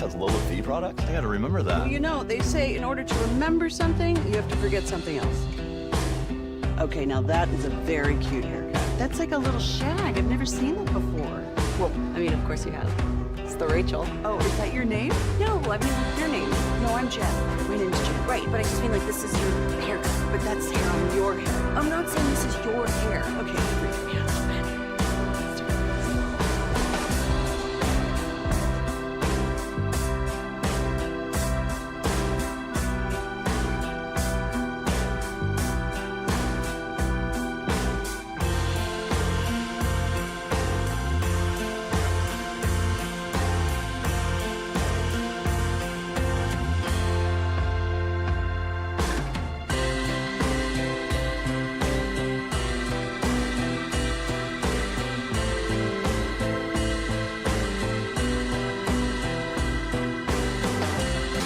Lights has low fee product? I gotta remember that. Well, they say in order to remember something, you have to forget something else. Okay, now that is a very cute haircut. That's like a little shag. I've never seen that before. Well, I mean, of course you have. It's the Rachel. Oh, is that your name? No, I mean, your name. No, I'm Jen. My name's Jen. Right, but I just mean like this is your haircut. But that's hair on your hair. I'm not saying this is your hair. Okay, freak me out.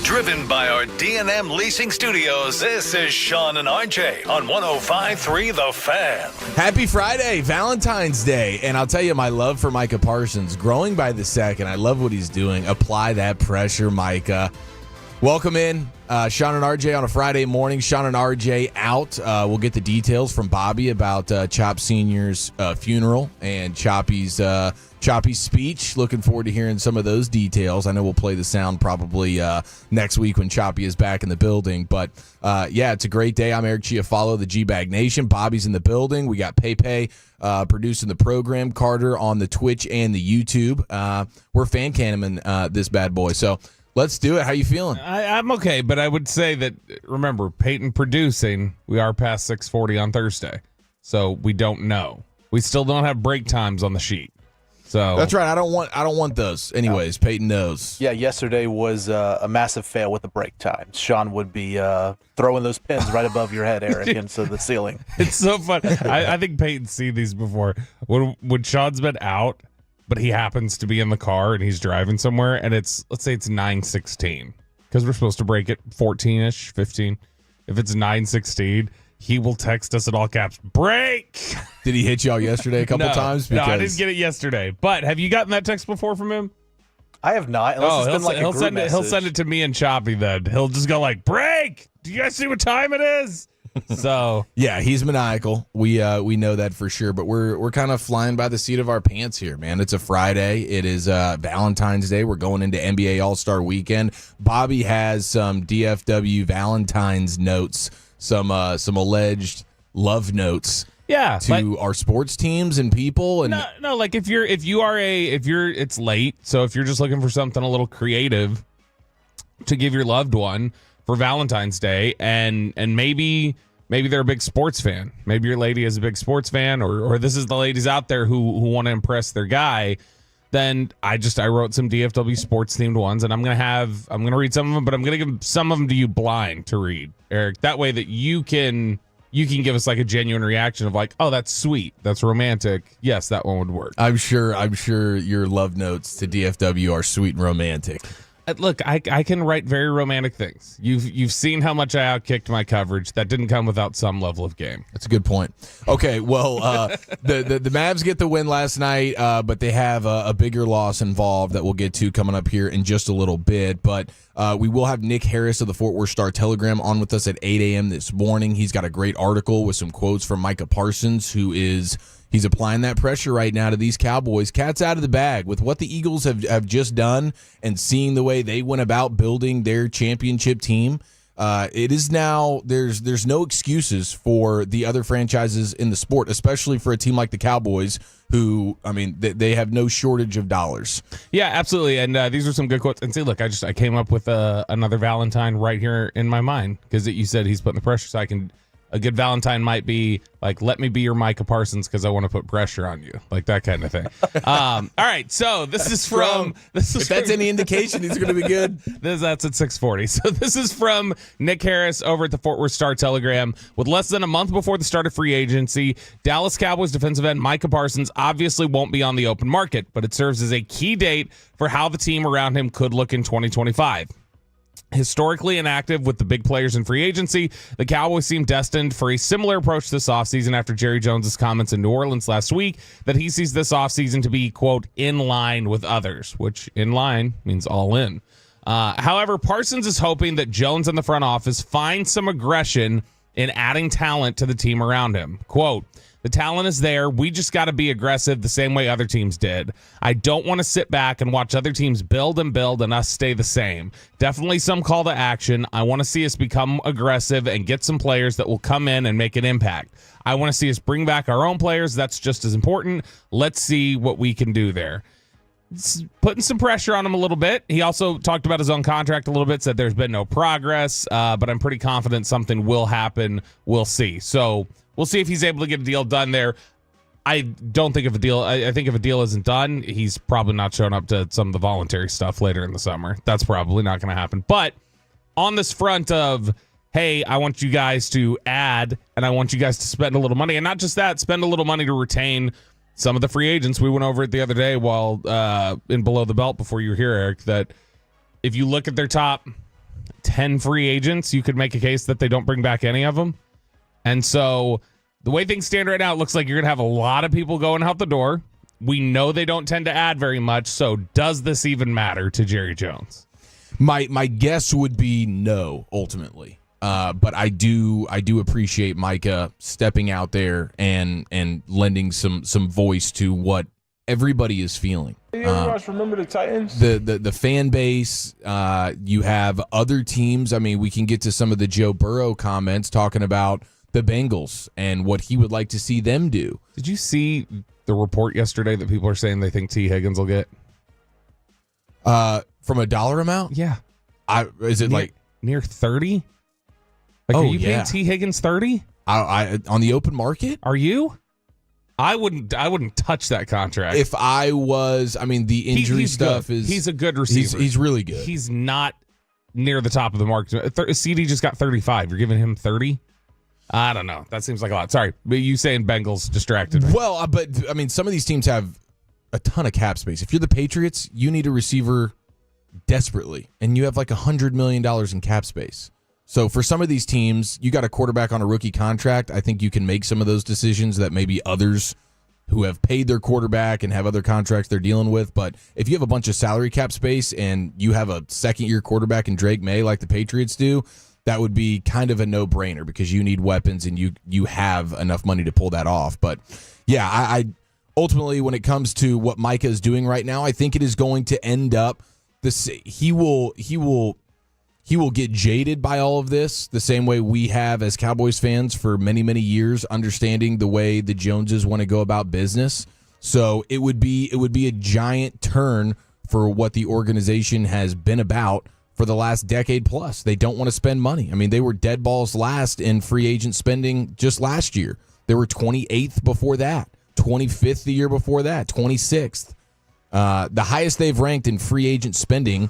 Driven by our D&M Leasing Studios, this is Sean and RJ on 105.3 The Fan. Happy Friday, Valentine's Day. And I'll tell you, my love for Micah Parsons, growing by the second. I love what he's doing. Apply that pressure, Micah. Welcome in, Sean and RJ on a Friday morning. Sean and RJ out. We'll get the details from Bobby about Chop Sr.'s funeral and Choppy's speech. Looking forward to hearing some of those details. I know we'll play the sound probably next week when Choppy is back in the building. But, yeah, it's a great day. I'm Eric Chiafalo, the G-Bag Nation. Bobby's in the building. We got Pepe producing the program, Carter on the Twitch and the YouTube. We're fan canning this bad boy. So let's do it. How you feeling? I'm okay, but I would say that, remember, Peyton producing, we are past 6:40 on Thursday. So we don't know. We still don't have break times on the sheet. So that's right. I don't want those. Anyways, Peyton knows. Yeah, yesterday was a massive fail with the break times. Sean would be throwing those pins right above your head, Eric, into the ceiling. It's so fun. I think Peyton's seen these before. When Sean's been out, but he happens to be in the car and he's driving somewhere, and let's say it's 9:16 because we're supposed to break at 14-ish, 15. If it's 9:16, he will text us in all caps, break. Did he hit y'all yesterday a couple times? No, I didn't get it yesterday. But have you gotten that text before from him? I have not. Unless it's been like a group message. He'll send it to me and Choppy then. He'll just go like, break. Do you guys see what time it is? So yeah, he's maniacal. We know that for sure. But we're kind of flying by the seat of our pants here, man. It's a Friday. It is Valentine's Day. We're going into NBA All-Star Weekend. Bobby has some DFW Valentine's notes, some alleged love notes. Yeah, to our sports teams and people. And no, like if it's late. So if you're just looking for something a little creative to give your loved one for Valentine's Day, and maybe they're a big sports fan. Maybe your lady is a big sports fan, or this is the ladies out there who want to impress their guy. Then I wrote some DFW sports themed ones, and I'm gonna read some of them, but I'm gonna give some of them to you blind to read, Eric. That way that you can give us like a genuine reaction of like, oh, that's sweet, that's romantic. Yes, that one would work. I'm sure your love notes to DFW are sweet and romantic. Look, I can write very romantic things. You've seen how much I outkicked my coverage. That didn't come without some level of game. That's a good point. Okay, well, the Mavs get the win last night, but they have a bigger loss involved that we'll get to coming up here in just a little bit. But we will have Nick Harris of the Fort Worth Star-Telegram on with us at 8 a.m. this morning. He's got a great article with some quotes from Micah Parsons, He's applying that pressure right now to these Cowboys. Cat's out of the bag with what the Eagles have just done and seeing the way they went about building their championship team. It is now there's no excuses for the other franchises in the sport, especially for a team like the Cowboys, who, I mean, they have no shortage of dollars. Yeah, absolutely. And these are some good quotes. And see, look, I came up with another Valentine right here in my mind because you said he's putting the pressure, so a good Valentine might be like, let me be your Micah Parsons because I want to put pressure on you, like that kind of thing. All right, so this is from. If that's any indication, he's going to be good. That's at 6:40. So this is from Nick Harris over at the Fort Worth Star-Telegram. With less than a month before the start of free agency, Dallas Cowboys defensive end Micah Parsons obviously won't be on the open market, but it serves as a key date for how the team around him could look in 2025. Historically inactive with the big players in free agency, the Cowboys seem destined for a similar approach this offseason after Jerry Jones's comments in New Orleans last week that he sees this offseason to be, quote, in line with others, which in line means all in. However, Parsons is hoping that Jones and the front office find some aggression in adding talent to the team around him. Quote, the talent is there. We just got to be aggressive the same way other teams did. I don't want to sit back and watch other teams build and us stay the same. Definitely some call to action. I want to see us become aggressive and get some players that will come in and make an impact. I want to see us bring back our own players. That's just as important. Let's see what we can do there. It's putting some pressure on him a little bit. He also talked about his own contract a little bit, said there's been no progress, but I'm pretty confident something will happen. We'll see. So we'll see if he's able to get a deal done there. I don't think if a deal, I think if a deal isn't done, he's probably not showing up to some of the voluntary stuff later in the summer. That's probably not going to happen. But on this front of, hey, I want you guys to add and I want you guys to spend a little money, and not just that, spend a little money to retain some of the free agents. We went over it the other day while in Below the Belt before you were here, Eric, that if you look at their top 10 free agents, you could make a case that they don't bring back any of them. And so the way things stand right now, it looks like you're going to have a lot of people going out the door. We know they don't tend to add very much. So does this even matter to Jerry Jones? My guess would be no, ultimately. But I do appreciate Micah stepping out there and lending some voice to what everybody is feeling. You guys remember the Titans? The fan base. You have other teams. I mean, we can get to some of the Joe Burrow comments talking about the Bengals and what he would like to see them do. Did you see the report yesterday that people are saying they think T. Higgins will get? From a dollar amount? Yeah. Is it like near 30? Like, are you paying T. Higgins 30? I on the open market? Are you? I wouldn't touch that contract. If I was, I mean, the injury stuff good. is. He's a good receiver. He's really good. He's not near the top of the market. CD just got 35. You're giving him 30? I don't know. That seems like a lot. Sorry, but you saying Bengals distracted me. Well, but I mean, some of these teams have a ton of cap space. If you're the Patriots, you need a receiver desperately, and you have like $100 million in cap space. So for some of these teams, you got a quarterback on a rookie contract. I think you can make some of those decisions that maybe others who have paid their quarterback and have other contracts they're dealing with. But if you have a bunch of salary cap space and you have a second-year quarterback in Drake May like the Patriots do, that would be kind of a no-brainer because you need weapons and you have enough money to pull that off. But yeah, I ultimately, when it comes to what Micah is doing right now, I think it is going to end up this. He will get jaded by all of this the same way we have as Cowboys fans for many, many years, understanding the way the Joneses want to go about business. So it would be a giant turn for what the organization has been about for the last decade plus. They don't want to spend money. I mean, they were dead balls last in free agent spending just last year. They were 28th before that, 25th the year before that, 26th. The highest they've ranked in free agent spending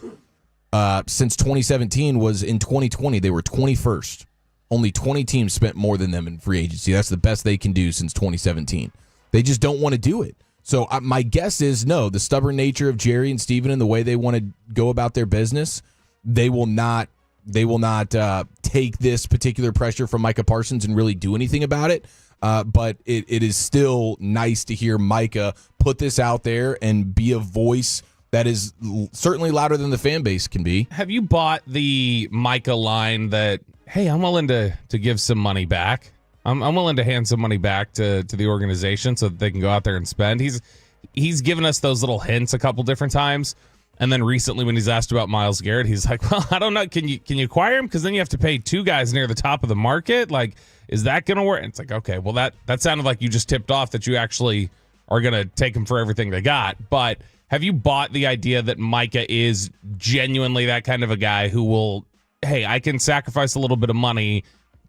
since 2017 was in 2020. They were 21st. Only 20 teams spent more than them in free agency. That's the best they can do since 2017. They just don't want to do it. So my guess is no, the stubborn nature of Jerry and Steven and the way they want to go about their business, they will not take this particular pressure from Micah Parsons and really do anything about it. But it is still nice to hear Micah put this out there and be a voice that is certainly louder than the fan base can be. Have you bought the Micah line that, hey, I'm willing to give some money back? I'm willing to hand some money back to the organization so that they can go out there and spend. He's given us those little hints a couple different times. And then recently when he's asked about Myles Garrett, he's like, well, I don't know. Can you acquire him? Because then you have to pay two guys near the top of the market. Like, is that going to work? And it's like, okay, well, that sounded like you just tipped off that you actually are going to take him for everything they got. But have you bought the idea that Micah is genuinely that kind of a guy who will, hey, I can sacrifice a little bit of money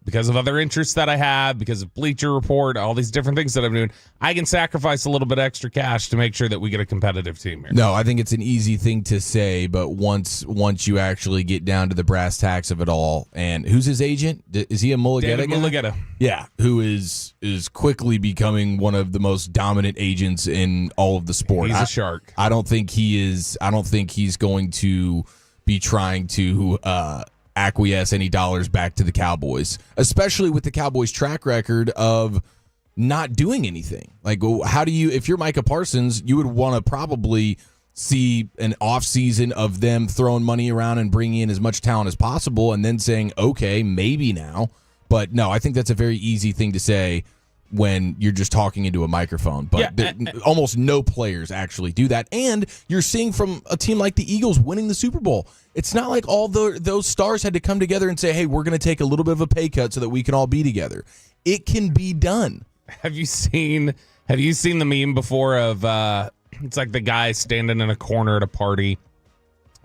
because of other interests that I have, because of Bleacher Report, all these different things that I'm doing, I can sacrifice a little bit extra cash to make sure that we get a competitive team here? No, I think it's an easy thing to say, but once you actually get down to the brass tacks of it all, and who's his agent? Is he a Mulugeta guy? Mulugeta. Yeah, who is quickly becoming one of the most dominant agents in all of the sport. He's a shark. I don't think he is. I don't think he's going to be trying to acquiesce any dollars back to the Cowboys, especially with the Cowboys' track record of not doing anything. Like, how do you, if you're Micah Parsons, you would want to probably see an offseason of them throwing money around and bringing in as much talent as possible and then saying, okay, maybe now. But no, I think that's a very easy thing to say when you're just talking into a microphone. But almost no players actually do that. And you're seeing from a team like the Eagles winning the Super Bowl. It's not like all those stars had to come together and say, hey, we're going to take a little bit of a pay cut so that we can all be together. It can be done. Have you seen the meme before of it's like the guy standing in a corner at a party,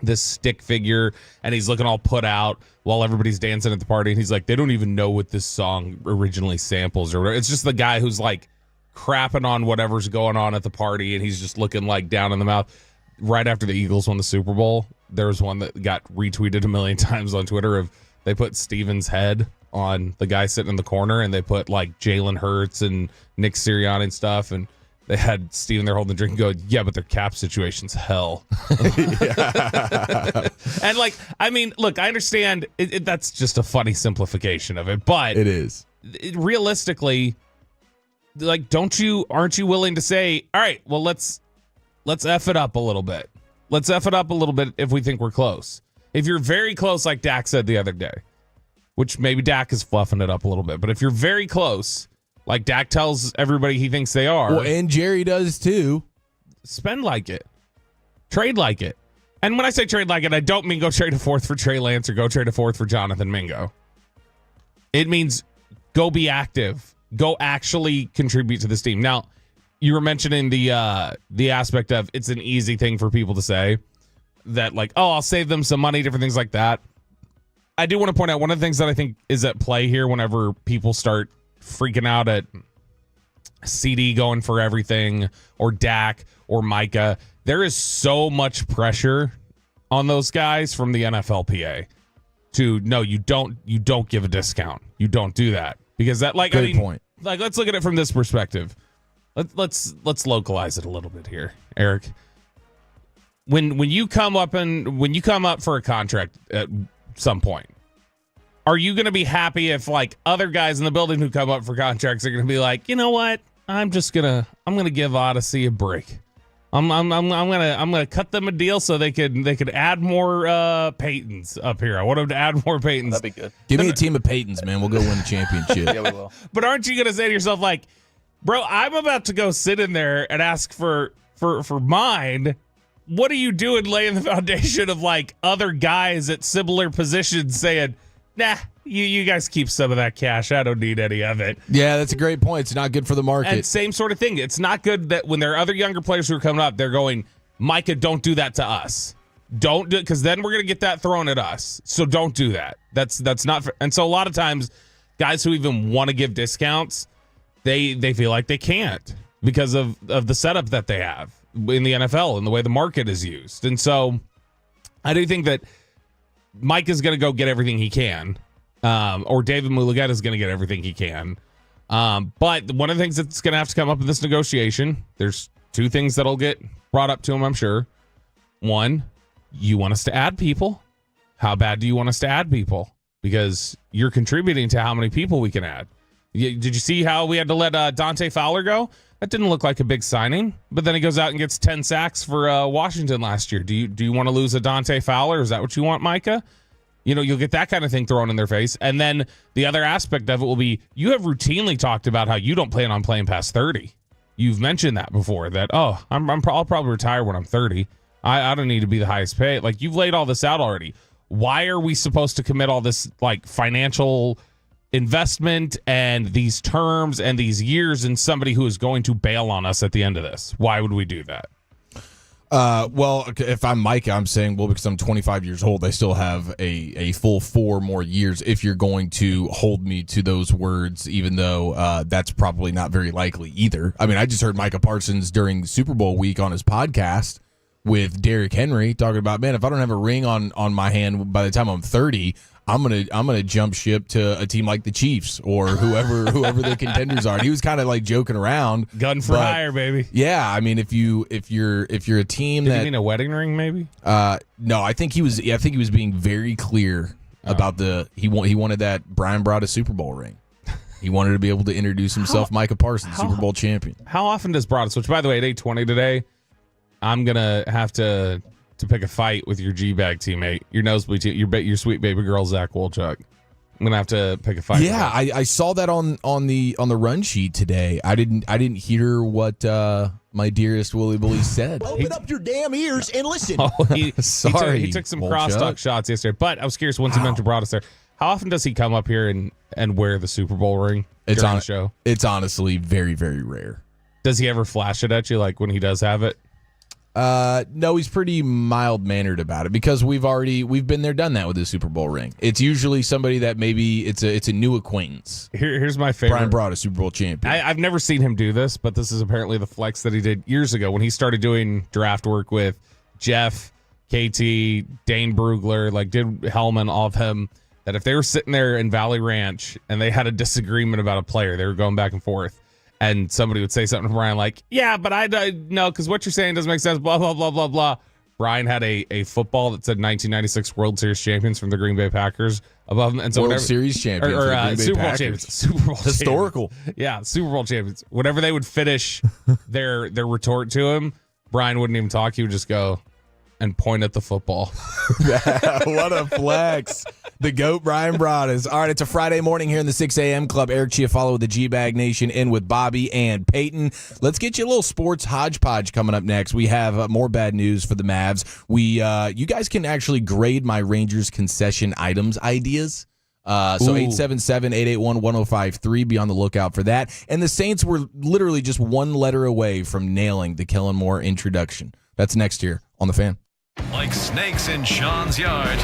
this stick figure, and he's looking all put out while everybody's dancing at the party, and he's like, they don't even know what this song originally samples or whatever. It's just the guy who's like crapping on whatever's going on at the party, and he's just looking like down in the mouth. Right after the Eagles won the Super Bowl, there was one that got retweeted a million times on Twitter of they put Steven's head on the guy sitting in the corner, and they put like Jalen Hurts and Nick Sirianni and stuff, and they had Steven there holding the drink and go, yeah, but their cap situation's hell. And like, I mean, look, I understand that's just a funny simplification of it, but it is. Realistically, like, aren't you willing to say, all right, well, let's F it up a little bit. Let's F it up a little bit if we think we're close. If you're very close, like Dak said the other day, which maybe Dak is fluffing it up a little bit, but if you're very close, like Dak tells everybody he thinks they are. Well, and Jerry does too. Spend like it. Trade like it. And when I say trade like it, I don't mean go trade a fourth for Trey Lance or go trade a fourth for Jonathan Mingo. It means go be active. Go actually contribute to this team. Now, you were mentioning the aspect of it's an easy thing for people to say that, like, oh, I'll save them some money, different things like that. I do want to point out one of the things that I think is at play here whenever people start freaking out at CD going for everything or Dak or Micah. There is so much pressure on those guys from the NFLPA to no, you don't give a discount. You don't do that because that like Great point. Like let's look at it from this perspective. Let's localize it a little bit here, Eric. When you come up for a contract at some point, are you going to be happy if like other guys in the building who come up for contracts are going to be like, you know what? I'm going to give Odyssey a break. I'm going to cut them a deal so they could add more Paytons up here. I want them to add more Paytons. That'd be good. Give me a team of Paytons, man. We'll go win the championship. Yeah, we will. But aren't you going to say to yourself like, bro, I'm about to go sit in there and ask for mine. What are you doing laying the foundation of like other guys at similar positions saying, nah, you guys keep some of that cash. I don't need any of it. Yeah, that's a great point. It's not good for the market. And same sort of thing. It's not good that when there are other younger players who are coming up, they're going, Micah, don't do that to us. Don't do it, because then we're going to get that thrown at us. So don't do that. That's not fair. And so a lot of times, guys who even want to give discounts, they feel like they can't because of the setup that they have in the NFL and the way the market is used. And so I do think that Mike is going to go get everything he can, or David Mulligata is going to get everything he can. But one of the things that's going to have to come up in this negotiation, there's two things that'll get brought up to him, I'm sure. One, you want us to add people. How bad do you want us to add people? Because you're contributing to how many people we can add. Did you see how we had to let Dante Fowler go? That didn't look like a big signing, but then he goes out and gets 10 sacks for Washington last year. Do you want to lose a Dante Fowler? Is that what you want, Micah? You know, you'll get that kind of thing thrown in their face. And then the other aspect of it will be you have routinely talked about how you don't plan on playing past 30. You've mentioned that before, that, oh, I'll probably retire when I'm 30. I don't need to be the highest paid. Like, you've laid all this out already. Why are we supposed to commit all this, like, financial investment and these terms and these years in somebody who is going to bail on us at the end of this? Why would we do that? Well, if I'm Micah, I'm saying, well, because I'm 25 years old, I still have a full 4 more years if you're going to hold me to those words, even though that's probably not very likely either. I mean, I just heard Micah Parsons during Super Bowl week on his podcast with Derrick Henry talking about, man, if I don't have a ring on my hand by the time I'm 30, I'm gonna jump ship to a team like the Chiefs or whoever the contenders are. And he was kind of like joking around, Gun for hire, baby. Yeah, I mean, if you're a team Did that you mean a wedding ring, maybe? no, I think he was being very clear about he wanted that Brian brought a Super Bowl ring. He wanted to be able to introduce himself, Micah Parsons, Super Bowl champion. How often does Broadus, which by the way at 8:20 today, I'm gonna have to pick a fight with your G-bag teammate, your nosebleed team, your sweet baby girl Zach Wolchuk. I'm gonna have to pick a fight. Yeah, I saw that on the run sheet today. I didn't hear what my dearest Willie Bully said. Open up your damn ears and listen. Sorry, he took some Wolchuk. crosstalk shots yesterday, but I was curious once he mentioned Broadus there. How often does he come up here and wear the Super Bowl ring during the show? It's honestly very, very rare. Does he ever flash it at you like when he does have it? No, he's pretty mild-mannered about it because we've been there, done that with the Super Bowl ring. It's usually somebody that maybe it's a new acquaintance. Here's my favorite. Brian brought a Super Bowl champion. I've never seen him do this, but this is apparently the flex that he did years ago when he started doing draft work with Jeff, KT, Dane Brugler, like did Hellman, all of him. That if they were sitting there in Valley Ranch and they had a disagreement about a player, they were going back and forth, and somebody would say something to Brian like, yeah, but I no, because what you're saying doesn't make sense, blah, blah, blah, blah, blah. Brian had a football that said 1996 World Series champions from the Green Bay Packers above him. And so World Series champions or Super Bowl champions. Super Bowl Historical. Champions. Yeah, Super Bowl champions. Whenever they would finish their retort to him, Brian wouldn't even talk. He would just go and point at the football. What a flex. The GOAT, Brian Broadus. All right, it's a Friday morning here in the 6 a.m. Club. Eric Chiafalo with the G-Bag Nation in with Bobby and Peyton. Let's get you a little sports hodgepodge coming up next. We have more bad news for the Mavs. You guys can actually grade my Rangers concession items ideas. So 877-881-1053. Be on the lookout for that. And the Saints were literally just one letter away from nailing the Kellen Moore introduction. That's next year on The Fan. Like snakes in Sean's yard.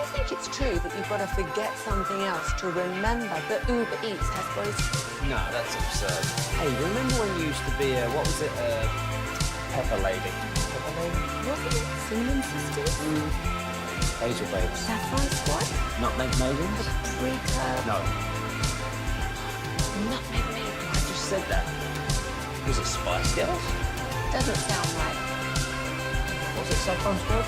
think it's true that you've got to forget something else to remember that Uber Eats has both... No, that's absurd. Hey, remember when you used to be a, what was it, Pepper Lady? Pepper Lady? Wasn't it Cinnamon Sisters? Hazel Babes. Saffron Squad? Nutmeg Maidens? Pre-curb? No. Nutmeg Maiden. I just said that. Was it Spice Girls? Doesn't sound right. Was it Saffron Squad?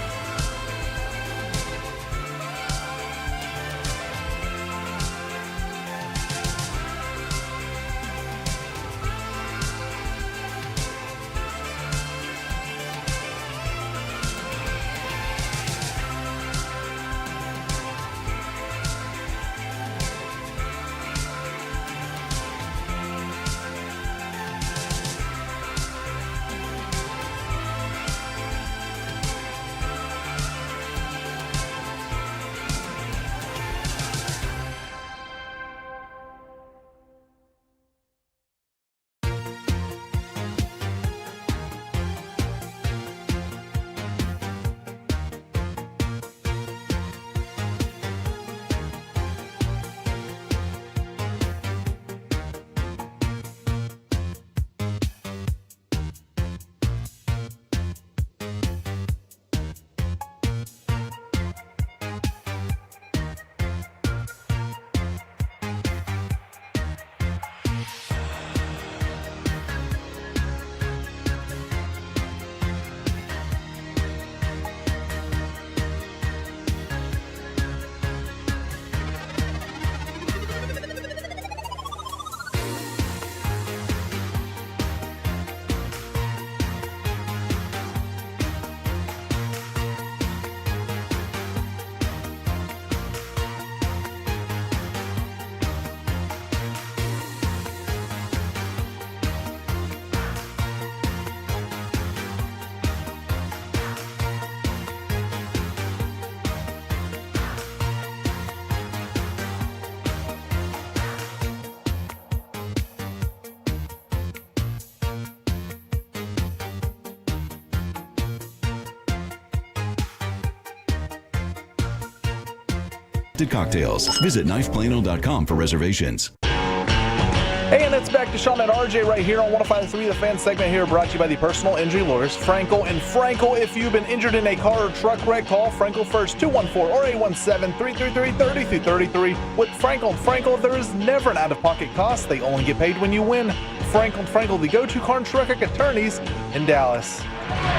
Cocktails. Visit knifeplano.com for reservations. Hey, and it's back to Sean and RJ right here on 105.3 The Fan segment here, brought to you by the personal injury lawyers, Frankel and Frankel. If you've been injured in a car or truck wreck, call Frankel first, 214 or 817-333-3333. With Frankel and Frankel, there is never an out-of-pocket cost. They only get paid when you win. Frankel and Frankel, the go-to car and truck wreck attorneys in Dallas.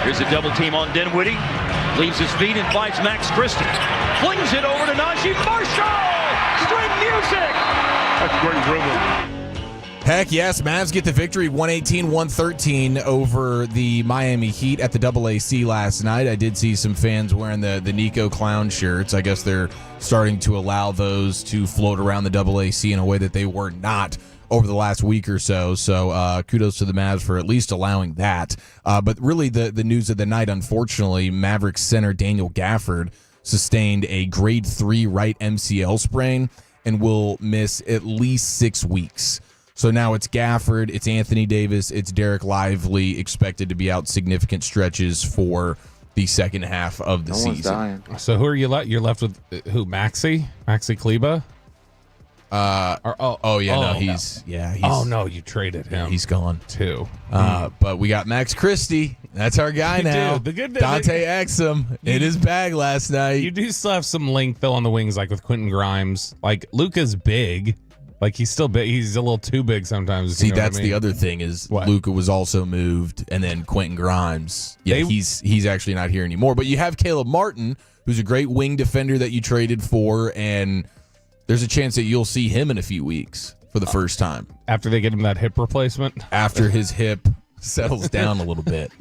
Here's a double team on Dinwiddie. Leaves his feet and finds Max Christie. Flings it over to Najee Marshall! String music! That's great rhythm. Heck yes, Mavs get the victory 118-113 over the Miami Heat at the AAC last night. I did see some fans wearing the Nico Clown shirts. I guess they're starting to allow those to float around the AAC in a way that they were not over the last week or so. So kudos to the Mavs for at least allowing that. But really the news of the night, unfortunately, Mavericks center Daniel Gafford sustained a grade 3 right MCL sprain and will miss at least 6 weeks. So now it's Gafford, it's Anthony Davis, it's Derek Lively expected to be out significant stretches for the second half of the season. So who are you left? You're left with who? Maxi Kleba? He's oh no, you traded him. He's gone too. But we got Max Christie. That's our guy now. Dante Exum in his bag last night. You do still have some length though on the wings, like with Quentin Grimes. Like Luka's big. Like he's still big. He's a little too big sometimes. See, that's the other thing is Luka was also moved, and then Quentin Grimes. Yeah, he's actually not here anymore. But you have Caleb Martin, who's a great wing defender that you traded for, and there's a chance that you'll see him in a few weeks for the first time. After they get him that hip replacement? After his hip settles down a little bit.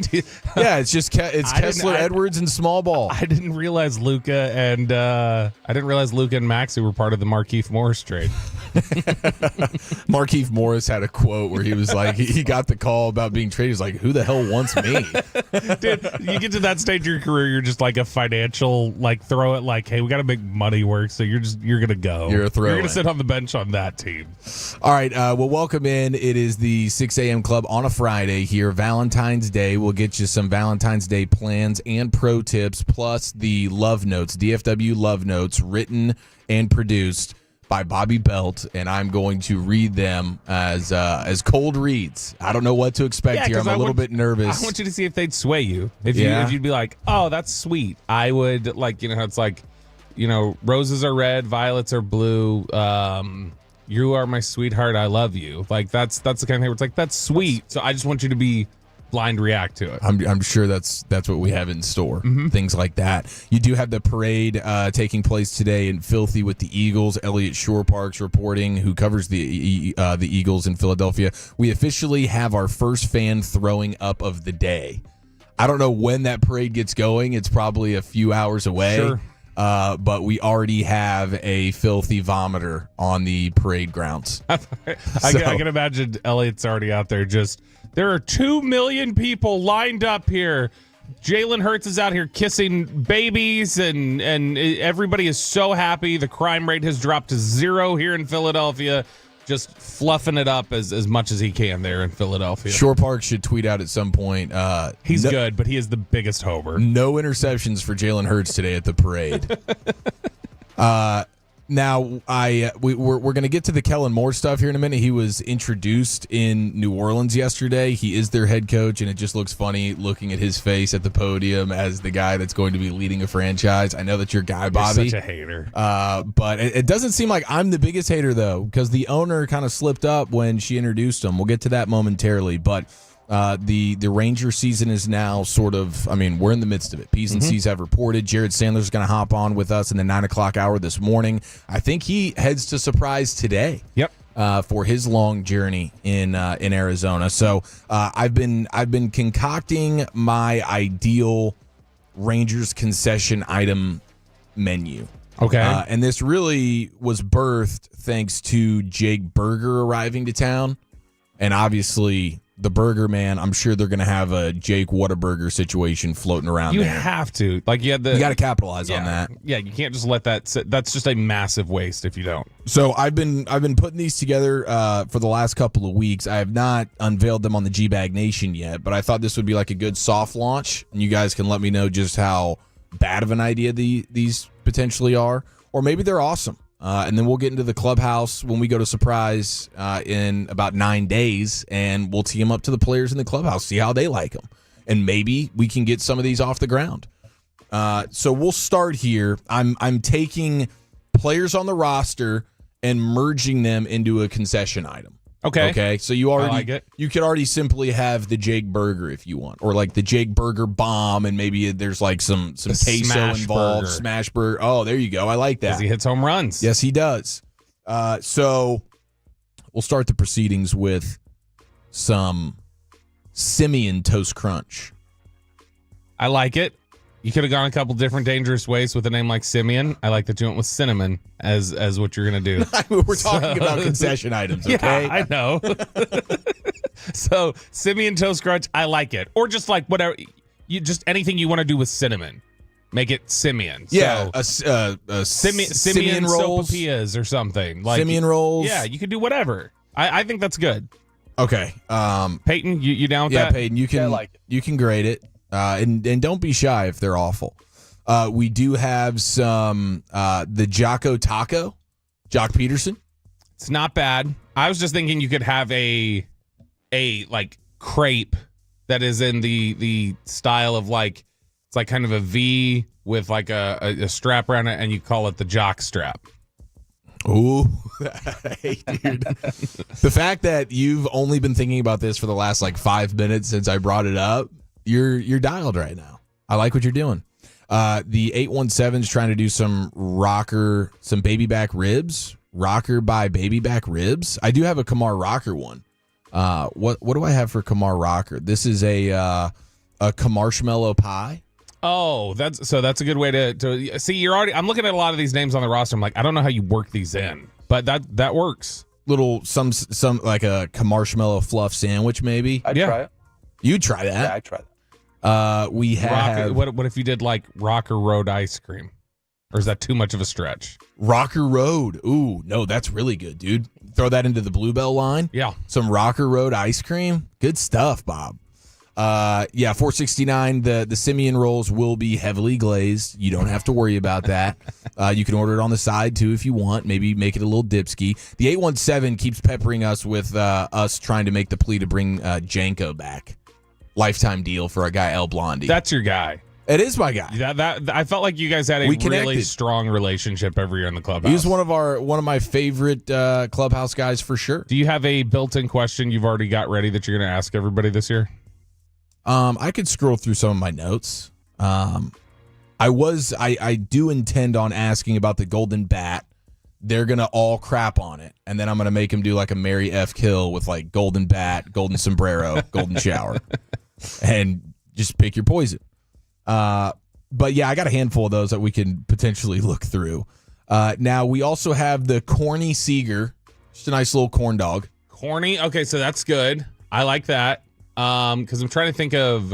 Yeah, it's just Kessler, Edwards, and small ball. I didn't realize Luka and Maxey were part of the Markieff Morris trade. Markieff Morris had a quote where he was like, he got the call about being traded. He's like, who the hell wants me? Dude, you get to that stage of your career, you're just like a financial, like, throw it like, hey, we got to make money work, so you're going to go. You're a throw-in. You're going to sit on the bench on that team. All right, well, welcome in. It is the 6 a.m. Club on a Friday here, Valentine's Day. We'll get you some Valentine's Day plans and pro tips, plus the love notes, DFW love notes, written and produced by Bobby Belt, and I'm going to read them as cold reads. I don't know what to expect here. I'm a little bit nervous. I want you to see if they'd sway you. If you'd be like, oh, that's sweet. I would, like, it's like, roses are red, violets are blue. You are my sweetheart. I love you. Like, that's the kind of thing where it's like, that's sweet. So I just want you to be blind react to it. I'm sure that's what we have in store. Things like that. You do have the parade taking place today in Filthy with the Eagles. Elliot Shore-Parks reporting, who covers the Eagles in Philadelphia. We officially have our first fan throwing up of the day. I don't know when that parade gets going. It's probably a few hours away. Sure. But we already have a filthy vomiter on the parade grounds. I can imagine Elliot's already out there just, there are 2 million people lined up here. Jalen Hurts is out here kissing babies, and everybody is so happy. The crime rate has dropped to 0 here in Philadelphia. Just fluffing it up as much as he can there in Philadelphia. Shore Park should tweet out at some point. He's good, but he is the biggest homer. No interceptions for Jalen Hurts today at the parade. Now, we're going to get to the Kellen Moore stuff here in a minute. He was introduced in New Orleans yesterday. He is their head coach, and it just looks funny looking at his face at the podium as the guy that's going to be leading a franchise. I know that's your guy, Bobby. You're such a hater. But it doesn't seem like I'm the biggest hater, though, because the owner kind of slipped up when she introduced him. We'll get to that momentarily, but the Ranger season is now sort of, we're in the midst of it. P's and C's have reported. Jared Sandler's going to hop on with us in the 9 o'clock hour this morning. I think he heads to Surprise today. Yep. For his long journey in Arizona. So I've been concocting my ideal Rangers concession item menu. Okay. And this really was birthed thanks to Jake Berger arriving to town. And obviously, the Burger Man, I'm sure they're going to have a Jake Whataburger situation floating around there. You have to. Like, you got to capitalize on that. Yeah, you can't just let that sit. That's just a massive waste if you don't. So I've been putting these together for the last couple of weeks. I have not unveiled them on the G-Bag Nation yet, but I thought this would be like a good soft launch, and you guys can let me know just how bad of an idea these potentially are, or maybe they're awesome. And then we'll get into the clubhouse when we go to Surprise in about 9 days, and we'll tee them up to the players in the clubhouse, see how they like them. And maybe we can get some of these off the ground. So we'll start here. I'm taking players on the roster and merging them into a concession item. Okay. So you could already simply have the Jake Burger if you want, or like the Jake Burger bomb, and maybe there's like some queso involved. Burger. Smash burger. Oh, there you go. I like that. Because he hits home runs. Yes, he does. So we'll start the proceedings with some Simeon Toast Crunch. I like it. You could have gone a couple different dangerous ways with a name like Simeon. I like that you went with cinnamon as what you're going to do. We're talking about concession items, okay? Yeah, I know. So, Simeon Toast Crunch, I like it. Or just like whatever, just anything you want to do with cinnamon. Make it Simeon. Yeah, so, Simeon rolls. sopapillas or something. Like, Simeon rolls. Yeah, you could do whatever. I think that's good. Okay. Peyton, you down with that? Yeah, Peyton, you can grade it. And don't be shy if they're awful. We do have some the Jocko Taco, Jock Peterson. It's not bad. I was just thinking you could have a like crepe that is in the style of like, it's like kind of a V with like a strap around it, and you call it the Jock Strap. Ooh, hey, dude. The fact that you've only been thinking about this for the last like 5 minutes since I brought it up. You're dialed right now. I like what you're doing. The 817's trying to do some baby back ribs. Rocker by baby back ribs. I do have a Kamar Rocker one. What do I have for Kamar Rocker? This is a Kamarshmallow pie. Oh, that's a good way to see. You're already. I'm looking at a lot of these names on the roster. I'm like, I don't know how you work these in. but that works. Little some like a marshmallow fluff sandwich, maybe. I'd try it. You'd try that. Yeah, I'd try that. We have what if you did like Rocker Road ice cream? Or is that too much of a stretch? Rocker Road. Ooh, no, that's really good, dude. Throw that into the Bluebell line. Yeah. Some Rocker Road ice cream. Good stuff, Bob. Yeah, $4.69. The Simeon rolls will be heavily glazed. You don't have to worry about that. You can order it on the side too if you want. Maybe make it a little dipsky. The 817 keeps peppering us with us trying to make the plea to bring Janko back. Lifetime deal for our guy El Blondie. That's your guy. It is my guy. That I felt like you guys had a really strong relationship every year in the clubhouse. He's one of my favorite clubhouse guys for sure. Do you have a built-in question you've already got ready that you're going to ask everybody this year? I could scroll through some of my notes. I do intend on asking about the golden bat. They're gonna all crap on it, and then I'm gonna make him do like a Mary F. Kill with like golden bat, golden sombrero, golden shower, and just pick your poison. But yeah, I got a handful of those that we can potentially look through. Now we also have the corny Seeger, just a nice little corn dog. Corny. Okay, so that's good. I like that. Because I'm trying to think of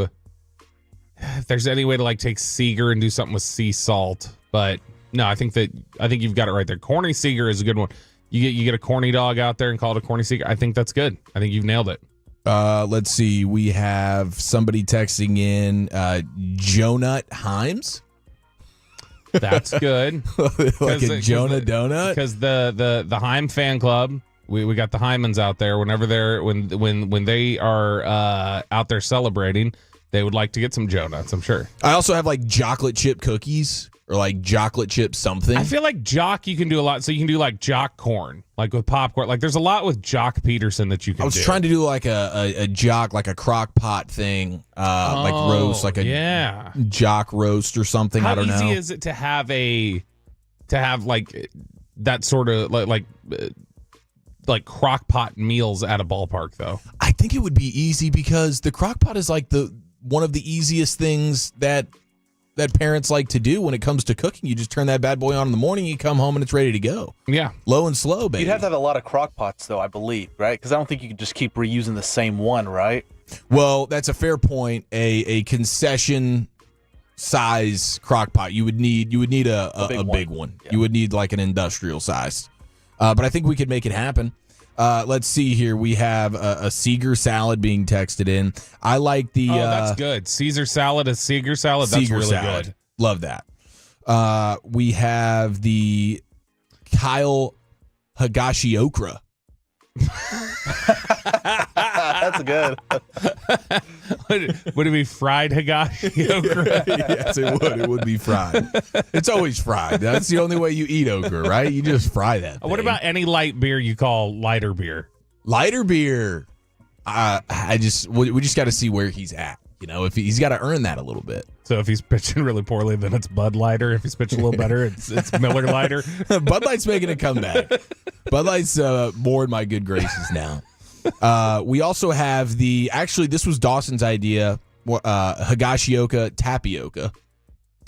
if there's any way to like take Seeger and do something with sea salt, but no, I think you've got it right there. Corny Seeger is a good one. You get a corny dog out there and call it a corny Seeger. I think that's good. I think you've nailed it. Let's see. We have somebody texting in Jonut Himes. That's good. Like a Jonah donut. Because the Heim fan club. We got the Hymans out there. Whenever they're when they are out there celebrating, they would like to get some Jonuts, I'm sure. I also have like chocolate chip cookies or like chocolate chip something. I feel like Jock you can do a lot. So you can do like Jock corn, like with popcorn. Like there's a lot with Jock Peterson that you can do. I was trying to do like a Jock, like a crock pot thing, like roast, like a Jock roast or something. I don't know. How easy is it to have like that sort of like crock pot meals at a ballpark though? I think it would be easy because the crock pot is like one of the easiest things that parents like to do when it comes to cooking. You just turn that bad boy on in the morning, you come home and it's ready to go. Yeah. Low and slow, baby. You'd have to have a lot of crock pots though, I believe, right? Because I don't think you could just keep reusing the same one, right? Well, that's a fair point. A concession size crock pot, you would need a big one. Yeah. You would need like an industrial size. But I think we could make it happen. Let's see here. We have a Seeger salad being texted in. I like the... that's good. Caesar salad is Seeger salad. That's really good. Love that. We have the Kyle Higashiokra. That's good. Would it be fried Higashi okra? Yes, it would. It would be fried. It's always fried. That's the only way you eat okra, right? You just fry that thing. What about any light beer you call lighter beer? Lighter beer. We just got to see where he's at. You know, if he's got to earn that a little bit. So if he's pitching really poorly, then it's Bud Lighter. If he's pitching a little better, it's Miller Lighter. Bud Light's making a comeback. Bud Light's more in my good graces now. We also have this was Dawson's idea, Higashioka tapioca.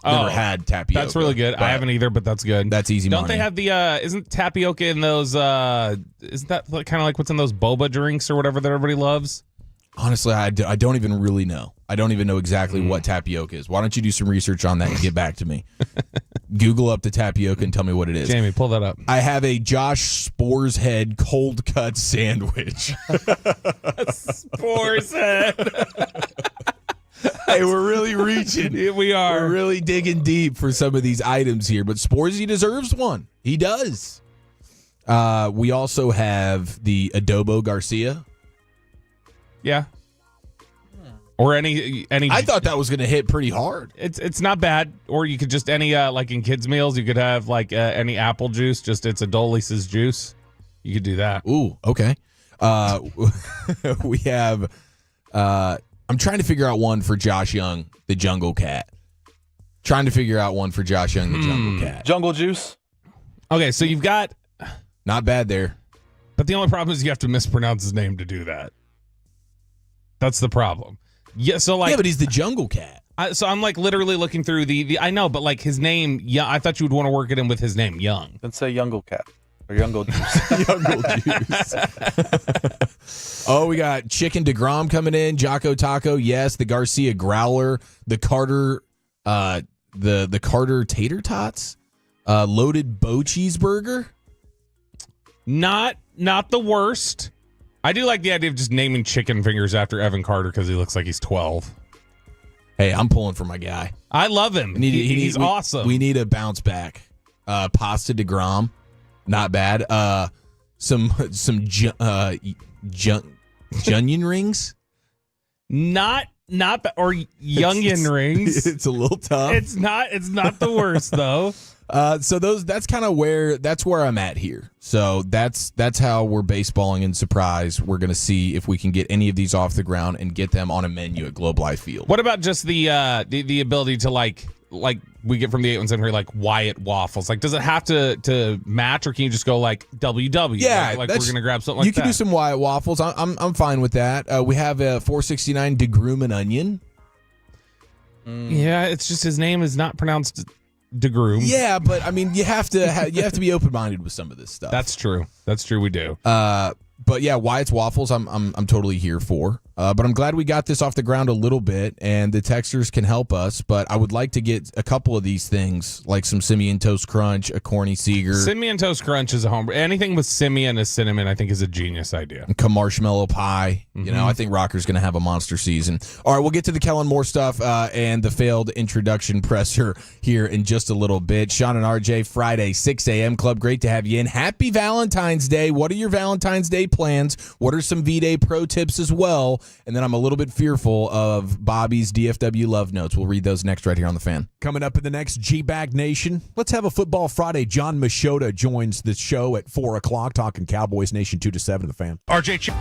Never had tapioca. That's really good. I haven't either, but that's good. That's easy money. Don't they have isn't tapioca in those, isn't that kind of like what's in those boba drinks or whatever that everybody loves? Honestly, I don't even really know. I don't even know exactly what tapioca is. Why don't you do some research on that and get back to me? Google up the tapioca and tell me what it is. Jamie, pull that up. I have a Josh Spore's Head cold cut sandwich. Spore's Head. Hey, we're really reaching. We are. We're really digging deep for some of these items here. But Spores, he deserves one. He does. We also have the Adobo Garcia. Yeah. Or any. I thought that was going to hit pretty hard. It's not bad. Or you could just like in kids' meals, you could have like any apple juice. Just it's Adolis's juice. You could do that. Ooh, okay. We have. I'm trying to figure out one for Josh Young, the Jungle Cat. Trying to figure out one for Josh Young, the Jungle Cat. Jungle juice. Okay, so you've got. Not bad there. But the only problem is you have to mispronounce his name to do that. That's the problem. Yeah, so like. Yeah, but he's the Jungle Cat. So I'm like literally looking through the I know, but like his name, I thought you would want to work it in with his name, Young. Then say Jungle Cat. Or young gold juice. Young gold juice. Oh, we got Chicken DeGrom coming in. Jocko Taco, yes. The Garcia Growler. The Carter, the Carter Tater Tots. Loaded Bo Cheeseburger. Not the worst. I do like the idea of just naming chicken fingers after Evan Carter because he looks like he's 12. Hey, I'm pulling for my guy. I love him. He's awesome. We need a bounce back. Pasta DeGrom, not bad. Some Junion rings, not or Youngin rings. It's a little tough. It's not the worst though. So that's kind of where I'm at here. So that's how we're baseballing in surprise. We're gonna see if we can get any of these off the ground and get them on a menu at Globe Life Field. What about just the ability to like we get from the 817 here, like Wyatt waffles? Like, does it have to match, or can you just go like WW? Yeah, like we're gonna grab something like that. You can do some Wyatt waffles. I'm fine with that. We have a $4.69 DeGroom and onion. Yeah, it's just his name is not pronounced DeGroom. Yeah, but I mean, you have to be open minded with some of this stuff. That's true. We do. But yeah, Wyatt's waffles, I'm totally here for. But I'm glad we got this off the ground a little bit, and the texters can help us. But I would like to get a couple of these things, like some Simeon Toast Crunch, a Corny Seeger. Simeon Toast Crunch is a home. Anything with Simeon as cinnamon, I think, is a genius idea. Marshmallow pie. You know, I think Rocker's going to have a monster season. All right, we'll get to the Kellen Moore stuff and the failed introduction presser here in just a little bit. Sean and RJ, Friday, 6 a.m. Club. Great to have you in. Happy Valentine's Day. What are your Valentine's Day plans? What are some V-Day pro tips as well? And then I'm a little bit fearful of Bobby's DFW love notes. We'll read those next right here on The Fan. Coming up in the next G-Bag Nation, let's have a Football Friday. John Machota joins the show at 4 o'clock, talking Cowboys Nation 2 to 7 The Fan. RJ.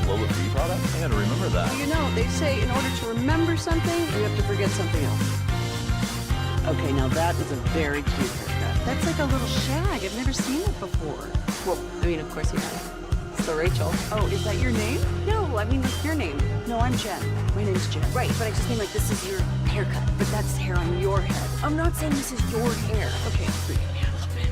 Lower B product? I gotta remember that. You know, they say in order to remember something, you have to forget something else. Okay, now that is a very cute haircut. That's like a little shag. I've never seen it before. Well, I mean, of course you have. So Rachel. Oh, is that your name? No, I mean, like your name. No, I'm Jen. My name's Jen. Right, but I just mean like this is your haircut. But that's hair on your head. I'm not saying this is your hair. Okay, freaking me out a little bit.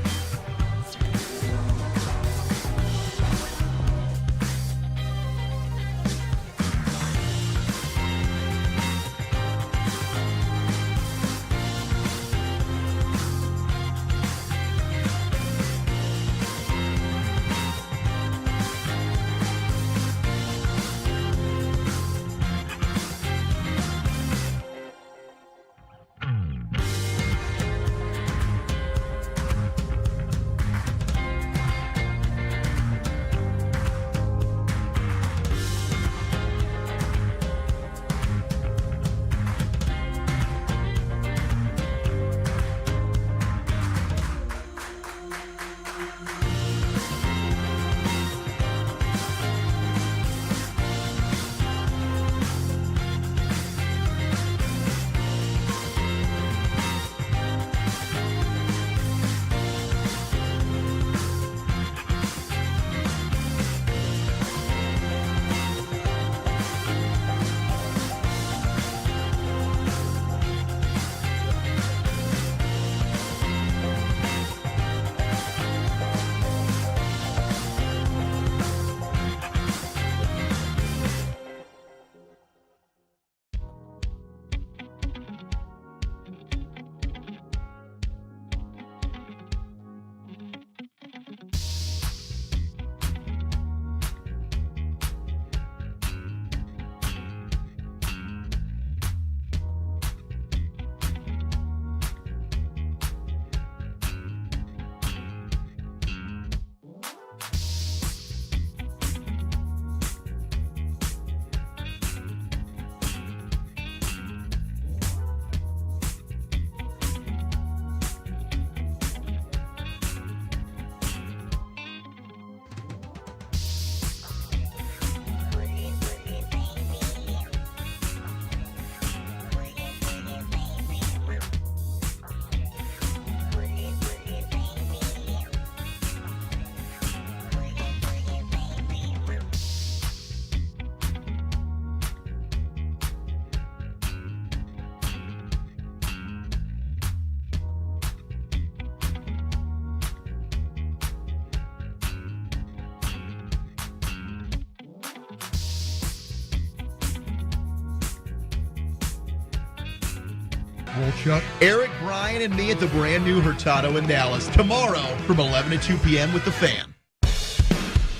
Chuck. Eric, Brian, and me at the brand new Hurtado in Dallas tomorrow from 11 to 2 p.m. with The Fan.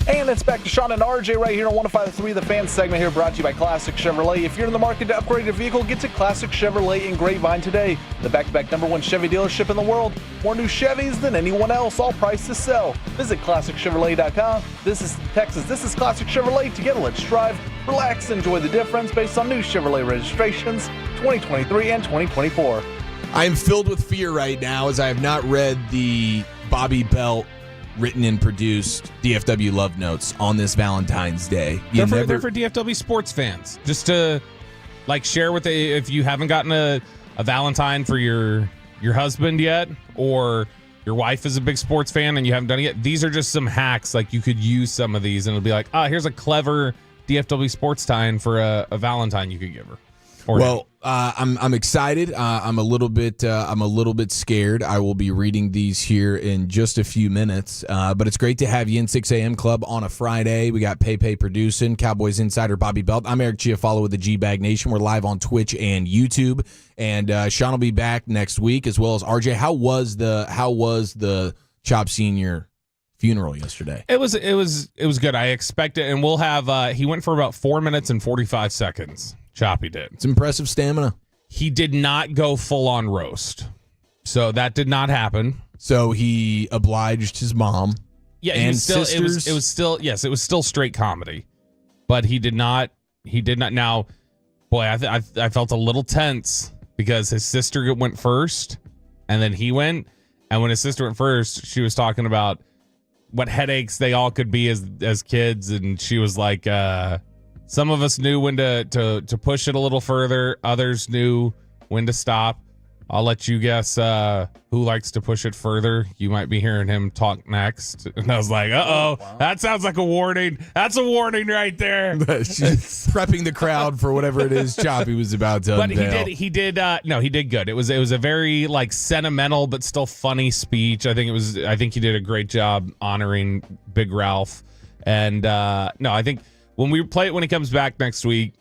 And it's back to Sean and RJ right here on 105.3 The Fan segment here, brought to you by Classic Chevrolet. If you're in the market to upgrade your vehicle, get to Classic Chevrolet in Grapevine today. The back-to-back #1 Chevy dealership in the world. More new Chevys than anyone else, all priced to sell. Visit ClassicChevrolet.com. This is Texas. This is Classic Chevrolet. Together, let's drive, relax, enjoy the difference based on new Chevrolet registrations 2023 and 2024. I am filled with fear right now as I have not read the Bobby Belt written and produced DFW love notes on this Valentine's Day. They're for DFW sports fans. Just to share with if you haven't gotten a Valentine for your husband yet, or your wife is a big sports fan and you haven't done it yet, these are just some hacks. You could use some of these and it'll be like, here's a clever DFW sports tie-in for a Valentine you could give her. I'm excited. I'm a little bit scared. I will be reading these here in just a few minutes. But it's great to have you in 6 a.m. Club on a Friday. We got Pepe producing, Cowboys insider Bobby Belt. I'm Eric Giafalo with the G-Bag Nation. We're live on Twitch and YouTube. And Sean will be back next week, as well as RJ. How was the Chop Senior funeral yesterday? It was good. I expected, and we'll have. He went for about 4 minutes and 45 seconds. Choppy did. It's impressive stamina. He did not go full on roast. So that did not happen. So he obliged his mom. Yeah, and sisters. It was still straight comedy. But he did not now, boy, I felt a little tense because his sister went first and then he went, and when his sister went first, she was talking about what headaches they all could be as kids, and she was like, some of us knew when to push it a little further. Others knew when to stop. I'll let you guess who likes to push it further. You might be hearing him talk next. And I was like, uh-oh, that sounds like a warning. That's a warning right there. She's prepping the crowd for whatever it is Choppy was about to unveil. But he did good. It was a very like sentimental but still funny speech. I think he did a great job honoring Big Ralph. And I think when we play it when he comes back next week,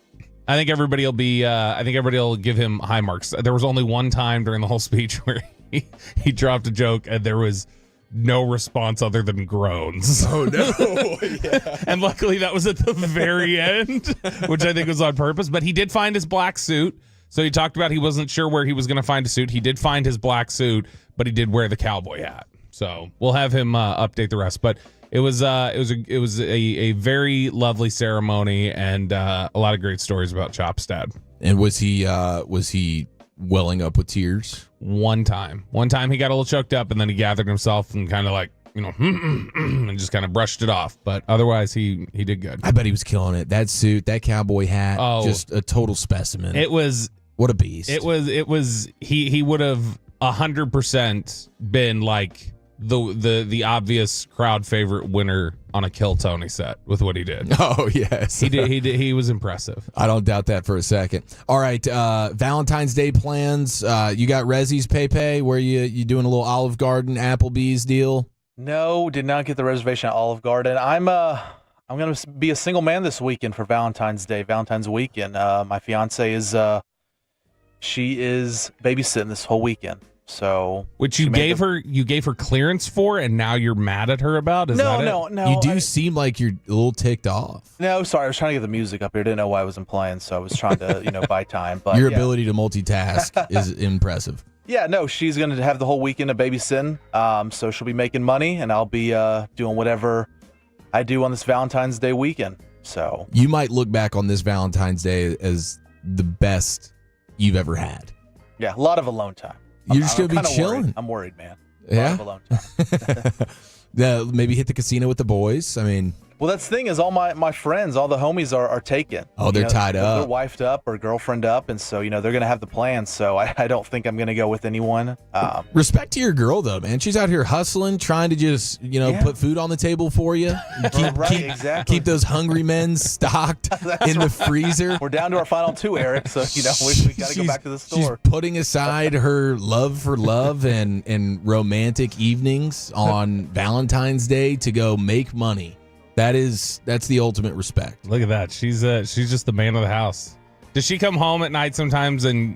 I think everybody will give him high marks. There was only one time during the whole speech where he dropped a joke and there was no response other than groans. Oh no. Yeah. And luckily that was at the very end, which I think was on purpose, but he did find his black suit. So he talked about he wasn't sure where he was going to find a suit. He did find his black suit, but he did wear the cowboy hat. So we'll have him update the rest, but it was a very lovely ceremony and a lot of great stories about Chop's dad. And was he welling up with tears? One time he got a little choked up and then he gathered himself and kind of like, and just kind of brushed it off. But otherwise he did good. I bet he was killing it. That suit, that cowboy hat, just a total specimen. It was what a beast. It was he would have 100% been like the obvious crowd favorite winner on a Kill Tony set with what he did. Oh yes, he was impressive. I don't doubt that for a second. All right, Valentine's Day plans. You got Rezzy's Pepe where you doing a little Olive Garden Applebee's deal? No, did not get the reservation at Olive Garden. I'm going to be a single man this weekend for Valentine's weekend. My fiance is she is babysitting this whole weekend. So, which you gave her clearance for, and now you're mad at her about? No. You do seem like you're a little ticked off. No, sorry, I was trying to get the music up here. Didn't know why I wasn't playing, so I was trying to buy time. But your ability to multitask is impressive. Yeah, no, she's going to have the whole weekend of babysitting. So she'll be making money, and I'll be doing whatever I do on this Valentine's Day weekend. So you might look back on this Valentine's Day as the best you've ever had. Yeah, a lot of alone time. You're just going to be chilling. Worried. I'm worried, man. Yeah. Alone time. Maybe hit the casino with the boys. I mean, well, that's the thing is all my friends, all the homies are taken. Oh, they're tied up. They're wifed up or girlfriend up, and so they're gonna have the plans. So I don't think I'm gonna go with anyone. Respect to your girl though, man. She's out here hustling, trying to just put food on the table for you. Keep those hungry men stocked in the freezer. We're down to our final two, Eric. So we got to go back to the store. She's putting aside her love for love and romantic evenings on Valentine's Day to go make money. That's the ultimate respect. Look at that. She's just the man of the house. Does she come home at night sometimes and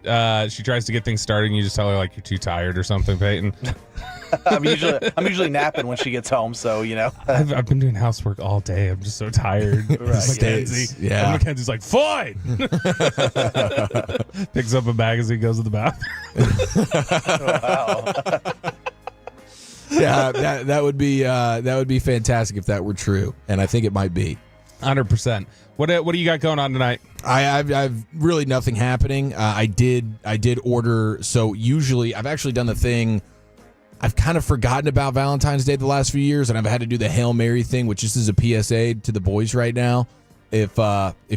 she tries to get things started and you just tell her like you're too tired or something, Peyton? I'm usually napping when she gets home, so I've been doing housework all day. I'm just so tired. Right. Mackenzie. Yeah. And Mackenzie's like, fine. Picks up a magazine, goes to the bathroom. Wow. Yeah, that would be fantastic if that were true, and I think it might be. 100%. What do you got going on tonight? I've really nothing happening. I did order. So usually I've actually done the thing. I've kind of forgotten about Valentine's Day the last few years, and I've had to do the Hail Mary thing, which this is a PSA to the boys right now. If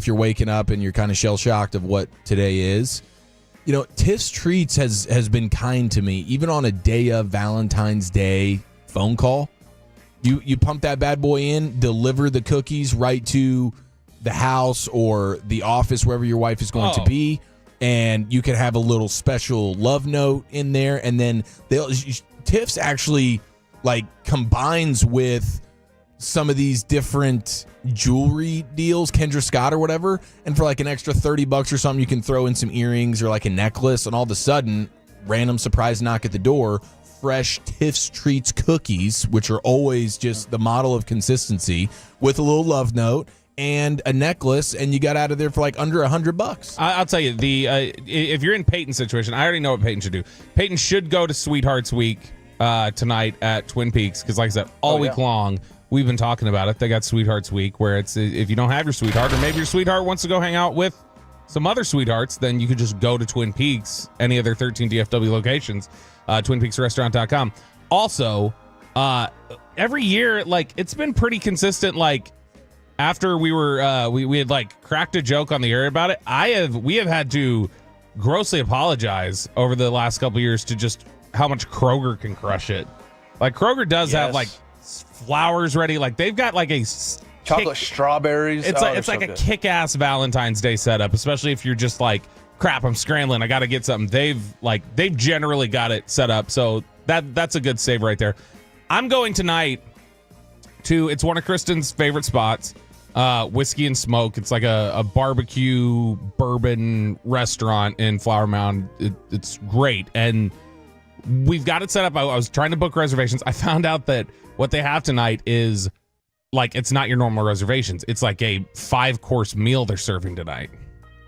you're waking up and you're kind of shell shocked of what today is. Tiff's Treats has been kind to me, even on a day of Valentine's Day phone call. You pump that bad boy in, deliver the cookies right to the house or the office, wherever your wife is going to be, and you can have a little special love note in there. And then Tiff's actually like combines with some of these different jewelry deals, Kendra Scott or whatever, and for like an extra $30 or something, you can throw in some earrings or like a necklace, and all of a sudden, random surprise knock at the door, fresh Tiff's Treats cookies, which are always just the model of consistency, with a little love note and a necklace, and you got out of there for like under $100. I'll tell you, if you're in Peyton's situation, I already know what Peyton should do. Peyton should go to Sweethearts Week tonight at Twin Peaks, because like I said, all week long, we've been talking about it. They got Sweethearts Week, where it's if you don't have your sweetheart, or maybe your sweetheart wants to go hang out with some other sweethearts, then you could just go to Twin Peaks, any of their 13 DFW locations, twinpeaksrestaurant.com. Also, every year, like, it's been pretty consistent. Like, after we were we had like cracked a joke on the air about it, we have had to grossly apologize over the last couple of years to just how much Kroger can crush it. Like Kroger does have like flowers ready. Like they've got like a chocolate strawberries. It's like a kick-ass Valentine's Day setup, especially if you're just like, crap, I'm scrambling, I got to get something. They've generally got it set up. So that's a good save right there. I'm going tonight to, it's one of Kristen's favorite spots, Whiskey and Smoke. It's like a barbecue bourbon restaurant in Flower Mound. It's great. And we've got it set up. I was trying to book reservations. I found out that what they have tonight is like, it's not your normal reservations. It's like a 5-course meal they're serving tonight,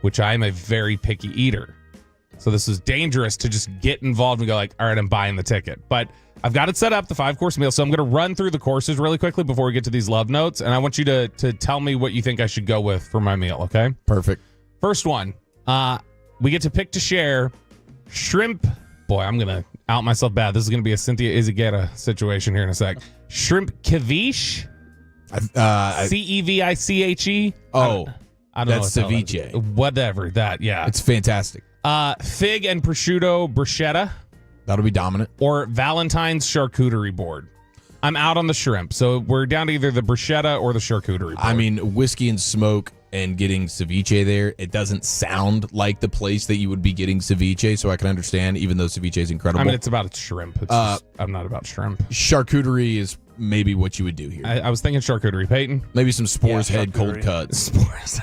which I am a very picky eater. So this is dangerous to just get involved and go like, all right, I'm buying the ticket. But I've got it set up, the 5-course meal. So I'm going to run through the courses really quickly before we get to these love notes. And I want you to tell me what you think I should go with for my meal, okay? Perfect. First one, we get to pick to share shrimp. Boy, I'm going to out myself bad. This is going to be a Cynthia Izageta situation here in a sec. Shrimp ceviche. Ceviche. Oh, I don't know. that's ceviche. Whatever that, yeah. It's fantastic. Fig and prosciutto bruschetta. That'll be dominant. Or Valentine's charcuterie board. I'm out on the shrimp, so we're down to either the bruschetta or the charcuterie board. I mean, Whiskey and Smoke and getting ceviche there, it doesn't sound like the place that you would be getting ceviche, so I can understand, even though ceviche is incredible. I mean, it's about shrimp. It's just, I'm not about shrimp. Charcuterie is maybe what you would do here. I was thinking charcuterie. Peyton? Maybe some Spores Head cold cuts. Spores.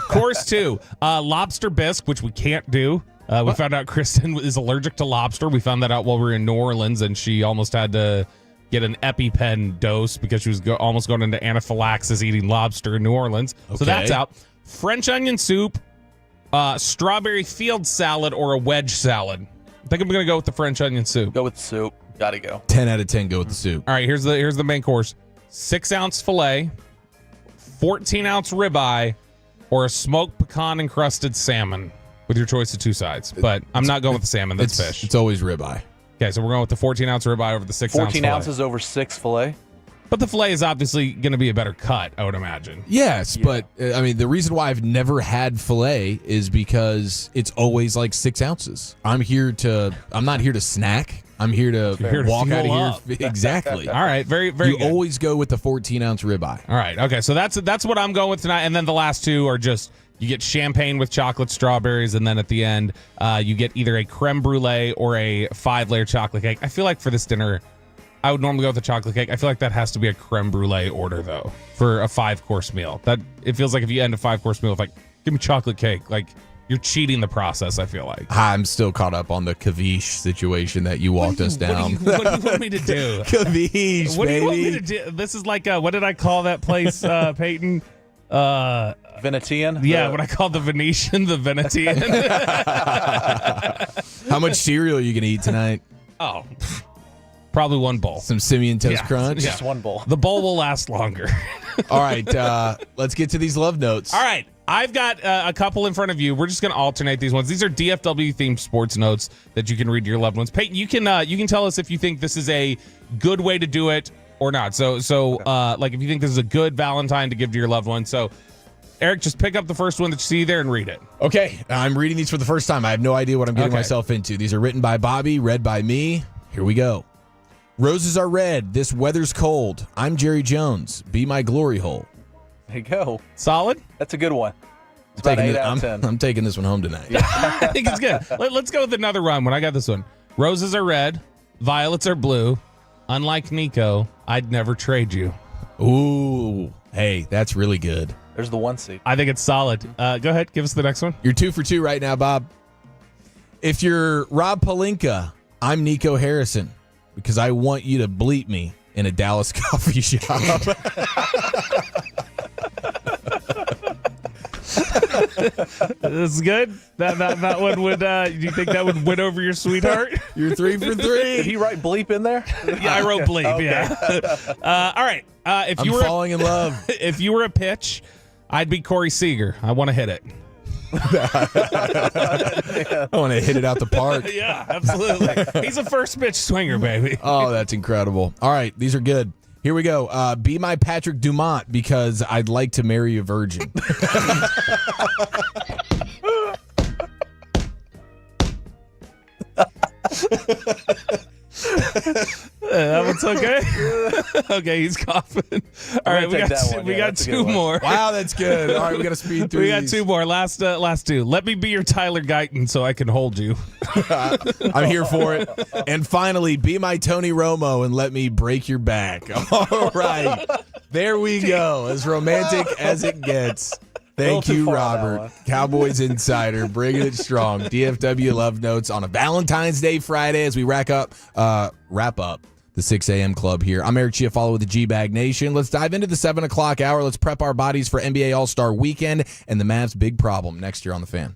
Course 2, lobster bisque, which we can't do. We found out Kristen is allergic to lobster. We found that out while we were in New Orleans, and she almost had to get an EpiPen dose because she was almost going into anaphylaxis eating lobster in New Orleans. Okay. So that's out. French onion soup, strawberry field salad, or a wedge salad. I think I'm going to go with the French onion soup. Go with the soup. Gotta go. 10 out of 10 go with the soup. All right, here's the main course. 6-ounce filet, 14-ounce ribeye, or a smoked pecan-encrusted salmon with your choice of 2 sides. But I'm not going with the salmon. That's fish. It's always ribeye. Okay, so we're going with the 14-ounce ribeye over the 6-ounce 14 filet. ounces over 6 filet. But the filet is obviously going to be a better cut, I would imagine. Yes, but I mean, the reason why I've never had filet is because it's always like 6 ounces. I'm not here to snack. I'm here to walk out of here. Exactly. All right, very, very You good. always go with the 14-ounce ribeye. All right, okay, so that's what I'm going with tonight. And then the last two are just, you get champagne with chocolate strawberries, and then at the end, you get either a creme brulee or a 5-layer chocolate cake. I feel like for this dinner, I would normally go with the chocolate cake. I feel like that has to be a creme brulee order, though, for a 5-course meal. That it feels like if you end a 5-course meal with, like, give me chocolate cake, like, you're cheating the process, I feel like. I'm still caught up on the ceviche situation that you walked us down. What do you want me to do? Ceviche, What do baby. you want me to do? This is like, what did I call that place, Peyton? Venetian? Yeah, what I called the Venetian, the Venetian. How much cereal are you going to eat tonight? Oh, probably one bowl. Some Simeon Toast Crunch? Just one bowl. The bowl will last longer. All right, let's get to these love notes. All right. I've got a couple in front of you. We're just going to alternate these ones. These are DFW-themed sports notes that you can read to your loved ones. Peyton, you can tell us if you think this is a good way to do it or not. So like if you think this is a good Valentine to give to your loved one. So, Eric, just pick up the first one that you see there and read it. Okay, I'm reading these for the first time. I have no idea what I'm getting myself into. These are written by Bobby, read by me. Here we go. Roses are red. This weather's cold. I'm Jerry Jones. Be my glory hole. There you go. Solid? That's a good one. It's about 8 out of 10. I'm taking this one home tonight. I think it's good. Let's go with another rhyme when I got this one. Roses are red. Violets are blue. Unlike Nico, I'd never trade you. Ooh. Hey, that's really good. There's the 1 seed. I think it's solid. Go ahead. Give us the next one. You're 2 for 2 right now, Bob. If you're Rob Pelinka, I'm Nico Harrison because I want you to bleep me in a Dallas coffee shop. This is good. That one would. Do you think that would win over your sweetheart? You're 3 for 3. Did he write bleep in there? Yeah, I wrote bleep. Okay. Yeah. All right. If I'm you were falling in love. If you were a pitch, I'd be Corey Seager. I want to hit it. I want to hit it out the park. Yeah, absolutely. He's a first pitch swinger, baby. Oh, that's incredible. All right, these are good. Here we go. Be my Patrick Dumont because I'd like to marry a virgin. That one's okay. Okay, he's coughing. All right, we got two more. Wow, that's good. All right, we got to speed through. We got two more. Last two. Let me be your Tyler Guyton so I can hold you. I'm here for it. And finally, be my Tony Romo and let me break your back. All right, there we go. As romantic as it gets. Thank you, Robert. Cowboys Insider, bringing it strong. DFW Love Notes on a Valentine's Day Friday as we wrap up the 6 a.m. club here. I'm Eric Chiafalo with the G-Bag Nation. Let's dive into the 7 o'clock hour. Let's prep our bodies for NBA All-Star Weekend and the Mavs' big problem next year on The Fan.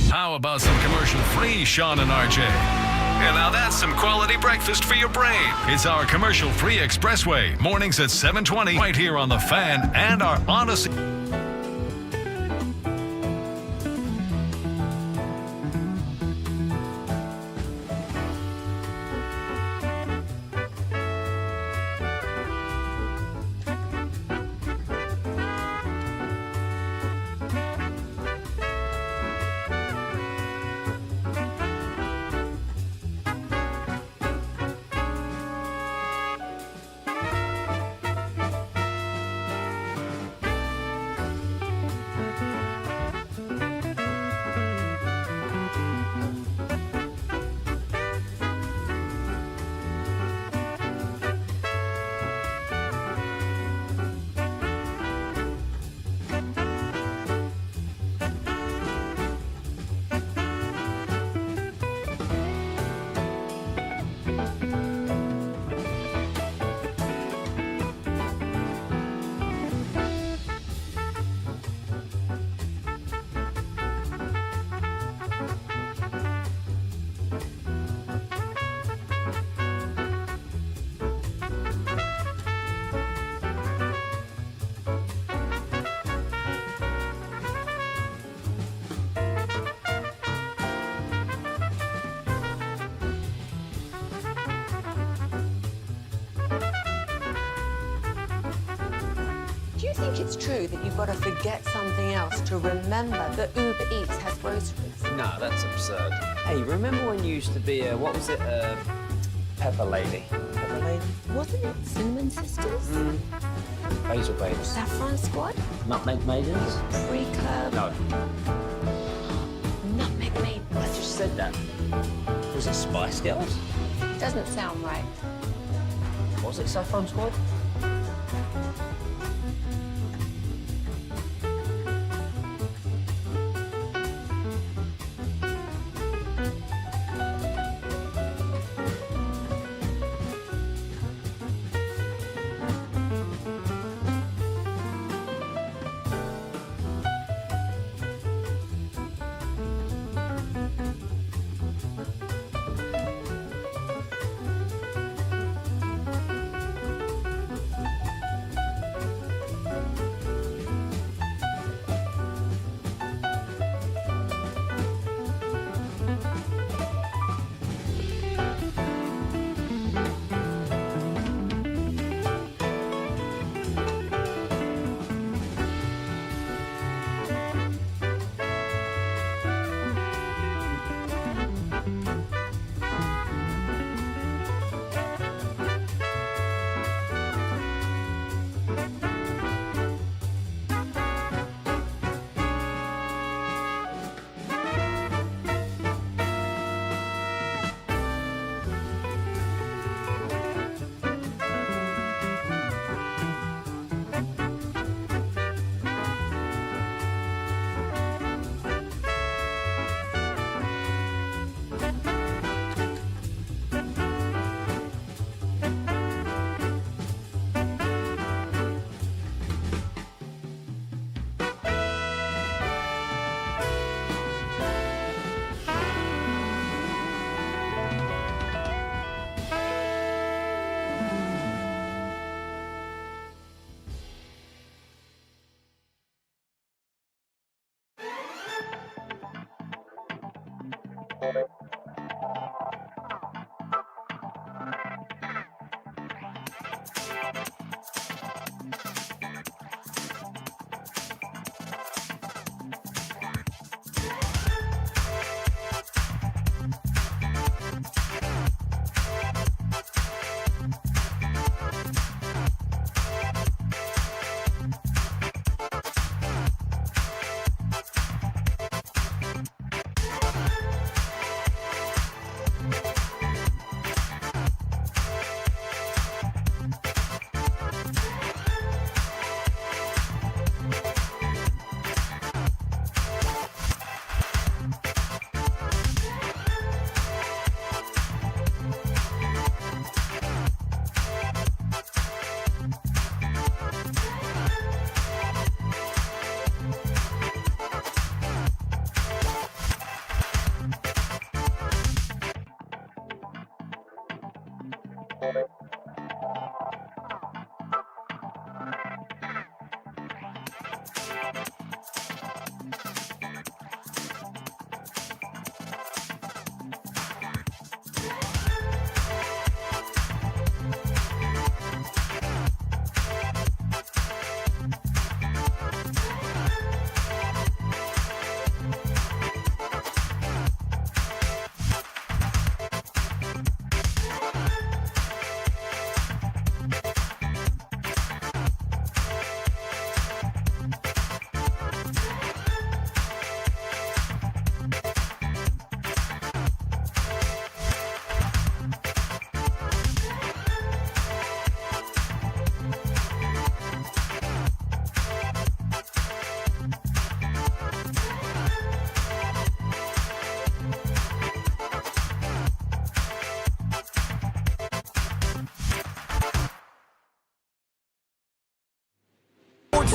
How about some commercial-free Sean and RJ? And now that's some quality breakfast for your brain. It's our commercial-free Expressway, mornings at 7:20, right here on The Fan and our Odyssey. Do you think it's true that you've got to forget something else to remember that Uber Eats has groceries? No, that's absurd. Hey, remember when you used to be Pepper Lady? Pepper Lady? Wasn't it Cinnamon Sisters? Basil Babes. Saffron Squad? Nutmeg Maidens? Pre-Club? No. Nutmeg Maid? I just said that. Was it Spice Girls? Doesn't sound right. Was it Saffron Squad?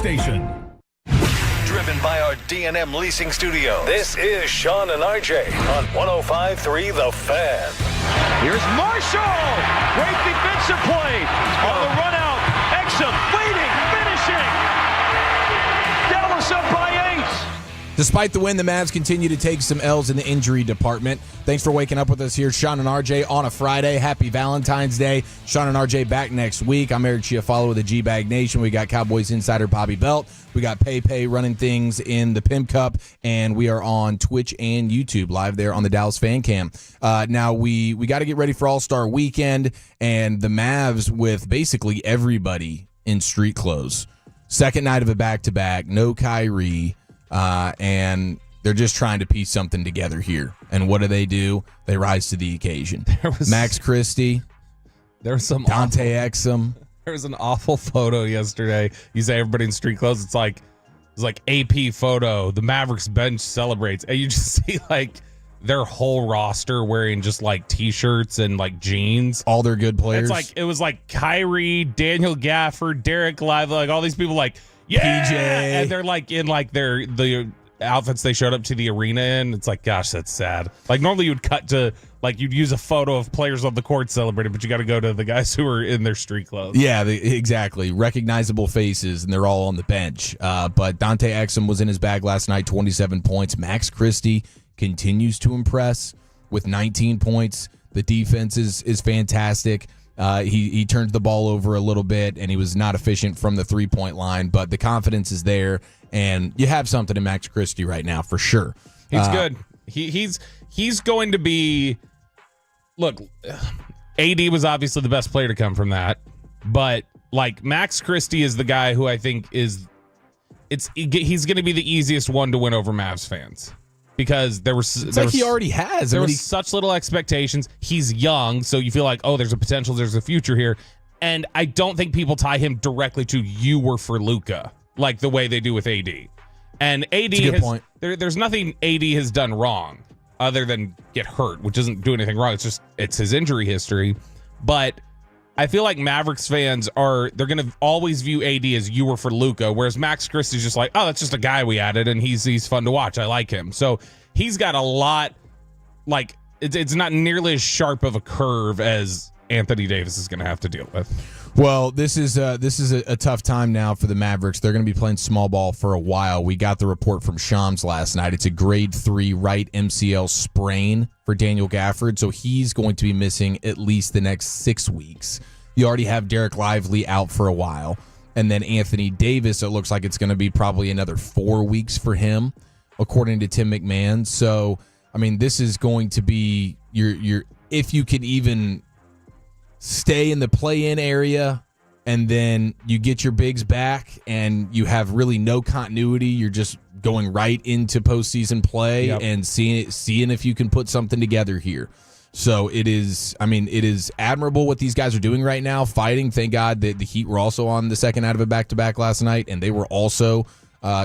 Station. Driven by our D&M Leasing Studio, this is Sean and RJ on 105.3 The Fan. Here's Marshall. Great defensive play. On the run out. Exum waiting, finishing. Dallas up by 8. Despite the win, the Mavs continue to take some L's in the injury department. Thanks for waking up with us here. Sean and RJ on a Friday. Happy Valentine's Day. Sean and RJ back next week. I'm Eric Chiafalo with the G-Bag Nation. We got Cowboys insider Bobby Belt. We got Pay running things in the Pimp Cup. And we are on Twitch and YouTube live there on the Dallas Fan Cam. Now, we got to get ready for All-Star Weekend. And the Mavs with basically everybody in street clothes. Second night of a back-to-back. No Kyrie. And they're just trying to piece something together here. And what do? They rise to the occasion. Max Christie. There was some Dante Exum. There was an awful photo yesterday. You say everybody in street clothes. It's like AP photo. The Mavericks bench celebrates. And you just see like their whole roster wearing just like t-shirts and like jeans. All their good players. It was like Kyrie, Daniel Gafford, Derek Lively, like all these people like, yeah, PJ. And they're like in like the outfits they showed up to the arena in. It's like, gosh, that's sad. Like normally you'd cut to like you'd use a photo of players on the court celebrating, but you got to go to the guys who are in their street clothes. Yeah, exactly. Recognizable faces, and they're all on the bench. But Dante Exum was in his bag last night, 27 points. Max Christie continues to impress with 19 points. The defense is fantastic. He turned the ball over a little bit, and he was not efficient from the three-point line, but the confidence is there, and you have something in Max Christie right now for sure. He's good. He's going to be. Look, AD was obviously the best player to come from that, but like Max Christie is the guy who I think he's going to be the easiest one to win over Mavs fans. Because he already has. There was such little expectations. He's young, so you feel like, oh, there's a potential, there's a future here. And I don't think people tie him directly to you were for Luka, like the way they do with AD. And AD That's a good point. There's nothing AD has done wrong other than get hurt, which doesn't do anything wrong. It's his injury history. But I feel like Mavericks fans they're going to always view AD as you were for Luka, whereas Max Christie's just like, oh, that's just a guy we added, and he's fun to watch. I like him. So he's got a lot, like, it's not nearly as sharp of a curve as Anthony Davis is going to have to deal with. Well, this is a tough time now for the Mavericks. They're going to be playing small ball for a while. We got the report from Shams last night. It's a grade 3 right MCL sprain for Daniel Gafford, so he's going to be missing at least the next 6 weeks. You already have Derek Lively out for a while, and then Anthony Davis, it looks like it's going to be probably another 4 weeks for him, according to Tim McMahon. So, I mean, this is going to be your if you can even stay in the play-in area, and then you get your bigs back, and you have really no continuity. You're just going right into postseason play and seeing if you can put something together here. So it is admirable what these guys are doing right now, fighting. Thank God that the Heat were also on the second out of a back-to-back last night, and they were also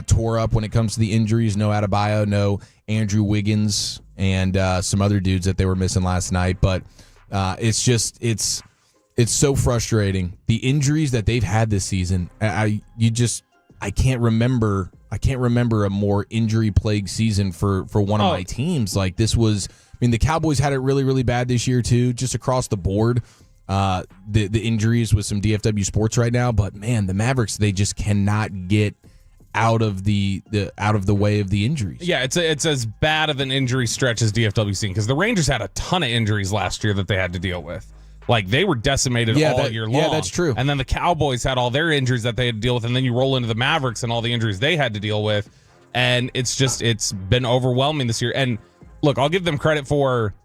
tore up when it comes to the injuries. No Adebayo, no Andrew Wiggins, and some other dudes that they were missing last night. But it's so frustrating. The injuries that they've had this season, I can't remember a more injury-plagued season for one of my teams. Like this was, I mean, the Cowboys had it really, really bad this year too, just across the board. the injuries with some DFW sports right now. But man, the Mavericks, they just cannot get out of the way of the injuries. Yeah, it's as bad of an injury stretch as DFW's seen, because the Rangers had a ton of injuries last year that they had to deal with. Like, they were decimated all year long. Yeah, that's true. And then the Cowboys had all their injuries that they had to deal with, and then you roll into the Mavericks and all the injuries they had to deal with, and it's been overwhelming this year. And look, I'll give them credit for,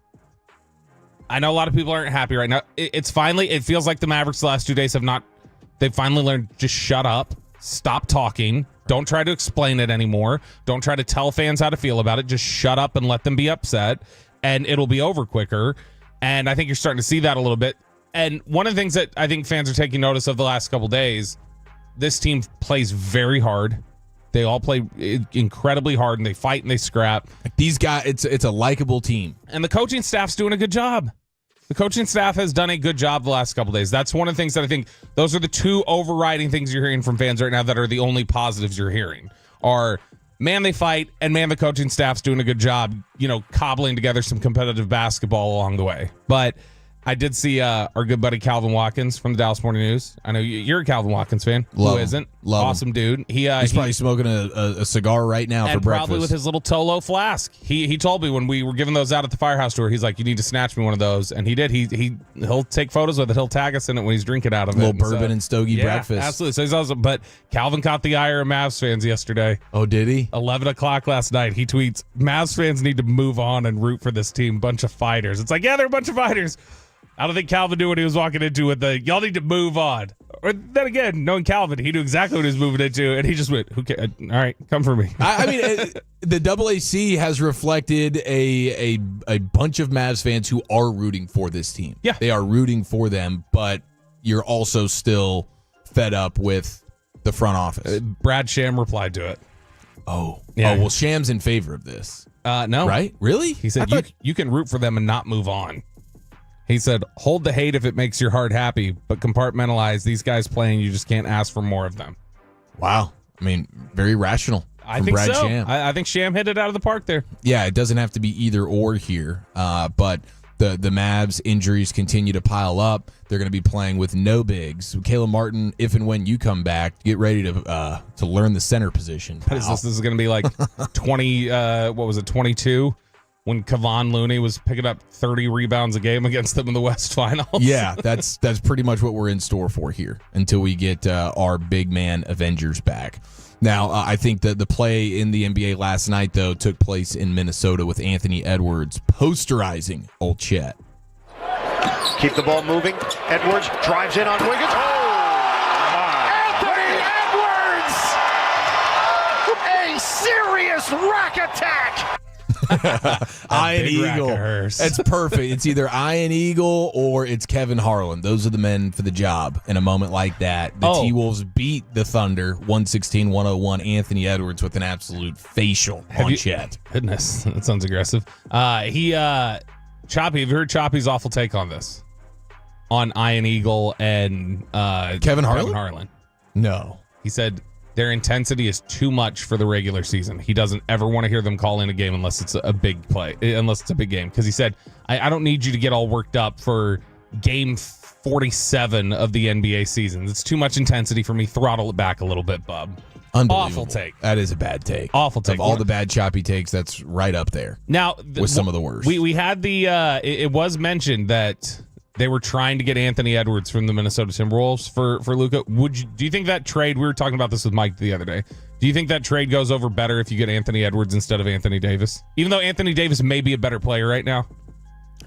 I know a lot of people aren't happy right now. It feels like the Mavericks the last 2 days they've finally learned, just shut up, stop talking, don't try to explain it anymore, don't try to tell fans how to feel about it, just shut up and let them be upset, and it'll be over quicker. And I think you're starting to see that a little bit. And one of the things that I think fans are taking notice of the last couple days, this team plays very hard. They all play incredibly hard, and they fight and they scrap. These guys, it's a likable team. And the coaching staff's doing a good job. The coaching staff has done a good job the last couple days. That's one of the things that I think, those are the two overriding things you're hearing from fans right now that are the only positives you're hearing are, man, they fight, and man, the coaching staff's doing a good job, cobbling together some competitive basketball along the way. But I did see our good buddy Calvin Watkins from the Dallas Morning News. I know you're a Calvin Watkins fan. Who isn't? Awesome dude. He's probably smoking a cigar right now for breakfast. Probably with his little Tolo flask. He told me when we were giving those out at the Firehouse tour, he's like, you need to snatch me one of those. And he did. He'll take photos with it. He'll tag us in it when he's drinking out of it. A little bourbon and stogie breakfast. Absolutely. So he's awesome. But Calvin caught the ire of Mavs fans yesterday. Oh, did he? 11 o'clock last night. He tweets, Mavs fans need to move on and root for this team. Bunch of fighters. It's like, yeah, they're a bunch of fighters. I don't think Calvin knew what he was walking into with the, y'all need to move on. Or then again, knowing Calvin, he knew exactly what he was moving into, and he just went, who cares? All right, come for me. I mean, the AAC has reflected a bunch of Mavs fans who are rooting for this team. Yeah. They are rooting for them, but you're also still fed up with the front office. Brad Sham replied to it. Oh. Yeah. Oh, well, Sham's in favor of this. No. Right? Really? He said, you can root for them and not move on. He said, hold the hate if it makes your heart happy, but compartmentalize. These guys playing, you just can't ask for more of them. Wow. I mean, very rational. I think Brad so. Sham. I think Sham hit it out of the park there. Yeah, it doesn't have to be either or here, but the Mavs injuries continue to pile up. They're going to be playing with no bigs. Caleb Martin, if and when you come back, get ready to learn the center position. What is this? This is going to be like 22? When Kevon Looney was picking up 30 rebounds a game against them in the West Finals. Yeah, that's pretty much what we're in store for here until we get our big man Avengers back. Now, I think that the play in the NBA last night, though, took place in Minnesota with Anthony Edwards posterizing old Chet. Keep the ball moving. Edwards drives in on Wiggins. Anthony Edwards! A serious rack attack! Iron Eagle. That's perfect. It's either Iron Eagle or it's Kevin Harlan. Those are the men for the job in a moment like that. The T-Wolves beat the Thunder 116-101. Anthony Edwards with an absolute facial on Chet. Goodness, that sounds aggressive. Choppy, have you heard Choppy's awful take on this? On Iron Eagle and Kevin Harlan? No. He said their intensity is too much for the regular season. He doesn't ever want to hear them call in a game unless it's a big play, unless it's a big game. Because he said, I don't need you to get all worked up for game 47 of the NBA season. It's too much intensity for me. Throttle it back a little bit, bub. Unbelievable. Awful take. That is a bad take. Awful take. Of all the bad Choppy takes, that's right up there. Now, with some of the worst. We had the, it was mentioned that they were trying to get Anthony Edwards from the Minnesota Timberwolves for Luka. Do you think that trade, we were talking about this with Mike the other day, do you think that trade goes over better if you get Anthony Edwards instead of Anthony Davis? Even though Anthony Davis may be a better player right now?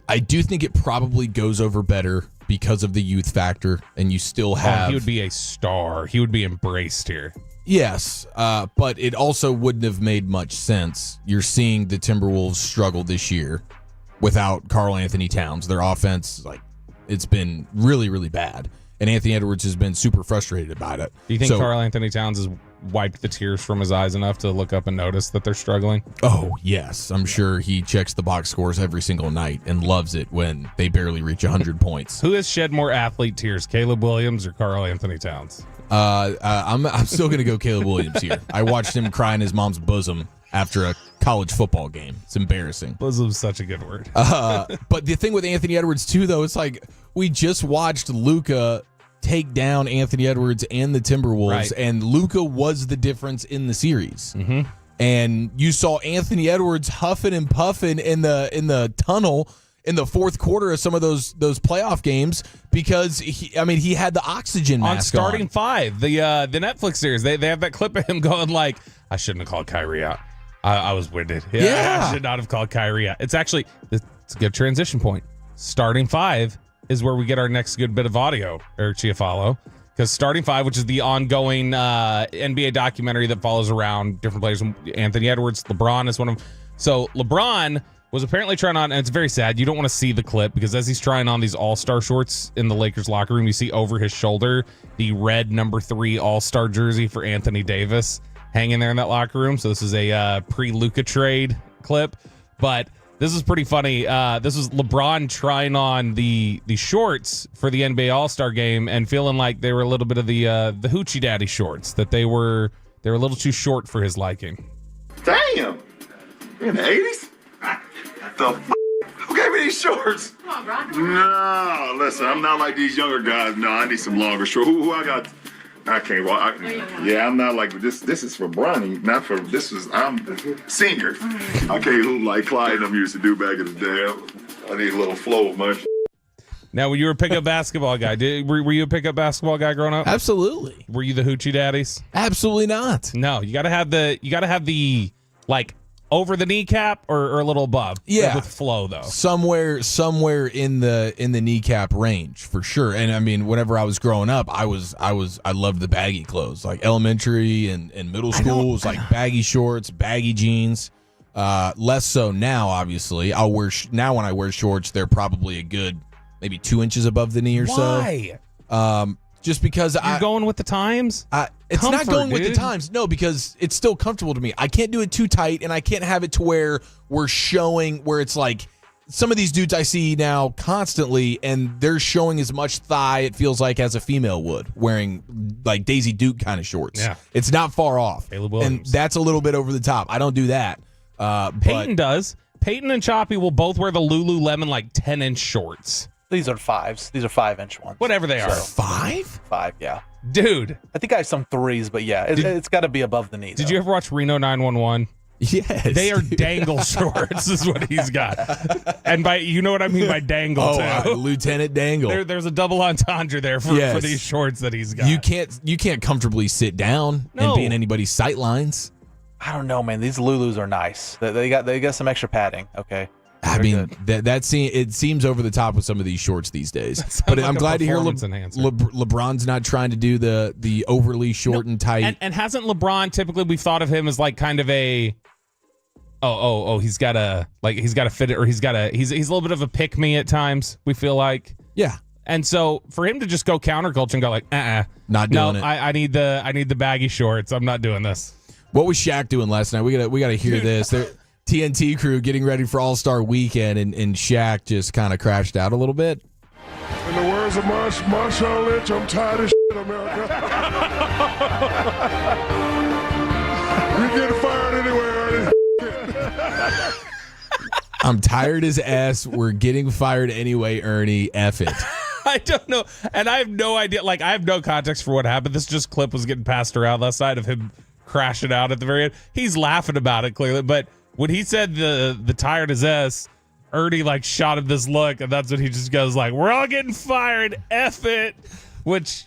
I do think it probably goes over better because of the youth factor, and you still have... he would be a star. He would be embraced here. Yes, but it also wouldn't have made much sense. You're seeing the Timberwolves struggle this year without Karl Anthony Towns. Their offense, it's been really, really bad. And Anthony Edwards has been super frustrated about it. Do you think Karl Anthony Towns has wiped the tears from his eyes enough to look up and notice that they're struggling? Oh, yes. I'm sure he checks the box scores every single night and loves it when they barely reach 100 points. Who has shed more athlete tears, Caleb Williams or Karl Anthony Towns? I'm still going to go Caleb Williams here. I watched him cry in his mom's bosom after a college football game. It's embarrassing. Bosom's such a good word. But the thing with Anthony Edwards, too, though, it's like we just watched Luka take down Anthony Edwards and the Timberwolves, Right. and Luka was the difference in the series. Mm-hmm. And you saw Anthony Edwards huffing and puffing in the tunnel in the fourth quarter of some of those playoff games because he had the oxygen mask on starting five. The Netflix series, they have that clip of him going like, I shouldn't have called Kyrie out. I was winded. Yeah. I should not have called Kyrie out. It's actually it's a good transition point. Starting five is where we get our next good bit of audio, Eric Chiafalo. Because Starting Five, which is the ongoing NBA documentary that follows around different players, Anthony Edwards, LeBron is one of them. So LeBron was apparently trying on, and it's very sad. You don't want to see the clip because as he's trying on these All-Star shorts in the Lakers locker room, you see over his shoulder the red number 3 All-Star jersey for Anthony Davis hanging there in that locker room. So this is a pre-Luka trade clip, but this is pretty funny. This was LeBron trying on the shorts for the NBA All-Star game and feeling like they were a little bit of the hoochie daddy shorts, that they were a little too short for his liking. Damn! In the 80s? The f***? Who gave me these shorts? Come on, Ron. No, listen, I'm not like these younger guys. No, I need some longer shorts. Who I got? I can't walk. I'm not like this. This is for Bronny, not for I'm senior. I can't hoop like Clyde and them used to do back in the day. I need a little flow of my. Now, when you were a pickup basketball guy, were you a pickup basketball guy growing up? Absolutely. Were you the hoochie daddies? Absolutely not. No, you got to have the like over the kneecap or a little above. Yeah, with flow though. Somewhere in the kneecap range for sure. And I mean, whenever I was growing up, I loved the baggy clothes. Like elementary and middle school was like baggy shorts, baggy jeans. Less so now, obviously. I'll wear now when I wear shorts, they're probably a good maybe 2 inches above the knee or so. Why? Just because you're going with the times? It's Comfort, not going with dude. the times. No, because it's still comfortable to me. I can't do it too tight, and I can't have it to where we're showing where it's like some of these dudes I see now constantly, and they're showing as much thigh, it feels like, as a female would, wearing like Daisy Duke kind of shorts. Yeah. It's not far off. Caleb Williams. And that's a little bit over the top. I don't do that. Peyton does. Peyton and Choppy will both wear the Lululemon like 10-inch shorts. These are 5s. These are 5-inch ones. Whatever they are. 5? 5, yeah. Dude. I think I have some 3s, but yeah, it's got to be above the knee. Did you ever watch Reno 911? Yes. They are dangle shorts is what he's got. And by you know what I mean by dangle too. Lieutenant Dangle. There's a double entendre there for these shorts that he's got. You can't comfortably sit down and be in anybody's sight lines. I don't know, man. These Lulus are nice. They got some extra padding. Okay. I mean, it seems over the top with some of these shorts these days. But I'm glad to hear LeBron's not trying to do the overly short and tight. And hasn't LeBron typically we've thought of him as like kind of a he's got to fit it, or he's a little bit of a pick me at times, we feel like. Yeah. And so for him to just go counterculture and go like, not doing it. I need the baggy shorts. I'm not doing this. What was Shaq doing last night? We gotta hear this. TNT crew getting ready for All-Star Weekend, and Shaq just kind of crashed out a little bit. In the words of Marshawn Lynch, I'm tired of shit, America. You're getting fired anyway, Ernie. I'm tired as ass. We're getting fired anyway, Ernie. F it. I don't know. And I have no idea. Like, I have no context for what happened. This just clip was getting passed around last night of him crashing out at the very end. He's laughing about it, clearly, but when he said the tired as ass, Ernie like shot him this look, and that's when he just goes like, "We're all getting fired, F it," which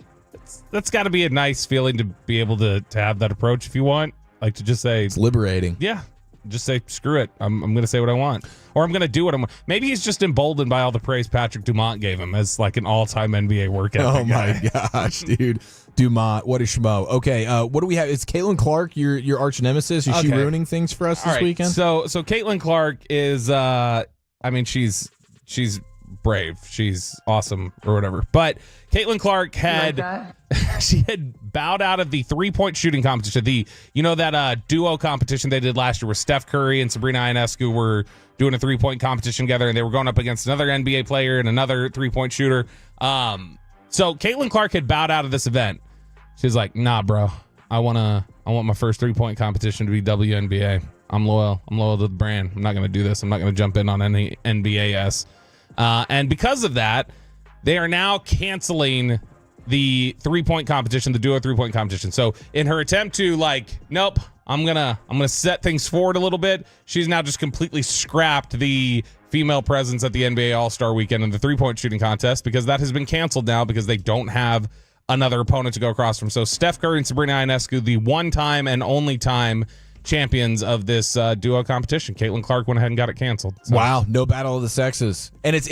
that's got to be a nice feeling to be able to have that approach if you want, like to just say it's liberating. Yeah, just say screw it. I'm going to say what I want, or I'm going to do what I want. Maybe he's just emboldened by all the praise Patrick Dumont gave him as like an all-time NBA work ethic Oh my guy. gosh, dude. Dumont, what a schmo. Okay, what do we have? It's Caitlin Clark, your arch nemesis. Is she ruining things for us this weekend? So Caitlin Clark is, she's brave. She's awesome or whatever. But Caitlin Clark she had bowed out of the 3-point shooting competition. That duo competition they did last year where Steph Curry and Sabrina Ionescu were doing a 3-point competition together, and they were going up against another NBA player and another 3-point shooter. So Caitlin Clark had bowed out of this event. She's like, nah, bro. I want my first 3-point competition to be WNBA. I'm loyal to the brand. I'm not going to do this. I'm not going to jump in on any NBAS. And because of that, they are now canceling the 3-point competition, the duo 3-point competition. So in her attempt to nope, I'm gonna set things forward a little bit, she's now just completely scrapped the female presence at the NBA All-Star Weekend and the 3-point shooting contest, because that has been canceled now because they don't have another opponent to go across from. So Steph Curry and Sabrina Ionescu, the one-time and only time champions of this duo competition. Caitlin Clark went ahead and got it canceled. So. Wow, no battle of the sexes, and it's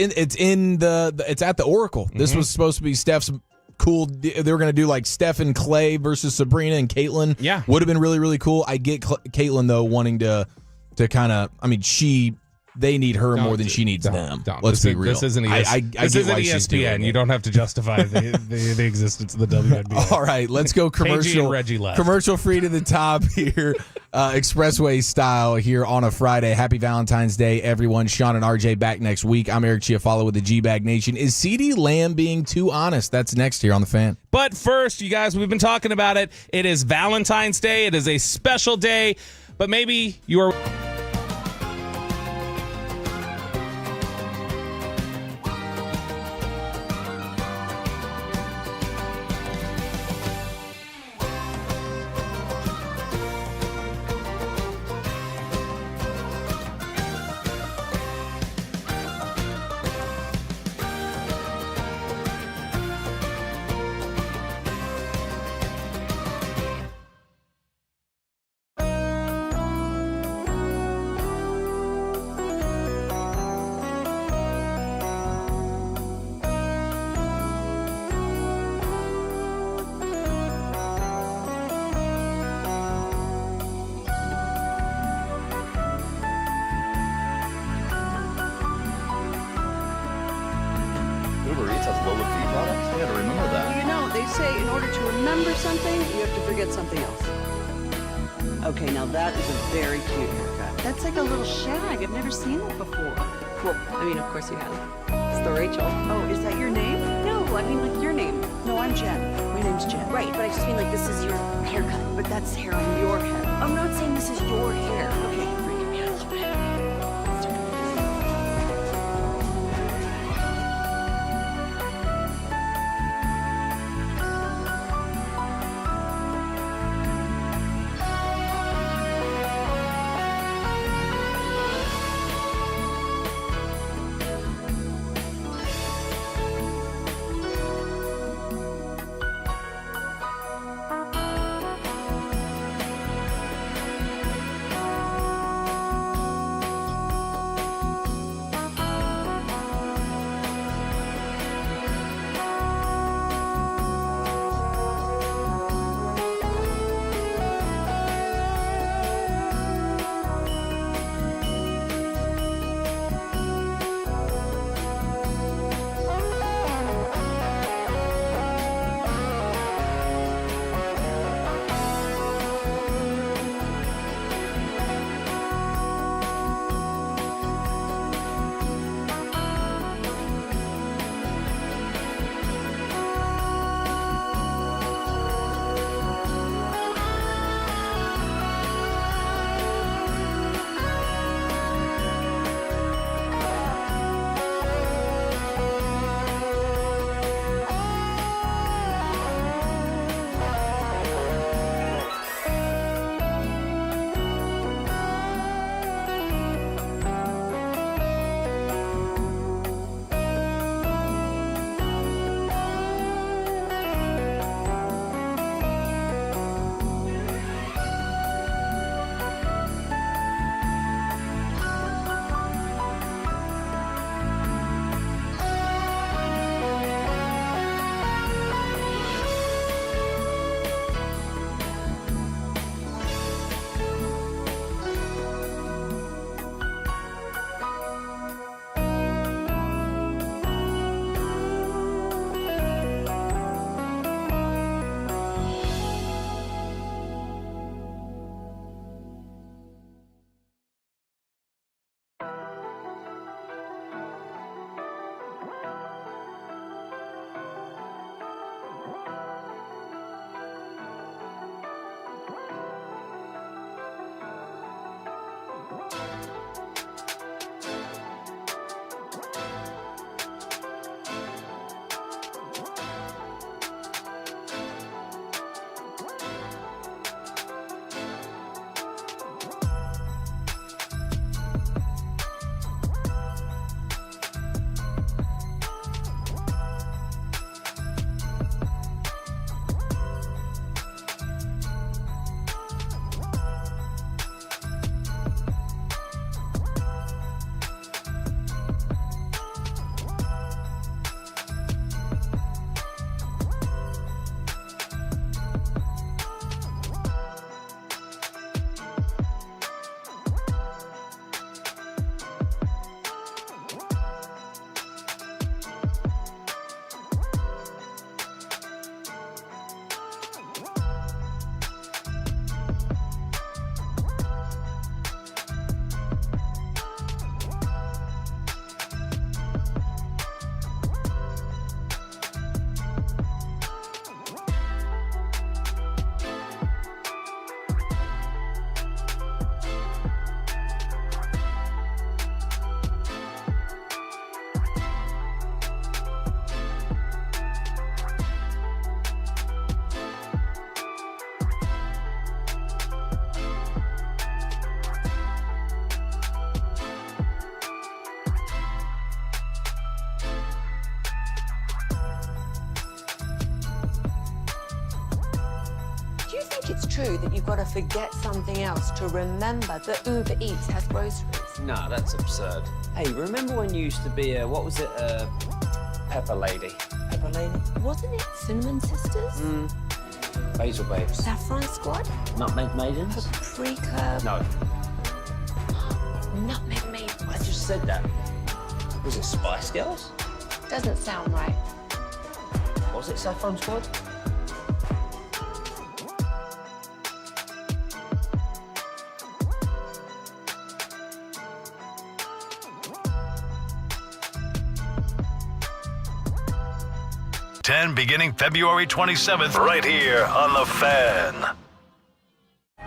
at the Oracle. This was supposed to be Steph's cool. They were going to do Steph and Clay versus Sabrina and Caitlin. Yeah, would have been really, really cool. I get Caitlin though wanting to kind of. I mean, they need her more than she needs them. Let's be real. This isn't ESPN. You don't have to justify the existence of the WNBA. All right, let's go commercial. and Reggie left. Commercial free to the top here, Expressway style here on a Friday. Happy Valentine's Day, everyone. Sean and RJ back next week. I'm Eric Chiafalo with the G-Bag Nation. Is CeeDee Lamb being too honest? That's next here on The Fan. But first, you guys, we've been talking about it. It is Valentine's Day. It is a special day, but maybe you are... Something else. Okay, now that is a very cute haircut. That's like a little shag. I've never seen that before. Well, I mean, of course you have. It's the Rachel. Oh, is that your name? No, I mean like your name. No, I'm Jen. My name's Jen. Right, but I just mean like this is your haircut. But that's hair on your head. I'm not saying this is your hair. Okay, freaking me out a little bit. think it's true that you've got to forget something else to remember that Uber Eats has groceries? No, that's absurd. Hey, remember when you used to be pepper lady? Pepper lady? Wasn't it Cinnamon Sisters? Basil babes. Saffron Squad? Nutmeg maidens? Paprika? No. Nutmeg Maidens? I just said that. Was it Spice Girls? Doesn't sound right. Was it Saffron Squad? Beginning February 27th, right here on The Fan.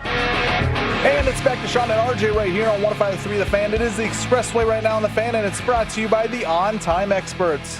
And it's back to Sean and RJ right here on 105.3 The Fan. It is the Expressway right now on The Fan, and it's brought to you by the On Time Experts.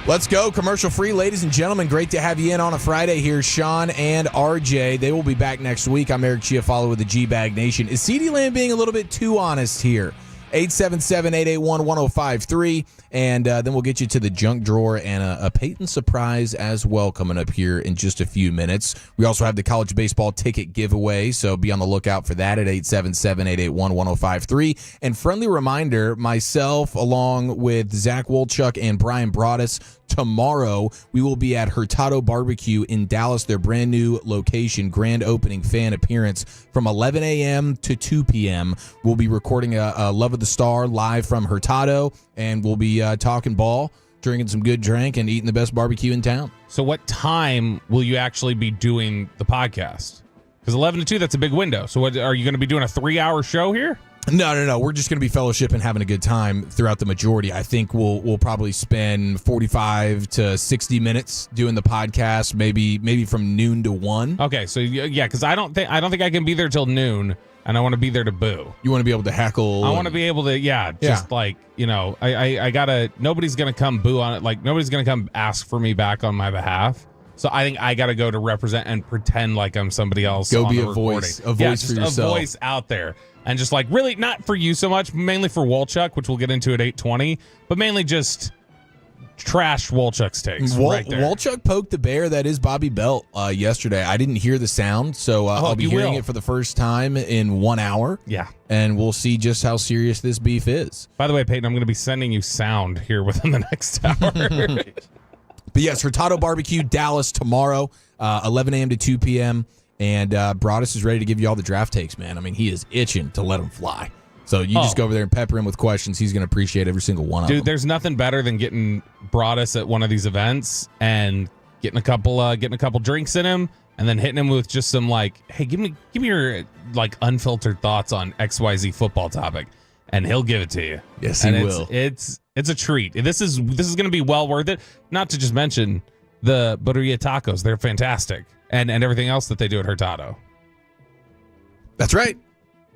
Let's go. Commercial free, ladies and gentlemen. Great to have you in on a Friday here, Sean and RJ. They will be back next week. I'm Eric Chiafalo with the G-Bag Nation. Is CeeDee Lamb being a little bit too honest here? 877-881-1053, and then we'll get you to the junk drawer and a Peyton surprise as well coming up here in just a few minutes. We also have the college baseball ticket giveaway, so be on the lookout for that at 877-881-1053. And friendly reminder, myself along with Zach Wolchuk and Brian Broaddus, tomorrow we will be at Hurtado Barbecue in Dallas, their brand new location, grand opening fan appearance from 11 a.m. to 2 p.m. We'll be recording a Love of the Star live from Hurtado, and we'll be talking ball, drinking some good drink, and eating the best barbecue in town. So what time will you actually be doing the podcast? Because 11 to 2, that's a big window. So what, are you going to be doing a 3-hour show here? No. We're just going to be fellowshipping, having a good time throughout the majority. I think we'll probably spend 45 to 60 minutes doing the podcast, maybe from noon to 1. Okay, so yeah, because I don't think I can be there till noon, and I want to be there to boo. You want to be able to heckle. I want to be able to, just like, I gotta. Nobody's gonna come boo on it. Like nobody's gonna come ask for me back on my behalf. So I think I got to go to represent and pretend like I'm somebody else. Go on be the a voice for yourself. A voice out there. And just like really not for you so much, mainly for Wolchuk, which we'll get into at 8:20, but mainly just trash Wolchuk's takes right there. Wolchuk poked the bear that is Bobby Belt yesterday. I didn't hear the sound, so I'll be hearing it for the first time in 1 hour. Yeah. And we'll see just how serious this beef is. By the way, Peyton, I'm going to be sending you sound here within the next hour. But yes, Hurtado Barbecue, Dallas tomorrow, 11 a.m. to 2 p.m., and Broaddus is ready to give you all the draft takes, man. I mean, he is itching to let him fly. So you just go over there and pepper him with questions. He's going to appreciate every single one of them. Dude, there's nothing better than getting Broaddus at one of these events and getting a couple drinks in him, and then hitting him with just some like, hey, give me your like unfiltered thoughts on XYZ football topic, and he'll give it to you. Yes, he will. It's a treat. This is going to be well worth it. Not to just mention the burrito tacos; they're fantastic. And everything else that they do at Hurtado. That's right.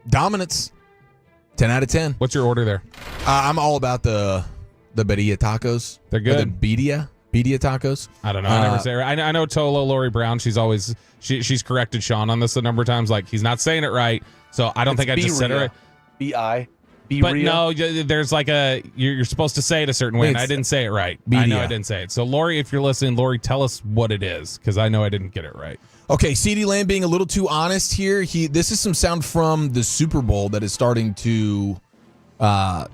Dominance. 10 out of 10. What's your order there? I'm all about the birria tacos. They're good. Or the birria tacos. I don't know. I never say it right. I know Tolo, Lori Brown, she's she's corrected Sean on this a number of times. Like, he's not saying it right. So I don't think I just said it right. B-I. But no, there's like you're supposed to say it a certain way, and I didn't say it right. I know I didn't say it. So, Lori, if you're listening, Lori, tell us what it is, because I know I didn't get it right. Okay, CeeDee Lamb being a little too honest here. This is some sound from the Super Bowl that is starting to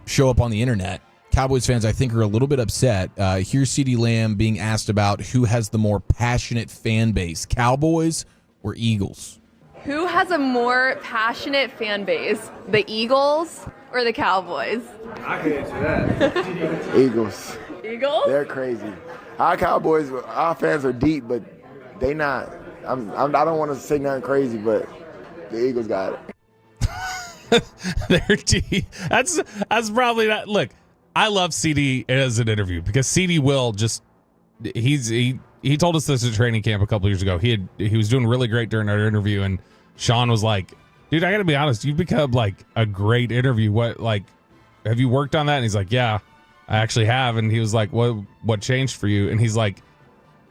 show up on the internet. Cowboys fans, I think, are a little bit upset. Here's CeeDee Lamb being asked about who has the more passionate fan base, Cowboys or Eagles? Who has a more passionate fan base, the Eagles or the Cowboys? I can answer that. Eagles. Eagles? They're crazy. Our Cowboys, our fans are deep, but they not. I don't want to say nothing crazy, but the Eagles got it. They're deep. That's probably not. Look, I love CD as an interview because CD will just he told us this at training camp a couple years ago. He was doing really great during our interview, and Sean was like, dude, I gotta be honest, you've become like a great interview. What, like, have you worked on that? And he's like, yeah, I actually have. And he was like, what changed for you? And he's like,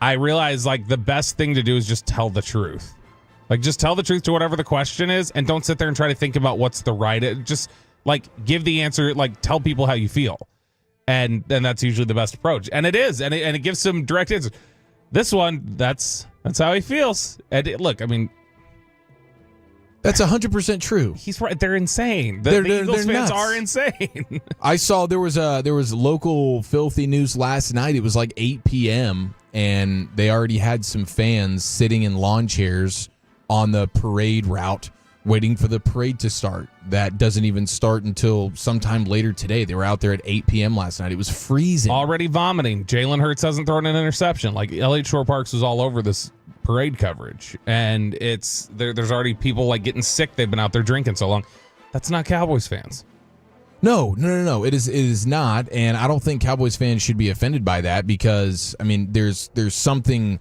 I realized like the best thing to do is just tell the truth. Like, just tell the truth to whatever the question is, and don't sit there and try to think about what's the right. Just like give the answer, like tell people how you feel. And that's usually the best approach. And it is, and it gives some direct answers. This one, that's how he feels. And look, I mean, That's 100% true. He's right. They're insane. The Eagles fans are insane. I saw there was local filthy news last night. It was like 8 p.m. and they already had some fans sitting in lawn chairs on the parade route waiting for the parade to start. That doesn't even start until sometime later today. They were out there at 8 p.m. last night. It was freezing. Already vomiting. Jalen Hurts hasn't thrown an interception. Like, Elliott Shore Parks was all over this parade coverage. And there's already people like getting sick. They've been out there drinking so long. That's not Cowboys fans. No. It is not. And I don't think Cowboys fans should be offended by that because, I mean, there's something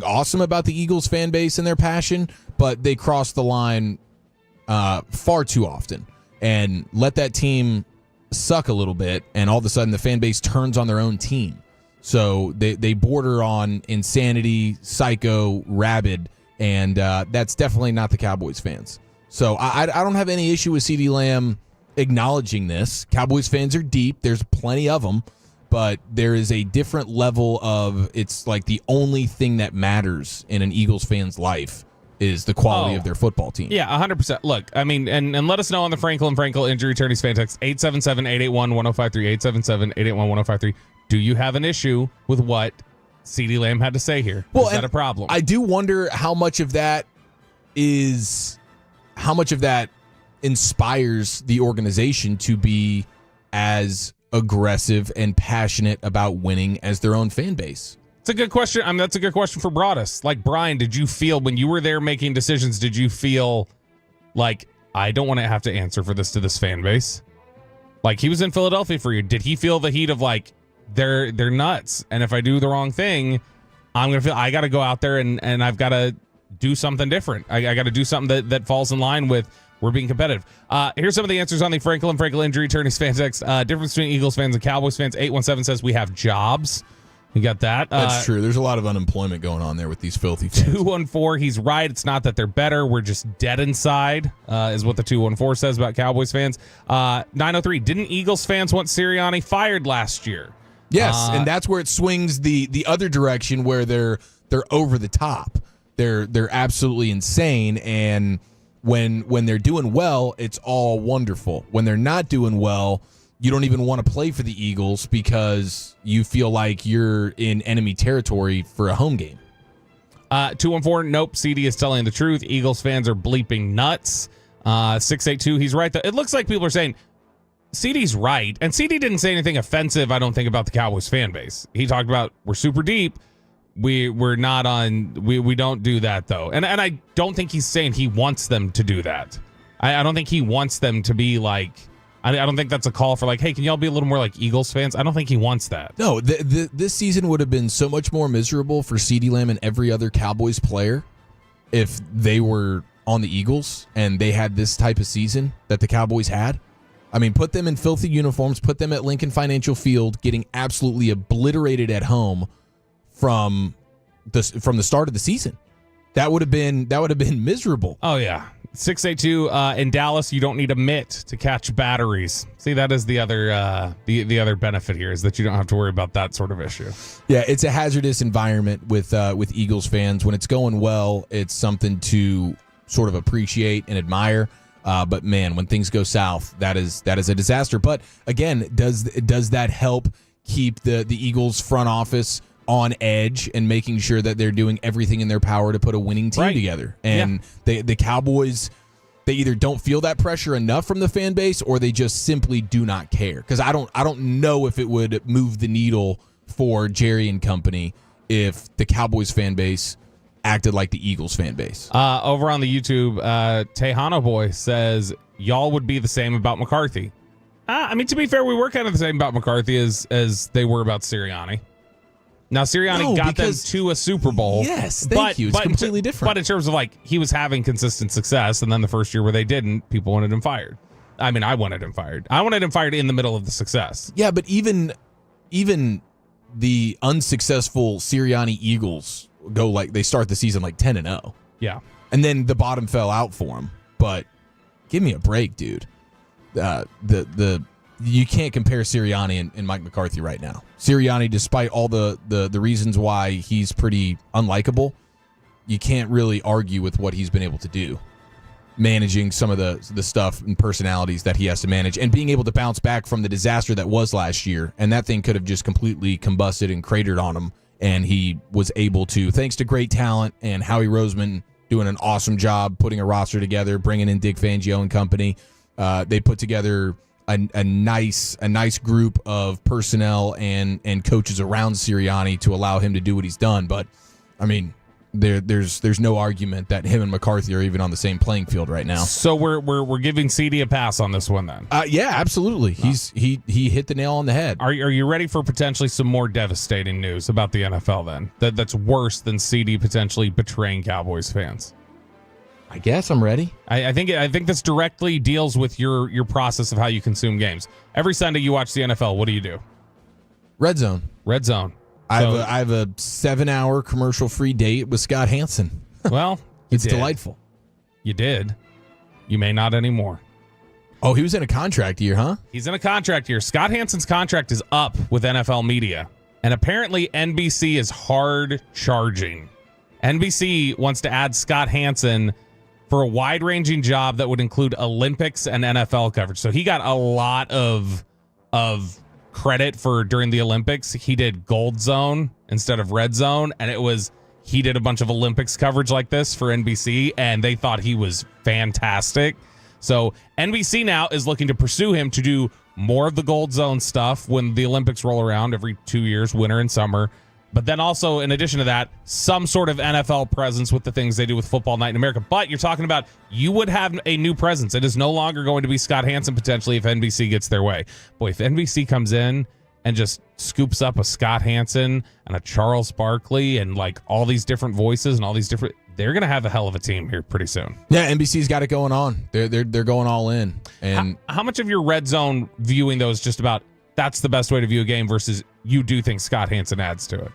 awesome about the Eagles fan base and their passion, but they cross the line far too often and let that team suck a little bit, and all of a sudden the fan base turns on their own team. So they border on insanity, psycho, rabid, and that's definitely not the Cowboys fans. So I don't have any issue with CeeDee Lamb acknowledging this. Cowboys fans are deep. There's plenty of them. But there is a different level of, it's like the only thing that matters in an Eagles fan's life is the quality of their football team. Yeah, 100%. Look, I mean, and let us know on the Frankel & Frankel Injury Attorneys fan text, 877-881-1053, 877-881-1053. Do you have an issue with what CeeDee Lamb had to say here? Is that a problem? I do wonder how much of that inspires the organization to be as aggressive and passionate about winning as their own fan base. It's a good question. I mean, that's a good question for Broadus. Like, Brian, did you feel when you were there making decisions, did you feel like, I don't want to have to answer for this to this fan base? Like, he was in Philadelphia for you. Did he feel the heat of like, they're nuts, and if I do the wrong thing, I'm gonna feel I got to go out there and I've got to do something different. I got to do something that falls in line with we're being competitive. Here's some of the answers on the Frankel & Frankel Injury Attorneys fan text. Difference between Eagles fans and Cowboys fans. 817 says we have jobs. You got that? That's true. There's a lot of unemployment going on there with these filthy fans. 214, he's right. It's not that they're better. We're just dead inside, is what the 214 says about Cowboys fans. 903, didn't Eagles fans want Sirianni fired last year? Yes, and that's where it swings the other direction where they're over the top. They're absolutely insane, and when they're doing well, it's all wonderful. When they're not doing well, you don't even want to play for the Eagles because you feel like you're in enemy territory for a home game. 214, nope, CD is telling the truth. Eagles fans are bleeping nuts. 682, he's right. It looks like people are saying CD's right, and CD didn't say anything offensive, I don't think, about the Cowboys fan base. He talked about we're super deep. We're not on. We don't do that though, and I don't think he's saying he wants them to do that. I don't think he wants them to be like. I don't think that's a call for like, hey, can y'all be a little more like Eagles fans? I don't think he wants that. No, this season would have been so much more miserable for CeeDee Lamb and every other Cowboys player if they were on the Eagles and they had this type of season that the Cowboys had. I mean, put them in filthy uniforms, put them at Lincoln Financial Field, getting absolutely obliterated at home from the start of the season. That would have been miserable. Oh yeah. 682 in Dallas, you don't need a mitt to catch batteries. See, that is the other the other benefit here is that you don't have to worry about that sort of issue. Yeah, it's a hazardous environment with Eagles fans. When it's going well, it's something to sort of appreciate and admire. But man, when things go south, that is a disaster. But again, does that help keep the Eagles front office on edge and making sure that they're doing everything in their power to put a winning team together? And the Cowboys, they either don't feel that pressure enough from the fan base or they just simply do not care. Because I don't know if it would move the needle for Jerry and company if the Cowboys fan base acted like the Eagles fan base. Over on the YouTube, Tejano Boy says, y'all would be the same about McCarthy. I mean, to be fair, we were kind of the same about McCarthy as they were about Sirianni. Now, Sirianni got them to a Super Bowl. Yes, thank you. It's completely different. But in terms of, like, he was having consistent success, and then the first year where they didn't, people wanted him fired. I mean, I wanted him fired. I wanted him fired in the middle of the success. Yeah, but even the unsuccessful Sirianni Eagles they start the season like 10-0. Yeah. And then the bottom fell out for him. But give me a break, dude. You can't compare Sirianni and Mike McCarthy right now. Sirianni, despite all the reasons why he's pretty unlikable, you can't really argue with what he's been able to do. managing some of the stuff and personalities that he has to manage, and being able to bounce back from the disaster that was last year. And that thing could have just completely combusted and cratered on him. And he was able to, thanks to great talent and Howie Roseman doing an awesome job putting a roster together, bringing in Dick Fangio and company. They put together a nice group of personnel and coaches around Sirianni to allow him to do what he's done. But I mean, there's no argument that him and McCarthy are even on the same playing field right now. So we're giving CD a pass on this one then. Yeah, absolutely. He hit the nail on the head. Are you ready for potentially some more devastating news about the NFL then? That's worse than CD potentially betraying Cowboys fans. I guess I'm ready. I think this directly deals with your process of how you consume games. Every Sunday you watch the NFL. What do? Red Zone. I have a 7-hour commercial-free date with Scott Hansen. Well, it's delightful. You did. You may not anymore. Oh, he was in a contract year, huh? He's in a contract year. Scott Hansen's contract is up with NFL Media, and apparently NBC is hard charging. NBC wants to add Scott Hansen for a wide-ranging job that would include Olympics and NFL coverage. So he got a lot of credit for during the Olympics. He did Gold Zone instead of Red Zone, and he did a bunch of Olympics coverage like this for NBC, and they thought he was fantastic. So NBC now is looking to pursue him to do more of the Gold Zone stuff when the Olympics roll around every 2 years, winter and summer. But then also, in addition to that, some sort of NFL presence with the things they do with Football Night in America. But you're talking about you would have a new presence. It is no longer going to be Scott Hansen potentially if NBC gets their way. Boy, if NBC comes in and just scoops up a Scott Hansen and a Charles Barkley and like all these different voices and all these different, they're going to have a hell of a team here pretty soon. Yeah, NBC's got it going on. They're going all in. And how much of your Red Zone viewing though is just about that's the best way to view a game versus you do think Scott Hansen adds to it?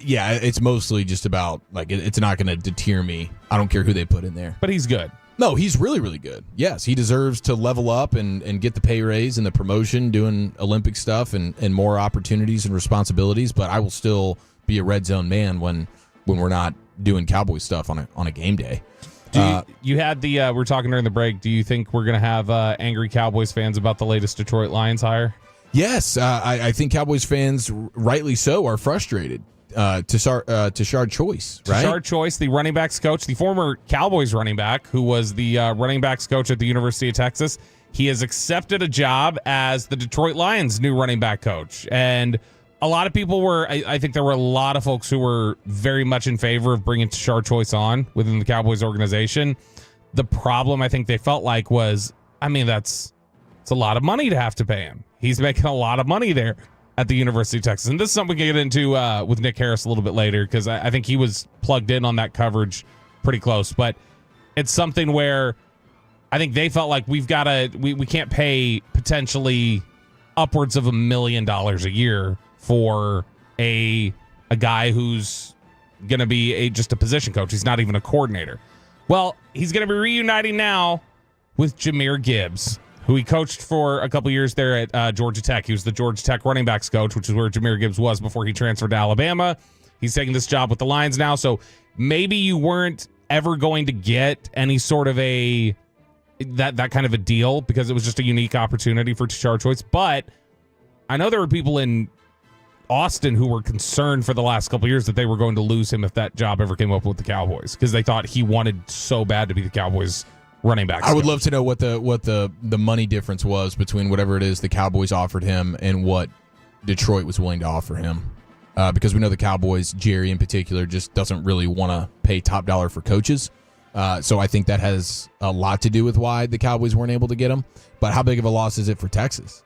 Yeah, it's mostly just about like it's not going to deter me. I don't care who they put in there. But he's good. No, he's really, really good. Yes, he deserves to level up and get the pay raise and the promotion, doing Olympic stuff and more opportunities and responsibilities. But I will still be a Red Zone man when we're not doing Cowboy stuff on a game day. You had we were talking during the break. Do you think we're going to have angry Cowboys fans about the latest Detroit Lions hire? Yes, I think Cowboys fans, rightly so, are frustrated. Tashard Choice, right? Tashard Choice, the running backs coach, the former Cowboys running back who was the running backs coach at the University of Texas. He has accepted a job as the Detroit Lions' new running back coach. And a lot of people I think there were a lot of folks who were very much in favor of bringing Tashard Choice on within the Cowboys organization. The problem I think they felt like was, it's a lot of money to have to pay him. He's making a lot of money there at the University of Texas. And this is something we can get into with Nick Harris a little bit later because I think he was plugged in on that coverage pretty close. But it's something where I think they felt like we can't pay potentially upwards of $1 million a year for a guy who's going to be just a position coach. He's not even a coordinator. Well, he's going to be reuniting now with Jahmyr Gibbs, who he coached for a couple years there at Georgia Tech. He was the Georgia Tech running backs coach, which is where Jahmyr Gibbs was before he transferred to Alabama. He's taking this job with the Lions now. So maybe you weren't ever going to get any sort of that kind of a deal because it was just a unique opportunity for Tashard Choice. But I know there were people in Austin who were concerned for the last couple of years that they were going to lose him if that job ever came up with the Cowboys because they thought he wanted so bad to be the Cowboys running backs. I would love to know what the money difference was between whatever it is the Cowboys offered him and what Detroit was willing to offer him. Because we know the Cowboys, Jerry in particular, just doesn't really want to pay top dollar for coaches. So I think that has a lot to do with why the Cowboys weren't able to get him. But how big of a loss is it for Texas?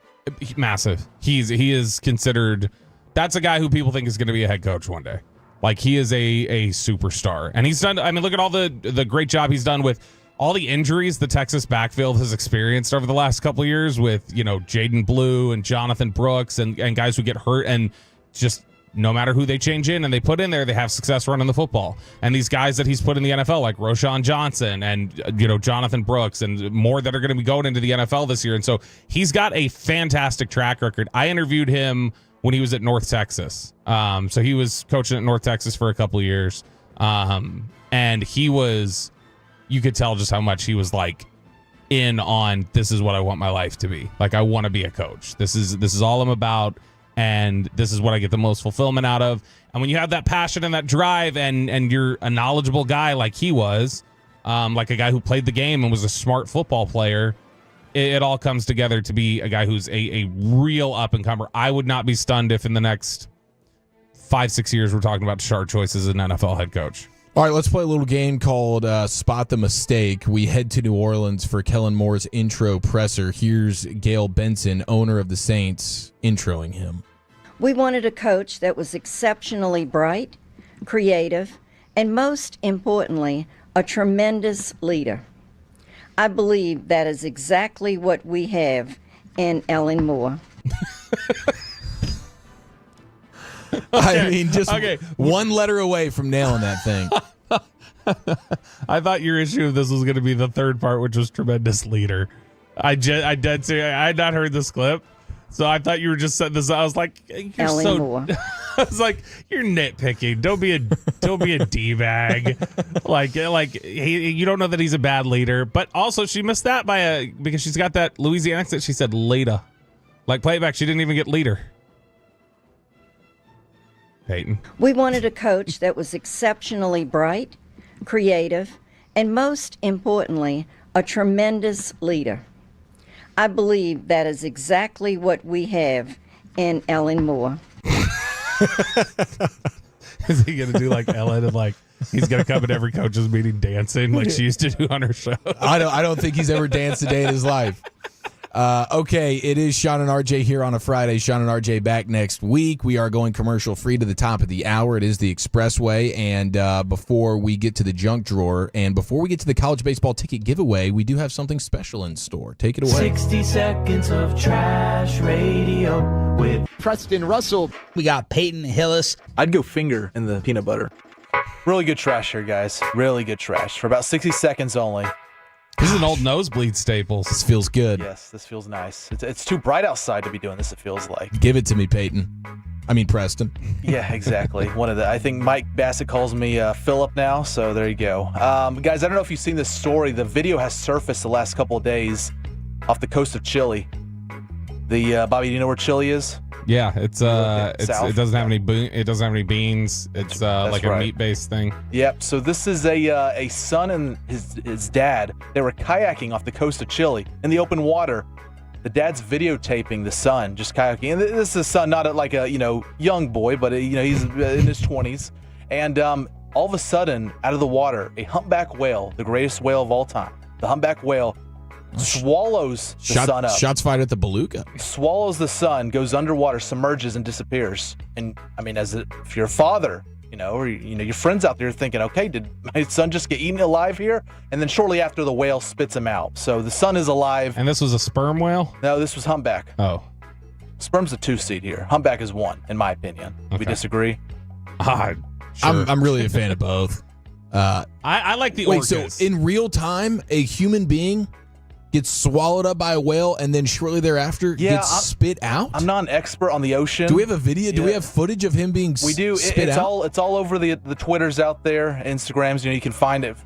Massive. He is considered. That's a guy who people think is going to be a head coach one day. Like he is a superstar, and he's done. I mean, look at all the great job he's done with all the injuries the Texas backfield has experienced over the last couple of years with, Jaden Blue and Jonathan Brooks and guys who get hurt and just no matter who they change in and they put in there, they have success running the football. And these guys that he's put in the NFL like Roshan Johnson and, Jonathan Brooks and more that are going to be going into the NFL this year. And so he's got a fantastic track record. I interviewed him when he was at North Texas. So he was coaching at North Texas for a couple of years. And he was... you could tell just how much he was like in on, this is what I want my life to be. Like, I want to be a coach. This is all I'm about, and this is what I get the most fulfillment out of. And when you have that passion and that drive, and you're a knowledgeable guy like he was, like a guy who played the game and was a smart football player, it all comes together to be a guy who's a real up-and-comer. I would not be stunned if in the next 5-6 years we're talking about Shard choice as an NFL head coach. All right, let's play a little game called Spot the Mistake. We head to New Orleans for Kellen Moore's intro presser. Here's Gail Benson, owner of the Saints, introing him. We wanted a coach that was exceptionally bright, creative, and most importantly, a tremendous leader. I believe that is exactly what we have in Ellen Moore. I mean, just one letter away from nailing that thing. I thought your issue of this was going to be the third part, which was tremendous leader. I had not heard this clip, so I thought you were just saying this. I was like, you're Moore. I was like, you're nitpicking. Don't be a d-bag. like you don't know that he's a bad leader. But also, she missed that because she's got that Louisiana accent. She said later. Like, play it back. She didn't even get leader. Peyton. We wanted a coach that was exceptionally bright, creative, and most importantly, a tremendous leader. I believe that is exactly what we have in Ellen Moore. Is he going to do like Ellen and like he's going to come at every coach's meeting dancing like she used to do on her show? I don't think he's ever danced a day in his life. Okay, it is Sean and RJ here on a Friday. Sean and RJ back next week. We are going commercial free to the top of the hour. It is the Expressway. And before we get to the junk drawer and before we get to the college baseball ticket giveaway, we do have something special in store. Take it away. 60 seconds of trash radio with Preston Russell. We got Peyton Hillis. I'd go finger in the peanut butter. Really good trash here, guys. Really good trash for about 60 seconds only. This is an old nosebleed Staples. This feels good. Yes, this feels nice. It's too bright outside to be doing this, it feels like. Give it to me, Peyton. I mean, Preston. Yeah, exactly. I think Mike Bassett calls me Philip now, so there you go. Guys, I don't know if you've seen this story. The video has surfaced the last couple of days off the coast of Chile. Bobby, do you know where Chile is? Yeah, it doesn't have any beans. It's like a meat-based thing. Yep. So this is a son and his dad. They were kayaking off the coast of Chile in the open water. The dad's videotaping the son just kayaking. And this is a son, not a young boy, but he's in his 20s. And all of a sudden, out of the water, a humpback whale, the greatest whale of all time, the humpback whale, swallows the son up. Shots fired at the beluga. Swallows the son, goes underwater, submerges, and disappears. And I mean, if you're a father, or your friends out there thinking, okay, did my son just get eaten alive here? And then shortly after, the whale spits him out. So the son is alive. And this was a sperm whale? No, this was humpback. Oh. Sperm's a 2 seed here. Humpback is 1, in my opinion. Okay. We disagree? Sure. I'm really a fan of both. I like the orcas. So in real time, a human being gets swallowed up by a whale and then shortly thereafter gets spit out? I'm not an expert on the ocean. Do we have a video? Do we have footage of him being We do. spit out? It's all over the Twitters out there, Instagrams. You can find it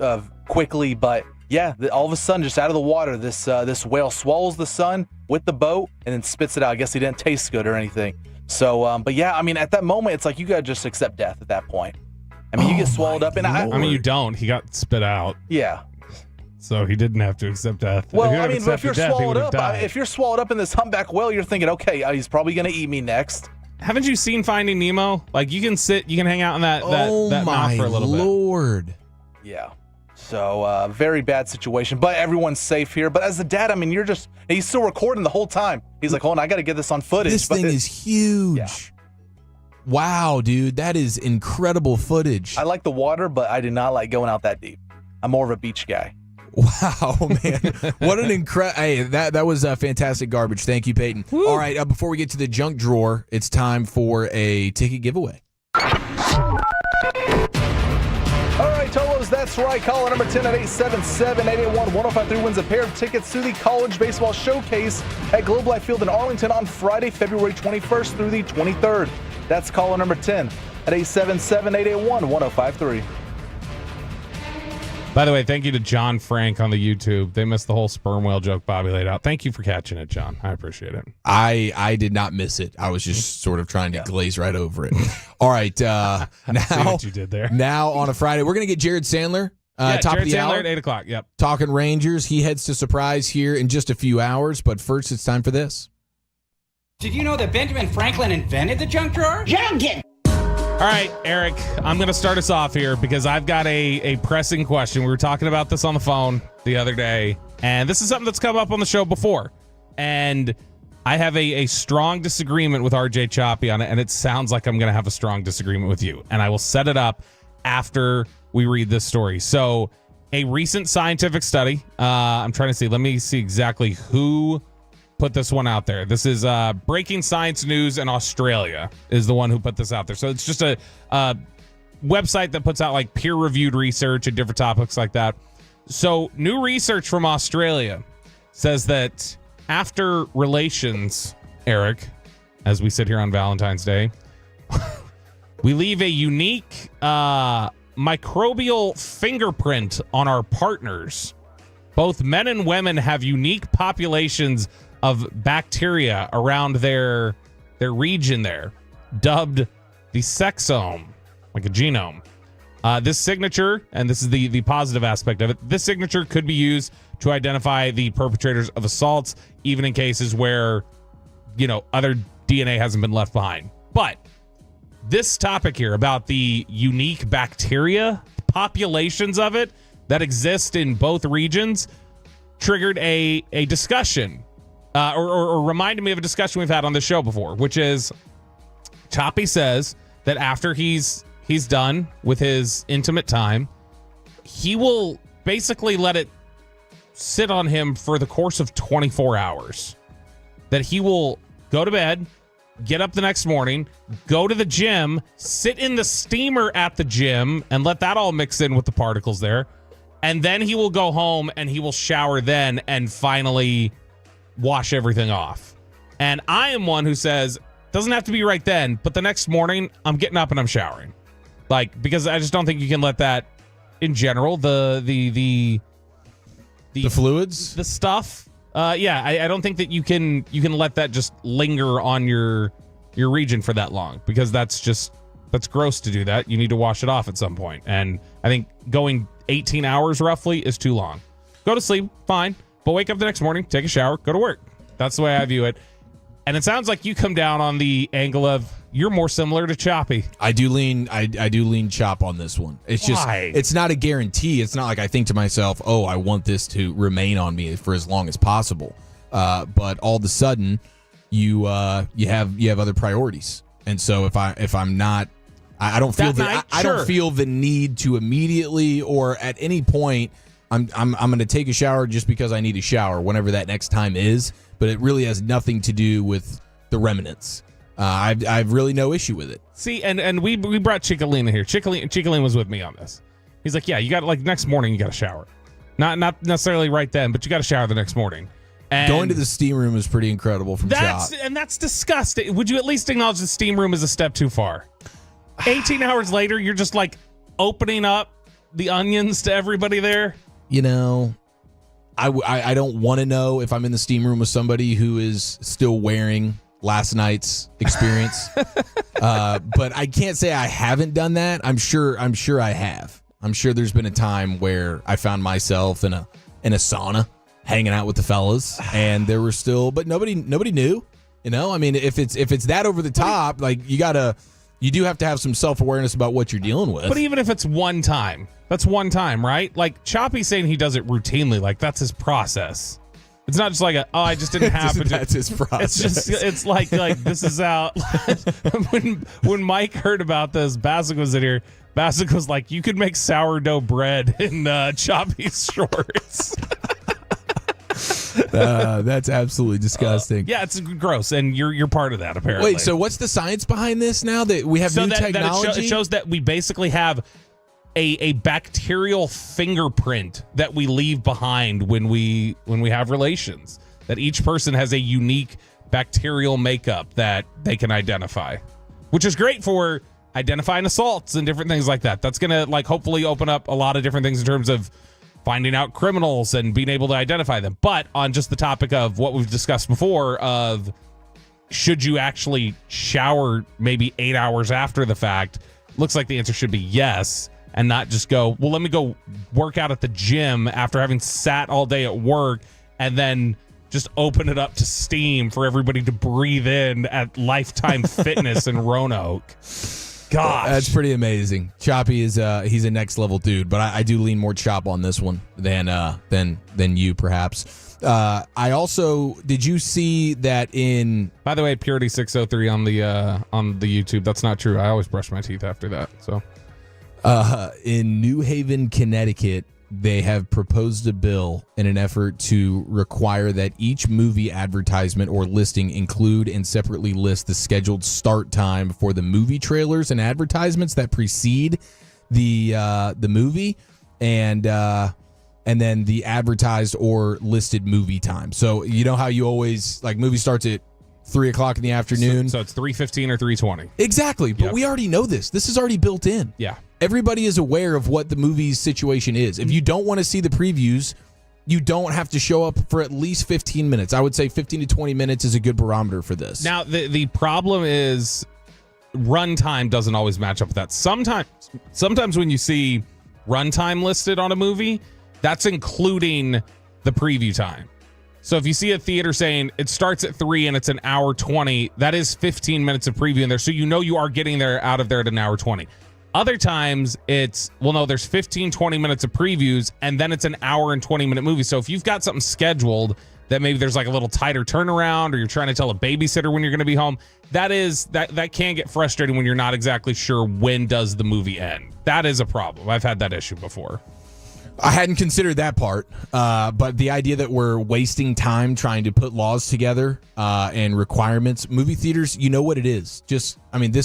quickly. But yeah, all of a sudden, just out of the water, this whale swallows the son with the boat and then spits it out. I guess he didn't taste good or anything. So, but yeah, I mean, at that moment, it's like you gotta just accept death at that point. I mean, you get swallowed up, and I mean, you don't. He got spit out. Yeah. So he didn't have to accept death. Well, I mean, but if you're swallowed up in this humpback whale, you're thinking, okay, he's probably going to eat me next. Haven't you seen Finding Nemo? Like, you can hang out in that mouth for a little bit. Oh, my Lord. Yeah. So, very bad situation, but everyone's safe here. But as the dad, I mean, he's still recording the whole time. He's like, hold on, I got to get this on footage. This thing is huge. Yeah. Wow, dude, that is incredible footage. I like the water, but I do not like going out that deep. I'm more of a beach guy. Wow, man. What an incredible... Hey, that was fantastic garbage. Thank you, Peyton. Woo. All right, before we get to the junk drawer, it's time for a ticket giveaway. All right, Tolos, that's right. Caller number 10 at 877-881-1053 wins a pair of tickets to the College Baseball Showcase at Globe Life Field in Arlington on Friday, February 21st through the 23rd. That's caller number 10 at 877-881-1053. By the way, thank you to John Frank on the YouTube. They missed the whole sperm whale joke Bobby laid out. Thank you for catching it, John. I appreciate it. I did not miss it. I was just sort of trying to glaze right over it. All right. Now, see what you did there. Now on a Friday, we're going to get Jared Sandler. Top Jared of the Sandler hour at 8 o'clock. Yep. Talking Rangers. He heads to Surprise here in just a few hours. But first, it's time for this. Did you know that Benjamin Franklin invented the junk drawer? Junkin! All right, Eric, I'm going to start us off here because I've got a pressing question. We were talking about this on the phone the other day, and this is something that's come up on the show before. And I have a strong disagreement with RJ Choppy on it, and it sounds like I'm going to have a strong disagreement with you. And I will set it up after we read this story. So a recent scientific study, I'm trying to see, let me see exactly who put this one out there. This is Breaking Science News in Australia is the one who put this out there. So it's just a website that puts out like peer-reviewed research and different topics like that. So new research from Australia says that after relations, Eric, as we sit here on Valentine's Day, we leave a unique microbial fingerprint on our partners. Both men and women have unique populations of bacteria around their region there, dubbed the sexome, like a genome. This signature, and this is the positive aspect of it, this signature could be used to identify the perpetrators of assaults, even in cases where, other DNA hasn't been left behind. But this topic here about the unique bacteria, populations of it that exist in both regions, triggered a discussion. Or reminded me of a discussion we've had on the show before, which is Choppy says that after he's done with his intimate time, he will basically let it sit on him for the course of 24 hours. That he will go to bed, get up the next morning, go to the gym, sit in the steamer at the gym, and let that all mix in with the particles there. And then he will go home and he will shower then and finally wash everything off. And I am one who says, doesn't have to be right then, but the next morning I'm getting up and I'm showering. Because I just don't think you can let that, in general, the fluids, the stuff. I don't think that you can let that just linger on your region for that long, because that's gross to do that. You need to wash it off at some point. And I think going 18 hours roughly is too long. Go to sleep, fine. But wake up the next morning, take a shower, go to work. That's the way I view it. And it sounds like you come down on the angle of you're more similar to Choppy. I do lean Chop on this one. It's just, it's not a guarantee. It's not like I think to myself, oh, I want this to remain on me for as long as possible. But all of a sudden, you have other priorities. And so if I'm not, I don't feel I don't feel the need to immediately or at any point. I'm going to take a shower just because I need a shower whenever that next time is, but it really has nothing to do with the remnants. I've really no issue with it. See, and we brought Chicalina here. Chicalina was with me on this. He's like, yeah, you got next morning you got to shower, not necessarily right then, but you got to shower the next morning. And going to the steam room is pretty incredible from Chop. And that's disgusting. Would you at least acknowledge the steam room is a step too far? 18 hours later, you're just opening up the onions to everybody there. I don't want to know if I'm in the steam room with somebody who is still wearing last night's experience. But I can't say I haven't done that. I'm sure I have. I'm sure there's been a time where I found myself in a sauna hanging out with the fellas, and there were still, but nobody knew. I mean, if it's that over the top, you do have to have some self-awareness about what you're dealing with. But even if it's one time, that's one time, right? Choppy's saying he does it routinely. That's his process. It's not just I just didn't happen to. That's his process. It's like this is out. when Mike heard about this, Bassick was in here. Bassick was like, you could make sourdough bread in Choppy's shorts. That's absolutely disgusting. Yeah, it's gross, and you're part of that, apparently. Wait, so what's the science behind this now that we have new technology? That it shows that we basically have a bacterial fingerprint that we leave behind when we have relations. That each person has a unique bacterial makeup that they can identify, which is great for identifying assaults and different things like that. That's going to like hopefully open up a lot of different things in terms of finding out criminals and being able to identify them. But on just the topic of what we've discussed before of should you actually shower maybe 8 hours after the fact, looks like the answer should be yes, and not just go, well, let me go work out at the gym after having sat all day at work and then just open it up to Steam for everybody to breathe in at Lifetime Fitness in Roanoke. Gosh. That's pretty amazing. Choppy is he's a next level dude, but I do lean more Chop on this one than you perhaps. I also did you see that in by the way, Purity 603 on the YouTube. That's not true. I always brush my teeth after that. So in New Haven, Connecticut, they have proposed a bill in an effort to require that each movie advertisement or listing include and separately list the scheduled start time for the movie trailers and advertisements that precede the movie and then the advertised or listed movie time. So you know how you always like movie starts at 3:00 in the afternoon. So it's 3:15 or 3:20. Exactly. But we already know this. This is already built in. Yeah. Everybody is aware of what the movie's situation is. If you don't want to see the previews, you don't have to show up for at least 15 minutes. I would say 15 to 20 minutes is a good barometer for this. Now, the problem is runtime doesn't always match up with that. Sometimes when you see runtime listed on a movie, that's including the preview time. So if you see a theater saying it starts at 3 and it's an hour 20, that is 15 minutes of preview in there. So you know you are getting there out of there at an hour 20. Other times it's, well, no, there's 15, 20 minutes of previews and then it's an hour and 20-minute movie. So if you've got something scheduled that maybe there's like a little tighter turnaround or you're trying to tell a babysitter when you're going to be home, that can get frustrating when you're not exactly sure when does the movie end. That is a problem. I've had that issue before. I hadn't considered that part, but the idea that we're wasting time trying to put laws together and requirements, movie theaters, you know what it is. This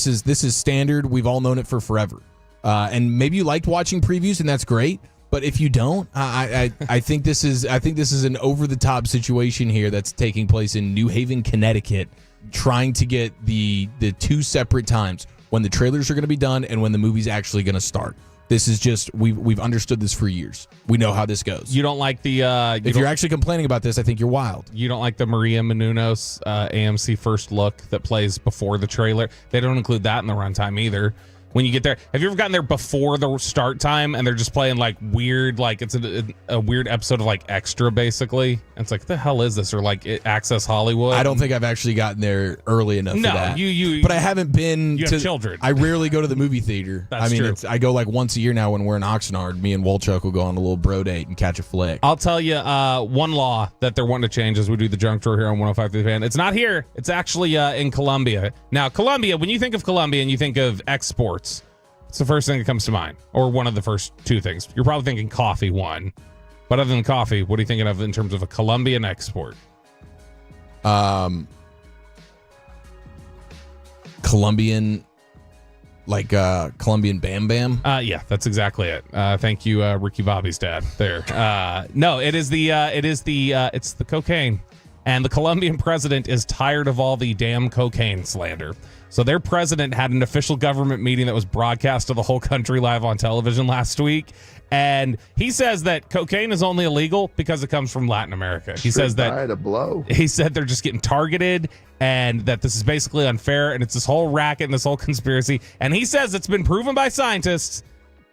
is standard. We've all known it for forever. And maybe you liked watching previews, and that's great. But if you don't, I think this is an over the top situation here that's taking place in New Haven, Connecticut, trying to get the two separate times when the trailers are going to be done and when the movie's actually going to start. This is just we've understood this for years. We know how this goes. You don't like the if you're actually complaining about this, I think you're wild. You don't like the Maria Menounos AMC First Look that plays before the trailer. They don't include that in the runtime either. When you get there, have you ever gotten there before the start time and they're just playing like weird, like it's a weird episode of like Extra basically? And it's like, what the hell is this? Or like Access Hollywood? I don't think I've actually gotten there early enough for that. You but I haven't been you have children. I rarely go to the movie theater. That's true. I go like once a year now when we're in Oxnard. Me and Wolchuk will go on a little bro date and catch a flick. I'll tell you one law that they're wanting to change as we do the junk drawer here on 105 The Fan. It's not here. It's actually in Colombia. Now, Colombia, when you think of Colombia and you think of exports, it's the first thing that comes to mind, or one of the first two things. You're probably thinking coffee, one. But other than coffee, what are you thinking of in terms of a Colombian export? Colombian, like Colombian Bam Bam? Yeah, that's exactly it. Thank you, Ricky Bobby's dad. There. No, it's the cocaine. And the Colombian president is tired of all the damn cocaine slander. So their president had an official government meeting that was broadcast to the whole country live on television last week. And he says that cocaine is only illegal because it comes from Latin America. He says that he said they're just getting targeted and that this is basically unfair and it's this whole racket and this whole conspiracy. And he says it's been proven by scientists.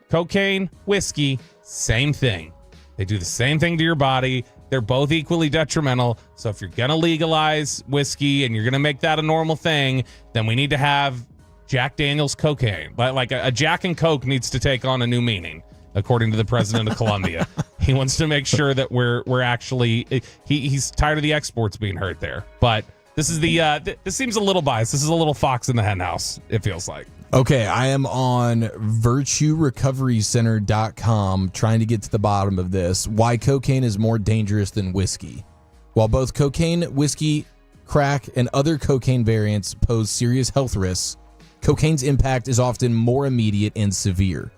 Cocaine, whiskey, same thing. They do the same thing to your body. They're both equally detrimental. So if you're going to legalize whiskey and you're going to make that a normal thing, then we need to have Jack Daniel's cocaine. Like a Jack and Coke needs to take on a new meaning, according to the president of Colombia. He wants to make sure that we're actually he's tired of the exports being hurt there. But this is this seems a little biased. This is a little fox in the hen house, it feels like. Okay, I am on virtuerecoverycenter.com trying to get to the bottom of this. Why cocaine is more dangerous than whiskey. While both cocaine, whiskey, crack, and other cocaine variants pose serious health risks, cocaine's impact is often more immediate and severe.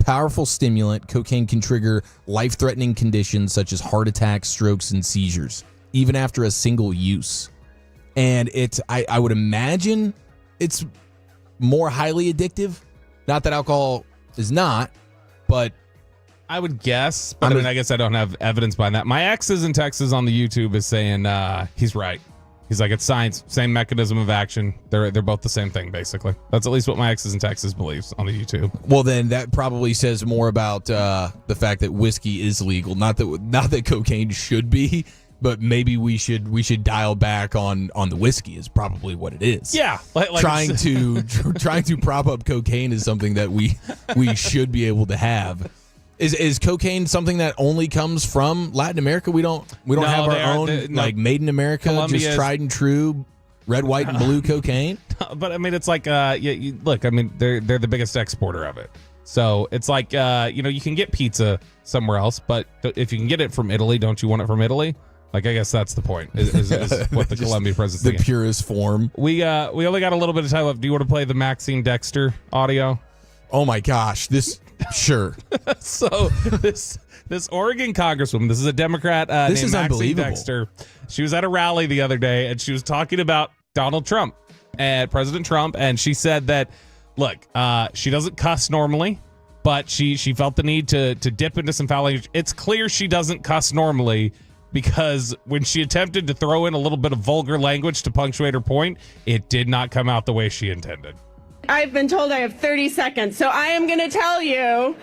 Powerful stimulant, cocaine can trigger life-threatening conditions such as heart attacks, strokes, and seizures, even after a single use. And I would imagine it's more highly addictive? Not that alcohol is not, but I would guess. But I guess I don't have evidence behind that. My ex is in Texas on the YouTube is saying he's right. He's like, it's science, same mechanism of action. They're both the same thing, basically. That's at least what my ex is in Texas believes on the YouTube. Well, then that probably says more about the fact that whiskey is legal. Not that cocaine should be, but maybe we should dial back on the whiskey is probably what it is. Yeah, like trying to prop up cocaine is something that we should be able to have. Is cocaine something that only comes from Latin America? We don't have our own like made in America, just tried and true red, white, and blue cocaine. But I mean, it's like look. I mean, they're the biggest exporter of it. So it's like you can get pizza somewhere else, but if you can get it from Italy, don't you want it from Italy? Like, I guess that's the point. Is what the Columbia president's the purest form. We only got a little bit of time left. Do you want to play the Maxine Dexter audio? Oh my gosh, sure. So this Oregon congresswoman, this is a Democrat this named is Maxine Dexter. She was at a rally the other day and she was talking about Donald Trump and President Trump, and she said that look, she doesn't cuss normally, but she felt the need to dip into some foul language. It's clear she doesn't cuss normally because when she attempted to throw in a little bit of vulgar language to punctuate her point, it did not come out the way she intended. I've been told I have 30 seconds, so I am going to tell you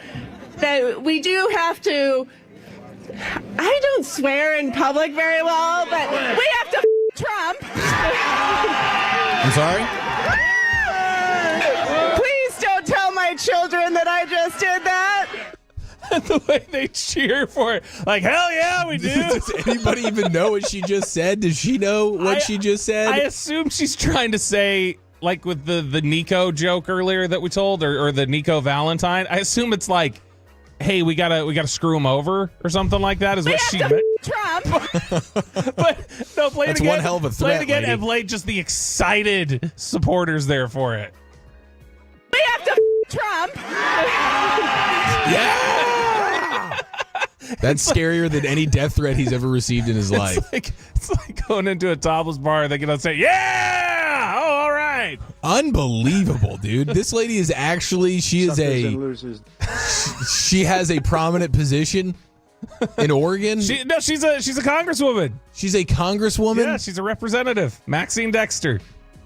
that we do have to. I don't swear in public very well, but we have to Trump. I'm sorry? Please don't tell my children that I just did that. The way they cheer for it. Like, hell yeah, we do. Does anybody even know what she just said? Does she know what she just said? I assume she's trying to say, like with the Nico joke earlier that we told, or the Nico Valentine. I assume it's like, hey, we gotta screw him over or something like that. Is what she meant. Trump. But no, play That's it again. one hell of a threat. Play it again lady. and play just the excited supporters there for it. We have to Trump. Yeah. That's scarier than any death threat he's ever received in his life. It's like going into a topless bar and they're going to say, yeah! Oh, all right. Unbelievable, dude. This lady is actually, she has a prominent position in Oregon. She's a congresswoman. She's a congresswoman? Yeah, she's a representative. Maxine Dexter.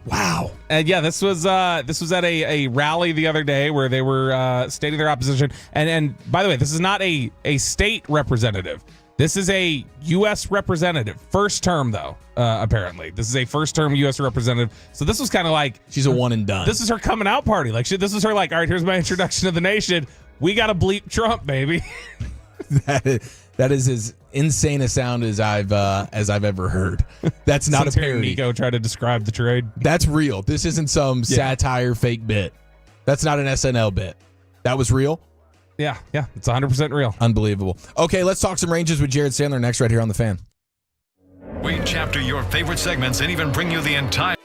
Wow. And yeah, this was at a rally the other day where they were stating their opposition. And by the way, this is not a state representative. This is a U.S. representative. First term, though, apparently. This is a first-term U.S. representative. So this was kind of like... She's a one and done. This is her coming out party. Like, this is her like, all right, here's my introduction to the nation. We got to bleep Trump, baby. That is as insane a sound as I've ever heard. That's not a parody. Nico tried to describe the trade. That's real. This isn't some satire fake bit. That's not an SNL bit. That was real? Yeah, it's 100% real. Unbelievable. Okay, let's talk some Rangers with Jared Sandler next right here on The Fan. We chapter your favorite segments and even bring you the entire...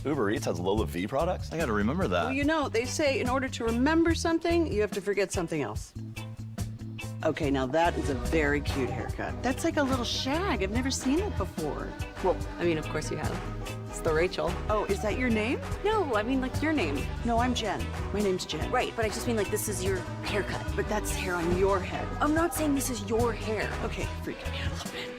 Uber Eats has Lola V products? I gotta remember that. Well, you know, they say in order to remember something, you have to forget something else. Okay, now that is a very cute haircut. That's like a little shag. I've never seen it before. Well, I mean, of course you have. It's the Rachel. Oh, is that your name? No, I mean like your name. No, I'm Jen. My name's Jen. Right, but I just mean like this is your haircut. But that's hair on your head. I'm not saying this is your hair. Okay, freaking me out a little bit.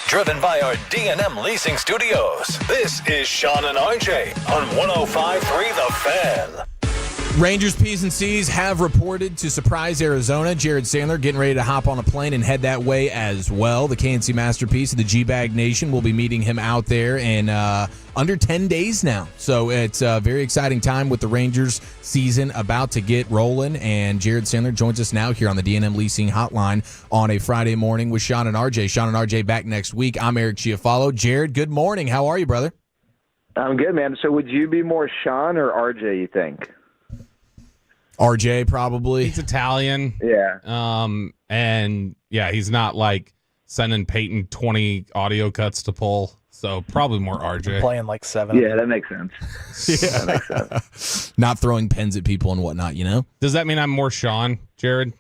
Driven by our D&M Leasing Studios, this is Sean and RJ on 105.3 The Fan. Rangers P's and C's have reported to surprise Arizona. Jared Sandler getting ready to hop on a plane and head that way as well. The KNC masterpiece of the G-Bag Nation will be meeting him out there in under 10 days now. So it's a very exciting time with the Rangers season about to get rolling. And Jared Sandler joins us now here on the D&M Leasing Hotline on a Friday morning with Sean and RJ. Sean and RJ back next week. I'm Eric Chiafalo. Jared, good morning. How are you, brother? I'm good, man. So would you be more Sean or RJ, you think? RJ, probably. He's Italian. Yeah. And yeah, he's not like sending Peyton 20 audio cuts to pull. So probably more RJ. Playing like 7. Yeah, that makes sense. Yeah. That makes sense. Not throwing pens at people and whatnot, you know? Does that mean I'm more Sean, Jared?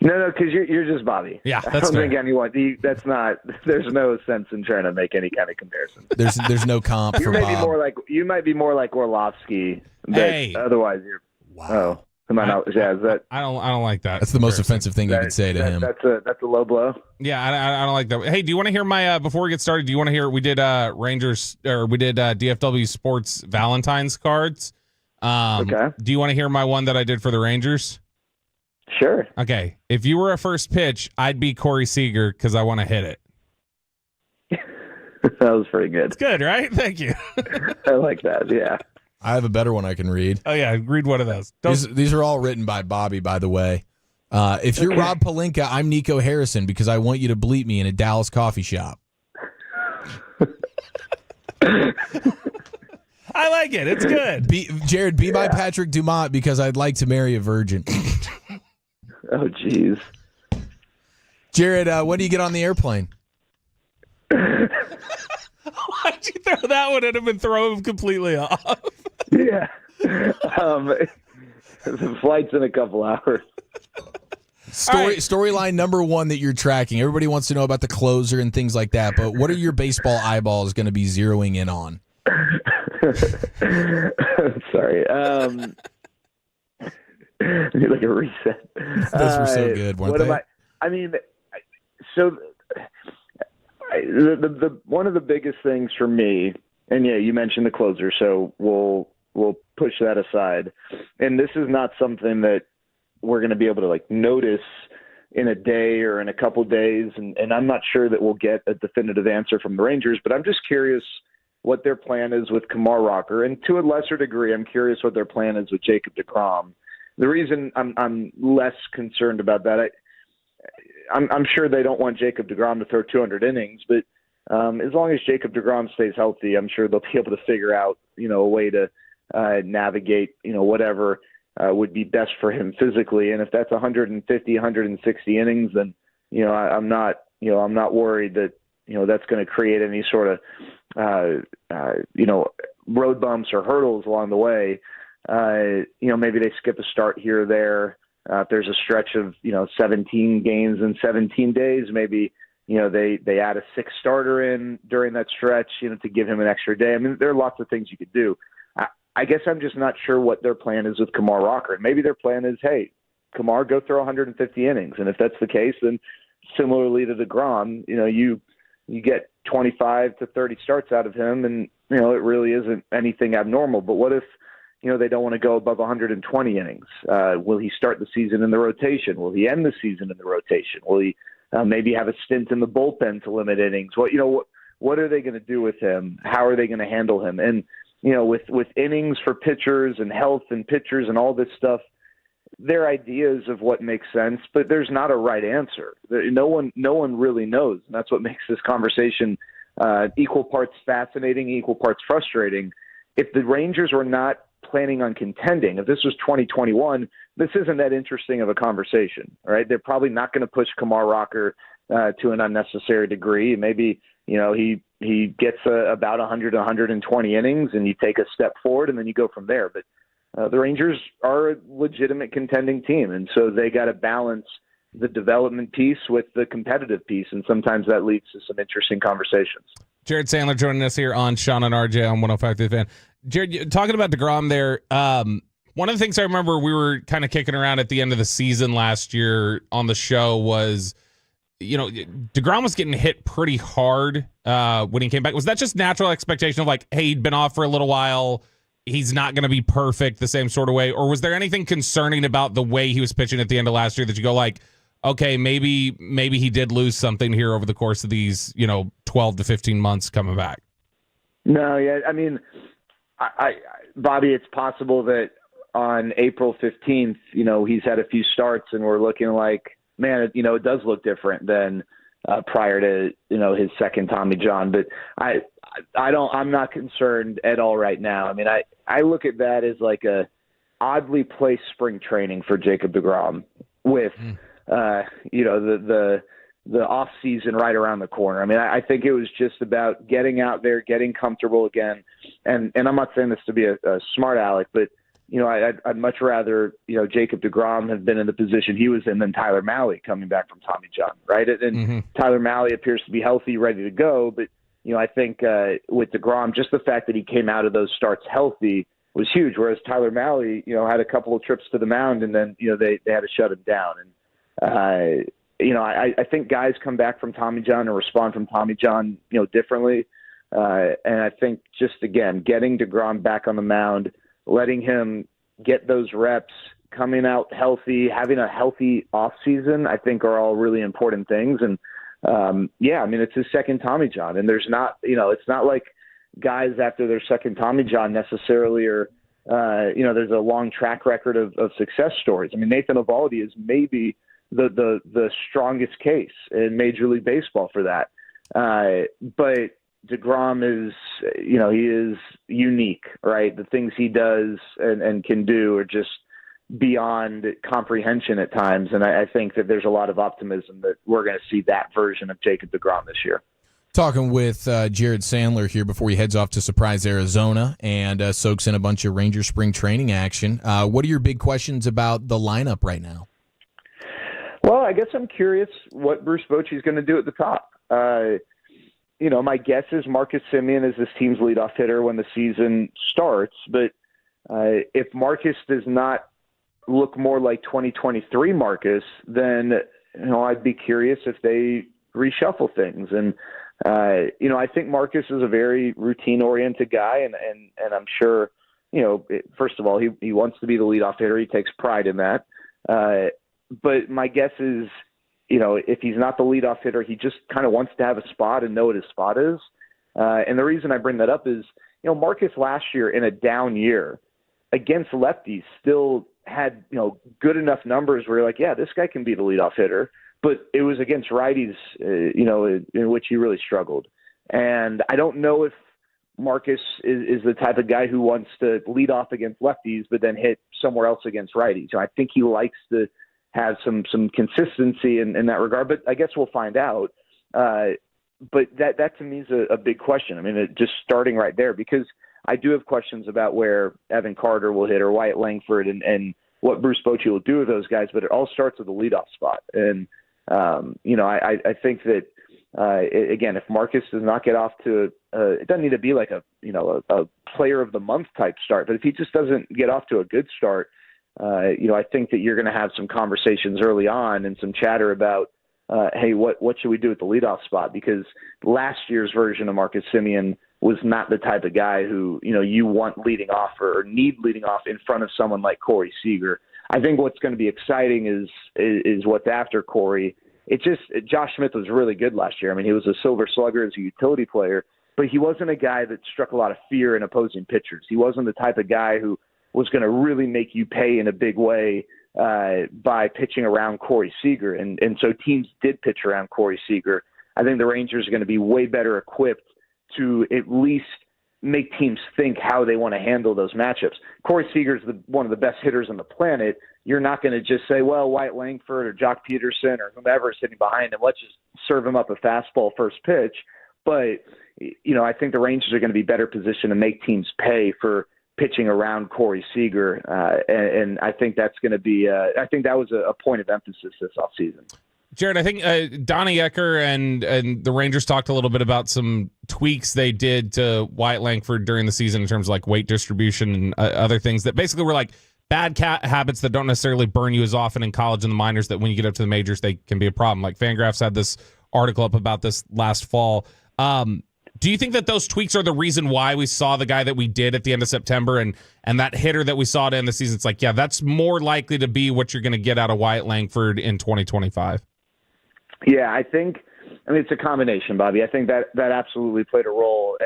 No, because you're just Bobby. Yeah, I that's don't fair. think anyone. That's not. There's no sense in trying to make any kind of comparison. There's no comp for Bob. You might be more like Orlovsky. But Hey. Otherwise, you're. Wow. Oh, am I not? Yeah, is that? I don't like that. That's the most offensive thing you could say to him. That's a low blow. Yeah, I don't like that. Hey, do you want to hear my before we get started? Do you want to hear we did Rangers or we did DFW Sports Valentine's cards? Okay. Do you want to hear my one that I did for the Rangers? Sure. Okay. If you were a first pitch, I'd be Corey Seager because I want to hit it. That was pretty good. It's good, right? Thank you. I like that. Yeah. I have a better one I can read. Oh yeah, read one of those. These are all written by Bobby, by the way. If you're Rob Pelinka, I'm Nico Harrison because I want you to bleep me in a Dallas coffee shop. I like it. It's good. Jared, be by Patrick Dumont because I'd like to marry a virgin. Oh, jeez. Jared, when do you get on the airplane? Why'd you throw that one in him and throw him completely off? Yeah. The flight's in a couple hours. Storyline number one that you're tracking. Everybody wants to know about the closer and things like that, but what are your baseball eyeballs going to be zeroing in on? Sorry. I need like a reset. Those were so good, weren't they? The one of the biggest things for me, and yeah, you mentioned the closer, so we'll push that aside. And this is not something that we're going to be able to like notice in a day or in a couple days, and I'm not sure that we'll get a definitive answer from the Rangers, but I'm just curious what their plan is with Kumar Rocker, and to a lesser degree, I'm curious what their plan is with Jacob deGrom. The reason I'm less concerned about that, I'm sure they don't want Jacob deGrom to throw 200 innings, but as long as Jacob deGrom stays healthy, I'm sure they'll be able to figure out, a way to navigate, whatever would be best for him physically. And if that's 150, 160 innings, then, I'm not worried that, that's going to create any sort of, road bumps or hurdles along the way. Maybe they skip a start here or there. If there's a stretch of, 17 games in 17 days, maybe, they add a sixth starter in during that stretch, to give him an extra day. I mean, there are lots of things you could do. I guess I'm just not sure what their plan is with Kumar Rocker. And maybe their plan is, hey, Kumar, go throw 150 innings. And if that's the case, then similarly to DeGrom, you get 25 to 30 starts out of him, and, it really isn't anything abnormal. But what if, they don't want to go above 120 innings? Will he start the season in the rotation? Will he end the season in the rotation? Will he maybe have a stint in the bullpen to limit innings? What are they going to do with him? How are they going to handle him? And, with innings for pitchers and health and pitchers and all this stuff, there are ideas of what makes sense, but there's not a right answer. No one really knows. And that's what makes this conversation equal parts fascinating, equal parts frustrating. If the Rangers were not planning on contending, if this was 2021, this isn't that interesting of a conversation, right? They're probably not going to push Kumar Rocker to an unnecessary degree. Maybe, he gets about 100 to 120 innings and you take a step forward and then you go from there. But the Rangers are a legitimate contending team, and so they got to balance the development piece with the competitive piece, and sometimes that leads to some interesting conversations. Jared Sandler joining us here on Sean and RJ on 105 The Fan. Jared, talking about DeGrom there, one of the things I remember we were kind of kicking around at the end of the season last year on the show was, DeGrom was getting hit pretty hard when he came back. Was that just natural expectation of like, hey, he'd been off for a little while, he's not going to be perfect the same sort of way? Or was there anything concerning about the way he was pitching at the end of last year that you go like, okay, maybe he did lose something here over the course of these, 12 to 15 months coming back? No, yeah. I mean, Bobby, it's possible that on April 15th, he's had a few starts and we're looking like, man, it does look different than prior to, his second Tommy John. But I'm not concerned at all right now. I mean, I look at that as like a oddly placed spring training for Jacob DeGrom with, the off season right around the corner. I mean, I think it was just about getting out there, getting comfortable again. And I'm not saying this to be a smart aleck, but, I'd much rather, Jacob DeGrom have been in the position he was in than Tyler Mahle coming back from Tommy John, right? And Tyler Mahle appears to be healthy, ready to go. But, I think with DeGrom, just the fact that he came out of those starts healthy was huge. Whereas Tyler Mahle, had a couple of trips to the mound and then, they had to shut him down. And, I think guys come back from Tommy John and respond from Tommy John, differently. And I think just, again, getting DeGrom back on the mound, letting him get those reps, coming out healthy, having a healthy offseason, I think are all really important things. And, it's his second Tommy John. And there's not, it's not like guys after their second Tommy John necessarily are, there's a long track record of success stories. I mean, Nathan Eovaldi is maybe the strongest case in Major League Baseball for that. But DeGrom is, he is unique, right? The things he does and can do are just beyond comprehension at times. And I think that there's a lot of optimism that we're going to see that version of Jacob DeGrom this year. Talking with Jared Sandler here before he heads off to Surprise, Arizona and soaks in a bunch of Ranger spring training action. What are your big questions about the lineup right now? Well, I guess I'm curious what Bruce Bochy's going to do at the top. My guess is Marcus Semien is this team's leadoff hitter when the season starts. But if Marcus does not look more like 2023 Marcus, then, I'd be curious if they reshuffle things. And, I think Marcus is a very routine-oriented guy, and I'm sure, first of all, he wants to be the leadoff hitter. He takes pride in that. But my guess is, if he's not the leadoff hitter, he just kind of wants to have a spot and know what his spot is. And the reason I bring that up is, Marcus last year in a down year against lefties still had, good enough numbers where you're like, yeah, this guy can be the leadoff hitter. But it was against righties, in which he really struggled. And I don't know if Marcus is the type of guy who wants to lead off against lefties but then hit somewhere else against righties. I think he likes to have some consistency in that regard, but I guess we'll find out. But that to me is a big question. I mean, just starting right there, because I do have questions about where Evan Carter will hit or Wyatt Langford and what Bruce Bochy will do with those guys, but it all starts with the leadoff spot. And, I think that Again, if Marcus does not get off to, it doesn't need to be like a player of the month type start, but if he just doesn't get off to a good start, I think that you're going to have some conversations early on and some chatter about, hey, what should we do at the leadoff spot? Because last year's version of Marcus Semien was not the type of guy who, you want leading off or need leading off in front of someone like Corey Seager. I think what's going to be exciting is what's after Corey. Josh Smith was really good last year. I mean, he was a silver slugger as a utility player, but he wasn't a guy that struck a lot of fear in opposing pitchers. He wasn't the type of guy who was going to really make you pay in a big way by pitching around Corey Seager. And so teams did pitch around Corey Seager. I think the Rangers are going to be way better equipped to at least make teams think how they want to handle those matchups. Corey Seager is one of the best hitters on the planet. You're not going to just say, well, Wyatt Langford or Jock Peterson or whomever is sitting behind him, let's just serve him up a fastball first pitch. But, I think the Rangers are going to be better positioned to make teams pay for pitching around Corey Seager. And I think that's going to be I think that was a point of emphasis this offseason. Jared, I think Donnie Ecker and the Rangers talked a little bit about some tweaks they did to Wyatt Langford during the season in terms of like weight distribution and other things that basically were like bad habits that don't necessarily burn you as often in college and the minors that when you get up to the majors, they can be a problem. Like Fangraphs had this article up about this last fall. Do you think that those tweaks are the reason why we saw the guy that we did at the end of September and that hitter that we saw at the end of the season? It's like, yeah, that's more likely to be what you're going to get out of Wyatt Langford in 2025. Yeah, it's a combination, Bobby. I think that absolutely played a role.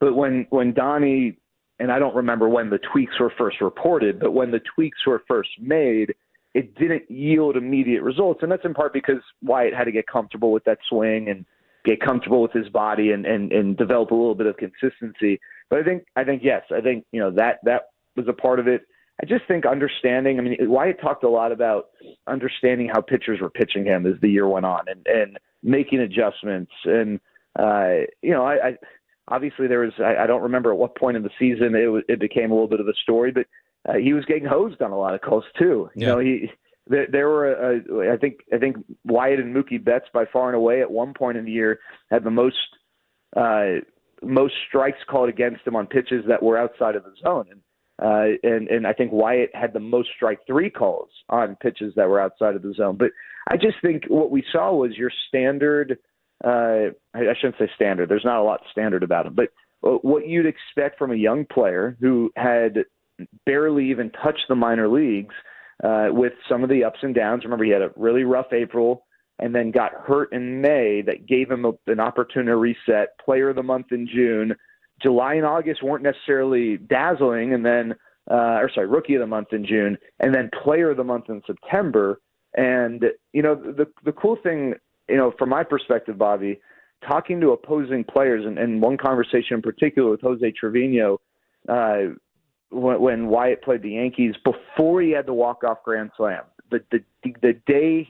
But when Donnie, and I don't remember when the tweaks were first reported, but when the tweaks were first made, it didn't yield immediate results. And that's in part because Wyatt had to get comfortable with that swing and get comfortable with his body and develop a little bit of consistency. But I think yes, that was a part of it. I just think understanding, Wyatt talked a lot about understanding how pitchers were pitching him as the year went on and making adjustments. And, obviously there was, I don't remember at what point in the season it became a little bit of a story, but he was getting hosed on a lot of calls too. There were, I think Wyatt and Mookie Betts by far and away at one point in the year had the most strikes called against him on pitches that were outside of the zone. And I think Wyatt had the most strike three calls on pitches that were outside of the zone. But I just think what we saw was your standard, I shouldn't say standard, there's not a lot standard about him, but what you'd expect from a young player who had barely even touched the minor leagues with some of the ups and downs. Remember, he had a really rough April and then got hurt in May that gave him an opportunity to reset, player of the month in June. July and August weren't necessarily dazzling, and then, rookie of the month in June, and then player of the month in September. And, the cool thing, from my perspective, Bobby, talking to opposing players, and one conversation in particular with Jose Trevino, when Wyatt played the Yankees, before he had the walk-off grand slam, the day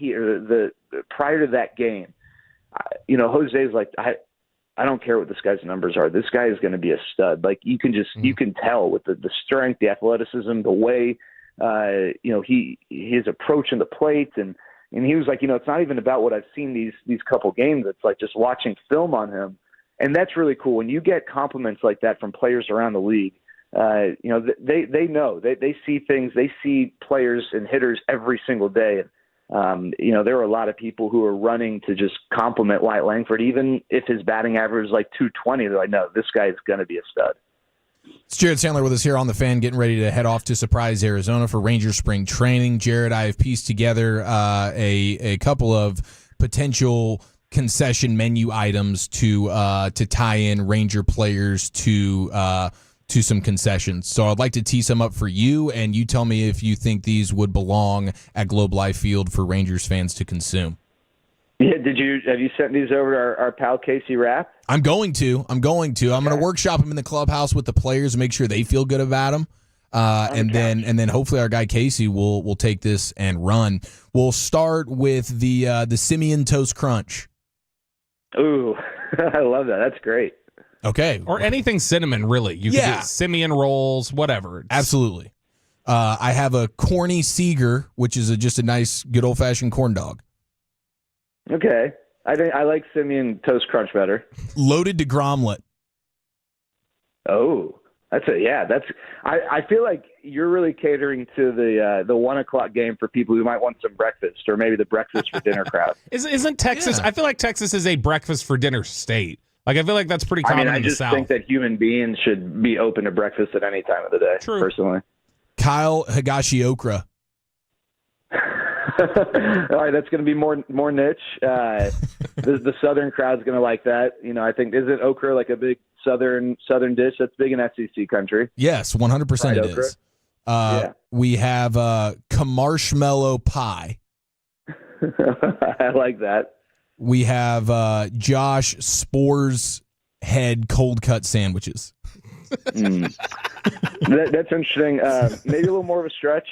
prior to that game, Jose's like, I don't care what this guy's numbers are. This guy is going to be a stud. Like you can tell with the strength, the athleticism, the way, his approach in the plate. And he was like, it's not even about what I've seen these couple games. It's like just watching film on him. And that's really cool. When you get compliments like that from players around the league, they know, they see things, they see players and hitters every single day. There are a lot of people who are running to just compliment Wyatt Langford, even if his batting average is like 220. They're like, no, this guy is going to be a stud. It's Jared Sandler with us here on The Fan, getting ready to head off to Surprise, Arizona for Rangers spring training. Jared, I have pieced together a couple of potential concession menu items to tie in Ranger players to some concessions. So I'd like to tee some up for you, and you tell me if you think these would belong at Globe Life Field for Rangers fans to consume. Yeah, have you sent these over to our pal Casey Rapp? I'm going to. I'm going to workshop them in the clubhouse with the players, make sure they feel good about them. And then hopefully our guy Casey will take this and run. We'll start with the Semien Toast Crunch. Ooh, I love that. That's great. Okay. Or anything cinnamon, really. You can get Semien rolls, whatever. Absolutely. I have a corny Seager, which is just a nice, good old-fashioned corn dog. Okay. I like Simeon Toast Crunch better. Loaded DeGromlet. Oh, I feel like you're really catering to the 1 o'clock game for people who might want some breakfast, or maybe the breakfast for dinner crowd. Isn't Texas? I feel like Texas is a breakfast for dinner state. Like, I feel like that's pretty common in the South. I just think that human beings should be open to breakfast at any time of the day. True. Personally. Kyle Higashioka. All right, that's going to be more niche. The Southern crowd's going to like that. I think, isn't okra like a big Southern dish? That's big in SEC country. Yes, 100% it okra. is. We have marshmallow pie. I like that. We have Josh Spore's head cold cut sandwiches. That's interesting. Maybe a little more of a stretch.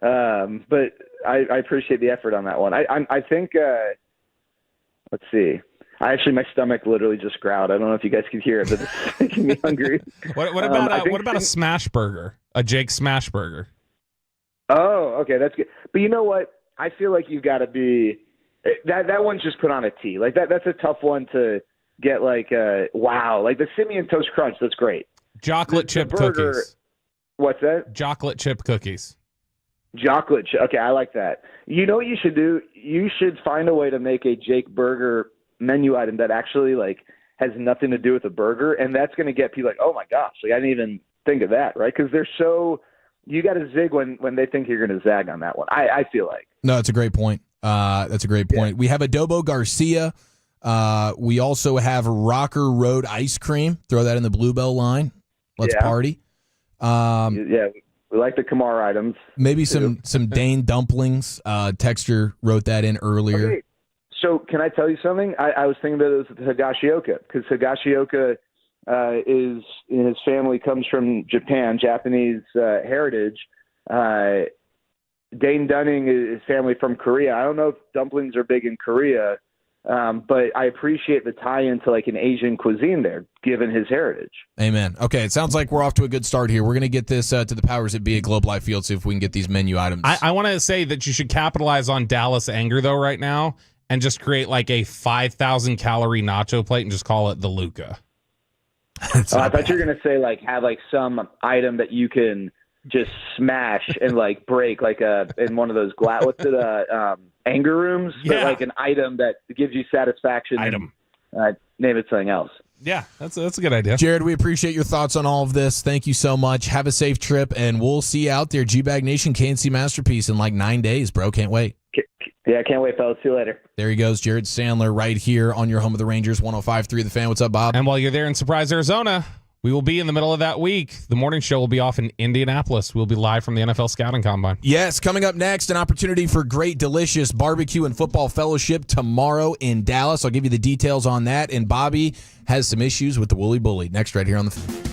But I appreciate the effort on that one. I think, let's see. My stomach literally just growled. I don't know if you guys could hear it, but it's making me hungry. What about a smash burger? A Jake smash burger? Oh, okay, that's good. But you know what? I feel like you've got to be that one's just put on a tee. Like that's a tough one to get. Like wow, like the Simeon Toast Crunch. That's great. Chocolate chip cookies. What's that? Chocolate chip cookies. Okay, I like that. You know what you should do? You should find a way to make a Jake burger menu item that actually like has nothing to do with a burger, and that's going to get people like, oh my gosh, like I didn't even think of that, right? Because they're so you got to zig when they think you're going to zag on that one. I feel like. No, that's a great point. That's a great point. Yeah. We have Adobo Garcia. We also have Rocker Road ice cream. Throw that in the Bluebell line. Let's party. We like the Kamar items. Maybe some Dane dumplings. Texture wrote that in earlier. Okay. So can I tell you something? I was thinking about it with Higashioka, because Higashioka his family comes from Japan, Japanese heritage. Dane Dunning, his family from Korea. I don't know if dumplings are big in Korea, but I appreciate the tie-in to like an Asian cuisine there, given his heritage. Amen. Okay, it sounds like we're off to a good start here. We're going to get this to the powers that be at Globe Life Field, see if we can get these menu items. I want to say that you should capitalize on Dallas anger, though, right now, and just create like a 5,000-calorie nacho plate and just call it the Luka. I thought you were going to say like have like some item that you can just smash and like break like in one of those anger rooms, but like an item that gives you satisfaction. Name it something else. Yeah, that's a good idea. Jared, we appreciate your thoughts on all of this. Thank you so much. Have a safe trip, and we'll see you out there. G-Bag Nation, KNC Masterpiece in like 9 days, bro. Can't wait. Yeah, I can't wait, fellas. See you later. There he goes, Jared Sandler, right here on your home of the Rangers, 105.3 The Fan. What's up, Bob? And while you're there in Surprise, Arizona, we will be in the middle of that week. The morning show will be off in Indianapolis. We'll be live from the NFL Scouting Combine. Yes, coming up next, an opportunity for great, delicious barbecue and football fellowship tomorrow in Dallas. I'll give you the details on that. And Bobby has some issues with the Wooly Bully. Next, right here on the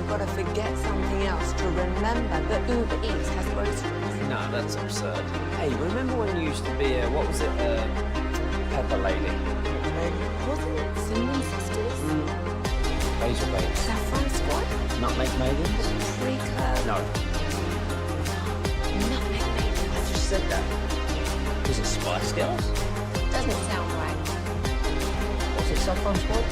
you've got to forget something else to remember that Uber Eats has groceries. No, that's absurd. Hey, remember when you used to be what was it, Pepper Lady? Wasn't it Cinnamon Sisters? Basil Babes. Saffron Squad? Nutmeg Maidens? Pre-curd? No. Nutmeg Maidens. I just said that. Was it Spice Girls? Doesn't sound right. Was it Saffron Squad?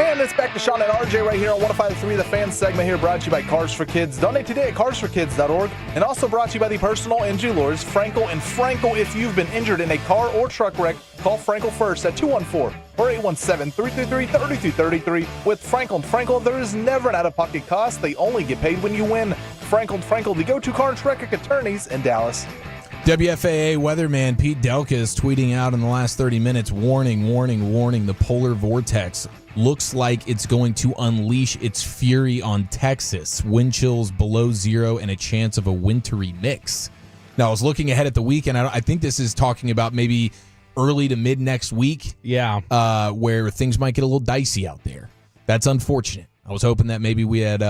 And it's back to Sean and RJ right here on 105.3, the fan segment here, brought to you by Cars for Kids. Donate today at carsforkids.org. And also brought to you by the personal injury lawyers, Frankel and Frankel. If you've been injured in a car or truck wreck, call Frankel first at 214-4817-333-3333. With Frankel and Frankel, there is never an out-of-pocket cost. They only get paid when you win. Frankel and Frankel, the go-to car and truck wreck attorneys in Dallas. WFAA weatherman Pete Delka is tweeting out in the last 30 minutes, warning, the polar vortex looks like it's going to unleash its fury on Texas. Wind chills below zero and a chance of a wintry mix. Now, I was looking ahead at the weekend. I think this is talking about maybe early to mid next week. Yeah. Where things might get a little dicey out there. That's unfortunate. I was hoping that maybe we had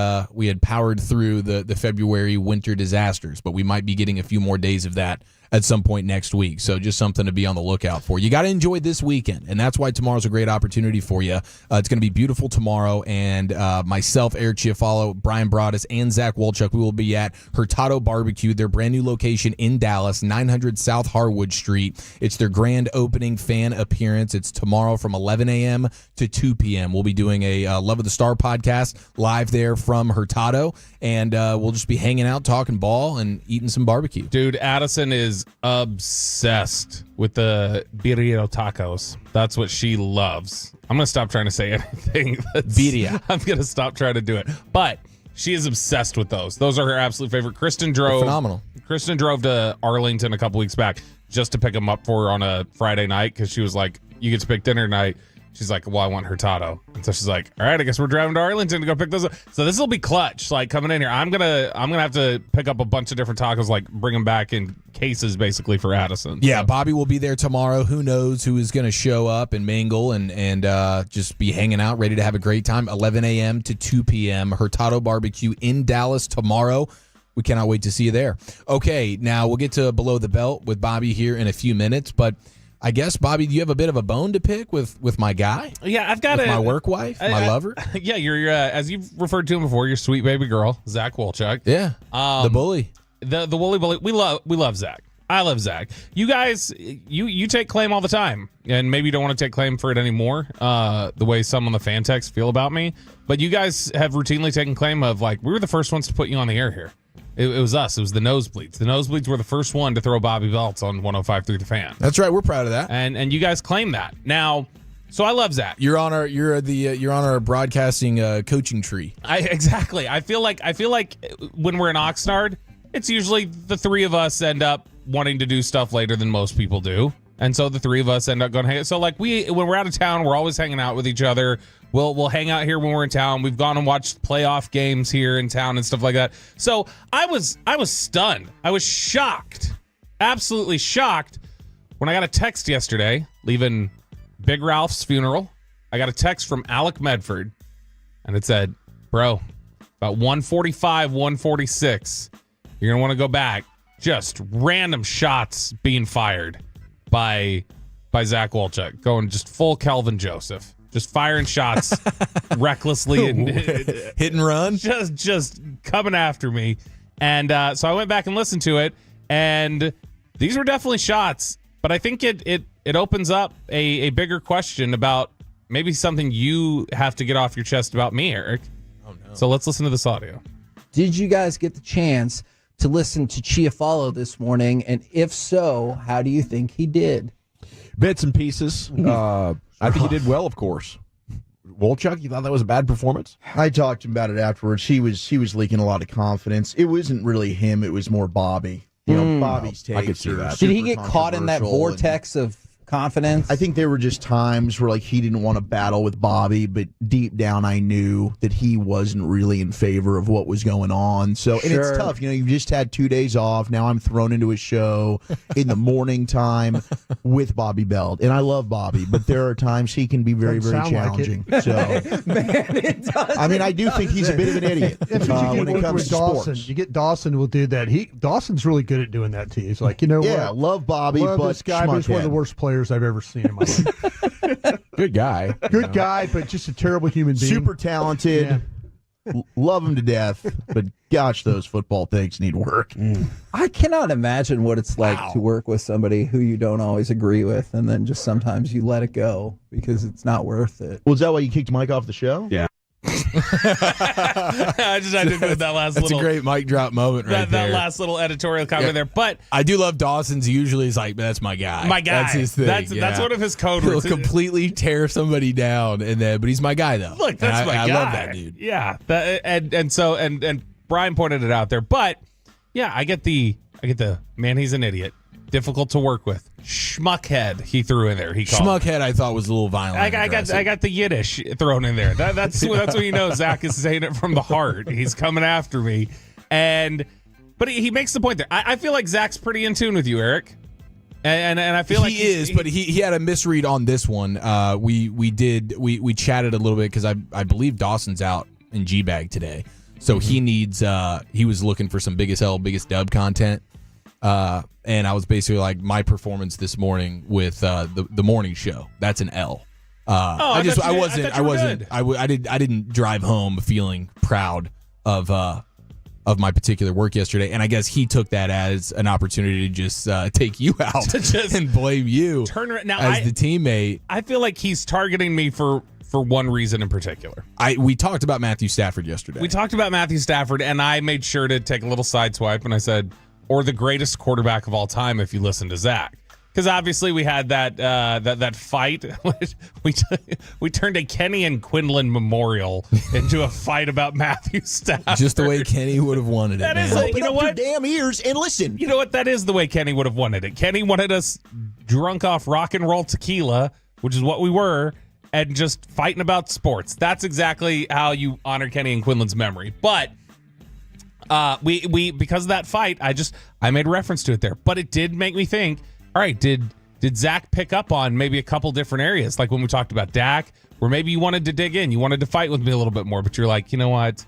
powered through the February winter disasters, but we might be getting a few more days of that at some point next week. So just something to be on the lookout for. You got to enjoy this weekend, and that's why tomorrow's a great opportunity for you. It's going to be beautiful tomorrow, and myself, Eric Chiafalo, Brian Broaddus, and Zach Wolchuk, we will be at Hurtado Barbecue, their brand new location in Dallas, 900 South Harwood Street. It's their grand opening fan appearance. It's tomorrow from 11 a.m. to 2 p.m. We'll be doing a Love of the Star podcast live there from Hurtado, and we'll just be hanging out, talking ball, and eating some barbecue. Dude, Addison is obsessed with the birria tacos. That's what she loves. I'm going to stop trying to say anything. Birria. I'm going to stop trying to do it. But she is obsessed with those. Those are her absolute favorite. Kristen drove to Arlington a couple weeks back just to pick them up for her on a Friday night because she was like, you get to pick dinner tonight. She's like, well, I want hurtado. And so she's like, all right, I guess we're driving to Arlington to go pick those up. So this will be clutch. Like coming in here, I'm gonna have to pick up a bunch of different tacos, like bring them back in cases basically for Addison. Yeah, so. Bobby will be there tomorrow. Who knows who is going to show up and mingle and just be hanging out, ready to have a great time. 11 a.m. to 2 p.m. Hurtado Barbecue in Dallas tomorrow. We cannot wait to see you there. Okay, now we'll get to Below the Belt with Bobby here in a few minutes, but I guess, Bobby, do you have a bit of a bone to pick with my guy? Yeah, I've got my work wife, my lover. Yeah, you're as you've referred to him before, your sweet baby girl, Zach Wolchuk. Yeah, the bully, the woolly bully. We love Zach. I love Zach. You guys, you take claim all the time, and maybe you don't want to take claim for it anymore. The way some on the fan text feel about me, but you guys have routinely taken claim of like we were the first ones to put you on the air here. It was us. It was the Nosebleeds. The Nosebleeds were the first one to throw Bobby Belts on 105.3 The Fan. That's right. We're proud of that. And you guys claim that. Now, so I love Zach. You're on our broadcasting coaching tree. Exactly. I feel like when we're in Oxnard, it's usually the three of us end up wanting to do stuff later than most people do. And so the three of us end up going hang out. So like when we're out of town, we're always hanging out with each other. We'll hang out here when we're in town. We've gone and watched playoff games here in town and stuff like that. So I was stunned. I was shocked, absolutely shocked, when I got a text yesterday leaving Big Ralph's funeral. I got a text from Alec Medford, and it said, "Bro, about 145, 146, you're gonna want to go back. Just random shots being fired by Zach Wolchuk, going just full Kelvin Joseph." Just firing shots recklessly and hit and run, just coming after me. And so I went back and listened to it, and these were definitely shots. But I think it opens up a bigger question about maybe something you have to get off your chest about me, Eric. Oh no! So let's listen to this audio. Did you guys get the chance to listen to Chiafalo this morning? And if so, how do you think he did? Bits and pieces. I think he did well, of course. Wolchuk, you thought that was a bad performance? I talked to him about it afterwards. He was leaking a lot of confidence. It wasn't really him. It was more Bobby. You know, Bobby's takes. I could see that. Did he get caught in that vortex of confidence? I think there were just times where like he didn't want to battle with Bobby, but deep down I knew that he wasn't really in favor of what was going on. So and it's tough, you've just had 2 days off. Now I'm thrown into a show in the morning time with Bobby Belt, and I love Bobby, but there are times he can be very, very challenging. Like so man, it does. I mean, I do think he's a bit of an idiot when it comes to Dawson. sports. You get Dawson will do that. Dawson's really good at doing that to you. He's like, yeah, love Bobby, love but this guy, but he's one of the worst players I've ever seen in my life. Good guy. Good guy, but just a terrible human being. Super talented. Yeah. Love him to death, but gosh, those football things need work. I cannot imagine what it's like to work with somebody who you don't always agree with, and then just sometimes you let it go because it's not worth it. Was that why you kicked Mike off the show? Yeah. I did with that last That's little. a great mic drop moment right there. That last little editorial comment there. But I do love Dawson's. Usually he's like, that's my guy. My guy. That's his thing. That's one of his code He'll words. completely tear somebody down, but he's my guy though. Look, that's my guy. I love that dude. Yeah. And Brian pointed it out there. But yeah, I get the man, he's an idiot. Difficult to work with. Schmuckhead he threw in there. He called Schmuckhead I thought was a little violent. I got the Yiddish thrown in there. That's what you know. Zach is saying it from the heart. He's coming after me, but he makes the point there. I feel like Zach's pretty in tune with you, Eric, and I feel like he is. But he had a misread on this one. We chatted a little bit because I believe Dawson's out in G-Bag today, so he needs. He was looking for some biggest dub content. And I was basically like, my performance this morning with the morning show, that's an L. I didn't drive home feeling proud of my particular work yesterday, and I guess he took that as an opportunity to just take you out and blame you as the teammate. I feel like he's targeting me for one reason in particular. We talked about Matthew Stafford yesterday. We talked about Matthew Stafford, and I made sure to take a little sideswipe, and I said, or the greatest quarterback of all time if you listen to Zach. Because obviously we had that fight. we turned a Kenny and Quinlan memorial into a fight about Matthew Stafford. Just the way Kenny would have wanted it. That is, you know what? Your damn ears and listen. You know what? That is the way Kenny would have wanted it. Kenny wanted us drunk off rock and roll tequila, which is what we were, and just fighting about sports. That's exactly how you honor Kenny and Quinlan's memory. But we because of that fight, I made reference to it there. But it did make me think, all right, did Zach pick up on maybe a couple different areas, like when we talked about Dak, where maybe you wanted to dig in, you wanted to fight with me a little bit more, but you're like, you know what?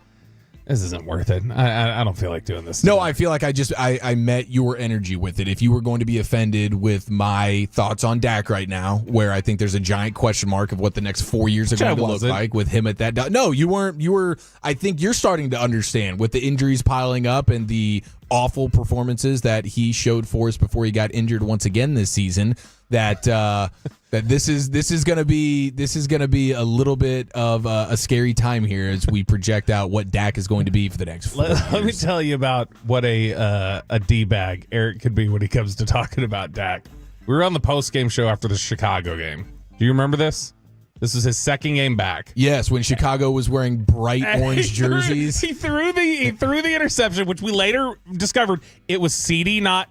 This isn't worth it. I don't feel like doing this. No, I feel like I met your energy with it. If you were going to be offended with my thoughts on Dak right now, where I think there's a giant question mark of what the next 4 years are going to look like with him at that. No, you weren't. You were. I think you're starting to understand with the injuries piling up and the awful performances that he showed for us before he got injured once again this season. That this is gonna be a little bit of a scary time here as we project out what Dak is going to be for the next 4 years. Let me tell you about what a D-bag Eric could be when he comes to talking about Dak. We were on the post-game show after the Chicago game. Do you remember this? This was his second game back. Yes, when Chicago was wearing bright orange jerseys. He threw the interception, which we later discovered it was CD not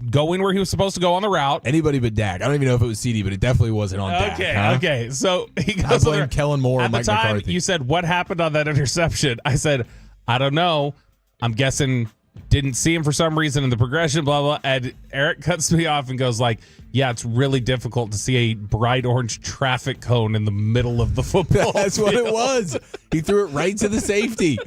going where he was supposed to go on the route. Anybody but Dak. I don't even know if it was CD, but it definitely wasn't on Dak. Okay. So he goes. I blame Kellen Moore and Mike McCarthy. At the time, you said, what happened on that interception? I said, I don't know. I'm guessing didn't see him for some reason in the progression, blah, blah. And Eric cuts me off and goes like, yeah, it's really difficult to see a bright orange traffic cone in the middle of the football That's field. what it was. He threw it right to the safety.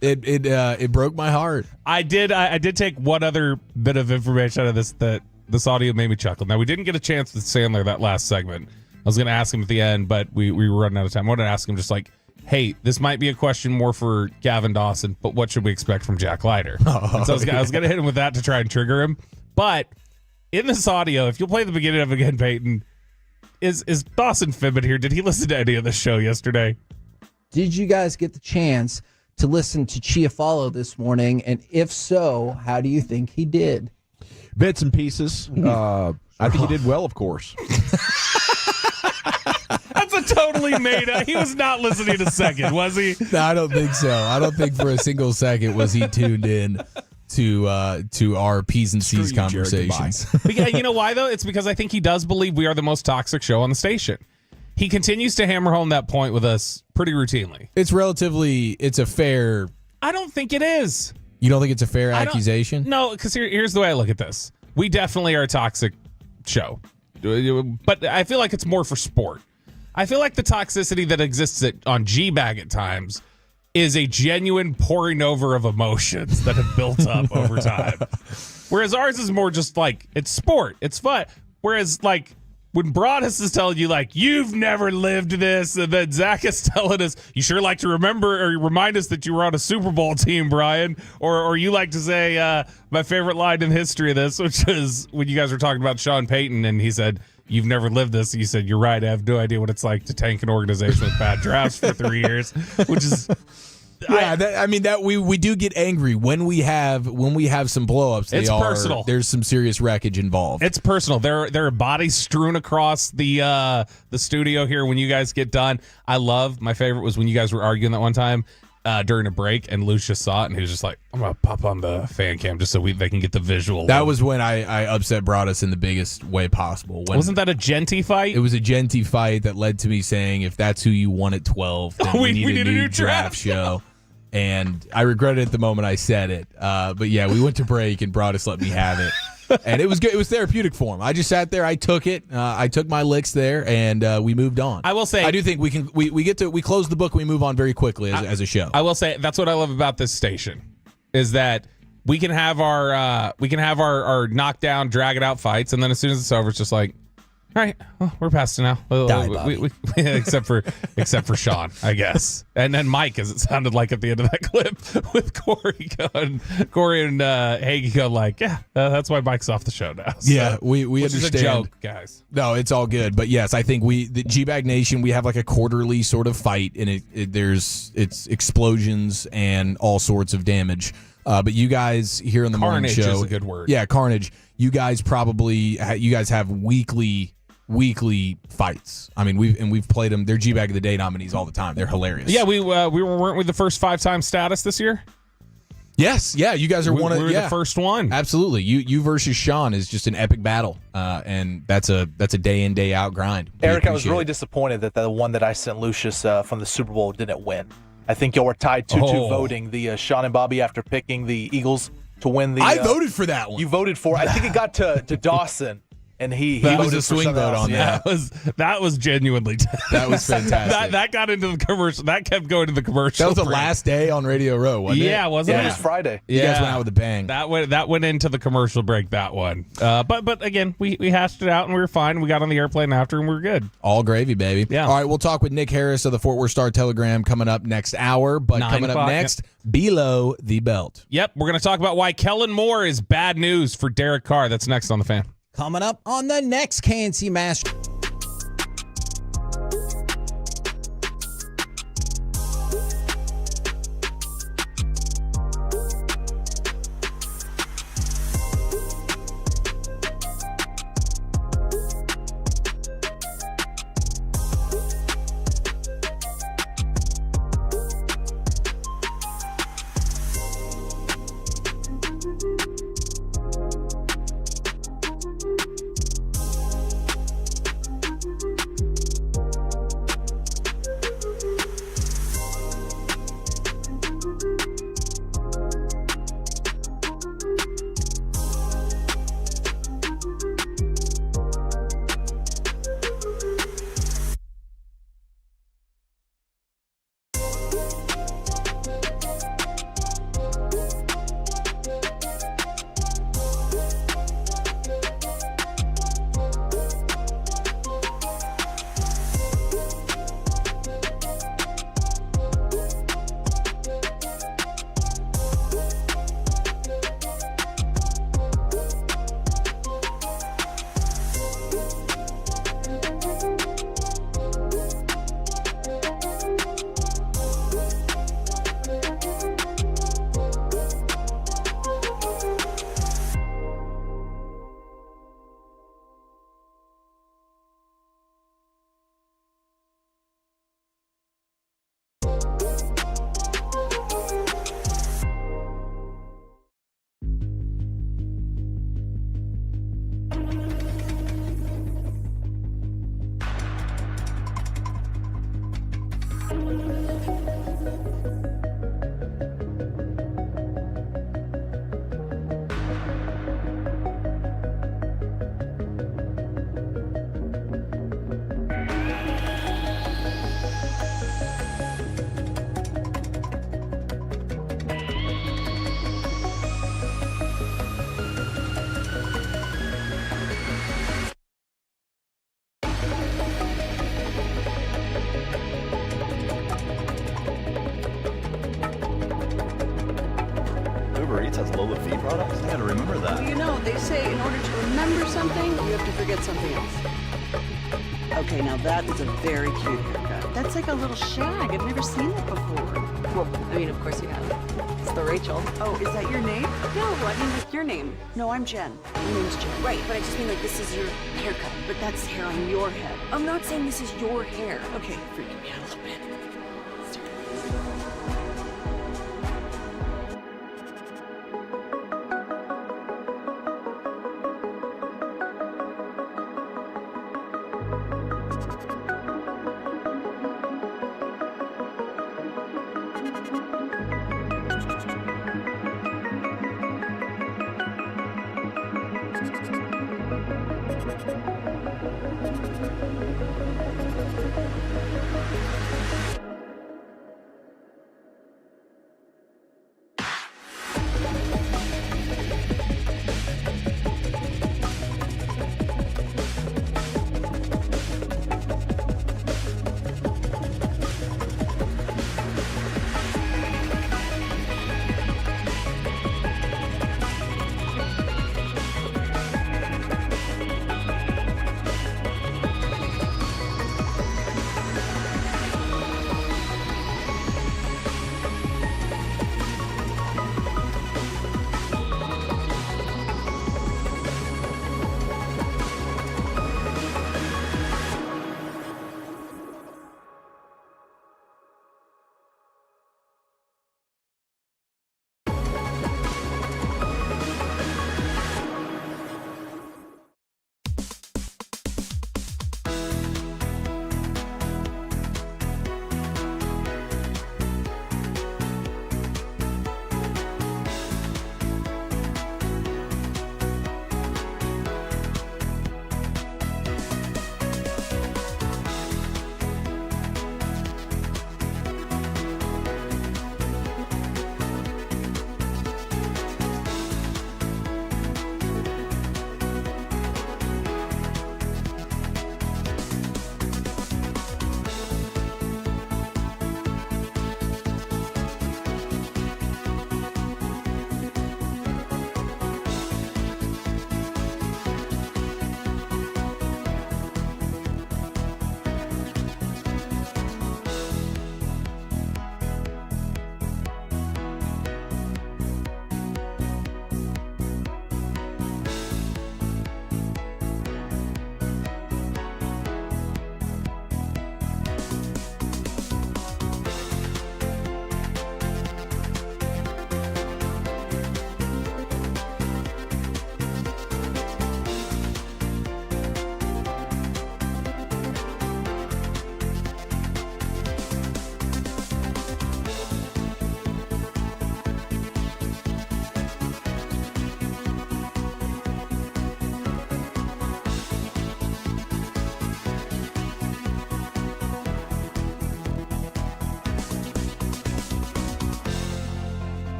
It broke my heart. I did take one other bit of information out of this that this audio made me chuckle. Now, we didn't get a chance with Sandler that last segment. I was going to ask him at the end, but we were running out of time. I wanted to ask him just like, hey, this might be a question more for Gavin Dawson, but what should we expect from Jack Leiter? So I was going to hit him with that to try and trigger him. But in this audio, if you'll play the beginning of it again, Peyton, is Dawson fibbing here? Did he listen to any of the show yesterday? Did you guys get the chance to listen to Chiafalo this morning? And if so, how do you think he did? Bits and pieces. I think he did well, of course. That's a totally made up. He was not listening a second, was he? No, I don't think so. I don't think for a single second was he tuned in to our P's and C's conversations. But yeah, you know why though? It's because I think he does believe we are the most toxic show on the station. He continues to hammer home that point with us pretty routinely. It's a fair. I don't think it is. You don't think it's a fair accusation? No, because here's the way I look at this. We definitely are a toxic show, but I feel like it's more for sport. I feel like the toxicity that exists on G-Bag at times is a genuine pouring over of emotions that have built up over time. Whereas ours is more just like, it's sport, it's fun. Whereas like when Broadus is telling you like, you've never lived this, and then Zach is telling us, you sure like to remember or remind us that you were on a Super Bowl team, Brian. Or you like to say my favorite line in the history of this, which is when you guys were talking about Sean Payton and he said, you've never lived this. You said, you're right. I have no idea what it's like to tank an organization with bad drafts for 3 years, which is... Yeah, we do get angry when we have some blowups. It's personal. There's some serious wreckage involved. It's personal. There are bodies strewn across the studio here when you guys get done. My favorite was when you guys were arguing that one time during a break, and Lucius saw it, and he was just like, I'm gonna pop on the fan cam just so they can get the visual. That was when I upset Broadus in the biggest way possible. Wasn't that a Genty fight? It was a Genty fight that led to me saying, if that's who you want at 12, then we need a new draft show. And I regretted it the moment I said it. But yeah, we went to break and Broadus let me have it. And it was good. It was therapeutic for him. I just sat there. I took it. I took my licks there, and we moved on. I will say, I do think we can. We close the book. And we move on very quickly as a show. I will say that's what I love about this station is that we can have our knockdown, drag it out fights, and then as soon as it's over, it's just like, all right, well, we're past it now. Except for Sean, I guess, and then Mike, as it sounded like at the end of that clip with Corey and Hagee go like, yeah, that's why Mike's off the show now. So, yeah, we understand. Is a joke, guys. No, it's all good. But yes, I think the G-Bag Nation, we have like a quarterly sort of fight, and it's explosions and all sorts of damage. But you guys here on the morning show, carnage is a good word. Yeah, carnage. You guys have weekly fights. I mean, we've played them. They're G-Bag of the Day nominees all the time. They're hilarious. Yeah, weren't we the first 5-time status this year? Yes, yeah, you guys are one of the first one. Absolutely, you versus Sean is just an epic battle, and that's a day in day out grind. Eric, I was really disappointed that the one that I sent Lucius from the Super Bowl didn't win. I think y'all were tied 2-2 voting. The Sean and Bobby after picking the Eagles to win the. I voted for that one. You voted for. I think it got to Dawson. And he that voted was a swing vote on that. That was genuinely that was fantastic. that got into the commercial. That kept going to the commercial. That was the last day on Radio Row, wasn't it? Yeah, wasn't it? It was Friday. You guys went out with a bang. That went into the commercial break. That one. But again, we hashed it out and we were fine. We got on the airplane after and we were good. All gravy, baby. Yeah. All right, we'll talk with Nick Harris of the Fort Worth Star-Telegram coming up next hour. But coming up next, Below the Belt. Yep, we're going to talk about why Kellen Moore is bad news for Derek Carr. That's next on The Fan. Coming up on the next KNC Master. Uber Eats has low fee products? I gotta remember that. Well, you know, they say in order to remember something, you have to forget something else. Okay, now that is a very cute haircut. That's like a little shag. I've never seen that before. Well, I mean, of course you have. It's the Rachel. Oh, is that your name? No, I mean, like your name. No, I'm Jen. My name's Jen. Right, but I just mean like this is your haircut. But that's hair on your head. I'm not saying this is your hair. Okay, freaking me out a little bit.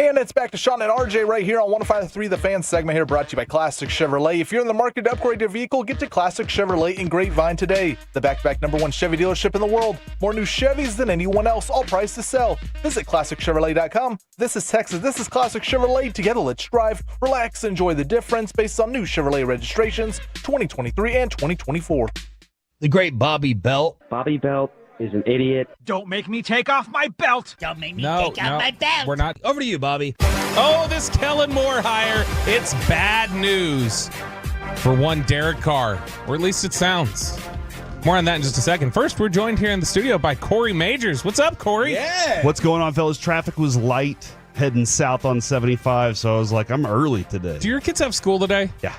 And it's back to Sean and RJ right here on 105.3 The Fan segment here, brought to you by Classic Chevrolet. If you're in the market to upgrade your vehicle, get to Classic Chevrolet in Grapevine today. The back-to-back #1 Chevy dealership in the world. More new Chevys than anyone else, all priced to sell. Visit ClassicChevrolet.com. This is Texas. This is Classic Chevrolet. Together, let's drive, relax, enjoy the difference based on new Chevrolet registrations 2023 and 2024. The great Bobby Belt. Bobby Belt is an idiot. Don't make me take off my belt. Don't make me take off my belt. We're not. Over to you, Bobby. Oh, this Kellen Moore hire. It's bad news for one Derek Carr, or at least it sounds. More on that in just a second. First, we're joined here in the studio by Corey Majors. What's up, Corey? Yeah. What's going on, fellas? Traffic was light heading south on 75, so I was like, I'm early today. Do your kids have school today? Yeah.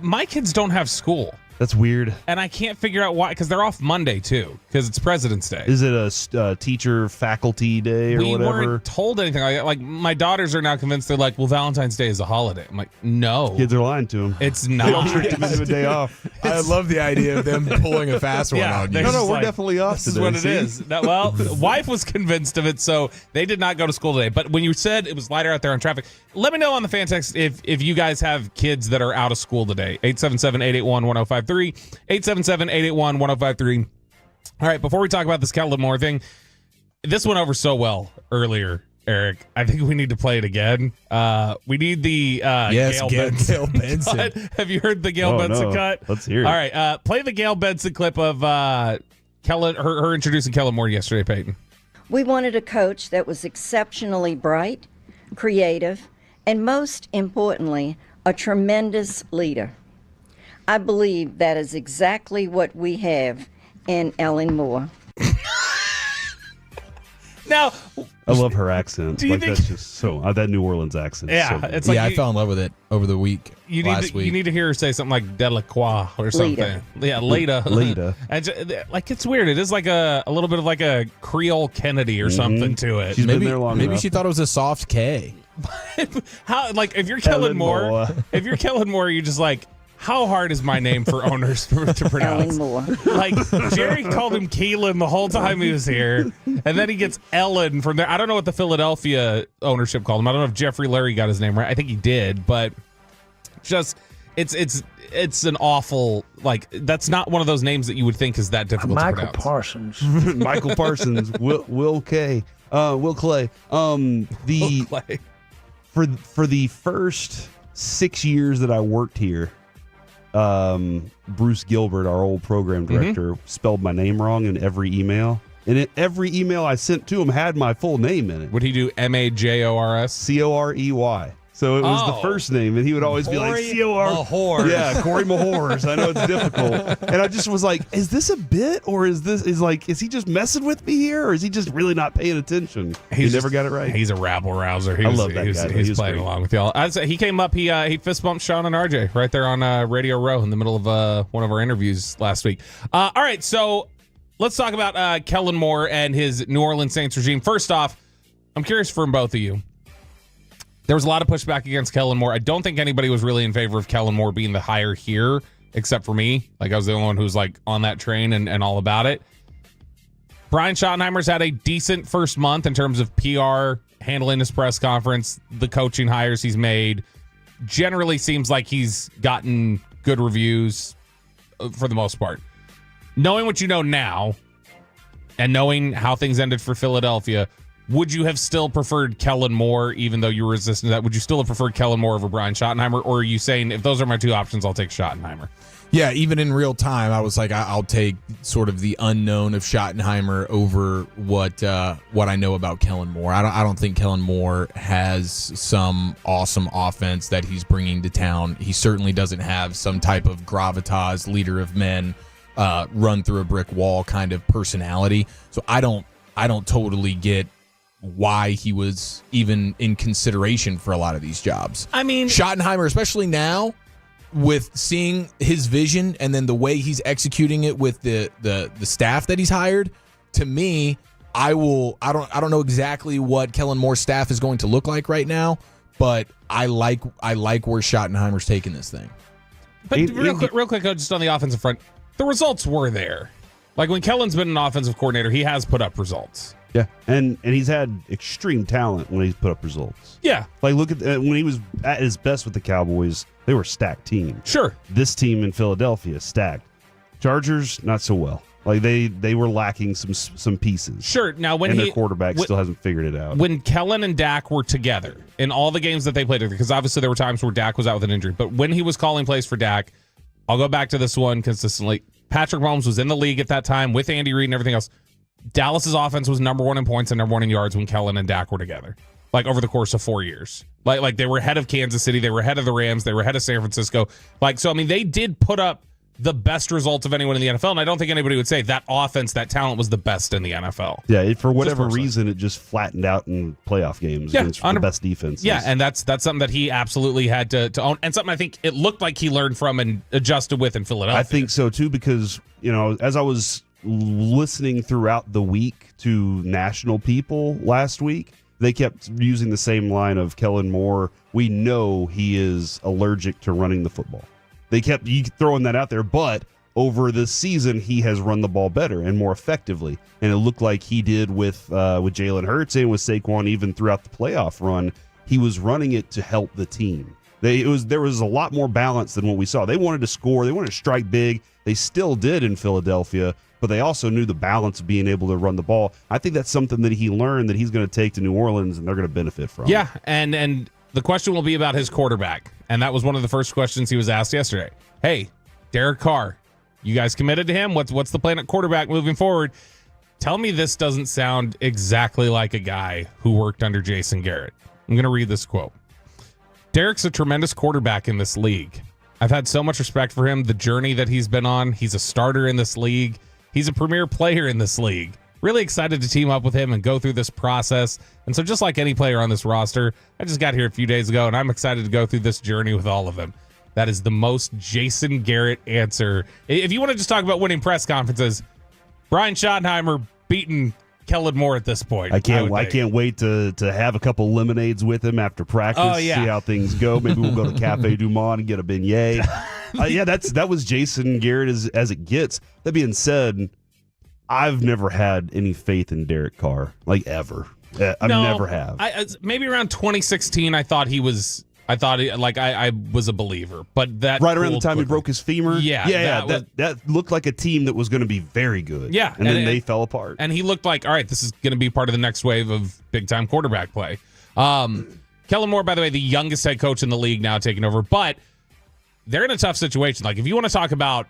My kids don't have school. That's weird. And I can't figure out why, because they're off Monday, too, because it's President's Day. Is it a teacher faculty day or whatever? We weren't told anything like that. Like, my daughters are now convinced, they're like, well, Valentine's Day is a holiday. I'm like, no. Kids are lying to them. It's not. They don't trick them into a day off. I love the idea of them pulling a fast one on you. No, we're definitely off today. today. This is what it is. No, well, the wife was convinced of it, so they did not go to school today. But when you said it was lighter out there on traffic, let me know on the fan text if you guys have kids that are out of school today. 877-881-1053. 877-881-1053. All right, before we talk about this Kellen Moore thing, this went over so well earlier, Eric. I think we need to play it again. We need the Gail Benson cut. Have you heard the Gail Benson cut? Let's hear it. All right, play the Gail Benson clip of Kellen, her introducing Kellen Moore yesterday, Peyton. We wanted a coach that was exceptionally bright, creative, and most importantly, a tremendous leader. I believe that is exactly what we have in Ellen Moore. Now, I love her accent. Do you Like think- that's just so that New Orleans accent. Yeah, so good. it's like I fell in love with it over the week. You last week. need to hear her say something like Delacroix or something. Lita. Yeah, Lita. Lita. And like, it's weird. It is like a little bit of like a Creole Kennedy or something to it. She's been there long Maybe enough. she thought it was a soft K. How, like, if you're Kellen Moore, you're just like, how hard is my name for owners to pronounce? Ellen Moore. Like, Jerry called him Keelan the whole time he was here, and then he gets Ellen from there. I don't know what the Philadelphia ownership called him. I don't know if Jeffrey Lurie got his name right. I think he did, but just it's an awful, like, that's not one of those names that you would think is that difficult to pronounce. Parsons. Michael Parsons, Will Clay. For the first 6 years that I worked here, Bruce Gilbert, our old program director, spelled my name wrong in every email. And every email I sent to him had my full name in it. Would he do Majors? Corey? So it was the first name, and he would always be like, Mahor. Yeah, Corey Mahors. I know it's difficult. And I just was like, is this a bit, or is he just messing with me here, or is he just really not paying attention? He never got it right. He's a rabble rouser. I love that guy. He's playing along with y'all. He came up, he fist bumped Sean and RJ right there on Radio Row in the middle of one of our interviews last week. All right, so let's talk about Kellen Moore and his New Orleans Saints regime. First off, I'm curious from both of you. There was a lot of pushback against Kellen Moore. I don't think anybody was really in favor of Kellen Moore being the hire here, except for me. Like, I was the only one who was like on that train and all about it. Brian Schottenheimer's had a decent first month in terms of PR, handling his press conference, the coaching hires he's made. Generally seems like he's gotten good reviews for the most part. Knowing what you know now and knowing how things ended for Philadelphia, would you have still preferred Kellen Moore, even though you were resistant to that? Would you still have preferred Kellen Moore over Brian Schottenheimer? Or are you saying, if those are my two options, I'll take Schottenheimer? Yeah, even in real time, I was like, I'll take sort of the unknown of Schottenheimer over what I know about Kellen Moore. I don't think Kellen Moore has some awesome offense that he's bringing to town. He certainly doesn't have some type of gravitas, leader of men, run through a brick wall kind of personality. So I don't totally get why he was even in consideration for a lot of these jobs. I mean, Schottenheimer, especially now, with seeing his vision and then the way he's executing it with the staff that he's hired, to me, I don't know exactly what Kellen Moore's staff is going to look like right now, but I like where Schottenheimer's taking this thing. But real quick, just on the offensive front, the results were there. Like, when Kellen's been an offensive coordinator, he has put up results. Yeah, and he's had extreme talent when he's put up results. Yeah. Like, look at when he was at his best with the Cowboys, they were a stacked team. Sure. This team in Philadelphia, stacked. Chargers, not so well. Like, they were lacking some pieces. Sure. Now, when their quarterback still hasn't figured it out. When Kellen and Dak were together in all the games that they played together, because obviously there were times where Dak was out with an injury, but when he was calling plays for Dak, I'll go back to this one consistently. Patrick Mahomes was in the league at that time with Andy Reid and everything else. Dallas's offense was number 1 in points and number 1 in yards when Kellen and Dak were together, like over the course of 4 years. Like they were ahead of Kansas City, they were ahead of the Rams, they were ahead of San Francisco. So I mean, they did put up the best results of anyone in the NFL, and I don't think anybody would say that offense, that talent was the best in the NFL. Yeah, for whatever reason, it just flattened out in playoff games against the best defenses. Yeah, and that's something that he absolutely had to own, and something I think it looked like he learned from and adjusted with in Philadelphia. I think so too, because as I was listening throughout the week to national people last week, they kept using the same line of Kellen Moore. We know he is allergic to running the football. They kept throwing that out there, but over the season, he has run the ball better and more effectively. And it looked like he did with Jalen Hurts and with Saquon even throughout the playoff run. He was running it to help the team. There was a lot more balance than what we saw. They wanted to score. They wanted to strike big. They still did in Philadelphia, but they also knew the balance of being able to run the ball. I think that's something that he learned that he's going to take to New Orleans, and they're going to benefit from. Yeah, and the question will be about his quarterback. And that was one of the first questions he was asked yesterday. Hey, Derek Carr, you guys committed to him? What's the plan at quarterback moving forward? Tell me this doesn't sound exactly like a guy who worked under Jason Garrett. I'm going to read this quote. Derek's a tremendous quarterback in this league. I've had so much respect for him, the journey that he's been on. He's a starter in this league. He's a premier player in this league. Really excited to team up with him and go through this process. And so just like any player on this roster, I just got here a few days ago, and I'm excited to go through this journey with all of them. That is the most Jason Garrett answer. If you want to just talk about winning press conferences, Brian Schottenheimer beating Kellen Moore at this point. I can't wait to have a couple lemonades with him after practice, see how things go. Maybe we'll go to Cafe Du Monde and get a beignet. That was Jason Garrett as it gets. That being said, I've never had any faith in Derek Carr, like ever. Never have. Maybe around 2016, I thought I was a believer, but that right around the time he broke his femur. Yeah. That looked like a team that was going to be very good. Yeah, and then they fell apart. And he looked like, all right, this is going to be part of the next wave of big time quarterback play. Kellen Moore, by the way, the youngest head coach in the league now taking over, but they're in a tough situation. Like if you want to talk about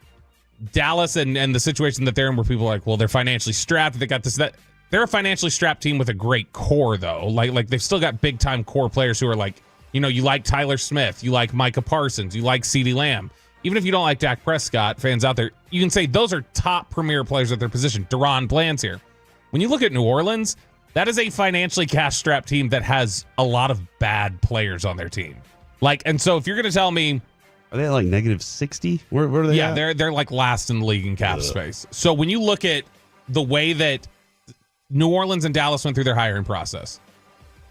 Dallas and the situation that they're in, where people are like, well, they're financially strapped. They got this, that. They're a financially strapped team with a great core, though. Like they've still got big time core players who are like, you like Tyler Smith, you like Micah Parsons, you like CeeDee Lamb. Even if you don't like Dak Prescott, fans out there, you can say those are top premier players at their position. Deron Bland's here. When you look at New Orleans, that is a financially cash-strapped team that has a lot of bad players on their team. And so if you're going to tell me, are they like negative 60? Where are they? Yeah, they're like last in the league in cap space. So when you look at the way that New Orleans and Dallas went through their hiring process,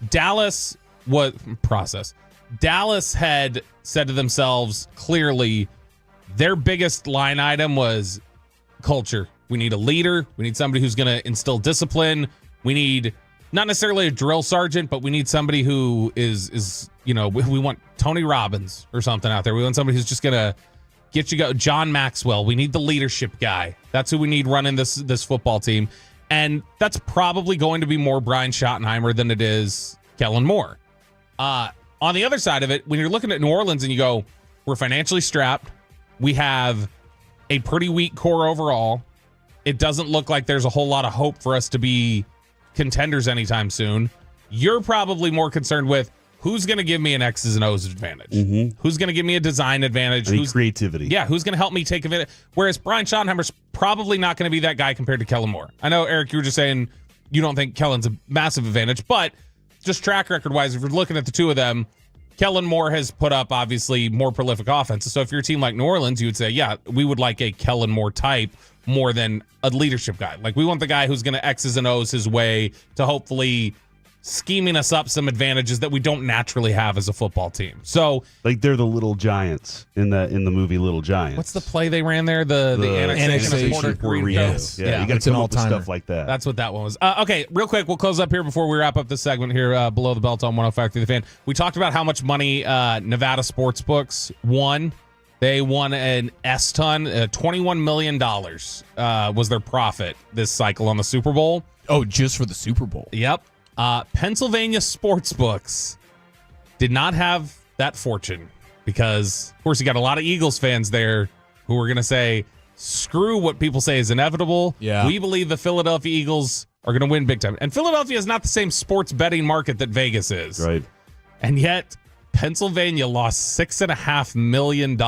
Dallas had said to themselves clearly their biggest line item was culture. We need a leader. We need somebody who's going to instill discipline. We need not necessarily a drill sergeant, but we need somebody who is we want Tony Robbins or something out there. We want somebody who's just going to get you go. John Maxwell. We need the leadership guy. That's who we need running this football team. And that's probably going to be more Brian Schottenheimer than it is Kellen Moore. On the other side of it, when you're looking at New Orleans and you go, we're financially strapped. We have a pretty weak core overall. It doesn't look like there's a whole lot of hope for us to be contenders anytime soon. You're probably more concerned with who's going to give me an X's and O's advantage. Mm-hmm. Who's going to give me a design advantage? Who's creativity? Yeah, who's going to help me take advantage? Whereas Brian Schottenheimer's probably not going to be that guy compared to Kellen Moore. I know, Eric, you were just saying you don't think Kellen's a massive advantage, but just track record-wise, if you're looking at the two of them, Kellen Moore has put up, obviously, more prolific offenses. So if you're a team like New Orleans, you would say, yeah, we would like a Kellen Moore type more than a leadership guy. Like, we want the guy who's going to X's and O's his way to hopefully scheming us up some advantages that we don't naturally have as a football team. So, like they're the Little Giants in the movie Little Giants. what's the play they ran there? The annexation of Puerto Rico. Yes. Yeah, you got to come up with stuff like that. That's what that one was. Okay, real quick, we'll close up here before we wrap up this segment here below the belt on 105.3 The Fan. We talked about how much money Nevada Sportsbooks won. They won an S-ton, $21 million was their profit this cycle on the Super Bowl. Oh, just for the Super Bowl. Yep. Pennsylvania Sportsbooks did not have that fortune because, of course, you got a lot of Eagles fans there who are going to say, screw what people say is inevitable. Yeah. We believe the Philadelphia Eagles are going to win big time. And Philadelphia is not the same sports betting market that Vegas is. Right. And yet, Pennsylvania lost $6.5 million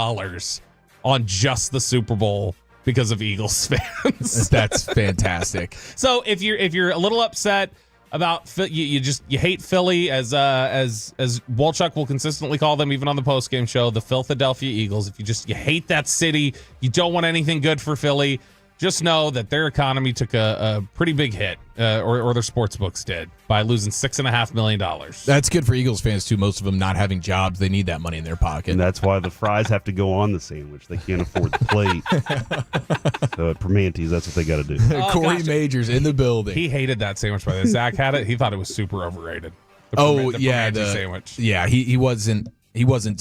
on just the Super Bowl because of Eagles fans. That's fantastic. So if you're a little upset about you hate Philly, as Wolchuk will consistently call them even on the postgame show, the Philadelphia Eagles. If you hate that city, you don't want anything good for Philly, just know that their economy took a pretty big hit, or their sports books did, by losing $6.5 million. That's good for Eagles fans, too. Most of them not having jobs. They need that money in their pocket. And that's why the fries have to go on the sandwich. They can't afford the plate. So at Permante's, that's what they got to do. Corey Majors in the building. He hated that sandwich, by the way. Zach had it. He thought it was super overrated. The Permanente sandwich. Yeah, he wasn't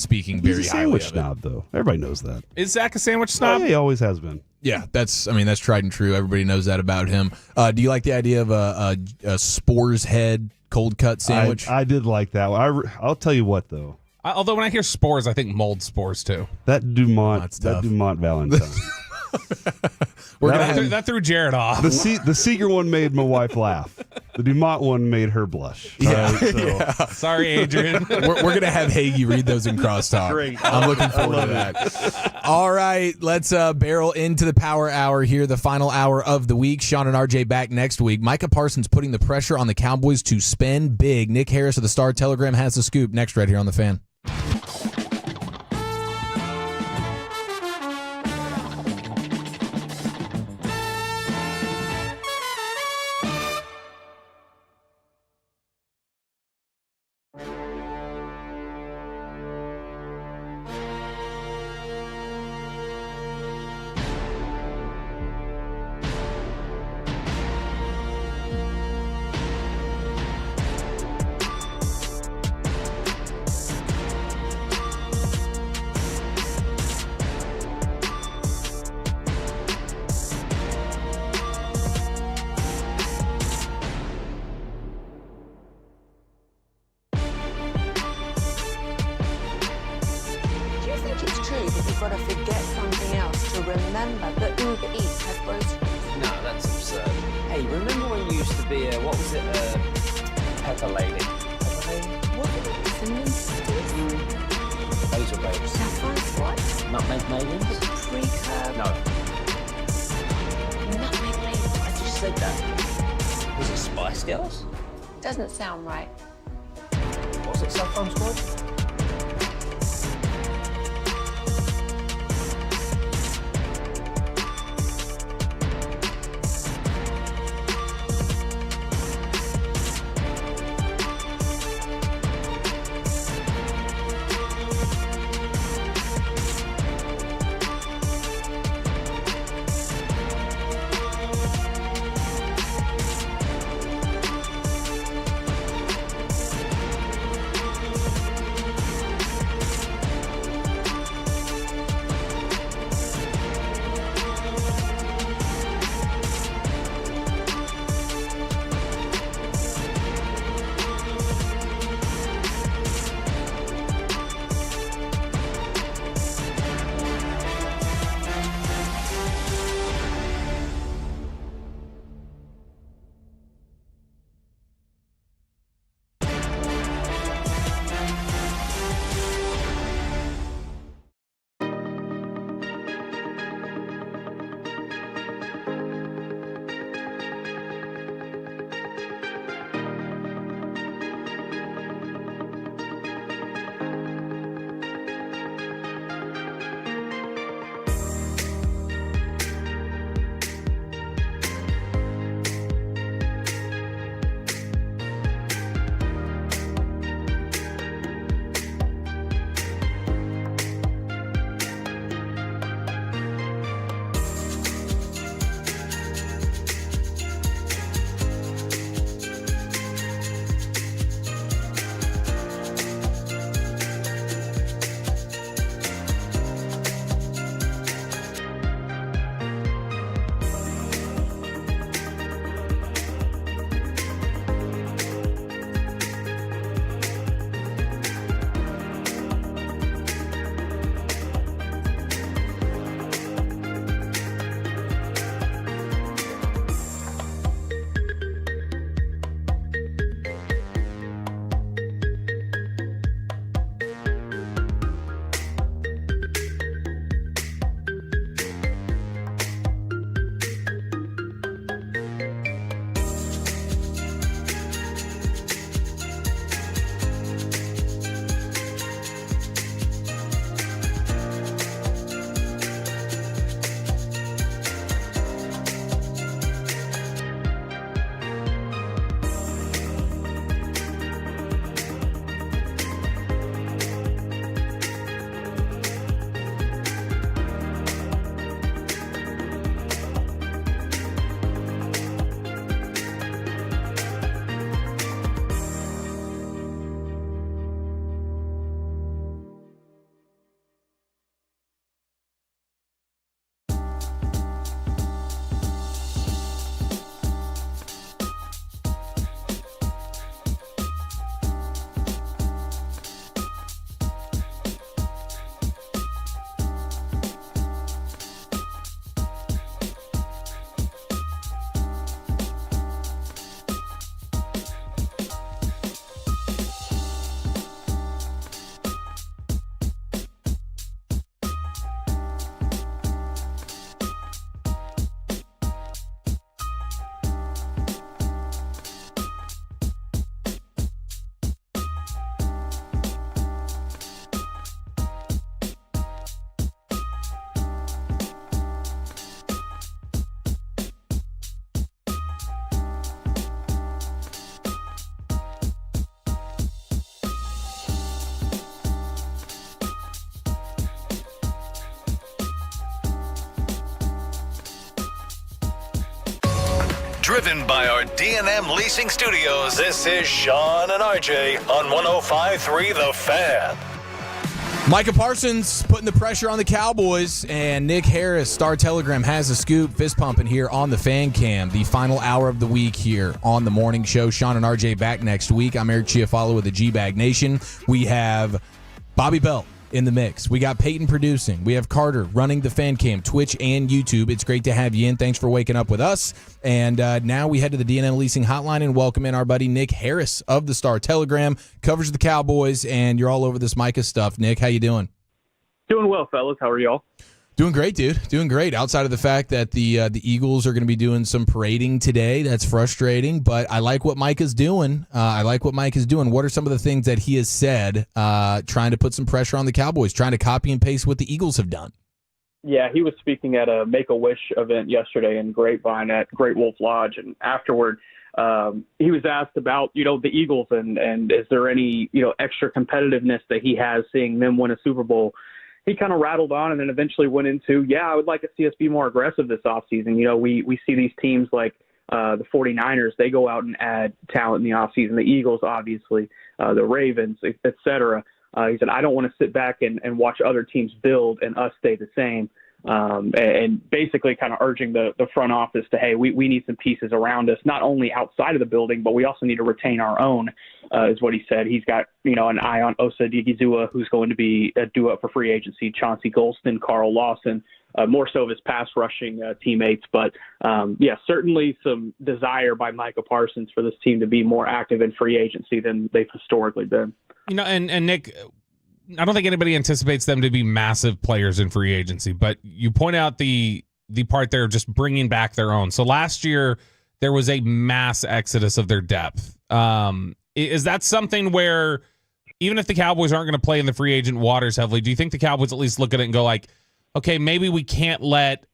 speaking very He's a highly sandwich of it. snob, though. Everybody knows that. Is Zach a sandwich snob? Yeah, he always has been. Yeah, that's tried and true. Everybody knows that about him. Do you like the idea of a Spores head cold cut sandwich? I did like that one. I'll tell you what, though. Although when I hear spores, I think mold spores too. That Dumont Valentine. That threw Jared off. The Seeger one made my wife laugh. The Dumont one made her blush. Yeah. Sorry, Adrian. We're going to have Hagee read those in crosstalk. Great. I'm looking forward to that. All right, let's barrel into the power hour here, the final hour of the week. Sean and RJ back next week. Micah Parsons putting the pressure on the Cowboys to spend big. Nick Harris of the Star Telegram has the scoop next right here on The Fan. Got to forget something else to remember that Uber Eats has groceries. No, that's absurd. Hey, remember when you used to be a, what was it, Pepper Lady? Pepper Lady? What are the cinnamon sisters? Basil Babes. Saffron squats? Nutmeg Maidens? Pre-curb? No. Nutmeg maidens. I just said that. Was it Spice Girls? Doesn't sound right. What was it, Saffron Squad? Driven by our D&M Leasing Studios, this is Sean and RJ on 105.3 The Fan. Micah Parsons putting the pressure on the Cowboys, and Nick Harris, Star Telegram, has a scoop. Fist pumping here on the Fan Cam. The final hour of the week here on the morning show. Sean and RJ back next week. I'm Eric Chiafalo with the G-Bag Nation. We have Bobby Belt in the mix. We got Peyton producing. We have Carter running the Fan Cam, Twitch and YouTube. It's great to have you in. Thanks for waking up with us. And now we head to the D&M Leasing Hotline and welcome in our buddy Nick Harris of the Star Telegram. Covers the Cowboys, and you're all over this Micah stuff. Nick, how you doing? Doing well, fellas. How are y'all? Doing great, dude. Doing great. Outside of the fact that the Eagles are going to be doing some parading today, that's frustrating. But I like what Micah's doing. What are some of the things that he has said, trying to put some pressure on the Cowboys, trying to copy and paste what the Eagles have done? Yeah, he was speaking at a Make-A-Wish event yesterday in Grapevine at Great Wolf Lodge, and afterward, he was asked about the Eagles and is there any extra competitiveness that he has seeing them win a Super Bowl. He kind of rattled on and then eventually went into, I would like to see us be more aggressive this offseason. We see these teams like the 49ers, they go out and add talent in the offseason. The Eagles, obviously, the Ravens, et cetera. He said, I don't want to sit back and watch other teams build and us stay the same. And basically kind of urging the front office to, hey, we need some pieces around us, not only outside of the building, but we also need to retain our own, is what he said. He's got, an eye on Osa Odighizuwa, who's going to be due up for free agency, Chauncey Golston, Carl Lawson, more so of his pass rushing teammates. But, certainly some desire by Micah Parsons for this team to be more active in free agency than they've historically been. And Nick, I don't think anybody anticipates them to be massive players in free agency, but you point out the part there of just bringing back their own. So last year there was a mass exodus of their depth. Is that something where even if the Cowboys aren't going to play in the free agent waters heavily, do you think the Cowboys at least look at it and go like, okay, maybe we can't let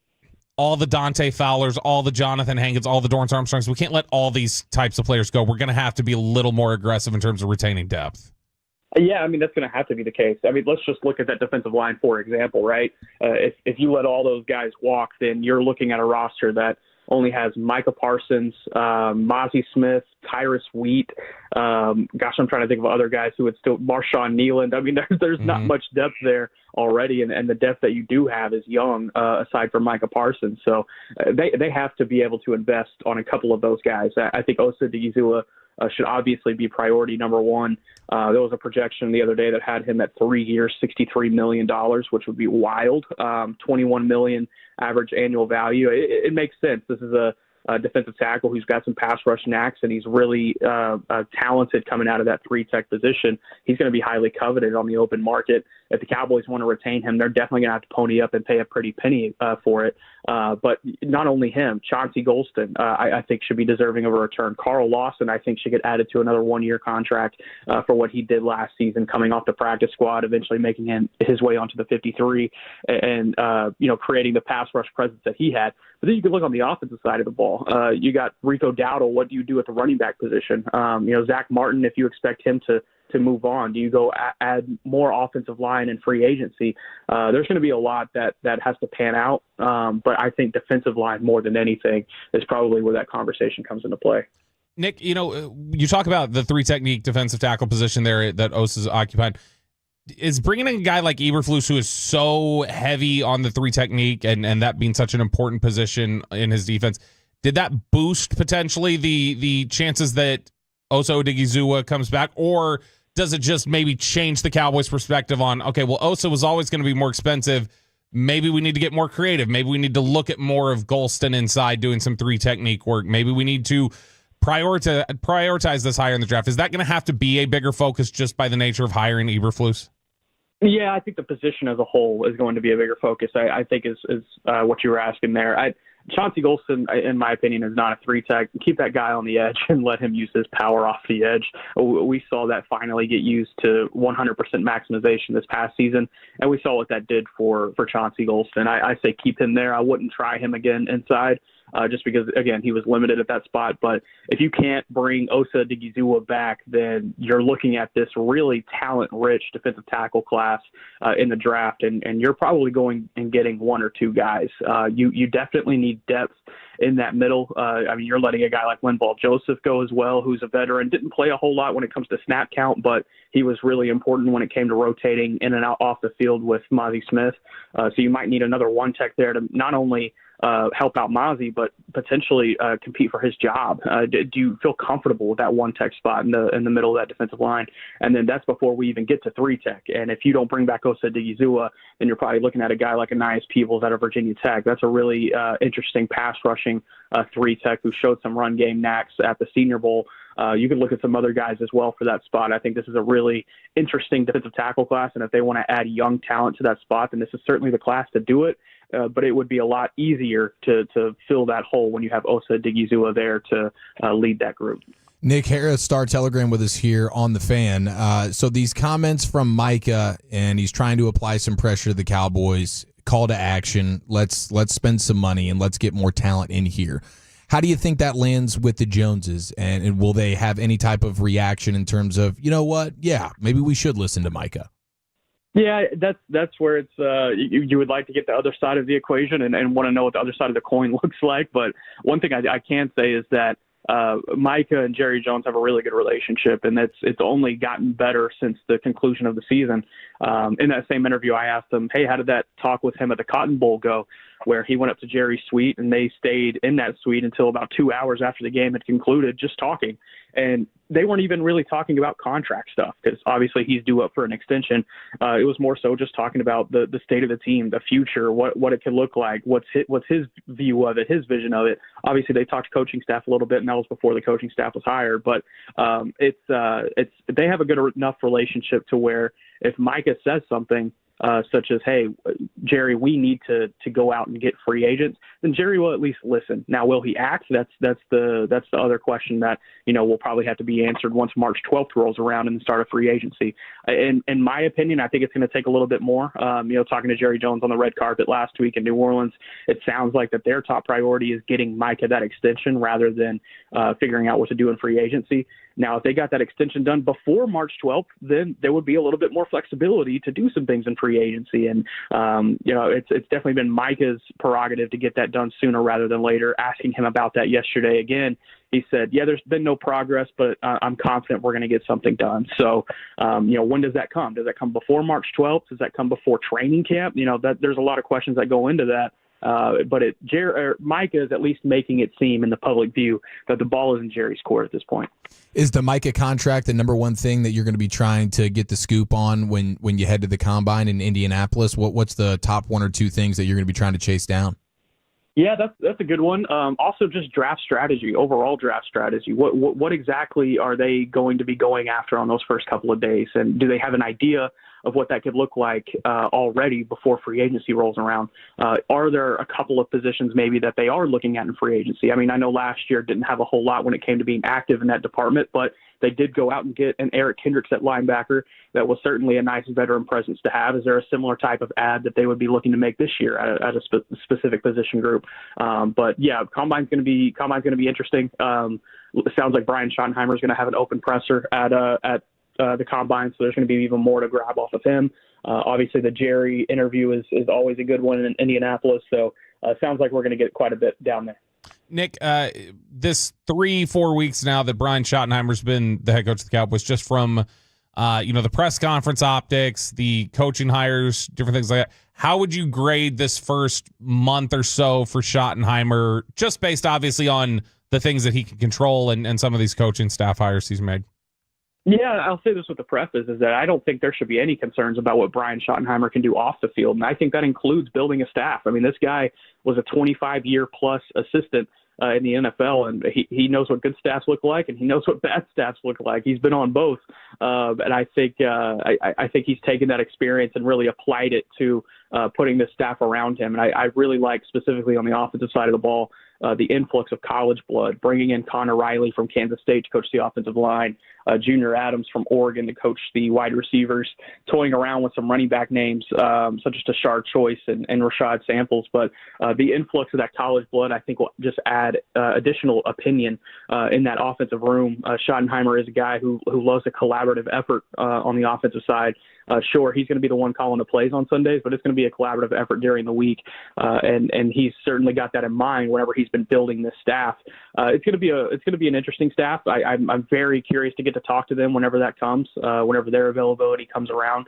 all the Dante Fowlers, all the Jonathan Hankins, all the Dorrance Armstrongs, we can't let all these types of players go. We're going to have to be a little more aggressive in terms of retaining depth. Yeah, that's going to have to be the case. Let's just look at that defensive line, for example, right? If you let all those guys walk, then you're looking at a roster that only has Micah Parsons, Mozzie Smith, Tyrus Wheat. I'm trying to think of other guys who would still, Marshawn Nealand. There's not much depth there already, and the depth that you do have is young, aside from Micah Parsons. So they have to be able to invest on a couple of those guys. I think Osa Odighizuwa should obviously be priority number one. There was a projection the other day that had him at 3 years, $63 million, which would be wild. $21 million average annual value. It makes sense. This is a defensive tackle who's got some pass rush knacks, and he's really talented coming out of that 3-tech position. He's going to be highly coveted on the open market. If the Cowboys want to retain him, they're definitely going to have to pony up and pay a pretty penny for it. But not only him, Chauncey Golston, I think should be deserving of a return. Carl Lawson, I think, should get added to another 1-year contract for what he did last season, coming off the practice squad, eventually making his way onto the 53 and creating the pass rush presence that he had. But then you can look on the offensive side of the ball. You got Rico Dowdle. What do you do at the running back position? Zach Martin, if you expect him to move on, do you go add more offensive line in free agency? There's going to be a lot that has to pan out. But I think defensive line more than anything is probably where that conversation comes into play. Nick, you talk about the 3-technique defensive tackle position there that Osa's occupied. Is bringing in a guy like Eberflus, who is so heavy on the 3-technique and that being such an important position in his defense, did that boost potentially the chances that Osa Odighizuwa comes back, or does it just maybe change the Cowboys' perspective on, okay, well, Osa was always going to be more expensive. Maybe we need to get more creative. Maybe we need to look at more of Golston inside doing some 3-technique work. Maybe we need to prioritize this higher in the draft. Is that going to have to be a bigger focus just by the nature of hiring Eberflus? Yeah, I think the position as a whole is going to be a bigger focus. I think is what you were asking there. Chauncey Golston, in my opinion, is not a 3-tech. Keep that guy on the edge and let him use his power off the edge. We saw that finally get used to 100% maximization this past season, and we saw what that did for Chauncey Golston. I say keep him there. I wouldn't try him again inside. just because, again, he was limited at that spot. But if you can't bring Osa Odighizuwa back, then you're looking at this really talent-rich defensive tackle class in the draft, and you're probably going and getting one or two guys. You definitely need depth in that middle. You're letting a guy like Linval Joseph go as well, who's a veteran, didn't play a whole lot when it comes to snap count, but he was really important when it came to rotating in and out off the field with Mozzie Smith. So you might need another one tech there to not only help out Mozzie, but potentially compete for his job. Do you feel comfortable with that one tech spot in the middle of that defensive line? And then that's before we even get to three tech. And if you don't bring back Osa Odighizuwa, then you're probably looking at a guy like Anais Peebles out of Virginia Tech. That's a really interesting pass rushing three tech who showed some run game knacks at the Senior Bowl. You could look at some other guys as well for that spot. I think this is a really interesting defensive tackle class, and if they want to add young talent to that spot, then this is certainly the class to do it. But it would be a lot easier to fill that hole when you have Osa Odighizuwa there to lead that group. Nick Harris, Star Telegram, with us here on the Fan. So these comments from Micah, and he's trying to apply some pressure to the Cowboys. Call to action. Let's spend some money and let's get more talent in here. How do you think that lands with the Joneses? And will they have any type of reaction in terms of, you know what? Yeah, maybe we should listen to Micah. Yeah, that's where it's you would like to get the other side of the equation and want to know what the other side of the coin looks like. But one thing I can say is that Micah and Jerry Jones have a really good relationship, and it's only gotten better since the conclusion of the season. In that same interview, I asked him, hey, how did that talk with him at the Cotton Bowl go, where he went up to Jerry's suite, and they stayed in that suite until about 2 hours after the game had concluded, just talking. And they weren't even really talking about contract stuff because obviously he's due up for an extension. It was more so just talking about the state of the team, the future, what it could look like, what's his view of it, his vision of it. Obviously, they talked to coaching staff a little bit, and that was before the coaching staff was hired. But they have a good enough relationship to where if Micah says something, such as, hey, Jerry, we need to go out and get free agents, then Jerry will at least listen. Now, will he act? That's the other question that, will probably have to be answered once March 12th rolls around and the start of free agency. In my opinion, I think it's going to take a little bit more. Talking to Jerry Jones on the red carpet last week in New Orleans, it sounds like that their top priority is getting Micah that extension rather than figuring out what to do in free agency. Now, if they got that extension done before March 12th, then there would be a little bit more flexibility to do some things in free agency. And, it's definitely been Micah's prerogative to get that done sooner rather than later. Asking him about that yesterday again, he said, yeah, there's been no progress, but I'm confident we're going to get something done. So, when does that come? Does that come before March 12th? Does that come before training camp? There's a lot of questions that go into that. But Micah is at least making it seem in the public view that the ball is in Jerry's court at this point. Is the Micah contract the number one thing that you're going to be trying to get the scoop on when you head to the Combine in Indianapolis? What's the top one or two things that you're going to be trying to chase down? Yeah, that's a good one. Also, just draft strategy, overall draft strategy. What exactly are they going to be going after on those first couple of days? And do they have an idea of what that could look like already before free agency rolls around? Are there a couple of positions maybe that they are looking at in free agency? I mean, I know last year didn't have a whole lot when it came to being active in that department, but they did go out and get an Eric Kendricks at linebacker. That was certainly a nice veteran presence to have. Is there a similar type of ad that they would be looking to make this year at a specific position group? But yeah, Combine's going to be interesting. It sounds like Brian Schottenheimer is going to have an open presser at the Combine, so there's going to be even more to grab off of him. Obviously, the Jerry interview is always a good one in Indianapolis, so it sounds like we're going to get quite a bit down there. Nick, this 3-4 weeks now that Brian Schottenheimer's been the head coach of the Cowboys, just from the press conference optics, the coaching hires, different things like that, how would you grade this first month or so for Schottenheimer, just based obviously on the things that he can control and some of these coaching staff hires he's made? Yeah, I'll say this with the preface, is that I don't think there should be any concerns about what Brian Schottenheimer can do off the field. And I think that includes building a staff. I mean, this guy was a 25-year-plus assistant in the NFL, and he knows what good staffs look like, and he knows what bad staffs look like. He's been on both. And I think he's taken that experience and really applied it to putting the staff around him. And I really like, specifically on the offensive side of the ball, the influx of college blood, bringing in Connor Riley from Kansas State to coach the offensive line, Junior Adams from Oregon to coach the wide receivers, toying around with some running back names such as Tashard Choice and Rashad Samples. But the influx of that college blood, I think, will just add additional opinion in that offensive room. Schottenheimer is a guy who loves a collaborative effort on the offensive side. Sure, he's going to be the one calling the plays on Sundays, but it's going to be a collaborative effort during the week, and he's certainly got that in mind whenever he's been building this staff. It's going to be an interesting staff. I'm very curious to get to talk to them whenever that comes, whenever their availability comes around.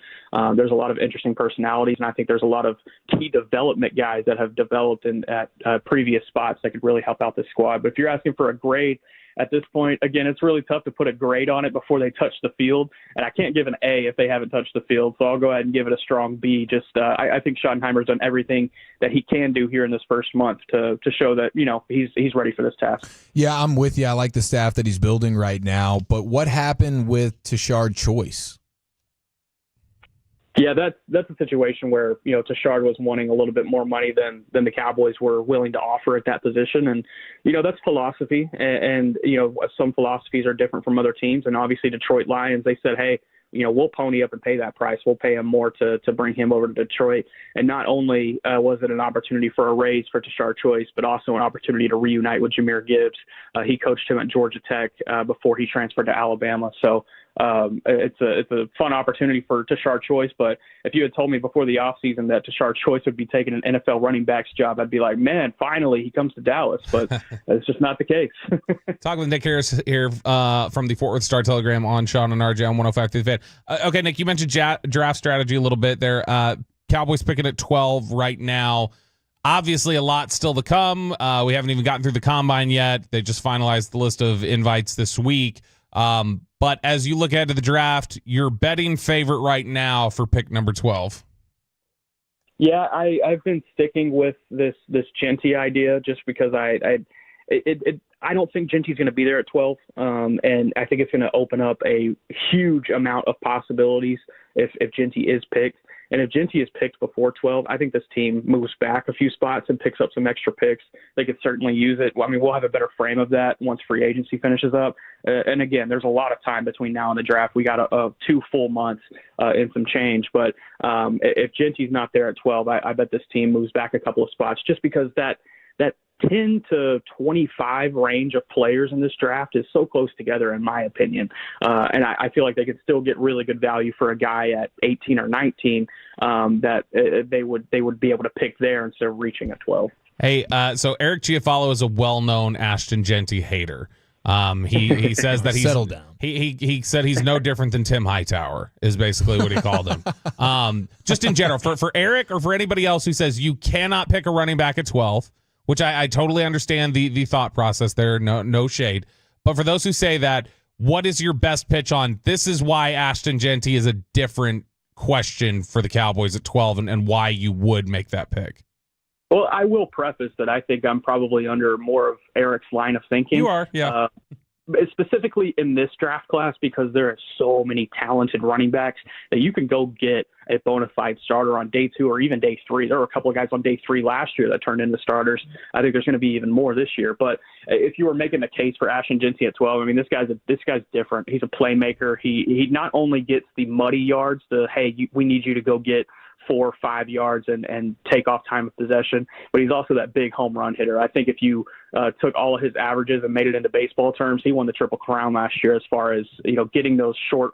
There's a lot of interesting personalities, and I think there's a lot of key development guys that have developed at previous spots that could really help out this squad. But if you're asking for a grade, at this point, again, it's really tough to put a grade on it before they touch the field, and I can't give an A if they haven't touched the field, so I'll go ahead and give it a strong B. I think Schottenheimer's done everything that he can do here in this first month to show that, he's ready for this task. Yeah, I'm with you. I like the staff that he's building right now, but what happened with Tashard Choice? Yeah, that's a situation where, Tashard was wanting a little bit more money than the Cowboys were willing to offer at that position. And, that's philosophy. And some philosophies are different from other teams. And obviously Detroit Lions, they said, hey, we'll pony up and pay that price. We'll pay him more to bring him over to Detroit. And not only was it an opportunity for a raise for Tashard Choice, but also an opportunity to reunite with Jahmyr Gibbs. He coached him at Georgia Tech before he transferred to Alabama. So it's a fun opportunity for Tashard Choice. But if you had told me before the offseason that Tashard Choice would be taking an NFL running backs job, I'd be like, man, finally he comes to Dallas. But it's just not the case. Talking with Nick Harris here from the Fort Worth Star-Telegram on Sean and RJ on 105 through the Fan. Okay, Nick, you mentioned draft strategy a little bit there. Cowboys picking at 12 right now. Obviously, a lot still to come. We haven't even gotten through the combine yet. They just finalized the list of invites this week. But as you look ahead to the draft, your betting favorite right now for pick number 12. Yeah, I've been sticking with this Genty idea just because I don't think Genty's going to be there at 12, and I think it's going to open up a huge amount of possibilities if Genty is picked. And if Genty is picked before 12, I think this team moves back a few spots and picks up some extra picks. They could certainly use it. We'll have a better frame of that once free agency finishes up. And again, there's a lot of time between now and the draft. We got 2 full months and some change. But if Genty's not there at 12, I bet this team moves back a couple of spots just because that 10 to 25 range of players in this draft is so close together, in my opinion. And I feel like they could still get really good value for a guy at 18 or 19 that they would be able to pick there instead of reaching at 12. Hey, so Eric Chiafalo is a well-known Ashton Genty hater. He says that he's settle down. He said he's no different than Tim Hightower is basically what he called him. Just in general, for Eric or for anybody else who says you cannot pick a running back at 12, which I totally understand the thought process there, no shade. But for those who say that, what is your best pitch on this is why Ashton Genty is a different question for the Cowboys at 12 and why you would make that pick? Well, I will preface that I think I'm probably under more of Eric's line of thinking. You are, yeah. Specifically in this draft class because there are so many talented running backs that you can go get a bona fide starter on day 2 or even day 3. There were a couple of guys on day 3 last year that turned into starters. I think there's going to be even more this year. But if you were making the case for Ashton Genty at 12, this guy's different. He's a playmaker. He not only gets the muddy yards, we need you to go get 4 or 5 yards and take off time of possession, but he's also that big home run hitter. I think if you took all of his averages and made it into baseball terms, he won the Triple Crown last year as far as getting those short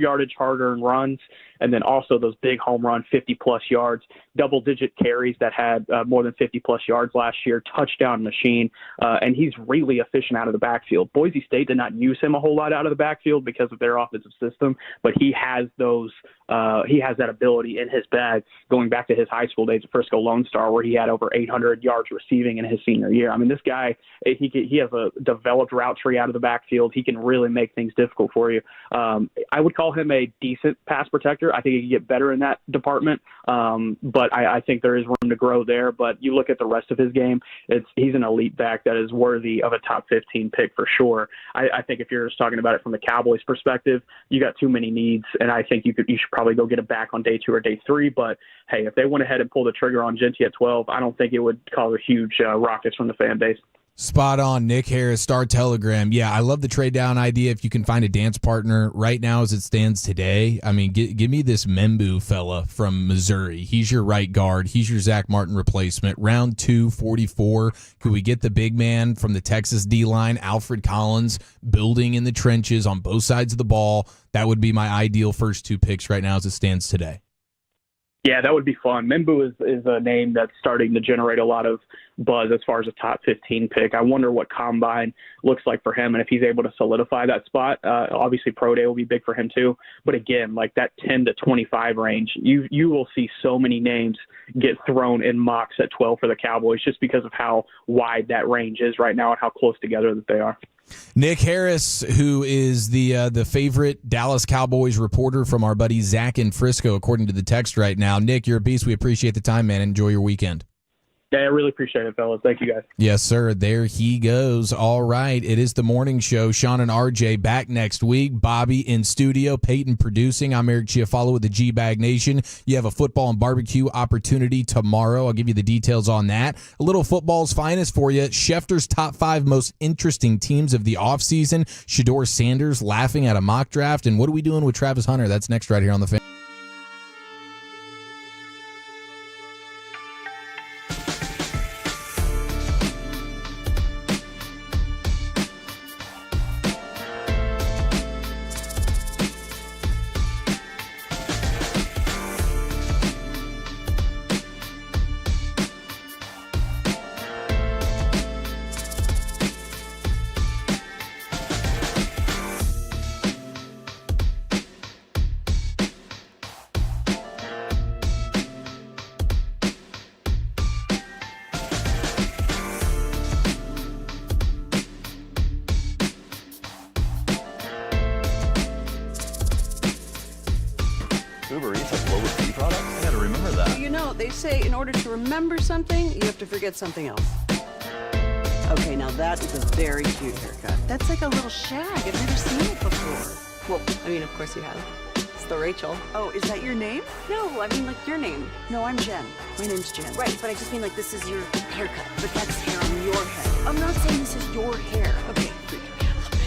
yardage, hard earned runs, and then also those big home run 50-plus yards, double-digit carries that had more than 50-plus yards last year, touchdown machine, and he's really efficient out of the backfield. Boise State did not use him a whole lot out of the backfield because of their offensive system, but he has that ability in his bag going back to his high school days at Frisco Lone Star where he had over 800 yards receiving in his senior year. This guy, he has a developed route tree out of the backfield. He can really make things difficult for you. I would call him a decent pass protector. I think he can get better in that department, but I think there is room to grow there. But you look at the rest of his game, he's an elite back that is worthy of a top 15 pick for sure. I think if you're just talking about it from the Cowboys perspective, you got too many needs, and I think you should probably go get it back on day 2 or day 3. But hey, if they went ahead and pulled the trigger on Genty at 12, I don't think it would cause a huge Rockets from the fan base. Spot on. Nick Harris, Star Telegram. Yeah, I love the trade down idea if you can find a dance partner right now as it stands today. I mean, give me this Membu fella from Missouri. He's your right guard. He's your Zach Martin replacement. Round 2, 44. Could we get the big man from the Texas D-line, Alfred Collins, building in the trenches on both sides of the ball? That would be my ideal first 2 picks right now as it stands today. Yeah, that would be fun. Membu is a name that's starting to generate a lot of buzz as far as a top 15 pick. I wonder what combine looks like for him and if he's able to solidify that spot. Obviously, Pro Day will be big for him too. But again, like that 10 to 25 range, you will see so many names get thrown in mocks at 12 for the Cowboys just because of how wide that range is right now and how close together that they are. Nick Harris, who is the favorite Dallas Cowboys reporter from our buddy Zach in Frisco, according to the text right now. Nick, you're a beast. We appreciate the time, man. Enjoy your weekend. Yeah, I really appreciate it, fellas. Thank you, guys. Yes, sir. There he goes. All right. It is the morning show. Sean and RJ back next week. Bobby in studio. Peyton producing. I'm Eric Chiafalo with the G-Bag Nation. You have a football and barbecue opportunity tomorrow. I'll give you the details on that. A little football's finest for you. Schefter's top 5 most interesting teams of the offseason. Shedeur Sanders laughing at a mock draft. And what are we doing with Travis Hunter? That's next right here on the Fan. Uber Eats has lower fee products? I gotta remember that. You know, they say in order to remember something, you have to forget something else. Okay, now that is a very cute haircut. That's like a little shag. I've never seen it before. Well, I mean, of course you have. It's the Rachel. Oh, is that your name? No, I mean, like, your name. No, I'm Jen. My name's Jen. Right, but I just mean, like, this is your haircut. But that's hair on your head. I'm not saying this is your hair. Okay, freak me out a little bit.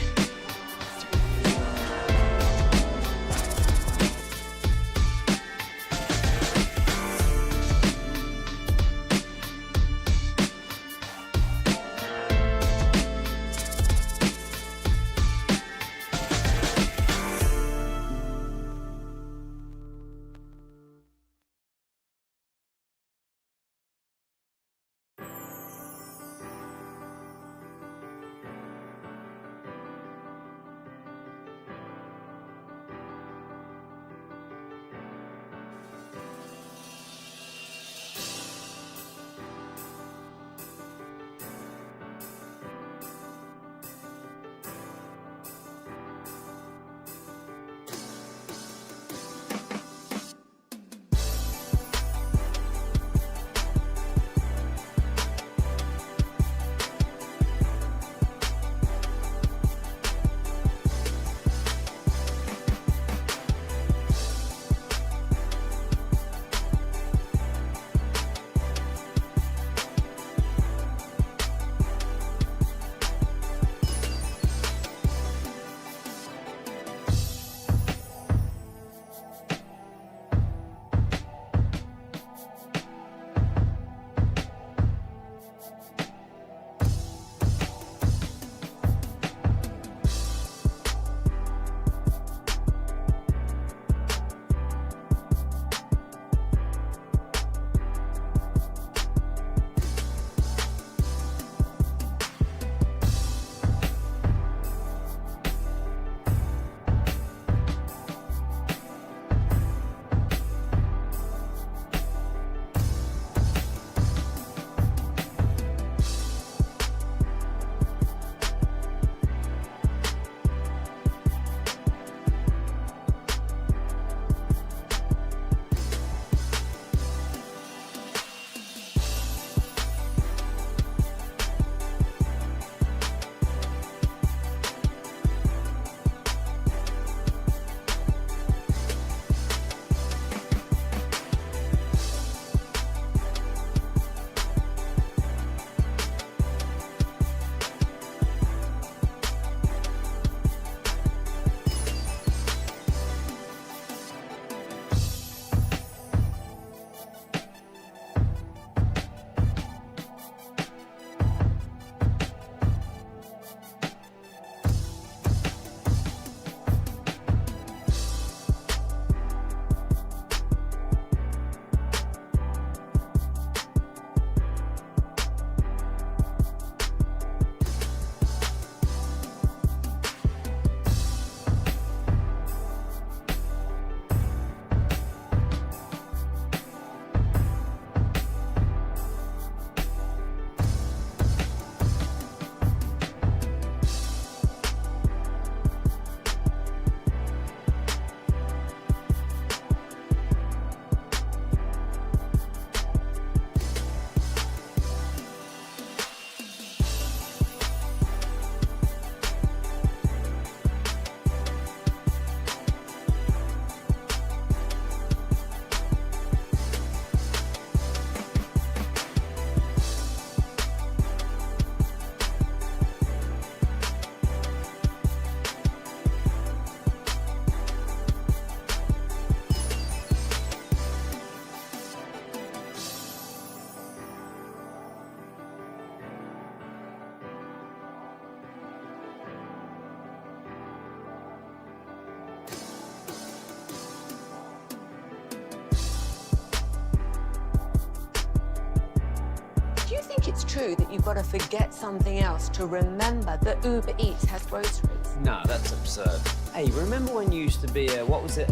true that you've got to forget something else to remember that Uber Eats has groceries? No, that's absurd. Hey, remember when you used to be a, what was it,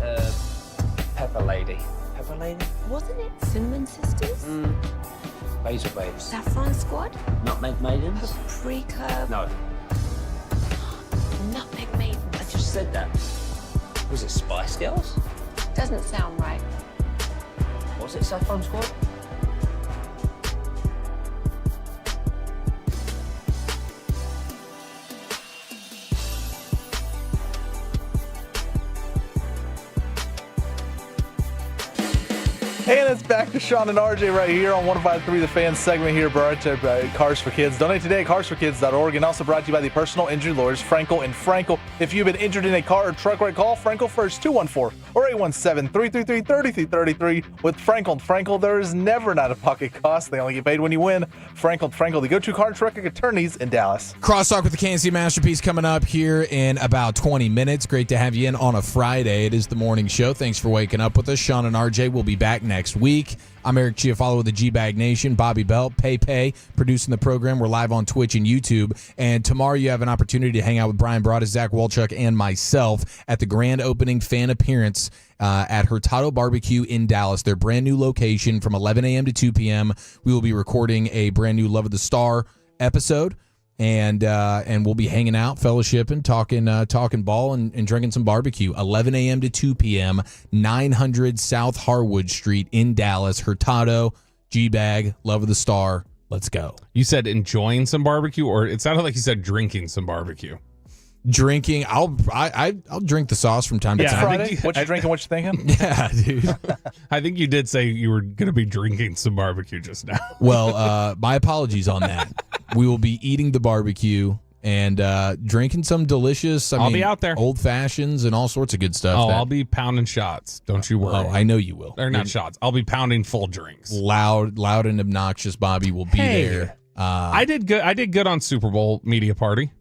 Pepper Lady? Pepper Lady? Wasn't it Cinnamon Sisters? Basil Babes. Saffron Squad? Nutmeg Maidens? Paprika? No, Nutmeg Maidens? I just said that. Was it Spice Girls? Doesn't sound right. Was it Saffron Squad? And it's back to Sean and RJ right here on 105.3 The Fan segment here, brought to you by Cars for Kids. Donate today at carsforkids.org, and also brought to you by the personal injury lawyers Frankel and Frankel. If you've been injured in a car or truck wreck, call Frankel first, 214 or 817-333-3333. With Frankel and Frankel, there is never an out-of-pocket cost. They only get paid when you win. Frankel and Frankel, the go-to car and truck attorneys in Dallas. Crosstalk with the KNC Masterpiece coming up here in about 20 minutes. Great to have you in on a Friday. It is the morning show. Thanks for waking up with us. Sean and RJ will be back next week. I'm Eric Chiafalo with the G-Bag Nation. Bobby Belt, Pay, producing the program. We're live on Twitch and YouTube. And tomorrow you have an opportunity to hang out with Brian Broaddus, Zach Walchuk, and myself at the grand opening fan appearance at Hurtado Barbecue in Dallas, their brand new location from 11 a.m. to 2 p.m. We will be recording a brand new Love of the Star episode. And we'll be hanging out, fellowshipping, talking ball, and drinking some barbecue. 11 a.m. to 2 p.m., 900 South Harwood Street in Dallas. Hurtado, G-Bag, Love of the Star. Let's go. You said enjoying some barbecue, or it sounded like you said drinking some barbecue. Drinking, I'll drink the sauce from time to time. Friday, what you drinking, what you thinking? Yeah, dude. I think you did say you were going to be drinking some barbecue just now. Well, my apologies on that. We will be eating the barbecue and drinking some delicious, I'll be out there. Old fashions and all sorts of good stuff. Oh, I'll be pounding shots. Don't you worry. Oh, I know you will. They're not shots. I'll be pounding full drinks. Loud and obnoxious Bobby will be there. I did good. I did good on Super Bowl media party.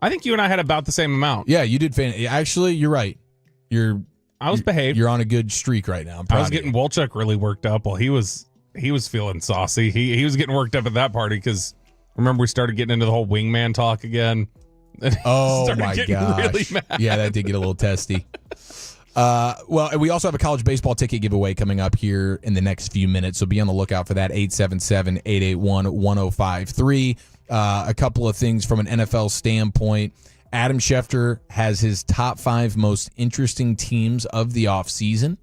I think you and I had about the same amount. Yeah, you did. Actually, you're right. I was behaved. You're on a good streak right now. I was getting Wolchuk really worked up while he was feeling saucy. He was getting worked up at that party because remember we started getting into the whole wingman talk again. Oh my gosh! Really mad. Yeah, that did get a little testy. Well, we also have a college baseball ticket giveaway coming up here in the next few minutes, so be on the lookout for that. 877-881-1053. A couple of things from an NFL standpoint. Adam Schefter has his top 5 most interesting teams of the offseason.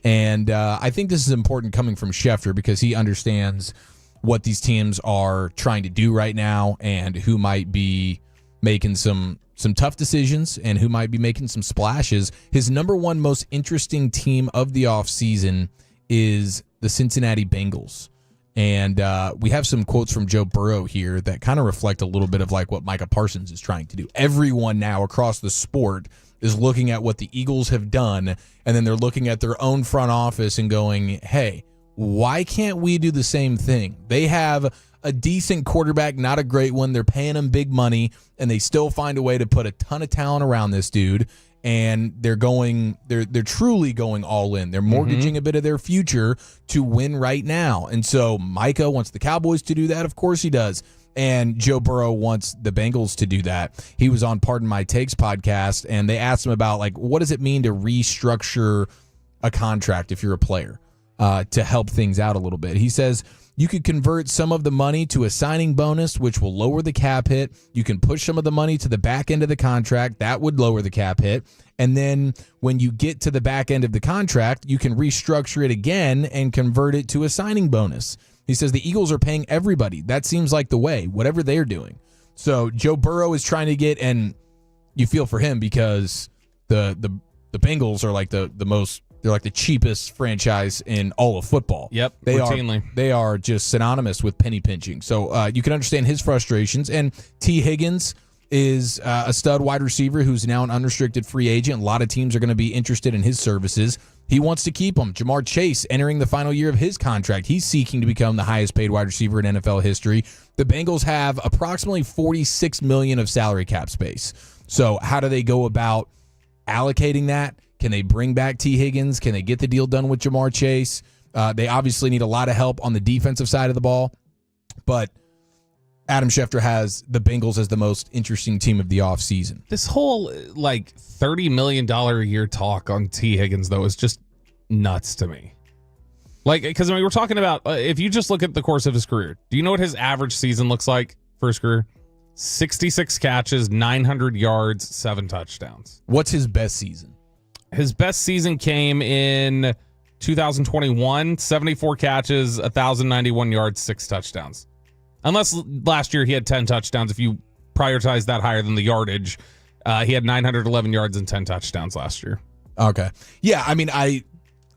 And I think this is important coming from Schefter because he understands what these teams are trying to do right now and who might be making some tough decisions and who might be making some splashes. His number 1 most interesting team of the offseason is the Cincinnati Bengals. And we have some quotes from Joe Burrow here that kind of reflect a little bit of like what Micah Parsons is trying to do. Everyone now across the sport is looking at what the Eagles have done, and then they're looking at their own front office and going, hey, why can't we do the same thing? They have a decent quarterback, not a great one. They're paying him big money, and they still find a way to put a ton of talent around this dude. And they're truly going all in. They're mortgaging a bit of their future to win right now. And so Micah wants the Cowboys to do that. Of course he does. And Joe Burrow wants the Bengals to do that. He was on Pardon My Takes podcast, and they asked him about, like, what does it mean to restructure a contract if you're a player to help things out a little bit. He says, you could convert some of the money to a signing bonus, which will lower the cap hit. You can push some of the money to the back end of the contract. That would lower the cap hit. And then when you get to the back end of the contract, you can restructure it again and convert it to a signing bonus. He says the Eagles are paying everybody. That seems like the way, whatever they're doing. So Joe Burrow is trying to get, and you feel for him because the Bengals are like the most, they're like the cheapest franchise in all of football. Yep, routinely. They are just synonymous with penny pinching. So you can understand his frustrations. And T. Higgins is a stud wide receiver who's now an unrestricted free agent. A lot of teams are going to be interested in his services. He wants to keep him. Jamar Chase entering the final year of his contract. He's seeking to become the highest paid wide receiver in NFL history. The Bengals have approximately $46 million of salary cap space. So how do they go about allocating that? Can they bring back T. Higgins? Can they get the deal done with Jamar Chase? They obviously need a lot of help on the defensive side of the ball. But Adam Schefter has the Bengals as the most interesting team of the offseason. This whole like $30 million a year talk on T. Higgins, though, is just nuts to me. Like, because I mean, we're talking about if you just look at the course of his career, do you know what his average season looks like for his career? 66 catches, 900 yards, 7 touchdowns. What's his best season? His best season came in 2021, 74 catches, 1,091 yards, 6 touchdowns. Unless last year he had 10 touchdowns. If you prioritize that higher than the yardage, he had 911 yards and 10 touchdowns last year. Okay. Yeah, I mean, I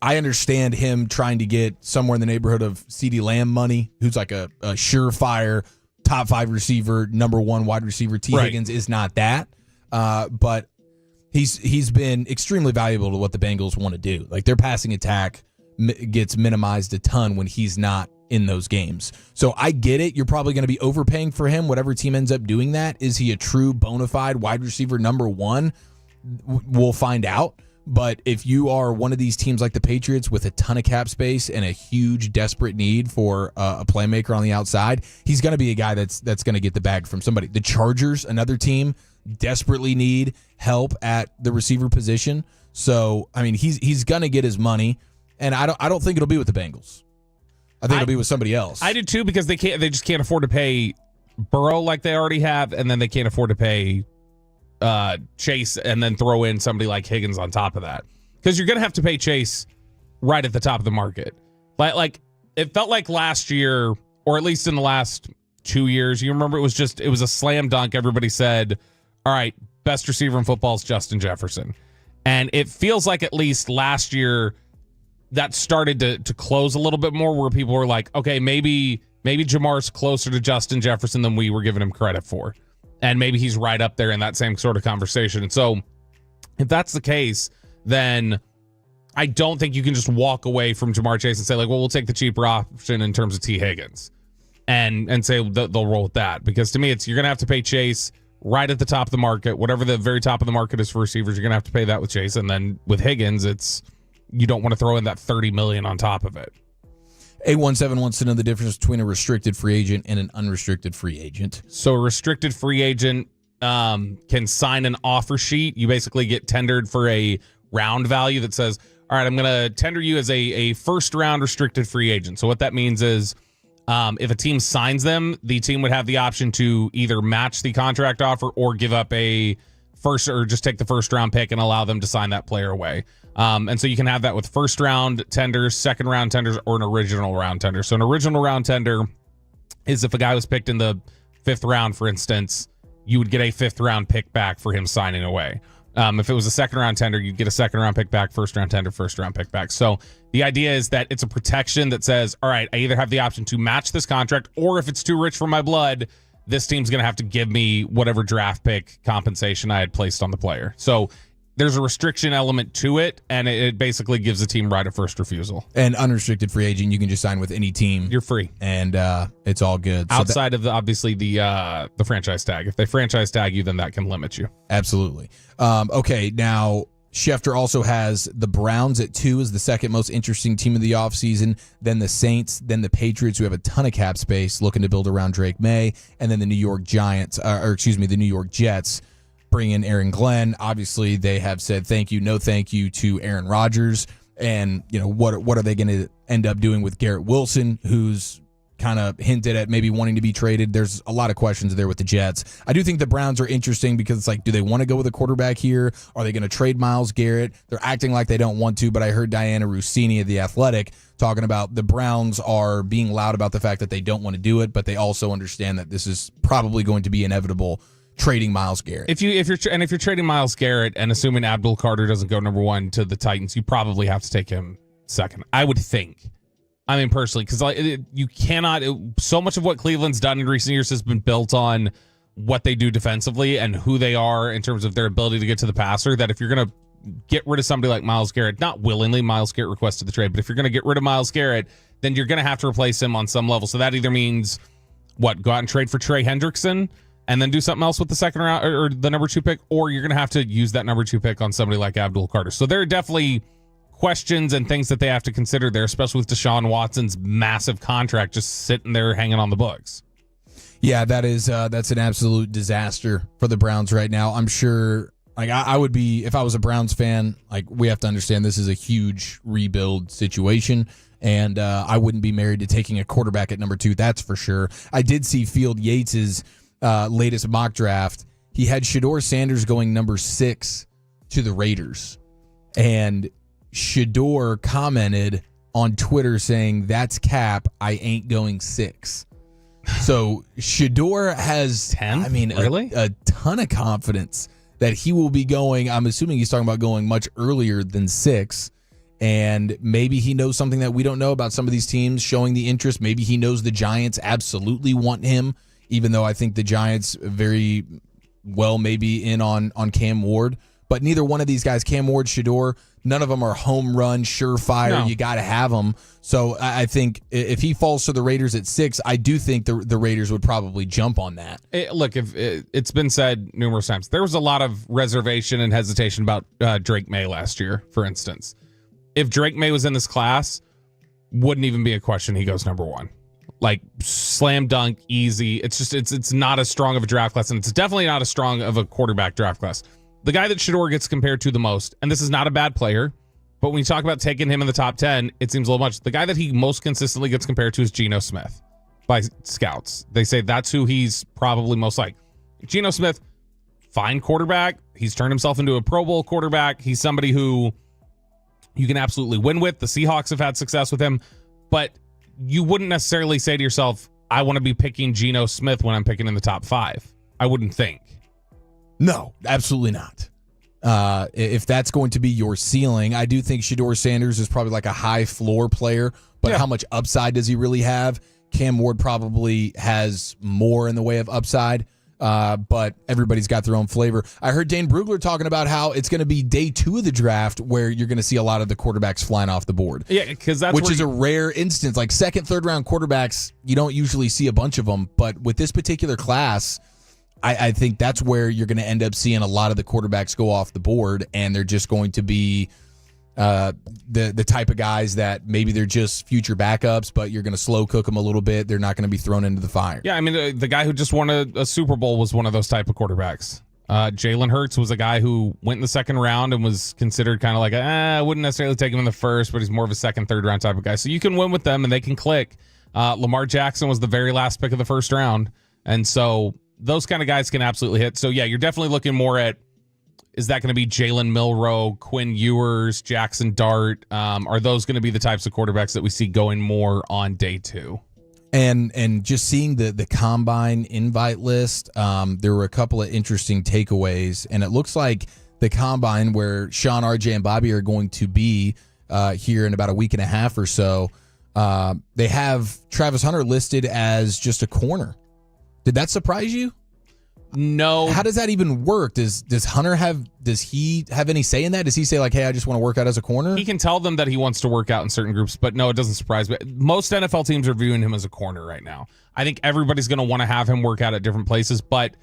understand him trying to get somewhere in the neighborhood of CeeDee Lamb money, who's like a surefire top 5 receiver, number 1 wide receiver. T. Right. Higgins is not that, but he's been extremely valuable to what the Bengals want to do. Like, their passing attack gets minimized a ton when he's not in those games. So I get it. You're probably going to be overpaying for him, whatever team ends up doing that. Is he a true bona fide wide receiver number 1? We'll find out. But if you are one of these teams like the Patriots with a ton of cap space and a huge desperate need for a playmaker on the outside, he's going to be a guy that's going to get the bag from somebody. The Chargers, another team, desperately need help at the receiver position. So, I mean, he's going to get his money, and I don't think it'll be with the Bengals. I think it'll be with somebody else. I do too, because they just can't afford to pay Burrow like they already have, and then they can't afford to pay Chase and then throw in somebody like Higgins on top of that, because you're going to have to pay Chase right at the top of the market. Like it felt like last year, or at least in the last 2 years, you remember it was a slam dunk. Everybody said, all right, best receiver in football is Justin Jefferson. And it feels like at least last year that started to close a little bit more, where people were like, okay, maybe Jamar's closer to Justin Jefferson than we were giving him credit for. And maybe he's right up there in that same sort of conversation. And so if that's the case, then I don't think you can just walk away from Jamar Chase and say, like, well, we'll take the cheaper option in terms of T. Higgins and say they'll roll with that. Because to me, you're going to have to pay Chase right at the top of the market. Whatever the very top of the market is for receivers, you're going to have to pay that with Chase. And then with Higgins, you don't want to throw in that $30 million on top of it. A17 wants to know the difference between a restricted free agent and an unrestricted free agent. So a restricted free agent can sign an offer sheet. You basically get tendered for a round value that says, all right, I'm going to tender you as a first round restricted free agent. So what that means is if a team signs them, the team would have the option to either match the contract offer or give up a first, or just take the first round pick and allow them to sign that player away. And so you can have that with first round tenders, second round tenders, or an original round tender. So an original round tender is if a guy was picked in the 5th round, for instance, you would get a 5th round pick back for him signing away. If it was a second round tender, you'd get a second round pick back, first round tender, first round pick back. So the idea is that it's a protection that says, all right, I either have the option to match this contract, or if it's too rich for my blood, this team's going to have to give me whatever draft pick compensation I had placed on the player. So there's a restriction element to it, and it basically gives the team right of first refusal. And unrestricted free agent, you can just sign with any team. You're free. And it's all good. Outside of the franchise tag. If they franchise tag you, then that can limit you. Absolutely. Okay, now Schefter also has the Browns at 2 as the second most interesting team of the offseason, then the Saints, then the Patriots, who have a ton of cap space looking to build around Drake May, and then the New York the New York Jets bring in Aaron Glenn. Obviously, they have said no thank you to Aaron Rodgers. And, what are they going to end up doing with Garrett Wilson, who's kind of hinted at maybe wanting to be traded? There's a lot of questions there with the Jets. I do think the Browns are interesting because it's like, do they want to go with a quarterback here? Are they going to trade Myles Garrett? They're acting like they don't want to, but I heard Diana Rossini of The Athletic talking about the Browns are being loud about the fact that they don't want to do it, but they also understand that this is probably going to be inevitable, trading Myles Garrett. If you're trading Myles Garrett and assuming Abdul Carter doesn't go number 1 to the Titans, you probably have to take him second, I would think. I mean, personally, because you cannot. So much of what Cleveland's done in recent years has been built on what they do defensively and who they are in terms of their ability to get to the passer, that if you're going to get rid of somebody like Myles Garrett, not willingly, Myles Garrett requested the trade, but if you're going to get rid of Myles Garrett, then you're going to have to replace him on some level. So that either means, go out and trade for Trey Hendrickson and then do something else with the second round or the number 2 pick, or you're going to have to use that number 2 pick on somebody like Abdul Carter. So there are definitely questions and things that they have to consider there, especially with Deshaun Watson's massive contract just sitting there hanging on the books. Yeah, that's an absolute disaster for the Browns right now. I'm sure, like I would be if I was a Browns fan. Like we have to understand this is a huge rebuild situation, and I wouldn't be married to taking a quarterback at number 2. That's for sure. I did see Field Yates's latest mock draft. He had Shedeur Sanders going number 6 to the Raiders, and Shedeur commented on Twitter saying, "That's cap. I ain't going 6." So Shedeur has 10? Really? A ton of confidence that he will be going. I'm assuming he's talking about going much earlier than 6. And maybe he knows something that we don't know about some of these teams showing the interest. Maybe he knows the Giants absolutely want him, even though I think the Giants very well may be in on Cam Ward. But neither one of these guys, Cam Ward, Shedeur, none of them are home run, surefire. No. You got to have them. So I think if he falls to the Raiders at 6, I do think the Raiders would probably jump on that. Look, if it's been said numerous times, there was a lot of reservation and hesitation about Drake May last year, for instance. If Drake May was in this class, wouldn't even be a question. He goes number 1. Like slam dunk, easy. It's just it's not as strong of a draft class, and it's definitely not as strong of a quarterback draft class. The guy that Shedeur gets compared to the most, and this is not a bad player, but when you talk about taking him in the top 10, it seems a little much. The guy that he most consistently gets compared to is Geno Smith by scouts. They say that's who he's probably most like. Geno Smith, fine quarterback. He's turned himself into a Pro Bowl quarterback. He's somebody who you can absolutely win with. The Seahawks have had success with him, but you wouldn't necessarily say to yourself, I want to be picking Geno Smith when I'm picking in the top 5. I wouldn't think. No, absolutely not. If that's going to be your ceiling, I do think Shedeur Sanders is probably like a high floor player, but how much upside does he really have? Cam Ward probably has more in the way of upside, but everybody's got their own flavor. I heard Dane Brugler talking about how it's going to be day 2 of the draft where you're going to see a lot of the quarterbacks flying off the board. Yeah, because which is a rare instance. Like second, third round quarterbacks, you don't usually see a bunch of them, but with this particular class, I think that's where you're going to end up seeing a lot of the quarterbacks go off the board, and they're just going to be the type of guys that maybe they're just future backups, but you're going to slow cook them a little bit. They're not going to be thrown into the fire. Yeah, I mean, the guy who just won a Super Bowl was one of those type of quarterbacks. Jalen Hurts was a guy who went in the second round and was considered kind of like, I wouldn't necessarily take him in the first, but he's more of a second, third round type of guy. So you can win with them and they can click. Lamar Jackson was the very last pick of the first round. And so those kind of guys can absolutely hit. So, yeah, you're definitely looking more at, is that going to be Jalen Milroe, Quinn Ewers, Jackson Dart? Are those going to be the types of quarterbacks that we see going more on day 2? And just seeing the combine invite list, there were a couple of interesting takeaways. And it looks like the combine where Sean, RJ, and Bobby are going to be here in about a week and a half or so, they have Travis Hunter listed as just a corner. Did that surprise you? No. How does that even work? Does Hunter does he have any say in that? Does he say like, hey, I just want to work out as a corner? He can tell them that he wants to work out in certain groups, but no, it doesn't surprise me. Most NFL teams are viewing him as a corner right now. I think everybody's going to want to have him work out at different places, but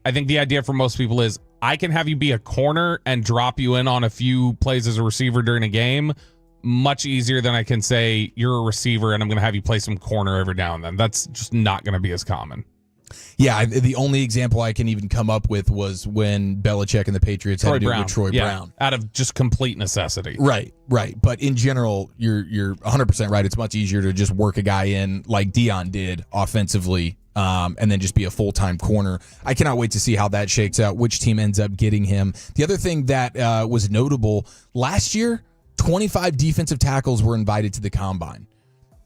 I think the idea for most people is I can have you be a corner and drop you in on a few plays as a receiver during a game much easier than I can say you're a receiver and I'm going to have you play some corner every now and then. That's just not going to be as common. Yeah, the only example I can even come up with was when Belichick and the Patriots had to do it with Troy Brown. Out of just complete necessity. Right. But in general, you're 100% right. It's much easier to just work a guy in like Dion did offensively and then just be a full-time corner. I cannot wait to see how that shakes out, which team ends up getting him. The other thing that was notable, last year, 25 defensive tackles were invited to the combine.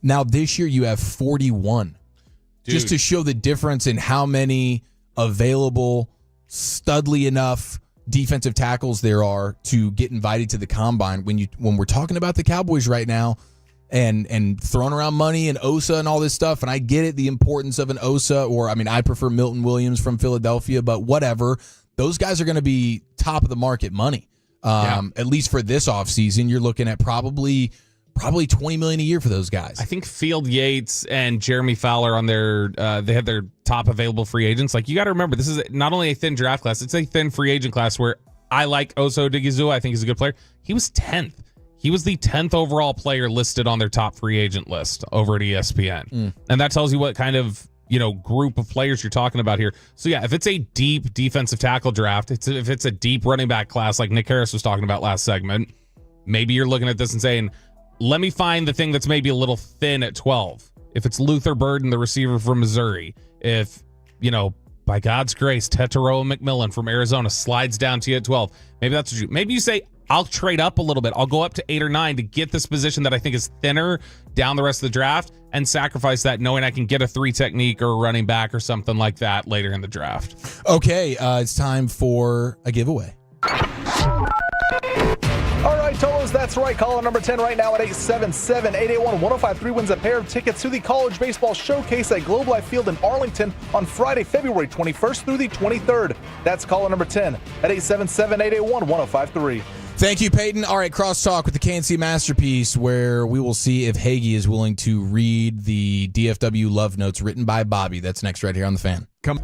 Now this year you have 41. Dude. Just to show the difference in how many available, studly enough defensive tackles there are to get invited to the combine. When we're talking about the Cowboys right now and throwing around money and Osa and all this stuff, and I get it, the importance of an Osa, or I mean, I prefer Milton Williams from Philadelphia, but whatever. Those guys are going to be top of the market money. At least for this offseason, you're looking at probably $20 million a year for those guys. I think Field Yates and Jeremy Fowler on their they have their top available free agents. Like, you got to remember, this is not only a thin draft class, it's a thin free agent class where I like Oso Odigizua. I think he's a good player. He was 10th. He was the 10th overall player listed on their top free agent list over at ESPN. And that tells you what kind of group of players you're talking about here. So yeah, if it's a deep defensive tackle draft, if it's a deep running back class like Nick Harris was talking about last segment, maybe you're looking at this and saying, let me find the thing that's maybe a little thin at 12. If it's Luther Burden, the receiver from Missouri, if, by God's grace, Tetairoa McMillan from Arizona slides down to you at 12, maybe that's what maybe you say, I'll trade up a little bit. I'll go up to 8 or 9 to get this position that I think is thinner down the rest of the draft and sacrifice that knowing I can get a 3 technique or a running back or something like that later in the draft. Okay, it's time for a giveaway. All right, Tolos, that's right. Caller number 10 right now at 877-881-1053 wins a pair of tickets to the College Baseball Showcase at Globe Life Field in Arlington on Friday, February 21st through the 23rd. That's caller number 10 at 877-881-1053. Thank you, Peyton. All right, crosstalk with the KNC Masterpiece, where we will see if Hagee is willing to read the DFW love notes written by Bobby. That's next right here on The Fan. Come.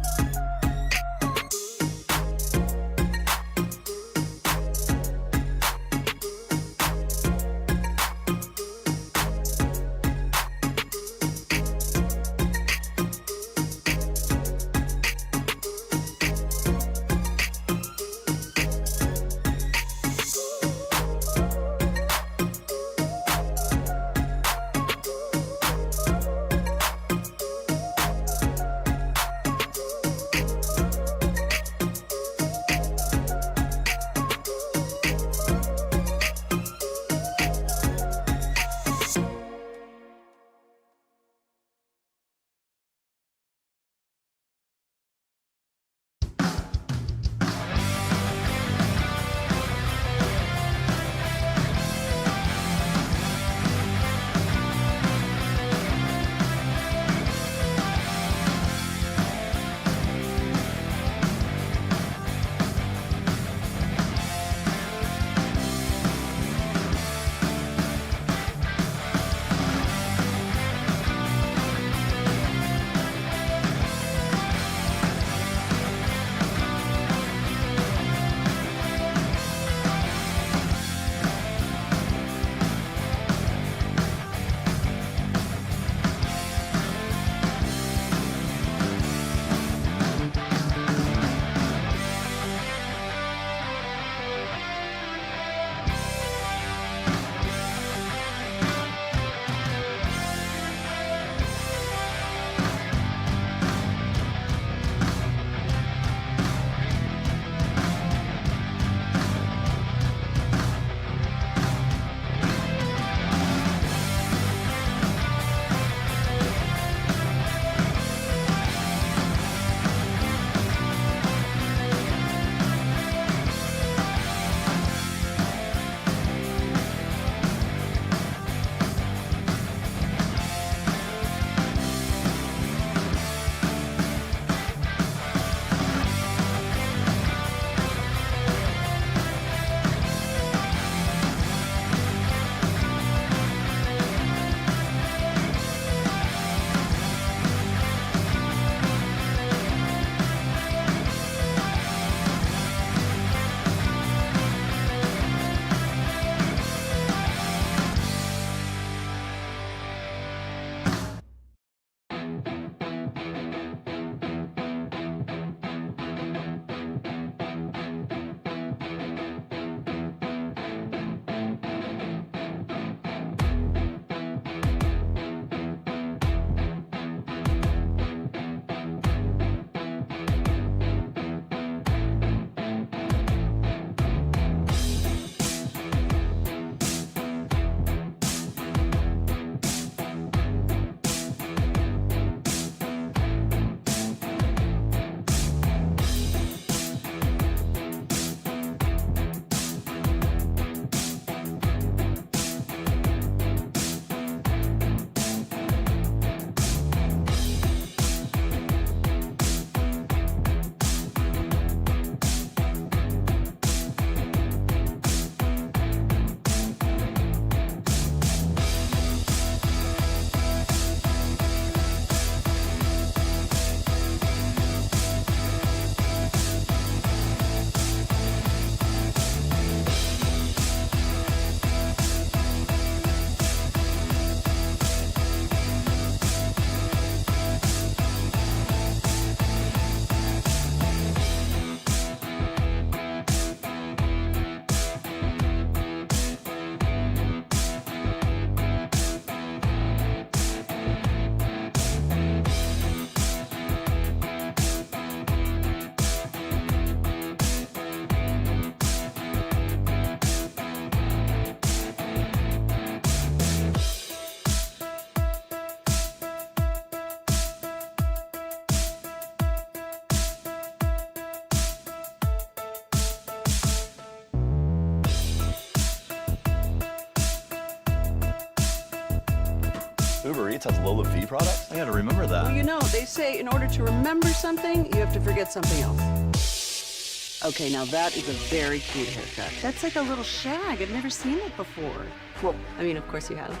Uber Eats has low fee products? I gotta remember that. Well, you know, they say in order to remember something, you have to forget something else. Okay, now that is a very cute haircut. That's like a little shag. I've never seen it before. Well, I mean, of course you have.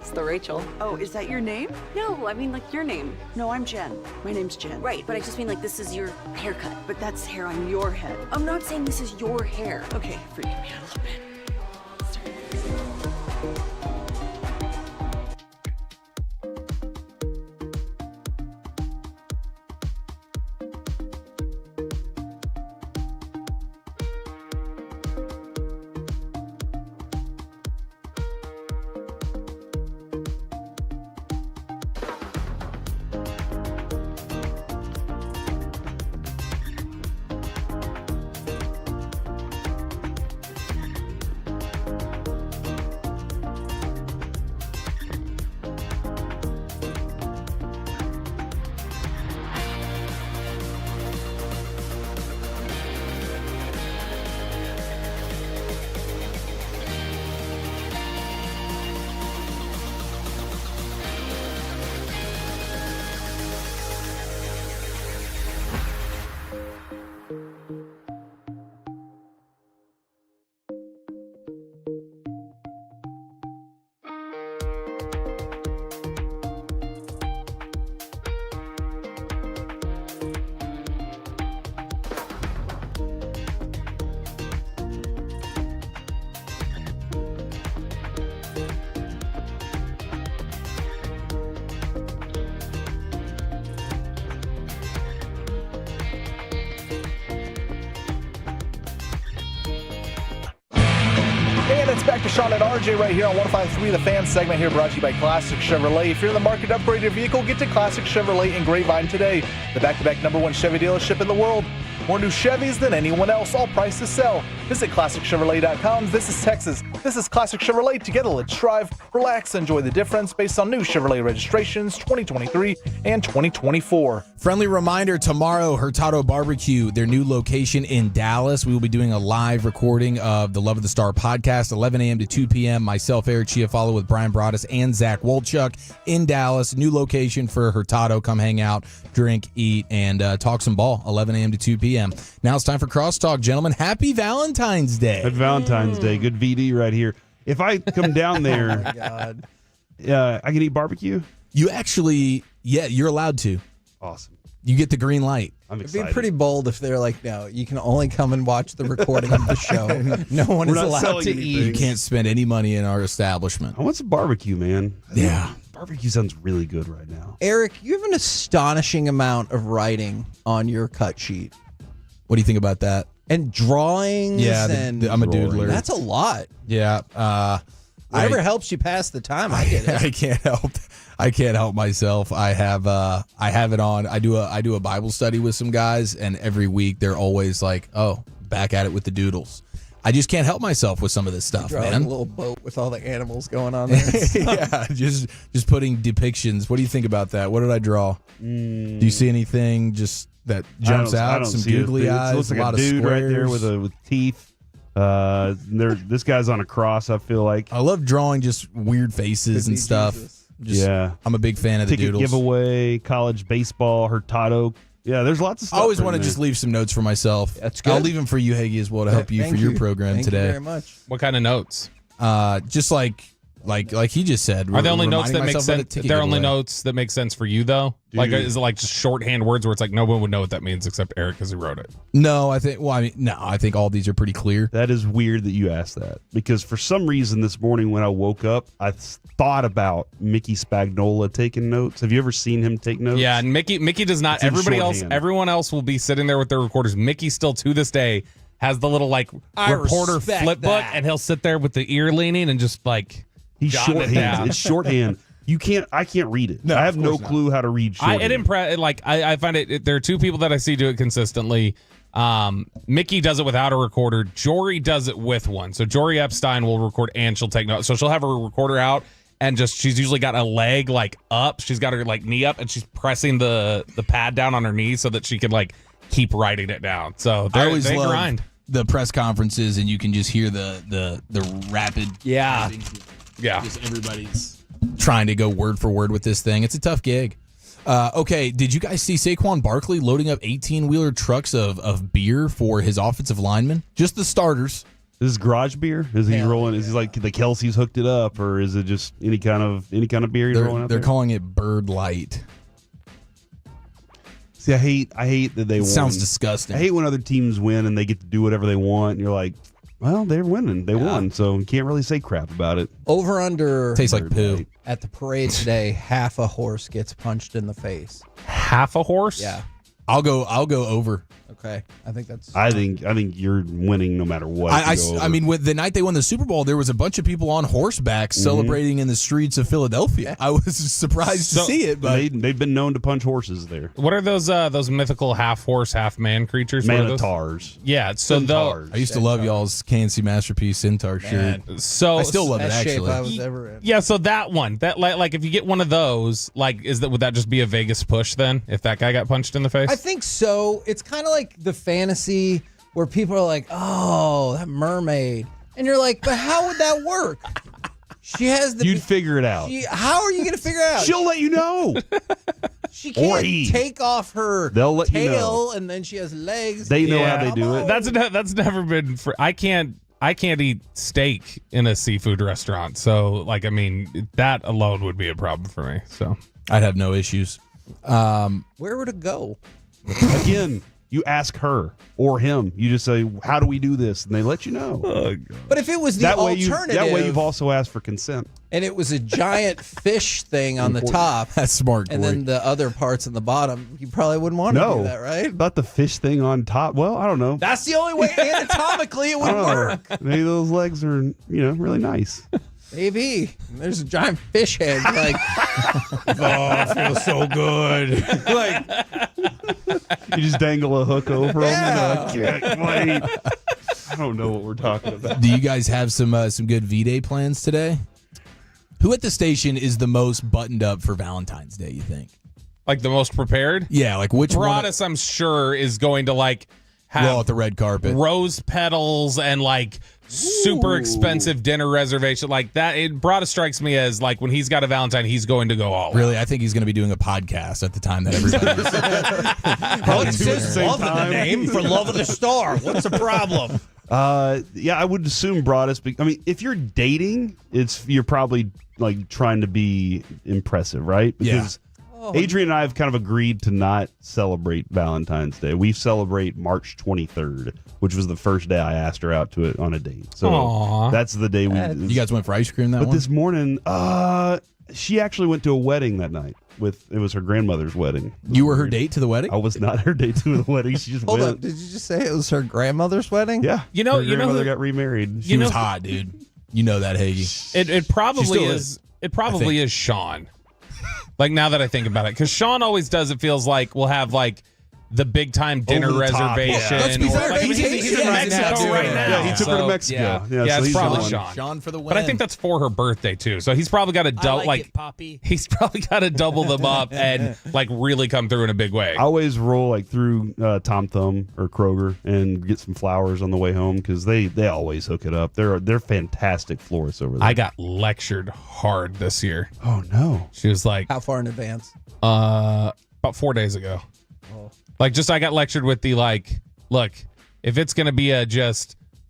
It's the Rachel. Oh, is that your name? No, I mean like your name. No, I'm Jen. My name's Jen. Right, but I just mean like this is your haircut. But that's hair on your head. I'm not saying this is your hair. Okay, freaking me out a little bit. And it's back to Sean and RJ right here on 105.3 The Fan segment here, brought to you by Classic Chevrolet. If you're in the market to upgrade your vehicle, get to Classic Chevrolet in Grapevine today. The back-to-back #1 Chevy dealership in the world. More new Chevys than anyone else, all priced to sell. Visit ClassicChevrolet.com. This is Texas. This is Classic Chevrolet. Together, let's drive, relax, enjoy the difference based on new Chevrolet registrations 2023 and 2024. Friendly reminder, tomorrow, Hurtado Barbecue, their new location in Dallas. We will be doing a live recording of the Love of the Star podcast, 11 a.m. to 2 p.m. Myself, Eric Chiafalo, with Brian Broaddus and Zach Wolchuk in Dallas. New location for Hurtado. Come hang out, drink, eat, and talk some ball, 11 a.m. to 2 p.m. Now it's time for Crosstalk, gentlemen. Happy Valentine's Day. Happy Valentine's Day. Good VD right here. If I come down there, Oh my God. I can eat barbecue? You actually, yeah, you're allowed to. Awesome. You get the green light. I'm It'd be excited. pretty bold if they're like, no, you can only come and watch the recording of the show. No one We're is not allowed selling to anything. You eat. can't spend any money in our establishment. I want some barbecue, man. Yeah. Barbecue sounds really good right now. Eric, you have an astonishing amount of writing on your cut sheet. What do you think about that? And drawings. Yeah, and I'm a doodler. That's a lot. Yeah. Whatever helps you pass the time, I get it. I can't help. I can't help myself. I have it on. I do a Bible study with some guys, and every week they're always like, "Oh, back at it with the doodles." I just can't help myself with some of this stuff, Drawing man. a little boat with all the animals going on there. Yeah, just putting depictions. What do you think about that? What did I draw? Do you see anything just that jumps I out? don't Some see it. googly It eyes, looks like a lot a dude of right there squares. with teeth. This guy's on a cross, I feel like. I love drawing just weird faces Could and be stuff. Jesus. Yeah. I'm a big fan of the Ticket doodles. giveaway, college baseball, Hurtado. Yeah, there's lots of stuff. I always in want to there. just leave some notes for myself. That's good. I'll leave them for you, Hagee, as well, to help you Thank for your program Thank today. you very much. What kind of notes? Just like he just said. Are the only notes reminding that make myself of the sense? ticket They're only giveaway. notes that make sense for you, though. Like, is it like just shorthand words where it's like no one would know what that means except Eric because he wrote it? No, I think. Well, I mean, no, I think all these are pretty clear. That is weird that you asked that because for some reason this morning when I woke up, I thought about Mickey Spagnola taking notes. Have you ever seen him take notes? Yeah, and Mickey does not. It's in shorthand. Everyone else will be sitting there with their recorders. Mickey still to this day has the little like I reporter respect flip book, that. and he'll sit there with the ear leaning and just like He's jotting it shorthand. down. It's shorthand. I can't read it. No, I have of no course not. clue how to read shorthand. I find it. There are two people that I see do it consistently. Mickey does it without a recorder. Jory does it with one. So Jory Epstein will record and she'll take notes. So she'll have her recorder out and she's usually got a leg like up. She's got her like knee up and she's pressing the pad down on her knee so that she can like keep writing it down. So I always they love grind. the press conferences, and you can just hear the rapid. Yeah. Just everybody's trying to go word for word with this thing. It's a tough gig. Okay, did you guys see Saquon Barkley loading up 18-wheeler trucks of beer for his offensive linemen? Just the starters. Is this garage beer? Is he rolling? Is he like the Kelsey's hooked it up, or is it just any kind of beer he's rolling up? They're calling it Bird Light. See, I hate that they won. Sounds disgusting. I hate when other teams win and they get to do whatever they want, and you're like, well, they're winning. They won, so you can't really say crap about it. Over under. Tastes like poo. At the parade today, half a horse gets punched in the face. Half a horse? Yeah. I'll go over. Okay. I think that's. I think you're winning no matter what. I mean, with the night they won the Super Bowl, there was a bunch of people on horseback celebrating in the streets of Philadelphia. I was surprised to see it, but they've been known to punch horses there. What are those mythical half horse, half man creatures? Manitars. Yeah, so I used to love y'all's KNC Masterpiece Centaur shirt. So I still love it, Best shape actually. I was ever in. Yeah, so that one, that like if you get one of those, like would that just be a Vegas push then? If that guy got punched in the face? I think so. It's kind of like the fantasy where people are like, "Oh, that mermaid," and you're like, "But how would that work?" She has the. You'd figure it out. How are you going to figure it out? She'll let you know. She can't take off her They'll let tail, you know. and then she has legs. They know how they do it. That's never been. I can't eat steak in a seafood restaurant. So like, I mean, that alone would be a problem for me. So I'd have no issues. Where would it go? Again, you ask her or him. You just say, "How do we do this?" And they let you know. But if it was the alternative, that way you've also asked for consent. And it was a giant fish thing on the top. That's smart, and Corey. then the other parts on the bottom, you probably wouldn't want to do that, right? About the fish thing on top. Well, I don't know. That's the only way anatomically it would work. Maybe those legs are, really nice. Maybe. There's a giant fish head. Like, oh, it feels so good. You just dangle a hook over them. I can't wait. I don't know what we're talking about. Do you guys have some good V-Day plans today? Who at the station is the most buttoned up for Valentine's Day, you think? like the most prepared. Yeah, like which Broadus, I'm sure, is going to have roll out the red carpet, rose petals, and super expensive dinner reservation like that. Broadus strikes me as when he's got a Valentine, he's going to go all really out. I think he's going to be doing a podcast at the time that everybody's love the name for Love of the Star. What's the problem? Yeah, I would assume Broadus. I mean, if you're dating, you're probably trying to be impressive, right? Because Adrian and I have kind of agreed to not celebrate Valentine's Day. We celebrate March 23rd, which was the first day I asked her out to it on a date. So Aww. that's the day we. You guys went for ice cream that But one? this morning, she actually went to a wedding that night. It was her grandmother's wedding. You were her date to the wedding? I was not her date to the wedding. She just Hold went. on. Did you just say it was her grandmother's wedding? Yeah. Her grandmother got remarried. She was hot, dude. You know that, Hagee. It probably still is. It probably is Sean. Now that I think about it, because Sean always does. It feels like we'll have the big time dinner Over the top, reservation. yeah. Let's be fair, He's in Mexico right now. Yeah, he took her to Mexico. Yeah, Yeah, so it's he's probably the one. Sean. Sean for the win. But I think that's for her birthday too. So he's probably got to he's probably got to double them up and really come through in a big way. I always roll through Tom Thumb or Kroger and get some flowers on the way home because they always hook it up. They're fantastic florists over there. I got lectured hard this year. Oh no! She was like, how far in advance? About 4 days ago. Oh. I got lectured with the look, if it's gonna be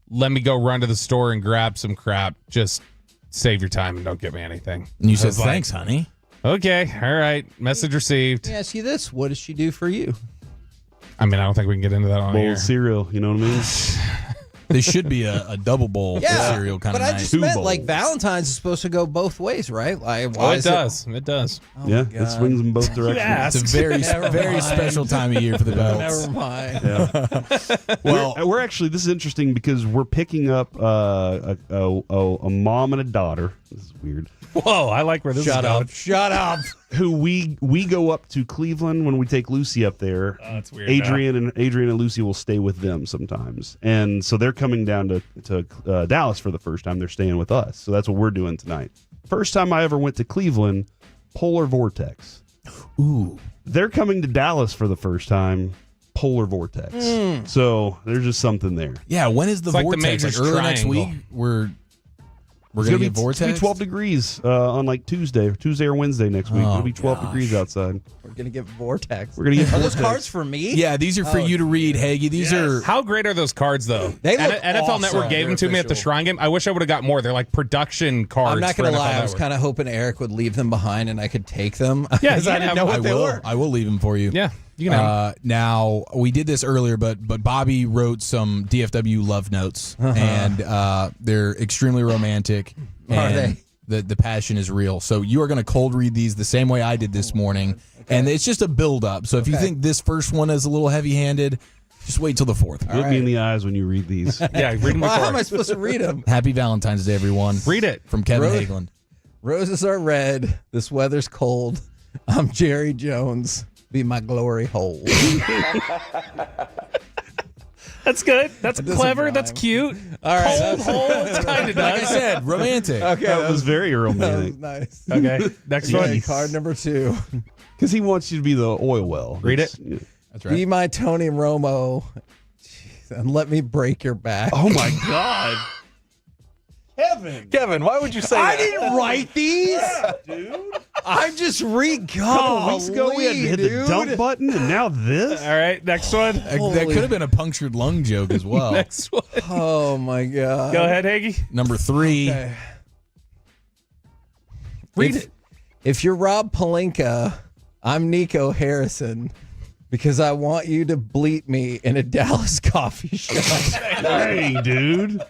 let me go run to the store and grab some crap, just save your time and don't give me anything. And you said thanks, honey. Okay, all right. Message received. Let me ask you this: what does she do for you? I mean, I don't think we can get into that on bowl here. of cereal, you know what I mean? This should be a double bowl cereal kind but of I night. just meant Valentine's is supposed to go both ways, right? Why It does. It does. Oh yeah, my God. it swings in both directions. It's a very special time of year for the belts. Never mind. Yeah. Well, we're actually, this is interesting because we're picking up a mom and a daughter. This is weird. Whoa, I like where this is going. Shut up. Who we go up to Cleveland when we take Lucy up there. Oh, that's weird. Adrian and Lucy will stay with them sometimes, and so they're coming down to Dallas for the first time. They're staying with us, so that's what we're doing tonight. First time I ever went to Cleveland, polar vortex. Ooh, they're coming to Dallas for the first time. Polar vortex. So there's just something there. Yeah, when is the It's like the vortex? Major's Early next Triangle. week? We're It's going to be, get vortex? It's gonna be 12 degrees on like Tuesday or Wednesday next week. Oh, It'll be 12 degrees outside. We're going to get vortex. We're going to get Are vortex. those cards for me? Yeah, these are for you to read, Hagee. These are... How great are those cards, though? They look NFL awesome. Network gave them to me at the official. Shrine Game. I wish I would have got more. They're like production cards. I'm not for going to NFL lie. I was Network. kind of hoping Eric would leave them behind and I could take them. Yeah, 'cause you I can didn't have know them. what I they will. were. I will leave them for you. Yeah, you can have them. Now, we did this earlier, but Bobby wrote some DFW love notes, and they're extremely romantic. Are and they? The passion is real. So you are going to cold read these the same way I did this morning, and it's just a build up. So if you think this first one is a little heavy handed, just wait till the fourth. Look me in the eyes when you read these. Yeah, read them Well, before. how am I supposed to read them? Happy Valentine's Day, everyone. Read it. From Kevin Ro- Hageland. Roses are red. This weather's cold. I'm Jerry Jones. Be my glory hole. That's good. That's doesn't clever. rhyme. That's cute. All right. Cold hole. It's kind of Like I does. said, romantic. Okay, That was very that was romantic. nice. Okay. Next Okay, one. card number 2. Because he wants you to be the oil well. Read it. That's right. Be my Tony Romo. Jeez, and let me break your back. Oh, my God. Kevin, why would you say I that? didn't write these. Dude. I'm just A couple weeks ago, we had to hit the dump button, and now this? All right. Next one. That could have been a punctured lung joke as well. Next one. Oh my god. Go ahead, Hagee. Number 3. Okay. Read if, it. If you're Rob Pelinka, I'm Nico Harrison because I want you to bleep me in a Dallas coffee shop. Dang, dude.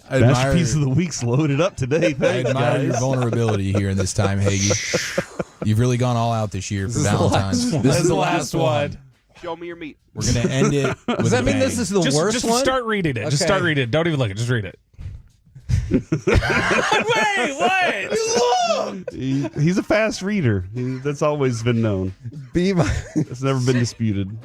I Best admire, piece of the week's loaded up today. I Thanks, admire guys. your vulnerability here in this time, Hagee. You've really gone all out this year for is the Valentine's. last one. This is the last one. Show me your meat. We're going to end it with Does that a mean bang. this is the worst just one? start reading it. Just Okay. start reading it. Don't even look at it. Just read it. Wait, what? He's a fast reader. That's always been known. Be my It's never been disputed.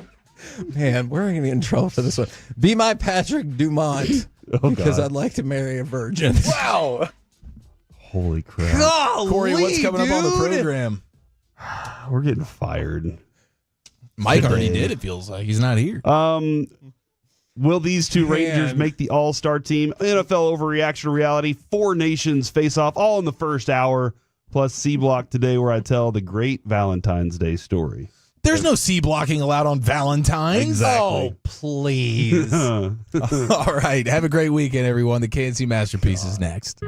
man. We're gonna get in trouble for this one. Be my Patrick Dumont Oh, because God. I'd like to marry a virgin. Wow. Holy crap. Golly, Corey, what's coming up on the dude. program? We're getting fired. Mike already Today. did, it feels like. He's not here. Will these two Rangers Man. make the All-Star team? NFL overreaction reality. 4 nations face off all in the first hour. Plus C-Block today where I tell the great Valentine's Day story. There's no C blocking allowed on Valentine's. Exactly. Oh, please. All right. Have a great weekend, everyone. The KNC Masterpiece is next.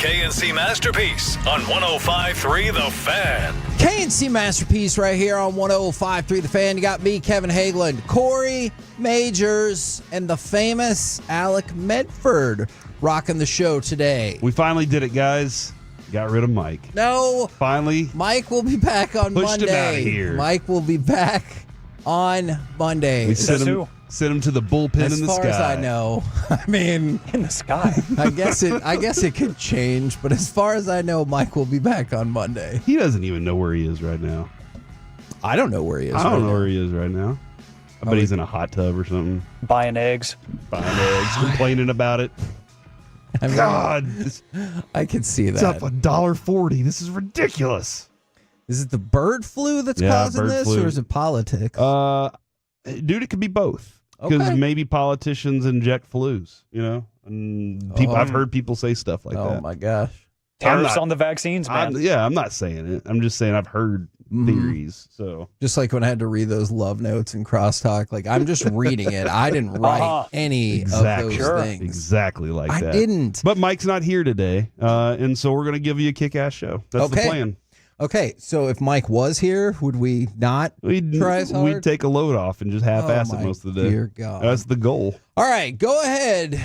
K&C Masterpiece on 105.3 The Fan. K&C Masterpiece right here on 105.3 The Fan. You got me, Kevin Hageland, Corey Majors, and the famous Alec Medford rocking the show today. We finally did it, guys. Got rid of Mike. No. Finally. Mike will be back on pushed Monday. Him out of here. Mike will be back on Monday. We sent him to the bullpen as in the sky. As far as I know. I mean, in the sky. I guess it could change, but as far as I know, Mike will be back on Monday. He doesn't even know where he is right now. I don't know where he is. I don't know where he is right now. I bet he's in a hot tub or something. Buying eggs. Complaining about it. I mean, God. I can see that. It's up $1.40. This is ridiculous. Is it the bird flu that's causing this, or is it politics? Dude, it could be both. Because maybe politicians inject flus, and people. I've heard people say stuff like that. Oh my gosh! Tariffs on the vaccines, man. I'm not saying it. I'm just saying I've heard theories. So just like when I had to read those love notes and crosstalk, like I'm just reading it. I didn't write any of those things. Exactly like that. I didn't. But Mike's not here today, and so we're going to give you a kick-ass show. That's the plan. Okay, so if Mike was here, would we not try as hard? We'd take a load off and just half-ass it most of the day. Dear God. That's the goal. All right, go ahead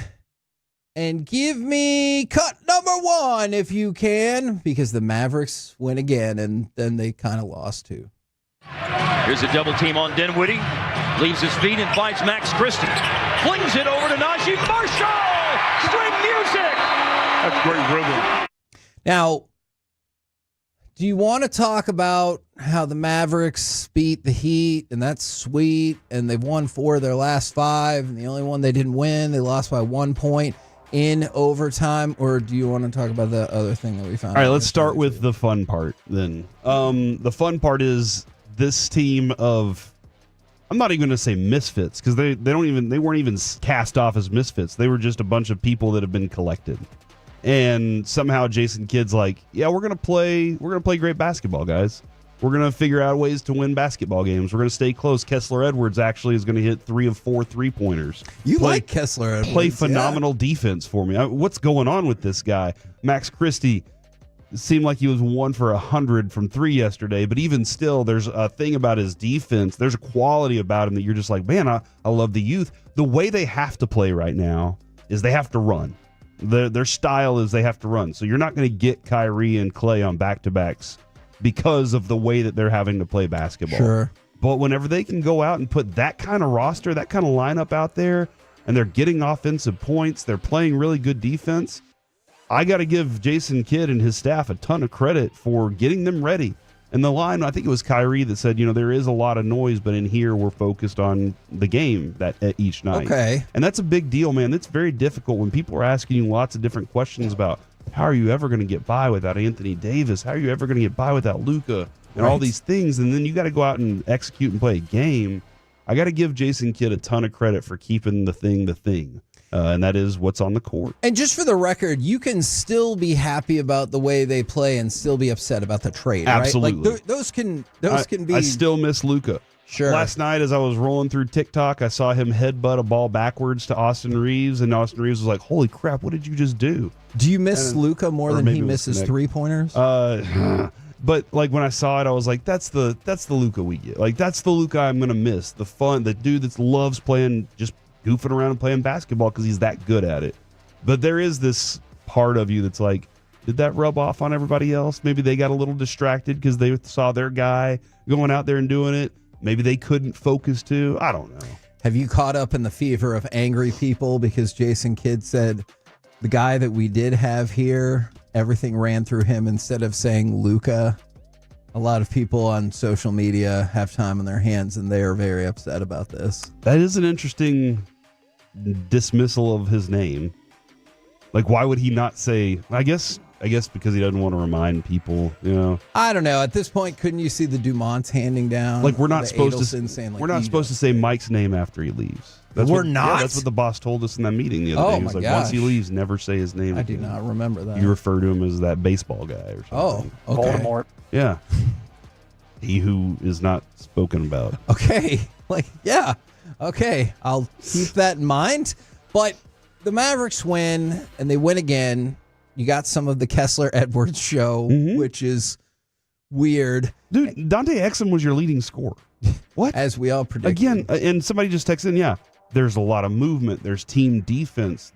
and give me cut number 1 if you can, because the Mavericks win again, and then they kind of lost too. Here's a double team on Dinwiddie. Leaves his feet and finds Max Christie. Flings it over to Najee Marshall. String music. That's great rhythm. Now, do you want to talk about how the Mavericks beat the Heat, and that's sweet, and they've won 4 of their last 5, and the only one they didn't win, they lost by 1 point in overtime, or do you want to talk about the other thing that we found? All right, let's start with the fun part then. The fun part is this team of, I'm not even going to say misfits, because they weren't even cast off as misfits. They were just a bunch of people that have been collected. And somehow Jason Kidd's like, yeah, we're gonna play great basketball, guys. We're gonna figure out ways to win basketball games. We're gonna stay close. Kessler Edwards actually is gonna hit 3 of 4 3-pointers. You like Kessler Edwards? Play phenomenal defense for me. What's going on with this guy? Max Christie seemed like he was 1 for 100 from 3 yesterday, but even still, there's a thing about his defense. There's a quality about him that you're just like, man, I love the youth. The way they have to play right now is they have to run. Their style is they have to run. So you're not going to get Kyrie and Clay on back-to-backs because of the way that they're having to play basketball. Sure. But whenever they can go out and put that kind of roster, that kind of lineup out there, and they're getting offensive points, they're playing really good defense, I got to give Jason Kidd and his staff a ton of credit for getting them ready. And the line, I think it was Kyrie that said, there is a lot of noise, but in here we're focused on the game each night. Okay. And that's a big deal, man. It's very difficult when people are asking you lots of different questions about how are you ever going to get by without Anthony Davis? How are you ever going to get by without Luka? And all these things. And then you got to go out and execute and play a game. I got to give Jason Kidd a ton of credit for keeping the thing. And that is what's on the court. And just for the record, you can still be happy about the way they play and still be upset about the trade, Absolutely. right? Like those can be. I still miss Luka. Sure. Last night, as I was rolling through TikTok, I saw him headbutt a ball backwards to Austin Reeves, and Austin Reeves was like, "Holy crap! What did you just do?" Do you miss Luka more than he misses 3-pointers? But like when I saw it, I was like, "That's the Luka we get. Like that's the Luka I'm gonna miss. The fun, the dude that loves playing just." Goofing around and playing basketball because he's that good at it. But there is this part of you that's like, did that rub off on everybody else? Maybe they got a little distracted because they saw their guy going out there and doing it. Maybe they couldn't focus too. I don't know. Have you caught up in the fever of angry people because Jason Kidd said the guy that we did have here, everything ran through him instead of saying Luka? A lot of people on social media have time on their hands, and they are very upset about this. That is an interesting dismissal of his name. Like, why would he not say? I guess because he doesn't want to remind people. I don't know. At this point, couldn't you see the Dumonts handing down? Like we're not supposed to say Mike's name after he leaves. We're not. Yeah, that's what the boss told us in that meeting the other day. He was like, once he leaves, never say his name. I do not remember that. You refer to him as that baseball guy or something. Oh, okay. Voldemort. Yeah. He who is not spoken about. Okay. Yeah. Okay. I'll keep that in mind. But the Mavericks win, and they win again. You got some of the Kessler-Edwards show, which is weird. Dude, Dante Exum was your leading scorer. What? As we all predicted. Again, and somebody just texted in, yeah, there's a lot of movement. There's team defense.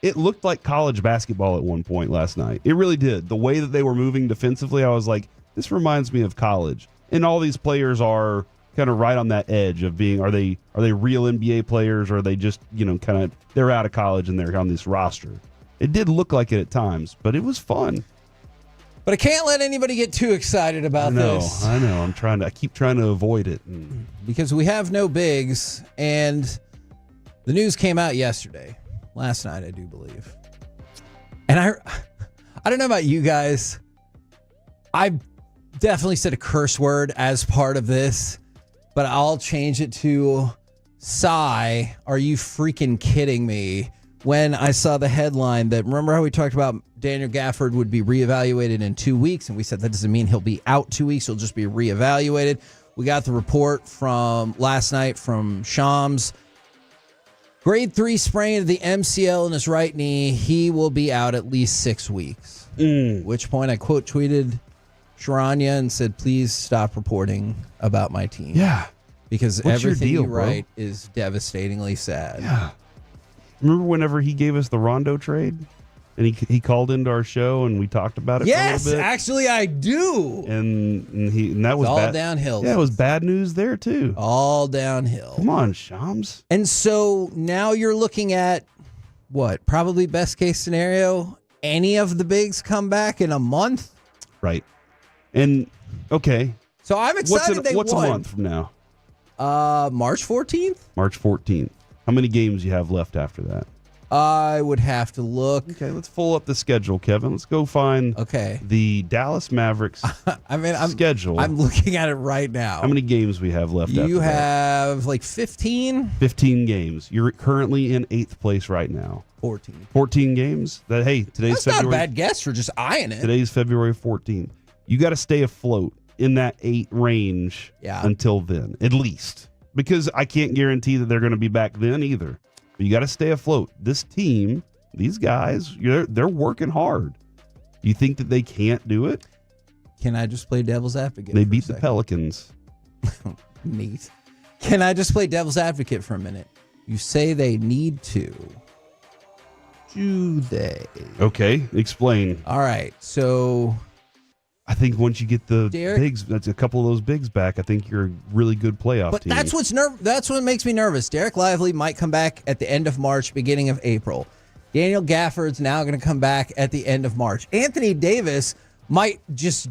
It looked like college basketball at one point last night. It really did. The way that they were moving defensively, I was like, this reminds me of college. And all these players are kind of right on that edge of being, are they real NBA players, or are they just, they're out of college and they're on this roster? It did look like it at times, but it was fun. But I can't let anybody get too excited about this. I know. I keep trying to avoid it. Because we have no bigs, and the news came out last night, I do believe. And I don't know about you guys. I definitely said a curse word as part of this, but I'll change it to sigh. Are you freaking kidding me? When I saw the headline that, remember how we talked about Daniel Gafford would be reevaluated in 2 weeks, and we said that doesn't mean he'll be out 2 weeks, he'll just be reevaluated. We got the report from last night from Shams. Grade 3 sprain of the MCL in his right knee. He will be out at least 6 weeks. At which point I quote tweeted Sharanya and said, please stop reporting about my team. Yeah. Because What's everything your deal, you write is devastatingly sad. Yeah. Remember whenever he gave us the Rondo trade? And he called into our show and we talked about it for a little bit? Yes, actually I do. And that was all bad. downhill. Yeah, it was bad news there too. All downhill. Come on, Shams. And so now you're looking at what? Probably best case scenario, any of the bigs come back in a month? Right. And okay. So I'm excited what's won. A month from now? March 14th? March 14th. How many games you have left after that? I would have to look. Okay, let's pull up the schedule, Kevin. Let's go find the Dallas Mavericks schedule. I'm looking at it right now. How many games we have left after that? You have like 15? 15 games. You're currently in 8th place right now. 14. 14 games? Today's That's February. not a bad guess for just eyeing it. Today's February 14th. You got to stay afloat in that 8 range until then, at least. Because I can't guarantee that they're going to be back then either. But you got to stay afloat. This team, these guys, they're working hard. You think that they can't do it? Can I just play devil's advocate? They beat the Pelicans. Neat. Can I just play devil's advocate for a minute? You say they need to. Do they? Okay, explain. All right, so I think once you get the Derek, bigs, that's a couple of those bigs back, I think you're a really good playoff team. But that's what makes me nervous. Derek Lively might come back at the end of March, beginning of April. Daniel Gafford's now going to come back at the end of March. Anthony Davis might just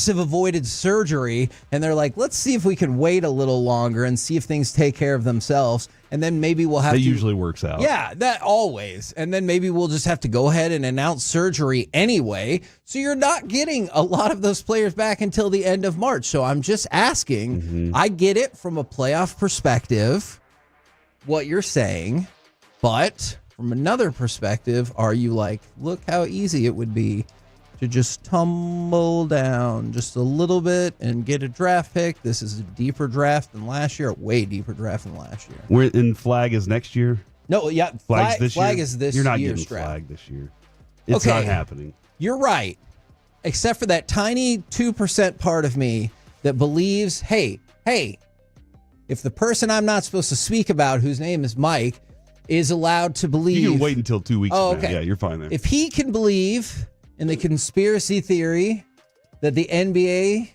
have avoided surgery, and they're like, let's see if we can wait a little longer and see if things take care of themselves, and then maybe we'll have that usually works out. Yeah, that always. And then maybe we'll just have to go ahead and announce surgery anyway, so you're not getting a lot of those players back until the end of March. So I'm just asking, I get it from a playoff perspective, what you're saying, but from another perspective, are you like, look how easy it would be to just tumble down just a little bit and get a draft pick. This is a deeper draft than last year, a way deeper draft than last year. We're in flag is next year? No, yeah. Flag's this flag year? is this You're not year's getting draft. flag this year. It's not happening. You're right. Except for that tiny 2% part of me that believes, hey, if the person I'm not supposed to speak about, whose name is Mike, is allowed to believe. You can wait until 2 weeks from now. Okay. Yeah, you're fine there. If he can believe in the conspiracy theory that the NBA,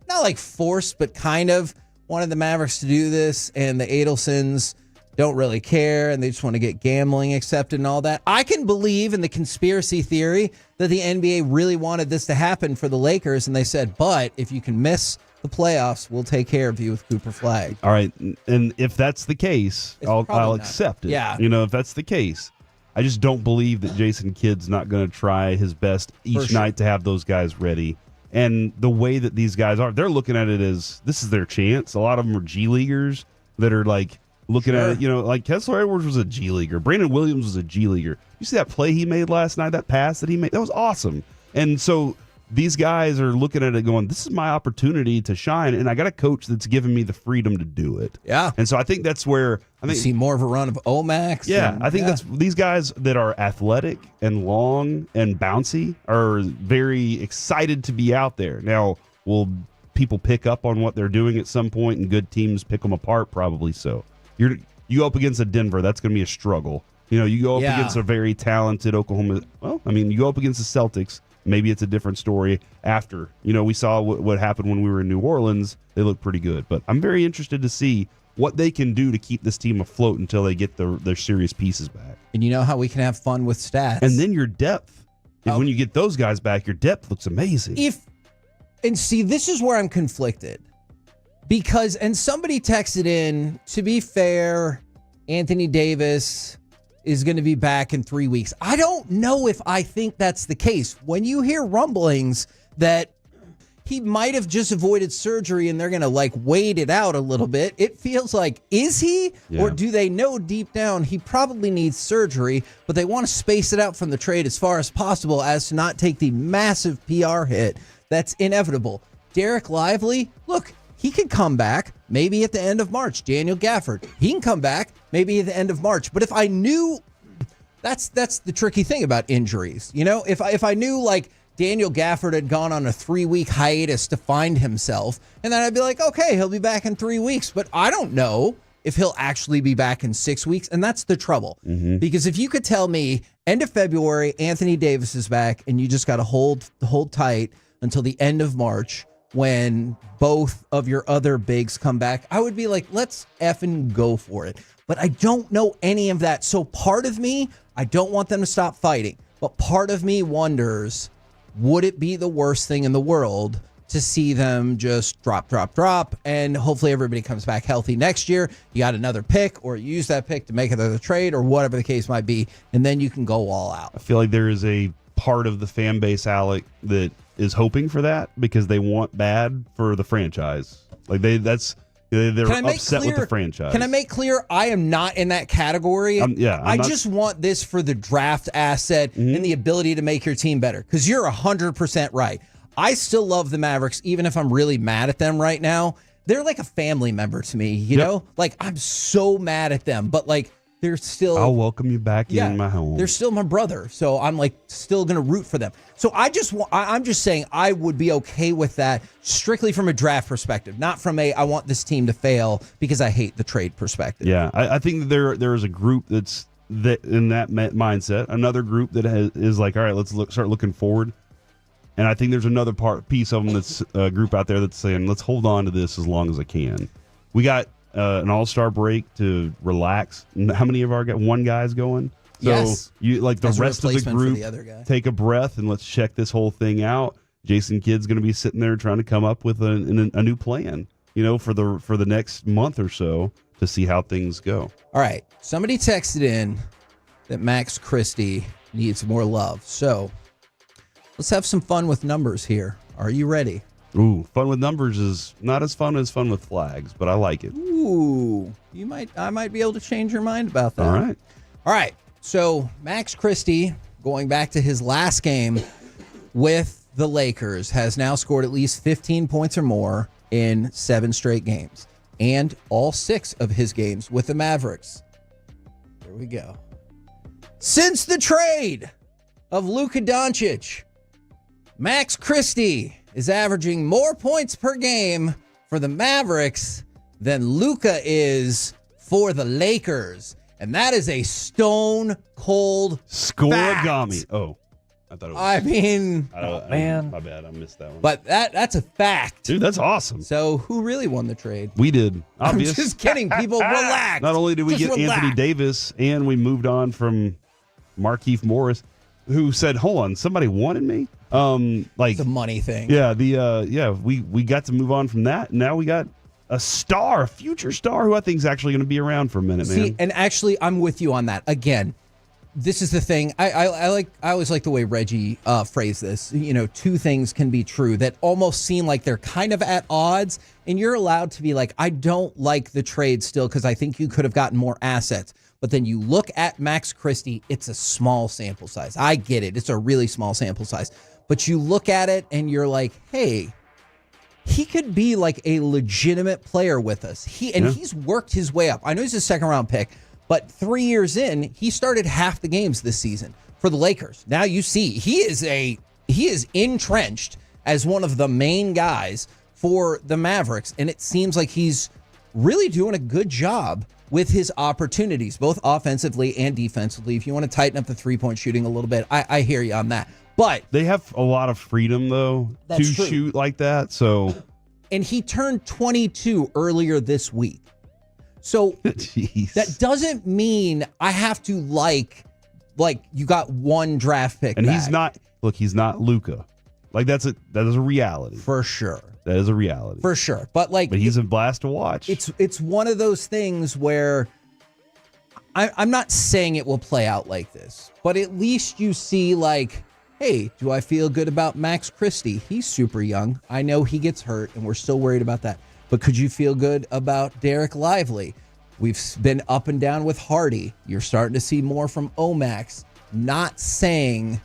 not like forced, but kind of wanted the Mavericks to do this, and the Adelsons don't really care, and they just want to get gambling accepted and all that. I can believe in the conspiracy theory that the NBA really wanted this to happen for the Lakers, and they said, but if you can miss the playoffs, we'll take care of you with Cooper Flag. All right, and if that's the case, I'll accept it. Yeah. If that's the case. I just don't believe that Jason Kidd's not going to try his best each night to have those guys ready. And the way that these guys are, they're looking at it as this is their chance. A lot of them are G Leaguers that are like looking at it, like Kessler-Edwards was a G Leaguer. Brandon Williams was a G Leaguer. You see that play he made last night, that pass that he made? That was awesome. And so these guys are looking at it going, this is my opportunity to shine, and I got a coach that's giving me the freedom to do it. Yeah. And so I think that's where I think see more of a run of Omax. Yeah, I think that's these guys that are athletic and long and bouncy are very excited to be out there. Now, will people pick up on what they're doing at some point, and good teams pick them apart? Probably so. You go up against a Denver, that's going to be a struggle. You go up against a very talented Oklahoma. Well, I mean, you go up against the Celtics. Maybe it's a different story after. We saw what happened when we were in New Orleans. They look pretty good. But I'm very interested to see what they can do to keep this team afloat until they get their serious pieces back. And you know how we can have fun with stats. And then your depth. When you get those guys back, your depth looks amazing. And see, this is where I'm conflicted. And somebody texted in, to be fair, Anthony Davis is going to be back in 3 weeks. I don't know if I think that's the case. When you hear rumblings that he might have just avoided surgery and they're going to wait it out a little bit, it feels like, is he? Yeah. Or do they know deep down he probably needs surgery, but they want to space it out from the trade as far as possible as to not take the massive PR hit that's inevitable. Derek Lively, look, he could come back maybe at the end of March. Daniel Gafford, he can come back maybe at the end of March. But if I knew, that's the tricky thing about injuries. If I knew Daniel Gafford had gone on a 3-week hiatus to find himself, and then I'd be like, okay, he'll be back in 3 weeks. But I don't know if he'll actually be back in 6 weeks. And that's the trouble. Mm-hmm. Because if you could tell me end of February, Anthony Davis is back, and you just got to hold tight until the end of March, when both of your other bigs come back, I would be like, let's effing go for it. But I don't know any of that. So part of me, I don't want them to stop fighting. But part of me wonders, would it be the worst thing in the world to see them just drop, and hopefully everybody comes back healthy next year? You got another pick, or you use that pick to make another trade, or whatever the case might be, and then you can go all out. I feel like there is a part of the fan base, Alec, that is hoping for that because they want bad for the franchise. They're upset with the franchise. Can I make clear I am not in that category? I just want this for the draft asset and the ability to make your team better, because you're 100% right. I still love the Mavericks, even if I'm really mad at them right now. They're like a family member to me, you know? I'm so mad at them, but they're still... I'll welcome you back in my home. They're still my brother, so I'm still going to root for them. So I'm just saying I would be okay with that strictly from a draft perspective, not from I want this team to fail because I hate the trade perspective. Yeah, I think that there is a group that's in that mindset, another group that is all right, let's start looking forward. And I think there's another piece of them that's a group out there that's saying, let's hold on to this as long as I can. We got an all-star break to relax. How many of our one guy's going? So yes. You the rest of the group take a breath and let's check this whole thing out. Jason Kidd's going to be sitting there trying to come up with a new plan, for the next month or so to see how things go. All right. Somebody texted in that Max Christie needs more love. So let's have some fun with numbers here. Are you ready? Ooh, fun with numbers is not as fun with flags, but I like it. Ooh, I might be able to change your mind about that. All right. So Max Christie, going back to his last game with the Lakers, has now scored at least 15 points or more in 7 straight games, and all 6 of his games with the Mavericks. There we go. Since the trade of Luka Doncic, Max Christie is averaging more points per game for the Mavericks than Luka is for the Lakers. And that is a stone cold scoregami. Oh, I thought it was. Man. My bad. I missed that one. But that's a fact. Dude, that's awesome. So who really won the trade? We did. Obvious. I'm just kidding. People, relax. Not only did we get Anthony Davis, and we moved on from Markieff Morris, who said, hold on, somebody wanted me? It's a money thing. Yeah, we got to move on from that. Now we got a future star, who I think is actually going to be around for a minute, man. And actually, I'm with you on that. Again, this is the thing. I always like the way Reggie phrased this. 2 things can be true that almost seem like they're kind of at odds, and you're allowed to be like, I don't like the trade still because I think you could have gotten more assets. But then you look at Max Christie, it's a small sample size. I get it. It's a really small sample size. but you look at it and you're like, hey, he could be like a legitimate player with us. He's worked his way up. I know he's a second-round pick, but 3 years in, he started half the games this season for the Lakers. Now you see he is entrenched as one of the main guys for the Mavericks, and it seems like he's really doing a good job with his opportunities, both offensively and defensively. If you want to tighten up the three-point shooting a little bit, I hear you on that. But they have a lot of freedom, though, to shoot like that. So, and he turned 22 earlier this week. So that doesn't mean I have to like you got one draft pick. And back. he's not Luka. Like that is a reality. For sure. That is a reality. For sure. But he's a blast to watch. It's one of those things where I'm not saying it will play out like this, but at least you see like, hey, do I feel good about Max Christie? He's super young. I know he gets hurt, and we're still worried about that. But could you feel good about Derek Lively? We've been up and down with Hardy. You're starting to see more from Omax. Not saying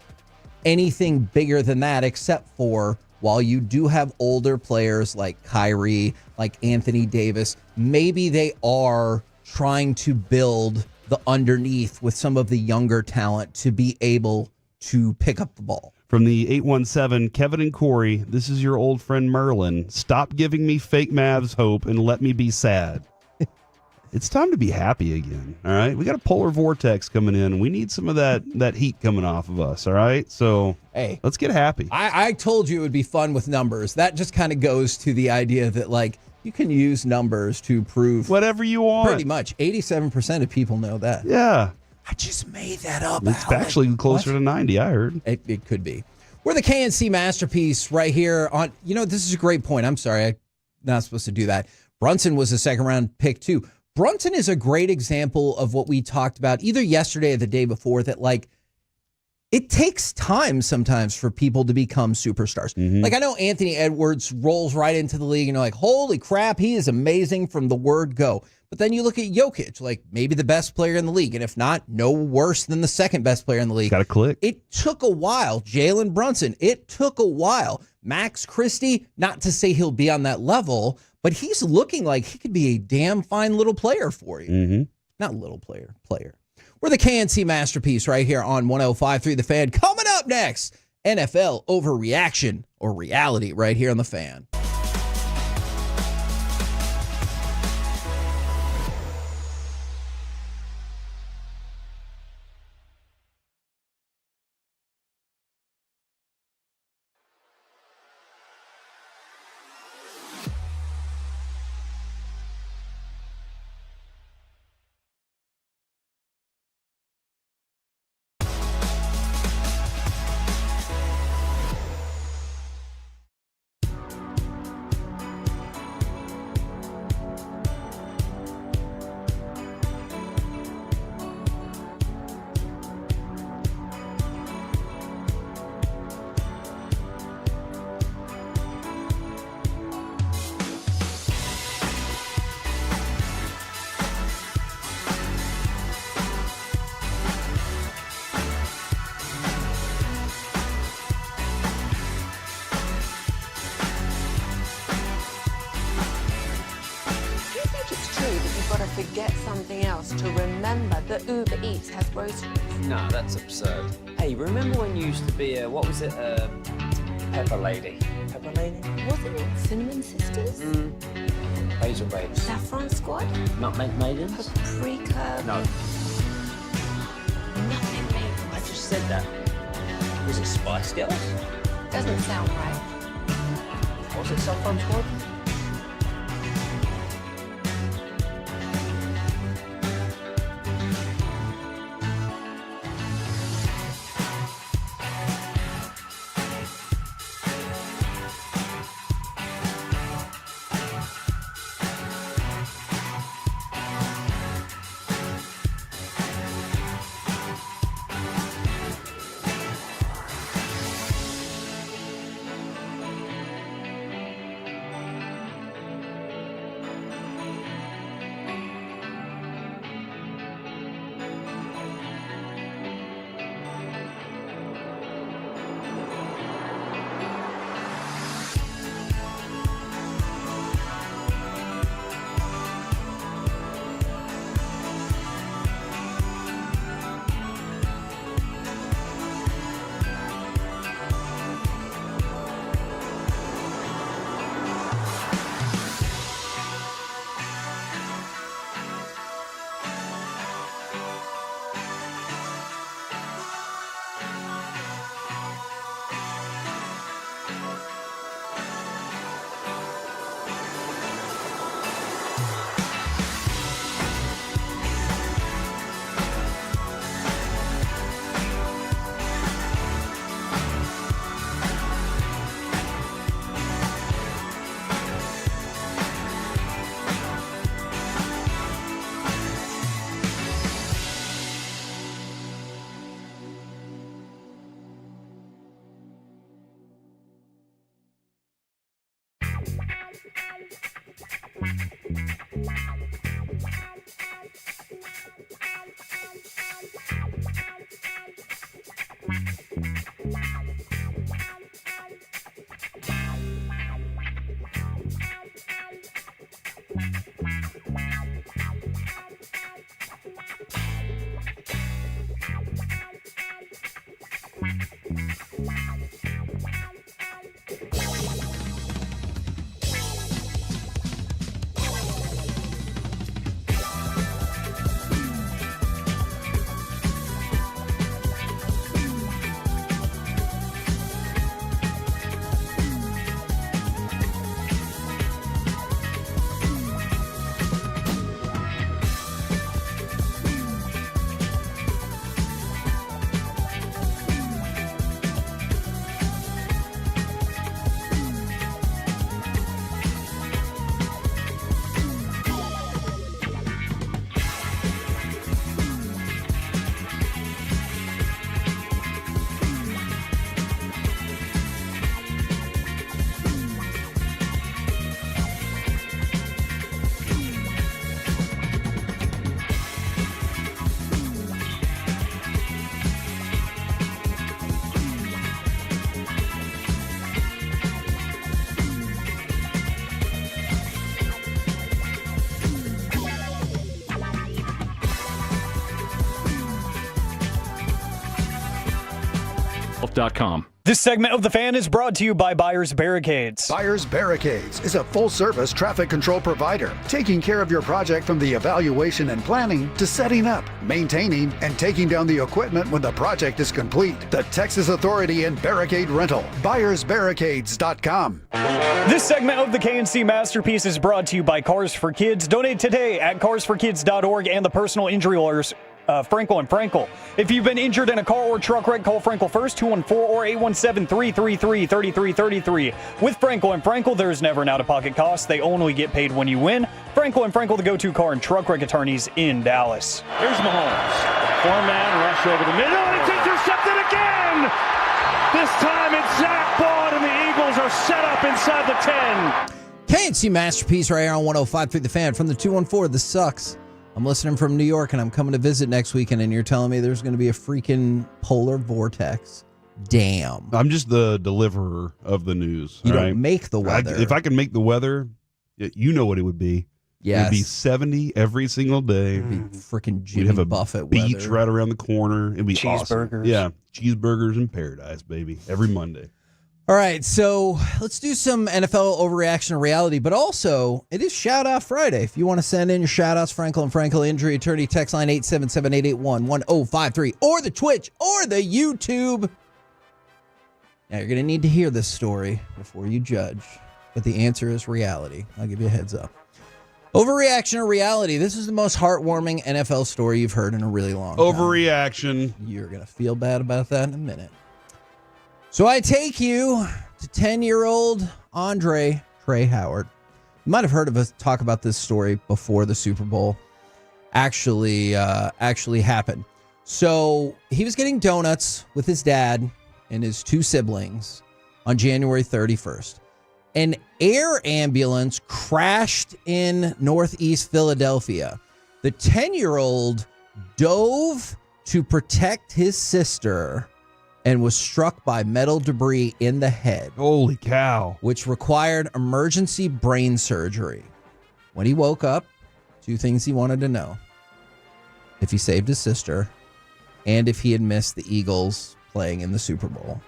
anything bigger than that, except for while you do have older players like Kyrie, like Anthony Davis, maybe they are trying to build the underneath with some of the younger talent to be able to pick up the ball. From the 817, Kevin and Corey, this is your old friend Merlin. Stop giving me fake Mavs hope and let me be sad. It's time to be happy again, all right? We got a polar vortex coming in. We need some of that heat coming off of us, all right? So, hey, let's get happy. I told you it would be fun with numbers. That just kind of goes to the idea that, like, you can use numbers to prove whatever you want. Pretty much. 87% of people know that. Yeah. I just made that up. It's actually closer to 90, I heard. It could be. We're the KNC Masterpiece right here on, this is a great point. I'm sorry. I'm not supposed to do that. Brunson was a second-round pick, too. Brunson is a great example of what we talked about either yesterday or the day before, that, like, it takes time sometimes for people to become superstars. Mm-hmm. Like, I know Anthony Edwards rolls right into the league and you're like, holy crap, he is amazing from the word go. But then you look at Jokic, like maybe the best player in the league, and if not, no worse than the second best player in the league. Got to click. It took a while. Jalen Brunson, it took a while. Max Christie, not to say he'll be on that level, but he's looking like he could be a damn fine little player for you. Mm-hmm. Not little player. We're the KNC Masterpiece right here on 105.3 The Fan. Coming up next, NFL overreaction or reality right here on The Fan. Forget something else to remember that Uber Eats has groceries. No, that's absurd. Hey, remember when you used to be Pepper Lady? Pepper Lady? Wasn't it Cinnamon Sisters? Basil Babes. Saffron Squad? Nutmeg Maidens? Paprika? No. Nothing Maidens. I just said that. Was it Spice Girls? Doesn't sound right. Was it Saffron Squad? KRL-fm.com. This segment of The Fan is brought to you by Buyers Barricades. Buyers Barricades is a full-service traffic control provider, taking care of your project from the evaluation and planning to setting up, maintaining, and taking down the equipment when the project is complete. The Texas Authority in Barricade Rental. BuyersBarricades.com. This segment of the KNC Masterpiece is brought to you by Cars for Kids. Donate today at carsforkids.org and the personal injury lawyers. Frankel and Frankel. If you've been injured in a car or truck wreck, call Frankel first, 214 or 817-333-3333. With Frankel and Frankel, there's never an out-of-pocket cost. They only get paid when you win. Frankel and Frankel, the go-to car and truck wreck attorneys in Dallas. Here's Mahomes. Four-man rush over the middle, and it's intercepted again! This time it's Zach Bond, and the Eagles are set up inside the 10. KNC Masterpiece right here on 105.3 The Fan from the 214. This sucks. I'm listening from New York, and I'm coming to visit next weekend, and you're telling me there's going to be a freaking polar vortex. Damn. I'm just the deliverer of the news. You all don't right? make the weather. If I could make the weather, you know what it would be. Yes. It'd be 70 every single day. It'd be freaking We'd have Jimmy a Buffett beach weather. right around the corner. It'd be Cheeseburgers. awesome. Yeah, cheeseburgers in paradise, baby. Every Monday. All right, so let's do some NFL overreaction reality, but also it is Shout Out Friday. If you want to send in your shout outs, Frankel and Frankel injury attorney, text line 877-881-1053, or the Twitch or the YouTube. Now you're going to need to hear this story before you judge, but the answer is reality. I'll give you a heads up. Overreaction or reality? This is the most heartwarming NFL story you've heard in a really long time. Overreaction. You're going to feel bad about that in a minute. So I take you to 10-year-old Andre Trey Howard. You might have heard of us talk about this story before the Super Bowl actually happened. So he was getting donuts with his dad and his two siblings on January 31st. An air ambulance crashed in Northeast Philadelphia. The 10-year-old dove to protect his sister and was struck by metal debris in the head. Holy cow. Which required emergency brain surgery. When he woke up, two things he wanted to know: if he saved his sister and if he had missed the Eagles playing in the Super Bowl.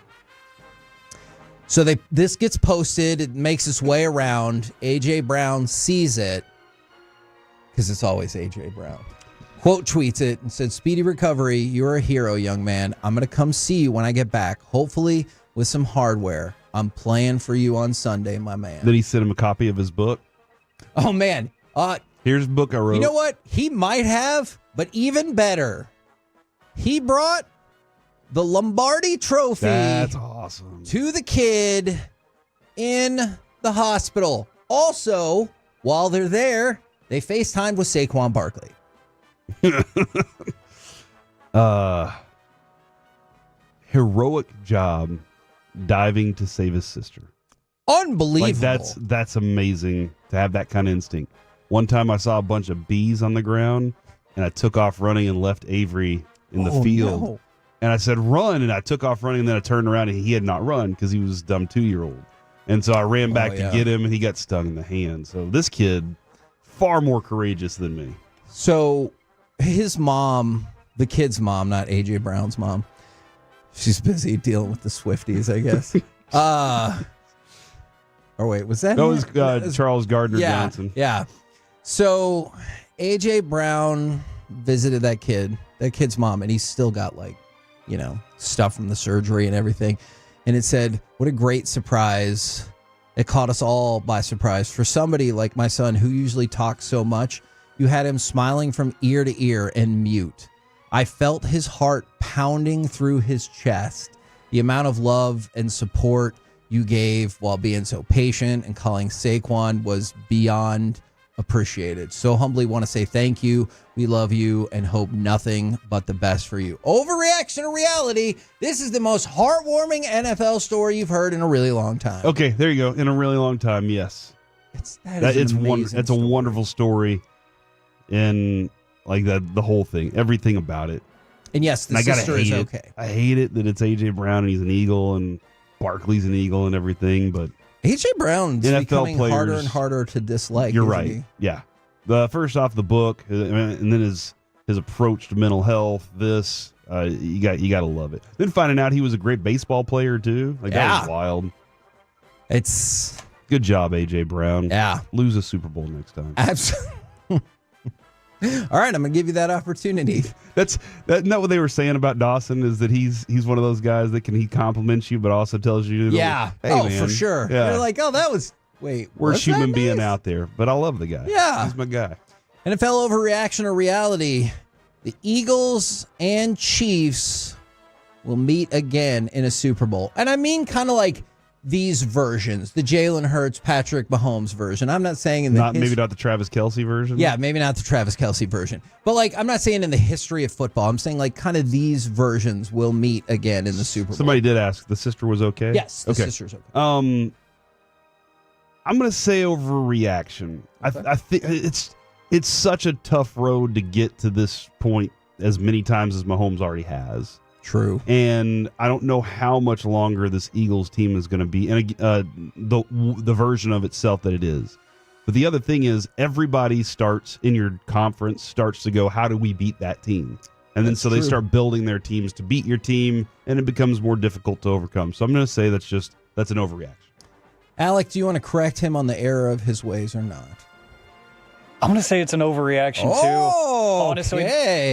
So this gets posted. It makes its way around. A.J. Brown sees it, because it's always A.J. Brown. Quote tweets it and said, "Speedy recovery. You're a hero, young man. I'm going to come see you when I get back, hopefully with some hardware. I'm playing for you on Sunday, my man." Did he send him a copy of his book? Oh, man. Here's the book I wrote. You know what? He might have, but even better, he brought the Lombardi Trophy. That's awesome. To the kid in the hospital. Also, while they're there, they FaceTimed with Saquon Barkley. Heroic job diving to save his sister. Unbelievable. Like that's amazing to have that kind of instinct. One time I saw a bunch of bees on the ground and I took off running and left Avery in the field. No. And I said, "Run." And I took off running and then I turned around and he had not run because he was a dumb 2-year-old. And so I ran back to get him and he got stung in the hand. So this kid, far more courageous than me. So his mom, the kid's mom, not A.J. Brown's mom, she's busy dealing with the Swifties, I guess. Or wait, was that? That was Charles Gardner Johnson. Yeah. So A.J. Brown visited that kid's mom, and he's still got stuff from the surgery and everything. And it said, "What a great surprise. It caught us all by surprise. For somebody like my son who usually talks so much, you had him smiling from ear to ear and mute. I felt his heart pounding through his chest. The amount of love and support you gave while being so patient and calling Saquon was beyond appreciated. So humbly want to say thank you. We love you and hope nothing but the best for you." Overreaction or reality? This is the most heartwarming NFL story you've heard in a really long time. Okay, there you go. In a really long time, yes. It's a wonderful story. And like the whole thing, everything about it. And yes, the sister is okay. I hate it that it's A.J. Brown and he's an Eagle and Barkley's an Eagle and everything, but A.J. Brown's NFL becoming players, harder and harder to dislike. You're isn't right. he? Yeah. First off, the book, and then his approach to mental health. This You got to love it. Then finding out he was a great baseball player too, that was wild. It's good job, AJ Brown. Yeah, lose a Super Bowl next time. Absolutely. All right, I'm gonna give you that opportunity. That's not what they were saying about Dawson. Is that he's one of those guys that he compliments you, but also tells you, yeah, hey, man, for sure. Yeah. You're like, oh, that was worst human that being nice? out there. But I love the guy. Yeah, he's my guy. NFL overreaction or reality? The Eagles and Chiefs will meet again in a Super Bowl, and I mean kind of like these versions, the Jalen Hurts, Patrick Mahomes version. I'm not saying maybe not the Travis Kelce version. Yeah, maybe not the Travis Kelce version. But I'm not saying in the history of football. I'm saying kind of these versions will meet again in the Super Bowl. Somebody did ask. The sister was okay? Yes, the sister's okay. I'm going to say overreaction. Okay. I think it's such a tough road to get to this point as many times as Mahomes already has. True. And I don't know how much longer this Eagles team is going to be, and the version of itself that it is. But the other thing is, everybody starts in your conference starts to go, how do we beat that team? And then they start building their teams to beat your team, and it becomes more difficult to overcome. So I'm going to say that's an overreaction. Alec, do you want to correct him on the error of his ways or not? I'm going to say it's an overreaction, too, honestly.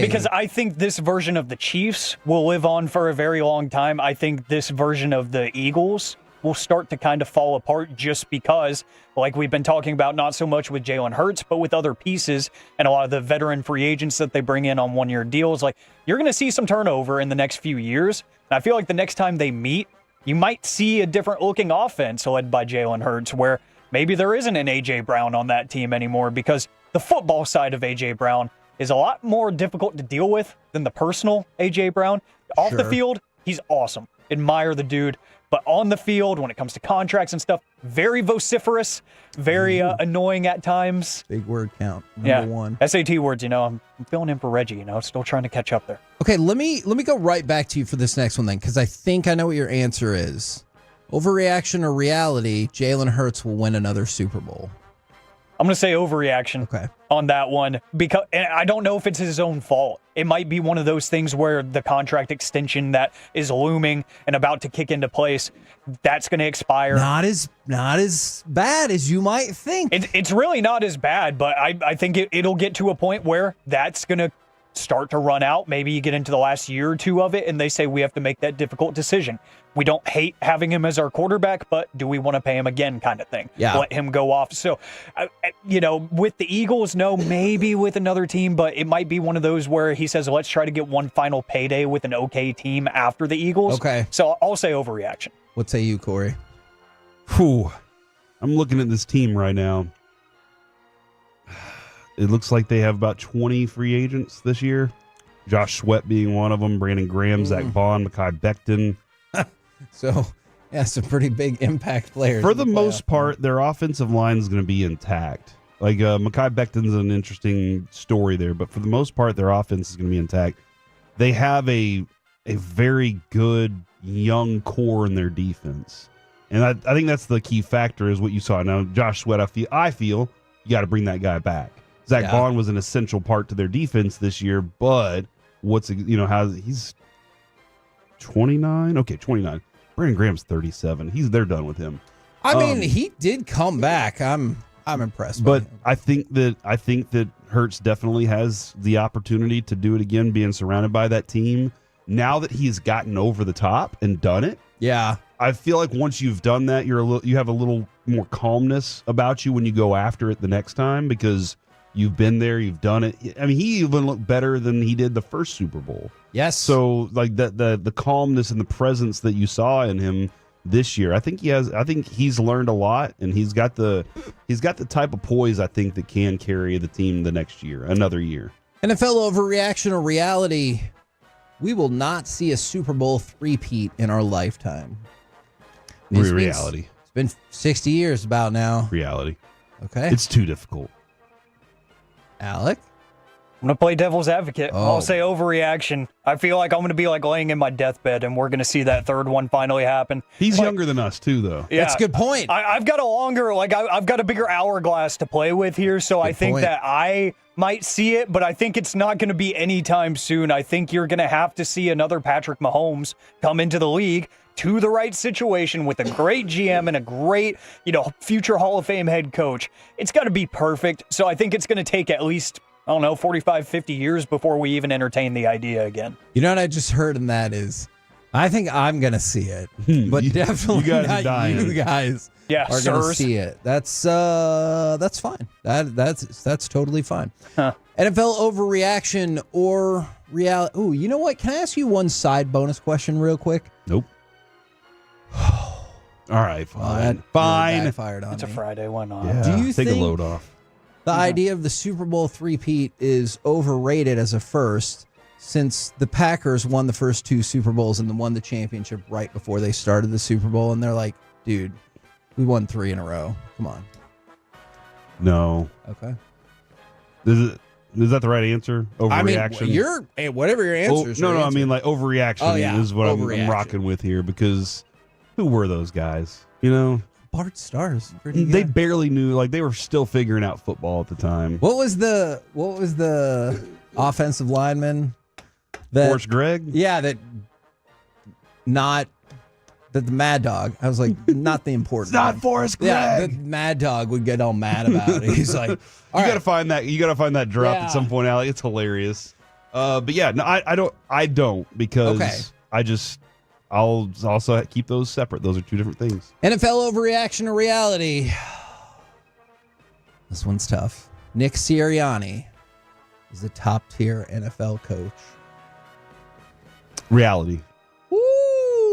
Because I think this version of the Chiefs will live on for a very long time. I think this version of the Eagles will start to kind of fall apart just because, like we've been talking about, not so much with Jalen Hurts, but with other pieces and a lot of the veteran free agents that they bring in on one-year deals. You're going to see some turnover in the next few years. And I feel like the next time they meet, you might see a different-looking offense led by Jalen Hurts where maybe there isn't an A.J. Brown on that team anymore because the football side of A.J. Brown is a lot more difficult to deal with than the personal A.J. Brown. Off the field, he's awesome. Admire the dude. But on the field, when it comes to contracts and stuff, very vociferous, very annoying at times. Big word count. Number one. SAT words, I'm filling in for Reggie, still trying to catch up there. Okay, let me go right back to you for this next one then, because I think I know what your answer is. Overreaction or reality, Jalen Hurts will win another Super Bowl. I'm going to say overreaction on that one because and I don't know if it's his own fault. It might be one of those things where the contract extension that is looming and about to kick into place, that's going to expire. Not as bad as you might think. It's really not as bad, but I think it'll get to a point where that's going to start to run out. Maybe you get into the last year or two of it and they say we have to make that difficult decision. We don't hate having him as our quarterback, but do we want to pay him again kind of thing? Yeah. Let him go off. So, with the Eagles, no, maybe with another team, but it might be one of those where he says, let's try to get one final payday with an okay team after the Eagles. Okay. So I'll say overreaction. What say you, Corey? Whew. I'm looking at this team right now. It looks like they have about 20 free agents this year. Josh Sweat being one of them, Brandon Graham, Zach Vaughn, Mekhi Becton. So, some pretty big impact players. For the most part, their offensive line is going to be intact. Mekhi Becton's an interesting story there, but for the most part, their offense is going to be intact. They have a very good young core in their defense. And I think that's the key factor is what you saw. Now, Josh Sweat, I feel you got to bring that guy back. Zach Vaughn was an essential part to their defense this year, but he's 29? Okay, 29. Brandon Graham's 37. They're done with him. I mean, he did come back. I'm impressed. But I think that Hurts definitely has the opportunity to do it again, being surrounded by that team. Now that he's gotten over the top and done it, I feel like once you've done that, you have a little more calmness about you when you go after it the next time because you've been there, you've done it. I mean, he even looked better than he did the first Super Bowl. Yes. So the calmness and the presence that you saw in him this year, I think he's learned a lot, and he's got the type of poise I think that can carry the team the next year, another year. NFL overreaction or reality, we will not see a Super Bowl three-peat in our lifetime. Reality. It's been 60 years about now. Reality. Okay. It's too difficult. Alec? I'm going to play devil's advocate. Oh. I'll say overreaction. I feel like I'm going to be like laying in my deathbed and we're going to see that third one finally happen. He's younger than us, too, though. Yeah, That's a good point. I've got a longer, I've got a bigger hourglass to play with here, so I think point. that I might see it, but I think it's not going to be anytime soon. I think you're going to have to see another Patrick Mahomes come into the league to the right situation with a great GM and a great, future Hall of Fame head coach. It's got to be perfect, so I think it's going to take at least, 45, 50 years before we even entertain the idea again. You know what I just heard in that is, I think I'm going to see it, but definitely you guys not are dying. you guys Yeah, are going to sirs. see it. That's fine. That's totally fine. Huh. NFL overreaction or reality. Ooh, you know what? Can I ask you one side bonus question real quick? Nope. All right, fine. Fine. Fired on It's a me. Friday, why not? Yeah, Do you take a think load off. the idea of the Super Bowl three-peat is overrated as a first, since the Packers won the first two Super Bowls and won the championship right before they started the Super Bowl, and they're like, dude, we won 3 in a row. Come on. No. Okay. Is that the right answer? Overreaction? Whatever your answer is. No, I mean like overreaction Oh, yeah. is what I'm Overreaction. rocking with here, because who were those guys? You know? Bart Starr's pretty good. They barely knew, like they were still figuring out football at the time. What was the offensive lineman? Forrest Gregg? Yeah, the Mad Dog. I was like, not the important. It's not one. Forrest Yeah, Gregg. the Mad Dog would get all mad about it. He's like, You all gotta right. find that. You gotta find that drop Yeah. at some point, Alec. It's hilarious. But yeah, no, I don't because Okay. I'll also keep those separate. Those are two different things. NFL overreaction to reality. This one's tough. Nick Sirianni is a top tier NFL coach. Reality.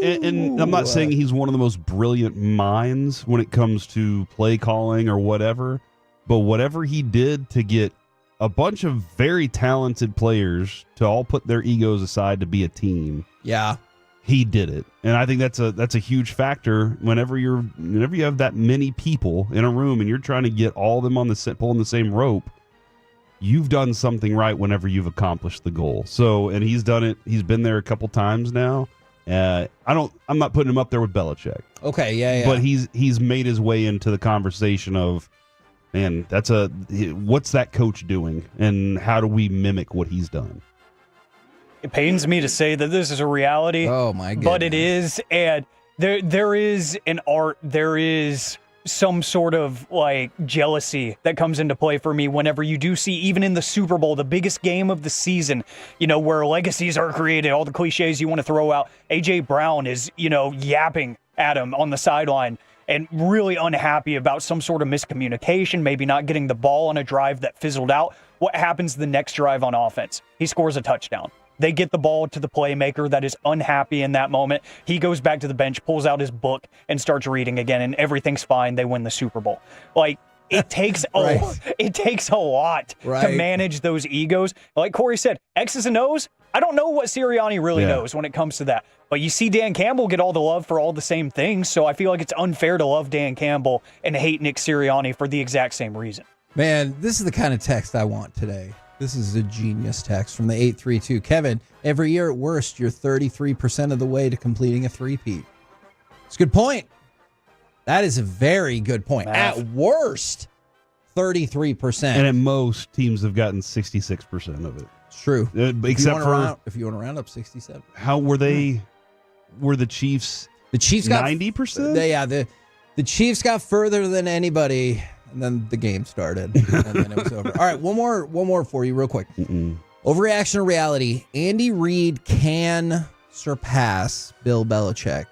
And I'm not saying he's one of the most brilliant minds when it comes to play calling or whatever, but whatever he did to get a bunch of very talented players to all put their egos aside to be a team. Yeah. He did it. And I think that's a huge factor whenever you have that many people in a room and you're trying to get all of them pulling the same rope. You've done something right whenever you've accomplished the goal. So, and he's done it. He's been there a couple times now. I'm not putting him up there with Belichick. Okay, yeah. But he's made his way into the conversation of, man, what's that coach doing, and how do we mimic what he's done? It pains me to say that this is a reality. Oh my goodness. But it is, and there is an art, there is some sort of like jealousy that comes into play for me whenever you do see, even in the Super Bowl, the biggest game of the season, where legacies are created, all the cliches you want to throw out. AJ Brown is, yapping at him on the sideline and really unhappy about some sort of miscommunication, maybe not getting the ball on a drive that fizzled out. What happens the next drive on offense? He scores a touchdown. They get the ball to the playmaker that is unhappy in that moment. He goes back to the bench, pulls out his book, and starts reading again, and everything's fine. They win the Super Bowl. Like, it takes it takes a lot to manage those egos. Like Corey said, X's and O's, I don't know what Sirianni really knows when it comes to that. But you see Dan Campbell get all the love for all the same things, so I feel like it's unfair to love Dan Campbell and hate Nick Sirianni for the exact same reason. Man, this is the kind of text I want today. This is a genius text from the 832. Kevin, every year at worst, you're 33% of the way to completing a three-peat. It's a good point. That is a very good point. Math. At worst, 33%. And at most, teams have gotten 66% of it. It's true. Except if you want to round up 67. How were they? Were the Chiefs? The Chiefs got 90%. The Chiefs got further than anybody, and then the game started, and then it was over. All right, one more for you, real quick. Overreaction to reality. Andy Reid can surpass Bill Belichick.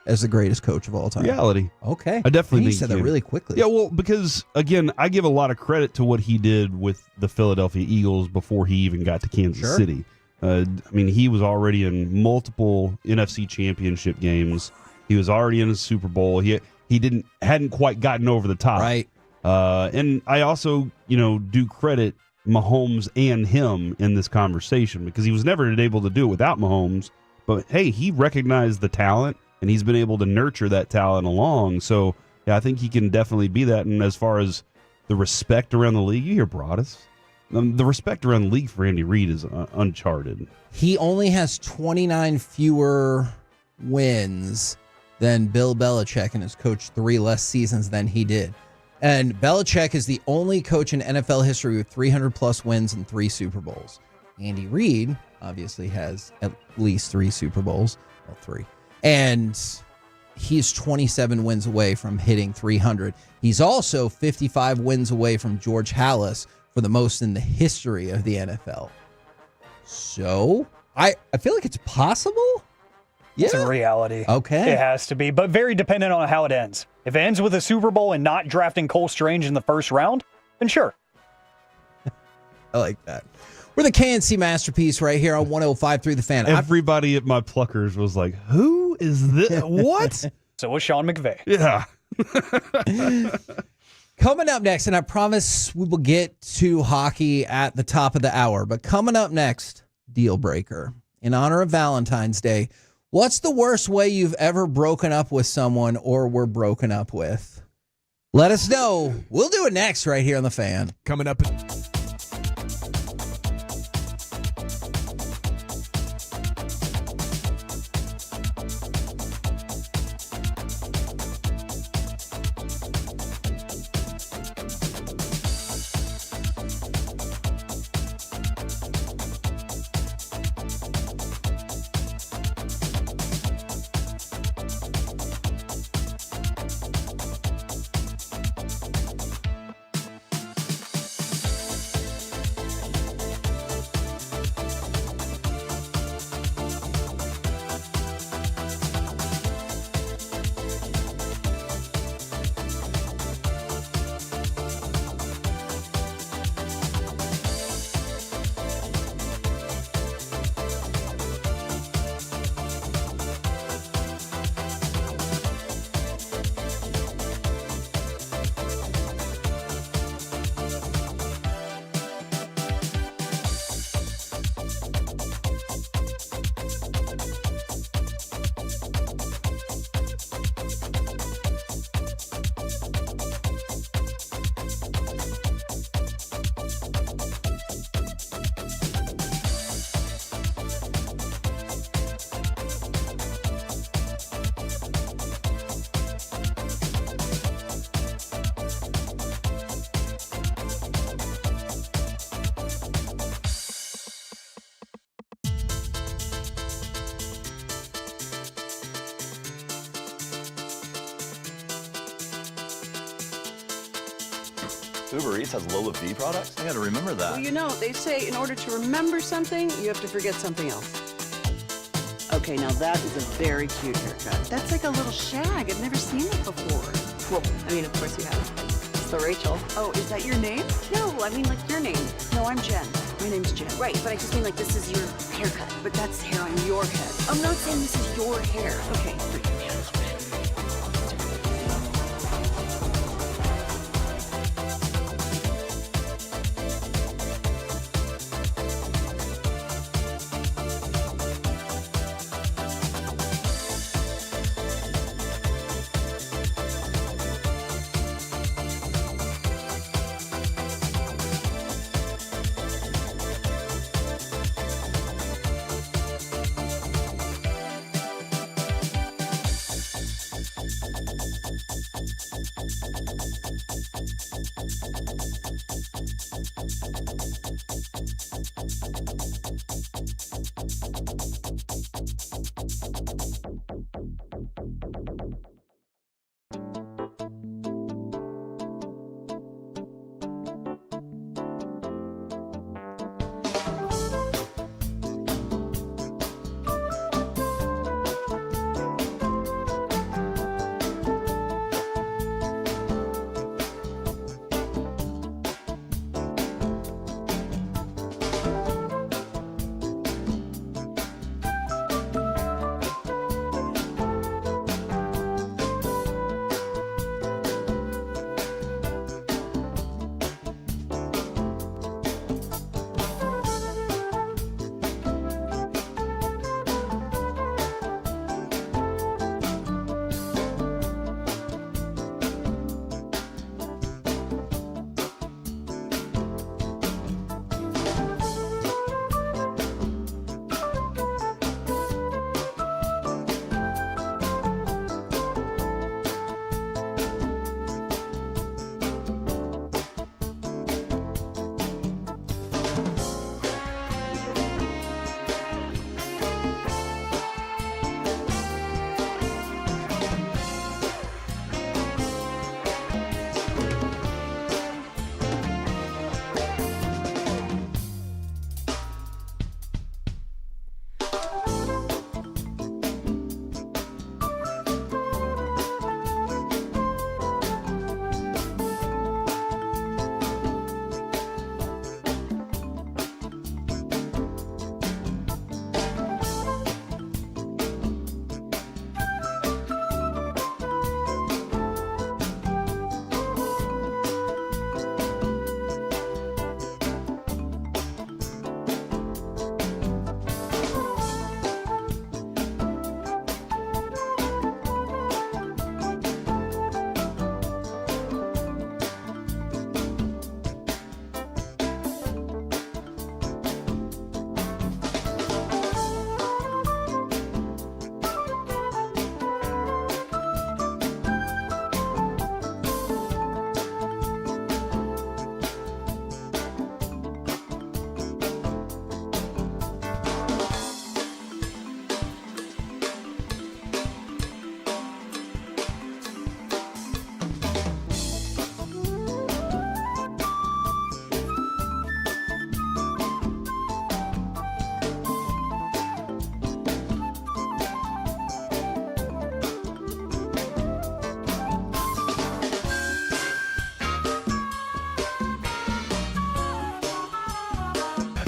As the greatest coach of all time. Reality. Okay. I definitely You think said he that can. really quickly. Yeah, well, because again, I give a lot of credit to what he did with the Philadelphia Eagles before he even got to Kansas City. I mean, he was already in multiple NFC championship games. He was already in a Super Bowl. He hadn't quite gotten over the top. Right. And I also, do credit Mahomes and him in this conversation because he was never able to do it without Mahomes. But hey, he recognized the talent and he's been able to nurture that talent along. So yeah, I think he can definitely be that. And as far as the respect around the league, you hear Broadus. The respect around the league for Andy Reid is uncharted. He only has 29 fewer wins than Bill Belichick, and has coached 3 less seasons than he did. And Belichick is the only coach in NFL history with 300-plus wins and 3 Super Bowls. Andy Reid obviously has at least 3 Super Bowls. Well, 3. And he's 27 wins away from hitting 300. He's also 55 wins away from George Halas for the most in the history of the NFL. So, I feel like it's possible. It's a reality. Okay. It has to be, but very dependent on how it ends. If it ends with a Super Bowl and not drafting Cole Strange in the first round, then sure. I like that. We're the KNC Masterpiece right here on 105.3 The Fan. Everybody at my Pluckers was like, who is this? What? So was Sean McVay. Yeah. Coming up next, and I promise we will get to hockey at the top of the hour, but coming up next, Deal Breaker. In honor of Valentine's Day, what's the worst way you've ever broken up with someone or were broken up with? Let us know. We'll do it next right here on The Fan. Coming up. Uber Eats has Lola V products? I gotta remember that. Well, you know, they say in order to remember something, you have to forget something else. Okay, now that is a very cute haircut. That's like a little shag. I've never seen it before. Well, I mean, of course you have. It's the Rachel. Oh, is that your name? No, I mean like your name. No, I'm Jen. My name's Jen. Right, but I just mean like this is your haircut. But that's hair on your head. I'm not saying this is your hair. Okay.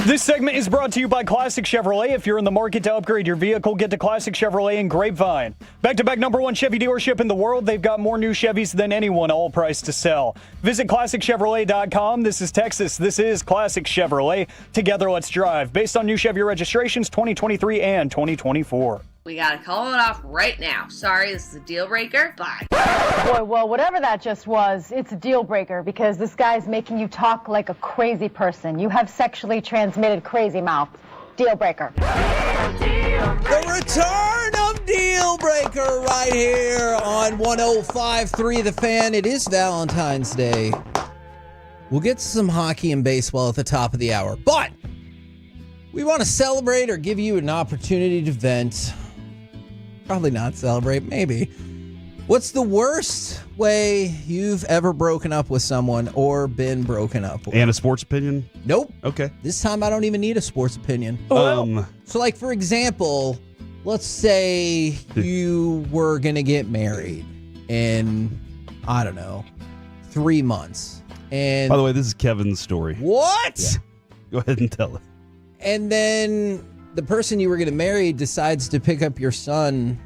This segment is brought to you by Classic Chevrolet. If you're in the market to upgrade your vehicle, get to Classic Chevrolet in Grapevine. Back-to-back #1 Chevy dealership in the world. They've got more new Chevys than anyone, all priced to sell. Visit ClassicChevrolet.com. This is Texas. This is Classic Chevrolet. Together, let's drive. Based on new Chevy registrations 2023 and 2024. We gotta call it off right now. Sorry, this is a deal breaker. Bye. Boy, well, whatever that just was, it's a deal breaker because this guy's making you talk like a crazy person. You have sexually transmitted crazy mouth. Deal breaker. The return of Deal Breaker right here on 105.3 The Fan. It is Valentine's Day. We'll get to some hockey and baseball at the top of the hour, but we want to celebrate or give you an opportunity to vent. Probably not celebrate, maybe. What's the worst way you've ever broken up with someone or been broken up with? And a sports opinion? Nope. Okay. This time I don't even need a sports opinion. So like, for example, let's say you were going to get married in, I don't know, 3 months. And by the way, this is Kevin's story. What? Yeah. Go ahead and tell it. And then the person you were going to marry decides to pick up your son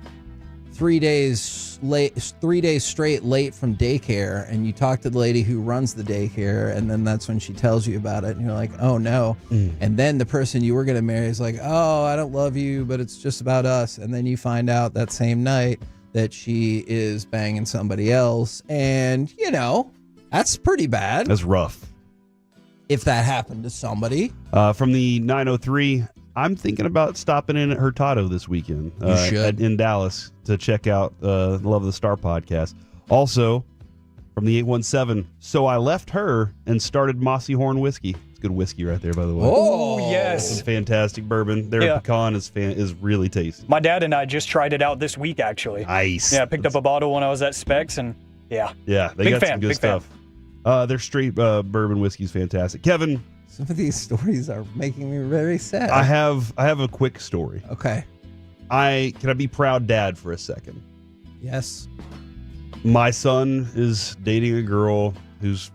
3 days straight late from daycare, and you talk to the lady who runs the daycare, and then that's when she tells you about it, and you're like, oh no. And then the person you were going to marry is like, oh, I don't love you, but it's just about us. And then you find out that same night that she is banging somebody else, and that's pretty bad. That's rough. If that happened to somebody. From the 903, I'm thinking about stopping in at Hurtado this weekend. You should. In Dallas to check out Love of the Star podcast. Also, from the 817, so I left her and started Mossy Horn Whiskey. It's good whiskey right there, by the way. Oh, yes. Some fantastic bourbon. Their pecan is really tasty. My dad and I just tried it out this week, actually. Nice. Yeah, I picked up a bottle when I was at Specs, and yeah. Yeah, they big got fan, some good big stuff. Their straight bourbon whiskey is fantastic. Kevin, some of these stories are making me very sad. I have a quick story. Okay. Can I be proud dad for a second? Yes. My son is dating a girl whose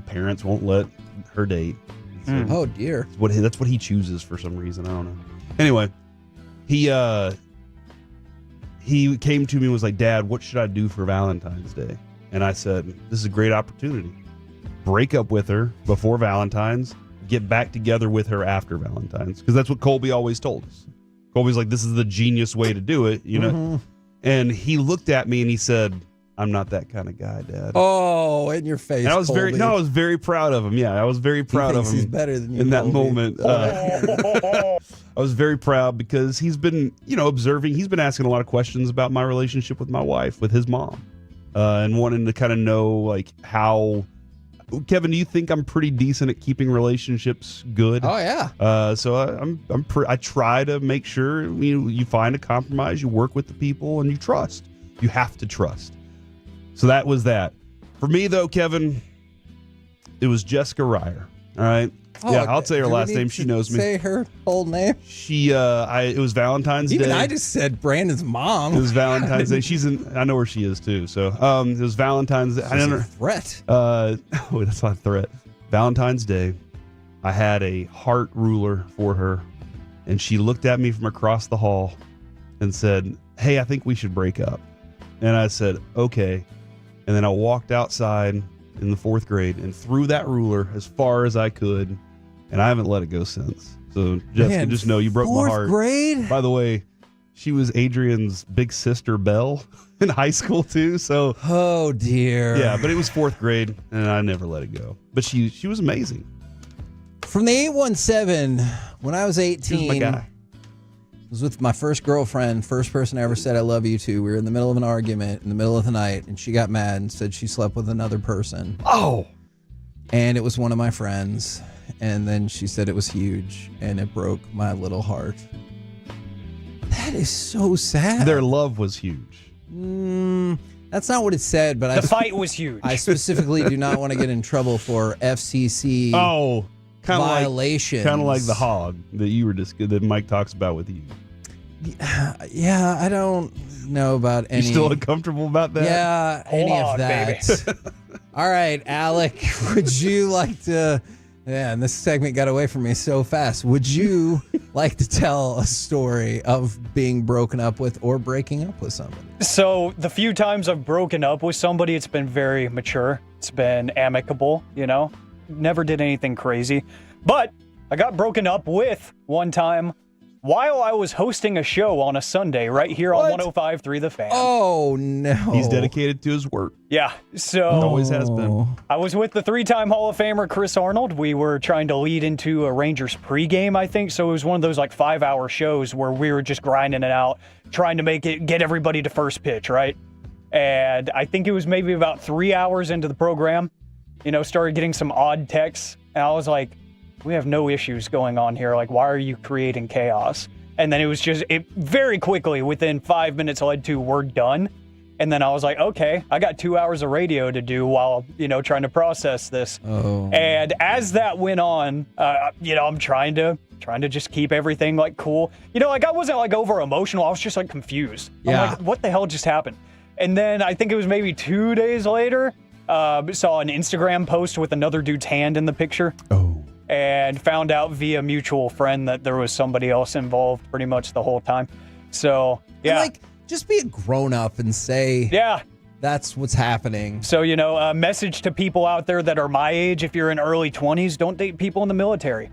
parents won't let her date. Oh dear. That's what he chooses for some reason. I don't know. Anyway, he came to me and was like, Dad, what should I do for Valentine's Day? And I said, this is a great opportunity. Break up with her before Valentine's, get back together with her after Valentine's. Because that's what Colby always told us. Colby's like, this is the genius way to do it, Mm-hmm. And he looked at me and he said, I'm not that kind of guy, Dad. Oh, in your face. And I was Colby. I was very proud of him. Yeah, I was very proud of him. He's better than you in that Colby. moment. I was very proud because he's been, observing. He's been asking a lot of questions about my relationship with my wife, with his mom, and wanting to kind of know like how. Kevin, do you think I'm pretty decent at keeping relationships good? Oh yeah. So I try to make sure you find a compromise, you work with the people, and you trust. You have to trust. So that was that. For me though, Kevin, it was Jessica Ryer. All right. Oh, yeah, I'll say her do we last need name. She to knows me. Say her whole name. She it was Valentine's Day. Even I just said Brandon's mom. It was Valentine's Day. I know where she is too. So it was Valentine's Day. I don't know. Threat. Oh, that's not a threat. Valentine's Day. I had a heart ruler for her, and she looked at me from across the hall and said, "Hey, I think we should break up." And I said, "Okay." And then I walked outside in the 4th grade and threw that ruler as far as I could, and I haven't let it go since. So Jessica, just know you broke my heart. 4th grade? By the way, she was Adrian's big sister Belle in high school too. So oh dear. Yeah, but it was 4th grade, and I never let it go. But she was amazing. From the 817, when I was 18, She was my guy. I was with my first girlfriend, first person I ever said I love you to. We were in the middle of an argument in the middle of the night, and she got mad and said she slept with another person. Oh. And it was one of my friends. And then she said it was huge, and it broke my little heart. That is so sad. Their love was huge. That's not what it said, but the fight was huge. I specifically do not want to get in trouble for FCC violations. Kind of like the hog that you were that Mike talks about with you. Yeah, I don't know about any. You still uncomfortable about that? Yeah, any of that. All right, Alec, would you like to Yeah, and this segment got away from me so fast. Would you like to tell a story of being broken up with or breaking up with somebody? So the few times I've broken up with somebody, it's been very mature. It's been amicable, Never did anything crazy. But I got broken up with one time while I was hosting a show on a Sunday right here on 105.3 The Fan. Oh, no. He's dedicated to his work. Yeah, so... Always has been. I was with the three-time Hall of Famer Chris Arnold. We were trying to lead into a Rangers pregame, I think, so it was one of those 5-hour shows where we were just grinding it out, trying to get everybody to first pitch, right? And I think it was maybe about 3 hours into the program, started getting some odd texts, and I was like, we have no issues going on here. Why are you creating chaos? And then it was very quickly, within 5 minutes, led to we're done. And then I was like, okay, I got 2 hours of radio to do while, trying to process this. Oh. And as that went on, I'm trying to just keep everything cool. I wasn't over emotional. I was just confused. Yeah. I'm like, what the hell just happened? And then I think it was maybe 2 days later, saw an Instagram post with another dude's hand in the picture. Oh. And found out via mutual friend that there was somebody else involved pretty much the whole time. So, yeah. And just be a grown-up and say, yeah, that's what's happening. So, a message to people out there that are my age, if you're in early 20s, don't date people in the military.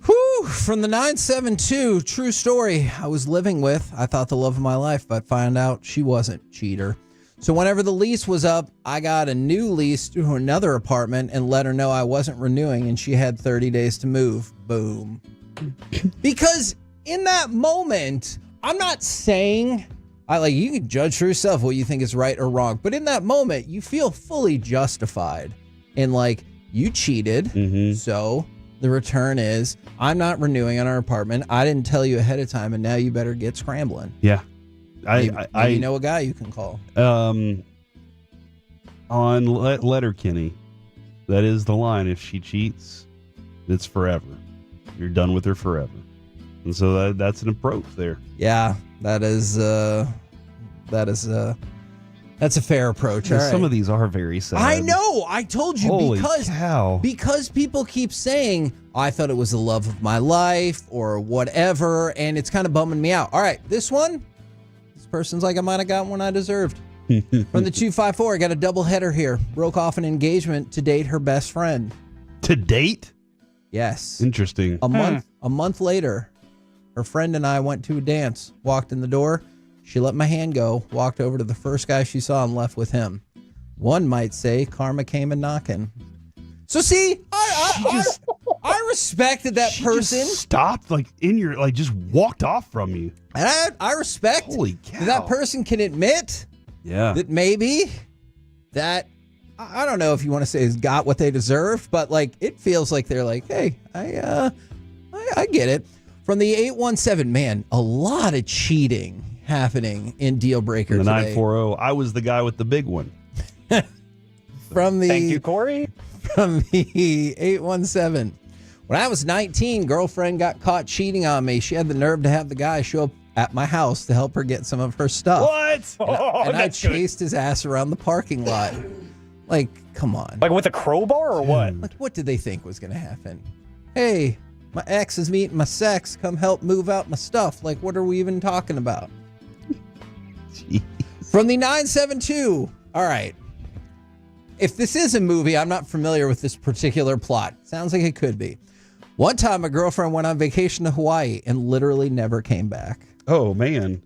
Whew, from the 972, true story. I was living with, I thought the love of my life, but found out she wasn't. Cheater. So whenever the lease was up, I got a new lease to another apartment and let her know I wasn't renewing, and she had 30 days to move. Boom. Because in that moment, I'm not saying, you can judge for yourself what you think is right or wrong, but in that moment, you feel fully justified in you cheated, so the return is, I'm not renewing on our apartment. I didn't tell you ahead of time, and now you better get scrambling. Yeah. I know a guy you can call. On Letterkenny, that is the line. If she cheats, it's forever. You're done with her forever. And so that's an approach there. Yeah, that's a fair approach. All right. Some of these are very sad. I know. I told you. Holy cow. Because people keep saying, I thought it was the love of my life or whatever, and it's kind of bumming me out. All right, this one. Person's I might have gotten one I deserved. From the 254, I got a double header here. Broke off an engagement to date her best friend. To date? Yes. Interesting. A month later, her friend and I went to a dance. Walked in the door. She let my hand go. Walked over to the first guy she saw and left with him. One might say karma came a knocking. So see, I respected that person. Just stopped just walked off from you. And I respect that person can admit that maybe that, I don't know if you want to say has got what they deserve, but it feels like they're hey, I get it. From the 817, man, a lot of cheating happening in Deal Breaker the today. 940, I was the guy with the big one. Thank you, Corey. From the 817. When I was 19, girlfriend got caught cheating on me. She had the nerve to have the guy show up at my house to help her get some of her stuff. What? And I chased his ass around the parking lot. Come on. With a crowbar or what? What did they think was going to happen? Hey, my ex is meeting my sex. Come help move out my stuff. What are we even talking about? From the 972. All right. If this is a movie, I'm not familiar with this particular plot. Sounds like it could be. One time, a girlfriend went on vacation to Hawaii and literally never came back. Oh, man.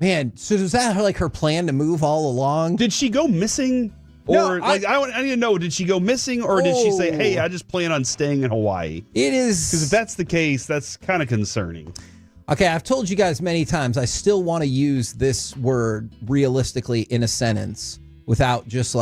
Man, so was that her plan to move all along? Did she go missing? Or, I need to know, did she go missing or did she say, hey, I just plan on staying in Hawaii? It is. Because if that's the case, that's kind of concerning. Okay, I've told you guys many times, I still want to use this word realistically in a sentence without just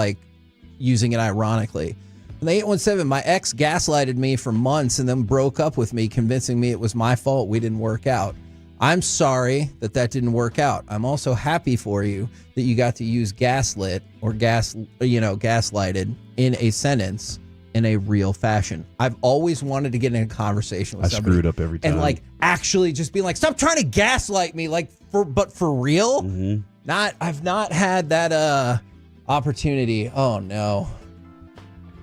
using it ironically. In the 817, my ex gaslighted me for months and then broke up with me, convincing me it was my fault we didn't work out. I'm sorry that didn't work out. I'm also happy for you that you got to use gaslit or gaslighted in a sentence in a real fashion. I've always wanted to get in a conversation with somebody. I screwed up every time. And actually just be stop trying to gaslight me, but for real? Mm-hmm. I've not had that opportunity. Oh no.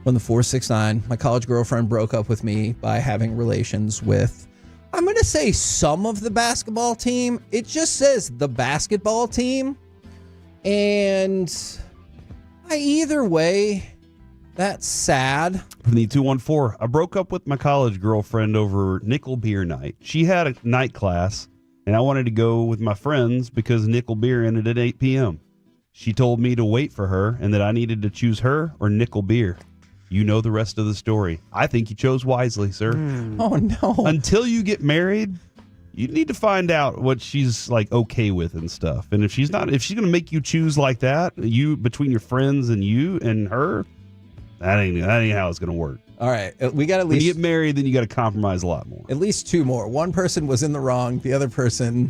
from the 469. My college girlfriend broke up with me by having relations with, I'm going to say, some of the basketball team. It just says the basketball team. And either way, that's sad. From the 214, I broke up with my college girlfriend over nickel beer night. She had a night class, and I wanted to go with my friends because nickel beer ended at 8 p.m. She told me to wait for her and that I needed to choose her or nickel beer. You know the rest of the story. I think you chose wisely, sir. Oh, no. Until you get married, you need to find out what she's like okay with and stuff. And if she's going to make you choose like that, you between your friends and you and her, that ain't how it's going to work. All right. We got at When least. you get married, then you got to compromise a lot more. At least two more. One person was in the wrong. The other person,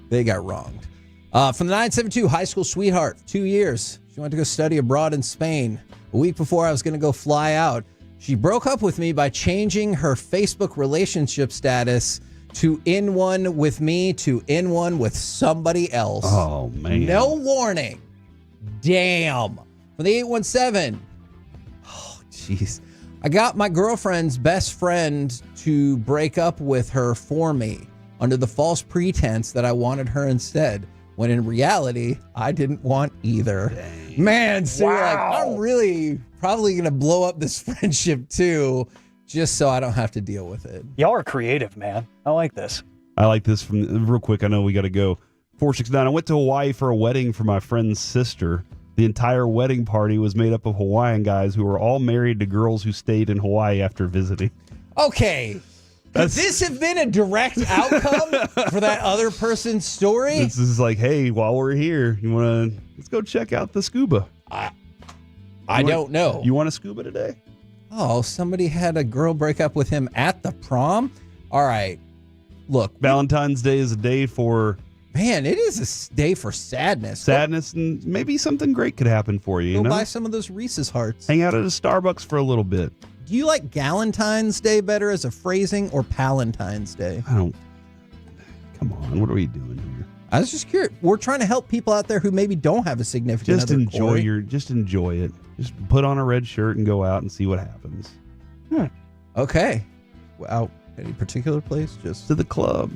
they got wronged. From the 972, high school sweetheart, 2 years. She went to go study abroad in Spain. A week before I was going to go fly out, she broke up with me by changing her Facebook relationship status to in one with me to in one with somebody else. Oh, man. No warning. Damn. From the 817. Oh, jeez. I got my girlfriend's best friend to break up with her for me under the false pretense that I wanted her instead, when in reality, I didn't want either. Dang. Man, so you're like, I'm really probably going to blow up this friendship too, just so I don't have to deal with it. Y'all are creative, man. I like this. I like this from real quick. I know we got to go. 469. I went to Hawaii for a wedding for my friend's sister. The entire wedding party was made up of Hawaiian guys who were all married to girls who stayed in Hawaii after visiting. Okay. Could this have been a direct outcome for that other person's story? This is like, hey, while we're here, let's go check out the scuba. I don't know. You want to scuba today? Oh, somebody had a girl break up with him at the prom? All right. Look. Valentine's Day is a day for... Man, it is a day for sadness. Sadness, and maybe something great could happen for you. Go buy some of those Reese's Hearts. Hang out at a Starbucks for a little bit. Do you like Galentine's Day better as a phrasing or Palentine's Day? I don't. Come on, what are we doing here? I was just curious. We're trying to help people out there who maybe don't have a significant Just other. enjoy it. Just put on a red shirt and go out and see what happens. Okay. Out any particular place? Just to the club.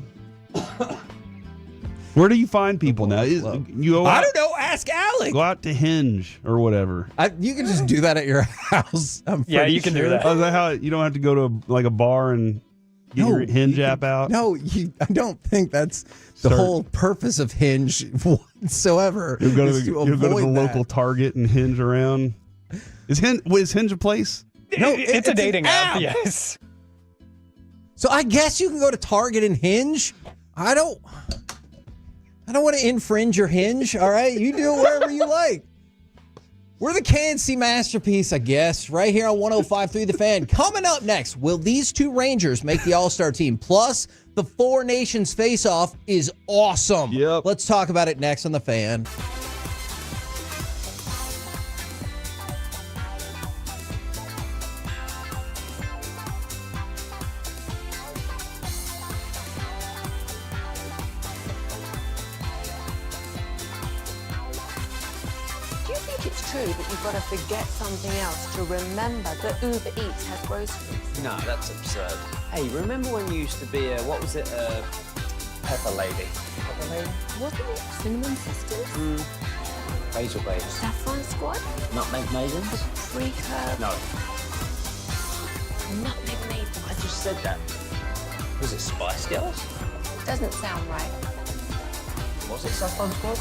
Where do you find people now? You go I out, don't know. Ask Alec. Go out to Hinge or whatever. You can just do that at your house. Yeah, you can do that. Oh, is that how you don't have to go to like a bar and get your Hinge app out? No, I don't think that's the whole purpose of Hinge whatsoever. You'll go to is the, to you'll go to the avoid that. local Target and Hinge around. Is Hinge a place? No, it's a dating an app. Yes. So I guess you can go to Target and Hinge. I don't want to infringe your Hinge, all right? You do it wherever you like. We're the KNC Masterpiece, I guess, right here on 105.3 The Fan. Coming up next, will these two Rangers make the All-Star team? Plus, the Four Nations face-off is awesome. Yep. Let's talk about it next on The Fan. It's true that you've got to forget something else to remember that Uber Eats has groceries. No, that's absurd. Hey, remember when you used to be a, what was it, Pepper Lady? Pepper Lady? Wasn't it Cinnamon Sisters? Basil Babes. Saffron Squad? Nutmeg Maidens? Pre-curb? No. Nutmeg Maidens. I just said that. Was it Spice Girls? Doesn't sound right. Was it Saffron Squad?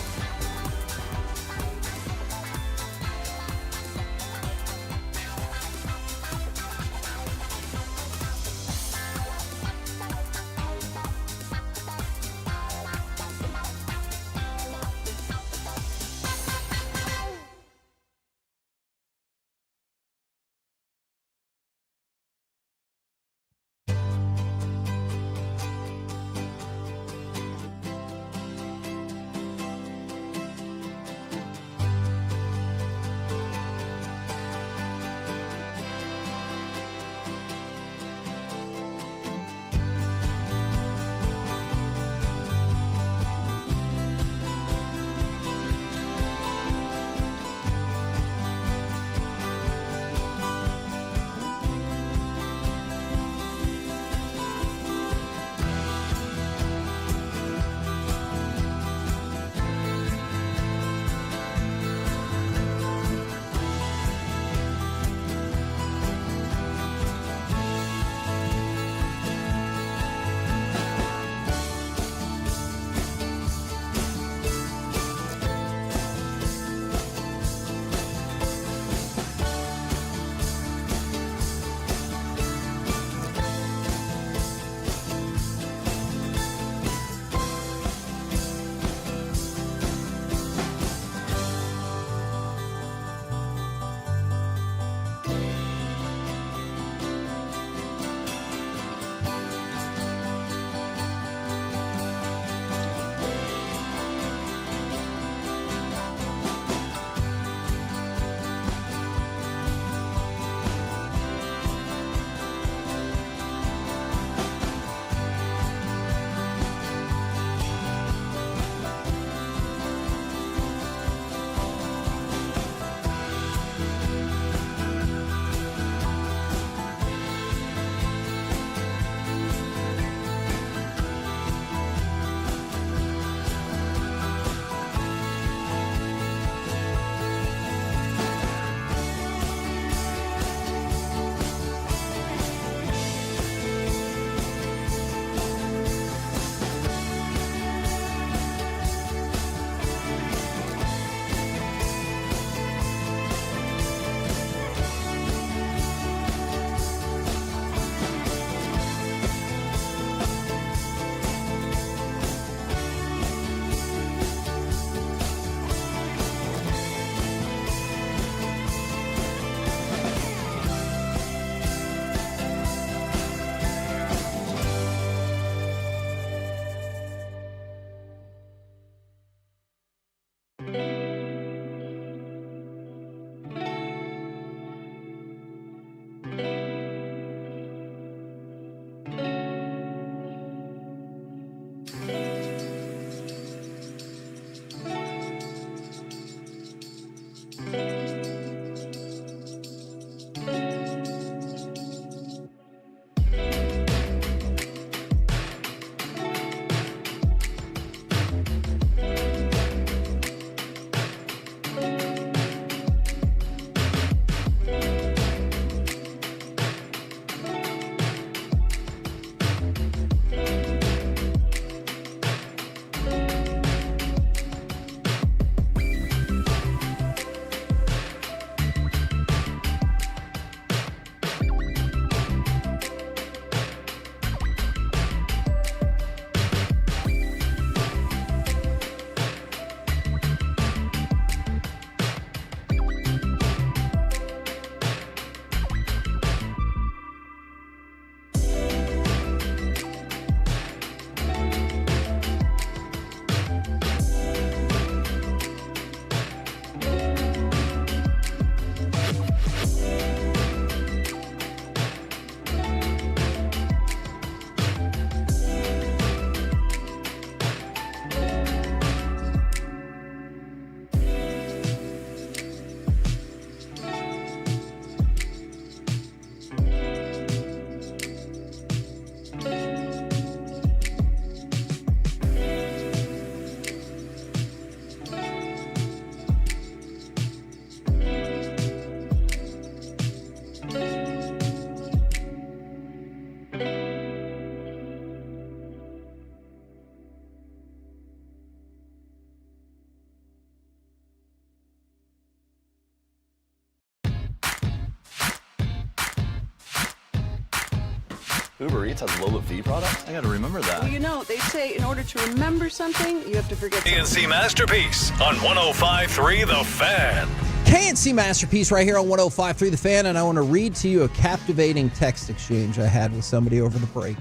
Uber Eats has low-fee products? I gotta remember that. Well, you know, they say in order to remember something, you have to forget something. KNC Masterpiece on 105.3 The Fan. KNC Masterpiece right here on 105.3 The Fan, and I want to read to you a captivating text exchange I had with somebody over the break.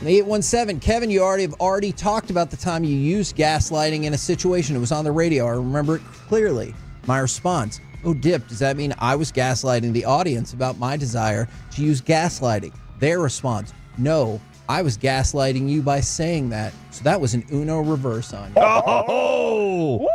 The 817, Kevin, you already talked about the time you used gaslighting in a situation. It was on the radio. I remember it clearly. My response, oh, Dip, does that mean I was gaslighting the audience about my desire to use gaslighting? Their response, no, I was gaslighting you by saying that. So that was an Uno reverse on you. Oh!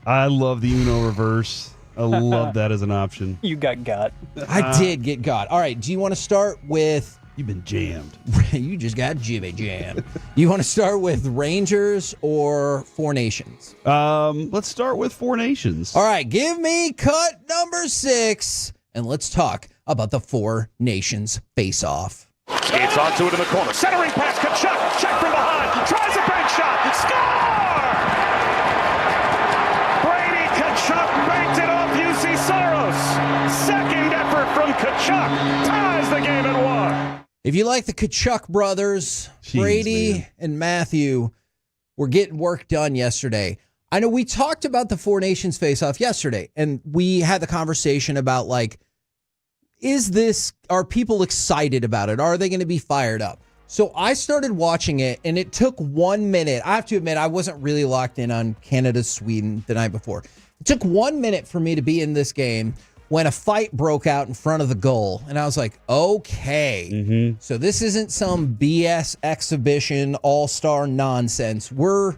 I love the Uno reverse. I love that as an option. You got. I did get got. All right, do you want to start with... You've been jammed. You just got jibby jammed. You want to start with Rangers or Four Nations? Let's start with Four Nations. All right, give me cut number 6, and let's talk about the Four Nations face-off. Skates onto it in the corner. Centering pass, Kachuk. Check from behind. Tries a bank shot. Score! Brady Kachuk banked it off UC Soros. Second effort from Kachuk. Ties the game at 1. If you like the Kachuk brothers, Brady and Matthew were getting work done yesterday. I know we talked about the Four Nations face-off yesterday, and we had the conversation about, like, are people excited about it? Are they going to be fired up? So I started watching it, and it took 1 minute. I have to admit, I wasn't really locked in on Canada-Sweden the night before. It took 1 minute for me to be in this game when a fight broke out in front of the goal. And I was like, okay, so this isn't some BS exhibition all-star nonsense. We're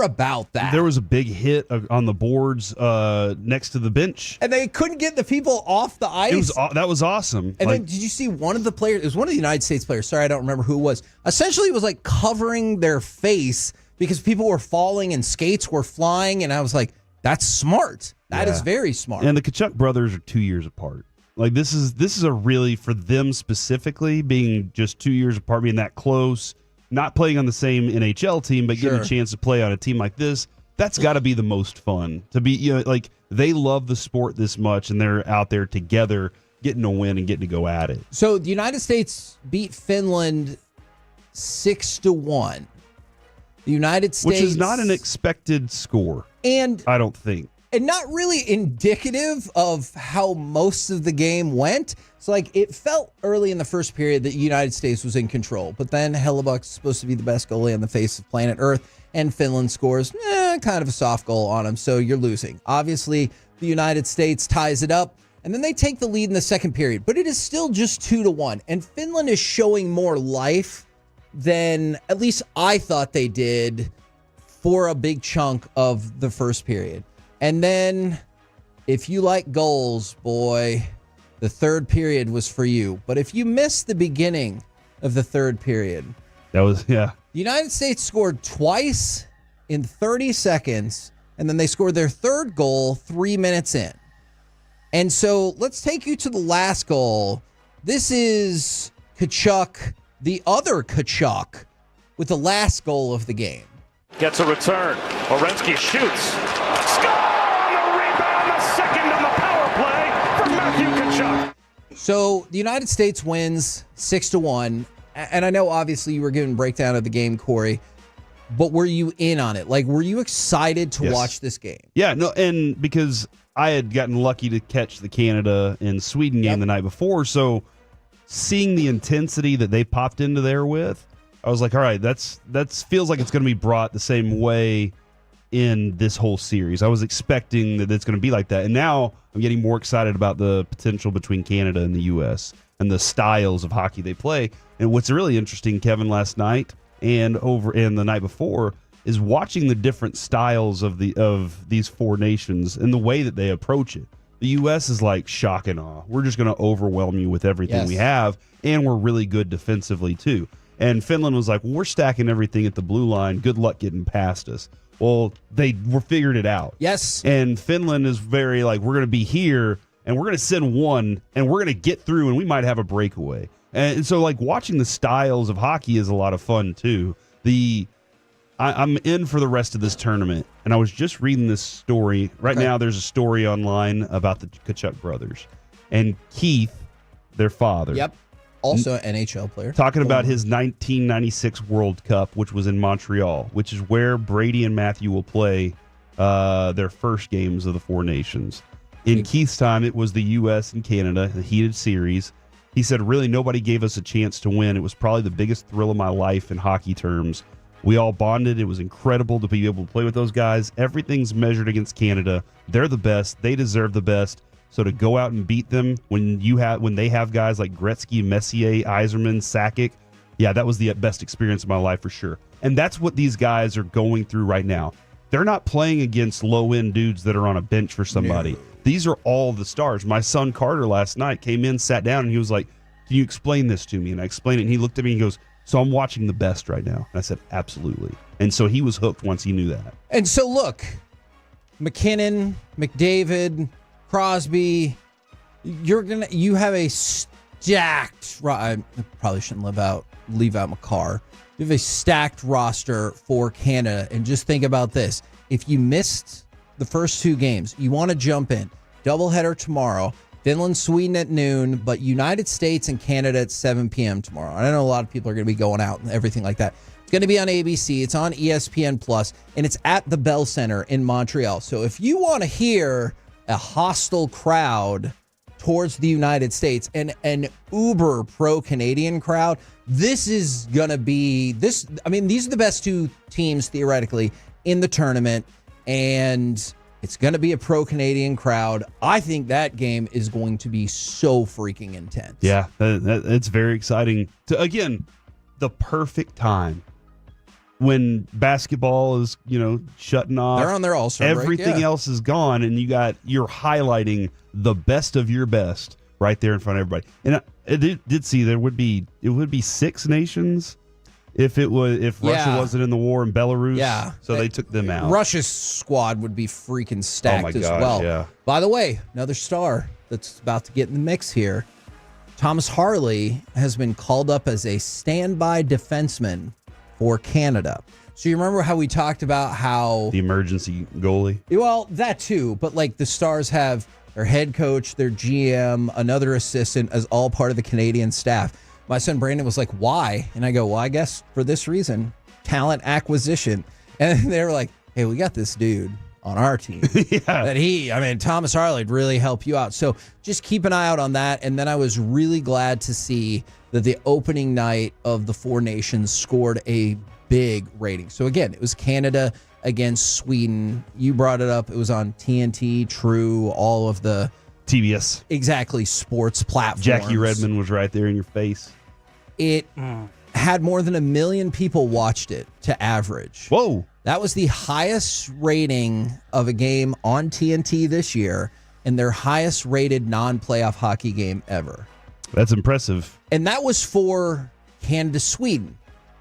about that. There was a big hit on the boards next to the bench. And they couldn't get the people off the ice. That was awesome. And then did you see one of the players? It was one of the United States players. Sorry, I don't remember who it was. Essentially, it was like covering their face because people were falling and skates were flying. And I was like, that's smart. That is very smart. And the Kachuk brothers are 2 years apart. Like this is a really, for them specifically, being just 2 years apart, being that close, not playing on the same NHL team, but getting a chance to play on a team like this. That's got to be the most fun to be. You know, like they love the sport this much, and they're out there together, getting a win and getting to go at it. So the United States beat Finland 6-1. The United States, which is not an expected score, and I don't think. And not really indicative of how most of the game went. So, like, it felt early in the first period that the United States was in control. But then Hellebuck's supposed to be the best goalie on the face of planet Earth. And Finland scores kind of a soft goal on him. So you're losing. Obviously, the United States ties it up. And then they take the lead in the second period. But it is still just 2-1. And Finland is showing more life than at least I thought they did for a big chunk of the first period. And then, if you like goals, boy, the third period was for you. But if you missed the beginning of the third period, the United States scored twice in 30 seconds, and then they scored their third goal 3 minutes in. And so, let's take you to the last goal. This is Kachuk, the other Kachuk, with the last goal of the game. Gets a return. Orensky shoots. So the United States wins 6-1, and I know obviously you were giving a breakdown of the game, Corey, but were you in on it? Like, were you excited to watch this game? Yeah, no, and because I had gotten lucky to catch the Canada and Sweden game the night before, so seeing the intensity that they popped into there with, I was like, all right, that's feels like it's going to be brought the same way in this whole series. I was expecting that it's going to be like that. And now I'm getting more excited about the potential between Canada and the U.S. and the styles of hockey they play. And what's really interesting, Kevin, last night and the night before is watching the different styles of these four nations and the way that they approach it. The U.S. is like shock and awe. We're just going to overwhelm you with everything we have, and we're really good defensively too. And Finland was like, well, we're stacking everything at the blue line. Good luck getting past us. Well, they were figured it out. Yes. And Finland is very like, we're going to be here, and we're going to send one, and we're going to get through, and we might have a breakaway. And so, like, watching the styles of hockey is a lot of fun, too. I'm in for the rest of this tournament, and I was just reading this story. Right now, there's a story online about the Kachuk brothers. And Keith, their father, Also an NHL player. Talking about his 1996 World Cup, which was in Montreal, which is where Brady and Matthew will play their first games of the Four Nations. In Keith's time, it was the U.S. and Canada, a heated series. He said, really, nobody gave us a chance to win. It was probably the biggest thrill of my life in hockey terms. We all bonded. It was incredible to be able to play with those guys. Everything's measured against Canada. They're the best. They deserve the best. So to go out and beat them when they have guys like Gretzky, Messier, Yzerman, Sakic, yeah, that was the best experience of my life for sure. And that's what these guys are going through right now. They're not playing against low-end dudes that are on a bench for somebody. No. These are all the stars. My son Carter last night came in, sat down, and he was like, can you explain this to me? And I explained it, and he looked at me and he goes, so I'm watching the best right now. And I said, absolutely. And so he was hooked once he knew that. And so look, McKinnon, McDavid, Crosby, you have a stacked. I probably shouldn't leave out McCarr. You have a stacked roster for Canada, and just think about this: if you missed the first two games, you want to jump in. Doubleheader tomorrow. Finland, Sweden at noon, but United States and Canada at 7 p.m. tomorrow. I know a lot of people are going to be going out and everything like that. It's going to be on ABC. It's on ESPN+, and it's at the Bell Center in Montreal. So if you want to hear a hostile crowd towards the United States and an uber pro-Canadian crowd, this is going to be this. I mean, these are the best two teams theoretically in the tournament, and it's going to be a pro-Canadian crowd. I think that game is going to be so freaking intense. Yeah, it's very exciting. Again, the perfect time when basketball is, shutting off. They're on their all-star break. Everything else is gone, and you're highlighting the best of your best right there in front of everybody. And I did see it would be 6 nations if Russia wasn't in the war in Belarus. Yeah. So they took them out. Russia's squad would be freaking stacked as well. Yeah. By the way, another star that's about to get in the mix here. Thomas Harley has been called up as a standby defenseman for Canada. So you remember how we talked about how the emergency goalie? Well, that too, but like the Stars have their head coach, their GM, another assistant as all part of the Canadian staff. My son Brandon was like, why? And I go, well, I guess for this reason, talent acquisition. And they were like, hey, we got this dude on our team. Yeah. Thomas Harley would really help you out. So just keep an eye out on that. And then I was really glad to see that the opening night of the Four Nations scored a big rating. So again, it was Canada against Sweden. You brought it up. It was on TNT, True, all of the TBS. Exactly, sports platforms. Jackie Redmond was right there in your face. It had more than 1 million people watched it to average. Whoa. That was the highest rating of a game on TNT this year and their highest rated non-playoff hockey game ever. That's impressive. And that was for Canada-Sweden.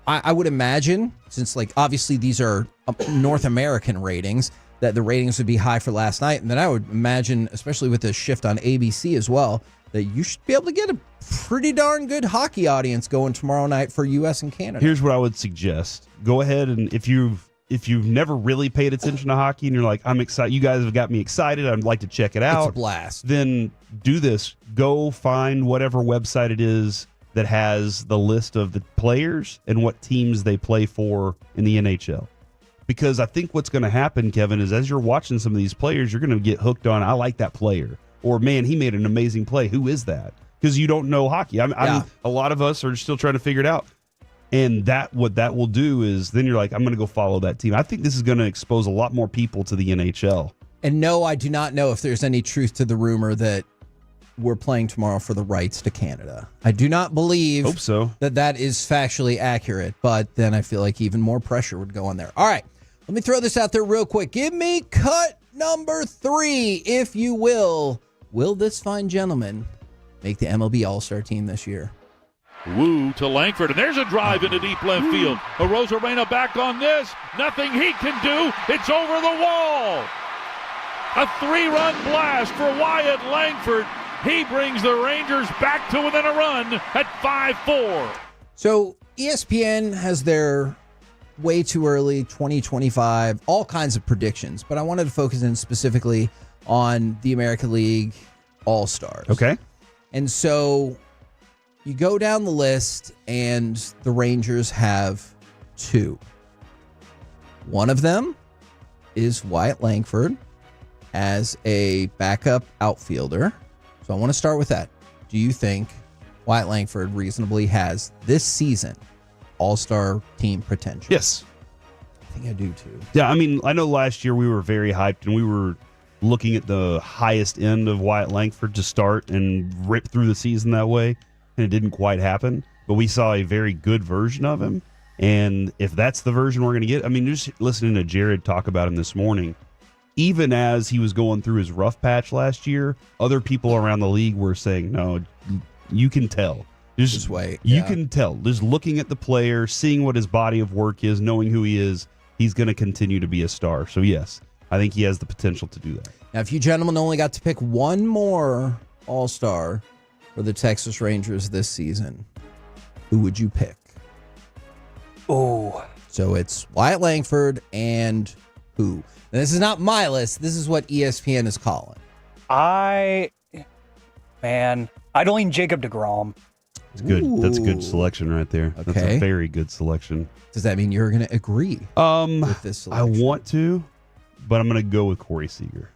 I would imagine, since obviously these are North American ratings, that the ratings would be high for last night. And then I would imagine, especially with the shift on ABC as well, that you should be able to get a pretty darn good hockey audience going tomorrow night for U.S. and Canada. Here's what I would suggest. Go ahead, and if you've never really paid attention to hockey and you're like, I'm excited, you guys have got me excited, I'd like to check it out. It's a blast. Then do this. Go find whatever website it is that has the list of the players and what teams they play for in the NHL. Because I think what's going to happen, Kevin, is as you're watching some of these players, you're going to get hooked on, I like that player. Or, man, he made an amazing play. Who is that? Because you don't know hockey. A lot of us are still trying to figure it out. And what that will do is then you're like, I'm going to go follow that team. I think this is going to expose a lot more people to the NHL. And no, I do not know if there's any truth to the rumor that we're playing tomorrow for the rights to Canada. I do not believe that is factually accurate, but then I feel like even more pressure would go on there. All right, let me throw this out there real quick. Give me cut number 3, if you will. Will this fine gentleman make the MLB All-Star team this year? Woo to Langford, and there's a drive into deep left field. Arozarena back on this. Nothing he can do. It's over the wall. A 3-run blast for Wyatt Langford. He brings the Rangers back to within a run at 5-4. So ESPN has their way too early 2025, all kinds of predictions, but I wanted to focus in specifically on the American League All-Stars. Okay. And so you go down the list, and the Rangers have 2. One of them is Wyatt Langford as a backup outfielder. So I want to start with that. Do you think Wyatt Langford reasonably has this season all-star team potential? Yes. I think I do too. Yeah, I mean, I know last year we were very hyped and we were looking at the highest end of Wyatt Langford to start and rip through the season that way, and it didn't quite happen. But we saw a very good version of him, and if that's the version we're going to get, I mean, just listening to Jared talk about him this morning, even as he was going through his rough patch last year, other people around the league were saying, no, you can tell. Just wait. You can tell. Just looking at the player, seeing what his body of work is, knowing who he is, he's going to continue to be a star. So, yes, I think he has the potential to do that. Now, if you gentlemen only got to pick one more all-star for the Texas Rangers this season, who would you pick? Oh. So it's Wyatt Langford and who? Now, this is not my list. This is what ESPN is calling. I'd lean Jacob DeGrom. It's good. That's a good selection right there. Okay. That's a very good selection. Does that mean you're going to agree with this selection? I want to, but I'm going to go with Corey Seager.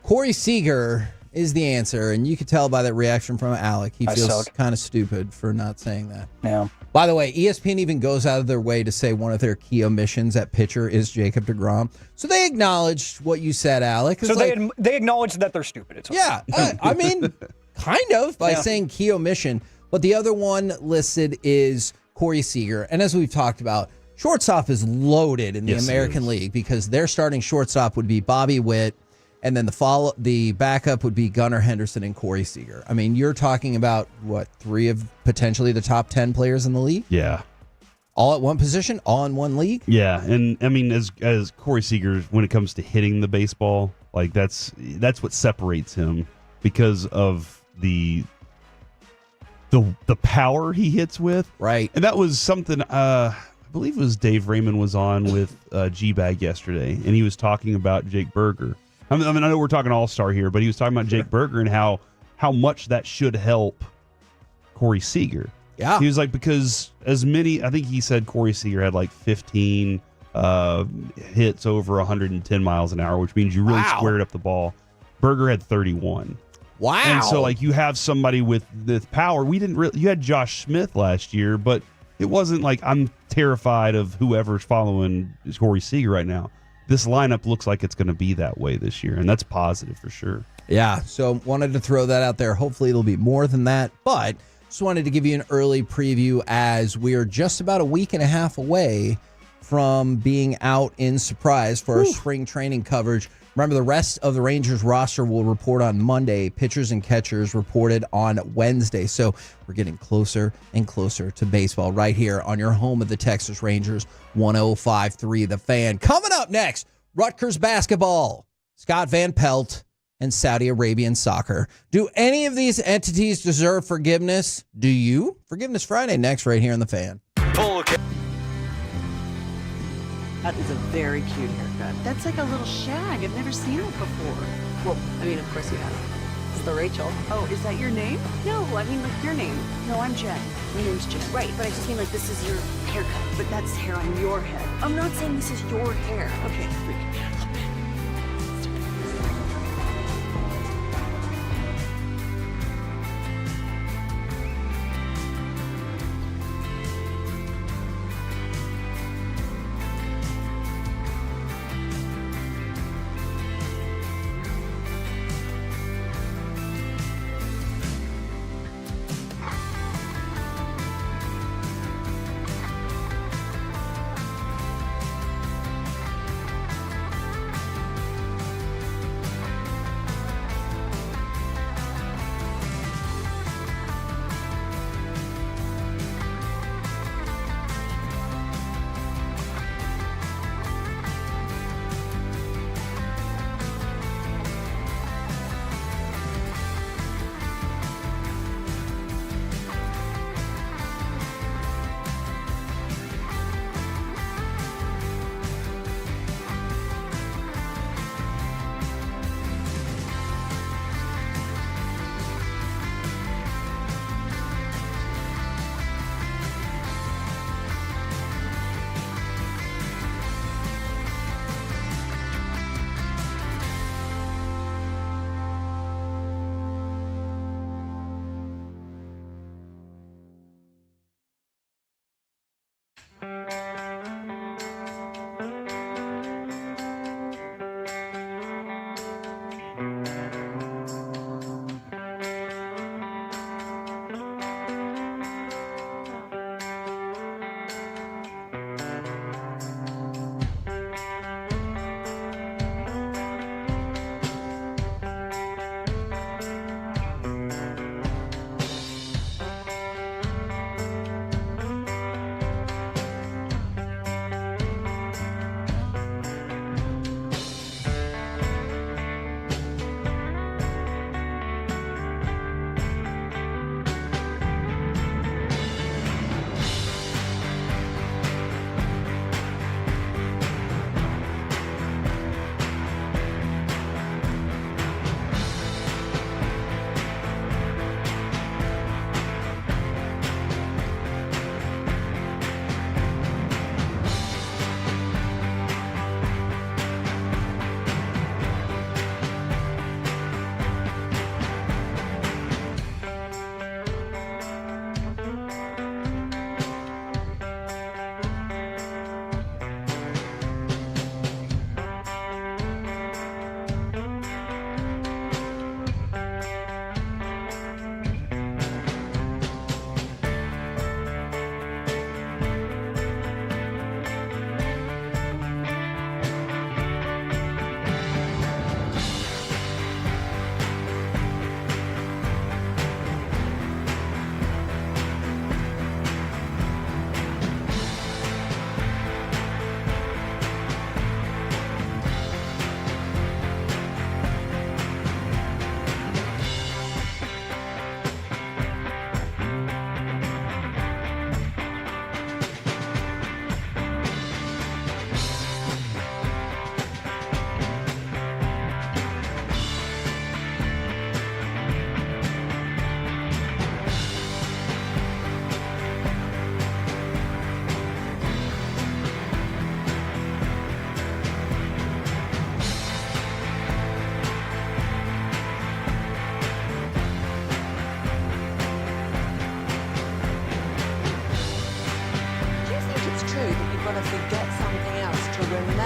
Corey Seager is the answer, and you could tell by that reaction from Alec. He feels kind of stupid for not saying that. Yeah. By the way, ESPN even goes out of their way to say one of their key omissions at pitcher is Jacob DeGrom. So they acknowledged what you said, Alec. So they acknowledge that they're stupid. It's okay. Yeah, I mean, kind of by saying key omission. But the other one listed is Corey Seager. And as we've talked about, shortstop is loaded in the American League because their starting shortstop would be Bobby Witt, and then the backup would be Gunnar Henderson and Corey Seager. I mean, you're talking about, 3 of potentially the top 10 players in the league? Yeah. All at one position? All in one league? Yeah, and I mean, as Corey Seager, when it comes to hitting the baseball, like that's what separates him because of the power he hits with. Right. And that was something, I believe it was Dave Raymond was on with G-Bag yesterday, and he was talking about Jake Berger. I mean, I know we're talking all-star here, but he was talking about Jake Berger and how much that should help Corey Seager. Yeah. He was like, because I think he said Corey Seager had like 15 hits over 110 miles an hour, which means you really squared up the ball. Berger had 31. Wow. And so, like, you have somebody with this power. You had Josh Smith last year, but it wasn't like I'm terrified of whoever's following Corey Seager right now. This lineup looks like it's going to be that way this year, and that's positive for sure. Yeah, so wanted to throw that out there. Hopefully it'll be more than that, but just wanted to give you an early preview as we are just about a week and a half away from being out in Surprise for our spring training coverage. Remember, the rest of the Rangers roster will report on Monday. Pitchers and catchers reported on Wednesday. So we're getting closer and closer to baseball right here on your home of the Texas Rangers, 105.3 The Fan. Coming up next, Rutgers basketball, Scott Van Pelt, and Saudi Arabian soccer. Do any of these entities deserve forgiveness? Do you? Forgiveness Friday next right here on The Fan. That is a very cute haircut. That's like a little shag. I've never seen it before. Well, I mean, of course you have. It's the Rachel. Oh, is that your name? No, I mean, like your name. No, I'm Jen. My name's Jen. Right, but I just mean like this is your haircut. But that's hair on your head. I'm not saying this is your hair. Okay, freak me out a little bit.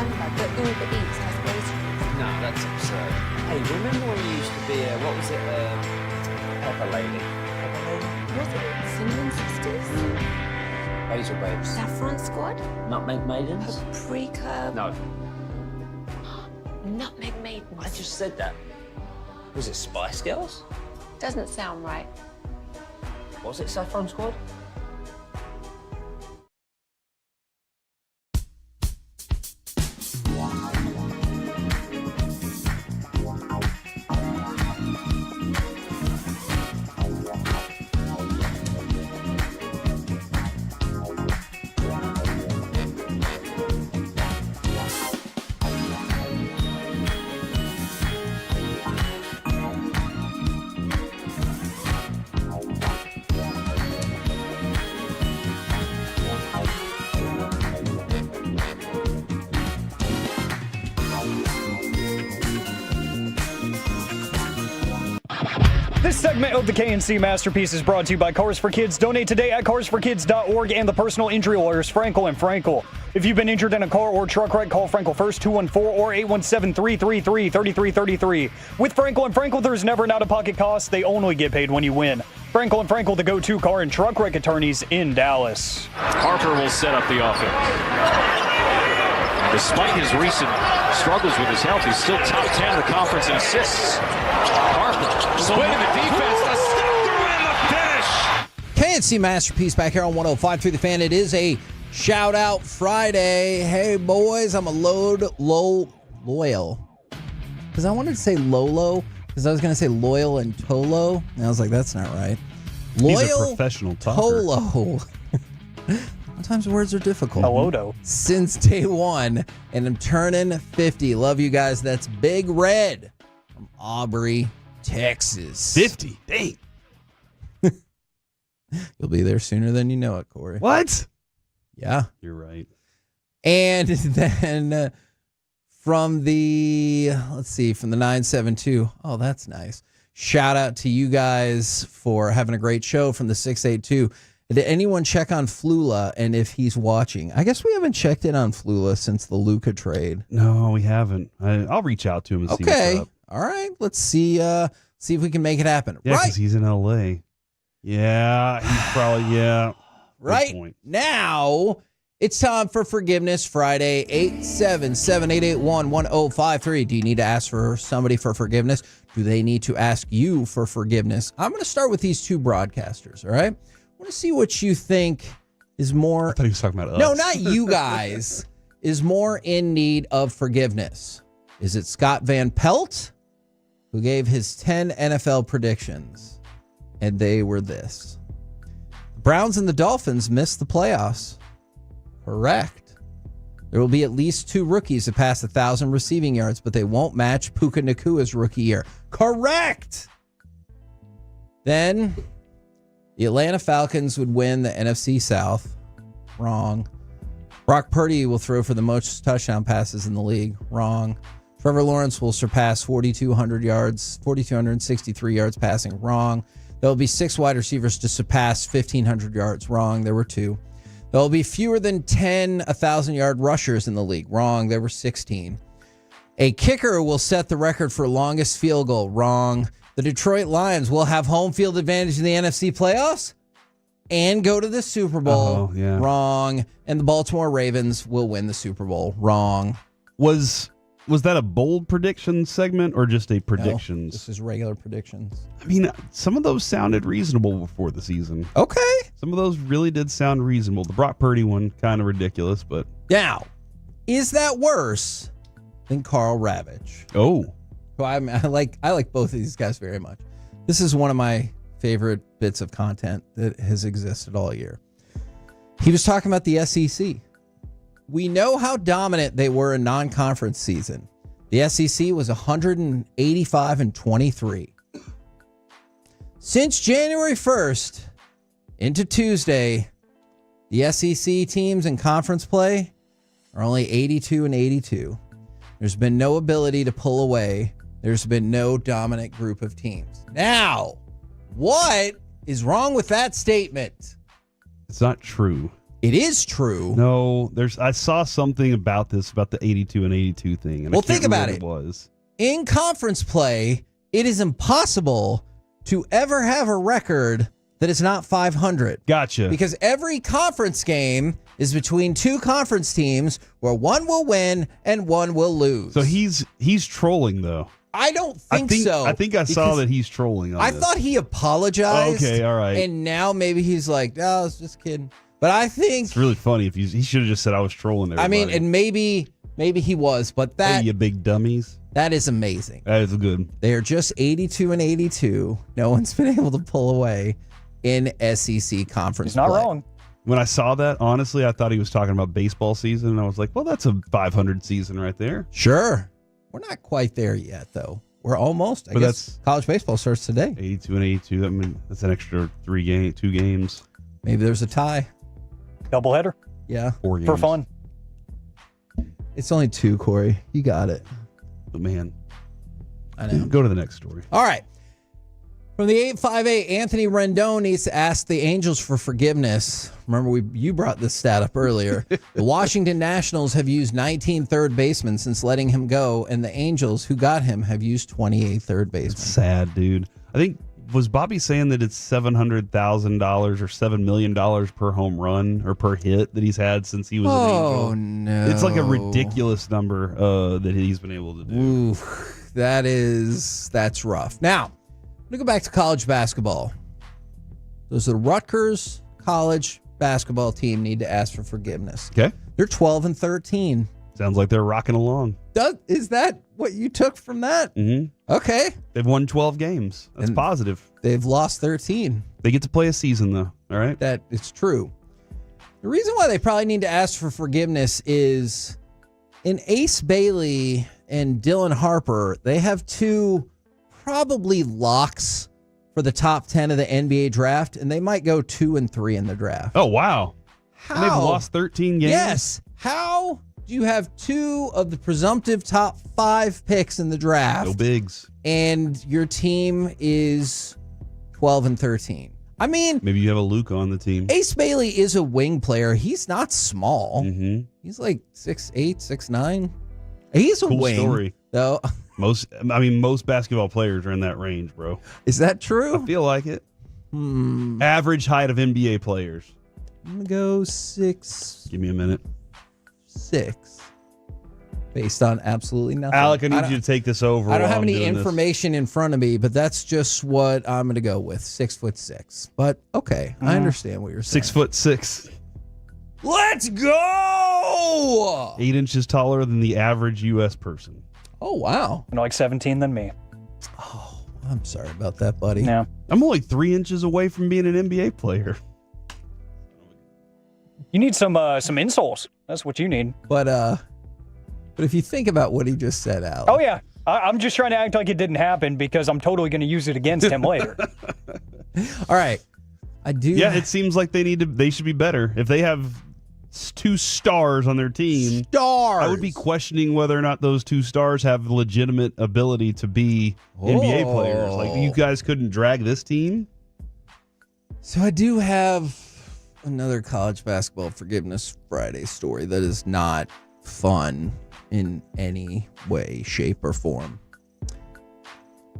remember that Uber Eats has groceries. No, that's absurd. Hey, remember when you used to be what was it, Pepper Lady? Pepper Lady? Was it Cinnamon Sisters? Basil Babes. Saffron Squad? Nutmeg Maidens? Paprika? No. Nutmeg Maidens. I just said that. Was it Spice Girls? Doesn't sound right. Was it Saffron Squad? This segment of the KNC Masterpiece is brought to you by Cars for Kids. Donate today at KarsForKids.org and the personal injury lawyers, Frankel and Frankel. If you've been injured in a car or truck wreck, call Frankel first, 214 or 817-333-3333. With Frankel and Frankel, there's never an out-of-pocket cost. They only get paid when you win. Frankel and Frankel, the go-to car and truck wreck attorneys in Dallas. Harper will set up the offense. Despite his recent struggles with his health, he's still top 10 in the conference in assists. Harper splitting the defense, the step through and the finish. KNC Masterpiece back here on 105.3 The Fan. It is a shout-out Friday. Hey, boys, I'm a loyal. Because I wanted to say Lolo, because I was going to say loyal and Tolo. And I was like, that's not right. Loyal, he's a professional talker. Tolo. Sometimes words are difficult. Hello. Since day one, and I'm turning 50. Love you guys. That's Big Red from Aubrey, Texas. 50? Dang. You'll be there sooner than you know it, Corey. What? Yeah. You're right. And then from the 972. Oh, that's nice. Shout out to you guys for having a great show from the 682. Did anyone check on Flula and if he's watching? I guess we haven't checked in on Flula since the Luka trade. No, we haven't. I'll reach out to him and see what's up. All right. Let's see if we can make it happen. Yeah, right. because he's in L.A. Yeah, he's probably, yeah. Right now, it's time for Forgiveness Friday, 877-881-1053. Do you need to ask for somebody for forgiveness? Do they need to ask you for forgiveness? I'm going to start with these two broadcasters, all right? I want to see what you think is more. I thought he was talking about us. No, not you guys. Is more in need of forgiveness. Is it Scott Van Pelt, who gave his 10 NFL predictions, and they were this: the Browns and the Dolphins missed the playoffs. Correct. There will be at least 2 rookies that pass 1,000 receiving yards, but they won't match Puka Nakua's rookie year. Correct. Then the Atlanta Falcons would win the NFC South. Wrong. Brock Purdy will throw for the most touchdown passes in the league. Wrong. Trevor Lawrence will surpass 4,263 yards passing. Wrong. There will be 6 wide receivers to surpass 1,500 yards. Wrong. There were 2. There will be fewer than 10 1,000-yard rushers in the league. Wrong. There were 16. A kicker will set the record for longest field goal. Wrong. The Detroit Lions will have home field advantage in the NFC playoffs and go to the Super Bowl. Oh, yeah. Wrong. And the Baltimore Ravens will win the Super Bowl. Wrong. Was that a bold prediction segment or just a predictions? No, this is regular predictions. I mean, some of those sounded reasonable before the season. Okay. Some of those really did sound reasonable. The Brock Purdy one, kind of ridiculous, but... Now, is that worse than Carl Ravitch? Oh. Who I like both of these guys very much. This is one of my favorite bits of content that has existed all year. He was talking about the SEC. We know how dominant they were in non-conference season. The SEC was 185-23. Since January 1st into Tuesday, the SEC teams in conference play are only 82-82. There's been no ability to pull away. There's been no dominant group of teams. Now, what is wrong with that statement? It's not true. It is true. No, I saw something about this, about the 82 and 82 thing. And Well, I can't think about remember it. What it was. In conference play, it is impossible to ever have a record that is not 500. Gotcha. Because every conference game is between two conference teams where one will win and one will lose. So he's trolling, though. I don't think so. I think I saw that he's trolling on I this. thought he apologized. Okay, all right. And now maybe he's like, no, I was just kidding. But I think, It's really funny if he should have just said I was trolling everybody. I mean, and maybe he was, but Hey, you big dummies. that is amazing. That is good. They are just 82 and 82. No one's been able to pull away in SEC conference He's not play. wrong. When I saw that, honestly, I thought he was talking about baseball season, and I was like, well, that's a 500 season right there. Sure. We're not quite there yet, though. We're almost. I But guess college baseball starts today. 82 and 82. I mean, that's an extra 2 games. Maybe there's a tie. Doubleheader. Yeah. 4 games. For fun. It's only 2, Corey. You got it. But man, I know. Go to the next story. All right. From the 858, Anthony Rendon needs to ask the Angels for forgiveness. Remember, you brought this stat up earlier. The Washington Nationals have used 19 third basemen since letting him go, and the Angels, who got him, have used 28 third basemen. It's sad, dude. I think, was Bobby saying that it's $700,000 or $7 million per home run or per hit that he's had since he was an Angel? Oh, no. It's like a ridiculous number that he's been able to do. Oof, that's rough. Now, I'm going to go back to college basketball. Does the Rutgers college basketball team need to ask for forgiveness? Okay. They're 12 and 13. Sounds like they're rocking along. Is that what you took from that? Mm-hmm. Okay. They've won 12 games. That's positive. They've lost 13. They get to play a season, though. All right. That it's true. The reason why they probably need to ask for forgiveness is in Ace Bailey and Dylan Harper, they have two probably locks for the top 10 of the NBA draft, and they might go 2 and 3 in the draft. Oh, wow. How? And they've lost 13 games? Yes. How do you have two of the presumptive top 5 picks in the draft? No bigs. And your team is 12 and 13. I mean, maybe you have a Luka on the team. Ace Bailey is a wing player. He's not small. Mm-hmm. He's like 6'8", 6'9". He's a Cool wing, story. though. Most basketball players are in that range, bro. Is that true? I feel like it. Average height of NBA players. I'm going to go 6'6", Give me a minute. based on absolutely nothing. Alec, I need you to take this over. I don't while have I'm any doing this. information in front of me, but that's just what I'm going to go with. 6'6". But okay, I understand what you're saying. 6'6". Let's go! 8 inches taller than the average U.S. person. Oh, wow. And like 17 than me. Oh, I'm sorry about that, buddy. Yeah. I'm only 3 inches away from being an NBA player. You need some insoles. That's what you need. But if you think about what he just said, Al. Oh, yeah. I'm just trying to act like it didn't happen because I'm totally going to use it against him later. All right. I do. Yeah, it seems like they should be better. If they have 2 stars on their team, I would be questioning whether or not those 2 stars have legitimate ability to be NBA players. Like, you guys couldn't drag this team? So I do have another college basketball forgiveness Friday story that is not fun in any way, shape, or form.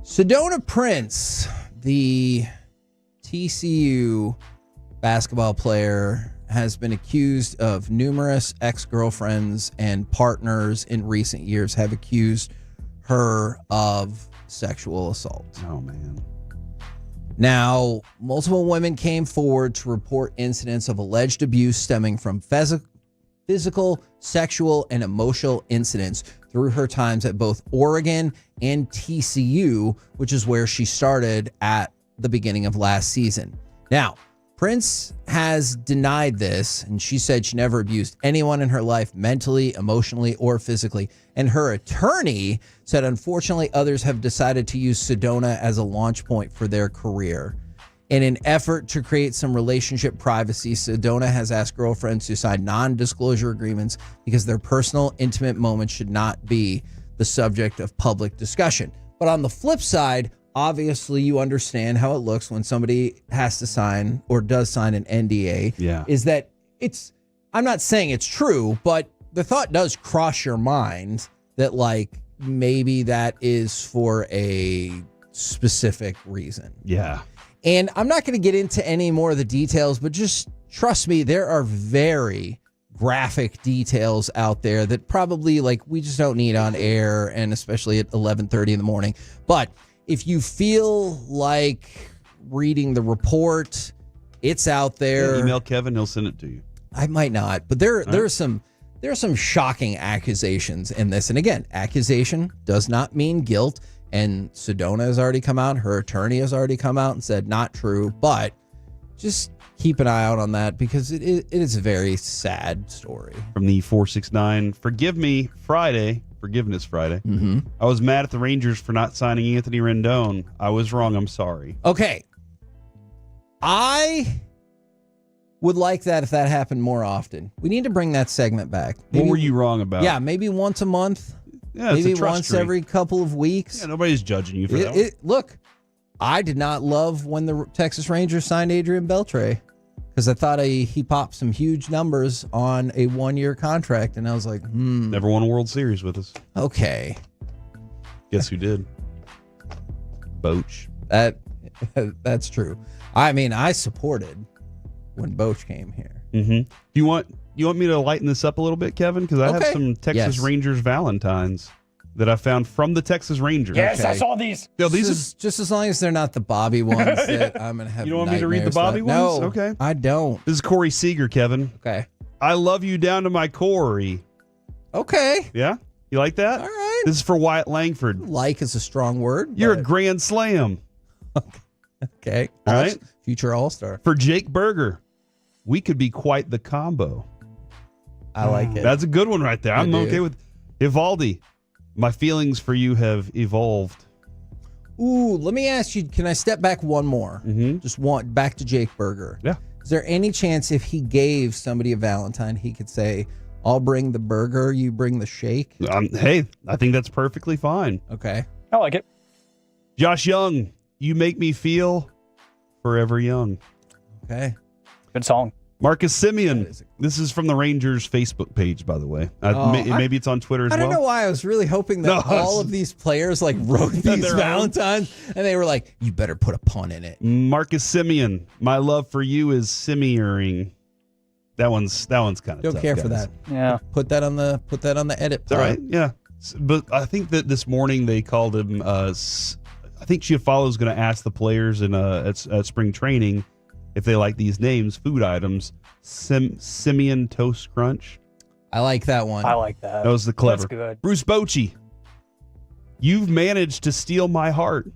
Sedona Prince, the TCU basketball player, has been accused of numerous ex-girlfriends, and partners in recent years have accused her of sexual assault. Oh, man. Now, multiple women came forward to report incidents of alleged abuse stemming from physical, sexual, and emotional incidents through her times at both Oregon and TCU, which is where she started at the beginning of last season. Now, Prince has denied this, and she said she never abused anyone in her life mentally, emotionally, or physically. And her attorney said, unfortunately, others have decided to use Sedona as a launch point for their career. In an effort to create some relationship privacy, Sedona has asked girlfriends to sign non-disclosure agreements because their personal, intimate moments should not be the subject of public discussion. But on the flip side, obviously, you understand how it looks when somebody has to sign or does sign an NDA. Yeah. Is that I'm not saying it's true, but the thought does cross your mind that like maybe that is for a specific reason. Yeah. And I'm not going to get into any more of the details, but just trust me, there are very graphic details out there that probably like we just don't need on air, and especially at 11:30 in the morning. But if you feel like reading the report, it's out there. Yeah, email Kevin, he'll send it to you. I might not, but there are some shocking accusations in this. And again, accusation does not mean guilt. And Sedona has already come out, her attorney has already come out and said not true, but just keep an eye out on that because it is a very sad story. From the 469, forgive me Friday, Forgiveness Friday. Mm-hmm. I was mad at the Rangers for not signing Anthony Rendon. I was wrong. I'm sorry. Okay. I would like that if that happened more often. We need to bring that segment back. What were you wrong about? Yeah, maybe once a month. Yeah, it's maybe a trust once tree. every couple of weeks. Yeah, nobody's judging you for that. Look, I did not love when the Texas Rangers signed Adrian Beltre because I thought he popped some huge numbers on a 1-year contract, and I was like, Never won a World Series with us. Okay. Guess who did? Boch. That's true. I mean, I supported when Boch came here. Mm-hmm. You want me to lighten this up a little bit, Kevin? Because I have some Texas Rangers Valentines that I found from the Texas Rangers. Yes, I saw these. Yo, these are just as long as they're not the Bobby ones that I'm gonna have. You don't want me to read the nightmares Bobby about. ones? No, Okay. I don't. This is Corey Seager, Kevin. Okay. I love you down to my Corey. Okay. Yeah? You like that? All right. This is for Wyatt Langford. Like is a strong word. You're a grand slam. Okay. All right. Future All-Star. For Jake Berger, we could be quite the combo. I like it. That's a good one right there. I'm do. okay with Ivaldi. My feelings for you have evolved. Ooh, let me ask you, can I step back one more? Mm-hmm. Just one back to Jake Berger. Yeah. Is there any chance if he gave somebody a Valentine, he could say, I'll bring the burger, you bring the shake? Hey, I think that's perfectly fine. Okay. I like it. Josh Young, you make me feel forever young. Okay. Good song. Marcus Simeon. This is from the Rangers Facebook page, by the way. Maybe it's on Twitter as well. I don't know why I was really hoping that all of these players like wrote these Valentines and they were like, you better put a pun in it. Marcus Simeon, my love for you is simiering. That one's kind of Don't tough, care guys. for that. Yeah. Put that on the edit. All right. Yeah. But I think that this morning they called him. I think Chiafalo's going to ask the players at spring training if they like these names, food items. Simeon Toast Crunch. I like that one. I like that. That was the clever. That's good. Bruce Bochy. You've managed to steal my heart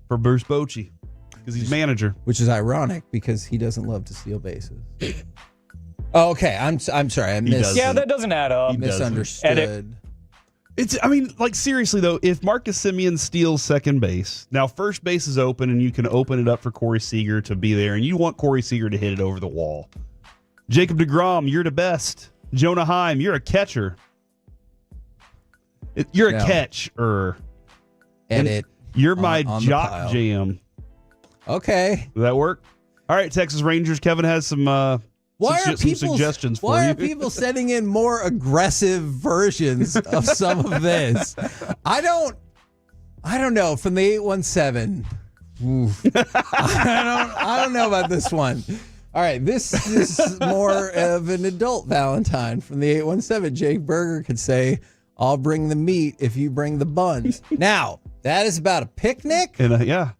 for Bruce Bochy because he's manager. Which is ironic because he doesn't love to steal bases. Oh, okay. I'm sorry. Yeah, that doesn't add up. Misunderstood. Edit. Seriously though, if Marcus Simeon steals second base, now first base is open and you can open it up for Corey Seager to be there, and you want Corey Seager to hit it over the wall. Jacob deGrom, you're the best. Jonah Heim, you're a catcher. You're a catcher. Edit. You're my on the jock pile. jam. Okay. Does that work? All right, Texas Rangers. Kevin has some suggestions for Why you. are people sending in more aggressive versions of some of this? I don't know. From the 817. Oof. I don't know about this one. All right, this is more of an adult Valentine from the 817. Jake Berger could say, I'll bring the meat if you bring the buns. Now, that is about a picnic. And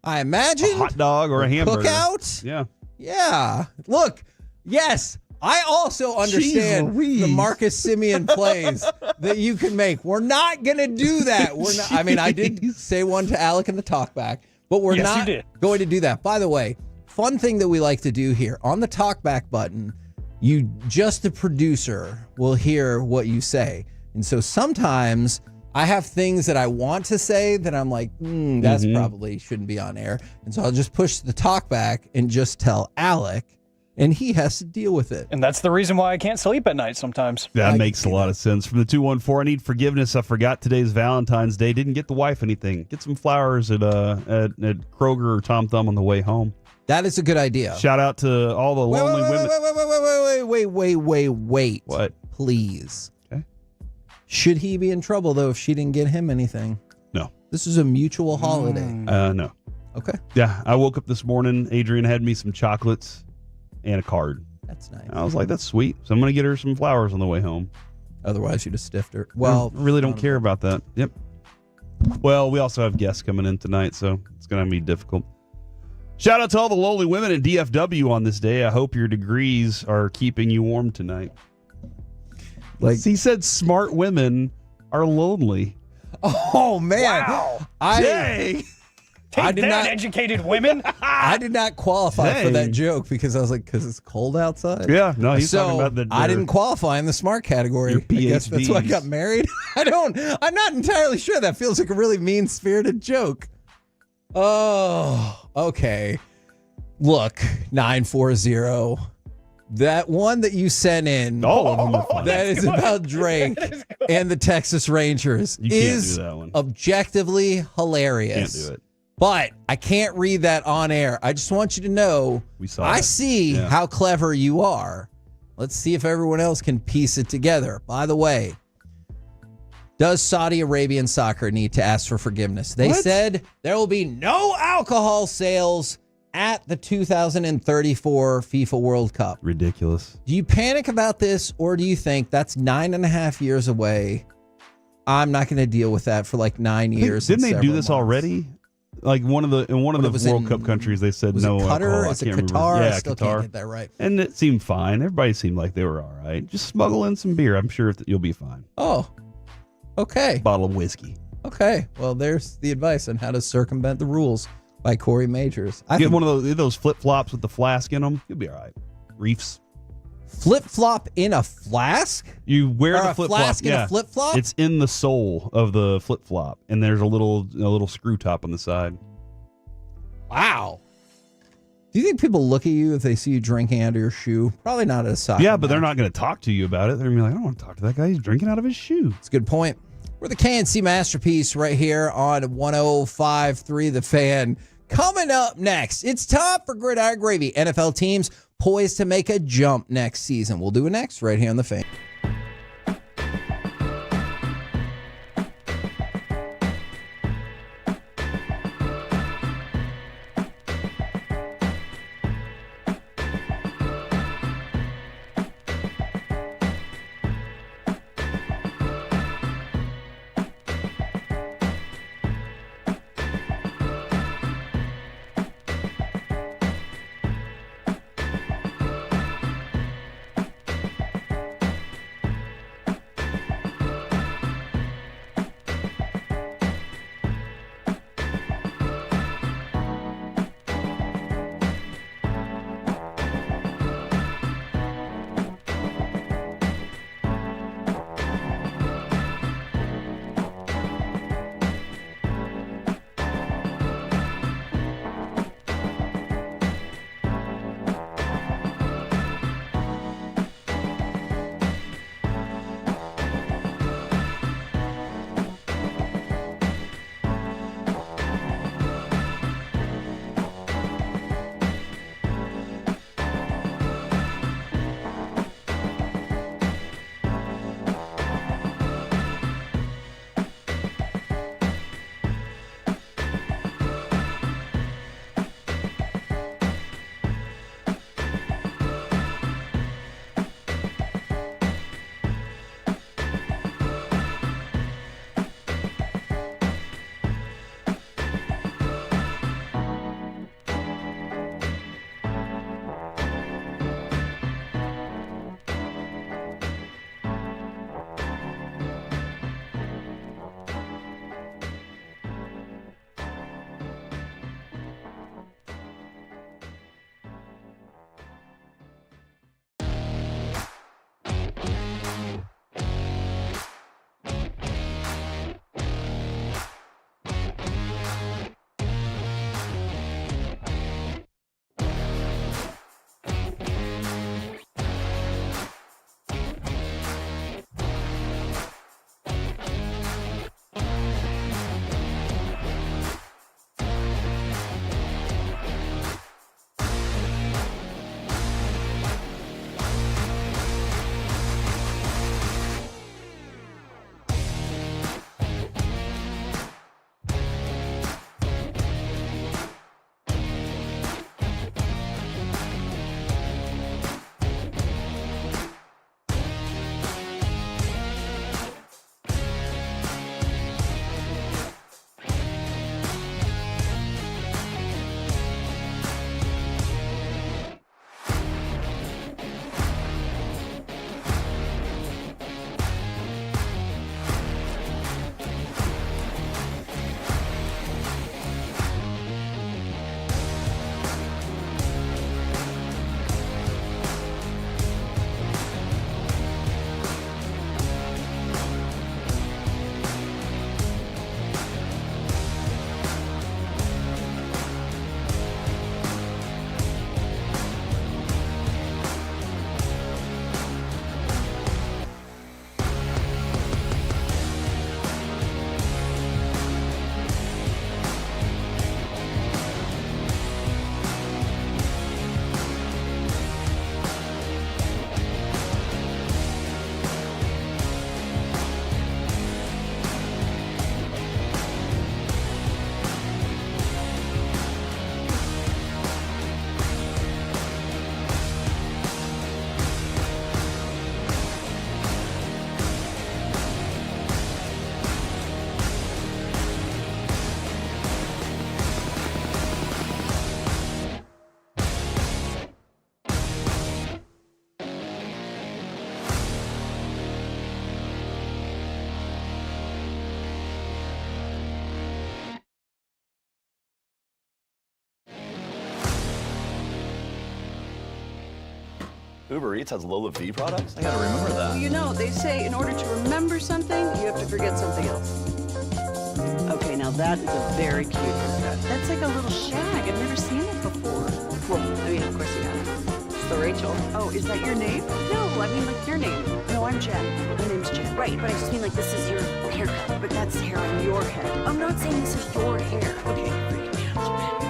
I imagine. a hot dog or a hamburger. Cookout. Yeah. Yeah. Look, yes, I also understand the Marcus Simeon plays that you can make. We're not going to do that. We're not. I mean, I did say one to Alec in the talkback, but we're not going to do that. By the way, fun thing that we like to do here on the talkback button, the producer will hear what you say. And so sometimes I have things that I want to say that I'm like, that's probably shouldn't be on air. And so I'll just push the talkback and just tell Alec, and he has to deal with it. And that's the reason why I can't sleep at night sometimes. That makes a lot of sense. From the 214, I need forgiveness. I forgot today's Valentine's Day. Didn't get the wife anything. Get some flowers at Kroger or Tom Thumb on the way home. That is a good idea. Shout out to all the lonely women. Wait. What? Please. Okay. Should he be in trouble, though, if she didn't get him anything? No. This is a mutual holiday. No. Okay. Yeah, I woke up this morning. Adrian had me some chocolates and a card. That's nice. I was like, that's sweet. So I'm going to get her some flowers on the way home. Otherwise, you'd have stiffed her. Well, I really don't care about that. Yep. Well, we also have guests coming in tonight, so it's going to be difficult. Shout out to all the lonely women in DFW on this day. I hope your degrees are keeping you warm tonight. Like he said, smart women are lonely. Oh, man. Wow. I did not, educated women. I did not qualify for that joke because I was like, because it's cold outside. Yeah, no, he's talking about I didn't qualify in the smart category. I guess that's why I got married. I'm not entirely sure. That feels like a really mean-spirited joke. Oh, okay. Look, 940. That one that you sent in, all of them are fun. that is about Drake and the Texas Rangers, You can't is do that one. objectively hilarious. Can't do it. But I can't read that on air. I just want you to know I see how clever you are. Let's see if everyone else can piece it together. By the way, does Saudi Arabian soccer need to ask for forgiveness? They said there will be no alcohol sales at the 2034 FIFA World Cup. Ridiculous. Do you panic about this, or do you think that's 9.5 years away? I'm not going to deal with that for like 9 years. Didn't they do this months. already? Like in one of the World Cup countries, they said no Qatar? alcohol. Is it I can't Qatar? remember. I Yeah, still Qatar. can't get that right. And it seemed fine. Everybody seemed like they were all right. Just smuggle in some beer. I'm sure you'll be fine. Oh, okay. Bottle of whiskey. Okay. Well, there's the advice on how to circumvent the rules by Corey Majors. Get one of those flip flops with the flask in them. You'll be all right. Reefs. Flip flop in a flask? You wear Or the a flip flask flop. in a flip flop? It's in the sole of the flip flop, and there's a little screw top on the side. Wow. Do you think people look at you if they see you drinking out of your shoe? Probably not at a soccer Yeah, but they're match. not going to talk to you about it. They're going to be like, I don't want to talk to that guy. He's drinking out of his shoe. That's a good point. We're the KNC Masterpiece right here on 105.3 The Fan. Coming up next, it's time for Gridiron Gravy. NFL teams poised to make a jump next season. We'll do it next right here on The Fan. Uber Eats has Lola V products? I gotta remember that. Well, you know, they say in order to remember something, you have to forget something else. Okay, now that is a very cute haircut. That's like a little shag. I've never seen it before. Well, I mean, of course you have. It's the Rachel. Oh, is that your name? No, I mean like your name. No, I'm Jen. My name's Jen. Right, but I just mean like this is your haircut. But that's hair on your head. I'm not saying this is your hair. Okay, freaking me out.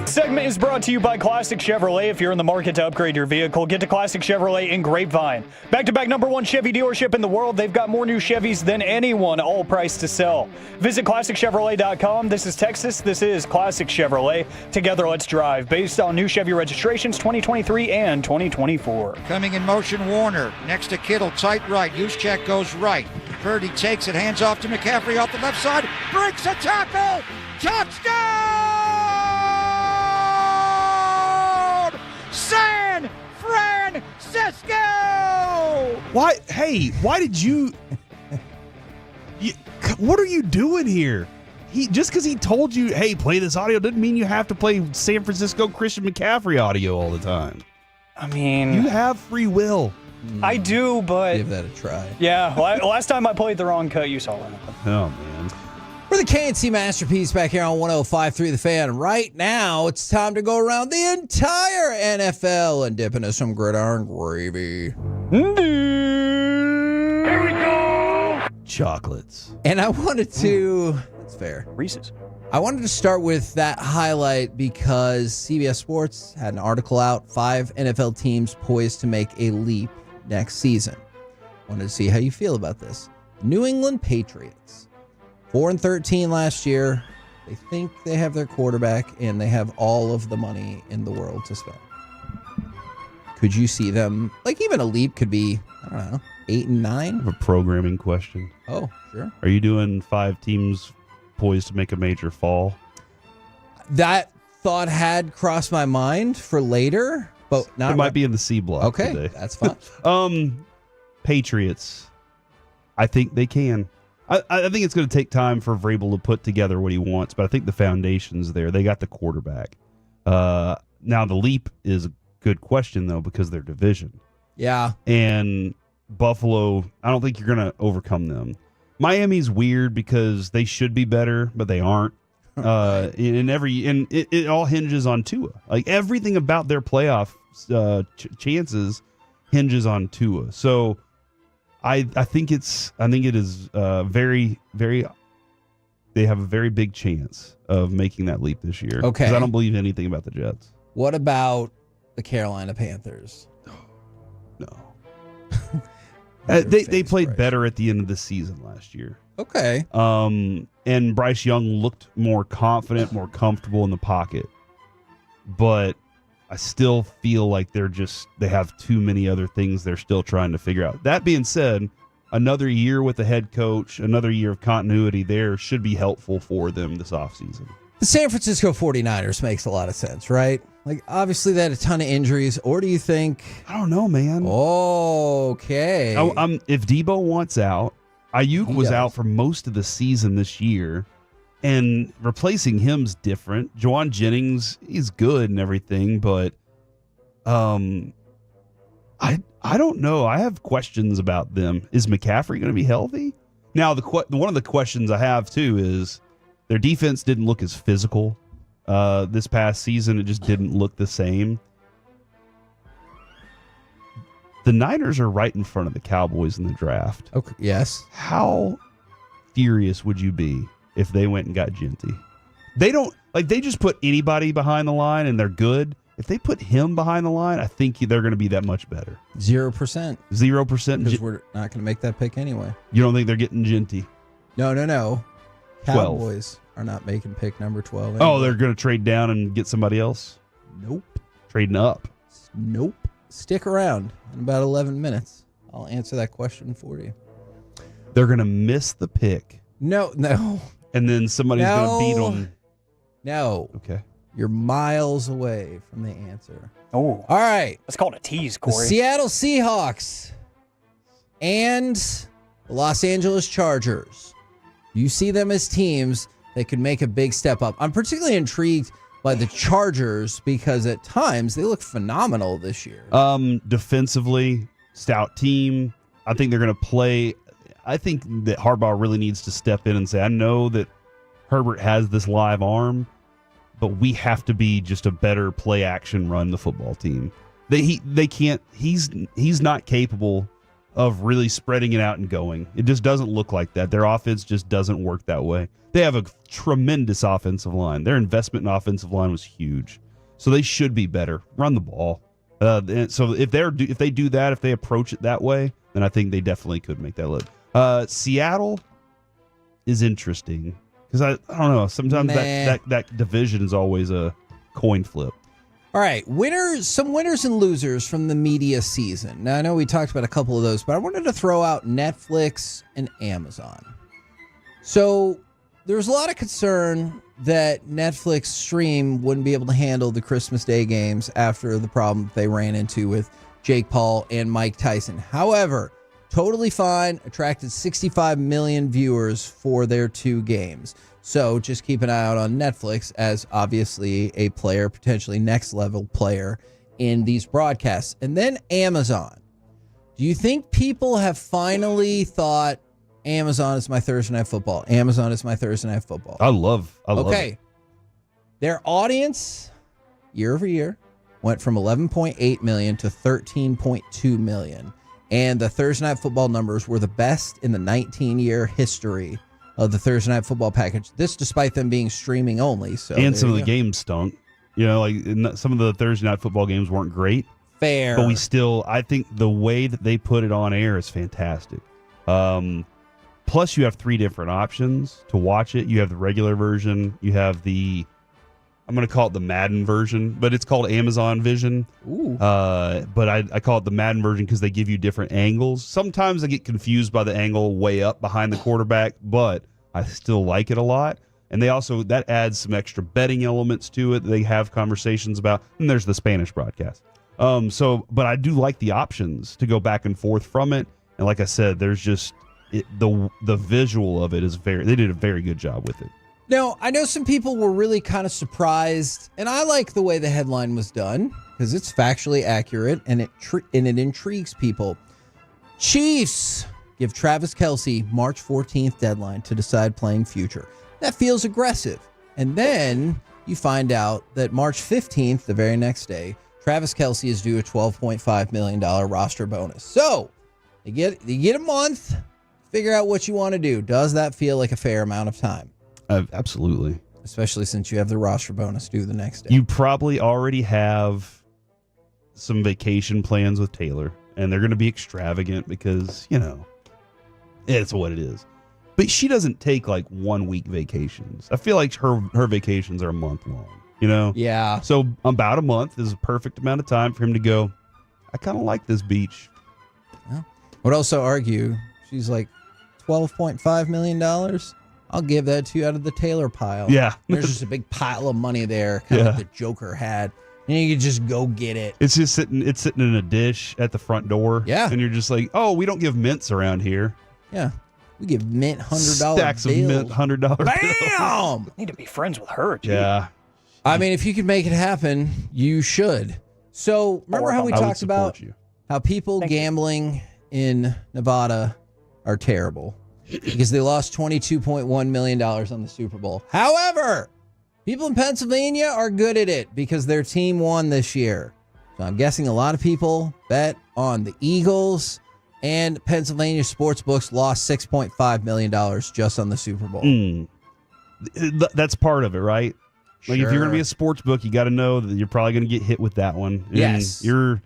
Segment is brought to you by Classic Chevrolet. If you're in the market to upgrade your vehicle, get to Classic Chevrolet in Grapevine. Back-to-back #1 Chevy dealership in the world. They've got more new Chevys than anyone, all priced to sell. Visit ClassicChevrolet.com. This is Texas. This is Classic Chevrolet. Together, let's drive. Based on new Chevy registrations 2023 and 2024. Coming in motion, Warner. Next to Kittle, tight right. Juszczyk goes right. Purdy takes it, hands off to McCaffrey off the left side. Breaks a tackle. Touchdown! San Francisco! Why? Hey, why did you what are you doing here? Just because he told you, hey, play this audio, doesn't mean you have to play San Francisco Christian McCaffrey audio all the time. I mean, you have free will. I do, but give that a try. Yeah, last time I played the wrong cut, you saw that. Oh man. We're the KNC Masterpiece back here on 105.3 The Fan. Right now, it's time to go around the entire NFL and dip into some gridiron gravy. Here we go! Chocolates. And I wanted to... That's fair. Reese's. I wanted to start with that highlight because CBS Sports had an article out, 5 NFL teams poised to make a leap next season. Wanted to see how you feel about this. New England Patriots. 4-13 last year. They think they have their quarterback and they have all of the money in the world to spend. Could you see them, like even a leap could be, I don't know, 8 and 9? I have a programming question. Oh, sure. Are you doing 5 teams poised to make a major fall? That thought had crossed my mind for later, but not. It might be in the C block. Okay, today. that's fine. Patriots. I think they can. I think it's going to take time for Vrabel to put together what he wants, but I think the foundation's there. They got the quarterback. Now, the leap is a good question, though, because they're division. Yeah. And Buffalo, I don't think you're going to overcome them. Miami's weird because they should be better, but they aren't. It all hinges on Tua. Like, everything about their playoff chances hinges on Tua. So I think it is very, very. They have a very big chance of making that leap this year. Okay. Because I don't believe anything about the Jets. What about the Carolina Panthers? No. They played better at the end of the season last year. Okay. And Bryce Young looked more confident, more comfortable in the pocket. But I still feel like they have too many other things they're still trying to figure out. That being said, another year with the head coach, another year of continuity there should be helpful for them this offseason. The San Francisco 49ers makes a lot of sense, right? Like, obviously they had a ton of injuries. Or do you think... I don't know, man. Okay. If Debo wants out, Ayuk was out for most of the season this year, and replacing him's different. Juwan Jennings, he's good and everything, but I don't know. I have questions about them. Is McCaffrey going to be healthy? Now, one of the questions I have, too, is their defense didn't look as physical this past season. It just didn't look the same. The Niners are right in front of the Cowboys in the draft. Okay. Yes. How furious would you be if they went and got Genty? They don't they just put anybody behind the line and they're good. If they put him behind the line, I think they're going to be that much better. 0%. 0%. Because we're not going to make that pick anyway. You don't think they're getting Genty? No. 12. Cowboys are not making pick number 12 anyway. Oh, they're going to trade down and get somebody else? Nope. Trading up? Nope. Stick around. In about 11 minutes, I'll answer that question for you. They're going to miss the pick. No. And then somebody's going to beat them. No. Okay. You're miles away from the answer. Oh. All right. Let's call it a tease, The Corey. Seattle Seahawks and the Los Angeles Chargers. You see them as teams that could make a big step up. I'm particularly intrigued by the Chargers because at times they look phenomenal this year. Defensively, stout team. I think they're going to play. I think that Harbaugh really needs to step in and say, I know that Herbert has this live arm, but we have to be just a better play action run the football team. They can't. He's not capable of really spreading it out and going. It just doesn't look like that. Their offense just doesn't work that way. They have a tremendous offensive line. Their investment in offensive line was huge, so they should be better. Run the ball. So if they do that, if they approach it that way, then I think they definitely could make that look. Seattle is interesting because I don't know. Sometimes that division is always a coin flip. All right, some winners and losers from the media season. Now, I know we talked about a couple of those, but I wanted to throw out Netflix and Amazon. So there was a lot of concern that Netflix stream wouldn't be able to handle the Christmas Day games after the problem they ran into with Jake Paul and Mike Tyson. However, totally fine, attracted 65 million viewers for their 2 games. So just keep an eye out on Netflix as obviously a player, potentially next level player in these broadcasts. And then Amazon. Do you think people have finally thought Amazon is my Thursday Night Football? Amazon is my Thursday Night Football. I love it. Their audience year over year went from 11.8 million to 13.2 million. And the Thursday Night Football numbers were the best in the 19-year history of the Thursday Night Football package. This despite them being streaming only. So and some of the games stunk. You know, like some of the Thursday Night Football games weren't great. Fair. But I think the way that they put it on air is fantastic. Plus, you have 3 different options to watch it. You have the regular version. You have I'm going to call it the Madden version, but it's called Amazon Vision. Ooh. But I call it the Madden version because they give you different angles. Sometimes I get confused by the angle way up behind the quarterback, but I still like it a lot. And that adds some extra betting elements to it that they have conversations about. And there's the Spanish broadcast. But I do like the options to go back and forth from it. And like I said, there's just the visual of it is they did a very good job with it. Now, I know some people were really kind of surprised, and I like the way the headline was done because it's factually accurate and it intrigues people. Chiefs give Travis Kelce March 14th deadline to decide playing future. That feels aggressive. And then you find out that March 15th, the very next day, Travis Kelce is due a $12.5 million roster bonus. So you get a month, figure out what you want to do. Does that feel like a fair amount of time? Absolutely. Especially since you have the roster bonus due the next day. You probably already have some vacation plans with Taylor, and they're going to be extravagant because, it's what it is. But she doesn't take 1 week vacations. I feel like her vacations are a month long, Yeah. So about a month is a perfect amount of time for him to go, I kind of like this beach. Yeah. Would also argue she's like $12.5 million. I'll give that to you out of the Taylor pile. Yeah. There's just a big pile of money there, kind of like the Joker had. And you can just go get it. It's just sitting in a dish at the front door. Yeah. And you're just like, oh, we don't give mints around here. Yeah. We give mint $100 Stacks of mint $100 Bam! Need to be friends with her. Geez. Yeah. I mean, if you could make it happen, you should. So remember how we talked about how people gambling in Nevada are terrible because they lost $22.1 million on the Super Bowl. However, people in Pennsylvania are good at it because their team won this year. So I'm guessing a lot of people bet on the Eagles, and Pennsylvania sportsbooks lost $6.5 million just on the Super Bowl. That's part of it, right? Like if you're going to be a Sure. sports book, you got to know that you're probably going to get hit with that one. And Yes. you're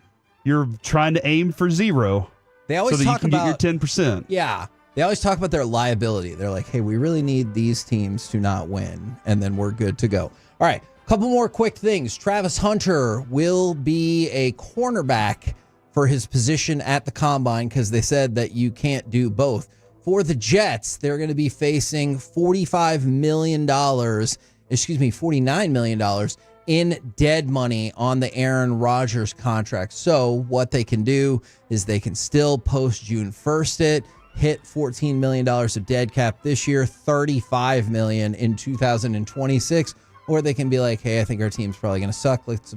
trying to aim for zero. They always so that talk you can about get your 10%. Yeah. They always talk about their liability. They're like, hey, we really need these teams to not win, and then we're good to go. All right, a couple more quick things. Travis Hunter will be a cornerback for his position at the Combine because they said that you can't do both. For the Jets, they're going to be facing $49 million in dead money on the Aaron Rodgers contract. So what they can do is they can still post June 1st it, hit $14 million of dead cap this year, $35 million in 2026, or they can be like, hey, I think our team's probably going to suck. Let's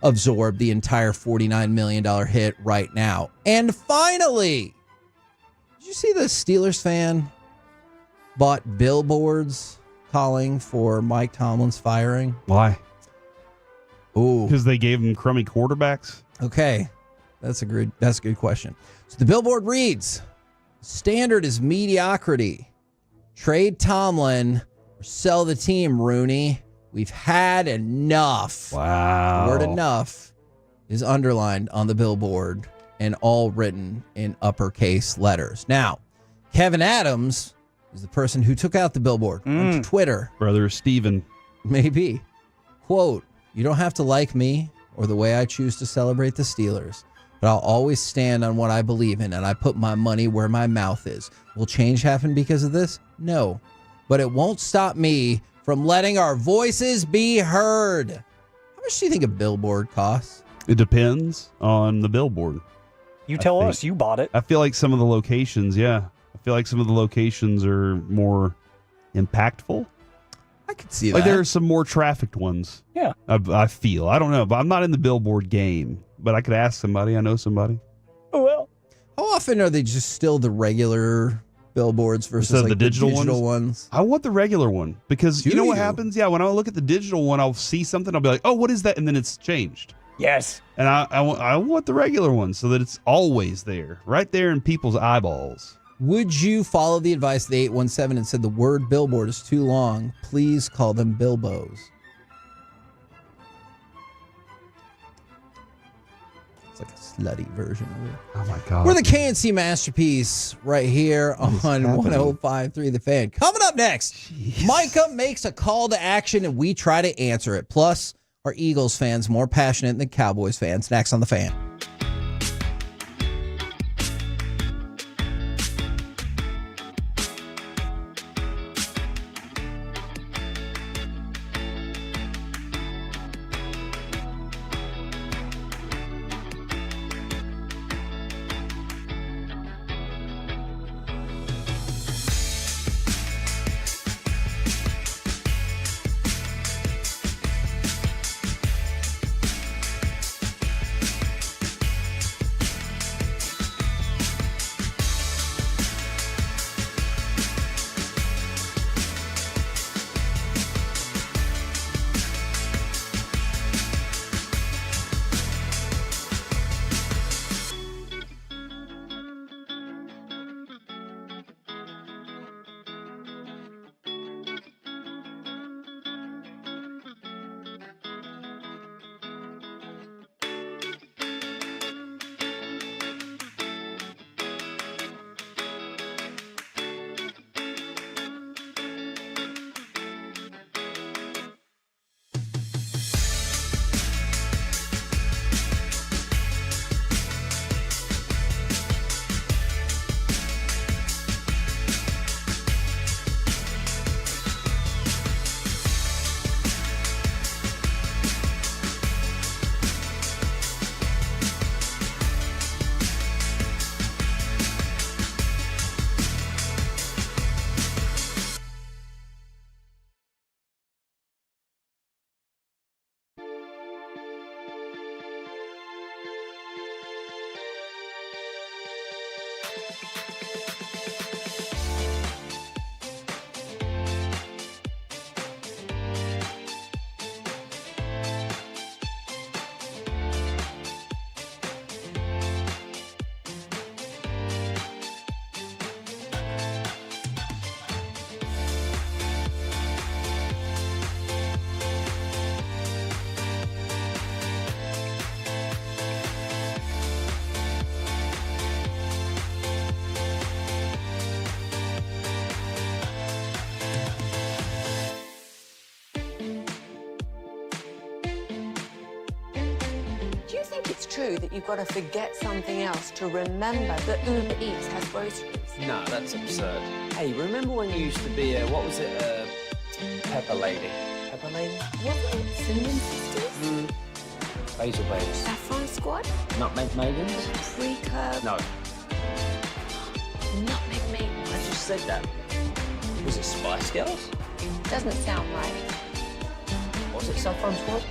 absorb the entire $49 million hit right now. And finally, did you see the Steelers fan bought billboards calling for Mike Tomlin's firing? Why? Ooh. Because they gave him crummy quarterbacks? Okay. That's a good question. So the billboard reads, standard is mediocrity. Trade Tomlin or sell the team, Rooney. We've had enough. Wow. The word enough is underlined on the billboard and all written in uppercase letters. Now, Kevin Adams is the person who took out the billboard on Twitter. Brother Steven. Maybe. Quote, you don't have to like me or the way I choose to celebrate the Steelers, but I'll always stand on what I believe in, and I put my money where my mouth is. Will change happen because of this? No. But it won't stop me from letting our voices be heard. How much do you think a billboard costs? It depends on the billboard. You tell us. You bought it. I feel like some of the locations, I feel like some of the locations are more impactful. I could see Like that. there are some more trafficked ones. Yeah. I feel. I don't know, but I'm not in the billboard game. But I could ask somebody. I know somebody. Oh, well. How often are they just still the regular billboards versus Instead of like the digital ones? I want the regular one because you know what you? happens? Yeah, when I look at the digital one, I'll see something. I'll be like, oh, what is that? And then it's changed. Yes. And I want the regular one so that it's always there, right there in people's eyeballs. Would you follow the advice of the 817 and said the word billboard is too long? Please call them Bilbos. It's like a slutty version of it. Oh my God. We're the KNC Masterpiece right here on 105.3 The Fan. Coming up next, Micah makes a call to action and we try to answer it. Plus, are Eagles fans more passionate than Cowboys fans? Next on The Fan. think it's true that you've got to forget something else to remember that Uber Eats has groceries? No, that's absurd. Hey, remember when you used to be What was it? Pepper Lady. Pepper Lady? Wasn't it Cinnamon Sisters? Basil Babies. Saffron Squad? Nutmeg Maidens? Pre-curb? No. Nutmeg Maidens? I just said that. Was it Spice Girls? Doesn't sound right. Was it Saffron Squad?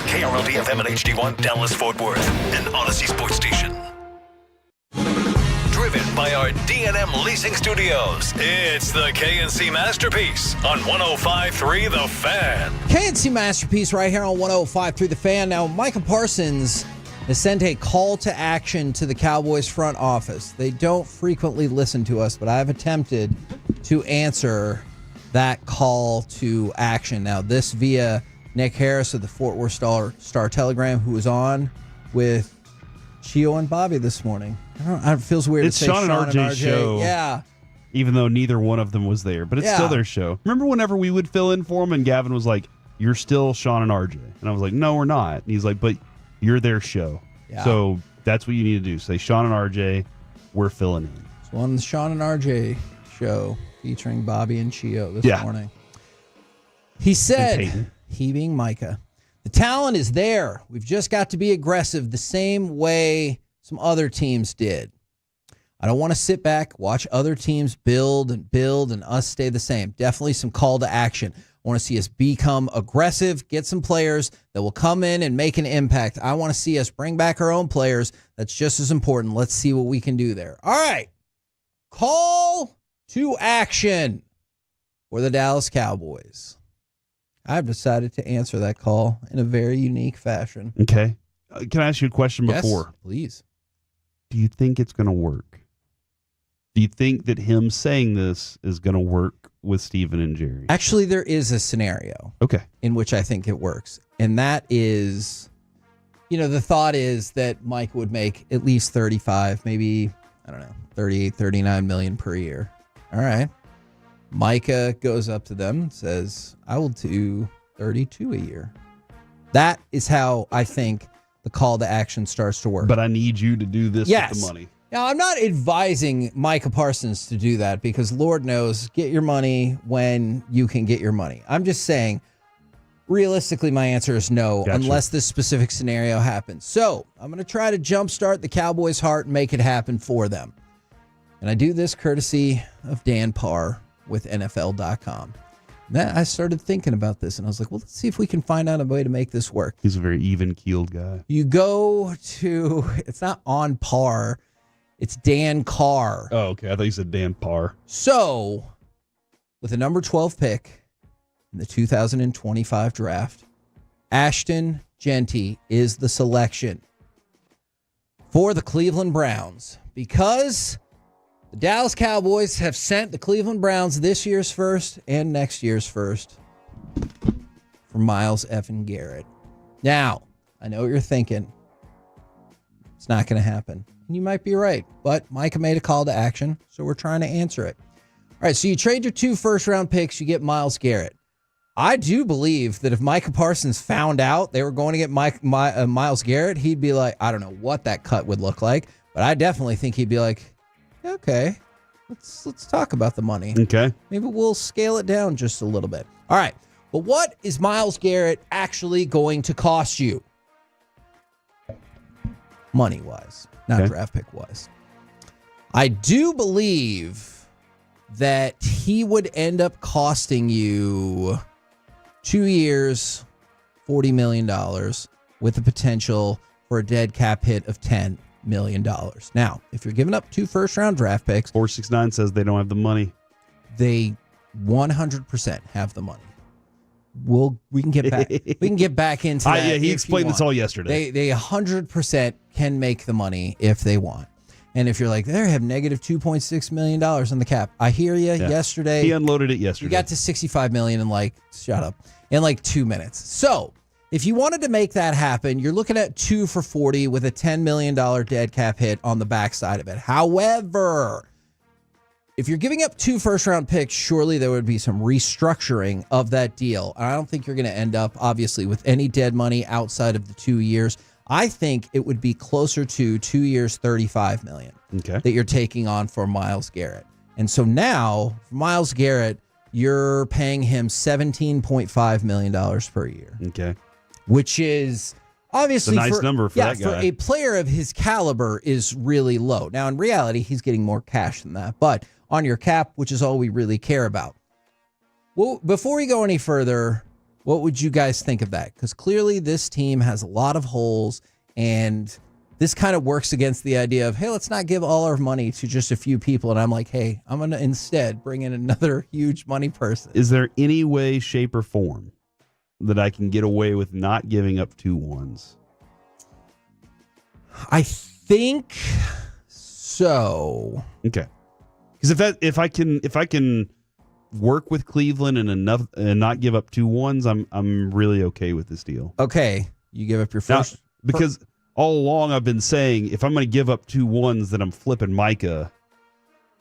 KRLD-FM and HD1, Dallas, Fort Worth, an Odyssey sports station. Driven by our D&M Leasing Studios, it's the KNC Masterpiece on 105.3 The Fan. KNC Masterpiece right here on 105.3 The Fan. Now, Micah Parsons has sent a call to action to the Cowboys front office. They don't frequently listen to us, but I've attempted to answer that call to action. Now, this via Nick Harris of the Fort Worth Star Telegram, who was on with Chio and Bobby this morning. It feels weird it's to say Sean and RJ's show. Yeah. Even though neither one of them was there, but it's still their show. Remember whenever we would fill in for them and Gavin was like, "You're still Sean and RJ," and I was like, "No, we're not." And he's like, "But you're their show." Yeah. So that's what you need to do. Say Sean and RJ, we're filling in. It's on the Sean and RJ show featuring Bobby and Chio this morning. He said, he being Micah, the talent is there. We've just got to be aggressive the same way some other teams did. I don't want to sit back, watch other teams build and us stay the same. Definitely some call to action. I I want to see us become aggressive, get some players that will come in and make an impact. I want to see us bring back our own players. That's just as important. Let's see what we can do there. All right. Call to action for the Dallas Cowboys. I've decided to answer that call in a very unique fashion. Okay. Can I ask you a question before? Yes, please. Do you think it's going to work? Do you think that him saying this is going to work with Steven and Jerry? Actually, there is a scenario in which I think it works. And that is, the thought is that Mike would make at least 35, maybe, 38, 39 million per year. All right. Micah goes up to them and says, I will do 32 a year. That is how I think the call to action starts to work. But I need you to do this with the money. Now, I'm not advising Micah Parsons to do that because Lord knows, get your money when you can get your money. I'm just saying, realistically, my answer is no, unless this specific scenario happens. So I'm going to try to jumpstart the Cowboys' heart and make it happen for them. And I do this courtesy of Dan Parr with NFL.com. Then I started thinking about this, and I was like, well, let's see if we can find out a way to make this work. He's a very even-keeled guy. You go to, it's not On Par, it's Dan Carr. Oh, okay. I thought you said Dan Parr. So, with the number 12 pick in the 2025 draft, Ashton Genty is the selection for the Cleveland Browns because the Dallas Cowboys have sent the Cleveland Browns this year's first and next year's first for Myles effing Garrett. Now, I know what you're thinking. It's not going to happen. And you might be right, but Micah made a call to action, so we're trying to answer it. All right, so you trade your 2 first-round picks, you get Myles Garrett. I do believe that if Micah Parsons found out they were going to get Myles Garrett, he'd be like, I don't know what that cut would look like, but I definitely think he'd be like, okay, let's talk about the money. Okay. Maybe we'll scale it down just a little bit. All right, but what is Myles Garrett actually going to cost you? Money-wise, not draft pick-wise. I do believe that he would end up costing you 2 years, $40 million, with the potential for a dead cap hit of $10 million. Now, if you're giving up 2 first-round draft picks, 469 says they don't have the money. They 100% have the money. We can get back. We can get back into that. Yeah, he explained this all yesterday. They 100% can make the money if they want. And if you're like, they have negative $2.6 million on the cap. I hear you. Yeah. Yesterday, he unloaded it yesterday. You got to $65 million in 2 minutes. So if you wanted to make that happen, you're looking at 2 for $40 with a $10 million dead cap hit on the backside of it. However, if you're giving up 2 first-round picks, surely there would be some restructuring of that deal. I don't think you're going to end up, obviously, with any dead money outside of the 2 years. I think it would be closer to 2 years, $35 million that you're taking on for Myles Garrett. And so now, for Myles Garrett, you're paying him $17.5 million per year. Okay. Which is obviously it's a nice number for that guy. For a player of his caliber is really low. Now, in reality, he's getting more cash than that. But on your cap, which is all we really care about. Well, before we go any further, what would you guys think of that? Because clearly this team has a lot of holes, and this kind of works against the idea of, hey, let's not give all our money to just a few people. And I'm like, hey, I'm going to instead bring in another huge money person. Is there any way, shape, or form that I can get away with not giving up 2 ones? I think so. Okay. Because if I can work with Cleveland and not give up 2 ones, I'm really okay with this deal. Okay, you give up your first now, because all along I've been saying if I'm going to give up 2 ones, then I'm flipping Micah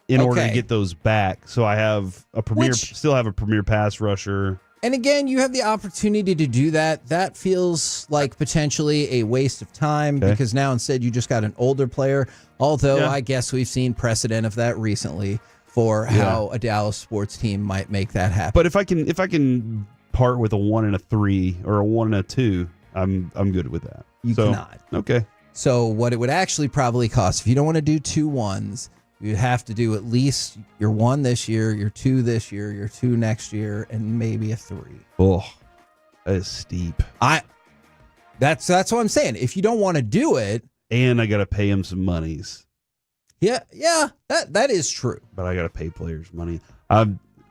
in order to get those back. So I have still have a premier pass rusher. And again, you have the opportunity to do that. That feels like potentially a waste of time because now instead you just got an older player. Although I guess we've seen precedent of that recently for how a Dallas sports team might make that happen. But if I can part with a 1 and a 3 or a 1 and a 2, I'm good with that. You cannot. Okay. So what it would actually probably cost, if you don't want to do 2 ones, You have to do at least your 1 this year, your 2 this year, your 2 next year, and maybe a 3. Oh, that is steep. That's what I'm saying. If you don't want to do it, and I got to pay him some monies. Yeah, that is true. But I got to pay players money.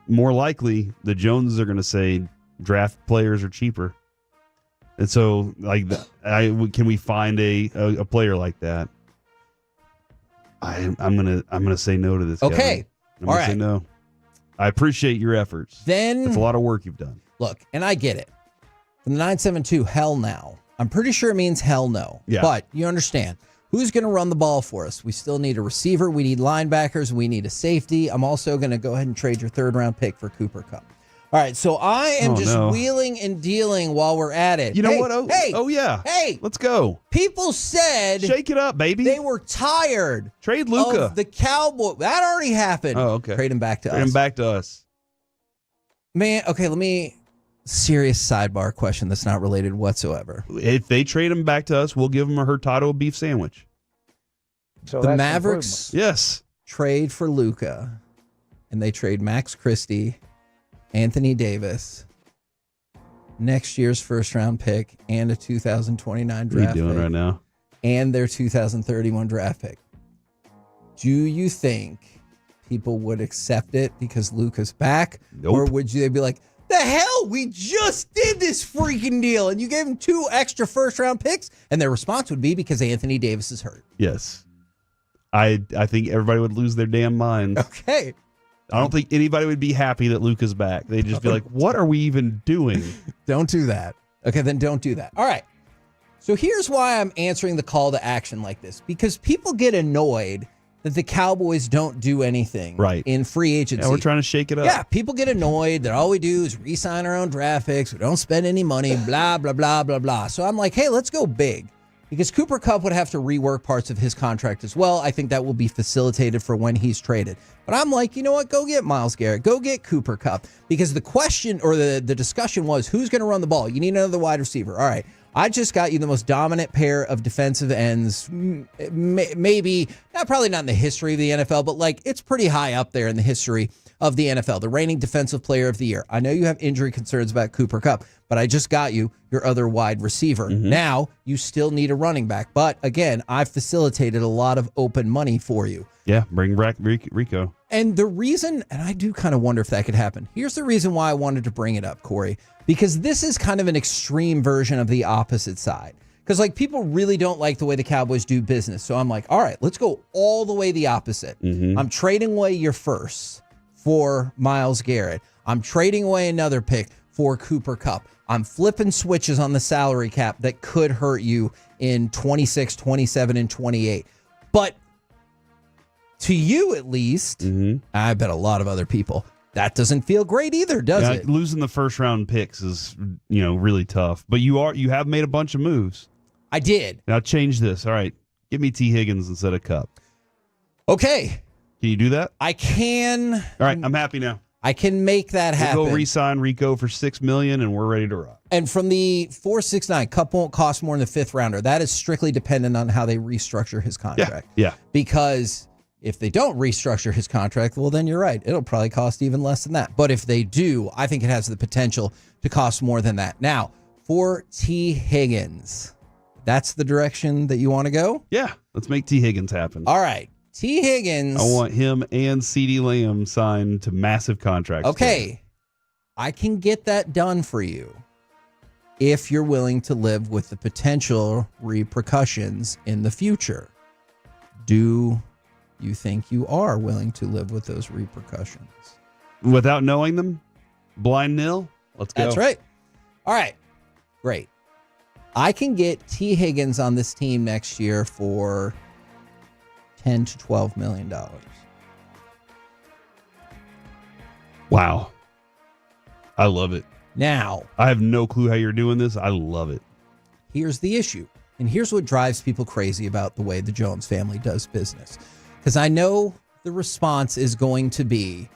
More likely, the Joneses are going to say draft players are cheaper, and so can we find a player like that? I'm gonna say no to this. Okay, Kevin. I'm gonna say no. I appreciate your efforts. Then it's a lot of work you've done. Look, and I get it. From the 972, hell no. I'm pretty sure it means hell no. Yeah. But you understand. Who's going to run the ball for us? We still need a receiver. We need linebackers. We need a safety. I'm also going to go ahead and trade your 3rd-round pick for Cooper Kupp. All right, so I am wheeling and dealing while we're at it. You know what? Yeah. Hey. Let's go. People said... Shake it up, baby. They were tired. Trade Luka. Of the Cowboys. That already happened. Oh, okay. Trade him back to us. Trade him back to us. Man, okay, let me... Serious sidebar question that's not related whatsoever. If they trade him back to us, we'll give him a Hurtado beef sandwich. So the Mavericks trade for Luka, and they trade Max Christie, Anthony Davis, next year's 1st-round pick, and a 2029 draft pick. What are you doing right now? And their 2031 draft pick. Do you think people would accept it because Luka's back? Nope. Or would they be like, the hell, we just did this freaking deal, and you gave him 2 extra 1st-round picks? And their response would be because Anthony Davis is hurt. Yes. I think everybody would lose their damn minds. Okay. I don't think anybody would be happy that Luka's back. They'd just be like, what are we even doing? Don't do that. Okay, then don't do that. All right. So here's why I'm answering the call to action like this. Because people get annoyed that the Cowboys don't do anything in free agency. Yeah, we're trying to shake it up. Yeah, people get annoyed that all we do is re-sign our own draft picks. We don't spend any money, blah, blah, blah, blah, blah. So I'm like, hey, let's go big. Because Cooper Kupp would have to rework parts of his contract as well. I think that will be facilitated for when he's traded. But I'm like, you know what? Go get Myles Garrett. Go get Cooper Kupp. Because the question or the discussion was, who's going to run the ball? You need another wide receiver. All right. I just got you the most dominant pair of defensive ends, maybe, probably not in the history of the NFL, but like it's pretty high up there in the history of the NFL, the reigning defensive player of the year. I know you have injury concerns about Cooper Kupp, but I just got you your other wide receiver. Now you still need a running back. But again, I've facilitated a lot of open money for you. Yeah, bring back Rico. And the reason, and I do kind of wonder if that could happen. Here's the reason why I wanted to bring it up, Corey, because this is kind of an extreme version of the opposite side. Because like people really don't like the way the Cowboys do business. So I'm like, all right, let's go all the way the opposite. I'm trading away your first for Myles Garrett. I'm trading away another pick for Cooper Kupp. I'm flipping switches on the salary cap that could hurt you in 26, 27, and 28. But to you, at least, I bet a lot of other people, that doesn't feel great either, does it? Losing the 1st-round picks is, really tough. But you have made a bunch of moves. I did. Now change this. All right, give me T. Higgins instead of Kupp. Okay. Can you do that? I can. All right, I'm happy now. I can make that happen. We'll go re-sign Rico for $6 million, and we're ready to rock. And from the 4.69, Kupp won't cost more than the 5th rounder. That is strictly dependent on how they restructure his contract. Yeah. Because if they don't restructure his contract, well, then you're right. It'll probably cost even less than that. But if they do, I think it has the potential to cost more than that. Now, for T. Higgins, that's the direction that you want to go? Yeah, let's make T. Higgins happen. All right. T. Higgins. I want him and CeeDee Lamb signed to massive contracts. Okay. I can get that done for you if you're willing to live with the potential repercussions in the future. Do you think you are willing to live with those repercussions? Without knowing them? Blind nil? Let's go. That's right. All right. Great. I can get T. Higgins on this team next year for $10 to $12 million. Wow. I love it. Now, I have no clue how you're doing this. I love it. Here's the issue. And here's what drives people crazy about the way the Jones family does business. Because I know the response is going to be,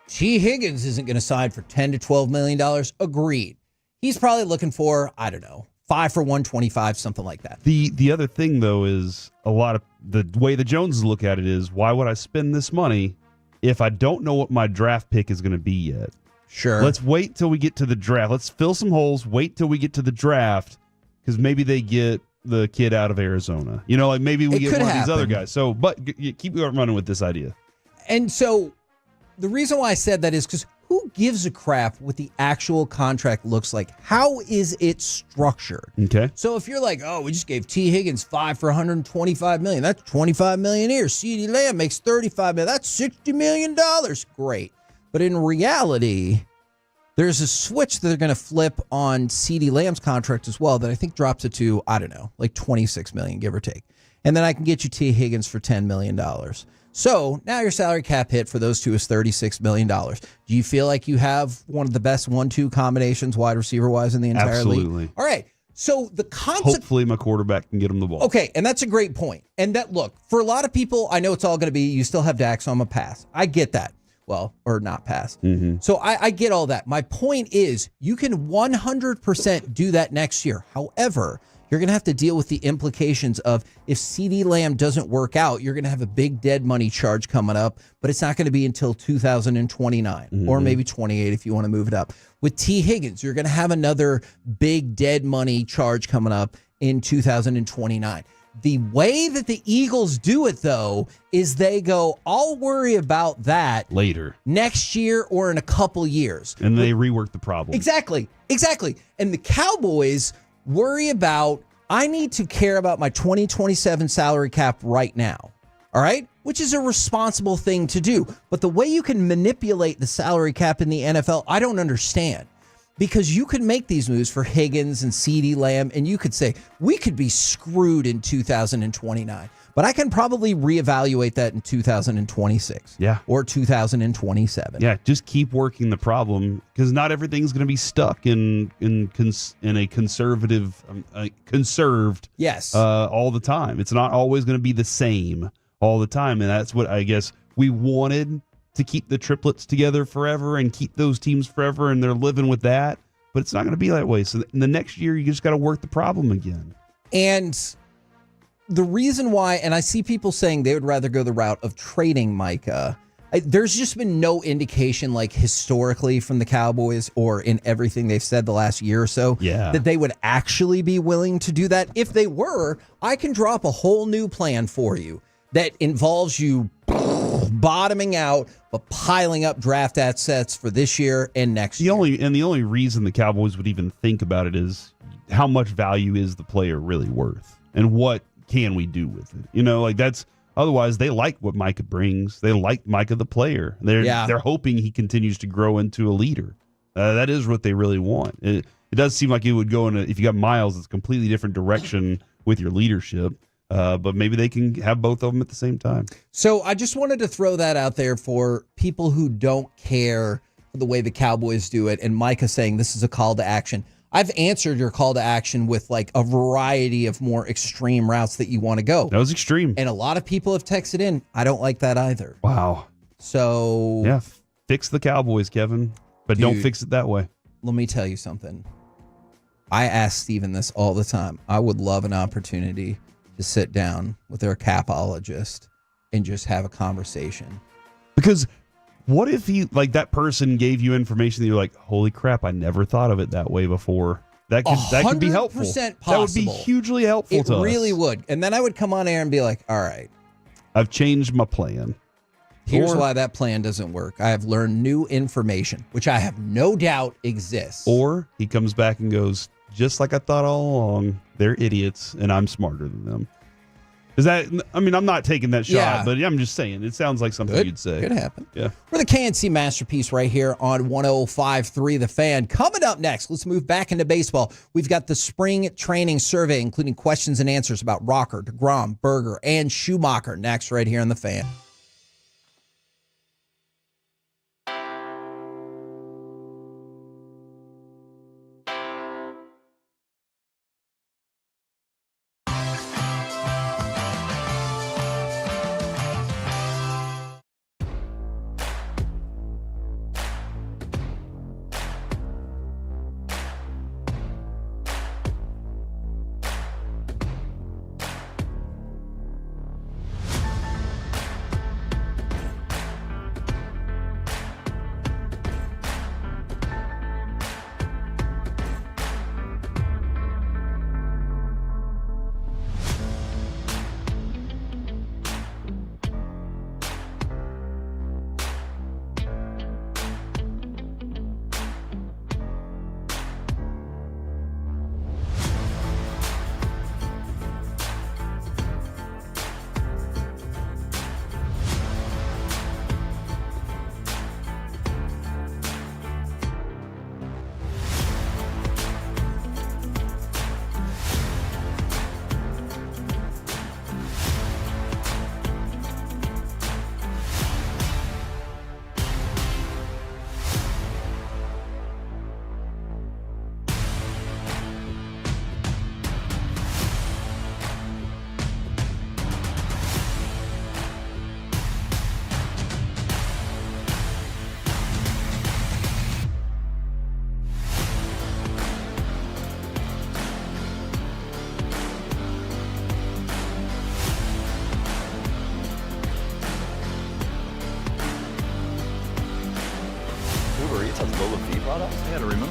T. Higgins isn't going to sign for $10 to $12 million. Agreed. He's probably looking for, I don't know, 5 for 125, something like that. The other thing, though, is a lot of the way the Joneses look at it is, why would I spend this money if I don't know what my draft pick is going to be yet? Sure. Let's wait till we get to the draft. Let's fill some holes, wait till we get to the draft, because maybe they get the kid out of Arizona. You know, like maybe we get one of these other guys. So, but you keep running with this idea. And so the reason why I said that is because who gives a crap what the actual contract looks like? How is it structured? Okay. So if you're like, oh, we just gave T. Higgins 5 for $125 million. That's $25 million a year. CeeDee Lamb makes $35 million. That's $60 million. Great. But in reality, there's a switch that they're going to flip on CeeDee Lamb's contract as well that I think drops it to, I don't know, like $26 million, give or take. And then I can get you T. Higgins for $10 million. So now your salary cap hit for those two is $36 million. Do you feel like you have one of the best 1-2 combinations wide receiver-wise in the entire league? All right. So the concept... Hopefully my quarterback can get him the ball. Okay, and that's a great point. And that, look, for a lot of people, I know it's all going to be, you still have Dak, so I'm a pass. I get that. Well, or not pass. Mm-hmm. So I get all that. My point is, you can 100% do that next year. However, you're going to have to deal with the implications of if CeeDee Lamb doesn't work out, you're going to have a big dead money charge coming up, but it's not going to be until 2029 or maybe 28 if you want to move it up. With T. Higgins, you're going to have another big dead money charge coming up in 2029. The way that the Eagles do it, though, is they go, I'll worry about that later, next year or in a couple years. And they rework the problem. Exactly. And the Cowboys worry about, I need to care about my 2027 salary cap right now. All right? Which is a responsible thing to do. But the way you can manipulate the salary cap in the NFL, I don't understand. Because you could make these moves for Higgins and CeeDee Lamb, and you could say, we could be screwed in 2029. But I can probably reevaluate that in 2026. Yeah. Or 2027. Yeah, just keep working the problem, because not everything's going to be stuck in a conservative, conserved yes, all the time. It's not always going to be the same all the time. And that's what I guess we wanted, to keep the triplets together forever and keep those teams forever, and they're living with that. But it's not going to be that way. So in the next year, you just got to work the problem again. And the reason why, and I see people saying they would rather go the route of trading Micah, there's just been no indication, like historically from the Cowboys or in everything they've said the last year or so, that they would actually be willing to do that. If they were, I can drop a whole new plan for you that involves you bottoming out but piling up draft assets for this year and next year. The only reason the Cowboys would even think about it is how much value is the player really worth, and what can we do with it? You know, like that's, otherwise they like what Micah brings. They like Micah the player. They're hoping he continues to grow into a leader. That is what they really want. It does seem like it would go in if you got Miles, it's a completely different direction with your leadership. But maybe they can have both of them at the same time. So I just wanted to throw that out there for people who don't care for the way the Cowboys do it. And Micah saying this is a call to action. I've answered your call to action with like a variety of more extreme routes that you want to go. That was extreme. And a lot of people have texted in, I don't like that either. Wow. So yeah, fix the Cowboys, Kevin, but don't fix it that way. Let me tell you something. I ask Steven this all the time. I would love an opportunity to sit down with their capologist and just have a conversation. Because what if that person gave you information that you're like, holy crap, I never thought of it that way before. That could be helpful. 100% possible. That would be hugely helpful to us. It really would. And then I would come on air and be like, all right, I've changed my plan. Here's why that plan doesn't work. I have learned new information, which I have no doubt exists. Or he comes back and goes, just like I thought all along, they're idiots and I'm smarter than them. Is that, I mean, I'm not taking that shot, but I'm just saying, it sounds like something you'd say. Could happen. Yeah. We're the KNC Masterpiece right here on 105.3 The Fan. Coming up next, let's move back into baseball. We've got the spring training survey, including questions and answers about Rocker, DeGrom, Berger, and Schumacher. Next, right here on The Fan.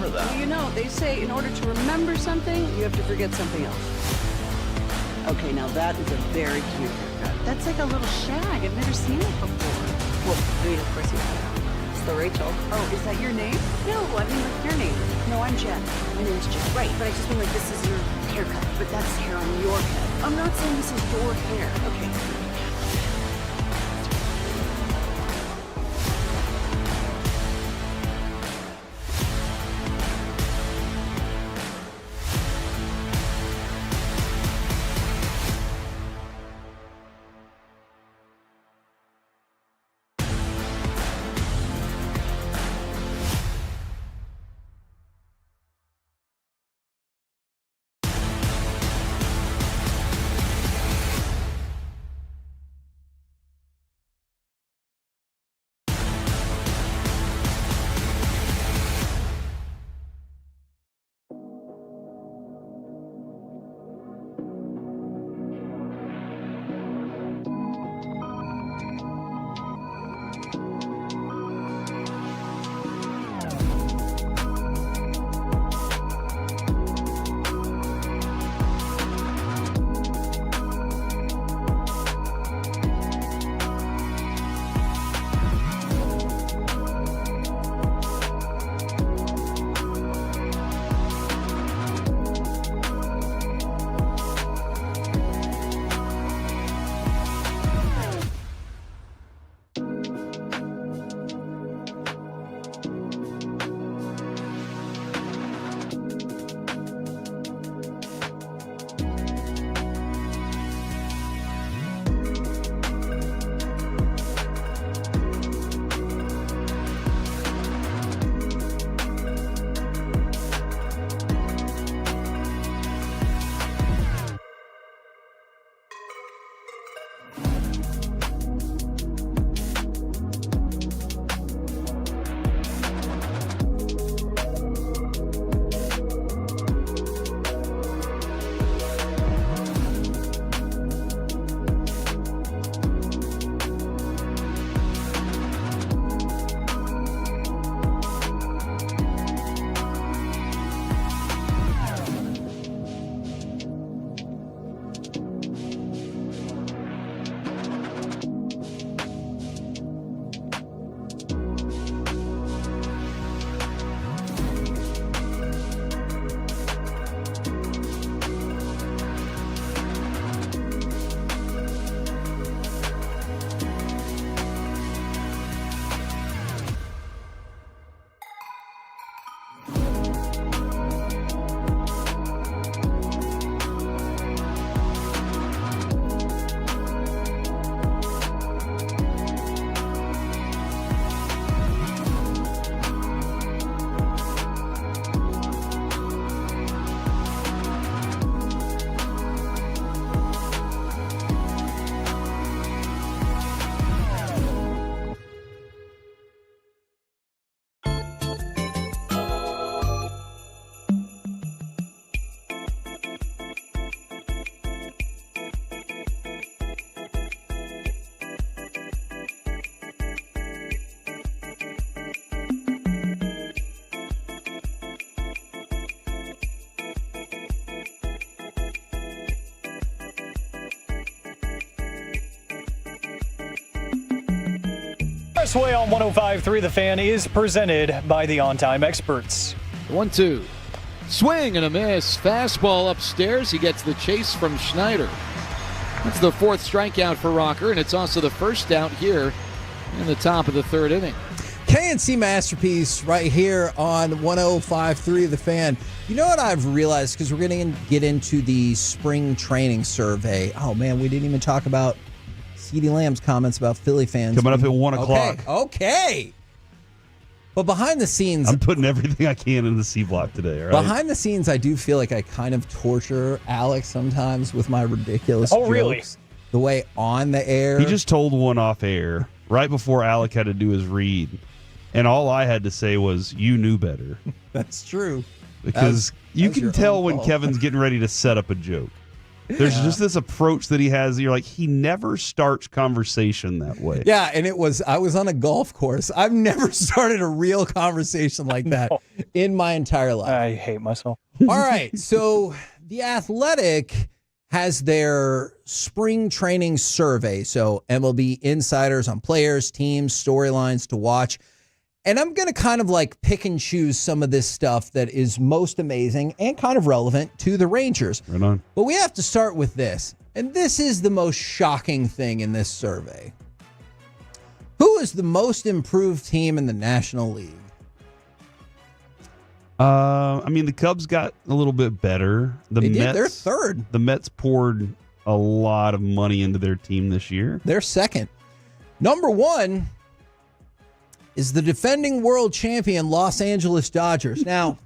remember that. Well, you know, they say in order to remember something, you have to forget something else. Okay, now that is a very cute haircut. That's like a little shag. I've never seen it before. Well, I mean, of course you have. It's the Rachel. Oh, is that your name? No, I mean, like your name. No, I'm Jen. My name's Jen. Right, but I just mean like this is your haircut, but that's hair on your head. I'm not saying this is your hair. Okay. Expressway on 105.3 The Fan is presented by the On Time Experts. 1-2. Swing and a miss. Fastball upstairs. He gets the chase from Schneider. That's the fourth strikeout for Rocker, and it's also the first out here in the top of the third inning. KNC Masterpiece right here on 105.3 The Fan. You know what I've realized, because we're going to get into the spring training survey. Oh, man, we didn't even talk about CeeDee Lamb's comments about Philly fans. Coming up at 1 o'clock. Okay. But behind the scenes, I'm putting everything I can in the C block today. Right? Behind the scenes, I do feel like I kind of torture Alex sometimes with my ridiculous jokes. Really? The way on the air. He just told one off air right before Alec had to do his read. And all I had to say was, you knew better. That's true. Because you can tell when Kevin's getting ready to set up a joke. There's just this approach that he has. You're like, he never starts conversation that way. Yeah, and I was on a golf course. I've never started a real conversation like that in my entire life. I hate myself. All right, so The Athletic has their spring training survey. So MLB insiders on players, teams, storylines to watch. And I'm going to kind of like pick and choose some of this stuff that is most amazing and kind of relevant to the Rangers. Right on. But we have to start with this. And this is the most shocking thing in this survey. Who is the most improved team in the National League? I mean, the Cubs got a little bit better. They're third. The Mets poured a lot of money into their team this year. They're second. Number one is the defending world champion Los Angeles Dodgers. Now,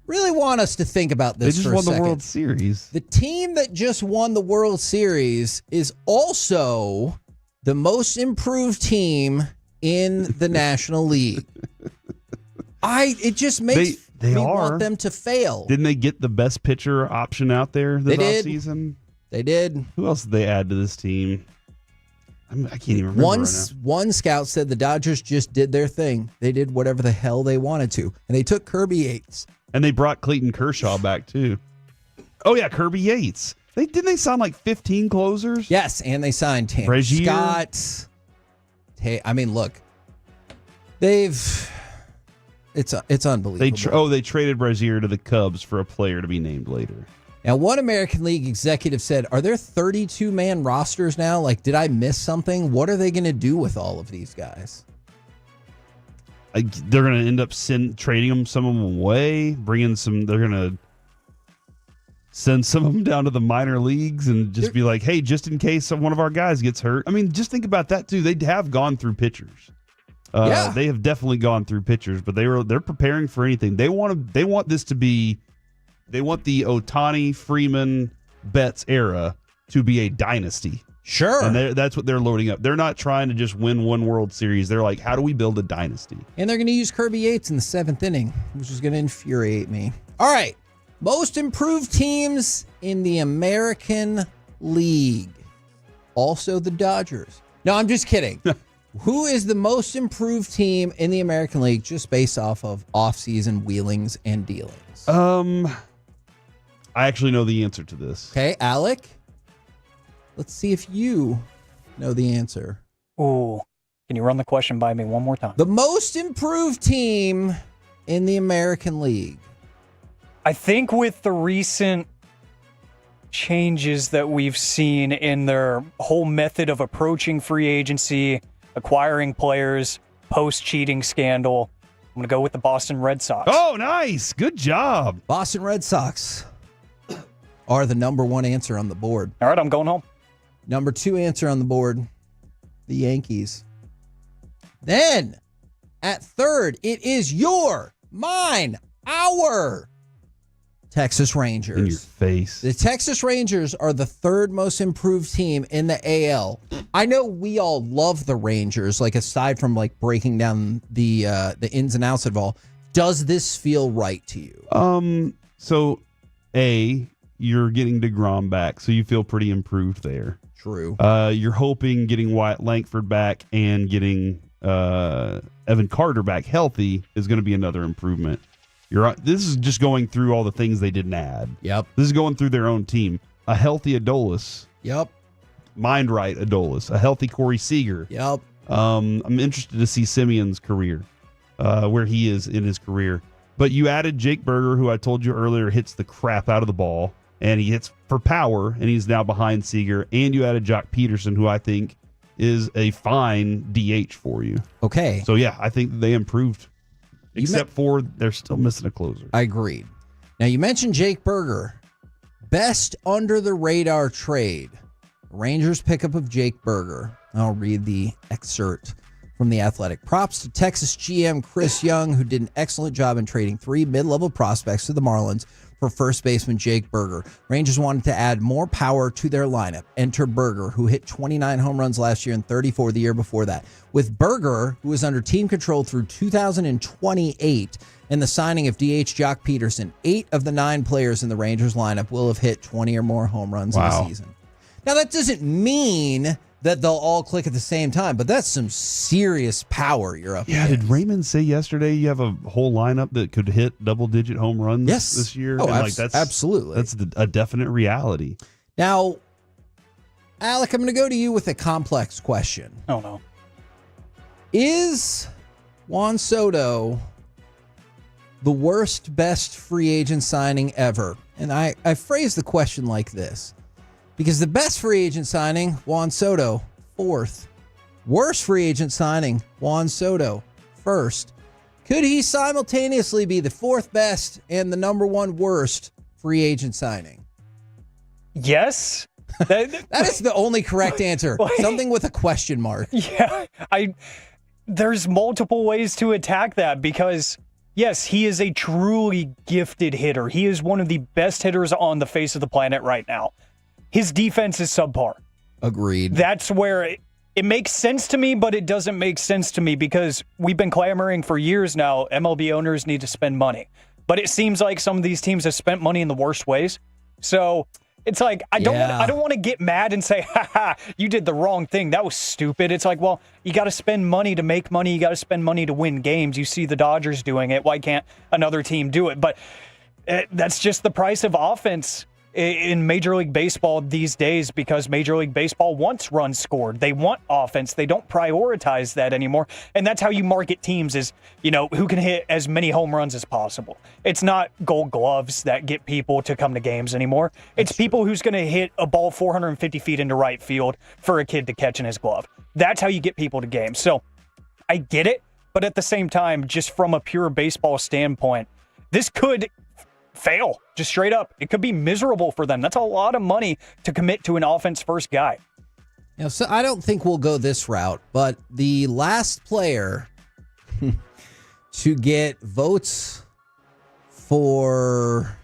really want us to think about this for a second. They just won the World Series. The team that just won the World Series is also the most improved team in the National League. It just makes me want them to fail. Didn't they get the best pitcher option out there this offseason? They did. Who else did they add to this team? I can't even remember right now. One scout said the Dodgers just did their thing. They did whatever the hell they wanted to. And they took Kirby Yates. And they brought Clayton Kershaw back, too. Oh, yeah, Kirby Yates. Didn't they sign like 15 closers? Yes, and they signed Tanner Brazier. Scott. I mean, look. It's unbelievable. They traded Brazier to the Cubs for a player to be named later. Now, one American League executive said, are there 32-man rosters now? Like, did I miss something? What are they going to do with all of these guys? They're going to end up trading some of them away, they're going to send some of them down to the minor leagues and just be like, hey, just in case one of our guys gets hurt. I mean, just think about that, too. They have gone through pitchers. They have definitely gone through pitchers, but they're preparing for anything. They want the Ohtani, Freeman, Betts era to be a dynasty. Sure. And that's what they're loading up. They're not trying to just win one World Series. They're like, how do we build a dynasty? And they're going to use Kirby Yates in the 7th inning, which is going to infuriate me. All right. Most improved teams in the American League. Also the Dodgers. No, I'm just kidding. Who is the most improved team in the American League just based off of offseason wheelings and dealings? I actually know the answer to this. Okay, Alec, let's see if you know the answer. Ooh, can you run the question by me one more time? The most improved team in the American League. I think with the recent changes that we've seen in their whole method of approaching free agency, acquiring players, post-cheating scandal, I'm going to go with the Boston Red Sox. Oh, nice. Good job. Boston Red Sox are the number one answer on the board. All right, I'm going home. Number two answer on the board, the Yankees. Then, at third, it is mine, our Texas Rangers. In your face. The Texas Rangers are the third most improved team in the AL. I know we all love the Rangers, like aside from like breaking down the ins and outs of it all. Does this feel right to you? So, you're getting DeGrom back, so you feel pretty improved there. True. You're hoping getting Wyatt Langford back and getting Evan Carter back healthy is going to be another improvement. This is just going through all the things they didn't add. Yep. This is going through their own team. A healthy Adolis. Yep. Mind right Adolis. A healthy Corey Seager. Yep. I'm interested to see Simeon's career, where he is in his career. But you added Jake Berger, who I told you earlier hits the crap out of the ball, and he hits for power, and he's now behind Seager. And you added Jock Peterson, who I think is a fine DH for you. Okay. So, yeah, I think they improved. Except for they're still missing a closer. I agreed. Now, you mentioned Jake Berger. Best under-the-radar trade. Rangers pickup of Jake Berger. I'll read the excerpt from The Athletic. Props to Texas GM Chris Young, who did an excellent job in trading 3 mid-level prospects to the Marlins for first baseman Jake Berger. Rangers wanted to add more power to their lineup. Enter Berger, who hit 29 home runs last year and 34 the year before that. With Berger, who was under team control through 2028, and the signing of DH Jock Peterson, 8 of the 9 players in the Rangers lineup will have hit 20 or more home runs in a season. Now, that doesn't mean that they'll all click at the same time, but that's some serious power you're up against. Did Raymond say yesterday you have a whole lineup that could hit double-digit home runs this year? Oh, that's absolutely. That's a definite reality. Now, Alec, I'm going to go to you with a complex question. Oh, no. Is Juan Soto the worst, best free agent signing ever? And I phrase the question like this. Because the best free agent signing, Juan Soto, 4th. Worst free agent signing, Juan Soto, 1st. Could he simultaneously be the 4th best and the number 1 worst free agent signing? Yes. That is the only correct answer. Something with a question mark. Yeah. There's multiple ways to attack that because, yes, he is a truly gifted hitter. He is one of the best hitters on the face of the planet right now. His defense is subpar. Agreed. That's where it makes sense to me, but it doesn't make sense to me because we've been clamoring for years now. MLB owners need to spend money. But it seems like some of these teams have spent money in the worst ways. So it's like, I don't want to get mad and say, ha, you did the wrong thing. That was stupid. It's like, well, you got to spend money to make money. You got to spend money to win games. You see the Dodgers doing it. Why can't another team do it? But that's just the price of offense in Major League Baseball these days because Major League Baseball wants runs scored. They want offense. They don't prioritize that anymore. And that's how you market teams is, who can hit as many home runs as possible. It's not gold gloves that get people to come to games anymore. It's people who's going to hit a ball 450 feet into right field for a kid to catch in his glove. That's how you get people to games. So I get it, but at the same time, just from a pure baseball standpoint, this could fail, just straight up. It could be miserable for them. That's a lot of money to commit to an offense-first guy. So I don't think we'll go this route, but the last player to get votes for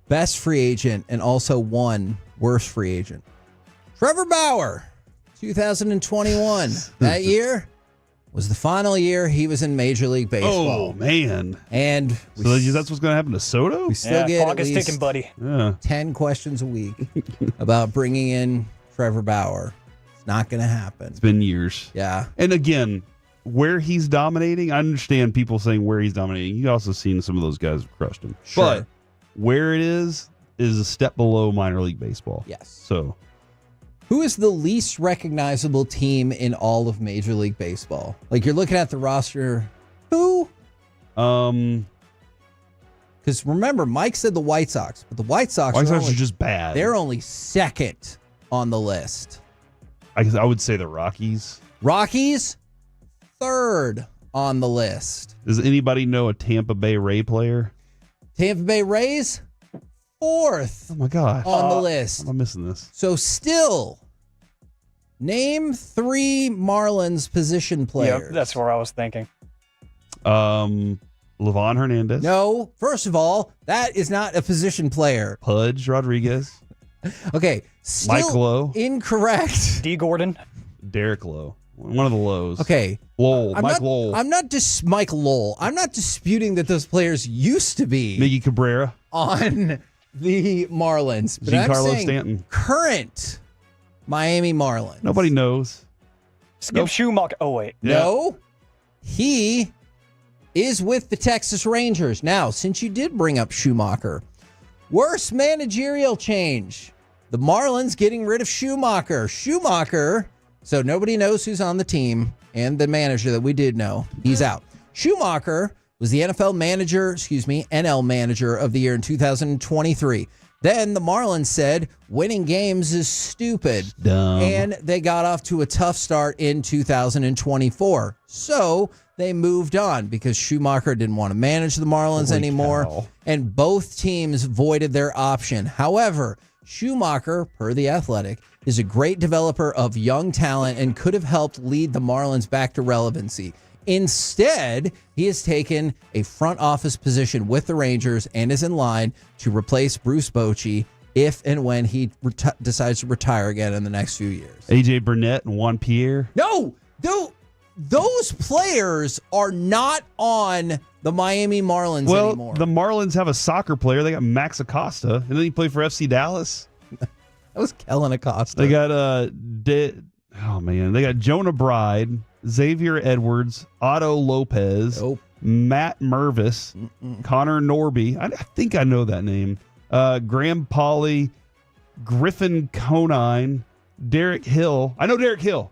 best free agent and also won worst free agent, Trevor Bauer, 2021. That year was the final year he was in Major League Baseball. Oh, man. And so that's what's going to happen to Soto? We still get clock at is least ticking, buddy. 10 questions a week about bringing in Trevor Bauer. It's not going to happen. It's been years. Yeah. And again, where he's dominating, I understand people saying where he's dominating. You've also seen some of those guys have crushed him. Sure. But where it is a step below minor league baseball. Yes. So who is the least recognizable team in all of Major League Baseball? Like, you're looking at the roster. Who? Because remember, Mike said the White Sox, but the White Sox are just bad. They're only 2nd on the list. I would say the Rockies. Rockies, 3rd on the list. Does anybody know a Tampa Bay Ray player? Tampa Bay Rays, 4th. Oh my gosh. On the list. Am I missing this? So still, name 3 Marlins position players. Yep, that's where I was thinking. Livan Hernandez. No, first of all, that is not a position player. Pudge Rodriguez. Okay, still Mike Lowe. Incorrect. D. Gordon. Derek Lowe. One of the Lows. Okay. Lowell. Mike Lowell. Mike Lowell. I'm not disputing that those players used to be Miggy Cabrera on the Marlins. But I'm Giancarlo saying Stanton. Current Miami Marlins. Nobody knows. Skip Schumacher. Oh, wait. No. He is with the Texas Rangers. Now, since you did bring up Schumacher, worst managerial change. The Marlins getting rid of Schumacher. So nobody knows who's on the team, and the manager that we did know, he's out. Schumacher was the NL manager of the year in 2023. Then the Marlins said winning games is stupid. Dumb. And they got off to a tough start in 2024. So they moved on because Schumacher didn't want to manage the Marlins anymore. And both teams voided their option. However, Schumacher, per The Athletic, is a great developer of young talent and could have helped lead the Marlins back to relevancy. Instead, he has taken a front office position with the Rangers and is in line to replace Bruce Bochy if and when he decides to retire again in the next few years. AJ Burnett and Juan Pierre. No, those players are not on the Miami Marlins anymore. Well, the Marlins have a soccer player. They got Max Acosta, and then he played for FC Dallas. That was Kellen Acosta. They got they got Jonah Bride, Xavier Edwards, Otto Lopez, Matt Mervis, Connor Norby. I think I know that name. Graham Pauly, Griffin Conine, Derek Hill. I know Derek Hill.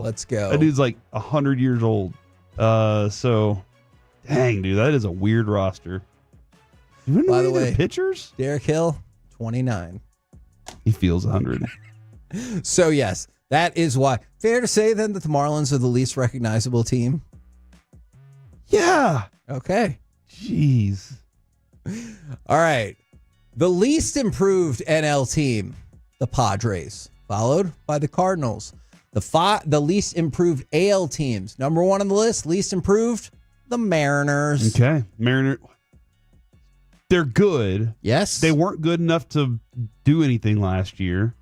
Let's go. That dude's like 100 years old. So, dang, dude, that is a weird roster. By the way, pitchers? Derek Hill, 29. He feels 100. So, yes, that is why. Fair to say, then, that the Marlins are the least recognizable team? Yeah. Okay. Jeez. All right. The least improved NL team, the Padres, followed by the Cardinals. The least improved AL teams, number one on the list, least improved, the Mariners. Okay. They're good. Yes. They weren't good enough to do anything last year,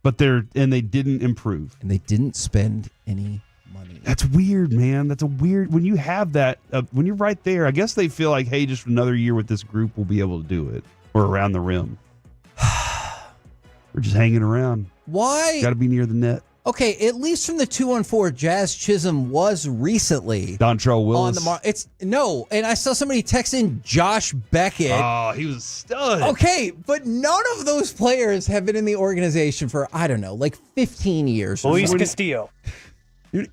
but they didn't improve. And they didn't spend any money. That's weird, man. That's a weird, when you have that, when you're right there, I guess they feel like, hey, just another year with this group, we'll be able to do it. We're around the rim. We're just hanging around. Why? Got to be near the net. Okay, at least from the 2-on-4, Jazz Chisholm was recently Dontrell Willis. On the and I saw somebody text in Josh Beckett. Oh, he was a stud. Okay, but none of those players have been in the organization for, I don't know, like 15 years. Luis Castillo.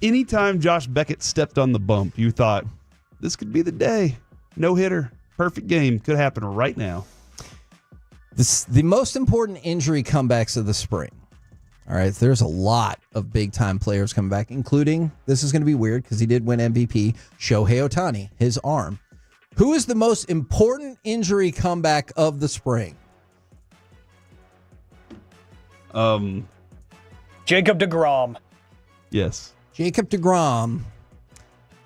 Anytime Josh Beckett stepped on the bump, you thought, this could be the day. No hitter. Perfect game. Could happen right now. The most important injury comebacks of the spring. All right, there's a lot of big-time players coming back, including, this is going to be weird because he did win MVP, Shohei Ohtani, his arm. Who is the most important injury comeback of the spring? Jacob deGrom. Yes. Jacob deGrom.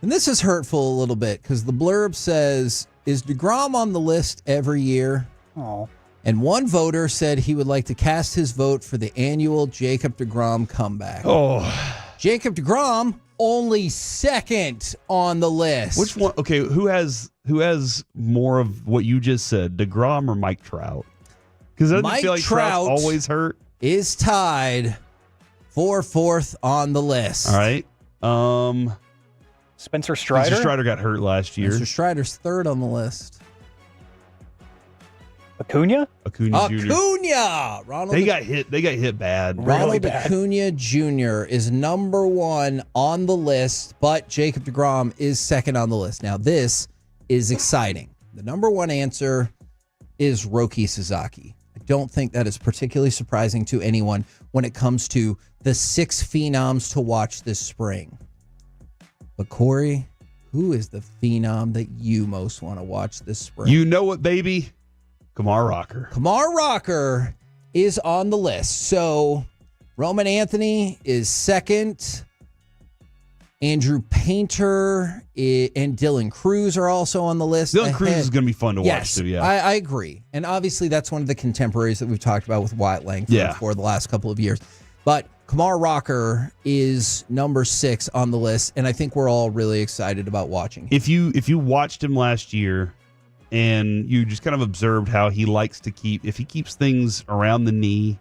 And this is hurtful a little bit because the blurb says, is deGrom on the list every year? Oh. And one voter said he would like to cast his vote for the annual Jacob deGrom comeback. Oh. Jacob deGrom, only second on the list. Which one? Okay, who has more of what you just said, deGrom or Mike Trout? Because I Mike feel like Trout Trout's always hurt. Is tied for fourth on the list. All right. Spencer Strider? Spencer Strider got hurt last year. Spencer Strider's third on the list. Acuna Jr. Ronald. They got hit bad. Ronald Acuna Jr. is number one on the list, but Jacob deGrom is second on the list. Now, this is exciting. The number one answer is Roki Sasaki. I don't think that is particularly surprising to anyone when it comes to the 6 phenoms to watch this spring. But Corey, who is the phenom that you most want to watch this spring? You know it, baby. Kumar Rocker. Kumar Rocker is on the list. So Roman Anthony is second. Andrew Painter and Dylan Cruz are also on the list. Dylan Cruz is going to be fun to yes, watch too, yeah. I agree. And obviously that's one of the contemporaries that we've talked about with Wyatt Langford for the last couple of years. But Kumar Rocker is number 6 on the list, and I think we're all really excited about watching him. If you watched him last year and you just kind of observed how he likes to if he keeps things around the knee,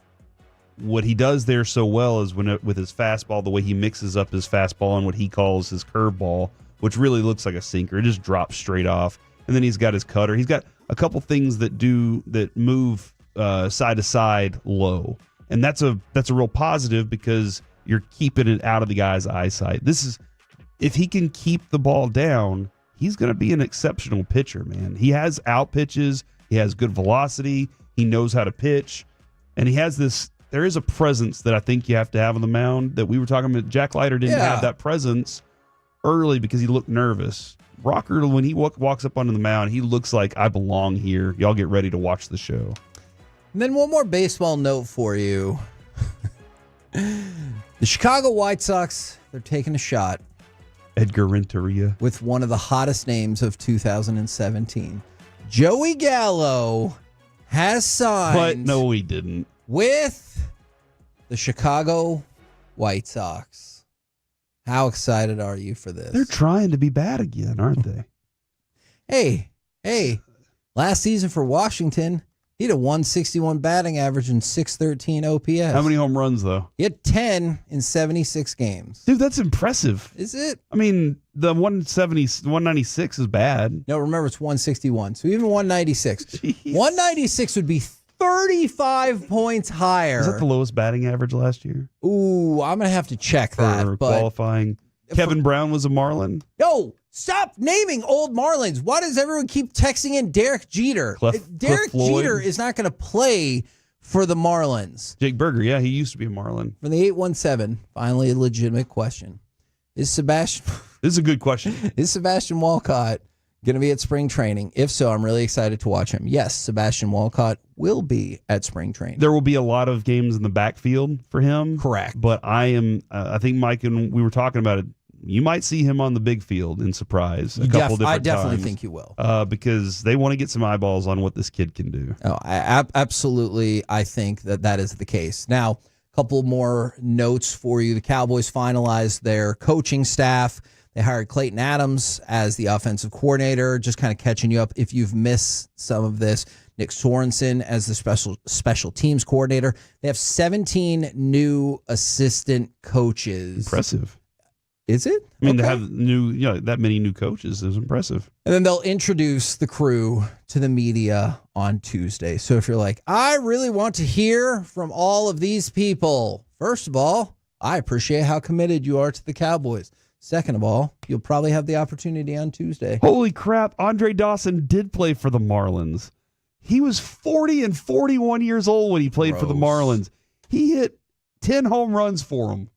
what he does there so well is with his fastball, the way he mixes up his fastball and what he calls his curveball, which really looks like a sinker. It just drops straight off. And then he's got his cutter. He's got a couple things that move side to side low. And that's a real positive because you're keeping it out of the guy's eyesight. If he can keep the ball down, he's going to be an exceptional pitcher, man. He has out pitches. He has good velocity. He knows how to pitch. And he has there is a presence that I think you have to have on the mound that we were talking about. Jack Leiter didn't have that presence early because he looked nervous. Rocker, when he walks up onto the mound, he looks like, I belong here. Y'all get ready to watch the show. And then one more baseball note for you. The Chicago White Sox, they're taking a shot. Edgar Renteria. With one of the hottest names of 2017. Joey Gallo has signed. But no, he didn't. With the Chicago White Sox. How excited are you for this? They're trying to be bad again, aren't they? Hey, last season for Washington, he had a 161 batting average and 613 OPS. How many home runs, though? He had 10 in 76 games. Dude, that's impressive. Is it? I mean, the 196 is bad. No, remember, it's 161. So even 196. Jeez. 196 would be 35 points higher. Is that the lowest batting average last year? Ooh, I'm going to have to check that. For qualifying. Kevin Brown was a Marlin? No, stop naming old Marlins. Why does everyone keep texting in Derek Jeter? Derek Jeter is not going to play for the Marlins. Jake Berger, yeah, he used to be a Marlin. From the 817, finally a legitimate question. This is a good question. Is Sebastian Walcott going to be at spring training? If so, I'm really excited to watch him. Yes, Sebastian Walcott will be at spring training. There will be a lot of games in the backfield for him. Correct. But I think Mike and we were talking about it. You might see him on the big field in surprise a couple different times. I definitely think you will. Because they want to get some eyeballs on what this kid can do. Oh, absolutely. I think that is the case. Now, a couple more notes for you. The Cowboys finalized their coaching staff. They hired Clayton Adams as the offensive coordinator, just kind of catching you up if you've missed some of this. Nick Sorensen as the special teams coordinator. They have 17 new assistant coaches. Impressive. Is it? I mean, to have that many new coaches is impressive. And then they'll introduce the crew to the media on Tuesday. So if you're like, I really want to hear from all of these people, first of all, I appreciate how committed you are to the Cowboys. Second of all, you'll probably have the opportunity on Tuesday. Holy crap. Andre Dawson did play for the Marlins. He was 40 and 41 years old when he played for the Marlins. He hit 10 home runs for them.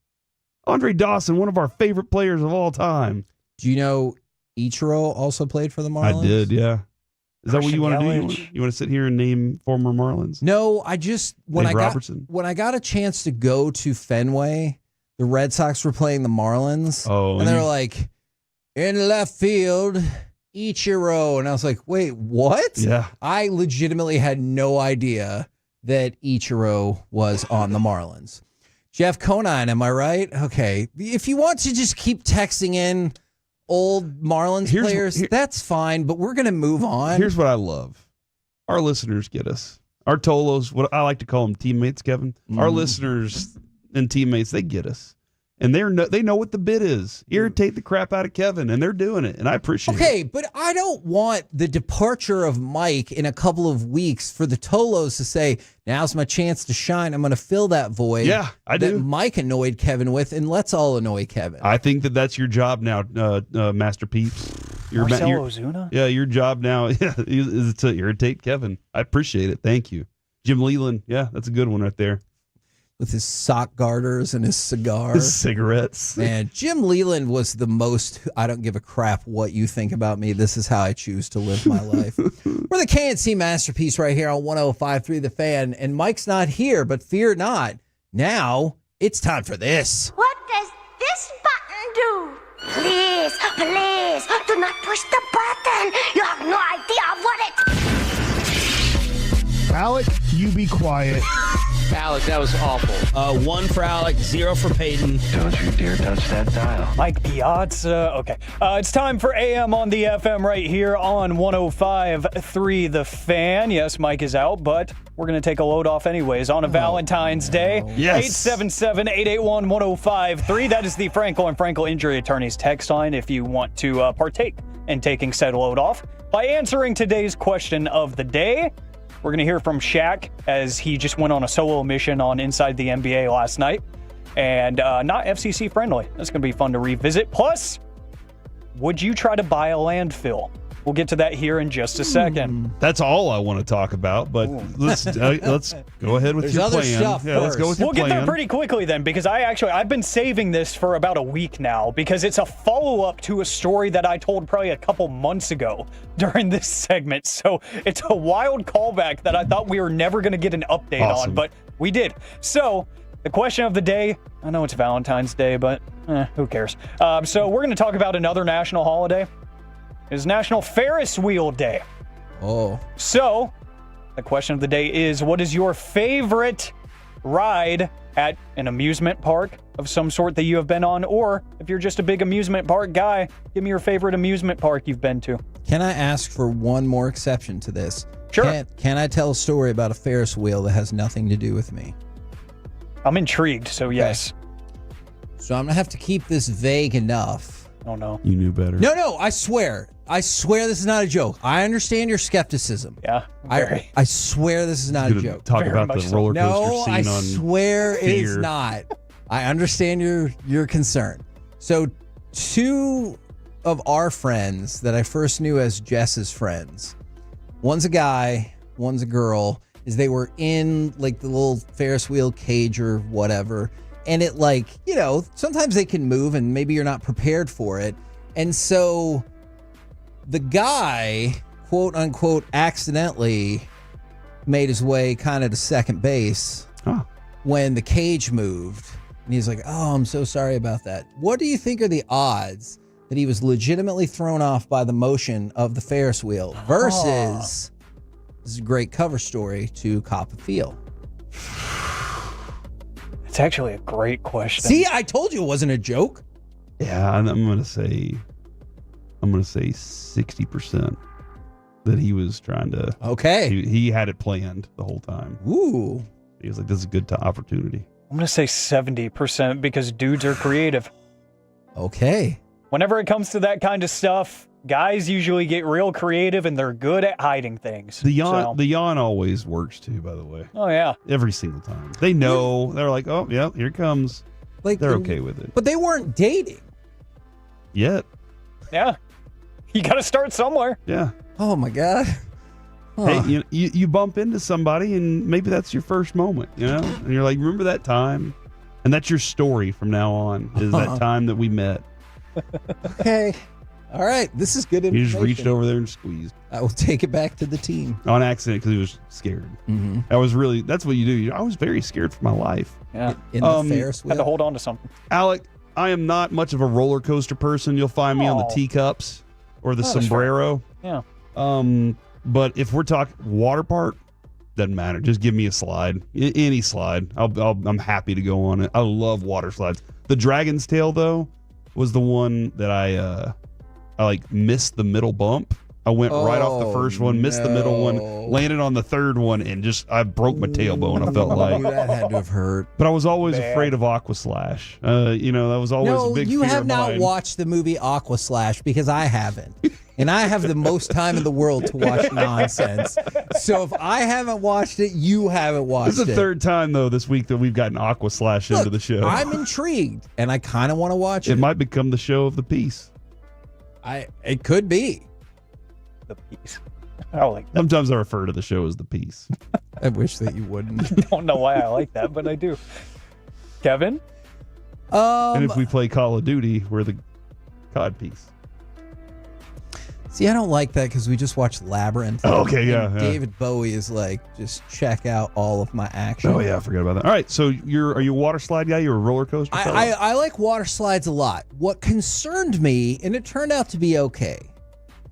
Andre Dawson, one of our favorite players of all time. Do you know Ichiro also played for the Marlins? I did, yeah. Is that what you want to do? You want to sit here and name former Marlins? No, I just when I got a chance to go to Fenway, the Red Sox were playing the Marlins. Oh, and they were like, in left field, Ichiro. And I was like, wait, what? Yeah. I legitimately had no idea that Ichiro was on the Marlins. Jeff Conine, am I right? Okay. If you want to just keep texting in old Marlins players, that's fine, but we're going to move on. Here's what I love. Our listeners get us. Our Tolos, what I like to call them teammates, Kevin. Our listeners and teammates, they get us. And they know what the bid is. Irritate the crap out of Kevin, and they're doing it, and I appreciate it. Okay, but I don't want the departure of Mike in a couple of weeks for the Tolos to say, now's my chance to shine. I'm going to fill that void. Yeah, I do. That Mike annoyed Kevin with, and let's all annoy Kevin. I think that's your job now, Master Peeps. Marcelo Ozuna? Yeah, your job now is to irritate Kevin. I appreciate it. Thank you. Jim Leland, yeah, that's a good one right there. With his sock garters and his cigar. His cigarettes. Man, Jim Leland was the most, I don't give a crap what you think about me. This is how I choose to live my life. We're the KNC Masterpiece right here on 105.3 The Fan. And Mike's not here, but fear not. Now, it's time for this. What does this button do? Please, do not push the button. You have no idea what it... Alec, you be quiet. Alec, that was awful. 1 for Alec, 0 for Peyton. Don't you dare touch that dial. Mike Piazza. Okay. It's time for AM on the FM right here on 105.3 The Fan. Yes, Mike is out, but we're going to take a load off anyways on a Valentine's Day. Yes. 877-881-1053. That is the Frankel and Frankel Injury Attorneys text line if you want to partake in taking said load off by answering today's question of the day. We're going to hear from Shaq as he just went on a solo mission on Inside the NBA last night. And not FCC friendly. That's going to be fun to revisit. Plus, would you try to buy a landfill? We'll get to that here in just a second. That's all I want to talk about, but let's go ahead with your other plan. stuff Let's go with your We'll plan. get there pretty quickly then, because I've been saving this for about a week now, because it's a follow-up to a story that I told probably a couple months ago during this segment. So it's a wild callback that I thought we were never going to get an update on, but we did. So the question of the day, I know it's Valentine's Day, but who cares? So we're going to talk about another national holiday. It's National Ferris Wheel Day. Oh. So the question of the day is, what is your favorite ride at an amusement park of some sort that you have been on? Or if you're just a big amusement park guy, give me your favorite amusement park you've been to. Can I ask for one more exception to this? Sure. Can I tell a story about a Ferris wheel that has nothing to do with me? I'm intrigued, so yes. So I'm going to have to keep this vague enough. Oh, no. You knew better. No, I swear. I swear this is not a joke. I understand your skepticism. Yeah, I swear this is not a joke. Talk about the roller coaster scene I on swear it's Fear. not. I understand your concern. So 2 of our friends that I first knew as Jess's friends, one's a guy, one's a girl, is they were in like the little Ferris wheel cage or whatever. And it sometimes they can move and maybe you're not prepared for it. And so the guy, quote unquote, accidentally made his way kind of to second base when the cage moved. And he's like, oh, I'm so sorry about that. What do you think are the odds that he was legitimately thrown off by the motion of the Ferris wheel versus, this is a great cover story to Cop a Feel? It's actually a great question. See, I told you it wasn't a joke. Yeah, I'm gonna say 60% that he was trying to. Okay. He had it planned the whole time. Ooh. He was like, this is a good opportunity. I'm going to say 70% because dudes are creative. Okay. Whenever it comes to that kind of stuff, guys usually get real creative and they're good at hiding things. The yawn always works too, by the way. Oh, yeah. Every single time. They know. They're like, oh, yeah, here it comes. Like they're okay with it. But they weren't dating. Yet. Yeah. You got to start somewhere. Yeah. Oh, my God. Hey, you bump into somebody and maybe that's your first moment, And you're like, remember that time? And that's your story from now on, is that time that we met. Okay. All right. This is good information. You just reached over there and squeezed. I will take it back to the team. On accident because he was scared. Mm-hmm. That's what you do. I was very scared for my life. Yeah. In the Ferris wheel. Had to hold on to something. Alec, I am not much of a roller coaster person. You'll find me on the teacups or the sombrero. Yeah. But if we're talking water park, doesn't matter. Just give me a slide, any slide. I'm happy to go on it. I love water slides. The Dragon's Tail though was the one that I like missed the middle bump. I went right off the first one, missed the middle one, landed on the third one, and I broke my tailbone. I felt like that had to have hurt. But I was always afraid of Aqua Slash. That was always a big fear you have of not mine. watched the movie Aqua Slash because I haven't. And I have the most time in the world to watch nonsense. So if I haven't watched it, you haven't watched it. This is the third time, though, this week that we've gotten Aqua Slash into the show. I'm intrigued, and I kind of want to watch it. It might become the show of the piece. It could be. The piece. I like that. Sometimes I refer to the show as the piece. I wish that you wouldn't. I don't know why I like that, but I do. Kevin? And if we play Call of Duty, we're the cod piece. See, I don't like that because we just watched Labyrinth. Oh, okay, yeah, And yeah. David Bowie is like, just check out all of my action. Oh, yeah, I forgot about that. All right, so are you a water slide guy? You're a roller coaster guy? I like water slides a lot. What concerned me, and it turned out to be okay,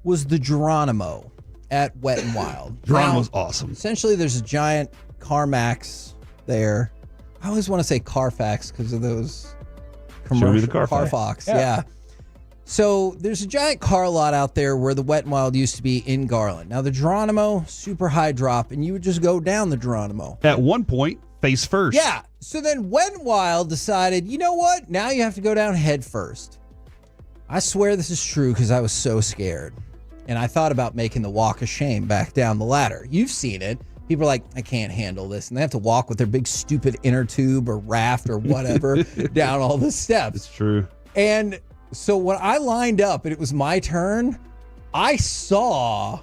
was the Geronimo at Wet n Wild. Geronimo's awesome. Essentially, there's a giant CarMax there. I always want to say Carfax because of those Show me the commercials. Carfax. Carfax, yeah. So there's a giant car lot out there where the Wet n Wild used to be in Garland. Now the Geronimo, super high drop, and you would just go down the Geronimo. At one point, face first. Yeah. So then Wet n Wild decided, you know what? Now you have to go down head first. I swear this is true because I was so scared. And I thought about making the walk of shame back down the ladder. You've seen it. People are like, I can't handle this. And they have to walk with their big stupid inner tube or raft or whatever down all the steps. It's true. And so when I lined up and it was my turn, I saw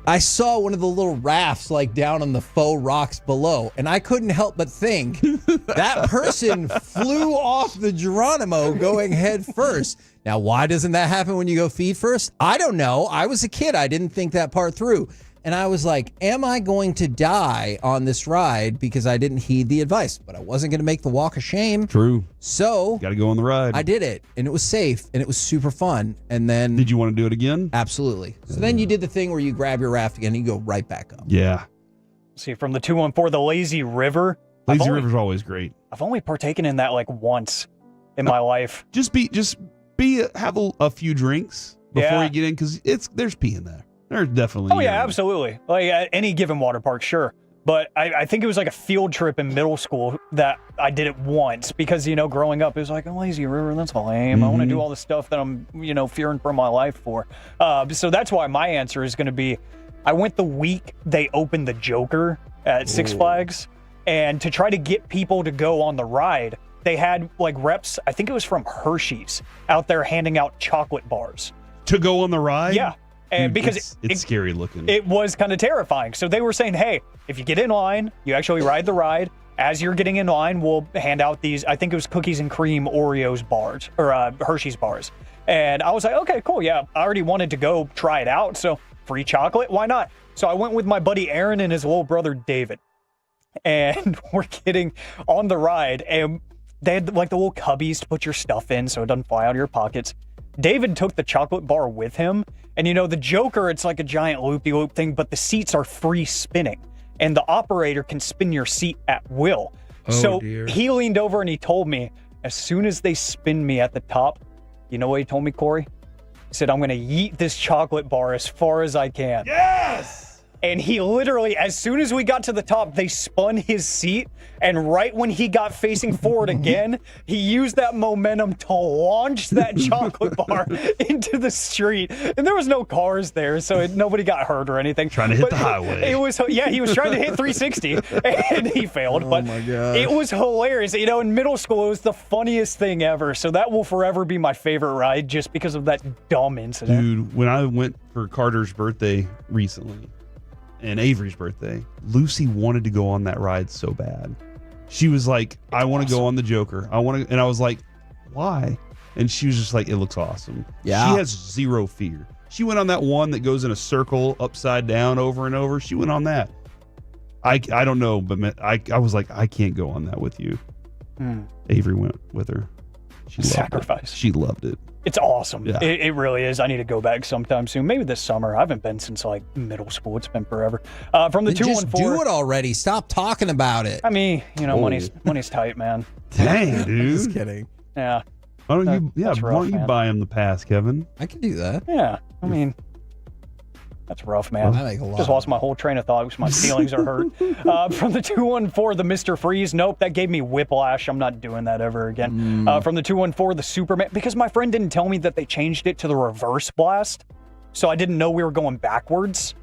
one of the little rafts like down on the faux rocks below, and I couldn't help but think that person flew off the Geronimo going head first. Now, why doesn't that happen when you go feet first? I don't know. I was a kid. I didn't think that part through. And I was like, am I going to die on this ride because I didn't heed the advice? But I wasn't going to make the walk of shame. True. So got to go on the ride. I did it, and it was safe, and it was super fun. And then, did you want to do it again? Absolutely. So then you did the thing where you grab your raft again and you go right back up. Yeah. See, from the 214, the Lazy River. Lazy River's always great. I've only partaken in that like once in my life. Have a few drinks before you get in, because there's pee in there. There's definitely. Oh yeah, absolutely. Like at any given water park, sure. But I think it was like a field trip in middle school that I did it once because, growing up, it was like, a Lazy River, that's lame. I want to do all the stuff that I'm, fearing for my life for. So that's why my answer is going to be, I went the week they opened the Joker at Six Flags, and to try to get people to go on the ride, they had like reps, I think it was from Hershey's, out there handing out chocolate bars. To go on the ride? Yeah. And because it's scary looking. It was kind of terrifying. So they were saying, hey, if you get in line, you actually ride the ride. As you're getting in line, we'll hand out these, I think it was cookies and cream Oreos bars, or Hershey's bars. And I was like, okay, cool. Yeah, I already wanted to go try it out. So free chocolate, why not? So I went with my buddy Aaron and his little brother David. And we're getting on the ride. And they had like the little cubbies to put your stuff in so it doesn't fly out of your pockets. David took the chocolate bar with him. And the Joker, it's like a giant loopy-loop thing, but the seats are free spinning. And the operator can spin your seat at will. So he leaned over and he told me, as soon as they spin me at the top, you know what he told me, Corey? He said, I'm going to yeet this chocolate bar as far as I can. Yes! And he literally, as soon as we got to the top, they spun his seat. And right when he got facing forward again, he used that momentum to launch that chocolate bar into the street. And there was no cars there, so nobody got hurt or anything. Trying to hit the highway. He was trying to hit 360, and he failed. Oh but my gosh. It was hilarious. In middle school, it was the funniest thing ever. So that will forever be my favorite ride just because of that dumb incident. Dude, when I went for Carter's birthday recently, and Avery's birthday, Lucy wanted to go on that ride so bad. She was like, I want to go on the Joker. And I was like, why? And she was just like, it looks awesome. Yeah. She has zero fear. She went on that one that goes in a circle upside down over and over. She went on that. I don't know, but I was like, I can't go on that with you. Avery went with her. She loved it. She loved it. It's awesome. Yeah. It really is. I need to go back sometime soon. Maybe this summer. I haven't been since like middle school. It's been forever. From the 214. Just do it already. Stop talking about it. I mean, money's tight, man. Dang, dude. Just kidding. Yeah. Why don't you buy him the pass, Kevin? I can do that. Yeah. I mean, that's rough, man. I make a lot. Just lost my whole train of thought because my feelings are hurt. From the 214, the Mr. Freeze. Nope, that gave me whiplash. I'm not doing that ever again. From the 214, the Superman. Because my friend didn't tell me that they changed it to the reverse blast. So I didn't know we were going backwards.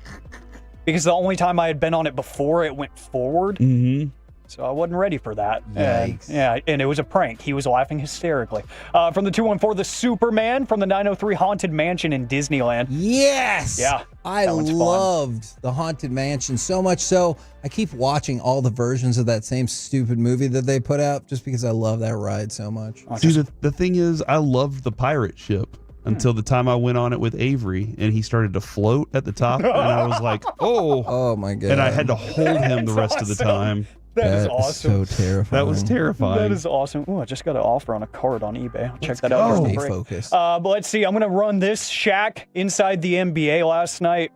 Because the only time I had been on it before, it went forward. Mm-hmm. So I wasn't ready for that. Yikes. And it was a prank. He was laughing hysterically. From the 214, the Superman from the 903 Haunted Mansion in Disneyland. Yes. Yeah. I loved the Haunted Mansion so much so I keep watching all the versions of that same stupid movie that they put out just because I love that ride so much. Dude, the thing is, I loved the pirate ship until the time I went on it with Avery and he started to float at the top. And I was like, oh my God. And I had to hold him the rest of the time. That is awesome. So terrifying. That was terrifying. That is awesome. Ooh, I just got an offer on a card on eBay. I'll check that out. Stay focused. But let's see. I'm going to run this Shaq inside the NBA last night.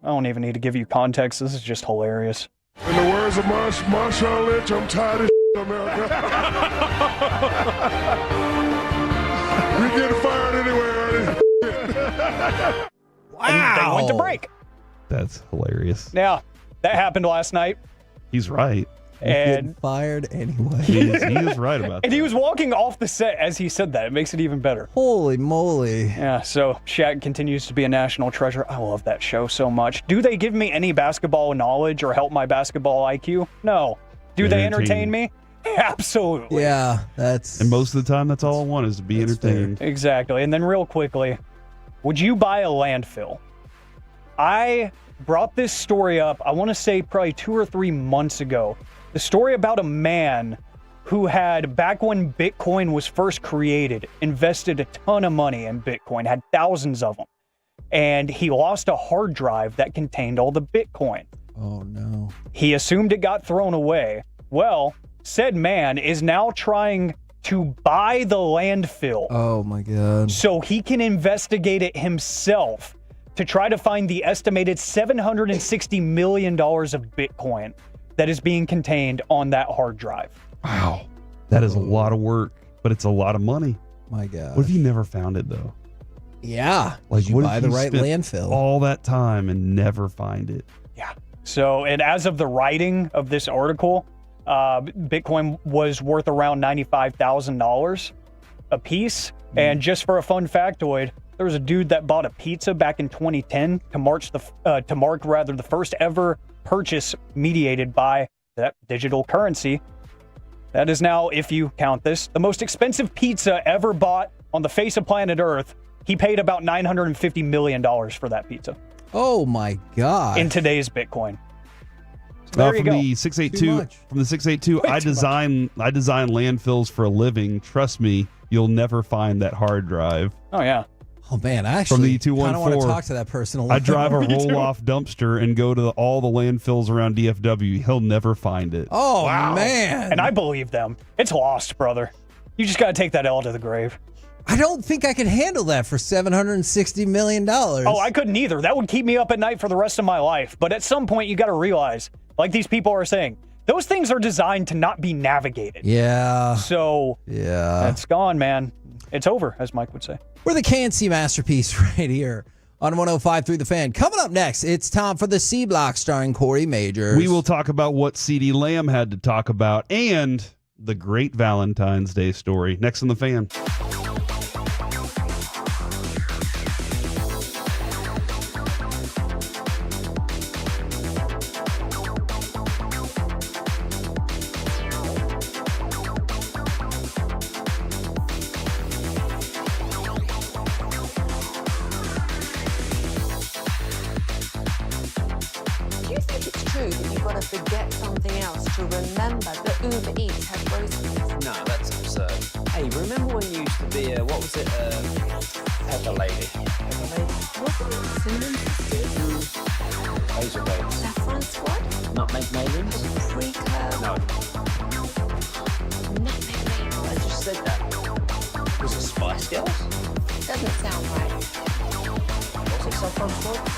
I don't even need to give you context. This is just hilarious. In the words of Marshawn Lynch, I'm tired of America. We get fired anyway, Ernie. Wow. And they went to break. That's hilarious. Yeah, that happened last night. He's right. And fired anyway. He is right about that. And he was walking off the set as he said that. It makes it even better. Holy moly. Yeah, so Shaq continues to be a national treasure. I love that show so much. Do they give me any basketball knowledge or help my basketball IQ? No. Do they entertain me? Absolutely. Yeah, that's... And most of the time, that's all I want is to be entertained. Exactly. And then real quickly, Would you buy a landfill? I brought this story up, I want to say probably 2 or 3 months ago. The story about a man who had, back when Bitcoin was first created, invested a ton of money in Bitcoin, had thousands of them. And he lost a hard drive that contained all the Bitcoin. Oh, no. He assumed it got thrown away. Well, said man is now trying to buy the landfill. Oh, my God. So he can investigate it himself to try to find the estimated $760 million of Bitcoin that is being contained on that hard drive. Wow. That is a lot of work, but it's a lot of money. My God. What if you never found it, though? Yeah. Like, you what buy if the you right spent landfill? all that time and never find it? Yeah. So, and as of the writing of this article, Bitcoin was worth around $95,000 a piece. And just for a fun factoid, there was a dude that bought a pizza back in 2010 to mark the first ever purchase mediated by that digital currency. That is now, if you count this, the most expensive pizza ever bought on the face of planet Earth. He paid about $950 million for that pizza. Oh my God. In today's Bitcoin. So there you from go. the 682, I design landfills for a living. Trust me, you'll never find that hard drive. Oh yeah. Oh man, I From actually the kind of want to 214, talk to that person a little I drive a bit more. roll-off dumpster and go to all the landfills around DFW. He'll never find it. Oh Wow. man. And I believe them. It's lost, brother. You just got to take that L to the grave. I don't think I could handle that for $760 million. Oh, I couldn't either. That would keep me up at night for the rest of my life. But at some point, you got to realize, like these people are saying, those things are designed to not be navigated. Yeah. So, yeah, it's gone, man. It's over, as Mike would say. We're the KNC Masterpiece right here on 105.3 The Fan. Coming up next, it's time for the C Block starring Corey Majors. We will talk about what CeeDee Lamb had to talk about and the great Valentine's Day story. Next on The Fan. Do you think it's true that you've got to forget something else to remember that Uber Eats has groceries? No, that's absurd. Hey, remember when you used to be a, what was it, Pepper Lady? Pepper Lady? Wasn't it Cinnamon Sisters? Razor Blades. Saffron Squad? Nutmeg Maidens? Pre-curl? No. Nutmeg Maidens? I just said that. Was it Spice Girls? Doesn't sound right. Was it Saffron Squad?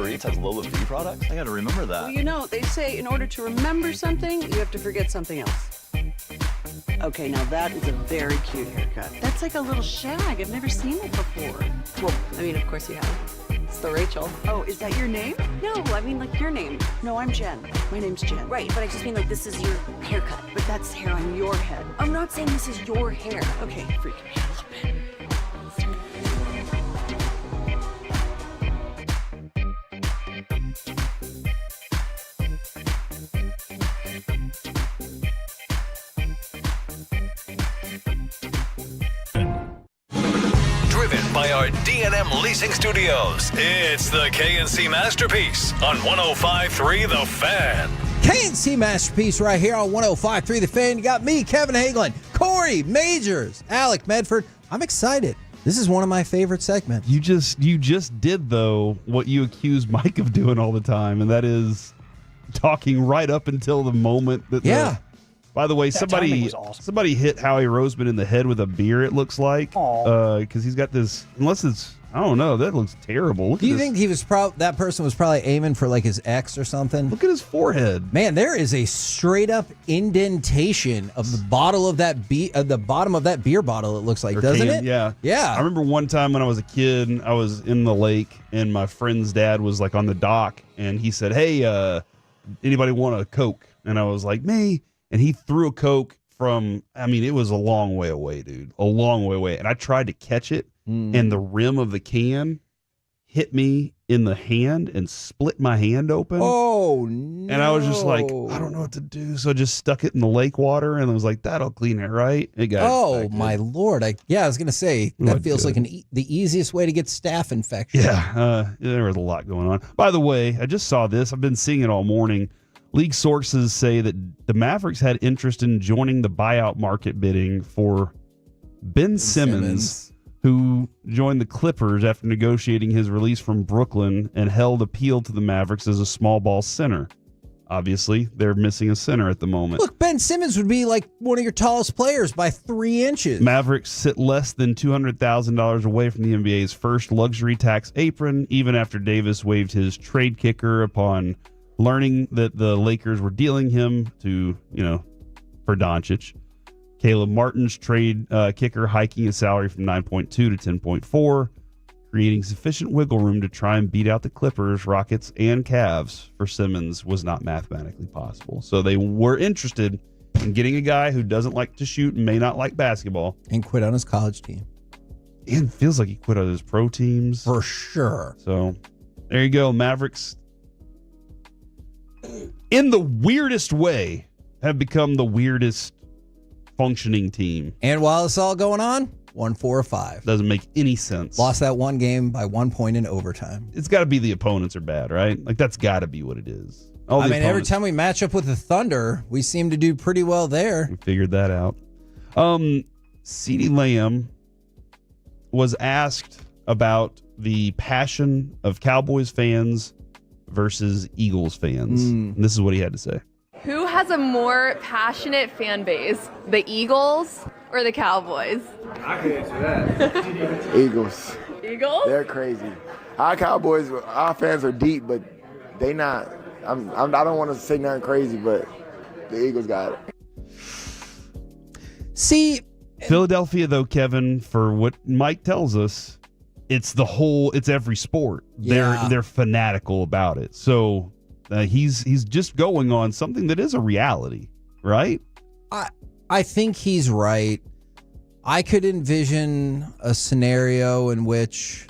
Uber Eats has Lola V products? I gotta remember that. Well, you know, they say in order to remember something, you have to forget something else. Okay, now that is a very cute haircut. That's like a little shag. I've never seen it before. Well, I mean, of course you have. It's the Rachel. Oh, is that your name? No, I mean like your name. No, I'm Jen. My name's Jen. Right, but I just mean like this is your haircut. But that's hair on your head. I'm not saying this is your hair. Okay, freaking me out a little bit. Driven by our D&M Leasing Studios, it's the KNC Masterpiece on 105.3 The Fan. KNC Masterpiece right here on 105.3 The Fan. You got me, Kevin Hagelin, Corey Majors, Alec Medford. I'm excited. This is one of my favorite segments. You just did, though, what you accuse Mike of doing all the time, and that is talking right up until the moment that by the way, somebody hit Howie Roseman in the head with a beer, it looks like. Because he's got this, unless it's, I don't know, that looks terrible. Do you think he was that person was probably aiming for like his ex or something? Look at his forehead. Man, there is a straight up indentation of the bottle of that the bottom of that beer bottle, it looks like, doesn't it? Yeah. Yeah. I remember one time when I was a kid, I was in the lake and my friend's dad was like on the dock and he said, "Hey, anybody want a Coke?" And I was like, "Me." And he threw a Coke from, I mean, it was a long way away, dude. A long way away. And I tried to catch it, and the rim of the can hit me in the hand and split my hand open. Oh, no. And I was just like, I don't know what to do. So I just stuck it in the lake water, and I was like, that'll clean it, right? It got infected. My Lord. I was going to say, that feels like the easiest way to get staph infection. Yeah, there was a lot going on. By the way, I just saw this. I've been seeing it all morning. League sources say that the Mavericks had interest in joining the buyout market bidding for Ben Simmons, who joined the Clippers after negotiating his release from Brooklyn and held appeal to the Mavericks as a small ball center. Obviously, they're missing a center at the moment. Look, Ben Simmons would be like one of your tallest players by 3 inches. Mavericks sit less than $200,000 away from the NBA's first luxury tax apron, even after Davis waived his trade kicker upon learning that the Lakers were dealing him to, for Doncic. Caleb Martin's trade kicker hiking his salary from 9.2 to 10.4, creating sufficient wiggle room to try and beat out the Clippers, Rockets, and Cavs for Simmons was not mathematically possible. So they were interested in getting a guy who doesn't like to shoot and may not like basketball. And quit on his college team. And feels like he quit on his pro teams. For sure. So there you go. Mavericks, in the weirdest way, have become the weirdest functioning team. And while it's all going on, 1-4-5. Doesn't make any sense. Lost that one game by 1 point in overtime. It's got to be the opponents are bad, right? Like, that's got to be what it is. Every time we match up with the Thunder, we seem to do pretty well there. We figured that out. CeeDee Lamb was asked about the passion of Cowboys fans versus Eagles fans. And this is what he had to say. Who has a more passionate fan base, the Eagles or the Cowboys? I can answer that. Eagles. Eagles? They're crazy. Our Cowboys, our fans are deep, but they not. I don't want to say nothing crazy, but the Eagles got it. See, Philadelphia, though, Kevin, for what Mike tells us, it's every sport. Yeah. They're fanatical about it. So he's just going on something that is a reality, right? I think he's right. I could envision a scenario in which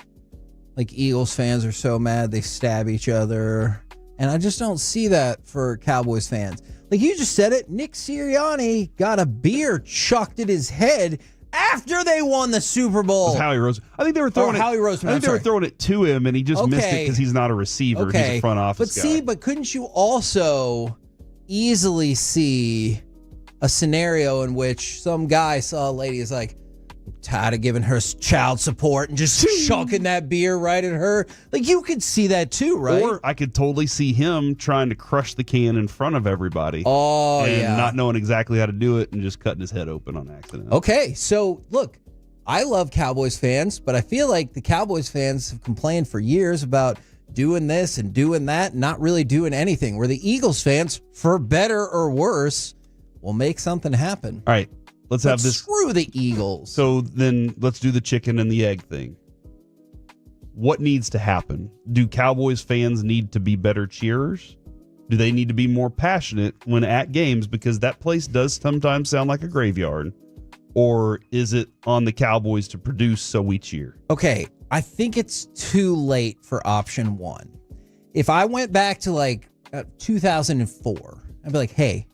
like Eagles fans are so mad they stab each other. And I just don't see that for Cowboys fans. Like you just said it, Nick Sirianni got a beer chucked at his head after they won the Super Bowl. Howie Roseman. I think they were throwing Howie Roseman. I think they were throwing it to him, and he just missed it because he's not a receiver. He's a front office guy. But couldn't you also easily see a scenario in which some guy saw a lady is like, tired of giving her child support and just chucking that beer right at her? Like, you could see that too, right? Or I could totally see him trying to crush the can in front of everybody. And not knowing exactly how to do it and just cutting his head open on accident. Okay, so look, I love Cowboys fans, but I feel like the Cowboys fans have complained for years about doing this and doing that, not really doing anything. Where the Eagles fans, for better or worse, will make something happen. All right, let's have this. Screw the Eagles. So then let's do the chicken and the egg thing. What needs to happen? Do Cowboys fans need to be better cheerers? Do they need to be more passionate when at games? Because that place does sometimes sound like a graveyard. Or is it on the Cowboys to produce so we cheer? Okay, I think it's too late for option one. If I went back to 2004, I'd be like, hey,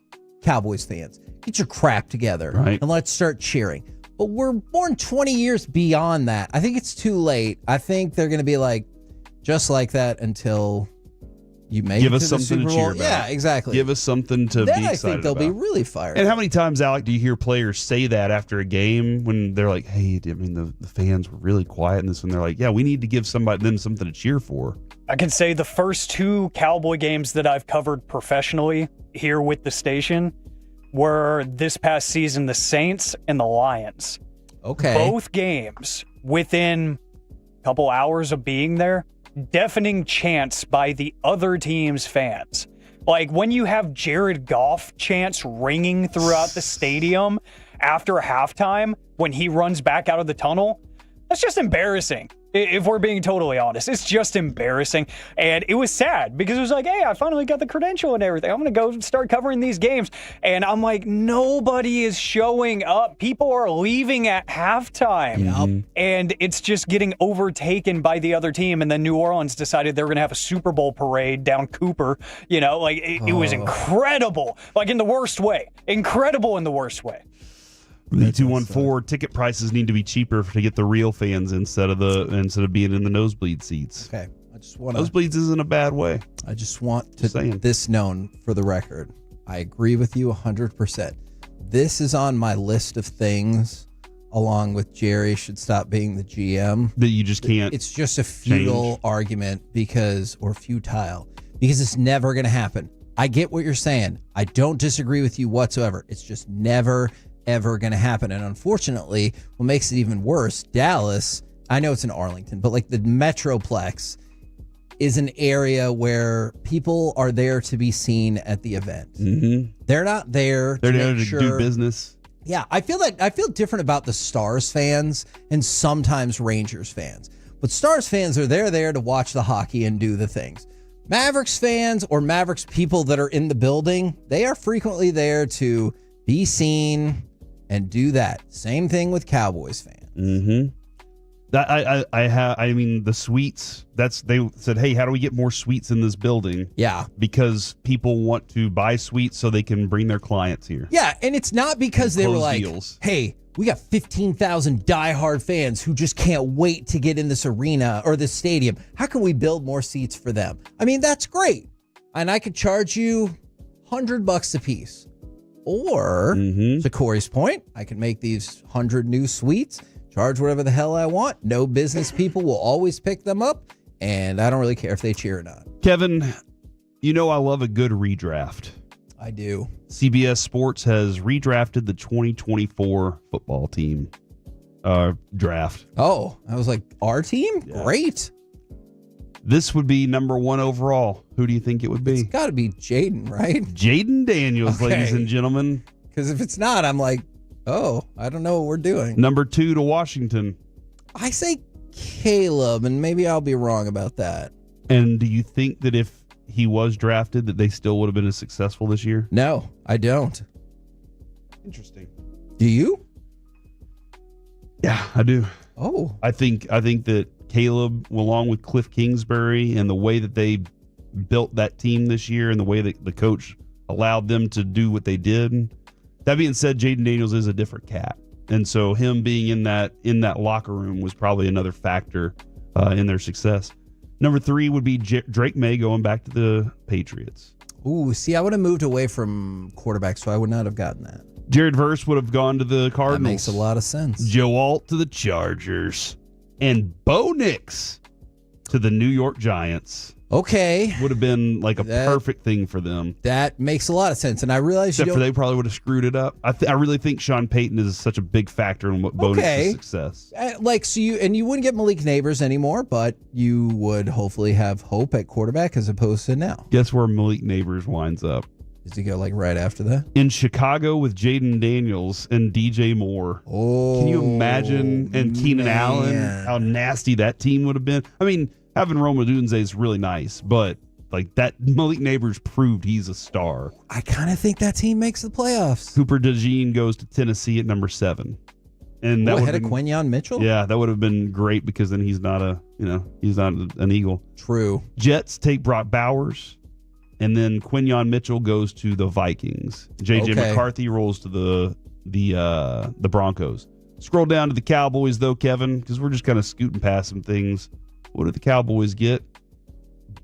Cowboys fans, get your crap together and let's start cheering. But we're born 20 years beyond that. I think it's too late. I think they're going to be just like that until you make Give it us to the something Super to Bowl. cheer about. Yeah, exactly. Give us something to then be I excited think they'll about. be really fired And up. how many times, Alec, do you hear players say that after a game when they're like, hey, I mean, the fans were really quiet in this one? They're like, yeah, we need to give them something to cheer for. I can say the first 2 Cowboy games that I've covered professionally here with the station were this past season, the Saints and the Lions. Okay. Both games within a couple hours of being there, deafening chants by the other team's fans. Like when you have Jared Goff chants ringing throughout the stadium after halftime when he runs back out of the tunnel, that's just embarrassing. If we're being totally honest, it's just embarrassing. And it was sad because it was like, hey, I finally got the credential and everything. I'm going to go start covering these games. And I'm like, nobody is showing up. People are leaving at halftime. Yep. And it's just getting overtaken by the other team. And then New Orleans decided they were going to have a Super Bowl parade down Cooper. It was incredible. Like in the worst way. Incredible in the worst way. The 214 ticket prices need to be cheaper to get the real fans instead of being in the nosebleed seats. Okay, I just want to. Nosebleeds isn't a bad way. I just want this known for the record. I agree with you 100%. This is on my list of things, along with Jerry should stop being the GM. That you just can't. It's just a futile argument or futile because it's never going to happen. I get what you're saying. I don't disagree with you whatsoever. It's just never ever going to happen. And unfortunately, what makes it even worse, Dallas, I know it's in Arlington, but the Metroplex is an area where people are there to be seen at the event. Mm-hmm. They're not there They're to there make to sure. do business. Yeah, I feel different about the Stars fans and sometimes Rangers fans. But Stars fans are there to watch the hockey and do the things. Mavericks fans or Mavericks people that are in the building, they are frequently there to be seen and do that. Same thing with Cowboys fans. Mm-hmm. I mean, the suites, they said, hey, how do we get more suites in this building? Yeah. Because people want to buy suites so they can bring their clients here. Yeah, and it's not because they were like, deals. Hey, we got 15,000 diehard fans who just can't wait to get in this arena or this stadium. How can we build more seats for them? I mean, that's great. And I could charge you $100 a piece. Or, to Corey's point, I can make these 100 new suites, charge whatever the hell I want. No business people will always pick them up, and I don't really care if they cheer or not. Kevin, I love a good redraft. I do. CBS Sports has redrafted the 2024 football team draft. Oh, I was like, our team? Yeah. Great. This would be number 1 overall. Who do you think it would be? It's got to be Jaden, right? Jaden Daniels, ladies and gentlemen. Because if it's not, I'm like, oh, I don't know what we're doing. Number 2 to Washington. I say Caleb, and maybe I'll be wrong about that. And do you think that if he was drafted, that they still would have been as successful this year? No, I don't. Interesting. Do you? Yeah, I do. Oh. I think that Caleb, along with Cliff Kingsbury and the way that they built that team this year and the way that the coach allowed them to do what they did. That being said, Jaden Daniels is a different cat. And so him being in that locker room was probably another factor in their success. Number 3 would be Drake May going back to the Patriots. Ooh, see, I would have moved away from quarterback, so I would not have gotten that. Jared Verse would have gone to the Cardinals. That makes a lot of sense. Joe Alt to the Chargers. And Bo Nix to the New York Giants. Okay. Would have been like a perfect thing for them. That makes a lot of sense. And I realize Except for they probably would have screwed it up. I really think Sean Payton is such a big factor in what Bo's success. You wouldn't get Malik Neighbors anymore, but you would hopefully have Hope at quarterback as opposed to now. Guess where Malik Neighbors winds up? Does he go like right after that? In Chicago with Jaden Daniels and DJ Moore. Oh, can you imagine? And Keenan Allen, how nasty that team would have been. I mean, having Rome Odunze is really nice, but like that Malik Neighbors proved he's a star. I kind of think that team makes the playoffs. Cooper DeJean goes to Tennessee at number 7. And that ahead of Quinyon Mitchell? Yeah, that would have been great because then he's not an Eagle. True. Jets take Brock Bowers, and then Quinyon Mitchell goes to the Vikings. JJ McCarthy rolls to the Broncos. Scroll down to the Cowboys though, Kevin, because we're just kind of scooting past some things. What did the Cowboys get?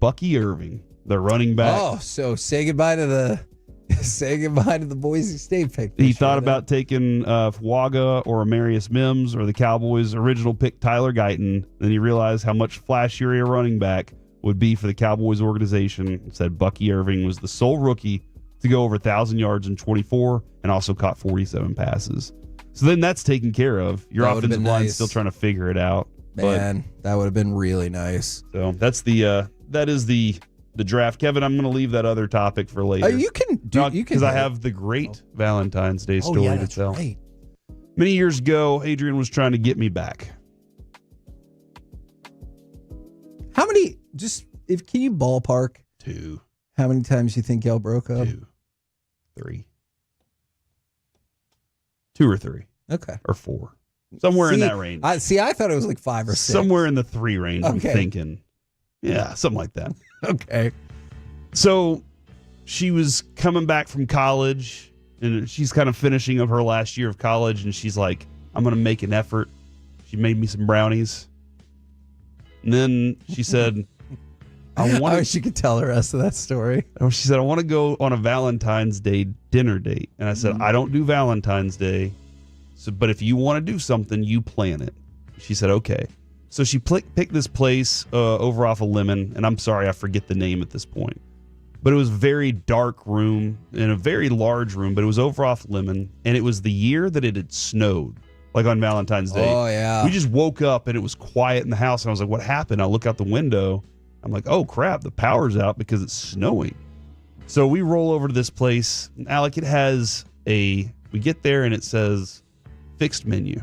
Bucky Irving, the running back. Oh, so say goodbye to the Boise State pick. He thought about taking Fuaga or Amarius Mims or the Cowboys' original pick, Tyler Guyton. Then he realized how much flashier a running back would be for the Cowboys organization. Said Bucky Irving was the sole rookie to go over 1,000 yards in 24 and also caught 47 passes. So then that's taken care of. Your offensive line's still trying to figure it out. Man, that would have been really nice. So that's that is the draft. Kevin, I'm going to leave that other topic for later. You can because I have the great Valentine's Day story to tell. Right. Many years ago, Adrian was trying to get me back. How many? Can you ballpark? 2. How many times you think y'all broke up? 2, 3, 2 or 3. Okay, or 4. Somewhere in that range. I thought it was like 5 or 6. Somewhere in the 3 range, I'm thinking. Yeah, something like that. Okay. So she was coming back from college, and she's kind of finishing up her last year of college, and she's like, I'm going to make an effort. She made me some brownies. And then she said, I wish you could tell the rest of that story. She said, I want to go on a Valentine's Day dinner date. And I said, I don't do Valentine's Day. So, but if you want to do something, you plan it. She said, okay. So she picked this place over off of Lemon, and I'm sorry, I forget the name at this point. But it was a very dark room and a very large room, but it was over off Lemon, and it was the year that it had snowed, like on Valentine's Day. Oh, yeah. We just woke up, and it was quiet in the house, and I was like, what happened? I look out the window. I'm like, oh, crap, the power's out because it's snowing. So we roll over to this place. Alec, we get there, and it says fixed menu.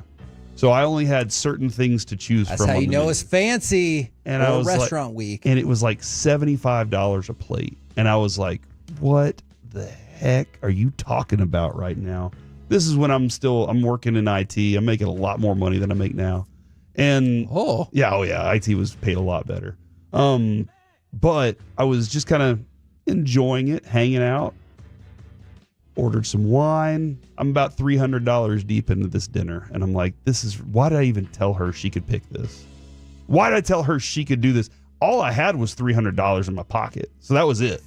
So I only had certain things to choose from. That's how you know it's fancy. And I was restaurant week. And it was like $75 a plate. And I was like, what the heck are you talking about right now? This is when I'm working in IT. I'm making a lot more money than I make now. And IT was paid a lot better. But I was just kind of enjoying it, hanging out. Ordered some wine. I'm about $300 deep into this dinner. And I'm like, why did I even tell her she could pick this? Why did I tell her she could do this? All I had was $300 in my pocket. So that was it.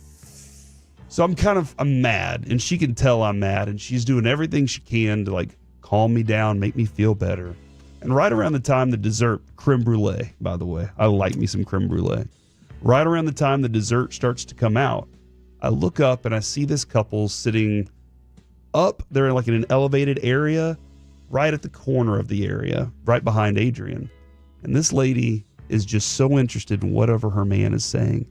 So I'm mad. And she can tell I'm mad. And she's doing everything she can to like calm me down, make me feel better. And right around the time the dessert, creme brulee, by the way, I like me some creme brulee. Right around the time the dessert starts to come out, I look up and I see this couple sitting up. They're like in an elevated area right at the corner of the area, right behind Adrian. And this lady is just so interested in whatever her man is saying.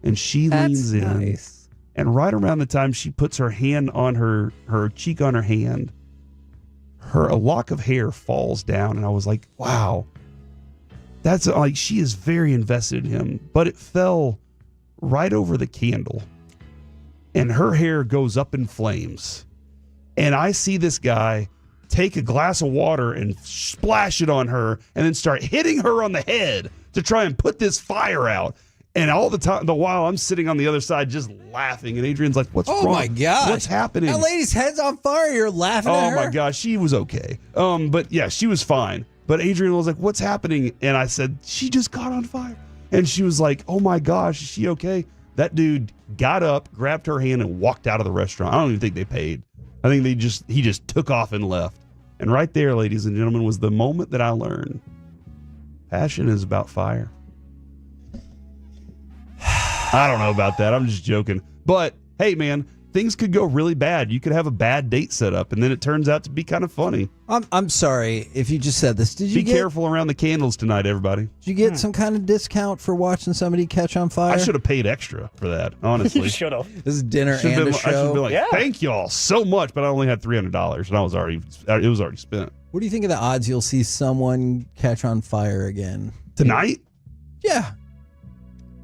And she leans in. Nice. And right around the time she puts her hand on her cheek on her hand, a lock of hair falls down. And I was like, wow, that's like, she is very invested in him. But it fell right over the candle. And her hair goes up in flames. And I see this guy take a glass of water and splash it on her and then start hitting her on the head to try and put this fire out. And all the while I'm sitting on the other side just laughing. And Adrian's like, what's wrong? Oh, my gosh. What's happening? That lady's head's on fire. You're laughing at her? Oh, my gosh. She was okay. But yeah, she was fine. But Adrian was like, what's happening? And I said, she just caught on fire. And she was like, oh, my gosh, is she okay? That dude got up, grabbed her hand, and walked out of the restaurant. I don't even think they paid. I think he just took off and left. And right there, ladies and gentlemen, was the moment that I learned passion is about fire. I don't know about that. I'm just joking. But, hey, man, things could go really bad. You could have a bad date set up, and then it turns out to be kind of funny. I'm sorry if you just said this. Did you Be careful around the candles tonight, everybody. Did you get some kind of discount for watching somebody catch on fire? I should have paid extra for that, honestly. You should have. This is dinner Should've and been, a I should have show. been like, thank y'all so much, but I only had $300, and it was already spent. What do you think of the odds you'll see someone catch on fire again? Tonight? Yeah.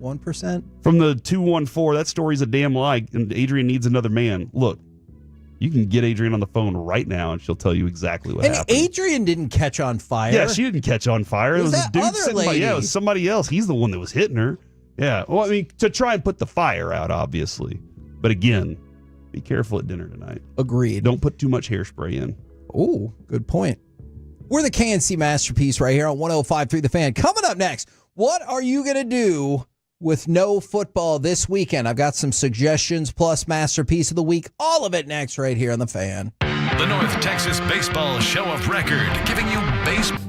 1%? From the 214, that story's a damn lie, and Adrian needs another man. Look, you can get Adrian on the phone right now, and she'll tell you exactly what happened. Adrian didn't catch on fire. Yeah, she didn't catch on fire. It was a that dude other sitting by. lady. Yeah, it was somebody else. He's the one that was hitting her. Yeah. Well, I mean, to try and put the fire out, obviously. But again, be careful at dinner tonight. Agreed. Don't put too much hairspray in. Oh, good point. We're the KNC Masterpiece right here on 105.3 The Fan. Coming up next, what are you going to do with no football this weekend? I've got some suggestions plus Masterpiece of the Week. All of it next right here on The Fan. The North Texas Baseball Show of Record, giving you baseball.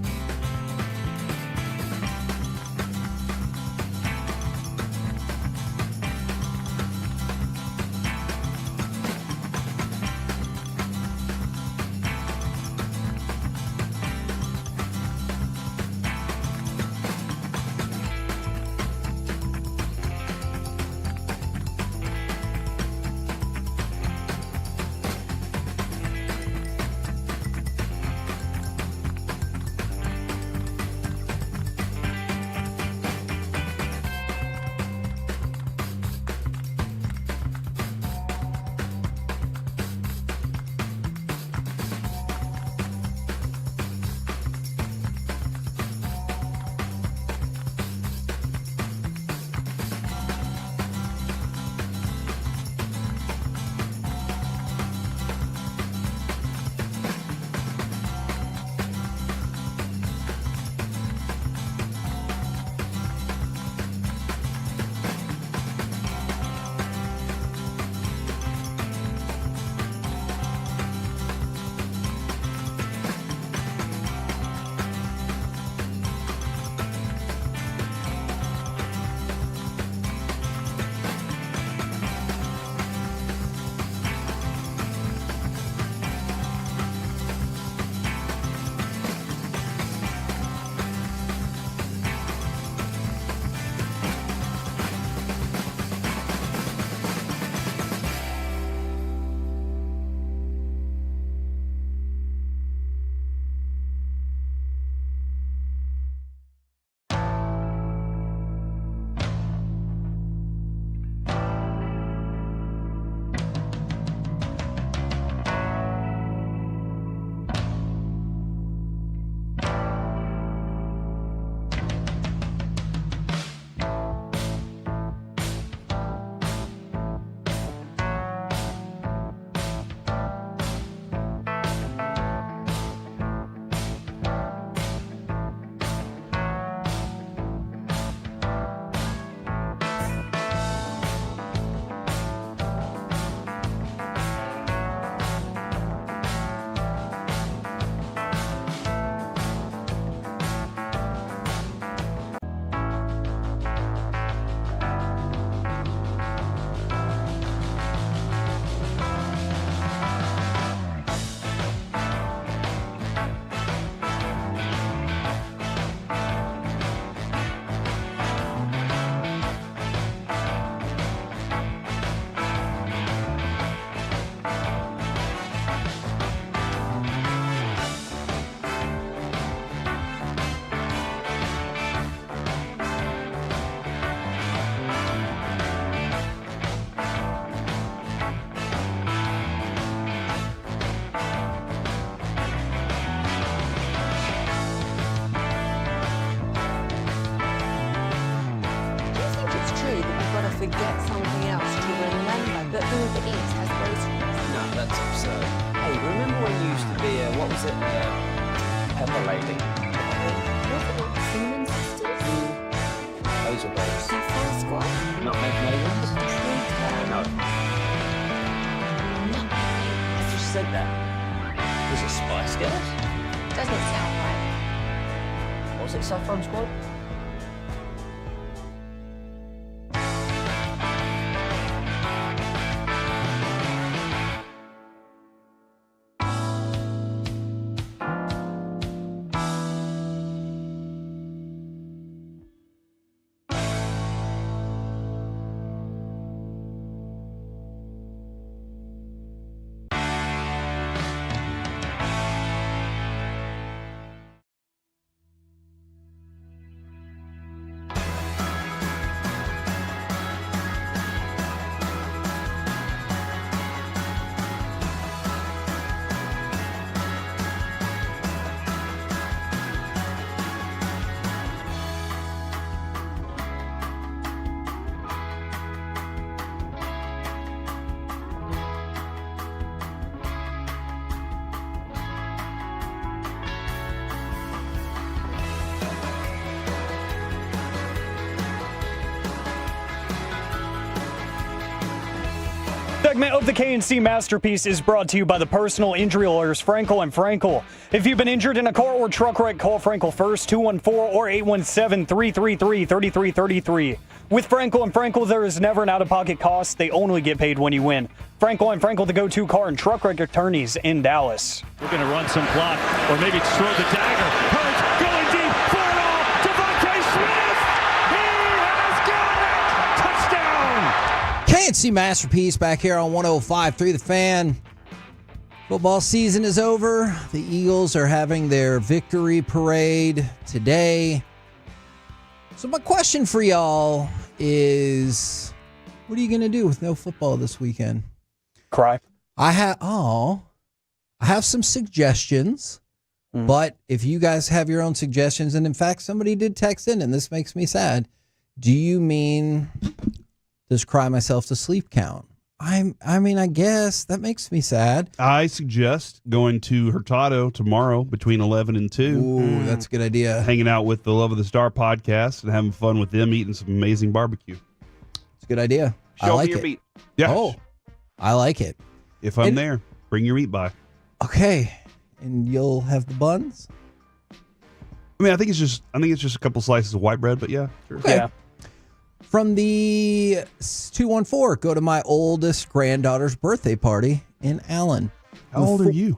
Forget something else to remember that Uber Eats has groceries. No, that's absurd. Hey, remember when you used to be what was it, Pepper Lady? Cinnamon Sisters? Those are those. Sapphire Squad? Nutmeg Maidens? No. I just said that. Was it Spice Girls? Doesn't sound right. What was it, Saffron Squad? segment of the KNC Masterpiece is brought to you by the personal injury lawyers Frankel and Frankel. If you've been injured in a car or truck wreck, call Frankel first, 214 or 817-333-3333. With Frankel and Frankel, there is never an out-of-pocket cost. They only get paid when you win. Frankel and Frankel, the go-to car and truck wreck attorneys in Dallas. We're going to run some clock, or maybe throw the dagger. Hurts going deep for it all. Devontae Smith! He has got it! Touchdown! KNC Masterpiece back here on 105.3 The Fan. Football season is over. The Eagles are having their victory parade today. So my question for y'all is, what are you going to do with no football this weekend? Cry. I have some suggestions, but if you guys have your own suggestions, and in fact, somebody did text in, and this makes me sad. Do you mean, does cry myself to sleep count? I mean, I guess that makes me sad. I suggest going to Hurtado tomorrow between 11 and 2. Ooh, that's a good idea. Hanging out with the Love of the Star podcast and having fun with them, eating some amazing barbecue. It's a good idea. Show I like me your it. meat. Yeah. Oh, I like it. If I'm there, bring your meat by. Okay. And you'll have the buns? I mean, I think it's just a couple slices of white bread, but yeah, sure. Okay. Yeah. From the 214, go to my oldest granddaughter's birthday party in Allen. How old are you?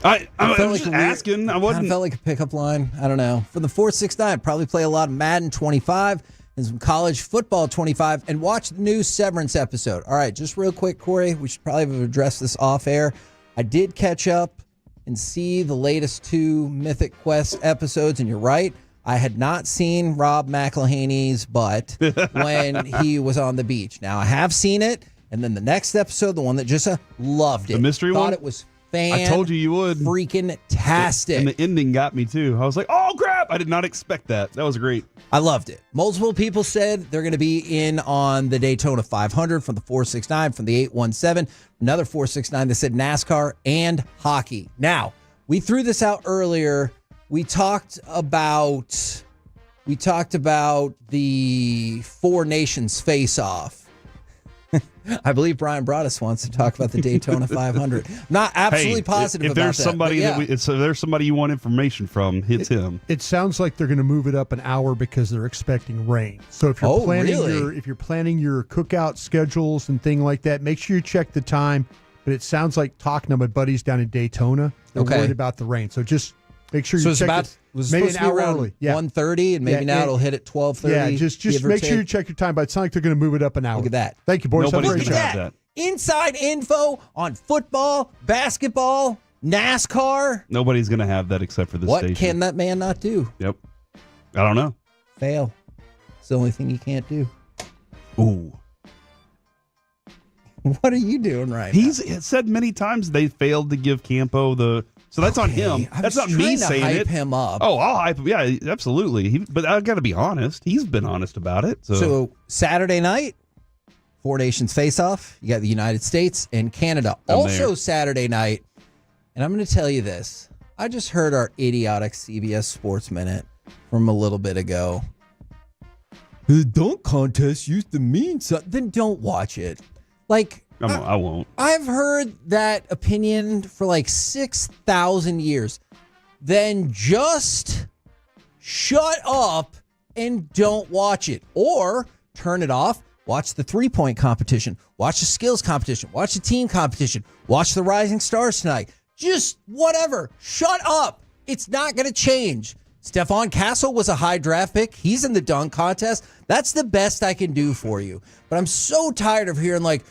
I was just asking. I wasn't. Kind of felt like a pickup line. I don't know. For the 469, probably play a lot of Madden 25 and some college football 25 and watch the new Severance episode. All right, just real quick, Corey, we should probably have addressed this off air. I did catch up and see the latest 2 Mythic Quest episodes, and you're right. I had not seen Rob McElhaney's butt when he was on the beach. Now, I have seen it, and then the next episode, the one that just loved it. The mystery Thought one? it was I told you would. Freaking tastic. And the ending got me, too. I was like, oh, crap. I did not expect that. That was great. I loved it. Multiple people said they're going to be in on the Daytona 500 from the 469, from the 817. Another 469 that said NASCAR and hockey. Now, we threw this out earlier. We talked about the Four Nations face-off. I believe Brian Broaddus wants to talk about the Daytona 500. Not absolutely positive if about there's that. Somebody yeah. if there's somebody you want information from, hits him. It sounds like they're going to move it up an hour because they're expecting rain. So if you're planning your cookout schedules and thing like that, make sure you check the time. But it sounds like talking to my buddies down in Daytona, they're worried about the rain. So just make sure you check it. It was maybe supposed to be around 1:30, and maybe now it'll hit at 12:30. Yeah, just make sure you check your time. But it sounds like they're going to move it up an hour. Look at that. Thank you, boys. Nobody's Have a going great to show. have that. Inside info on football, basketball, NASCAR. Nobody's going to have that except for this What station. can that man not do? Yep. I don't know. Fail. It's the only thing he can't do. Ooh. What are you doing right He's said many times they failed to give Campo the... So that's on him. That's not me saying hype it. him up. Oh, I'll hype him. Yeah, absolutely. But I got to be honest. He's been honest about it. So Saturday night, Four Nations face-off. You got the United States and Canada. Also Saturday night, and I'm going to tell you this. I just heard our idiotic CBS Sports Minute from a little bit ago. The dunk contest used to mean something. Then don't watch it. Like, I won't. I've heard that opinion for like 6,000 years. Then just shut up and don't watch it. Or turn it off, watch the three-point competition, watch the skills competition, watch the team competition, watch the Rising Stars tonight. Just whatever. Shut up. It's not going to change. Stephon Castle was a high draft pick. He's in the dunk contest. That's the best I can do for you. But I'm so tired of hearing like,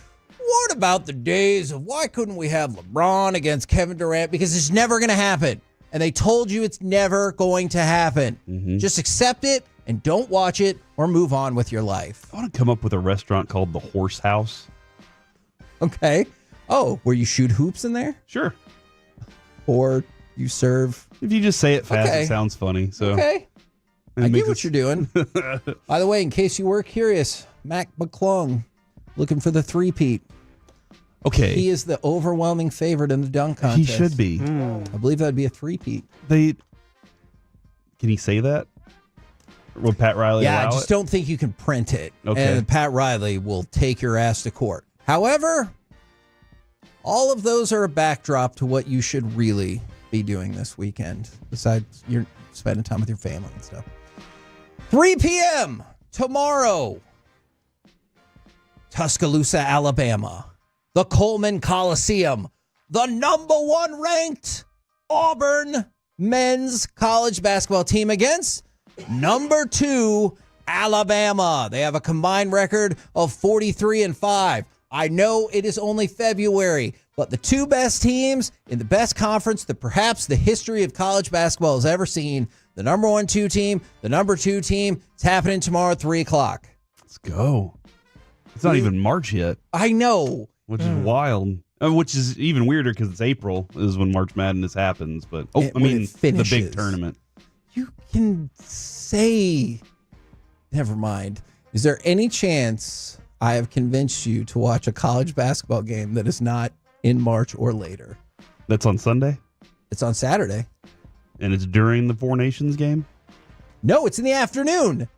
what about the days of why couldn't we have LeBron against Kevin Durant? Because it's never going to happen. And they told you it's never going to happen. Mm-hmm. Just accept it and don't watch it or move on with your life. I want to come up with a restaurant called the Horse House. Okay. Oh, where you shoot hoops in there? Sure. Or you serve. If you just say it fast, Okay. It sounds funny. So Okay. I makes get what you're doing. By the way, in case you were curious, Mac McClung looking for the three-peat. Okay. He is the overwhelming favorite in the dunk contest. He should be. I believe that'd be a three-peat. Can he say that? Will Pat Riley Yeah, I allow just it? don't think you can print it. Okay. And Pat Riley will take your ass to court. However, all of those are a backdrop to what you should really be doing this weekend, besides you're spending time with your family and stuff. 3 p.m. tomorrow, Tuscaloosa, Alabama, the Coleman Coliseum, the number 1 ranked Auburn men's college basketball team against number 2 Alabama. They have a combined record of 43-5. I know it is only February, but the 2 best teams in the best conference that perhaps the history of college basketball has ever seen, the number 1-2 team, the number 2 team, it's happening tomorrow at 3 o'clock. Let's go. It's not even March yet. I know. Which is wild. Which is even weirder because it's April is when March Madness happens. But, the big tournament. You can say, never mind. Is there any chance I have convinced you to watch a college basketball game that is not in March or later? That's on Sunday? It's on Saturday. And it's during the Four Nations game? No, it's in the afternoon.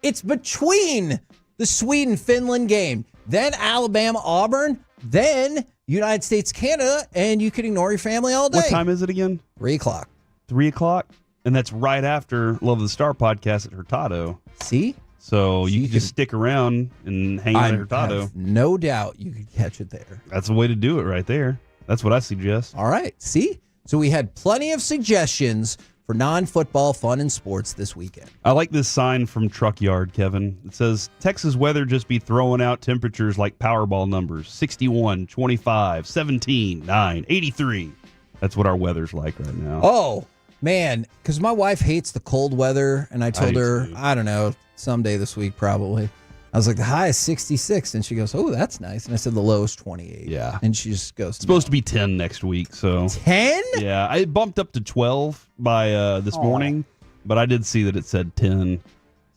It's between the Sweden-Finland game, then Alabama-Auburn, then United States-Canada, and you can ignore your family all day. What time is it again? 3 o'clock. 3 o'clock? And that's right after Love of the Star podcast at Hurtado. See? So you can just stick around and hang out at Hurtado. Have no doubt you could catch it there. That's the way to do it right there. That's what I suggest. All right. See? So we had plenty of suggestions for non-football fun and sports this weekend. I like this sign from Truck Yard, Kevin. It says, Texas weather just be throwing out temperatures like Powerball numbers. 61, 25, 17, 9, 83. That's what our weather's like right now. Oh, man. Because my wife hates the cold weather, and I told her, I don't know, someday this week probably. I was like, the high is 66, and she goes, oh, that's nice. And I said the low is 28. Yeah. And she just goes, It's supposed to be 10 next week, so. 10? Yeah, I bumped up to 12 by this morning, but I did see that it said 10,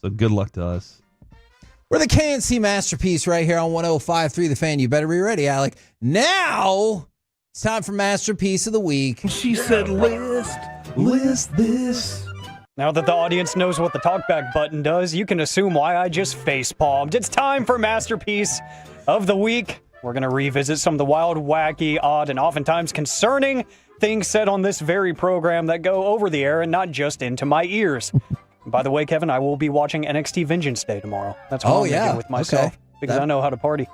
so good luck to us. We're the KNC Masterpiece right here on 105.3 The Fan. You better be ready, Alec. Now, it's time for Masterpiece of the Week. She said, list this. Now that the audience knows what the talkback button does, you can assume why I just face-palmed. It's time for Masterpiece of the Week. We're going to revisit some of the wild, wacky, odd, and oftentimes concerning things said on this very program that go over the air and not just into my ears. By the way, Kevin, I will be watching NXT Vengeance Day tomorrow. That's what I'm doing with myself because I know how to party.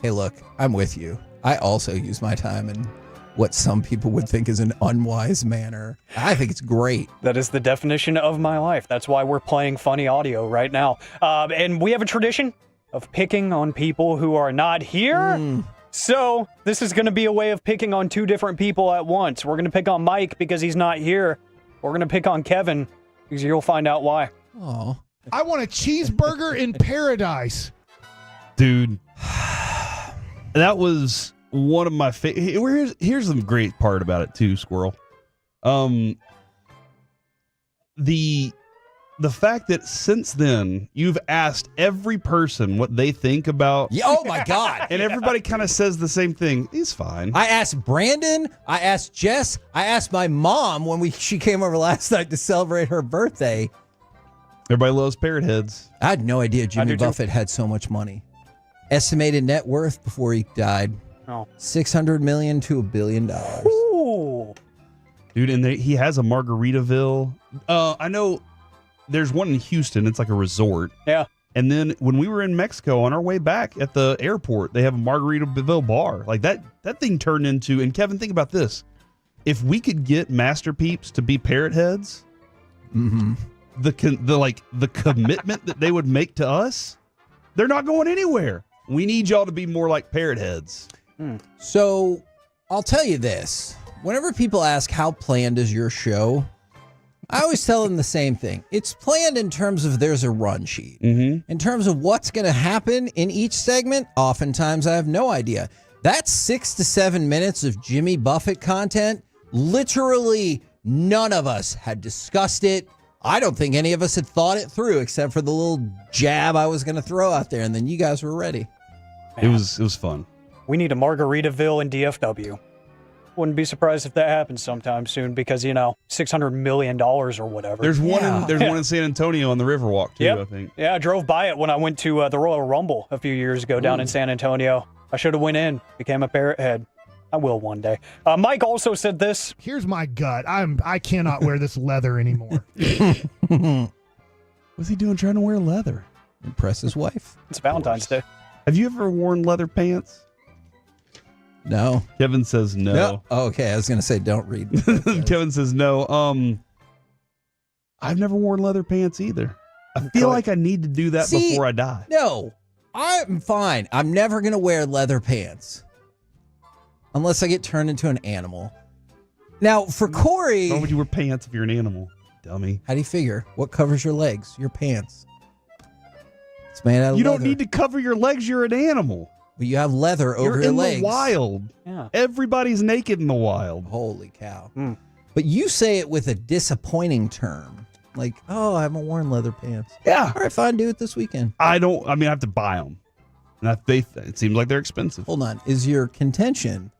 Hey, look, I'm with you. I also use my time in what some people would think is an unwise manner. I think it's great. That is the definition of my life. That's why we're playing funny audio right now. And we have a tradition of picking on people who are not here. So this is going to be a way of picking on 2 different people at once. We're going to pick on Mike because he's not here. We're going to pick on Kevin because you'll find out why. Oh, I want a cheeseburger in paradise. Dude, that was one of my favorite. Here's the great part about it too, Squirrel. The fact that since then you've asked every person what they think about. Oh my God! And everybody kind of says the same thing. He's fine. I asked Brandon. I asked Jess. I asked my mom when she came over last night to celebrate her birthday. Everybody loves parrot heads. I had no idea Jimmy Buffett had so much money. Estimated net worth before he died. $600 million to $1 billion. Ooh. Dude, and he has a Margaritaville. I know there's one in Houston. It's like a resort. Yeah. And then when we were in Mexico on our way back at the airport, they have a Margaritaville bar. Like that thing turned into, and Kevin, think about this. If we could get Master Peeps to be parrot heads, the commitment that they would make to us, they're not going anywhere. We need y'all to be more like parrot heads. So I'll tell you this. Whenever people ask how planned is your show, I always tell them the same thing. It's planned in terms of there's a run sheet. In terms of what's going to happen in each segment, oftentimes I have no idea. That's 6 to 7 minutes of Jimmy Buffett content. Literally none of us had discussed it. I don't think any of us had thought it through except for the little jab I was going to throw out there, and then you guys were ready. It was fun. We need a Margaritaville in DFW. Wouldn't be surprised if that happens sometime soon because, $600 million or whatever. There's one in San Antonio on the Riverwalk, too, I think. Yeah, I drove by it when I went to the Royal Rumble a few years ago down in San Antonio. I should have went in, became a parrot head. I will one day. Mike also said this. Here's my gut. I cannot wear this leather anymore. What's he doing trying to wear leather? Impress his wife. It's Valentine's Day. Have you ever worn leather pants? No. Kevin says no. No. Oh, okay, I was going to say don't read. Kevin says no. I've never worn leather pants either. I feel like I need to do that before I die. No, I'm fine. I'm never going to wear leather pants unless I get turned into an animal. Now, for Corey... Why would you wear pants if you're an animal, dummy? How do you figure? What covers your legs? Your pants. It's made out of You leather. don't need to cover your legs. You're an animal. But you have leather over your legs. You're in the wild. Yeah. Everybody's naked in the wild. Holy cow. But you say it with a disappointing term. Like, oh, I haven't worn leather pants. Yeah. All right, fine. Do it this weekend. I have to buy them. And it seems like they're expensive. Hold on. Is your contention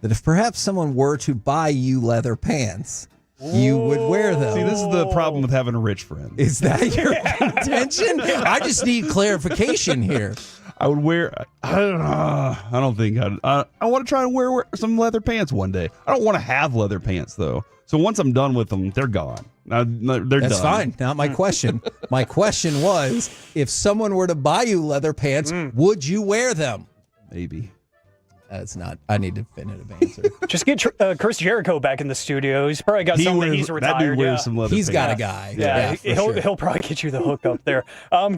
that if perhaps someone were to buy you leather pants, you would wear them? See, this is the problem with having a rich friend. Is that your contention? I just need clarification here. I would wear. I don't know. I don't think I want to try and wear some leather pants one day. I don't want to have leather pants though. So once I'm done with them, they're gone. They're done. That's fine. Not my question. My question was, if someone were to buy you leather pants, would you wear them? Maybe. That's not. I need a definitive answer. Just get Chris Jericho back in the studio. He's probably got something. He's retired. That dude wears some leather He's pants. got a guy. Yeah, he'll probably get you the hook up there.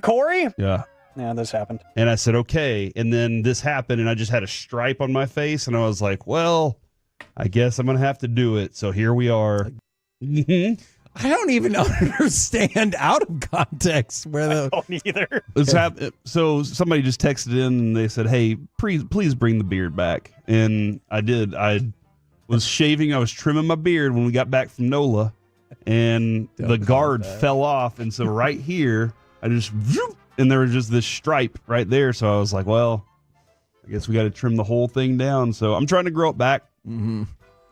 Corey? Yeah. Yeah, this happened. And I said, okay. And then this happened, and I just had a stripe on my face, and I was like, well, I guess I'm going to have to do it. So here we are. I don't even understand out of context where the. I don't either. So somebody just texted in, and they said, hey, please bring the beard back. And I did. I was shaving. I was trimming my beard when we got back from NOLA, and the guard fell off. And so right here, I just... And there was just this stripe right there. So I was like, well, I guess we got to trim the whole thing down. So I'm trying to grow it back. Mm-hmm.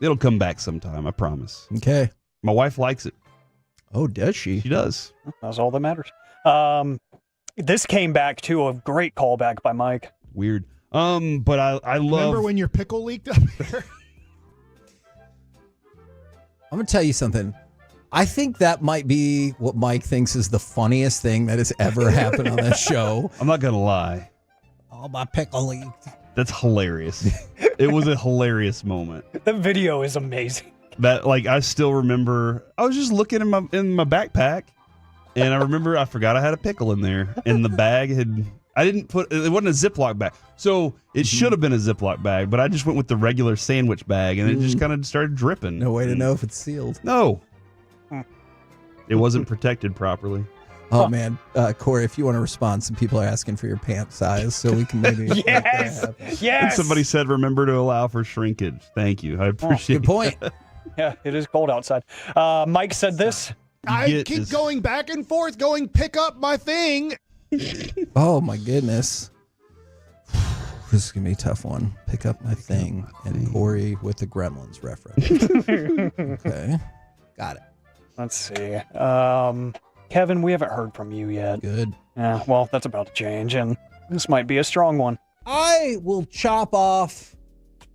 It'll come back sometime, I promise. Okay. My wife likes it. Oh, does she? She does. That's all that matters. This came back to a great callback by Mike. Weird. But I love... Remember when your pickle leaked up there? I'm going to tell you something. I think that might be what Mike thinks is the funniest thing that has ever happened on this show. I'm not going to lie. Oh, my pickle leaked. That's hilarious. It was a hilarious moment. The video is amazing. That, I still remember, I was just looking in my backpack, and I remember I forgot I had a pickle in there, and the bag it wasn't a Ziploc bag. So it should have been a Ziploc bag, but I just went with the regular sandwich bag, and it just kind of started dripping. No way to know if it's sealed. No. It wasn't protected properly. Oh, man. Corey, if you want to respond, some people are asking for your pant size, so we can maybe... Yes! And somebody said, remember to allow for shrinkage. Thank you. I appreciate Good point. Yeah, it is cold outside. Mike said this. I keep going back and forth, pick up my thing. Oh, my goodness. This is going to be a tough one. Pick up my thing. And Corey with the Gremlins reference. Okay. Got it. Let's see. Kevin, we haven't heard from you yet. Good. Yeah, well, that's about to change, and this might be a strong one. I will chop off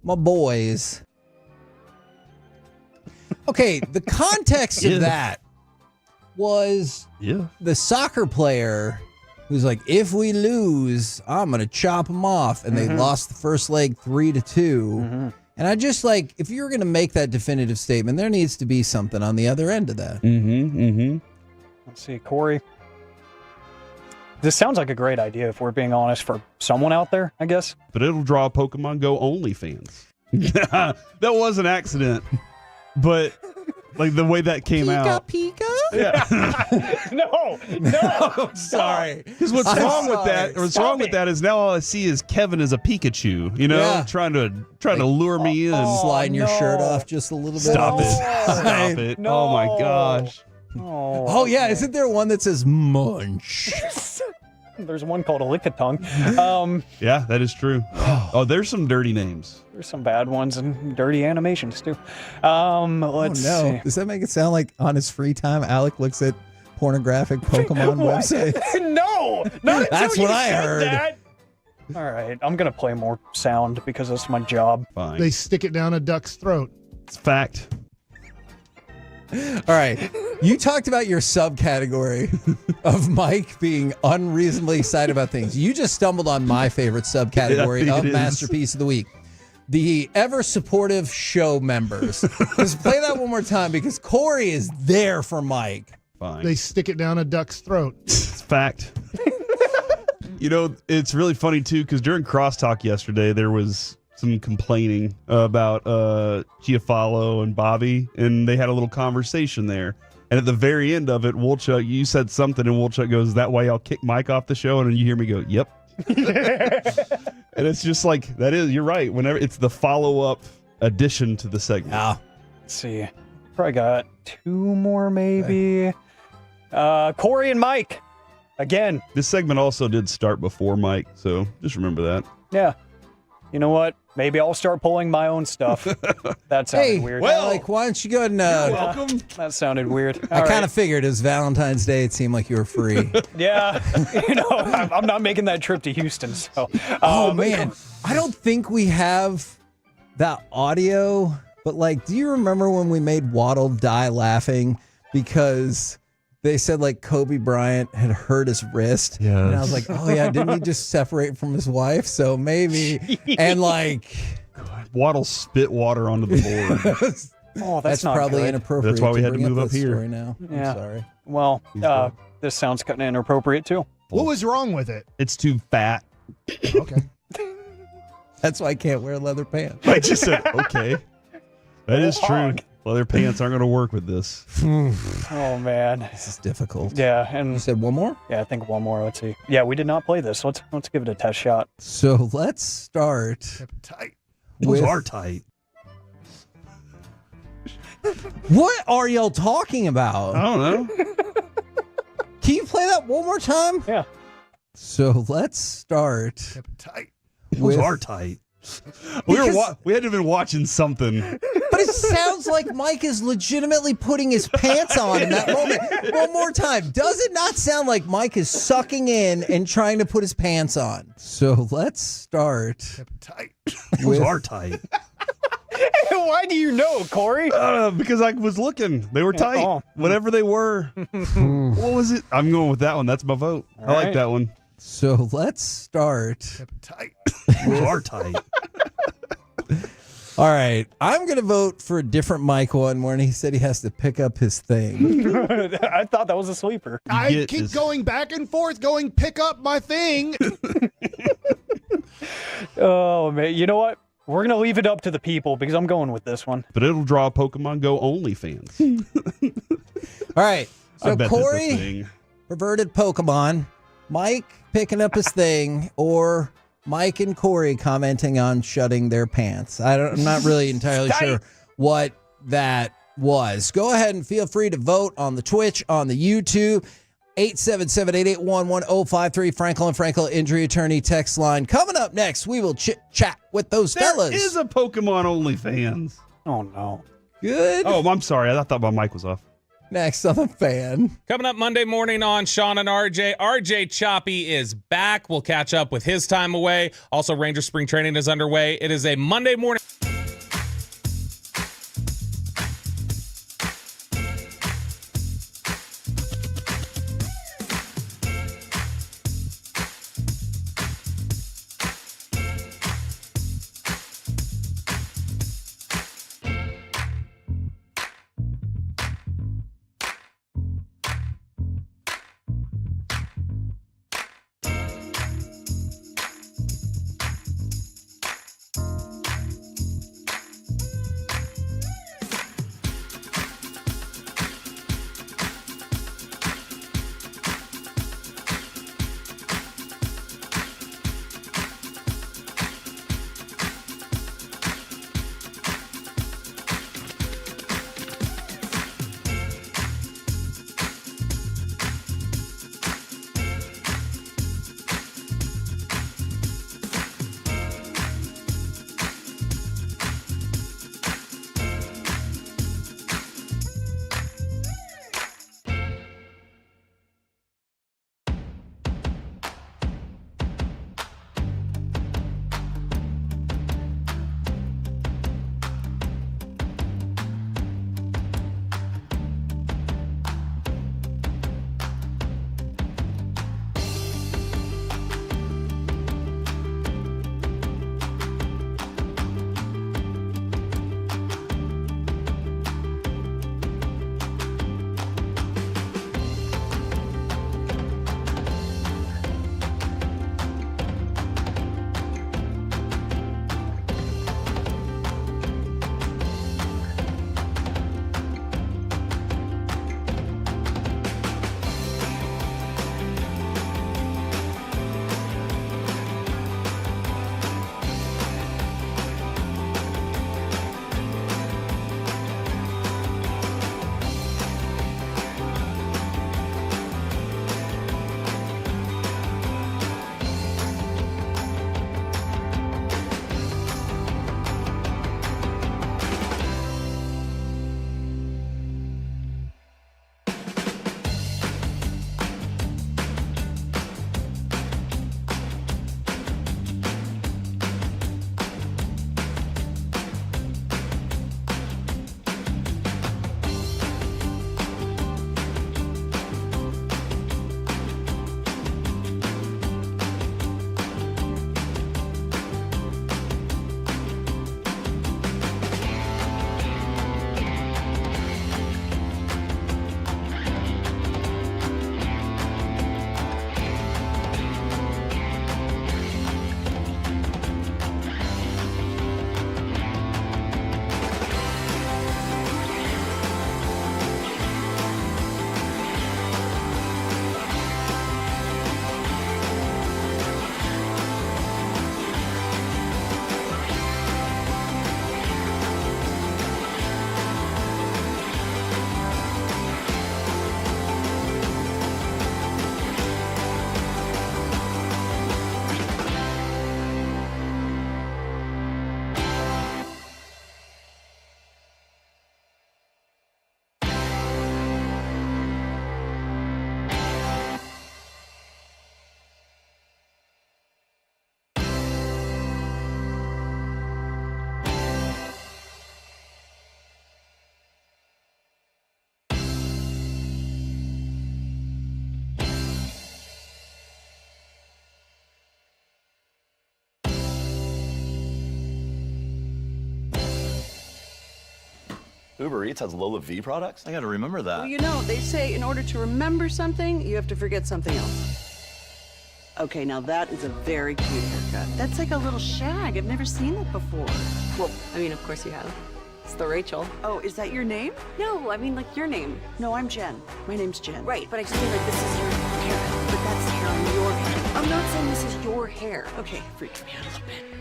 my boys. Okay, the context of that was the soccer player who's like, if we lose, I'm going to chop them off. And they lost the first leg 3-2. And I just if you're going to make that definitive statement, there needs to be something on the other end of that. Let's see, Corey. This sounds like a great idea, if we're being honest, for someone out there, I guess. But it'll draw Pokemon Go only fans. That was an accident. But the way that came out. Pika? Yeah. No. Sorry. Because what's wrong with that? What's wrong with that is now all I see is Kevin as a Pikachu. Trying to lure me in. Sliding your shirt off just a little bit. Stop it. No. Oh my gosh. Oh yeah, isn't there one that says munch? There's one called a Lickitung. Yeah, that is true. Oh, there's some dirty names. There's some bad ones and dirty animations too. Let's see. Does that make it sound like on his free time, Alec looks at pornographic Pokemon websites? No, not That's until what you I said heard. that. All right, I'm gonna play more sound because that's my job. Fine. They stick it down a duck's throat. It's fact. All right. You talked about your subcategory of Mike being unreasonably excited about things. You just stumbled on my favorite subcategory Yeah, of it is. Masterpiece of the Week. The ever supportive show members. Just play that one more time because Corey is there for Mike. Fine. They stick it down a duck's throat. It's fact. You know, it's really funny too because during crosstalk yesterday there was some complaining about Chiafalo and Bobby, and they had a little conversation there. And at the very end of it, Wolchuk, you said something, and Wolchuk goes, "Is that why y'all kick Mike off the show?" And then you hear me go, "Yep." And it's just like that is. You're right. Whenever it's the follow-up addition to the segment. Yeah. Let's see. Probably got two more, maybe. Corey and Mike. Again. This segment also did start before Mike, so just remember that. Yeah. You know what? Maybe I'll start pulling my own stuff. That sounded Hey, weird. well, like, why don't you go ahead and... welcome. That sounded weird. I kind of figured it was Valentine's Day. It seemed like you were free. Yeah. You know, I'm not making that trip to Houston, so... Oh, man. I don't think we have that audio, but, like, do you remember when we made Waddle die laughing because... They said like Kobe Bryant had hurt his wrist. Yeah. And I was like, oh yeah, didn't he just separate from his wife? So maybe. And like. Waddle spit water onto the board. Oh, that's not probably good. inappropriate. That's why we to had to bring move up this here. story now. Yeah. I'm sorry. Well, this sounds kind of inappropriate too. What was wrong with it? It's too fat. Okay. That's why I can't wear leather pants. I just said, okay. That is true. Hog. Leather pants aren't going to work with this. Oh, man. This is difficult. Yeah, and You said one more? yeah, I think one more. Let's see. Yeah, we did not play this. Let's give it a test shot. So let's start. Tight. Those with- are tight. What are y'all talking about? I don't know. Can you play that one more time? Yeah. So let's start. Tight. Those with- are tight. We had to have been watching something. But it sounds like Mike is legitimately putting his pants on in that moment. One more time. Does it not sound like Mike is sucking in and trying to put his pants on? So let's start. Tight. Those are tight. Why do you know, Corey? Because I was looking. They were tight. Oh. Whatever they were. What was it? I'm going with that one. That's my vote. I like right. that one. So let's start. Tight. Those are tight. All right. I'm going to vote for a different Mike one when he said he has to pick up his thing. I thought that was a sleeper. I Get keep this- going back and forth, going pick up my thing. Oh, man. You know what? We're going to leave it up to the people because I'm going with this one. But it'll draw Pokemon Go only fans. All right. I So bet that's a Corey, thing. perverted Pokemon. Mike picking up his thing, or Mike and Corey commenting on shutting their pants. I'm not really entirely sure what that was. Go ahead and feel free to vote on the Twitch, on the YouTube. 877-881-1053, Franklin Frankel injury attorney text line. Coming up next, we will chit-chat with those fellas. There is a Pokemon only fans. Oh, no. Good. Oh, I'm sorry. I thought my mic was off. Next on the fan. Coming up Monday morning on Sean and RJ. RJ Choppy is back. We'll catch up with his time away. Also, Ranger spring training is underway. It is a Monday morning. Uber Eats has Lola V products? I got to remember that. Well, you know, they say in order to remember something, you have to forget something else. Okay, now that is a very cute haircut. That's like a little shag. I've never seen that before. Well, I mean, of course you have. It's the Rachel. Oh, is that your name? No, I mean, like, your name. No, I'm Jen. My name's Jen. Right, but I just feel like this is your haircut. But that's the hair on your head. I'm not saying this is your hair. Okay, freaks me out a little bit.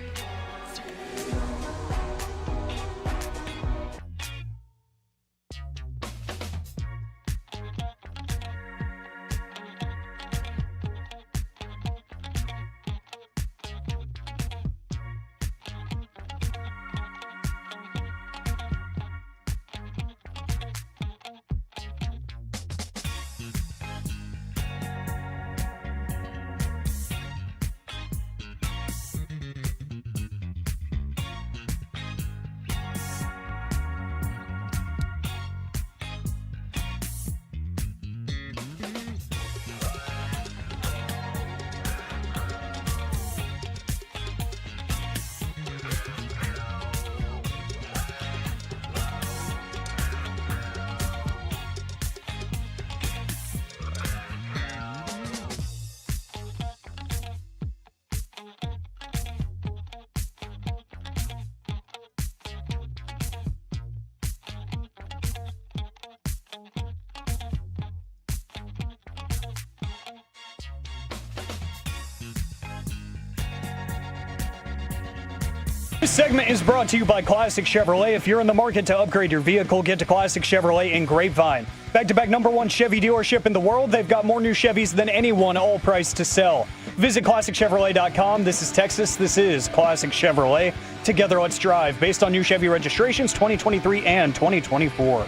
This segment is brought to you by Classic Chevrolet. If you're in the market to upgrade your vehicle, get to Classic Chevrolet in Grapevine. Back-to-back #1 Chevy dealership in the world. They've got more new Chevys than anyone, all priced to sell. Visit ClassicChevrolet.com. This is Texas. This is Classic Chevrolet. Together, let's drive. Based on new Chevy registrations 2023 and 2024.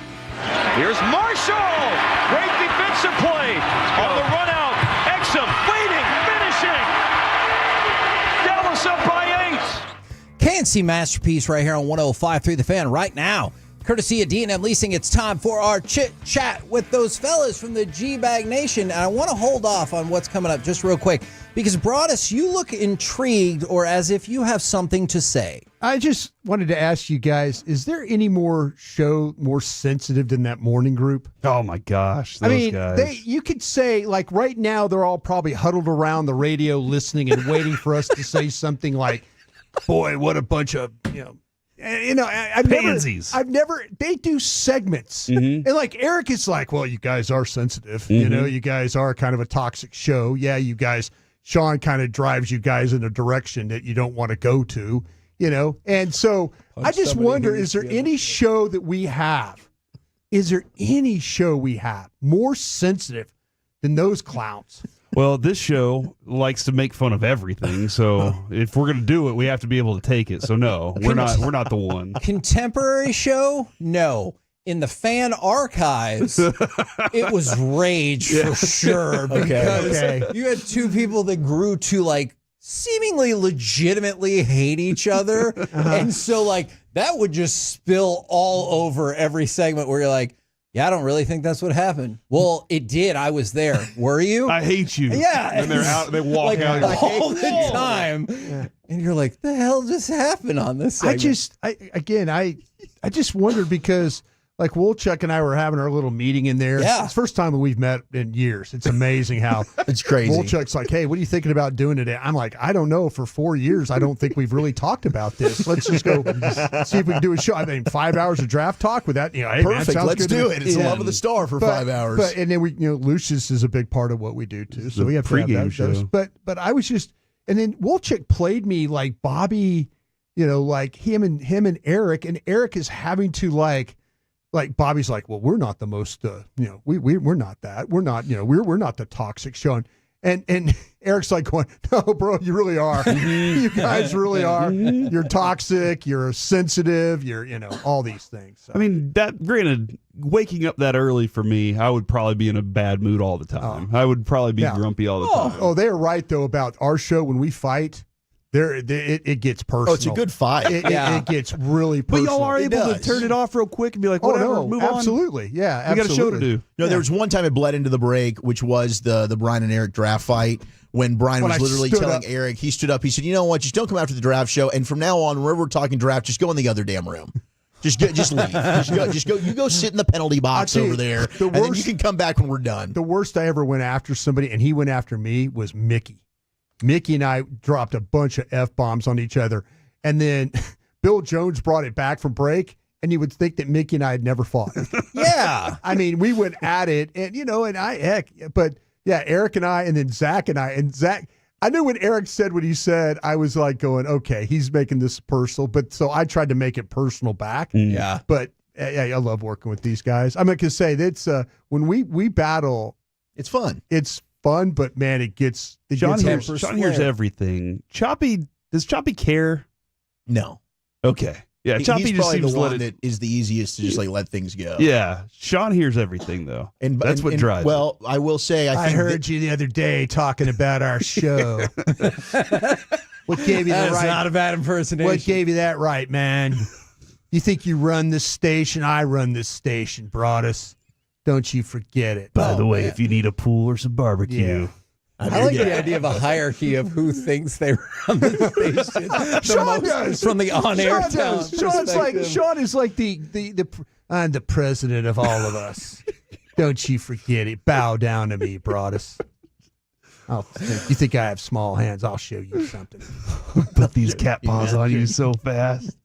Here's Marshall. Great defensive play on the run out. Exum waiting, finishing. Dallas up by 8. KNC Masterpiece right here on 105.3 The Fan right now. Courtesy of D&M Leasing, it's time for our chit-chat with those fellas from the G-Bag Nation. And I want to hold off on what's coming up just real quick because, Broadus, you look intrigued or as if you have something to say. I just wanted to ask you guys, is there any more show more sensitive than that morning group? Oh, my gosh. Those guys. You could say, like, right now they're all probably huddled around the radio listening and waiting for us to say something like, boy, what a bunch of, I've pansies. They do segments. Mm-hmm. And like Eric is like, well, you guys are sensitive. Mm-hmm. You guys are kind of a toxic show. Yeah, you guys, Sean kind of drives you guys in a direction that you don't want to go to, And so I just wonder, is there any show that we have? Is there any show we have more sensitive than those clowns? Well, this show likes to make fun of everything, so if we're going to do it, we have to be able to take it. So no, we're not the one. Contemporary show? No. In the fan archives, it was rage for sure because you had two people that grew to like seemingly legitimately hate each other. And so like that would just spill all over every segment where you're like, yeah, I don't really think that's what happened. Well, it did. I was there. Were you? I hate you. Yeah. And they're out. They walk out all the time. Yeah. And you're like, the hell just happened on this segment? I just wondered because like Wolchuk and I were having our little meeting in there. Yeah. It's the first time that we've met in years. It's amazing how it's crazy. Wolchuk's like, hey, what are you thinking about doing today? I'm like, I don't know. For 4 years, I don't think we've really talked about this. Let's just go see if we can do a show. I mean, 5 hours of draft talk with that. Hey, perfect. Man, let's do it. It's the love of the star for 5 hours. And then we, Lucius is a big part of what we do too. So we have pregame show. But I was just, and then Wolchuk played me like Bobby, like him and Eric, and Eric is having to like Bobby's like, well, we're not the most, we're not that. We're not, we're not the toxic show. And Eric's like going, no, bro, you really are. You guys really are. You're toxic. You're sensitive. You're, all these things. So. I mean, granted, waking up that early for me, I would probably be in a bad mood all the time. I would probably be grumpy all the time. Oh, they're right, though, about our show when we fight. It gets personal. Oh, it's a good fight. It gets really personal. But y'all are able to turn it off real quick and be like, whatever, move on. Absolutely. Yeah, we got a show to do. No, there was one time it bled into the break, which was the Brian and Eric draft fight. When Brian was literally telling Eric, he stood up, he said, you know what, just don't come after the draft show. And from now on, whenever we're talking draft, just go in the other damn room. Just leave. Just go. You go sit in the penalty box over there, and then you can come back when we're done. The worst I ever went after somebody, and he went after me, was Mickey. Mickey and I dropped a bunch of F-bombs on each other, and then Bill Jones brought it back from break, and you would think that Mickey and I had never fought. Yeah. I mean, we went at it, and, but yeah, Eric and I, and then Zach and I, and Zach, I knew when Eric said what he said, I was like going, okay, he's making this personal. But so I tried to make it personal back. Yeah. But I love working with these guys. I'm going to say that's when we battle, it's fun. It's fun, but man, it gets Sean hears everything. Does Choppy care? No. Okay. Yeah, Choppy he's just probably seems the to one let it. that is the easiest to just like let things go. Yeah, Sean hears everything though, and that's what drives. Well, I will say, I think heard you the other day talking about our show. What gave you That the is right? not a bad impersonation. What gave you that right, man? You think you run this station? I run this station, Broadus. Don't you forget it. By the way, if you need a pool or some barbecue. Yeah. I like the idea of a hierarchy of who thinks they run the station. Sean does. From the on-air Sean talent does. Sean is like I'm the president of all of us. Don't you forget it. Bow down to me, Broadus. You think I have small hands? I'll show you something. Put these cat paws on you so fast.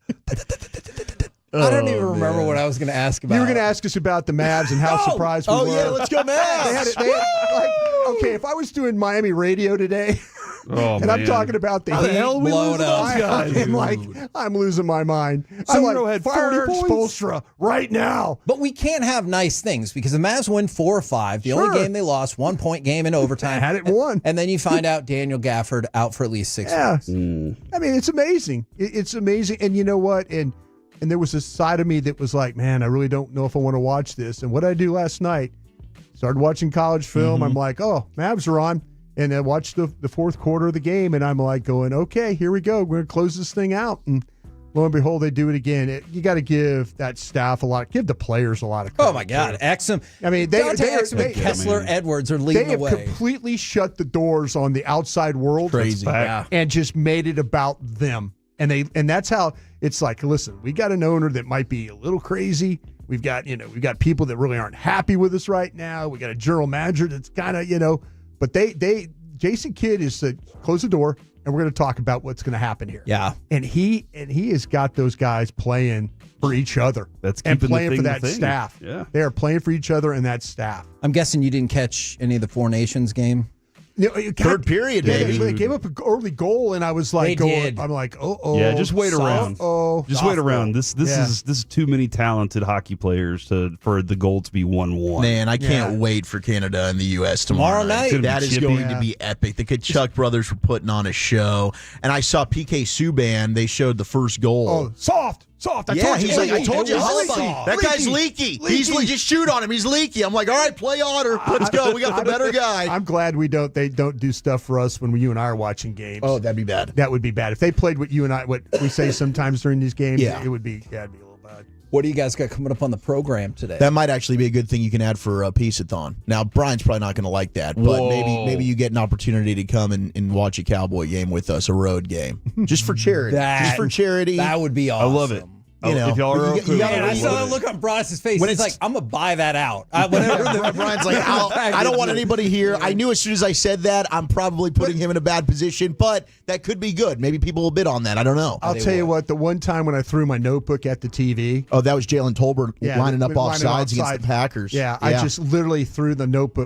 I don't even remember what I was going to ask about. You were going to ask us about the Mavs and how surprised we were. Oh, yeah, let's go Mavs. Okay, if I was doing Miami radio today, and I'm talking about the How the Heat, hell we lose those guys? I'm losing my mind. Zero I'm had like, fire 40 points. Spoelstra right now. But we can't have nice things because the Mavs win 4 or 5. The only game they lost, 1-point game in overtime. Had it won. And then you find out Daniel Gafford out for at least 6 weeks. I mean, it's amazing. It's amazing. And you know what? And there was a side of me that was like, man, I really don't know if I want to watch this. And what did I do last night? Started watching college film. I'm like, oh, Mavs are on. And I watched the fourth quarter of the game, and I'm like going, okay, here we go. We're going to close this thing out. And lo and behold, they do it again. You got to give that staff give the players a lot of credit. Oh, my God. Exum. I mean, Dante Exum and Kessler Edwards are leading the way. They have completely shut the doors on the outside world. Crazy. And just made it about them. And that's how it's like, listen, we got an owner that might be a little crazy. We've got people that really aren't happy with us right now. We got a general manager that's kind of, but Jason Kidd is to close the door and we're going to talk about what's going to happen here. Yeah. And he has got those guys playing for each other. That's and keeping playing the for thing that the thing. staff. Yeah. They are playing for each other and that staff. I'm guessing you didn't catch any of the Four Nations game. Third period, baby. They gave up an early goal, and I was like, I'm like, oh. Yeah, just wait around. Just wait around. This Yeah. is too many talented hockey players for the goal to be 1-1. Man, I can't wait for Canada and the U.S. tomorrow night. That is going to be epic. The Kachuk brothers were putting on a show, and I saw PK Subban. They showed the first goal. Oh, soft. I told you. He's like, I told you, Leaky. that guy's leaky. He's just shoot on him. He's leaky. I'm like, all right, play Otter. Let's go. We got the better guy. I'm glad they don't do stuff for us when you and I are watching games. Oh, that'd be bad. That would be bad. If they played what we say sometimes during these games, Yeah. it would be a little bad. What do you guys got coming up on the program today? That might actually be a good thing you can add for a Peace-a-thon. Now, Brian's probably not going to like that, but maybe you get an opportunity to come and watch a Cowboy game with us, a road game, just for charity. That would be awesome. I love it. You know, if y'all are okay, Man, I saw that look on Bryce's face. When He's it's- like, I'm going to buy that out. Brian's like, I don't want anybody here. I knew as soon as I said that, I'm probably putting him in a bad position, but that could be good. Maybe people will bid on that. I don't know. I'll tell you what, the one time when I threw my notebook at the TV. Oh, that was Jalen Tolbert lining up offsides against offside. the Packers. Yeah, I just literally threw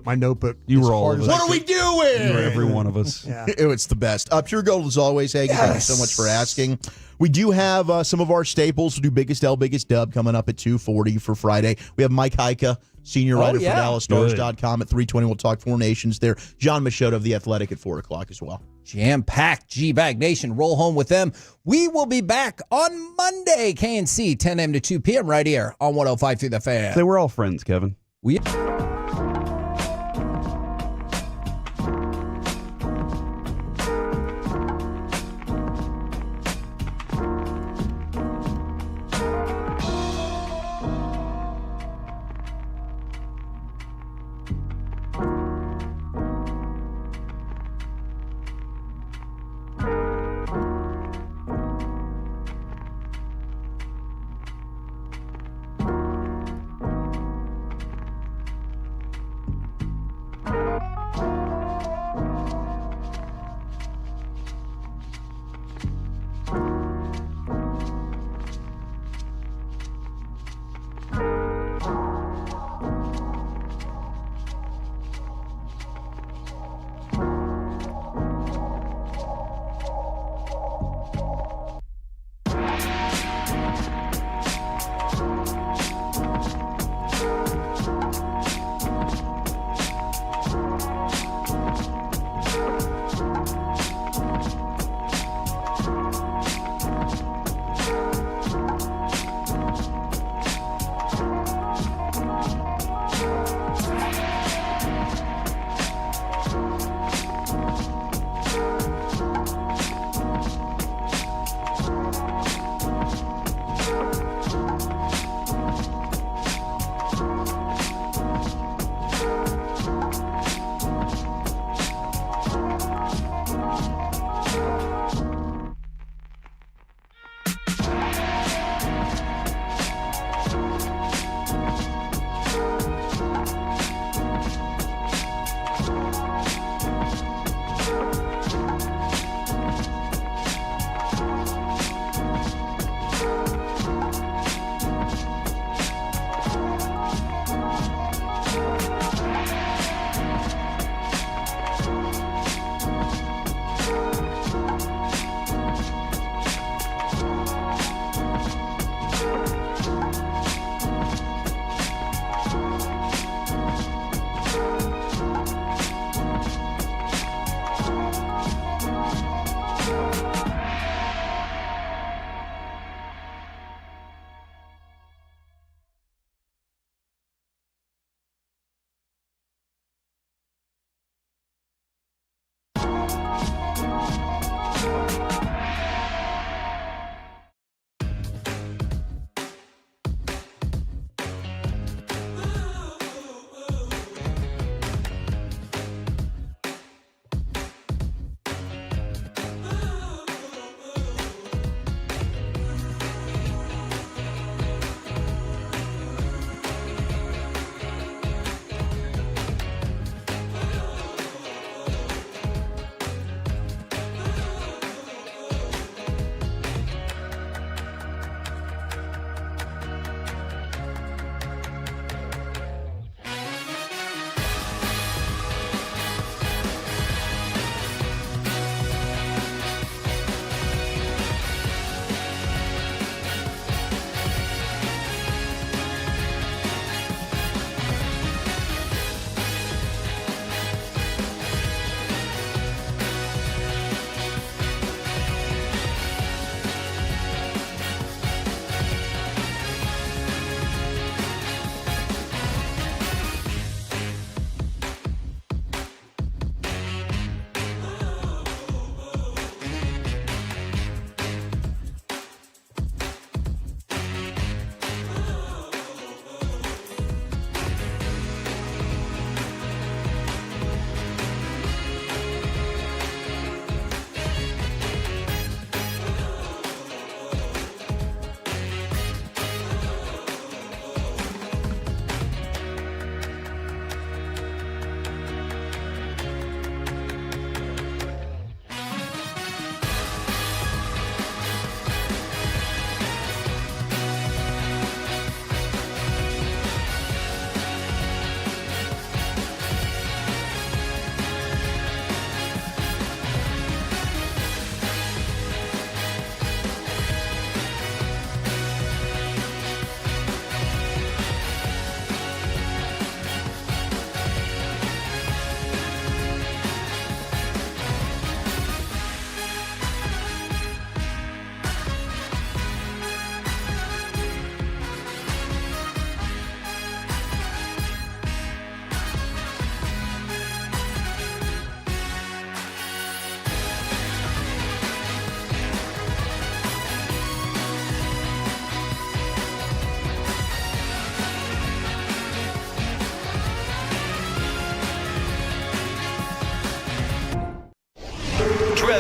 my notebook. You as were all hard of as us. I What are we could. doing? You were every one of us. Yeah. It's the best. Pure Gold as always, Hagen. Thank you so much for asking. We do have some of our staples. We'll do Biggest L, Biggest Dub coming up at 2:40 for Friday. We have Mike Heika, senior writer for DallasStars.com at 3:20. We'll talk Four Nations there. John Machado of The Athletic at 4 o'clock as well. Jam-packed G-Bag Nation. Roll home with them. We will be back on Monday, KNC, 10 a.m. to 2 p.m. right here on 105.3 The Fan. They were all friends, Kevin.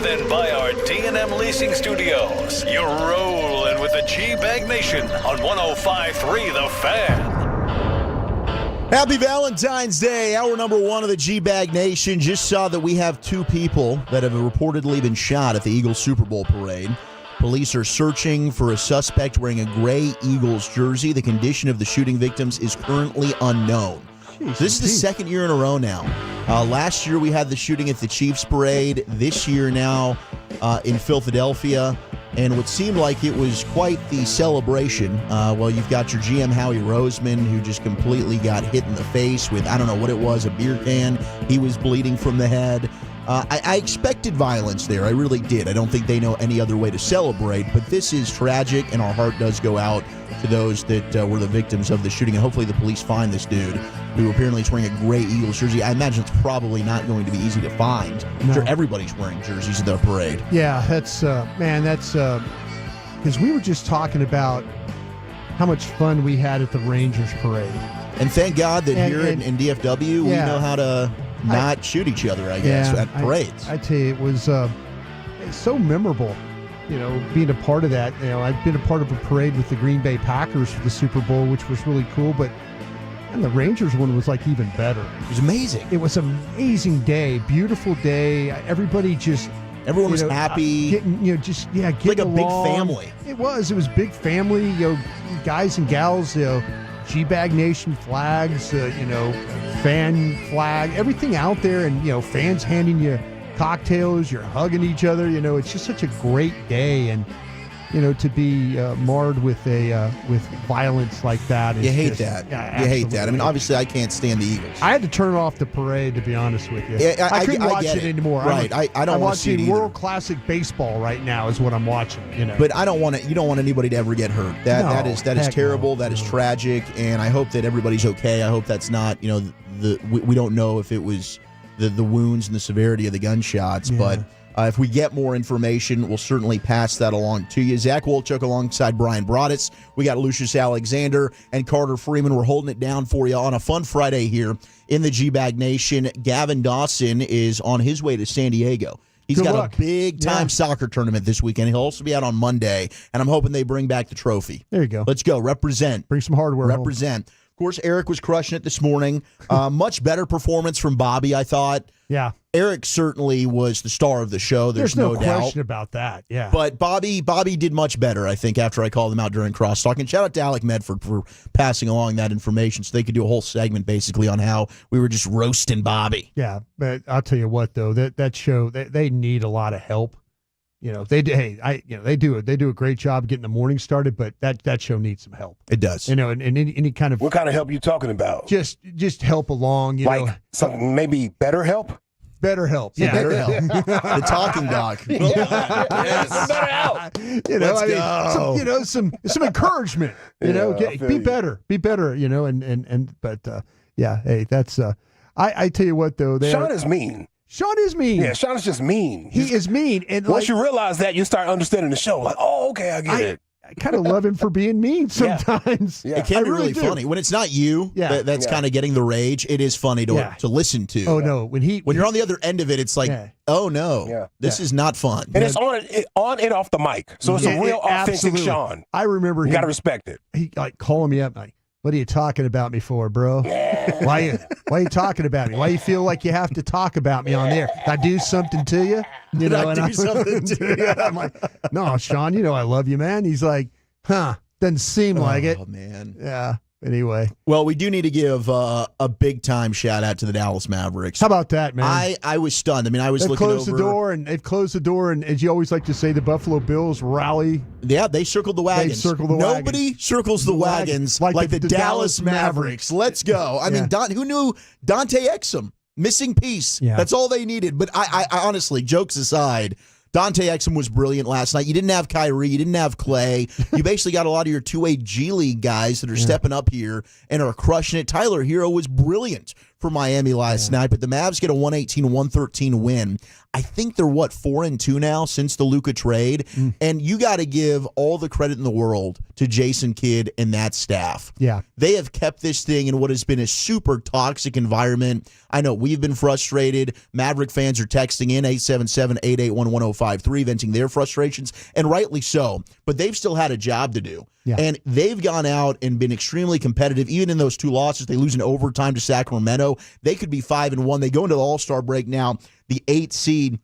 driven by our D&M Leasing Studios. You're rolling with the G-Bag Nation on 105.3 The Fan. Happy Valentine's Day. Hour number 1 of the G-Bag Nation. Just saw that we have 2 people that have reportedly been shot at the Eagles Super Bowl parade. Police are searching for a suspect wearing a gray Eagles jersey. The condition of the shooting victims is currently unknown. This is the second year in a row now. Last year we had the shooting at the Chiefs parade. This year now in Philadelphia. And what seemed like it was quite the celebration. Well, you've got your GM, Howie Roseman, who just completely got hit in the face with, I don't know what it was, a beer can. He was bleeding from the head. I expected violence there. I really did. I don't think they know any other way to celebrate. But this is tragic, and our heart does go out to those that were the victims of the shooting. And hopefully the police find this dude who apparently is wearing a gray Eagles jersey. I imagine it's probably not going to be easy to find. I'm sure everybody's wearing jerseys at the parade. Yeah, that's because we were just talking about how much fun we had at the Rangers parade. And thank God that here in DFW, we know how to not shoot each other, I guess, at parades. I tell you, it was so memorable, being a part of that. I've been a part of a parade with the Green Bay Packers for the Super Bowl, which was really cool, and the Rangers one was like even better. It was amazing. It was an amazing day, beautiful day. Everybody just... Everyone was happy. Getting like a along. big family. It was big family, guys and gals, G-Bag Nation flags, fan flag, everything out there, and fans handing you cocktails, you're hugging each other. It's just such a great day, and to be marred with violence like that. You hate that. Yeah, you hate that. I mean, obviously, I can't stand the Eagles. I had to turn off the parade, to be honest with you. Yeah, I couldn't watch it anymore. Right. I don't want to see it I'm watching either. World Classic Baseball right now is what I'm watching. But I don't want it. You don't want anybody to ever get hurt. That is terrible. No. That is tragic, and I hope that everybody's okay. I hope that's not. We don't know if it was the wounds and the severity of the gunshots, but. If we get more information, we'll certainly pass that along to you. Zach Wolchuk alongside Brian Broaddus. We got Lucius Alexander and Carter Freeman. We're holding it down for you on a fun Friday here in the G-Bag Nation. Gavin Dawson is on his way to San Diego. He's got a big-time soccer tournament this weekend. He'll also be out on Monday, and I'm hoping they bring back the trophy. There you go. Let's go. Represent. Bring some hardware Represent. Home. Of course, Eric was crushing it this morning. Much better performance from Bobby, I thought. Yeah. Eric certainly was the star of the show. There's no doubt. Question about that. Yeah. But Bobby did much better, I think, after I called him out during crosstalk. And shout out to Alec Medford for passing along that information so they could do a whole segment basically on how we were just roasting Bobby. Yeah, but I'll tell you what though, that show they need a lot of help. They do a great job getting the morning started, but that show needs some help. It does. And any kind of what kind of help you talking about? Just help along. Something maybe better help. Better help. Yeah. Better help. The talking dog. Yes. Better help. Some encouragement. Be better. Be better. Hey, that's. I tell you what though, Sean is mean. Sean is mean. Yeah, Sean is just mean. He is mean. And once you realize that, you start understanding the show. Like, oh, okay, I get it. I kind of love him for being mean sometimes. Yeah. It can be really funny. When it's not you that's kind of getting the rage, it is funny to listen to. Oh, no. When you're on the other end of it, it's like, oh, no, this is not fun. And it's on and off the mic. So it's a real authentic Sean. I remember you got to respect it. He calling me up like, what are you talking about me for, bro? Why are you talking about me? Why you feel like you have to talk about me on there? Did I do something to you? Something to you? I'm like, no, Sean, I love you, man. He's like, doesn't seem like it. Oh, man. Yeah. Anyway. Well, we do need to give a big-time shout-out to the Dallas Mavericks. How about that, man? I was stunned. I mean, I was looking over. They've closed the door, and as you always like to say, the Buffalo Bills rally. Yeah, they circled the wagons. Nobody circles the wagons like the Dallas Mavericks. Let's go. I mean, who knew Dante Exum? Missing piece. Yeah. That's all they needed. But I honestly, jokes aside, Dante Exum was brilliant last night. You didn't have Kyrie. You didn't have Clay. You basically got a lot of your two-way G League guys that are stepping up here and are crushing it. Tyler Hero was brilliant for Miami last night, but the Mavs get a 118-113 win. I think they're, 4-2 now since the Luka trade? And you got to give all the credit in the world to Jason Kidd and that staff. Yeah. They have kept this thing in what has been a super toxic environment. I know we've been frustrated. Maverick fans are texting in 877-881-1053, venting their frustrations, and rightly so. But they've still had a job to do. Yeah. And they've gone out and been extremely competitive. Even in those 2 losses, they lose in overtime to Sacramento. They could be 5-1. They go into the All-Star break now, the 8th seed.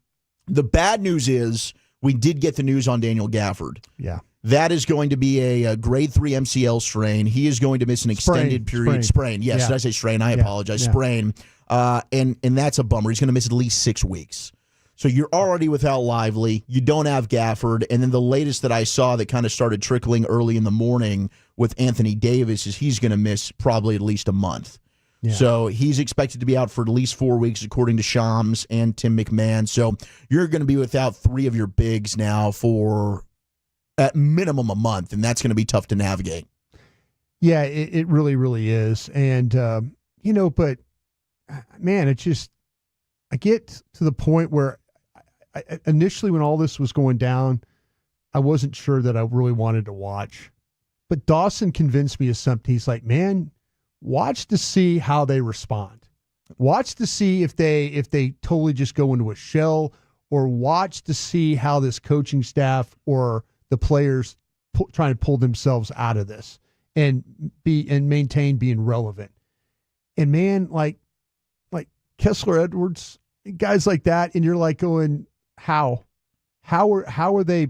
The bad news is we did get the news on Daniel Gafford. Yeah. That is going to be a grade 3 MCL strain. He is going to miss an extended period. Sprain. Yes, did I say strain? I apologize. Yeah. Sprain. And that's a bummer. He's going to miss at least 6 weeks. So you're already without Lively. You don't have Gafford. And then the latest that I saw that kind of started trickling early in the morning with Anthony Davis is he's going to miss probably at least a month. Yeah. So he's expected to be out for at least 4 weeks, according to Shams and Tim McMahon. So you're going to be without 3 of your bigs now for at minimum a month, and that's going to be tough to navigate. Yeah, it really, really is. And, but, man, it's just, I get to the point where initially when all this was going down, I wasn't sure that I really wanted to watch. But Dawson convinced me of something. He's like, man, watch to see how they respond. Watch to see if they totally just go into a shell, or watch to see how this coaching staff or the players trying to pull themselves out of this and maintain being relevant. And man, like Kessler Edwards, guys like that, and you're like going, how are they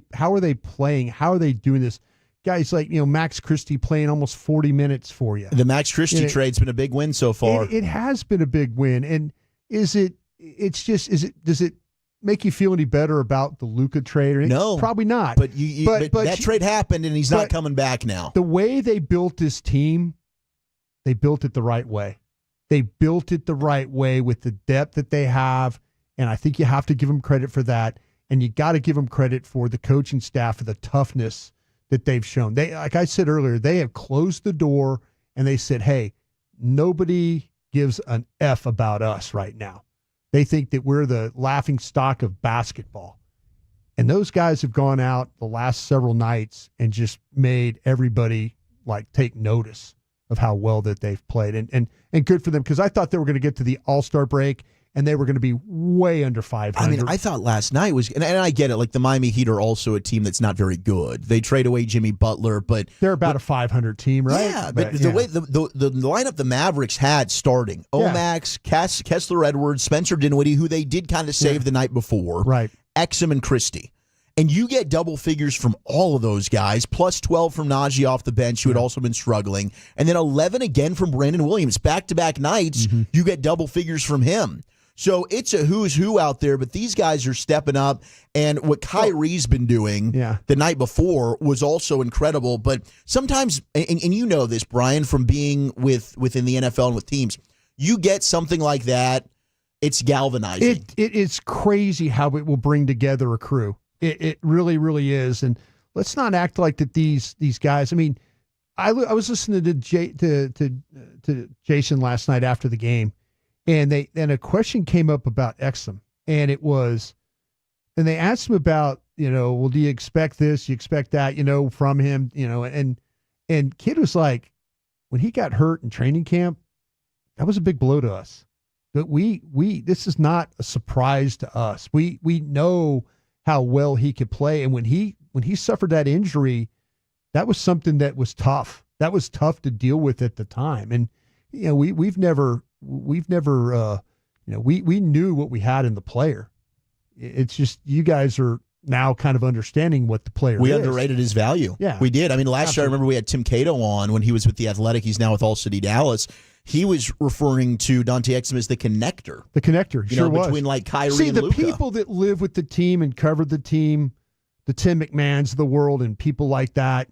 playing? How are they doing this? Guys like, Max Christie playing almost 40 minutes for you. The Max Christie trade's been a big win so far. It has been a big win. And does it make you feel any better about the Luka trade? No. Probably not. But but that trade happened, and he's not coming back now. The way they built this team, they built it the right way. They built it the right way with the depth that they have, and I think you have to give them credit for that, and you got to give them credit for the coaching staff for the toughness that they've shown. They, like I said earlier, they have closed the door, and they said, hey, nobody gives an F about us right now. They think that we're the laughing stock of basketball. And those guys have gone out the last several nights and just made everybody take notice of how well that they've played. And good for them, because I thought they were going to get to the All-Star break and they were going to be way under 500. I mean, I thought last night was, and I get it, the Miami Heat are also a team that's not very good. They trade away Jimmy Butler, but they're about a 500 team, right? Yeah, but the way the lineup the Mavericks had starting, Omax, Kessler Edwards, Spencer Dinwiddie, who they did kind of save the night before, right? Exum and Christie. And you get double figures from all of those guys, plus 12 from Najee off the bench, who had also been struggling, and then 11 again from Brandon Williams. Back-to-back nights, you get double figures from him. So it's a who's who out there, but these guys are stepping up. And what Kyrie's been doing the night before was also incredible. But sometimes, and you know this, Brian, from being within the NFL and with teams, you get something like that, it's galvanizing. It is crazy how it will bring together a crew. It really, really is. And let's not act like that these guys. I mean, I was listening to Jason last night after the game, and a question came up about Exum, and they asked him about, well, do you expect this? You expect that, from him, and Kid was like, when he got hurt in training camp, that was a big blow to us. But this is not a surprise to us. We know how well he could play. And when he suffered that injury, that was something that was tough. That was tough to deal with at the time. And, we knew what we had in the player. It's just, you guys are now kind of understanding what the player is. We underrated his value. Yeah. We did. I mean, last year I remember we had Tim Cato on when he was with the Athletic. He's now with All City Dallas. He was referring to Dante Exum as the connector. The connector, sure was. Between Kyrie and Luka. See, the people that live with the team and cover the team, the Tim McMahons of the world and people like that,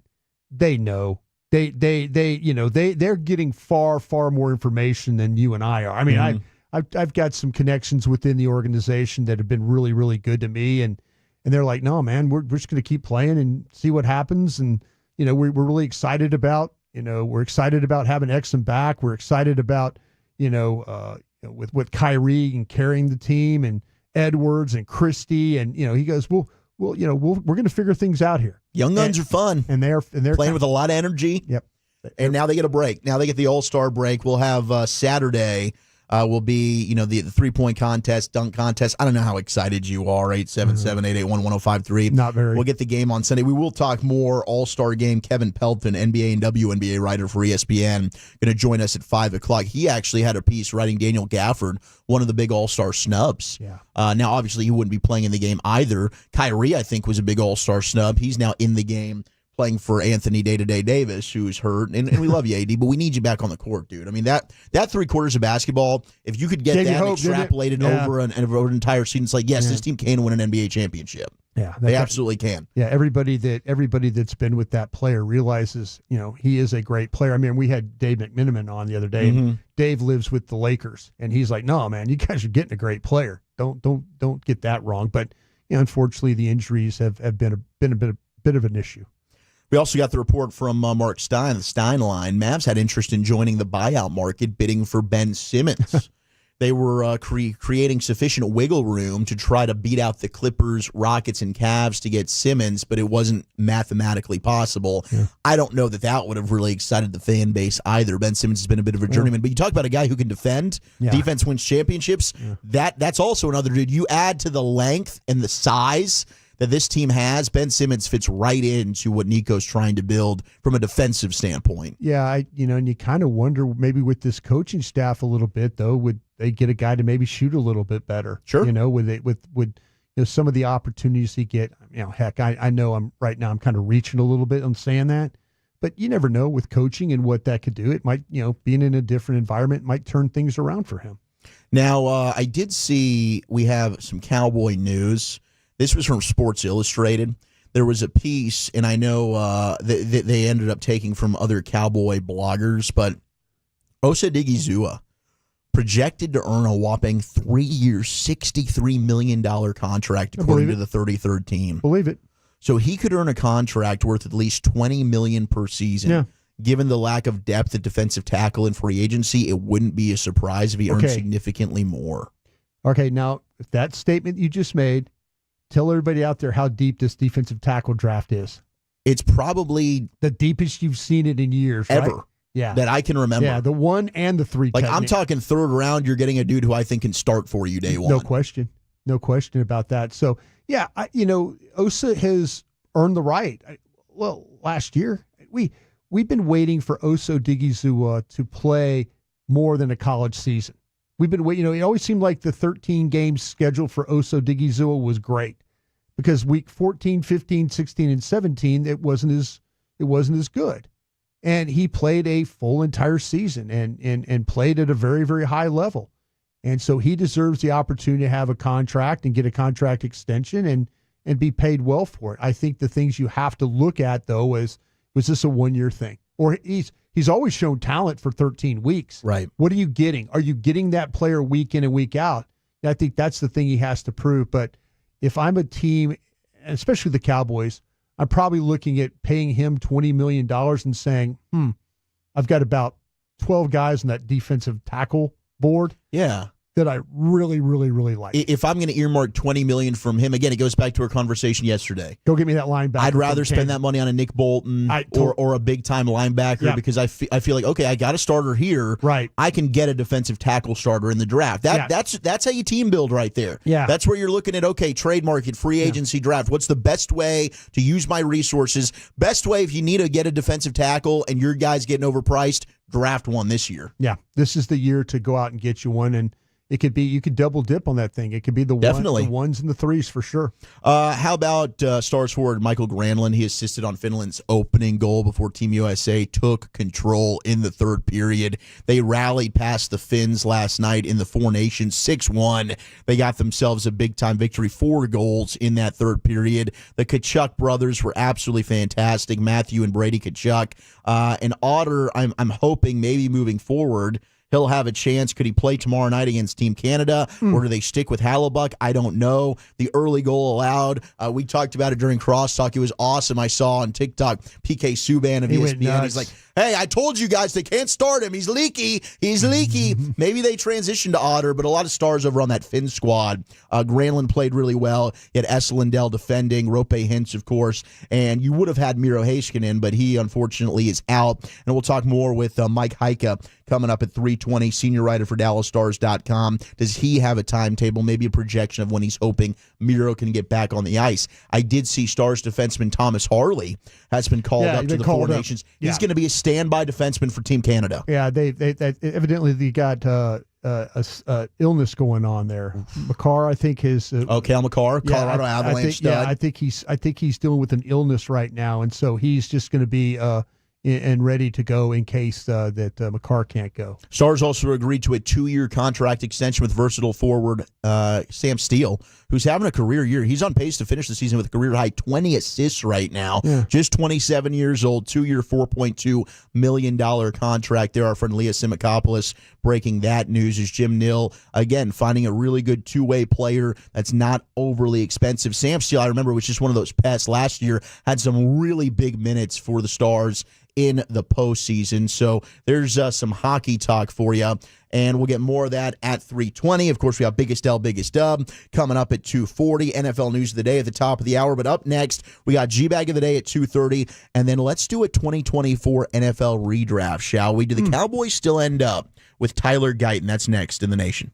they know. They're getting far, far more information than you and I are. I mean, I've got some connections within the organization that have been really, really good to me, and they're like, no, man, we're just going to keep playing and see what happens, and we're really excited about. We're excited about having Exum back. We're excited about, with Kyrie and carrying the team and Edwards and Christie, and he goes, we're going to figure things out here. Young guns are fun, and they're playing with a lot of energy. Yep. And now they get a break. Now they get the All-Star break. We'll have Saturday. Will be, the 3-point contest, dunk contest. I don't know how excited you are. 877-881-1053. Not very. We'll get the game on Sunday. We will talk more All-Star game. Kevin Pelton, NBA and WNBA writer for ESPN, going to join us at 5 o'clock. He actually had a piece writing Daniel Gafford, one of the big All-Star snubs. Yeah. Now, obviously, he wouldn't be playing in the game either. Kyrie, I think, was a big All-Star snub. He's now in the game, playing for Anthony Day-to-Day Davis, who's hurt. And we love you, AD, but we need you back on the court, dude. I mean, that 3 quarters of basketball, if you could get that extrapolated over an entire season, it's like, yes, this team can win an NBA championship. Yeah, they absolutely can. Yeah, everybody that's been with that player realizes, he is a great player. I mean, we had Dave McMenamin on the other day. Mm-hmm. And Dave lives with the Lakers, and he's like, "No, man, you guys are getting a great player. Don't get that wrong." But unfortunately, the injuries have been a bit of an issue. We also got the report from Mark Stein, the Stein line. Mavs had interest in joining the buyout market, bidding for Ben Simmons. They were creating sufficient wiggle room to try to beat out the Clippers, Rockets, and Cavs to get Simmons, but it wasn't mathematically possible. Yeah. I don't know that would have really excited the fan base either. Ben Simmons has been a bit of a journeyman, but you talk about a guy who can defend, defense wins championships. Yeah. That's also another dude. You add to the length and the size that this team has, Ben Simmons fits right into what Nico's trying to build from a defensive standpoint. Yeah, and you kind of wonder maybe with this coaching staff a little bit though, would they get a guy to maybe shoot a little bit better? Sure. Would some of the opportunities he get? Heck, I know I'm kind of reaching a little bit on saying that, but you never know with coaching and what that could do. It might, being in a different environment might turn things around for him. Now, I did see we have some Cowboy news. This was from Sports Illustrated. There was a piece, and I know they ended up taking from other Cowboy bloggers, but Osa Odighizuwa projected to earn a whopping 3-year, $63 million contract, according to the 33rd team. Believe it. So he could earn a contract worth at least $20 million per season. Yeah. Given the lack of depth at defensive tackle in free agency, it wouldn't be a surprise if he earned significantly more. Okay, now, if that statement you just made, tell everybody out there how deep this defensive tackle draft is. It's probably the deepest you've seen it in years, ever. Right? Yeah, that I can remember. Yeah, the 1 and the 3. Like I'm talking 3rd round. You're getting a dude who I think can start for you day one. No question about that. So yeah, Osa has earned the right. Last year we've been waiting for Osa Odighizuwa to play more than a college season. We've been waiting. It always seemed like the 13 games scheduled for Osa Odighizuwa was great because week 14, 15, 16, and 17 it wasn't as good, and he played a full entire season and played at a very, very high level, and so he deserves the opportunity to have a contract and get a contract extension and be paid well for it. I think the things you have to look at though is, was this a 1-year thing, or He's always shown talent for 13 weeks. Right. What are you getting? Are you getting that player week in and week out? I think that's the thing he has to prove. But if I'm a team, especially the Cowboys, I'm probably looking at paying him $20 million and saying, I've got about 12 guys on that defensive tackle board. Yeah. That I really, really, really like. If I'm going to earmark $20 million from him, again, it goes back to our conversation yesterday. Go get me that linebacker. I'd rather spend that money on a Nick Bolton or a big-time linebacker because I feel like, okay, I got a starter here. Right. I can get a defensive tackle starter in the draft. That's how you team build right there. Yeah. That's where you're looking at, okay, trade market, free agency, draft. What's the best way to use my resources? Best way if you need to get a defensive tackle and your guy's getting overpriced, draft one this year. Yeah, this is the year to go out and get you one, and it could be, you could double dip on that thing. It could be the 1s and the 3s for sure. How about Stars forward Michael Granlund? He assisted on Finland's opening goal before Team USA took control in the 3rd period. They rallied past the Finns last night in the Four Nations 6-1. They got themselves a big-time victory, 4 goals in that 3rd period. The Tkachuk brothers were absolutely fantastic, Matthew and Brady Tkachuk. And Otter, I'm hoping maybe moving forward, he'll have a chance. Could he play tomorrow night against Team Canada, or do they stick with Hallebuck? I don't know. The early goal allowed. We talked about it during Crosstalk. It was awesome. I saw on TikTok PK Subban of ESPN. He's like, hey, I told you guys they can't start him. He's leaky. Maybe they transitioned to Otter, but a lot of stars over on that Finn squad. Granlund played really well. You had Essa Lindell defending, Rope Hintz, of course, and you would have had Miro Heiskanen, but he unfortunately is out. And we'll talk more with Mike Heika coming up at 3:20, senior writer for DallasStars.com. Does he have a timetable, maybe a projection of when he's hoping Miro can get back on the ice? I did see Stars defenseman Thomas Harley has been called up to the Four Nations. He's going to be a standby defenseman for Team Canada. Yeah, they evidently they got illness going on there. Makar, I think his Cale Makar, Colorado Avalanche stud. I think he's dealing with an illness right now, and so he's just going to be and ready to go in case that Makar can't go. Stars also agreed to a 2-year contract extension with versatile forward Sam Steele, who's having a career year. He's on pace to finish the season with a career-high 20 assists right now. Yeah. Just 27 years old, 2-year, $4.2 million contract there. Our friend Leah Simakopoulos breaking that news is Jim Nill, again, finding a really good two-way player that's not overly expensive. Sam Steele, I remember, was just one of those pests last year, had some really big minutes for the Stars in the postseason. So there's some hockey talk for you, and we'll get more of that at 3:20. Of course, we have Biggest L, Biggest Dub coming up at 2:40. NFL News of the Day at the top of the hour. But up next, we got G-Bag of the Day at 2:30, and then let's do a 2024 NFL redraft, shall we? Do the Cowboys still end up with Tyler Guyton? That's next in the Nation.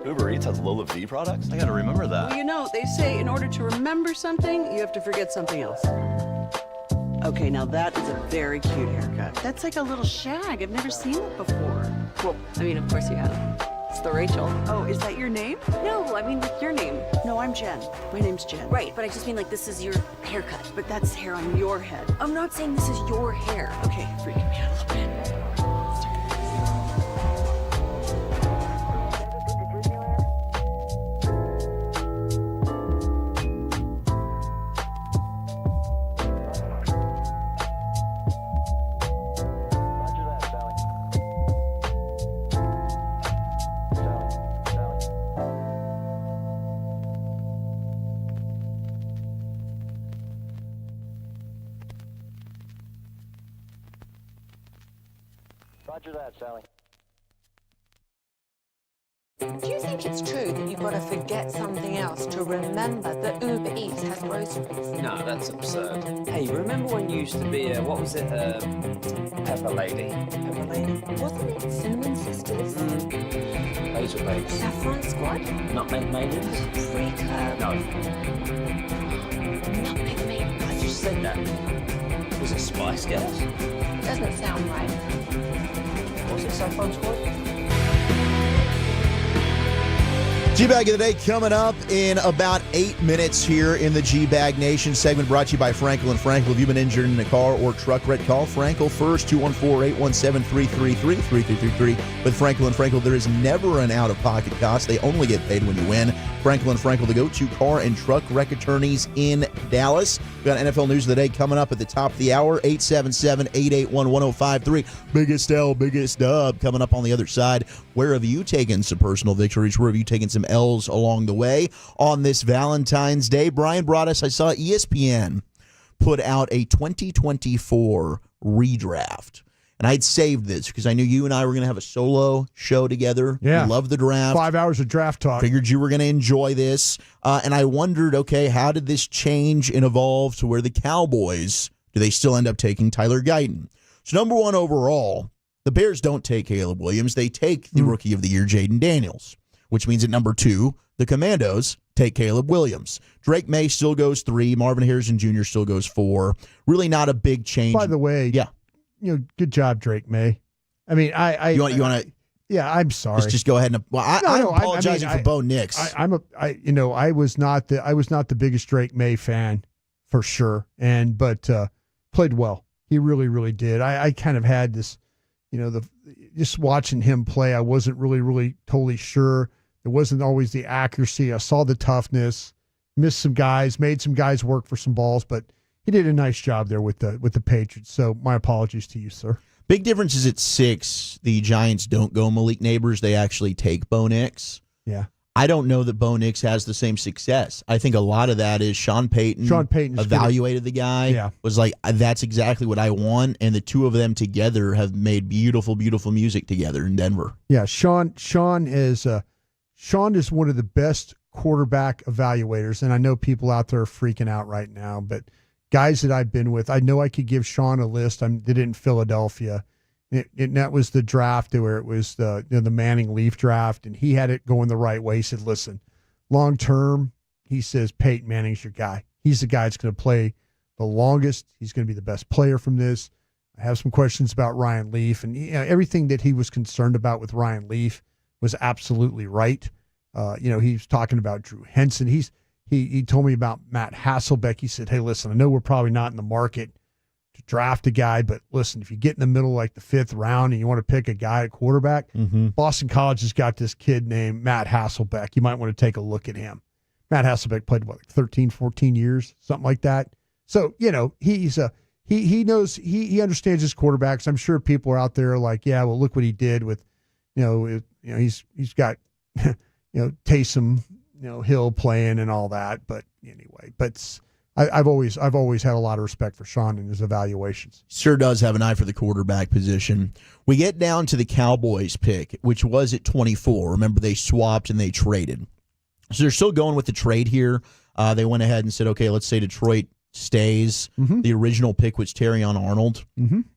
Uber Eats has Lola V products? I gotta remember that. Well, you know, they say in order to remember something, you have to forget something else. Okay, now that is a very cute haircut. That's like a little shag. I've never seen it before. Well, I mean, of course you have. It's the Rachel. Oh, is that your name? No, I mean, like your name. No, I'm Jen. My name's Jen. Right, but I just mean like this is your haircut. But that's hair on your head. I'm not saying this is your hair. Okay, freaking me out a little bit. Roger that, Sally. Do you think it's true that you've got to forget something else to remember that Uber Eats has groceries? No, that's absurd. Hey, remember when you used to be what was it, Pepper Lady? Pepper Lady? Wasn't it Cinnamon Sisters? Razor Base. Saffron Squad? Nutmeg Maidens? Pre-curb? No. Nutmeg Maidens? I just said that. Was it Spice Girls? Doesn't sound right. Was it Saffron Squad? G-Bag of the Day coming up in about 8 minutes here in the G-Bag Nation segment brought to you by Frankel & Frankel. If you've been injured in a car or truck wreck, call Frankel first, 214-817-3333. With Frankel & Frankel, there is never an out-of-pocket cost. They only get paid when you win. Frankel & Frankel, the go-to car and truck wreck attorneys in Dallas. We've got NFL News of the Day coming up at the top of the hour, 877-881-1053. Biggest L, biggest dub coming up on the other side. Where have you taken some personal victories? Where have you taken some L's along the way on this Valentine's Day? Brian brought us, I saw ESPN put out a 2024 redraft. And I'd saved this because I knew you and I were going to have a solo show together. Yeah. We love the draft. 5 hours of draft talk. Figured you were going to enjoy this. And I wondered, okay, how did this change and evolve to where the Cowboys, do they still end up taking Tyler Guyton? So number one overall, the Bears don't take Caleb Williams. They take the Rookie of the Year, Jaden Daniels, which means at number two, the Commandos take Caleb Williams. Drake May still goes 3. Marvin Harrison Jr. still goes 4. Really not a big change. By the way, yeah, good job, Drake May. I mean, you want to? Yeah, I'm sorry. Just go ahead and. Well, I'm apologizing for Bo Nix. I was not the biggest Drake May fan for sure, but played well. He really, really did. I kind of had this, just watching him play. I wasn't really totally sure. There wasn't always the accuracy. I saw the toughness. Missed some guys. Made some guys work for some balls, but he did a nice job there with the Patriots. So my apologies to you, sir. Big difference is at 6, the Giants don't go Malik Neighbors. They actually take Bo Nix. Yeah. I don't know that Bo Nix has the same success. I think a lot of that is Sean Payton evaluated the guy, was like, that's exactly what I want, and the two of them together have made beautiful, beautiful music together in Denver. Yeah, Sean is one of the best quarterback evaluators, and I know people out there are freaking out right now, but guys that I've been with, I know I could give Sean a list. I did it in Philadelphia. And that was the draft where it was the Manning Leaf draft, and he had it going the right way. He said, listen, long term, he says, Peyton Manning's your guy. He's the guy that's going to play the longest. He's going to be the best player from this. I have some questions about Ryan Leaf, and everything that he was concerned about with Ryan Leaf was absolutely right. He was talking about Drew Henson. He told me about Matt Hasselbeck. He said, hey, listen, I know we're probably not in the market to draft a guy, but listen, if you get in the middle like the 5th round and you want to pick a guy at quarterback, Boston College has got this kid named Matt Hasselbeck. You might want to take a look at him. Matt Hasselbeck played, 13, 14 years, something like that. So, he knows, he understands his quarterbacks. I'm sure people are out there like, yeah, well, look what he did with, he's got, Taysom, Hill playing and all that. But anyway, I've always had a lot of respect for Sean and his evaluations. Sure does have an eye for the quarterback position. We get down to the Cowboys pick, which was at 24. Remember, they swapped and they traded. So they're still going with the trade here. They went ahead and said, okay, let's say Detroit stays. The original pick was Terrion Arnold,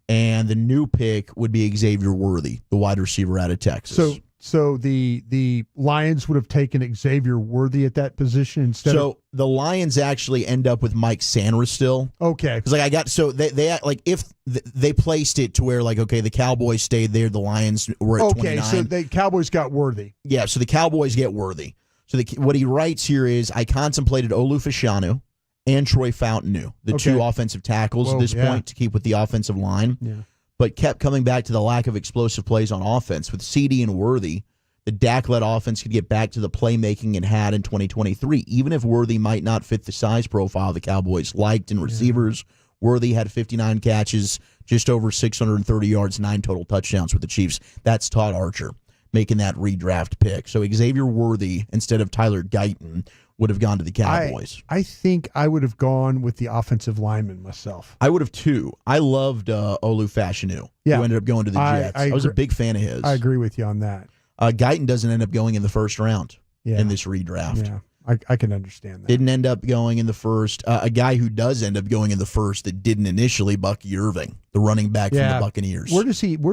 and the new pick would be Xavier Worthy, the wide receiver out of Texas. So the Lions would have taken Xavier Worthy at that position instead. So the Lions actually end up with Mike Sanders still. Okay, because they if they placed it to where the Cowboys stayed there, the Lions were at 29. So the Cowboys got Worthy. Yeah, so the Cowboys get Worthy. So what he writes here is, I contemplated Olu Fashanu and Troy Fountain, the two offensive tackles at this point to keep with the offensive line. Yeah. But kept coming back to the lack of explosive plays on offense. With CD and Worthy, the Dak-led offense could get back to the playmaking it had in 2023. Even if Worthy might not fit the size profile the Cowboys liked in receivers, Worthy had 59 catches, just over 630 yards, 9 total touchdowns with the Chiefs. That's Todd Archer making that redraft pick. So Xavier Worthy instead of Tyler Guyton would have gone to the Cowboys. I think I would have gone with the offensive lineman myself. I would have too. I loved Olu Fashanu, who ended up going to the Jets. I was a big fan of his. I agree with you on that. Guyton doesn't end up going in the first round in this redraft. Yeah, I can understand that. Didn't end up going in the first. A guy who does end up going in the first that didn't initially, Bucky Irving, the running back from the Buccaneers. Where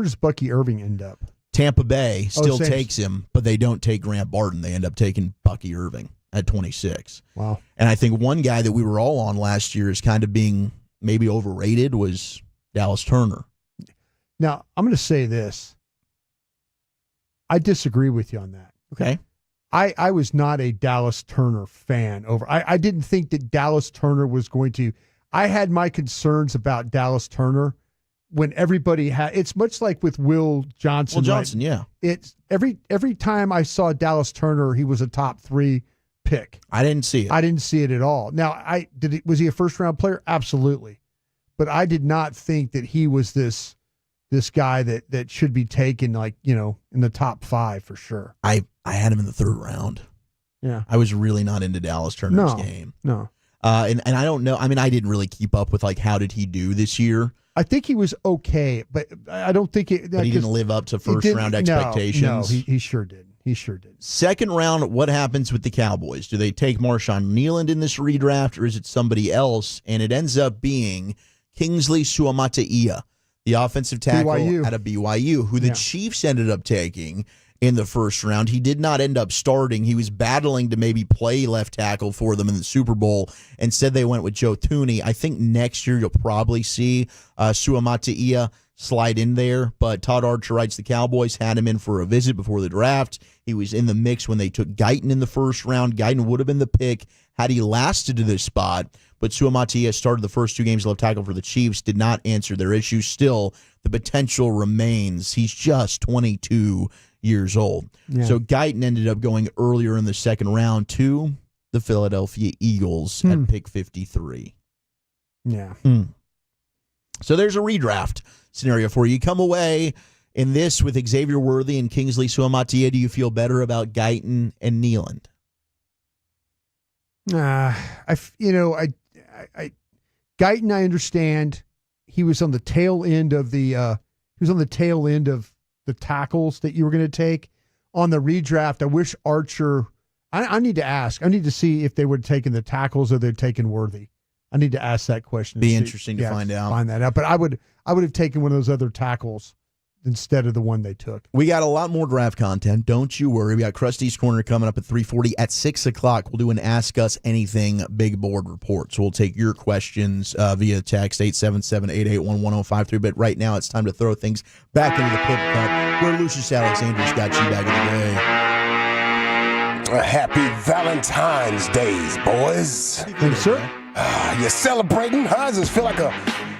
does Bucky Irving end up? Tampa Bay still takes him, but they don't take Grant Barton. They end up taking Bucky Irving at 26. Wow. And I think one guy that we were all on last year is kind of being maybe overrated was Dallas Turner. Now, I'm going to say this. I disagree with you on that. Okay. I was not a Dallas Turner fan. I didn't think that Dallas Turner was going to. I had my concerns about Dallas Turner when everybody had. It's much like with Will Johnson. Will Johnson, yeah. It's every time I saw Dallas Turner, he was a top 3 pick. I didn't see it. I didn't see it at all. Now, was he a first-round player? Absolutely. But I did not think that he was this guy that should be taken in the top 5 for sure. I had him in the 3rd round. Yeah. I was really not into Dallas Turner's game. No. And I don't know. I mean, I didn't really keep up with how did he do this year. I think he was okay, but I don't think it. But he didn't live up to first-round expectations. No, he sure did. He sure did. Second round, what happens with the Cowboys? Do they take Marshawn Nealand in this redraft, or is it somebody else? And it ends up being Kingsley Suamataia, the offensive tackle out of BYU, who the Chiefs ended up taking in the first round. He did not end up starting. He was battling to maybe play left tackle for them in the Super Bowl. Instead, they went with Joe Thuney. I think next year you'll probably see Suamataia slide in there, but Todd Archer writes the Cowboys had him in for a visit before the draft. He was in the mix when they took Guyton in the first round. Guyton would have been the pick had he lasted to this spot, but Suamataia started the first 2 games left tackle for the Chiefs, did not answer their issues. Still, the potential remains. He's just 22 years old. Yeah. So Guyton ended up going earlier in the second round to the Philadelphia Eagles at pick 53. Yeah. So there's a redraft scenario for you. Come away in this with Xavier Worthy and Kingsley Suamataia. Do you feel better about Guyton and Nealand? Guyton, I understand. He was on the tail end of the tackles that you were going to take on the redraft. I wish Archer. I need to ask. I need to see if they would have taken the tackles or they'd taken Worthy. I need to ask that question. Be interesting to find out. Find that out. But I would have taken one of those other tackles instead of the one they took. We got a lot more draft content. Don't you worry. We got Krusty's Corner coming up at 3:40. At 6 o'clock, we'll do an Ask Us Anything big board report. So we'll take your questions via text, 877-881-1053. But right now, it's time to throw things back into the Pip Cup, where Lucius Alexander's got you back in the day. Happy Valentine's Days, boys. Thanks, sir. You celebrating? Huh? Does it feel like a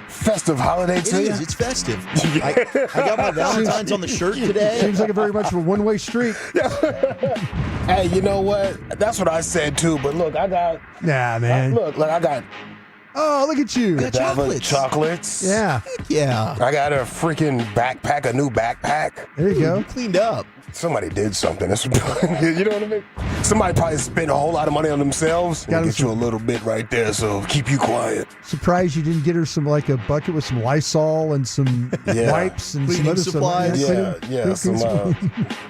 festive holiday to you? It is. It's festive. I got my Valentine's on the shirt today. Seems like a very much of a one-way street. Hey, you know what? That's what I said too. But look, I got. Nah, man. I got. Oh, look at you. Chocolates. Yeah. Yeah. I got a freaking backpack, a new backpack. There you go. Cleaned up. Somebody did something. That's you know what I mean? Somebody probably spent a whole lot of money on themselves. Got to get you a little bit right there, so keep you quiet. Surprised you didn't get her some a bucket with some Lysol and some wipes and cleaning some other supplies. Some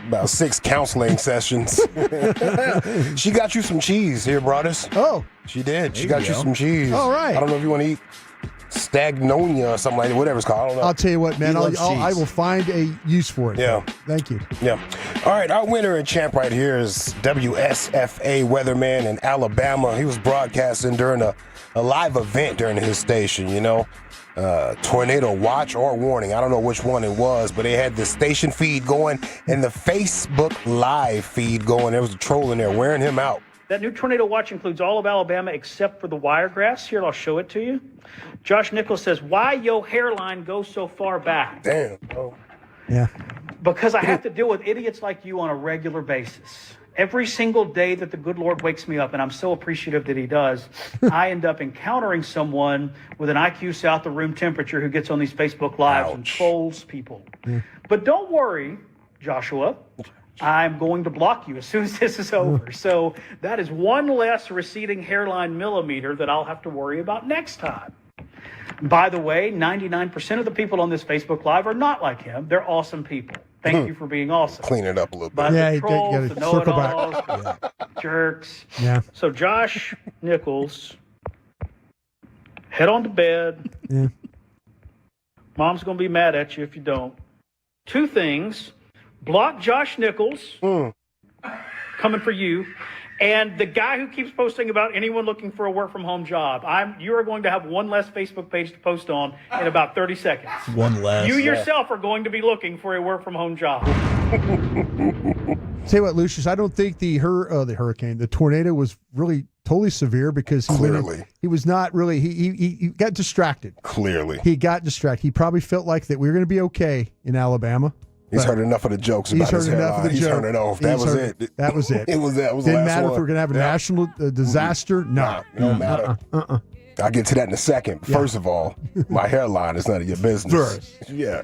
about 6 counseling sessions. She got you some cheese here, Broadus. Oh, she did. She There got you you go. some cheese. All right. I don't know if you want to eat Stagnonia or something like that, whatever it's called. I don't know. I'll tell you what, man. He loves I cheese. will find a use for it. Yeah. Thank you. Yeah. All right, our winner and champ right here is WSFA weatherman in Alabama. He was broadcasting during a live event during his station, tornado watch or warning. I don't know which one it was, but they had the station feed going and the Facebook live feed going. There was a troll in there wearing him out. That new tornado watch includes all of Alabama except for the wiregrass. Here, I'll show it to you. Josh Nichols says, why your hairline goes so far back? Damn. Oh. Yeah. Because I have to deal with idiots like you on a regular basis. Every single day that the good Lord wakes me up, and I'm so appreciative that he does, I end up encountering someone with an IQ south of room temperature who gets on these Facebook Lives and trolls people. But don't worry, Joshua. I'm going to block you as soon as this is over. So that is one less receding hairline millimeter that I'll have to worry about next time. By the way, 99% of the people on this Facebook Live are not like him. They're awesome people. Thank you for being awesome. Clean it up a little bit. But Yeah, the you trolls, gotta the circle back. know-it-alls, jerks. Yeah. So Josh Nichols, head on to bed. Yeah. Mom's going to be mad at you if you don't. Two things. Block Josh Nichols, coming for you, and the guy who keeps posting about anyone looking for a work-from-home job. You are going to have one less Facebook page to post on in about 30 seconds. One less. You yourself are going to be looking for a work-from-home job. Say what, Lucius? I don't think the tornado was really totally severe because he was not really. He got distracted. Clearly, he got distracted. He probably felt like that we were going to be okay in Alabama. He's heard enough of the jokes about his hairline. He's heard it off. That was it. That was it. It was that. Was Didn't the last matter one. if we're going to have a national disaster. No, it don't matter. I'll get to that in a second. First of all, my hairline is none of your business. Yeah.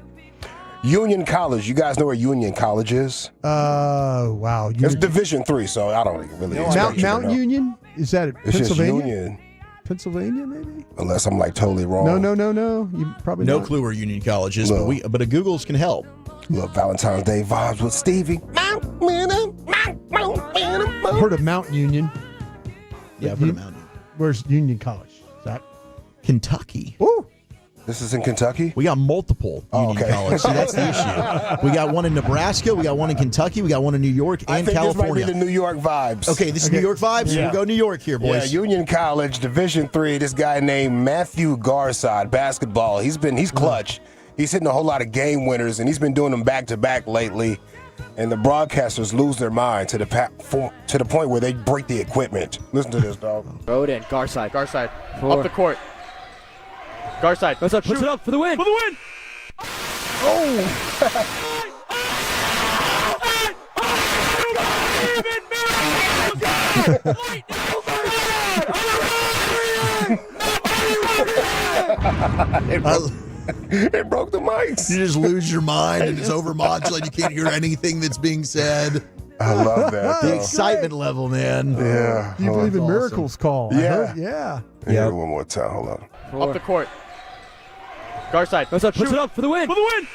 Union College. You guys know where Union College is? Wow. It's Division III, so I don't really expect you to Mount know. Union? Is that It's just Pennsylvania? Union. Pennsylvania, maybe? Unless I'm like totally wrong. No. You probably No not. clue where Union College is, but a Googles can help. Little Valentine's Day vibes with Stevie. I've heard of Mount Union. Yeah, I've heard of Mount Union. Where's Union College? Is that Kentucky? Ooh. This is in Kentucky? We got multiple Union College. See, that's the issue. We got one in Nebraska. We got one in Kentucky. We got one in New York and I think California. this might be the New York vibes. Okay, this is New York vibes. Yeah. We'll go New York here, boys. Yeah, Union College, Division III. This guy named Matthew Garside, basketball. He's clutch. He's hitting a whole lot of game winners, and he's been doing them back-to-back lately. And the broadcasters lose their mind to the point where they break the equipment. Listen to this, dog. Throw it in. Garside. Up the court. Garside. Puts it up for the win. For the win! It broke the mics. You just lose your mind and it's overmodulated. You can't hear anything that's being said. I love that. The though. excitement level, man. Yeah. Do you believe in miracles call? I Yeah. heard, yeah. Yeah. One more time. Hold on. Up the court. Garside. Puts it up for the win. For the win!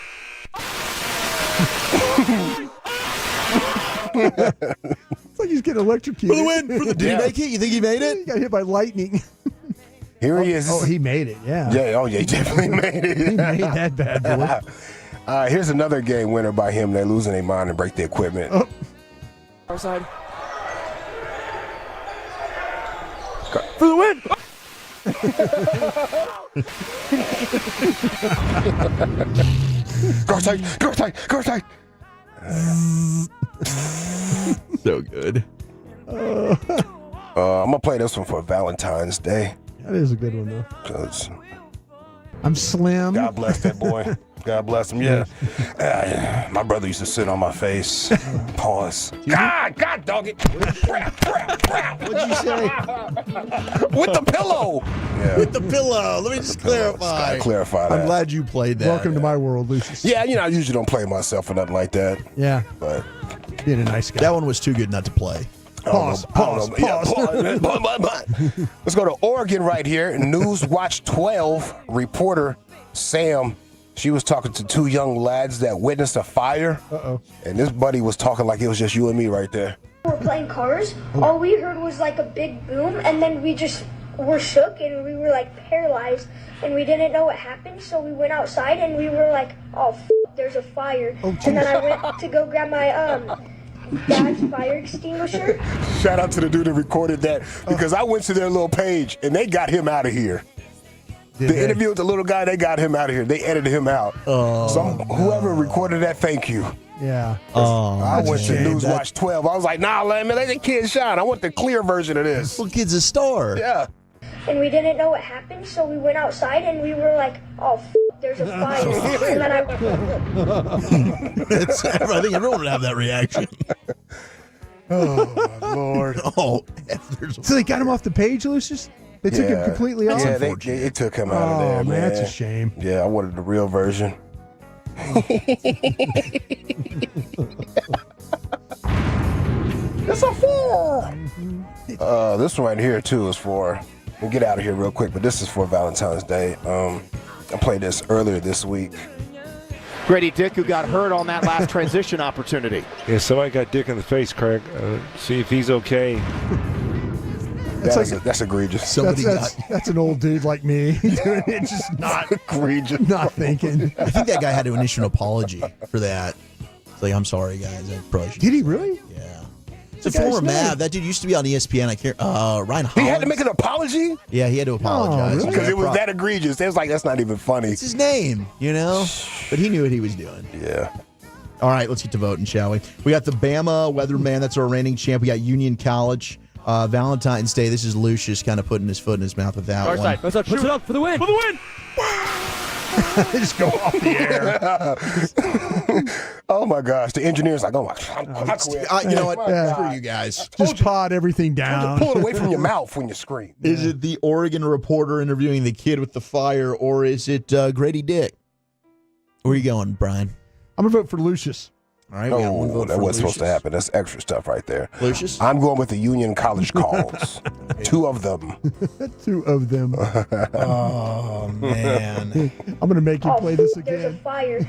It's like he's getting electrocuted. For the win. Did he make it? You think he made He it? got hit by lightning. Here he is. Oh, he made it, yeah. Yeah, oh yeah, he definitely made it. He made that bad boy. Here's another game winner by him. They're losing their mind and break the equipment. Oh. Our side. For the win. Go tight. So good. I'm gonna play this one for Valentine's Day. That is a good one, though. 'Cause I'm slim. God bless that boy. God bless him. Yeah. My brother used to sit on my face. Pause. God dog it. What'd you say? With the pillow. Yeah. With the pillow. Let me just clarify. Gotta clarify that. I'm glad you played that. Welcome to my world, Lucius. Yeah, I usually don't play myself or nothing like that. Yeah. But being a nice guy. That one was too good not to play. Pause. Let's go to Oregon right here. News Watch 12 reporter Sam. She was talking to two young lads that witnessed a fire. Uh-oh. And this buddy was talking like it was just you and me right there. We were playing cars. All we heard was like a big boom, and then we just were shook and we were like paralyzed and we didn't know what happened. So we went outside and we were like, oh, there's a fire. And then I went to go grab my dad's fire extinguisher. Shout out to the dude that recorded that because I went to their little page and they got him out of here. The interview with the little guy, they got him out of here. They edited him out. Whoever recorded that, thank you. Yeah. I went to Newswatch 12. I was like, nah, man, let the kid shine. I want the clear version of this. Well, kid's a star. Yeah. And we didn't know what happened, so we went outside and we were like, oh, there's a fire. And then I think everyone would have that reaction. Oh, Lord. So they got him off the page, Lucius? They took him completely off? Yeah, they took him out of there, man. That's a shame. Yeah, I wanted the real version. It's a 4. This one right here, too, is for... We'll get out of here real quick, but this is for Valentine's Day. I played this earlier this week. Grady Dick, who got hurt on that last transition opportunity. Yeah, somebody got Dick in the face, Craig. See if he's okay. That's egregious. That's an old dude like me doing it, just not egregious, not thinking. I think that guy had to initial an apology for that. It's like, I'm sorry, guys. I probably should. Did he really? Yeah. It's a former Mav. That dude used to be on ESPN. I can't. Ryan Hollins. He had to make an apology? Yeah, he had to apologize. Because it was that egregious. It was like, that's not even funny. It's his name, you know? But he knew what he was doing. Yeah. All right, let's get to voting, shall we? We got the Bama Weatherman. That's our reigning champ. We got Union College. Valentine's Day. This is Lucius kind of putting his foot in his mouth with that one. Far side. Puts it up for the win. For the win. They just go off the air. Oh my gosh, the engineer's like, oh my God. You know what? Screw you guys. Just pod everything down. Pull it away from your mouth when you scream. Is it the Oregon reporter interviewing the kid with the fire, or is it Grady Dick? Where are you going, Brian? I'm gonna vote for Lucius. All right, we got one vote that for wasn't Lucius. supposed to happen. That's extra stuff right there. Lucius? I'm going with the Union College calls. 2 of them. 2 of them. Oh, man. I'm going to make you play this again. There's a fire.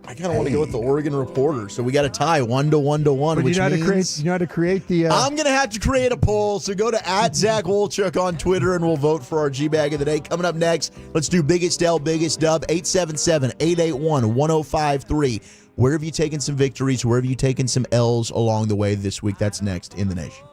I kind of want to go with the Oregon reporter. So we got a tie 1-1-1, But which you know means how to create the. I'm going to have to create a poll. So go to @ZachWolchuk on Twitter and we'll vote for our G-Bag of the day. Coming up next, let's do Biggest L, Biggest Dub, 877-881-1053. Where have you taken some victories? Where have you taken some L's along the way this week? That's next in the Nation.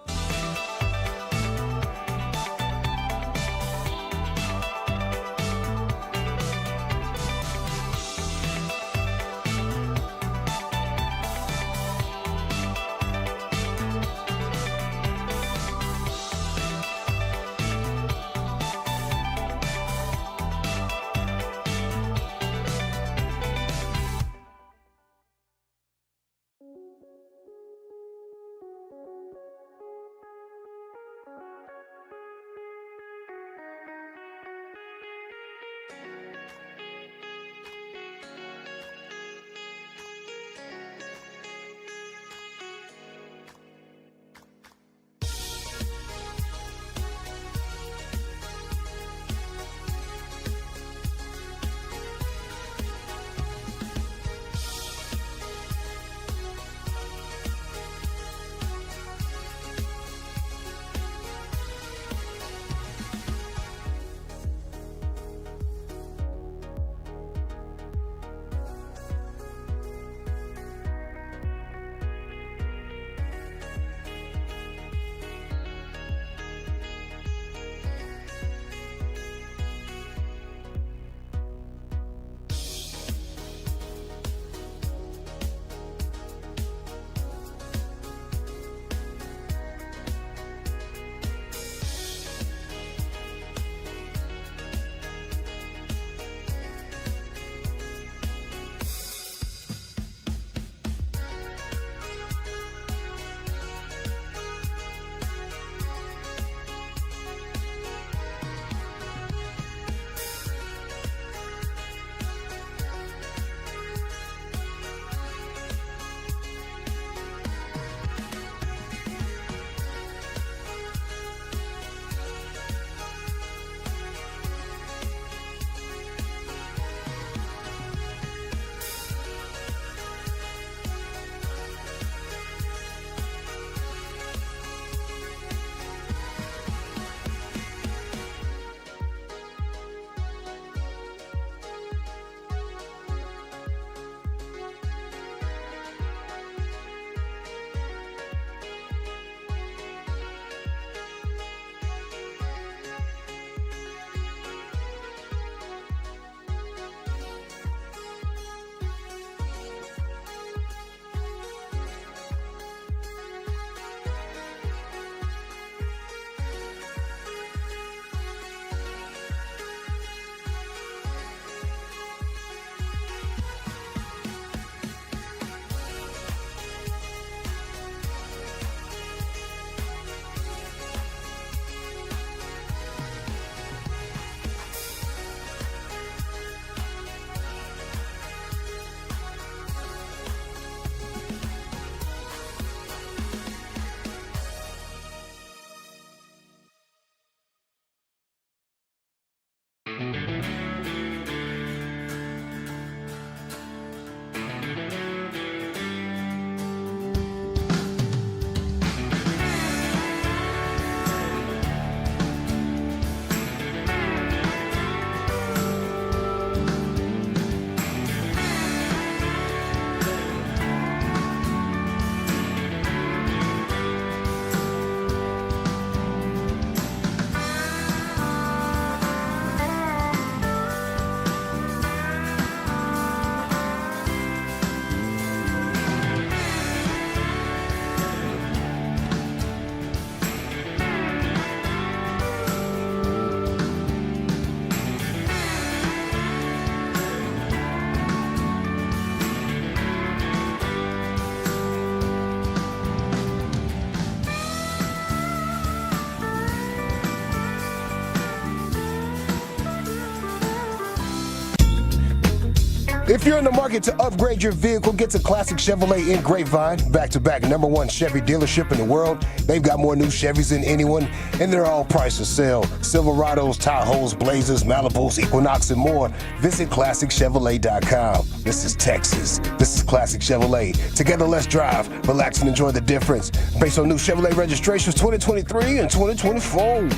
If you're in the market to upgrade your vehicle, get to Classic Chevrolet in Grapevine, back-to-back #1 Chevy dealership in the world. They've got more new Chevys than anyone, and they're all priced to sell. Silverados, Tahoes, Blazers, Malibus, Equinox, and more. Visit ClassicChevrolet.com. This is Texas. This is Classic Chevrolet. Together, let's drive, relax, and enjoy the difference. Based on new Chevrolet registrations 2023 and 2024.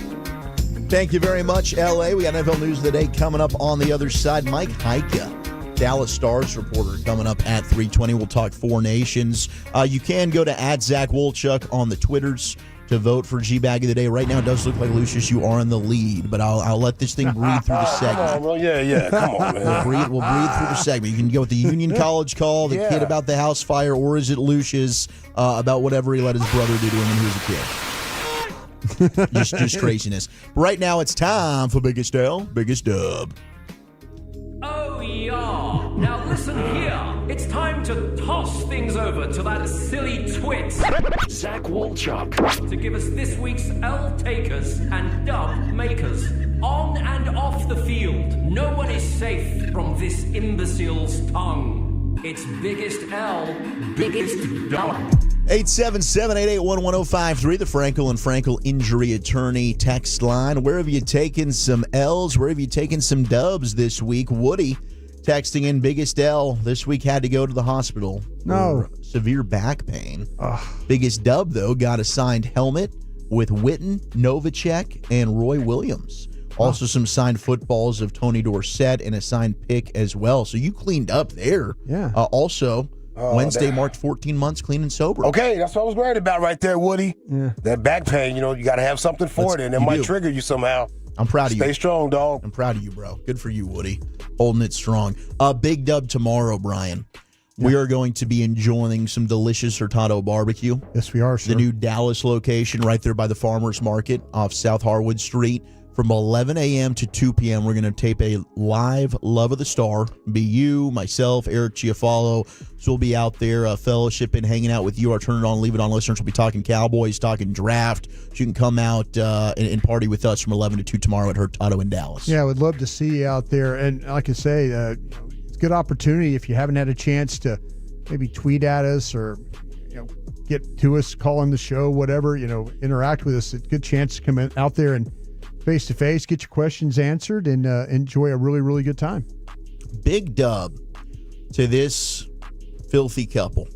Thank you very much, LA. We got NFL News of the Day coming up on the other side. Mike Heika, Dallas Stars reporter, coming up at 3:20. We'll talk Four Nations. You can go to @ZachWolchuk on the Twitters to vote for G-Bag of the Day. Right now, it does look like, Lucius, you are in the lead, but I'll let this thing breathe through the segment. Come on, bro. Yeah. Come on, man. We'll breathe through the segment. You can go with the Union College call, the kid about the house fire, or is it Lucius about whatever he let his brother do to him when he was a kid? just craziness. But right now, it's time for Biggest L, Biggest Dub. Oh, yeah. Now listen here. It's time to toss things over to that silly twit, Zach Wolchuk, to give us this week's L takers and dub makers. On and off the field, no one is safe from this imbecile's tongue. It's Biggest L, Biggest Dub. 877-881-1053, the Frankel and Frankel Injury Attorney text line. Where have you taken some L's? Where have you taken some dubs this week? Woody texting in Biggest L this week, had to go to the hospital for severe back pain. Biggest dub, though, got a signed helmet with Witten, Novacek, and Roy Williams. Also some signed footballs of Tony Dorsett and a signed pick as well. So you cleaned up there. Yeah. Also, Wednesday marked 14 months clean and sober. Okay, that's what I was worried about right there, Woody. Yeah. That back pain, you got to have something for it, and it might trigger you somehow. I'm proud of you. Stay strong, dog. I'm proud of you, bro. Good for you, Woody. Holding it strong. Big dub tomorrow, Brian. We are going to be enjoying some delicious Hurtado barbecue. Yes, we are, sir. The new Dallas location right there by the Farmers Market off South Harwood Street. From 11 a.m. to 2 p.m., we're going to tape a live Love of the Star. Be you, myself, Eric Chiafalo. So we'll be out there fellowshipping, hanging out with you. Our Turn It On, Leave It On listeners will be talking Cowboys, talking draft. So you can come out and party with us from 11 to 2 tomorrow at Hurtado in Dallas. Yeah, I would love to see you out there. And like I say, it's a good opportunity if you haven't had a chance to maybe tweet at us or get to us, call in the show, whatever, interact with us. It's a good chance to come out there and face-to-face, get your questions answered, and enjoy a really, really good time. Big dub to this filthy couple.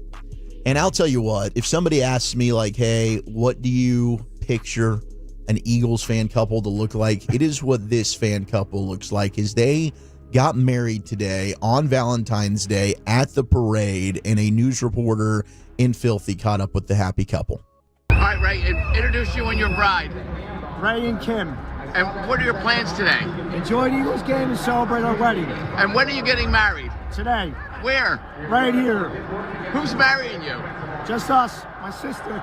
And I'll tell you what, if somebody asks me, like, hey, what do you picture an Eagles fan couple to look like? It is what this fan couple looks like, is they got married today on Valentine's Day at the parade, and a news reporter in Filthy caught up with the happy couple. All right, Ray, introduce you and your bride. Ray and Kim. And what are your plans today? Enjoy the Eagles game and celebrate our wedding. And when are you getting married? Today. Where? Right here. Who's marrying you? Just us, my sister.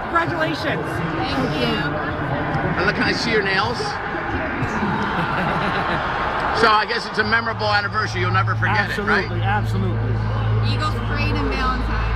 Congratulations. Thank you. And look, can I see your nails? So I guess it's a memorable anniversary. You'll never forget it, right? Absolutely. Eagles parade and Valentine's.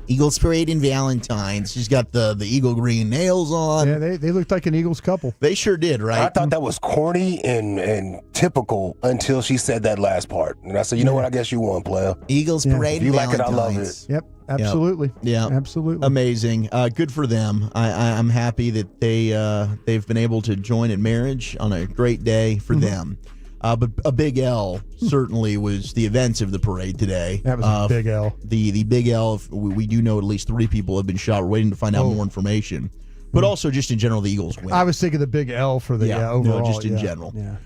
Eagles parade and Valentine's. She's got the eagle green nails on. Yeah, they looked like an Eagles couple. They sure did, right? I thought that was corny and typical until she said that last part. And I said, you know what? I guess you won, player. Eagles parade If you and like it, I Valentine's. love it. Yep, absolutely. Yeah, absolutely. Amazing. Good for them. I'm happy that they've been able to join in marriage on a great day for them. But a big L certainly was the events of the parade today. That was a big L. The big L, we do know at least 3 people have been shot. We're waiting to find out more information. But also just in general, the Eagles win. I was thinking the big L for the overall. No, just in general. Yeah.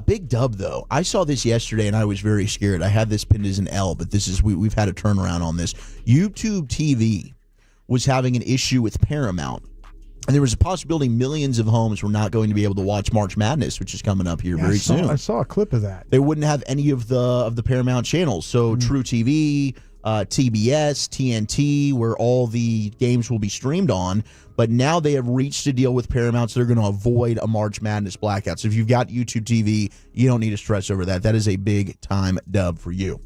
Big dub, though. I saw this yesterday, and I was very scared. I had this pinned as an L, but this is we've had a turnaround on this. YouTube TV was having an issue with Paramount. And there was a possibility millions of homes were not going to be able to watch March Madness, which is coming up here very soon. I saw a clip of that. They wouldn't have any of the Paramount channels. So True TV, TBS, TNT, where all the games will be streamed on. But now they have reached a deal with Paramount, so they're going to avoid a March Madness blackout. So if you've got YouTube TV, you don't need to stress over that. That is a big-time dub for you.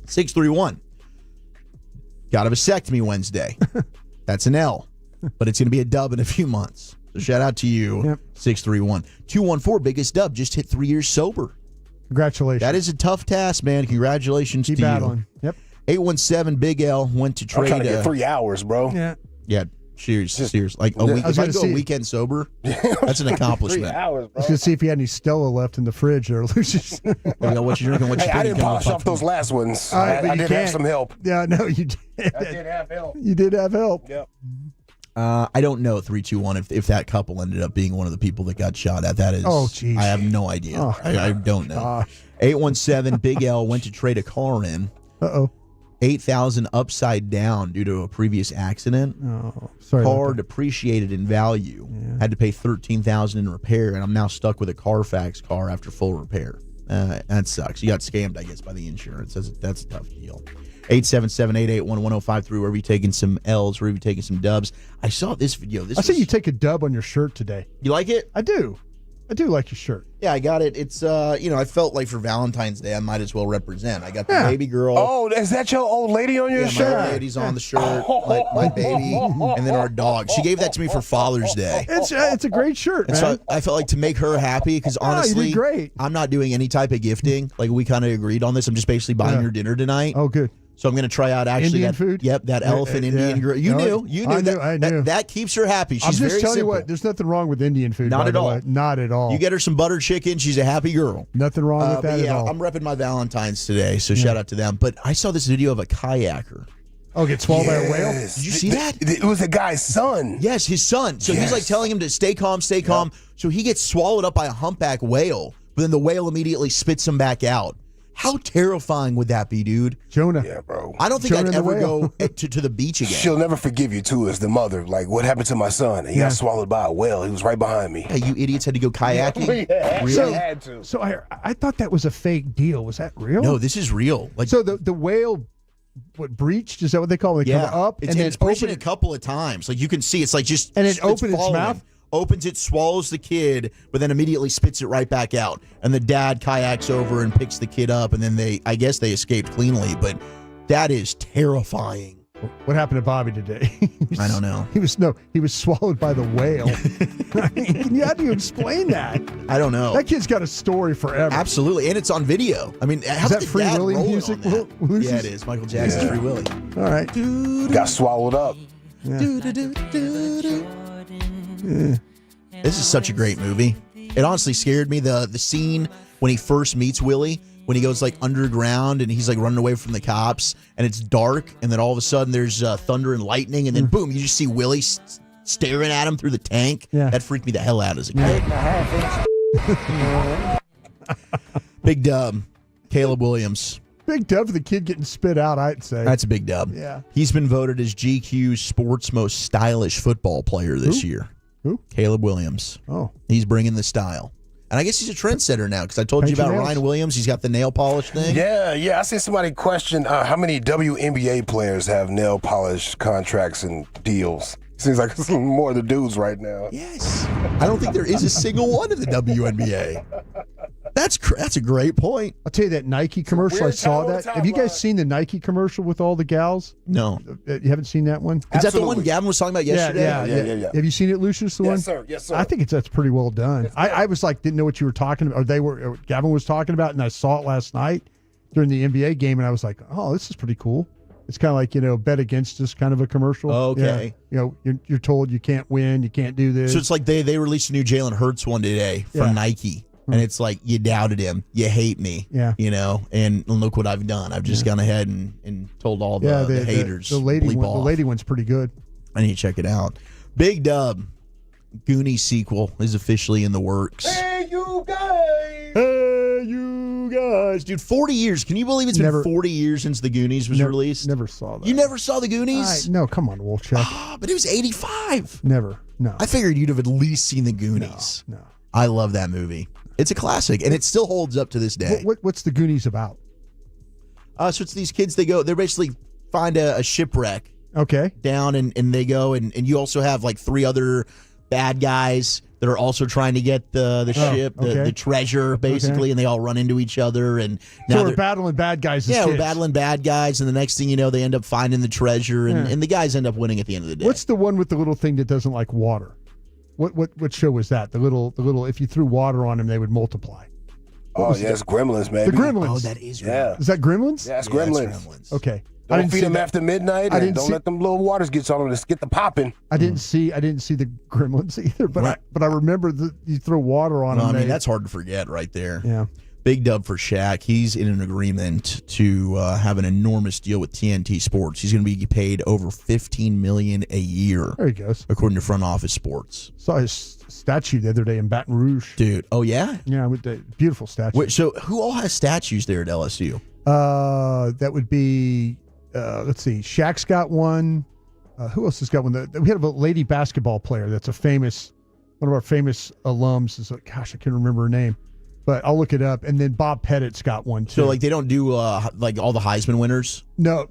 631. Got a vasectomy Wednesday. That's an L. But it's going to be a dub in a few months. So shout out to you, 631. 214, biggest dub, just hit 3 years sober. Congratulations. That is a tough task, man. Congratulations Keep to battling. you. Yep. 817, Big L went to trade. I'm trying to get 3 hours, bro. Yeah. Yeah, cheers. Like a week. If I go a weekend sober, that's an accomplishment. 3 hours, bro. I was going to see if you had any Stella left in the fridge there, Lucius. What you drinking? What you I didn't polish off those last ones. I did have some help. Yeah, no, you did. I did have help. You did have help. Yep. I don't know, 321, if that couple ended up being one of the people that got shot at. That is, geez. I have no idea. Oh, I don't know. Gosh. 817, Big L went to trade a car in. Uh-oh. 8,000 upside down due to a previous accident. Oh, sorry. Car depreciated in value. Had to pay $13,000 in repair, and I'm now stuck with a Carfax car after full repair. That sucks. You got scammed, I guess, by the insurance. That's a tough deal. 877-881-1053. Where we taking some L's? Where we taking some dubs? I saw this video. I see you take a dub on your shirt today. You like it? I do. I do like your shirt. Yeah, I got it. It's I felt like for Valentine's Day I might as well represent. I got the baby girl. Oh, is that your old lady on your shirt? My old lady's on the shirt. My baby, and then our dog. She gave that to me for Father's Day. It's a great shirt, And man. so I felt like to make her happy because honestly, you did great. I'm not doing any type of gifting. Like we kind of agreed on this. I'm just basically buying her dinner tonight. Oh, good. So I'm going to try out actually Indian that food. Yep, that elephant Indian girl. You knew. I knew. That keeps her happy. She's I'm just very telling you simple. what. There's nothing wrong with Indian food. Not by at the all. way. Not at all. You get her some butter chicken. She's a happy girl. Nothing wrong with that but at all. I'm repping my Valentine's today, so shout out to them. But I saw this video of a kayaker. Oh, get swallowed by a whale? Did you see that? It was the guy's son. Yes, his son. So he's like telling him to stay calm, stay calm. So he gets swallowed up by a humpback whale, but then the whale immediately spits him back out. How terrifying would that be, dude? Jonah. Yeah, bro. I don't think Jonah I'd and the ever whale. go to the beach again. She'll never forgive you, too, as the mother. Like, what happened to my son? He got swallowed by a whale. He was right behind me. Hey, you idiots had to go kayaking? Really? Had to. So I thought that was a fake deal. Was that real? No, this is real. Like, so the whale, breached? Is that what they call it? They come up it's, and it's then breaching open a couple of times. Like you can see, it's like just and it it's opens its falling. mouth. Opens it, swallows the kid, but then immediately spits it right back out. And the dad kayaks over and picks the kid up, and then I guess they escaped cleanly. But that is terrifying. What happened to Bobby today? I don't know. He was swallowed by the whale. How do you explain that? I don't know. That kid's got a story forever. Absolutely, and it's on video. I mean, how is that Free Willy music? Yeah, it is. Michael Jackson's Free Willy. All right. Got swallowed up. This is such a great movie. It honestly scared me. The scene when he first meets Willie, when he goes like underground and he's like running away from the cops and it's dark, and then all of a sudden there's thunder and lightning, and then boom, you just see Willie staring at him through the tank. Yeah. That freaked me the hell out as a kid. Big dub, Caleb Williams. Big dub for the kid getting spit out, I'd say. That's a big dub. Yeah. He's been voted as GQ's sports most stylish football player this year. Who? Caleb Williams. Oh. He's bringing the style. And I guess he's a trendsetter now, because I told you about Ryan Williams. He's got the nail polish thing. Yeah. I see somebody question how many WNBA players have nail polish contracts and deals. Seems like it's more the dudes right now. Yes. I don't think there is a single one in the WNBA. That's a great point. I'll tell you that Nike commercial. I saw that. Have you guys seen the Nike commercial with all the gals? No. You haven't seen that one? Is that the one Gavin was talking about yesterday? Yeah. Have you seen it, Lucius? The one? Yes, sir. I think that's pretty well done. I was like, didn't know what you were talking about, or Gavin was talking about, and I saw it last night during the NBA game, and I was like, oh, this is pretty cool. It's kind of like, bet against us kind of a commercial. Okay. Yeah. You're told you can't win, you can't do this. So it's like they released a new Jalen Hurts one today from Nike. And it's like, you doubted him. You hate me. Yeah. And look what I've done. I've just gone ahead and told all the haters. The lady one's pretty good. I need to check it out. Big dub. Goonies sequel is officially in the works. Hey, you guys. Hey, you guys. Dude, 40 years. Can you believe it's been 40 years since the Goonies was released? Never saw that. You never saw the Goonies? No, come on, Wolfchuck. But it was 85. Never. No. I figured you'd have at least seen the Goonies. No. I love that movie. It's a classic, and it still holds up to this day. What's the Goonies about? So it's these kids, they basically find a shipwreck. Okay. Down, and they go, and you also have like 3 other bad guys that are also trying to get the ship, the treasure, basically, and they all run into each other. And now so we're battling bad guys as kids. we're battling bad guys, and the next thing you know, they end up finding the treasure, and the guys end up winning at the end of the day. What's the one with the little thing that doesn't like water? What show was that? The little. If you threw water on them, they would multiply. It's Gremlins, maybe. The Gremlins. Oh, that is right. Yeah. Is that Gremlins? Yeah, it's Gremlins. Okay. Don't feed them after midnight. And don't let them little waters get on them. Just get the popping. I didn't see the Gremlins either, but I remember that you throw water on them. I mean, that's hard to forget right there. Yeah. Big dub for Shaq. He's in an agreement to have an enormous deal with TNT Sports. He's going to be paid over $15 million a year. There he goes. According to Front Office Sports. Saw his statue the other day in Baton Rouge. Dude, oh yeah? Yeah, with the beautiful statue. Wait, so who all has statues there at LSU? That would be, let's see, Shaq's got one. Who else has got one? We have a lady basketball player that's one of our famous alums. Gosh, I can't remember her name. But I'll look it up. And then Bob Pettit's got one, too. So, like, they don't do, like, all the Heisman winners? No,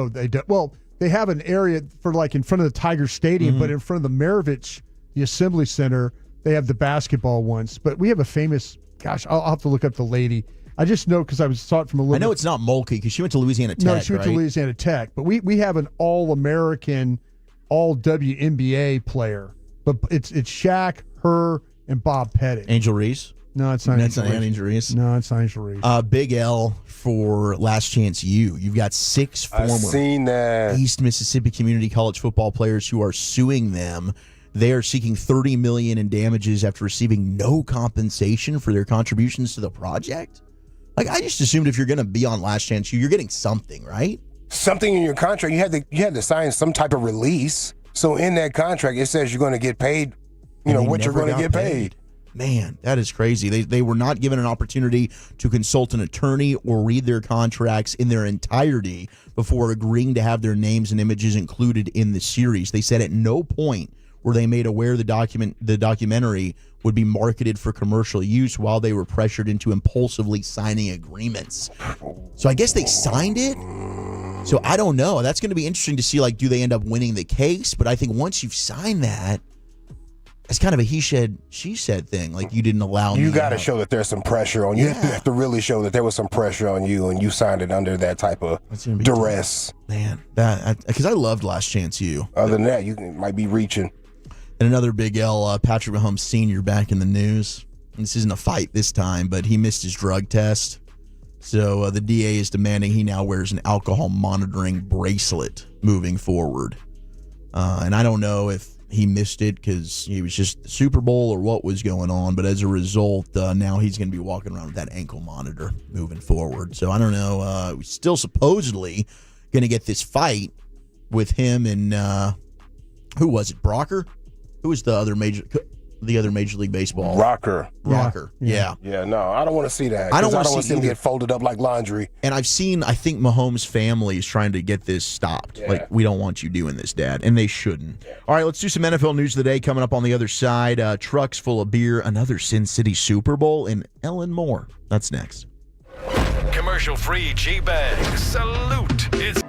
they don't. Well, they have an area for, like, in front of the Tiger Stadium, but in front of the Maravich, the Assembly Center, they have the basketball ones. But we have a famous, I'll have to look up the lady. I just know because I saw it from a little I know it's not Mulkey because she went to Louisiana Tech, No, she went to Louisiana Tech. But we have an All-American, All-WNBA player. But it's Shaq, her, and Bob Pettit. Angel Reese? No, it's not. That's not Angel Reese. No, it's not Angel Reese. Big L for Last Chance U. You've got 6 former East Mississippi Community College football players who are suing them. They are seeking $30 million in damages after receiving no compensation for their contributions to the project. Like, I just assumed if you're going to be on Last Chance U, you're getting something, right? Something in your contract. You had to sign some type of release. So in that contract, it says you're going to get paid. What you're going to get paid. Man, that is crazy. They were not given an opportunity to consult an attorney or read their contracts in their entirety before agreeing to have their names and images included in the series. They said at no point were they made aware the documentary would be marketed for commercial use while they were pressured into impulsively signing agreements. So I guess they signed it. So I don't know. That's going to be interesting to see, like, do they end up winning the case? But I think once you've signed that, it's kind of a he said, she said thing. Like, you didn't allow me. You got to show that there's some pressure on you. You have to really show that there was some pressure on you and you signed it under that type of duress. Man, because I loved Last Chance U. Other than that, you might be reaching. And another big L, Patrick Mahomes Sr. back in the news. This isn't a fight this time, but he missed his drug test. So the DA is demanding he now wears an alcohol monitoring bracelet moving forward. And I don't know if he missed it because he was just the Super Bowl or what was going on. But as a result, now he's going to be walking around with that ankle monitor moving forward. So I don't know. We're still supposedly going to get this fight with him and who was it? Brocker? Who was the other major League Baseball? Rocker. Yeah. Yeah, no, I don't want to see that. I don't want to see him get folded up like laundry. And I think Mahomes' family is trying to get this stopped. Yeah. Like, we don't want you doing this, Dad. And they shouldn't. Yeah. All right, let's do some NFL news of the day coming up on the other side. Trucks full of beer, another Sin City Super Bowl, and Ellen Moore. That's next. Commercial-free G-Bag. Salute. It's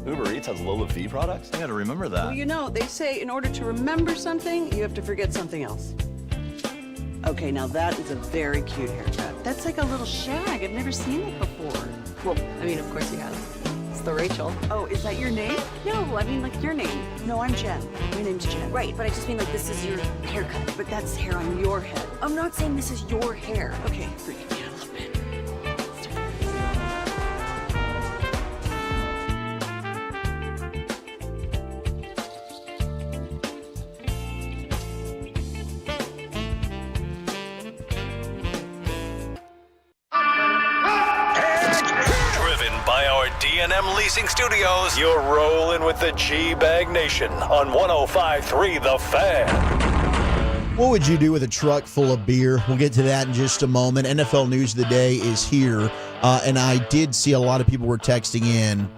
Uber Eats has low fee products? I gotta remember that. Well, you know, they say in order to remember something, you have to forget something else. Okay, now that is a very cute haircut. That's like a little shag. I've never seen it before. Well, I mean, of course you have. It's the Rachel. Oh, is that your name? No, I mean, like your name. No, I'm Jen. My name's Jen. Right, but I just mean like this is your haircut. But that's hair on your head. I'm not saying this is your hair. Okay, freak me out a little bit. Driven by our D&M Leasing Studios, you're rolling with the G-Bag Nation on 105.3 The Fan. What would you do with a truck full of beer? We'll get to that in just a moment. NFL News of the Day is here, and I did see a lot of people were texting in.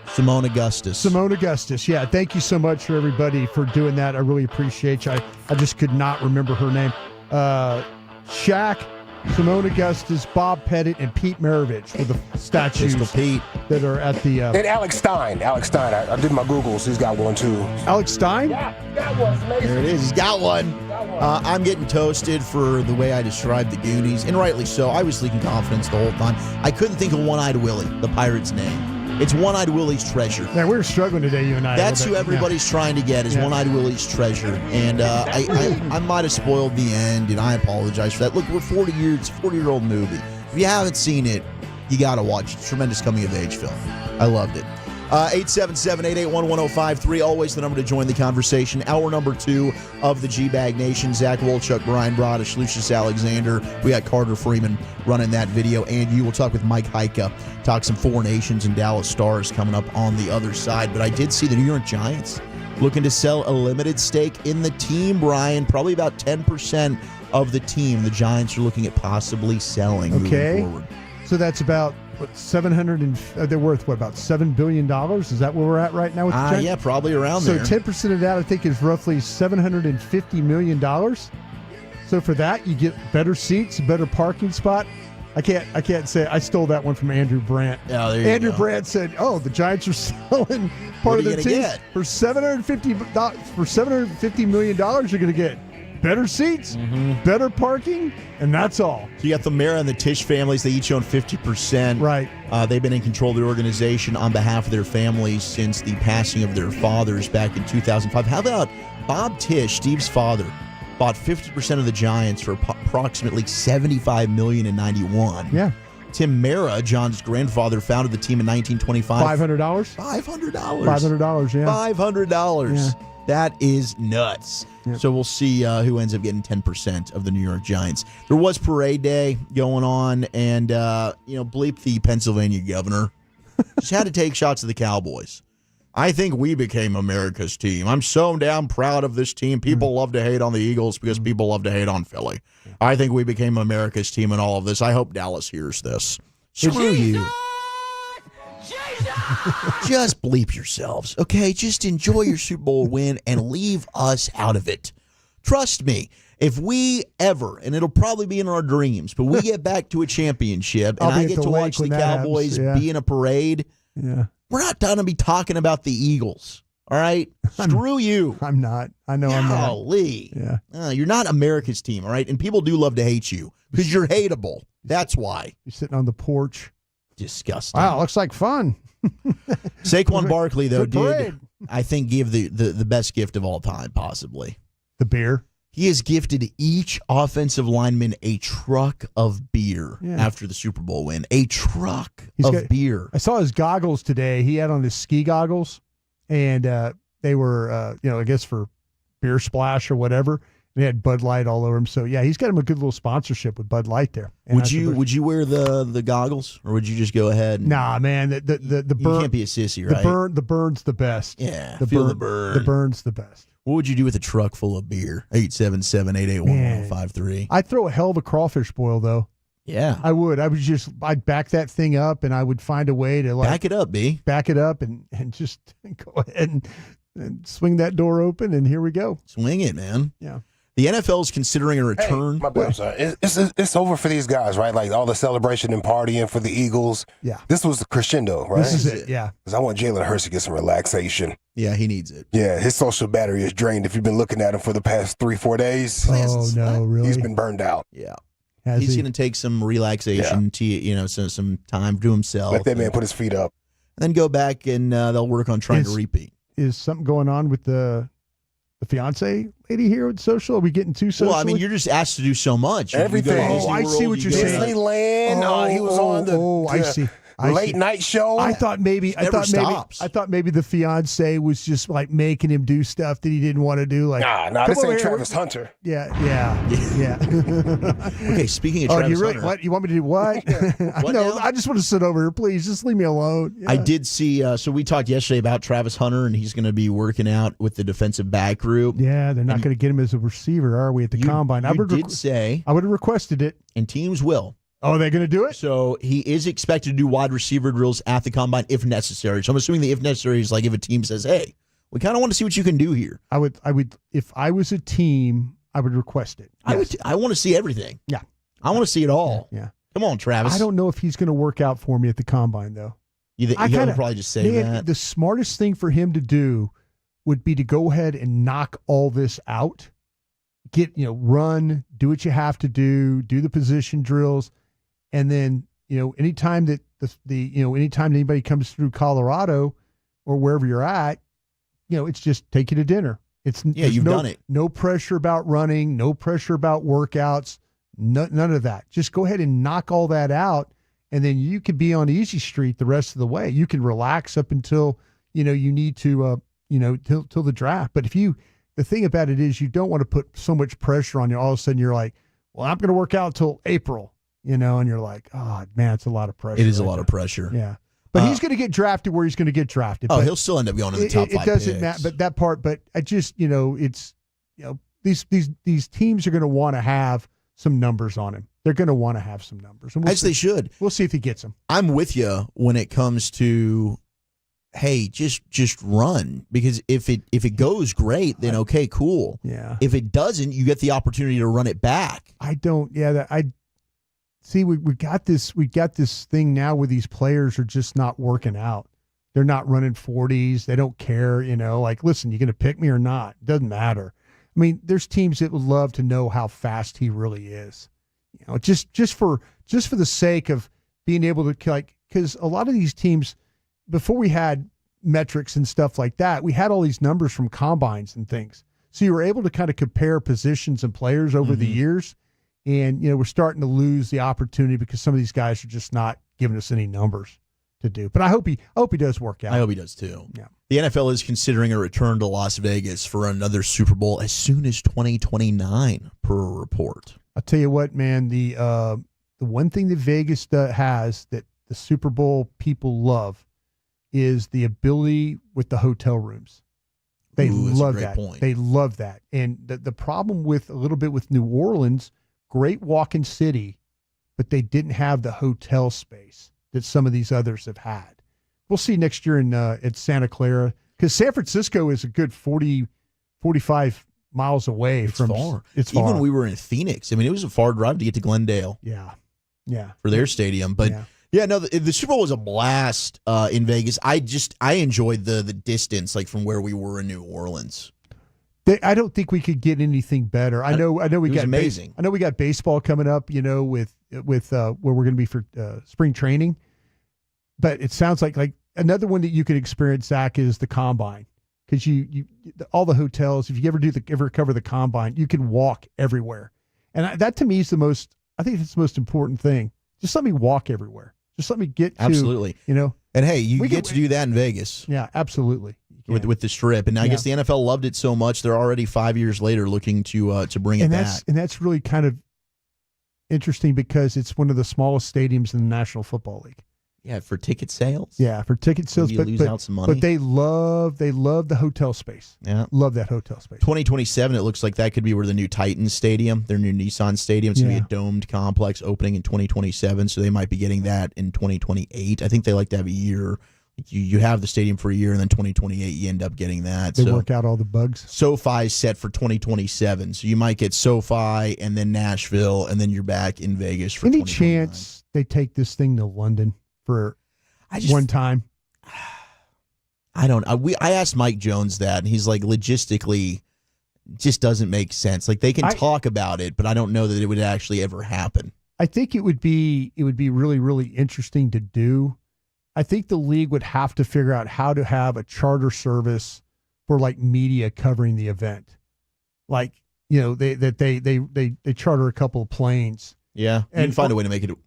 Simone Augustus. Simone Augustus, yeah. Thank you so much for everybody for doing that. I really appreciate you. I just could not remember her name. Shaq, Simone Augustus, Bob Pettit, and Pete Maravich were the statues Pete. that are at the... And Alex Stein. I did my Googles. He's got one, too. Alex Stein? Yeah, got one. There it is. He's got one. I'm getting toasted for the way I described the Goonies, and rightly so. I was leaking confidence the whole time. I couldn't think of One-Eyed Willie, the pirate's name. It's One-Eyed Willie's treasure. Yeah, we're struggling today, you and I. That's who everybody's trying to get is One-Eyed Willie's treasure. And I might have spoiled the end, and I apologize for that. Look, we're 40 years. It's a 40-year-old movie. If you haven't seen it, you got to watch it. It's a tremendous coming-of-age film. I loved it. 877-881-1053, always the number to join the conversation. Hour number 2 of the G-Bag Nation. Zach Wolchuk, Brian Brodish, Lucius Alexander. We got Carter Freeman running that video. And you will talk with Mike Heika. Talk some Four Nations and Dallas Stars coming up on the other side. But I did see the New York Giants looking to sell a limited stake in the team, Brian. Probably about 10% of the team the Giants are looking at possibly selling moving forward. So that's about... they're worth about $7 billion? Is that where we're at right now with the Giants? Yeah, probably around there. So 10% of that, I think, is roughly $750 million. So for that, you get better seats, better parking spot. I can't say I stole that one from Andrew Brandt. Oh, there you Andrew go. Brandt said, the Giants are selling part of their team for $750 million. You're going to get better seats, better parking, and that's all. So you got the Mara and the Tisch families. They each own 50%. Right. They've been in control of the organization on behalf of their families since the passing of their fathers back in 2005. How about Bob Tisch, Steve's father, bought 50% of the Giants for approximately $75 million in 91. Yeah. Tim Mara, John's grandfather, founded the team in 1925. $500? $500. $500, yeah. $500. Yeah. That is nuts. Yep. So we'll see who ends up getting 10% of the New York Giants. There was parade day going on, and bleep the Pennsylvania governor. Just had to take shots at the Cowboys. I think we became America's team. I'm so damn proud of this team. People love to hate on the Eagles because people love to hate on Philly. I think we became America's team in all of this. I hope Dallas hears this. Screw you. Just bleep yourselves, okay? Just enjoy your Super Bowl win and leave us out of it. Trust me, if we ever, and it'll probably be in our dreams, but we get back to a championship and I get to watch the Cowboys be in a parade, we're not going to be talking about the Eagles, all right? Screw you. I'm not. I know I'm not. Golly. Yeah. You're not America's team, all right? And people do love to hate you because you're hateable. That's why. You're sitting on the porch. Disgusting. Wow, looks like fun. Saquon Barkley, though, parade. did, I think, give the best gift of all time, possibly. The beer? He has gifted each offensive lineman a truck of beer after the Super Bowl win. A truck of beer. I saw his goggles today. He had on his ski goggles, and they were, I guess for Beer Splash or whatever. They had Bud Light all over him. So, yeah, he's got him a good little sponsorship with Bud Light there. And would you wear the goggles, or would you just go ahead? Nah, man. The burn, you can't be a sissy, right? The burn's the best. Yeah, the burn. The burn's the best. What would you do with a truck full of beer? 877-881-1053. I'd throw a hell of a crawfish boil, though. Yeah. I would. I'd back that thing up, and I would find a way to back it up, B. Back it up and just go ahead and swing that door open, and here we go. Swing it, man. Yeah. The NFL is considering a return. My bad, sorry. It's over for these guys, right? Like all the celebration and partying for the Eagles. Yeah. This was the crescendo, right? This is it, yeah. Because I want Jalen Hurts to get some relaxation. Yeah, he needs it. Yeah, his social battery is drained. If you've been looking at him for the past 3-4 days, Oh, no, really? he's been burned out. Yeah. Has He's he? going to take some relaxation, some time to himself. Let that man put his feet up. Then go back and they'll work on trying to repeat. Is something going on with the fiance lady here with social? Are we getting too social? Well, I mean, you're just asked to do so much. You go to Everything. Disney I see World, what you you're go saying. to- Disneyland. He was on the I see. late night show. I thought maybe the fiance was just like making him do stuff that he didn't want to do. Like, Nah, come this over ain't here. Travis Hunter. Yeah. Okay, speaking of Oh, Travis you really? Hunter. What you want me to do? What? No, I just want to sit over here, please. Just leave me alone. Yeah. I did see, so we talked yesterday about Travis Hunter, and he's going to be working out with the defensive back group. Yeah, they're not going to get him as a receiver, are we, at the combine? I would say. I would have requested it. And teams will. Oh, they're going to do it? So he is expected to do wide receiver drills at the combine if necessary. So I'm assuming the if necessary is like if a team says, hey, we kind of want to see what you can do here. I would, if I was a team, I would request it. Yes. I want to see everything. Yeah. I want to see it all. Yeah. Come on, Travis. I don't know if he's going to work out for me at the combine, though. He'll probably just say that. The smartest thing for him to do would be to go ahead and knock all this out. Run, do what you have to do the position drills. And then, anytime that anytime anybody comes through Colorado or wherever you're at, it's just take you to dinner. You've done it. No pressure about running, no pressure about workouts, none of that. Just go ahead and knock all that out, and then you could be on easy street the rest of the way. You can relax up until you need to till the draft. But the thing about it is you don't want to put so much pressure on you. All of a sudden you're like, well, I'm going to work out till April. And you're like, oh, man, it's a lot of pressure. It is a lot of pressure. Yeah. But he's going to get drafted where he's going to get drafted. Oh, but he'll still end up going in the top 5 It doesn't picks. matter, but that part, but I just, these teams are going to want to have some numbers on him. They're going to want to have some numbers. And As they should. We'll see if he gets them. I'm with you when it comes to, hey, just run. Because if it goes great, then okay, cool. Yeah. If it doesn't, you get the opportunity to run it back. See, we got this thing now where these players are just not working out. They're not running 40s. They don't care, like, listen, you going to pick me or not? It doesn't matter. I mean, there's teams that would love to know how fast he really is. Just for the sake of being able to, because a lot of these teams, before we had metrics and stuff like that, we had all these numbers from combines and things. So you were able to kind of compare positions and players over the years. And, we're starting to lose the opportunity because some of these guys are just not giving us any numbers to do. But I hope he does work out. I hope he does too. Yeah. The NFL is considering a return to Las Vegas for another Super Bowl as soon as 2029, per a report. I'll tell you what, man, the one thing that Vegas has that the Super Bowl people love is the ability with the hotel rooms. They love that. Point. They love that. And the problem with a little bit with New Orleans, great walk-in city, but they didn't have the hotel space that some of these others have had. We'll see next year at Santa Clara, because San Francisco is a good 40, 45 miles away from. Far. It's far. Even we were in Phoenix. I mean, it was a far drive to get to Glendale. Yeah. For their stadium, but. Yeah, no, the Super Bowl was a blast in Vegas. I enjoyed the distance, like from where we were in New Orleans. I don't think we could get anything better. I know we got amazing. I know we got baseball coming up, with where we're going to be for spring training. But it sounds like another one that you could experience, Zach, is the combine, because you all the hotels. If you ever cover the combine, you can walk everywhere, and that to me is I think it's the most important thing. Just let me walk everywhere. Just let me get to, absolutely. And hey, you get to do that in Vegas. Yeah, absolutely. With the Strip, and I guess the NFL loved it so much they're already 5 years later looking to bring it back. And that's really kind of interesting because it's one of the smallest stadiums in the National Football League. Yeah, for ticket sales. Yeah, for ticket sales, you lose out some money. But they love the hotel space. Yeah, love that hotel space. 2027, it looks like that could be where the new Titans Stadium, their new Nissan Stadium, it's going to be a domed complex opening in 2027. So they might be getting that in 2028. I think they like to have a year You have the stadium for a year, and then 2028 you end up getting that. They work out all the bugs. SoFi is set for 2027, so you might get SoFi and then Nashville, and then you're back in Vegas for Any 2029. chance they take this thing to London for one time? I don't. I asked Mike Jones that, and he's like, logistically, it just doesn't make sense. Like they can talk about it, but I don't know that it would actually ever happen. I think it would be really, really interesting to do. I think the league would have to figure out how to have a charter service for like media covering the event. Like, they charter a couple of planes. Yeah, you can find a way to make it work.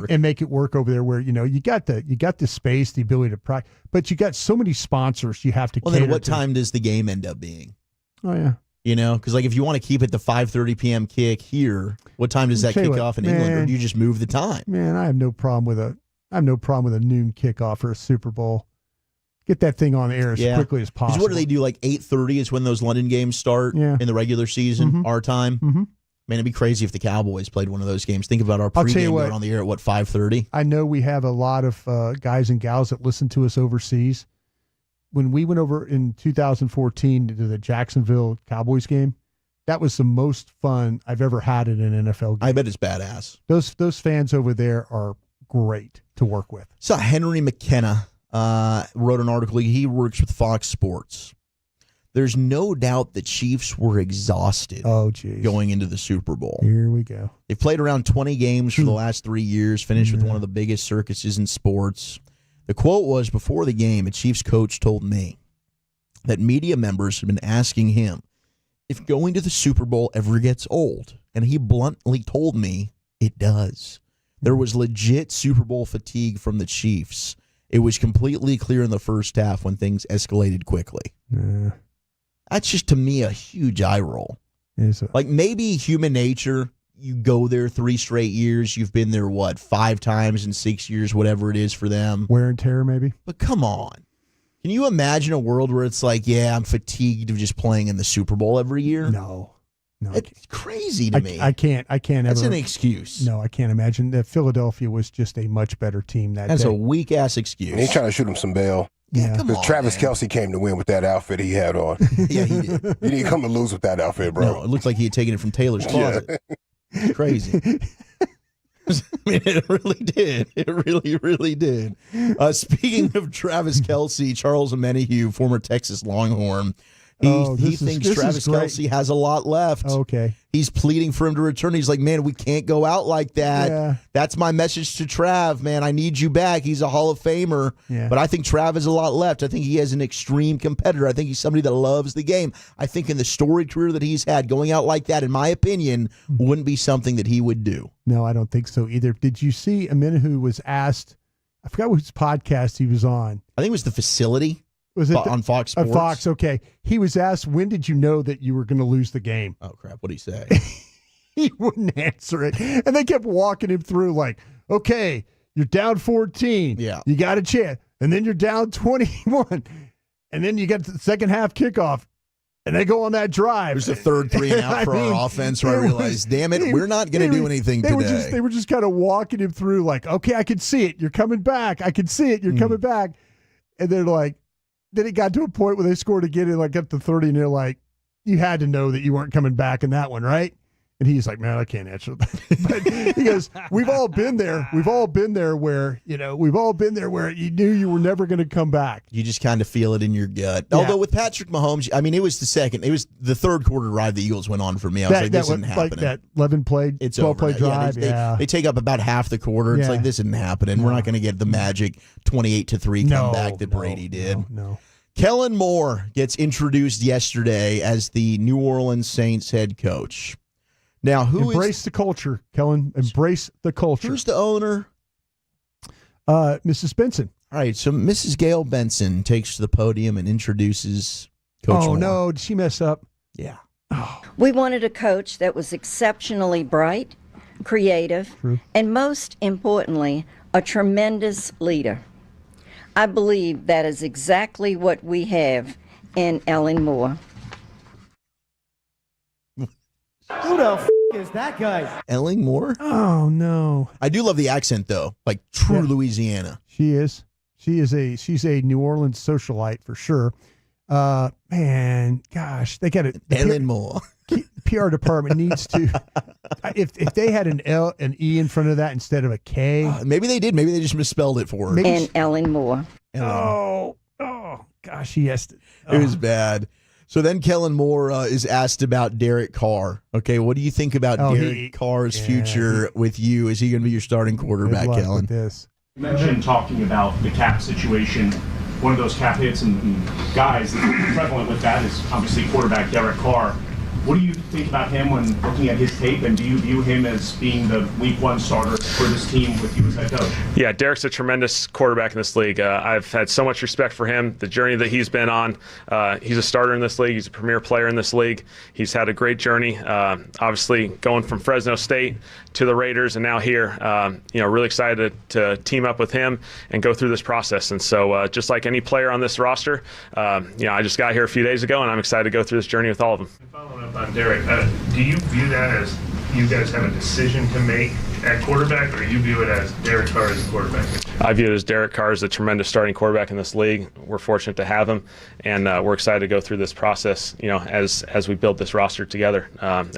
And make it work over there where, you got the space, the ability to practice, but you got so many sponsors you have to cater then what to. time does the game end up being? Oh, yeah. Because like if you want to keep it the 5:30 p.m. kick here, what time does that kick off in England, or do you just move the time? Man, I have no problem with a noon kickoff for a Super Bowl. Get that thing on air as quickly as possible. What do they do? Like 8:30 is when those London games start in the regular season, our time. Mm-hmm. Man, it'd be crazy if the Cowboys played one of those games. Think about our pregame going on the air at 5:30. I know we have a lot of guys and gals that listen to us overseas. When we went over in 2014 to the Jacksonville Cowboys game, that was the most fun I've ever had in an NFL game. I bet it's badass. Those fans over there are great to work with. So Henry McKenna wrote an article. He works with Fox Sports. There's no doubt the Chiefs were exhausted going into the Super Bowl. Here we go. They've played around 20 games for the last 3 years, finished with one of the biggest circuses in sports. The quote was, before the game, a Chiefs coach told me that media members had been asking him if going to the Super Bowl ever gets old. And he bluntly told me it does. There was legit Super Bowl fatigue from the Chiefs. It was completely clear in the first half when things escalated quickly. That's just, to me, a huge eye roll. Like maybe human nature, you go there 3 straight years. You've been there, 5 times in 6 years, whatever it is for them. Wear and tear, maybe. But come on. Can you imagine a world where it's like, I'm fatigued of just playing in the Super Bowl every year? No. It's crazy to me. I can't ever. That's an excuse. No, I can't imagine that Philadelphia was just a much better team that That's day. a weak-ass excuse. And he's trying to shoot him some bail. Yeah, come on, Travis man. Kelce came to win with that outfit he had on. Yeah, he did. You didn't come to lose with that outfit, bro. No, it looked like he had taken it from Taylor's closet. It's crazy. I mean, it really did. It really, really did. Speaking of Travis Kelce, Charles Omenihu, former Texas Longhorn, he thinks Travis Kelce has a lot left. Okay. He's pleading for him to return. He's like, man, we can't go out like that. Yeah. That's my message to Trav, man. I need you back. He's a Hall of Famer. Yeah. But I think Trav has a lot left. I think he is an extreme competitor. I think he's somebody that loves the game. I think in the storied career that he's had, going out like that, in my opinion, wouldn't be something that he would do. No, I don't think so either. Did you see Omenihu was asked, I forgot which podcast he was on. I think it was The Facility. Was it on Fox Sports? On Fox, okay. He was asked, when did you know that you were going to lose the game? Oh, crap. What did he say? He wouldn't answer it. And they kept walking him through like, okay, you're down 14. Yeah. You got a chance. And then you're down 21. And then you get the second half kickoff. And they go on that drive. There's a third 3 and out for our offense where I realized, damn it, we're not going to do anything today. They were just kind of walking him through like, okay, I can see it. You're coming back. I can see it. You're coming back. And they're like, then it got to a point where they scored again and like up to 30, and they're like, you had to know that you weren't coming back in that one, right? And he's like, man, I can't answer that. But he goes, we've all been there. We've all been there where, you knew you were never going to come back. You just kind of feel it in your gut. Yeah. Although with Patrick Mahomes, I mean, it was the third quarter drive the Eagles went on for me. I was like, this isn't happening. Like that 12-play drive. Yeah, they take up about half the quarter. It's like, this isn't happening. We're not going to get the magic 28-3 comeback that Brady did. No. Kellen Moore gets introduced yesterday as the New Orleans Saints head coach. Now, embrace the culture, Kellen. Embrace the culture. Who's the owner? Mrs. Benson. All right, so Mrs. Gail Benson takes to the podium and introduces Coach Moore. No, did she mess up? Yeah. We wanted a coach that was exceptionally bright, creative, and most importantly, a tremendous leader. I believe that is exactly what we have in Ellen Moore. Who the is that guy? Ellen Moore? Oh, no. I do love the accent, though. Like true Louisiana. She is. She's a New Orleans socialite for sure. Man, gosh, they got Ellen Moore. PR department needs to. If they had an E in front of that instead of a K, maybe they did. Maybe they just misspelled it for her. And Ellen Moore. Oh, gosh, he has to. It was bad. So then Kellen Moore is asked about Derek Carr. Okay, what do you think about Derek Carr's future with you? Is he going to be your starting quarterback, Kellen? You mentioned talking about the cap situation. One of those cap hits and guys that's prevalent with that is obviously quarterback Derek Carr. What do you think about him when looking at his tape, and do you view him as being the week one starter for this team with you as head coach? Yeah, Derek's a tremendous quarterback in this league. I've had so much respect for him, the journey that he's been on. He's a starter in this league. He's a premier player in this league. He's had a great journey, obviously going from Fresno State to the Raiders and now here. Really excited to team up with him and go through this process. And so just like any player on this roster, I just got here a few days ago, and I'm excited to go through this journey with all of them. Following up on Derek, do you view that as you guys have a decision to make at quarterback, or you view it as Derek Carr as a quarterback? I view it as Derek Carr is a tremendous starting quarterback in this league. We're fortunate to have him, and we're excited to go through this process, as we build this roster together.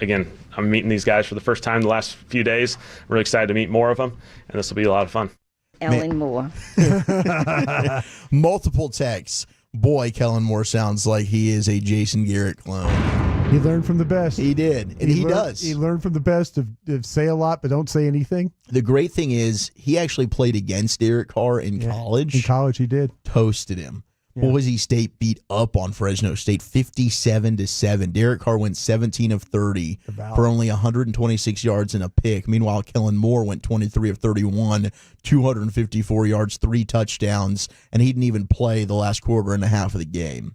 Again, I'm meeting these guys for the first time the last few days. I'm really excited to meet more of them, and this will be a lot of fun. Ellen Moore. Multiple texts. Boy, Kellen Moore sounds like he is a Jason Garrett clone. He learned from the best. He did, and he does. He learned from the best of say a lot but don't say anything. The great thing is he actually played against Derek Carr in college. In college, he did. Toasted him. Boise State beat up on Fresno State 57-7. Derek Carr went 17 of 30 for only 126 yards and a pick. Meanwhile, Kellen Moore went 23 of 31, 254 yards, 3 touchdowns, and he didn't even play the last quarter and a half of the game.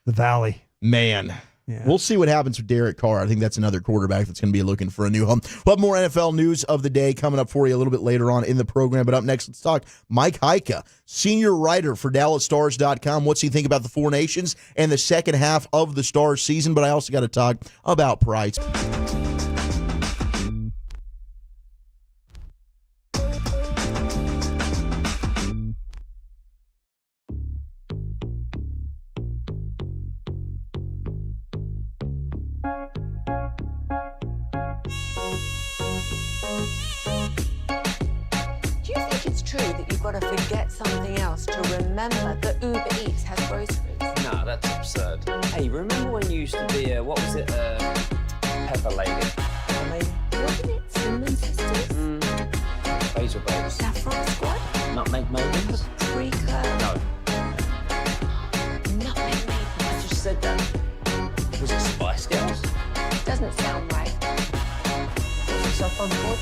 The Valley. Man. Yeah. We'll see what happens with Derek Carr. I think that's another quarterback that's going to be looking for a new home. We'll have more NFL news of the day coming up for you a little bit later on in the program. But up next, let's talk Mike Heika, senior writer for DallasStars.com. What's he think about the Four Nations and the second half of the Stars season? But I also got to talk about price. Got to forget something else to remember that Uber Eats has groceries. No, that's absurd. Hey, remember when you used to be Pepper Lady? Wasn't it Cinnamon Sisters? Basil Babes. Saffron Squad? Nutmeg Maidens? Paprika? No. Nutmeg Maidens. I just said that. Was it Spice Girls? Doesn't sound right. Was it Saffron Squad?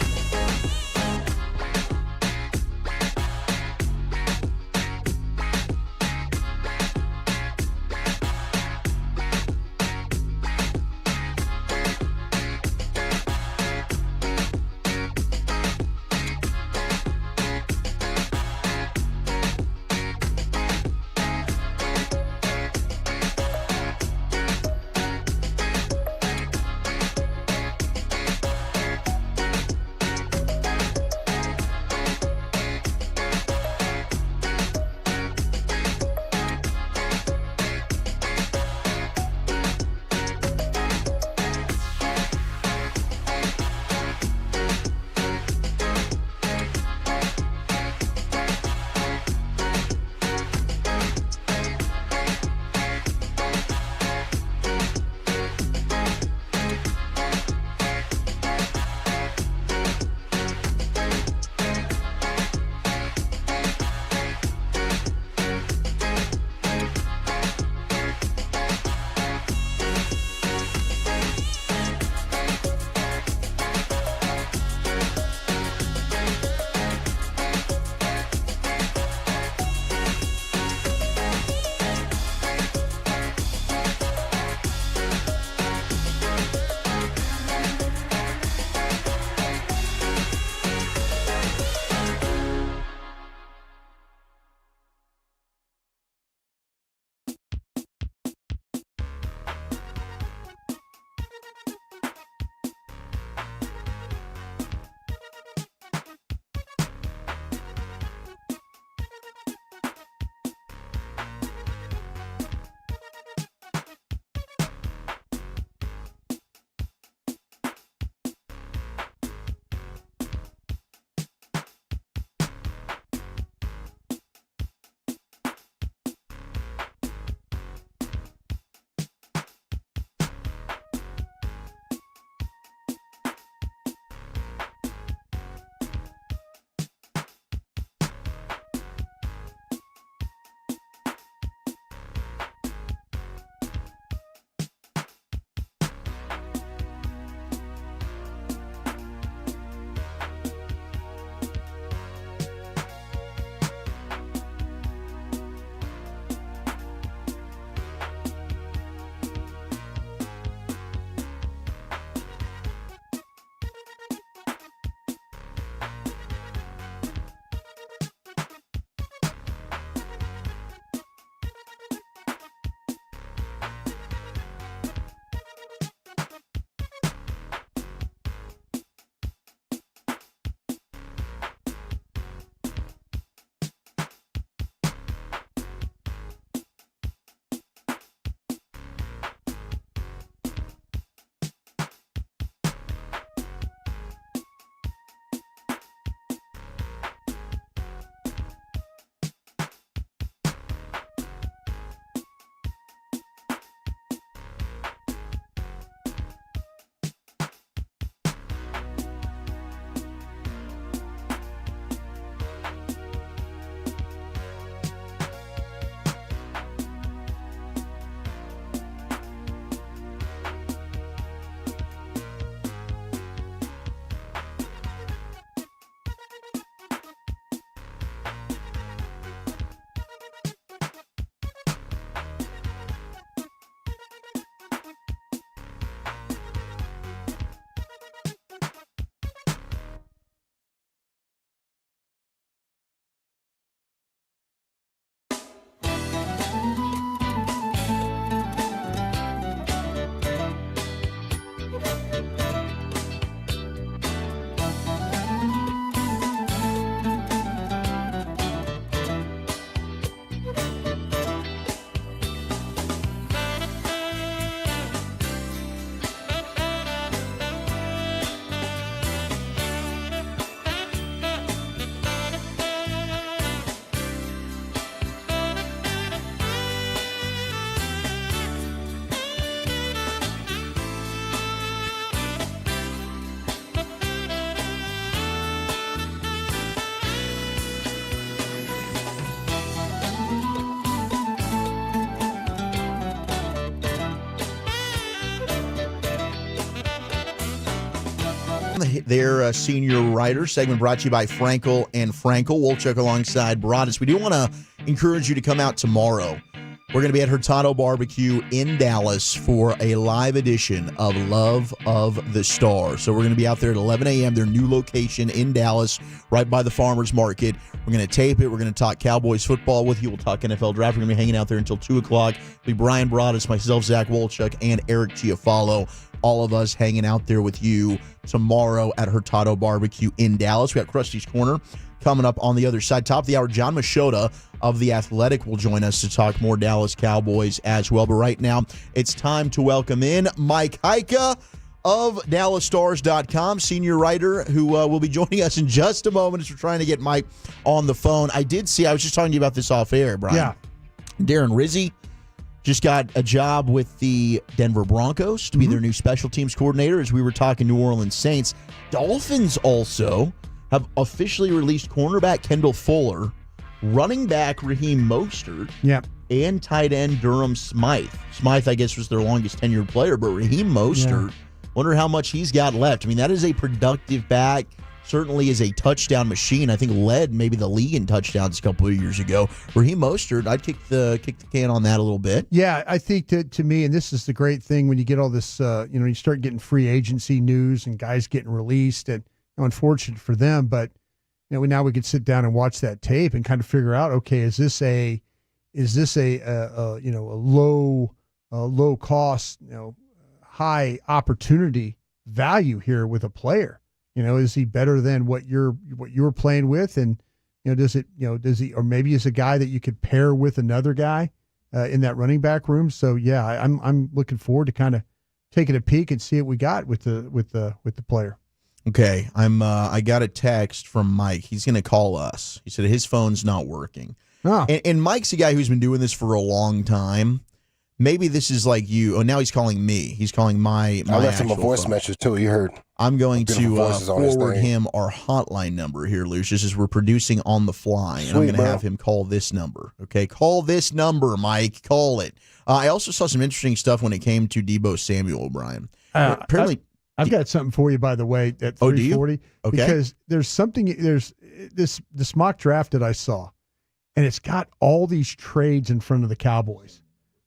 their senior writer. Segment brought to you by Frankel and Frankel. Wolchuk alongside Broadus. We do want to encourage you to come out tomorrow. We're going to be at Hurtado Barbecue in Dallas for a live edition of Love of the Star. So we're going to be out there at 11 a.m., their new location in Dallas, right by the Farmers Market. We're going to tape it. We're going to talk Cowboys football with you. We'll talk NFL draft. We're going to be hanging out there until 2 o'clock. It'll be Brian Broadus, myself, Zach Wolchuk, and Eric Chiafalo. All of us hanging out there with you tomorrow at Hurtado Barbecue in Dallas. We got Krusty's Corner coming up on the other side. Top of the hour, John Machota of The Athletic will join us to talk more Dallas Cowboys as well. But right now, it's time to welcome in Mike Heika of DallasStars.com, senior writer, who will be joining us in just a moment as we're trying to get Mike on the phone. I was just talking to you about this off air, Brian. Yeah. Darren Rizzi just got a job with the Denver Broncos to be their new special teams coordinator, as we were talking New Orleans Saints. Dolphins also have officially released cornerback Kendall Fuller, running back Raheem Mostert, and tight end Durham Smythe. Smythe, I guess, was their longest tenured player, but Raheem Mostert, wonder how much he's got left. I mean, that is a productive back. Certainly is a touchdown machine. I think led maybe the league in touchdowns a couple of years ago. Raheem Mostert, I'd kick the can on that a little bit. Yeah, I think to me, and this is the great thing when you get all this, you start getting free agency news and guys getting released, and unfortunate for them, but now we could sit down and watch that tape and kind of figure out, okay, is this a low cost, high opportunity value here with a player? Is he better than what you're playing with? And, does he, or maybe is a guy that you could pair with another guy in that running back room? So yeah, I'm looking forward to kind of taking a peek and see what we got with the player. Okay, I got a text from Mike. He's going to call us. He said his phone's not working. Oh. And Mike's a guy who's been doing this for a long time. Maybe this is like you. Oh, now he's calling me. He's calling my I left him a voice phone. message too. You heard. I'm going to forward thing. him our hotline number here, Lucius, as we're producing on the fly. And I'm going to have him call this number. Okay, call this number, Mike. Call it. I also saw some interesting stuff when it came to Debo Samuel, Brian. Apparently, I've got something for you, by the way, at 340. Oh, do you? Okay. Because there's this mock draft that I saw, and it's got all these trades in front of the Cowboys.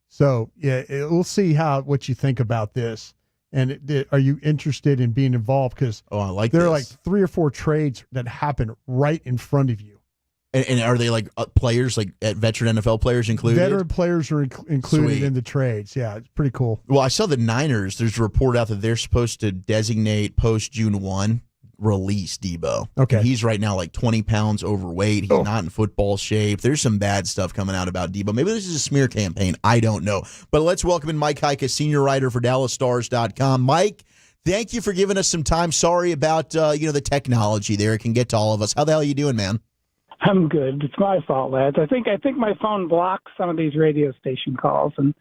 So yeah, we'll see what you think about this. And are you interested in being involved? Because there are like 3 or 4 trades that happen right in front of you. And are they like players, like veteran NFL players included? Veteran players are included in the trades. Yeah, it's pretty cool. Well, I saw the Niners. There's a report out that they're supposed to designate post June 1 release Debo. Okay. And he's right now like 20 pounds overweight. He's not in football shape. There's some bad stuff coming out about Debo. Maybe this is a smear campaign. I don't know. But let's welcome in Mike Heika, senior writer for DallasStars.com. Mike, thank you for giving us some time. Sorry about the technology there. It can get to all of us. How the hell are you doing, man? I'm good. It's my fault, lads. I think my phone blocks some of these radio station calls, and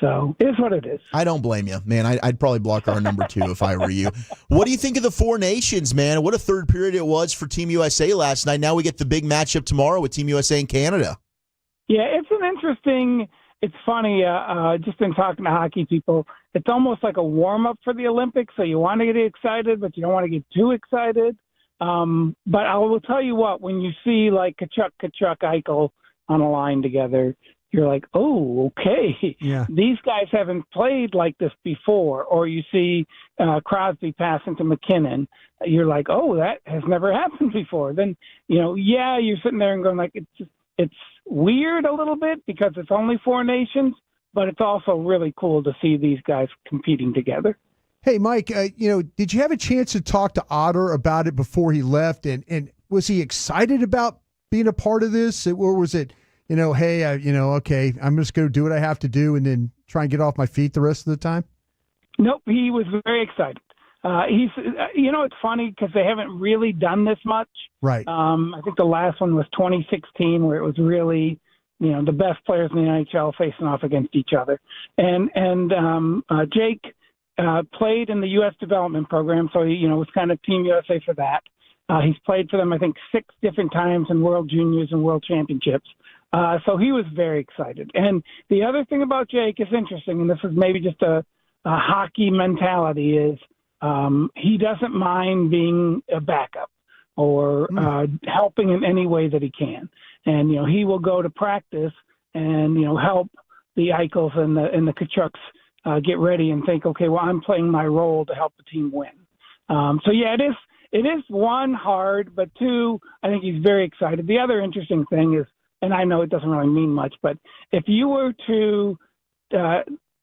so it is what it is. I don't blame you, man. I'd probably block our number too if I were you. What do you think of the Four Nations, man? What a third period it was for Team USA last night. Now we get the big matchup tomorrow with Team USA and Canada. Yeah, it's funny, just in talking to hockey people, it's almost like a warm-up for the Olympics, so you want to get excited, but you don't want to get too excited. But I will tell you what, when you see like Kachuk, Eichel on a line together, you're like, oh, okay. Yeah. These guys haven't played like this before. Or you see Crosby passing to McKinnon. You're like, oh, that has never happened before. Then, you're sitting there and going like, it's weird a little bit because it's only 4 nations, but it's also really cool to see these guys competing together. Hey, Mike, did you have a chance to talk to Otter about it before he left? And was he excited about being a part of this? Or was it, hey, okay, I'm just going to do what I have to do and then try and get off my feet the rest of the time? Nope, he was very excited. It's funny because they haven't really done this much. Right. I think the last one was 2016 where it was really, the best players in the NHL facing off against each other. And Jake played in the U.S. development program, so he, was kind of Team USA for that. He's played for them, I think, 6 different times in World Juniors and World Championships. So he was very excited. And the other thing about Jake is interesting, and this is maybe just a hockey mentality, is he doesn't mind being a backup or helping in any way that he can. And, he will go to practice and, help the Eichels and the Kachucks get ready and think, okay, well, I'm playing my role to help the team win. So, yeah, it is one, hard, but two, I think he's very excited. The other interesting thing is, and I know it doesn't really mean much, but if you were to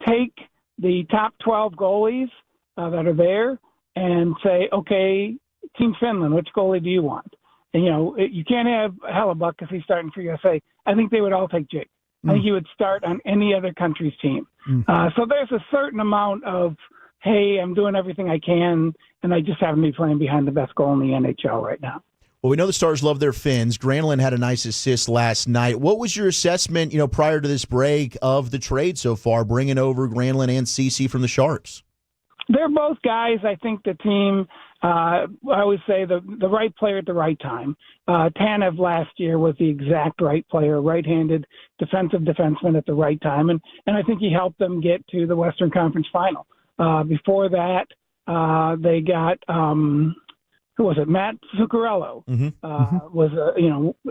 take the top 12 goalies that are there and say, okay, Team Finland, which goalie do you want? And, you can't have Hellebuck because he's starting for USA. I think they would all take Jake. I think he would start on any other country's team. So there's a certain amount of, hey, I'm doing everything I can, and I just happen to be playing behind the best goal in the NHL right now. Well, we know the Stars love their Finns. Granlund had a nice assist last night. What was your assessment, prior to this break of the trade so far, bringing over Granlund and Ceci from the Sharks? They're both guys. I think the team, I always say the right player at the right time. Tanev last year was the exact right player, right-handed defensive defenseman at the right time, and I think he helped them get to the Western Conference Final. Before that, they got who was it? Matt Zuccarello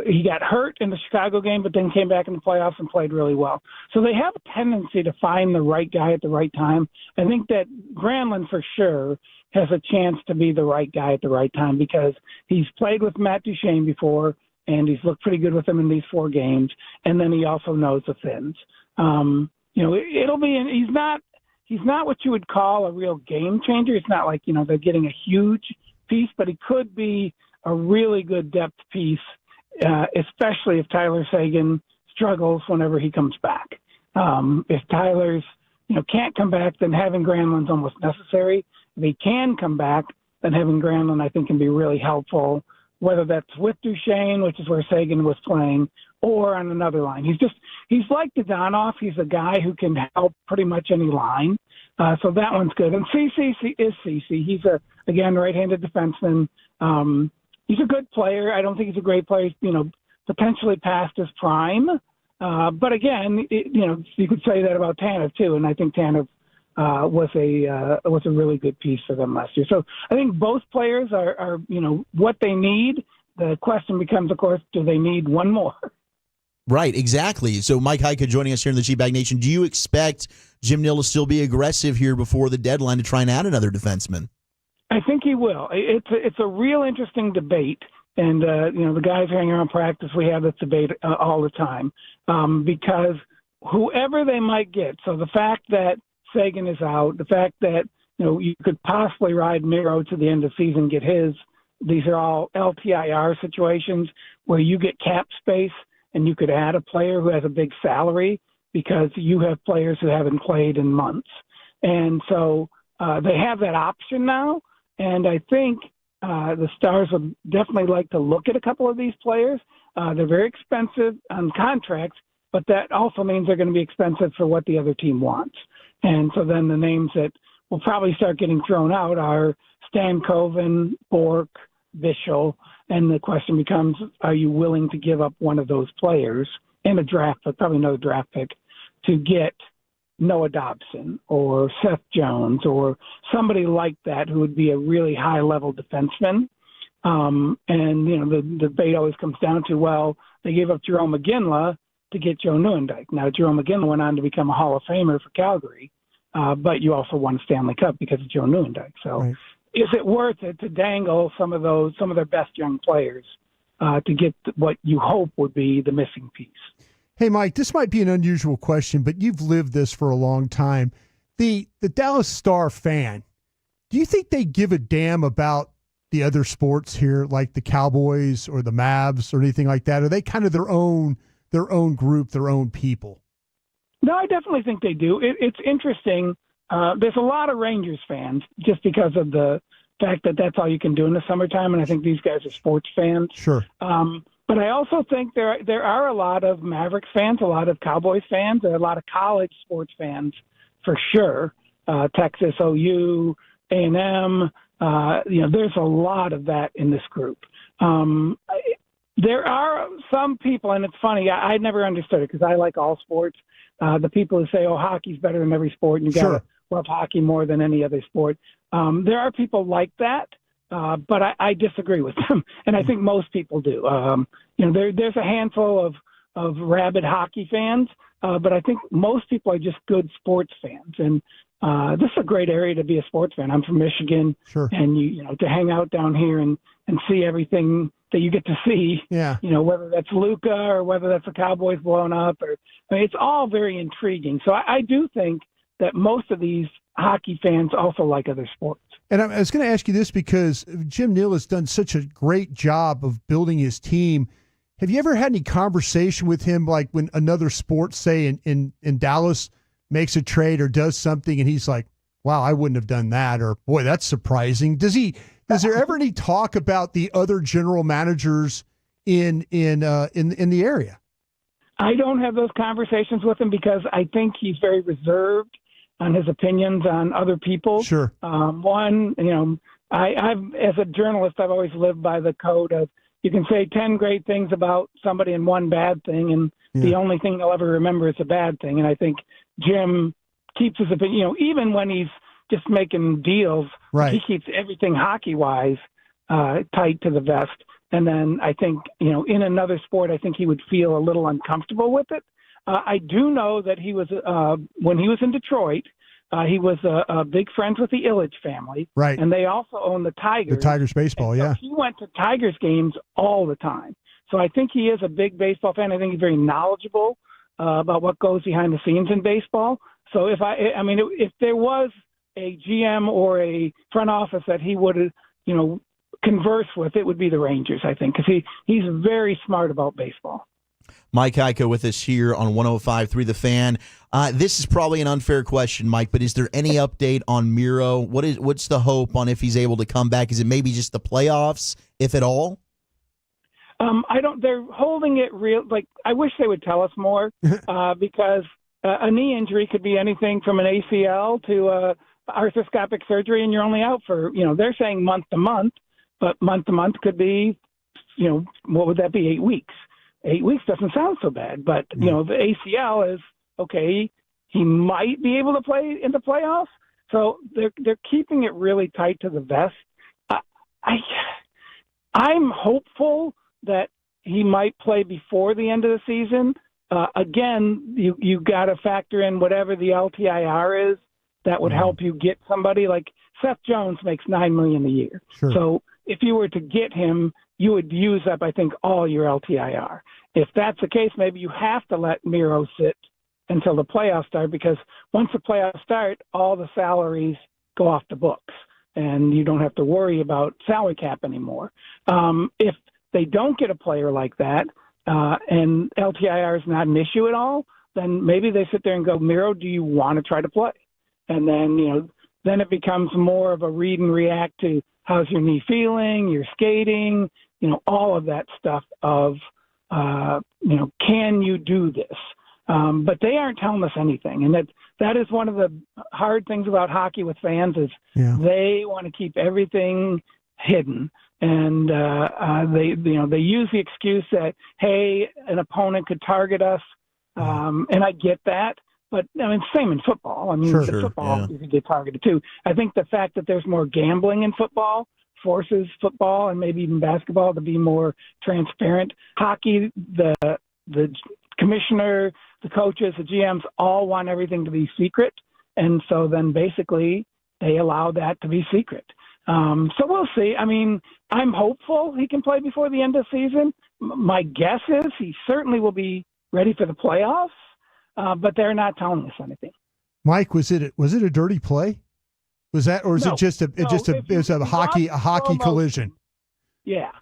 he got hurt in the Chicago game, but then came back in the playoffs and played really well. So they have a tendency to find the right guy at the right time. I think that Granlund for sure has a chance to be the right guy at the right time because he's played with Matt Duchene before, and he's looked pretty good with him in these 4 games. And then he also knows the Finns. It'll be he's not what you would call a real game changer. It's not like, they're getting a huge piece, but he could be a really good depth piece, especially if Tyler Seguin struggles whenever he comes back. If Tyler's, can't come back, then having Granlund's almost necessary. If he can come back, then having Granlund, I think, can be really helpful, whether that's with Duchene, which is where Seguin was playing, or on another line. He's like Dadonov. He's a guy who can help pretty much any line. So that one's good. And Ceci is Ceci. He's again, right-handed defenseman. He's a good player. I don't think he's a great player. Potentially past his prime. But again, you could say that about Tanev too. And I think Tanev was a really good piece for them last year. So I think both players are what they need. The question becomes, of course, do they need one more? Right, exactly. So Mike Heika joining us here in the G-Bag Nation. Do you expect Jim Nill to still be aggressive here before the deadline to try and add another defenseman? I think he will. It's a real interesting debate. And, the guys hanging around practice, we have this debate all the time because whoever they might get, so the fact that Seguin is out, the fact that, you could possibly ride Miro to the end of the season, get his, these are all LTIR situations where you get cap space and you could add a player who has a big salary because you have players who haven't played in months. And so they have that option now. And I think the Stars would definitely like to look at a couple of these players. They're very expensive on contracts, but that also means they're going to be expensive for what the other team wants. And so then the names that will probably start getting thrown out are Stankoven, Bork, Bischel, and the question becomes, are you willing to give up one of those players in a draft, but probably another draft pick, to get Noah Dobson or Seth Jones or somebody like that who would be a really high-level defenseman? And, the debate always comes down to, well, they gave up Jerome McGinley to get Joe Nieuwendyk. Now, Jerome McGinley went on to become a Hall of Famer for Calgary, but you also won a Stanley Cup because of Joe Nieuwendyk. So is it worth it to dangle some of their best young players to get what you hope would be the missing piece? Hey, Mike, this might be an unusual question, but you've lived this for a long time. The Dallas Star fan, do you think they give a damn about the other sports here, like the Cowboys or the Mavs or anything like that? Are they kind of their own group, their own people? No, I definitely think they do. It's interesting. There's a lot of Rangers fans just because of the fact that that's all you can do in the summertime, and I think these guys are sports fans. Sure. But I also think there are a lot of Mavericks fans, a lot of Cowboys fans, there are a lot of college sports fans for sure. Texas, OU, A&M. There's a lot of that in this group. There are some people, and it's funny, I never understood it because I like all sports. The people who say, hockey's better than every sport, and you got to love hockey more than any other sport. There are people like that, but I disagree with them, and I think most people do. There's a handful of rabid hockey fans, but I think most people are just good sports fans. And this is a great area to be a sports fan. I'm from Michigan, and to hang out down here and see everything that you get to see. Yeah. Whether that's Luka or whether that's the Cowboys blown up, it's all very intriguing. So I do think that most of these hockey fans also like other sports. And I was going to ask you this because Jim Neal has done such a great job of building his team. Have you ever had any conversation with him, like when another sport, say in Dallas, makes a trade or does something, and he's like, "Wow, I wouldn't have done that," or "Boy, that's surprising." Is there ever any talk about the other general managers in the area? I don't have those conversations with him because I think he's very reserved on his opinions on other people. Sure. I've as a journalist, I've always lived by the code of you can say 10 great things about somebody and one bad thing, and the only thing they'll ever remember is a bad thing. And I think Jim keeps his opinion, even when he's just making deals, he keeps everything hockey-wise tight to the vest. And then I think, in another sport, I think he would feel a little uncomfortable with it. I do know that he was, when he was in Detroit, he was big friends with the Ilitch family. Right. And they also own the Tigers. The Tigers baseball, so he went to Tigers games all the time. So I think he is a big baseball fan. I think he's very knowledgeable about what goes behind the scenes in baseball. So if there was a GM or a front office that he would, converse with, it would be the Rangers, I think, because he's very smart about baseball. Mike Heika with us here on 105.3 The Fan. This is probably an unfair question, Mike, but is there any update on Miro? What's the hope on if he's able to come back? Is it maybe just the playoffs, if at all? They're holding it real. I wish they would tell us more because a knee injury could be anything from an ACL to arthroscopic surgery, and you're only out for, they're saying month to month, but month to month could be, what would that be? 8 weeks. 8 weeks doesn't sound so bad, but the ACL is okay. He might be able to play in the playoffs, so they're keeping it really tight to the vest. I'm hopeful that he might play before the end of the season. Again, you got to factor in whatever the LTIR is that would help you get somebody like Seth Jones makes $9 million a year. Sure. So if you were to get him, you would use up, I think, all your LTIR. If that's the case, maybe you have to let Miro sit until the playoffs start, because once the playoffs start, all the salaries go off the books and you don't have to worry about salary cap anymore. If they don't get a player like that and LTIR is not an issue at all, then maybe they sit there and go, Miro, do you want to try to play? And then, then it becomes more of a read and react to how's your knee feeling, your skating, all of that stuff of, can you do this? But they aren't telling us anything. And that is one of the hard things about hockey with fans is they want to keep everything hidden. And they use the excuse that, hey, an opponent could target us. And I get that. But, same in football. Football, you could get targeted too. I think the fact that there's more gambling in football forces football and maybe even basketball to be more transparent. Hockey, the commissioner, the coaches, the GMs all want everything to be secret. And so then basically they allow that to be secret. So we'll see. I'm hopeful he can play before the end of the season. My guess is he certainly will be ready for the playoffs. But they're not telling us anything. Mike, was it a dirty play? Was that, or is it just a hockey collision? Yeah.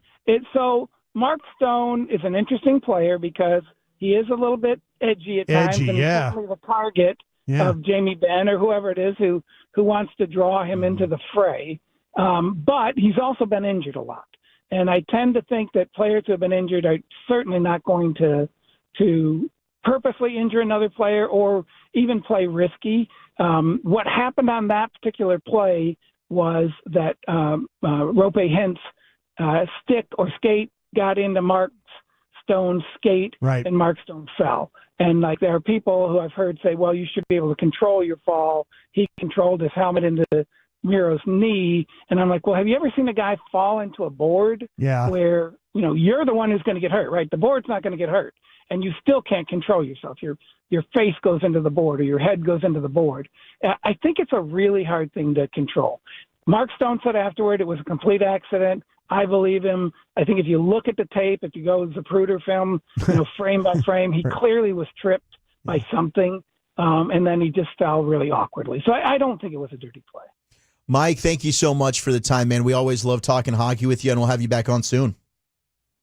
So Mark Stone is an interesting player because he is a little bit edgy at times, and he's certainly the target of Jamie Benn or whoever it is who wants to draw him into the fray. But he's also been injured a lot, and I tend to think that players who have been injured are certainly not going to purposely injure another player or even play risky. What happened on that particular play was that Rope Hintz stick or skate got into Mark's Stone skate Right. and Mark Stone fell. And like there are people who I've heard say, well, you should be able to control your fall. He controlled his helmet into Miro's knee. And I'm like, well, have you ever seen a guy fall into a board where, you're the one who's going to get hurt, right? The board's not going to get hurt. And you still can't control yourself. Your face goes into the board or your head goes into the board. I think it's a really hard thing to control. Mark Stone said afterward it was a complete accident. I believe him. I think if you look at the tape, if you go to Zapruder film, frame by frame, he clearly was tripped by something, and then he just fell really awkwardly. So I don't think it was a dirty play. Mike, thank you so much for the time, man. We always love talking hockey with you, and we'll have you back on soon.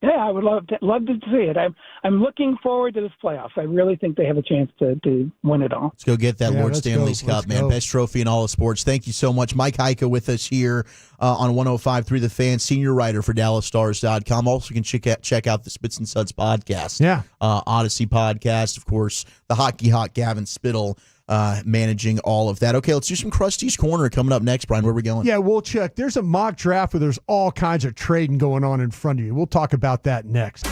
Yeah, I would love to see it. I'm looking forward to this playoffs. I really think they have a chance to win it all. Let's go get that Lord Stanley's Cup, man. Best trophy in all of sports. Thank you so much. Mike Heika with us here on 105.3 The Fan, senior writer for DallasStars.com. Also, you can check out the Spits and Suds podcast. Yeah. Odyssey podcast, of course, the Hockey Hawk Gavin Spittle managing all of that. Okay, let's do some Krusty's Corner coming up next, Brian. Where are we going? Yeah, we'll check. There's a mock draft where there's all kinds of trading going on in front of you. We'll talk about that next.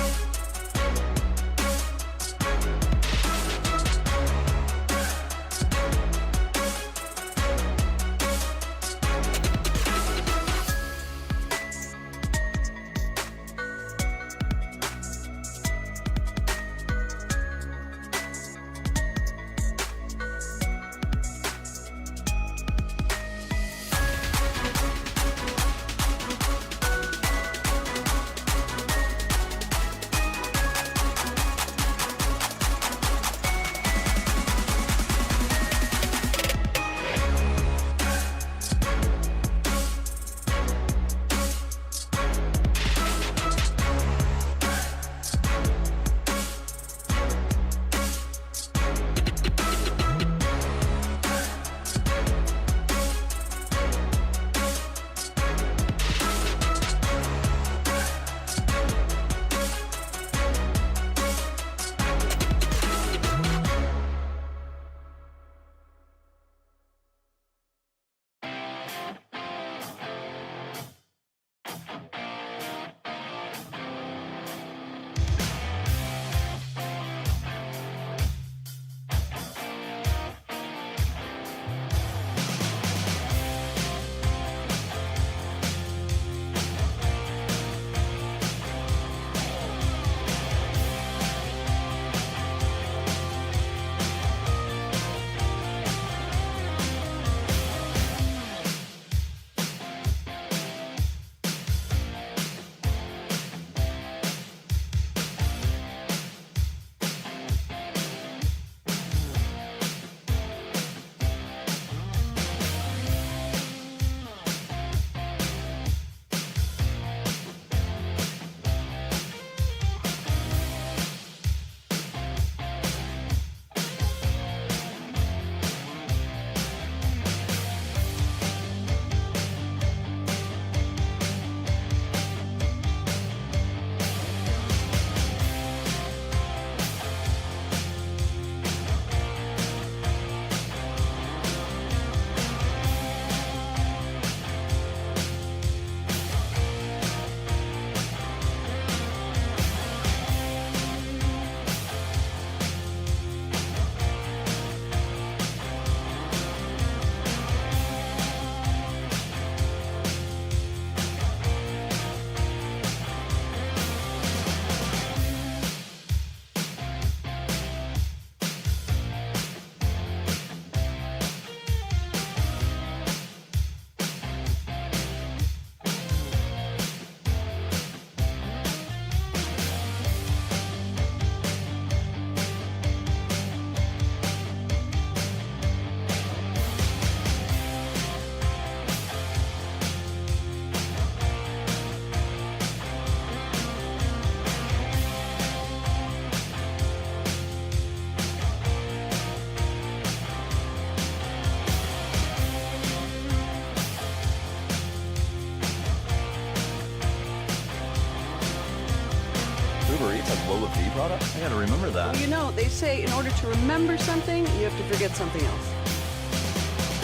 Product? I gotta remember that. Well, they say in order to remember something, you have to forget something else.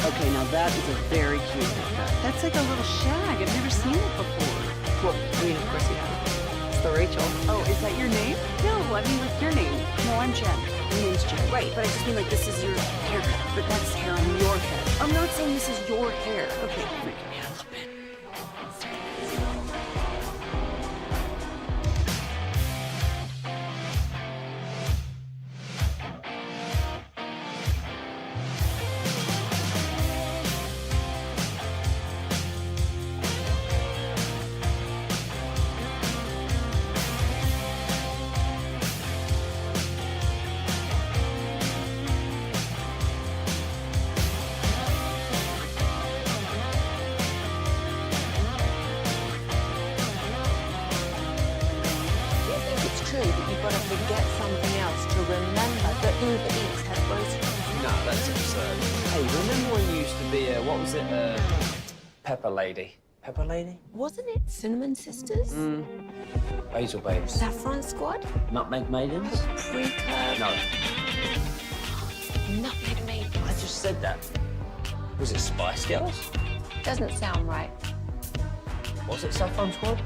Okay, now that is a very cute haircut. That's like a little shag. I've never seen it before. Well, of course you have. It's the Rachel. Oh, is that your name? I mean like your name. No, I'm Jen. My name's Jen. Right, but I just mean like this is your haircut. But that's hair on your head. I'm not saying this is your hair. Okay, freak me out a little bit. Forget something else to remember that Uber Eats has groceries. No, that's absurd. Hey, remember when you used to be a, what was it, Pepper Lady? Pepper Lady? Wasn't it Cinnamon Sisters? Basil Babes. Saffron Squad? Nutmeg Maidens? Paprika? No. Nutmeg Maidens. I just said that. Was it Spice Girls? Doesn't sound right. Was it Saffron Squad?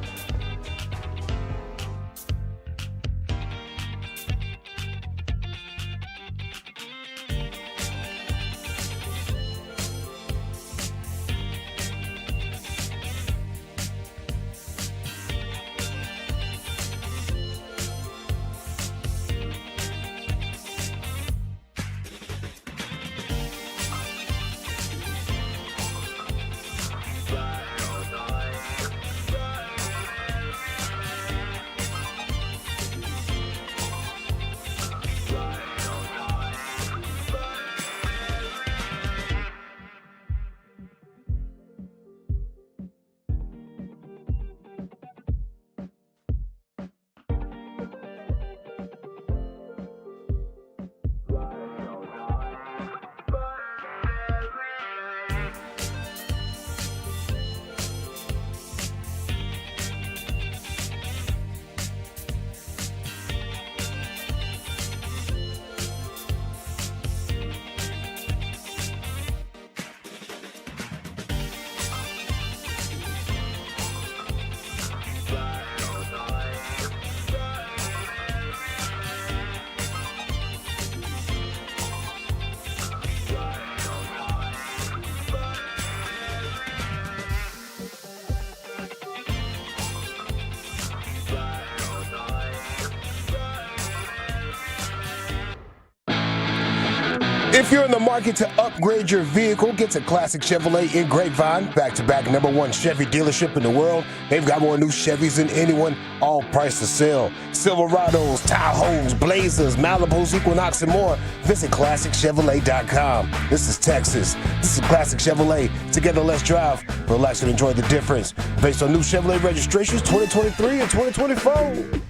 If you're in the market to upgrade your vehicle, get to Classic Chevrolet in Grapevine, back-to-back #1 Chevy dealership in the world. They've got more new Chevys than anyone, all priced to sell. Silverados, Tahoes, Blazers, Malibus, Equinox, and more. Visit ClassicChevrolet.com. This is Texas. This is Classic Chevrolet. Together, let's drive, relax, and enjoy the difference. Based on new Chevrolet registrations 2023 and 2024.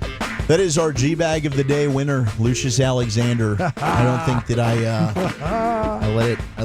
That is our G-Bag of the Day winner, Lucius Alexander. I don't think that I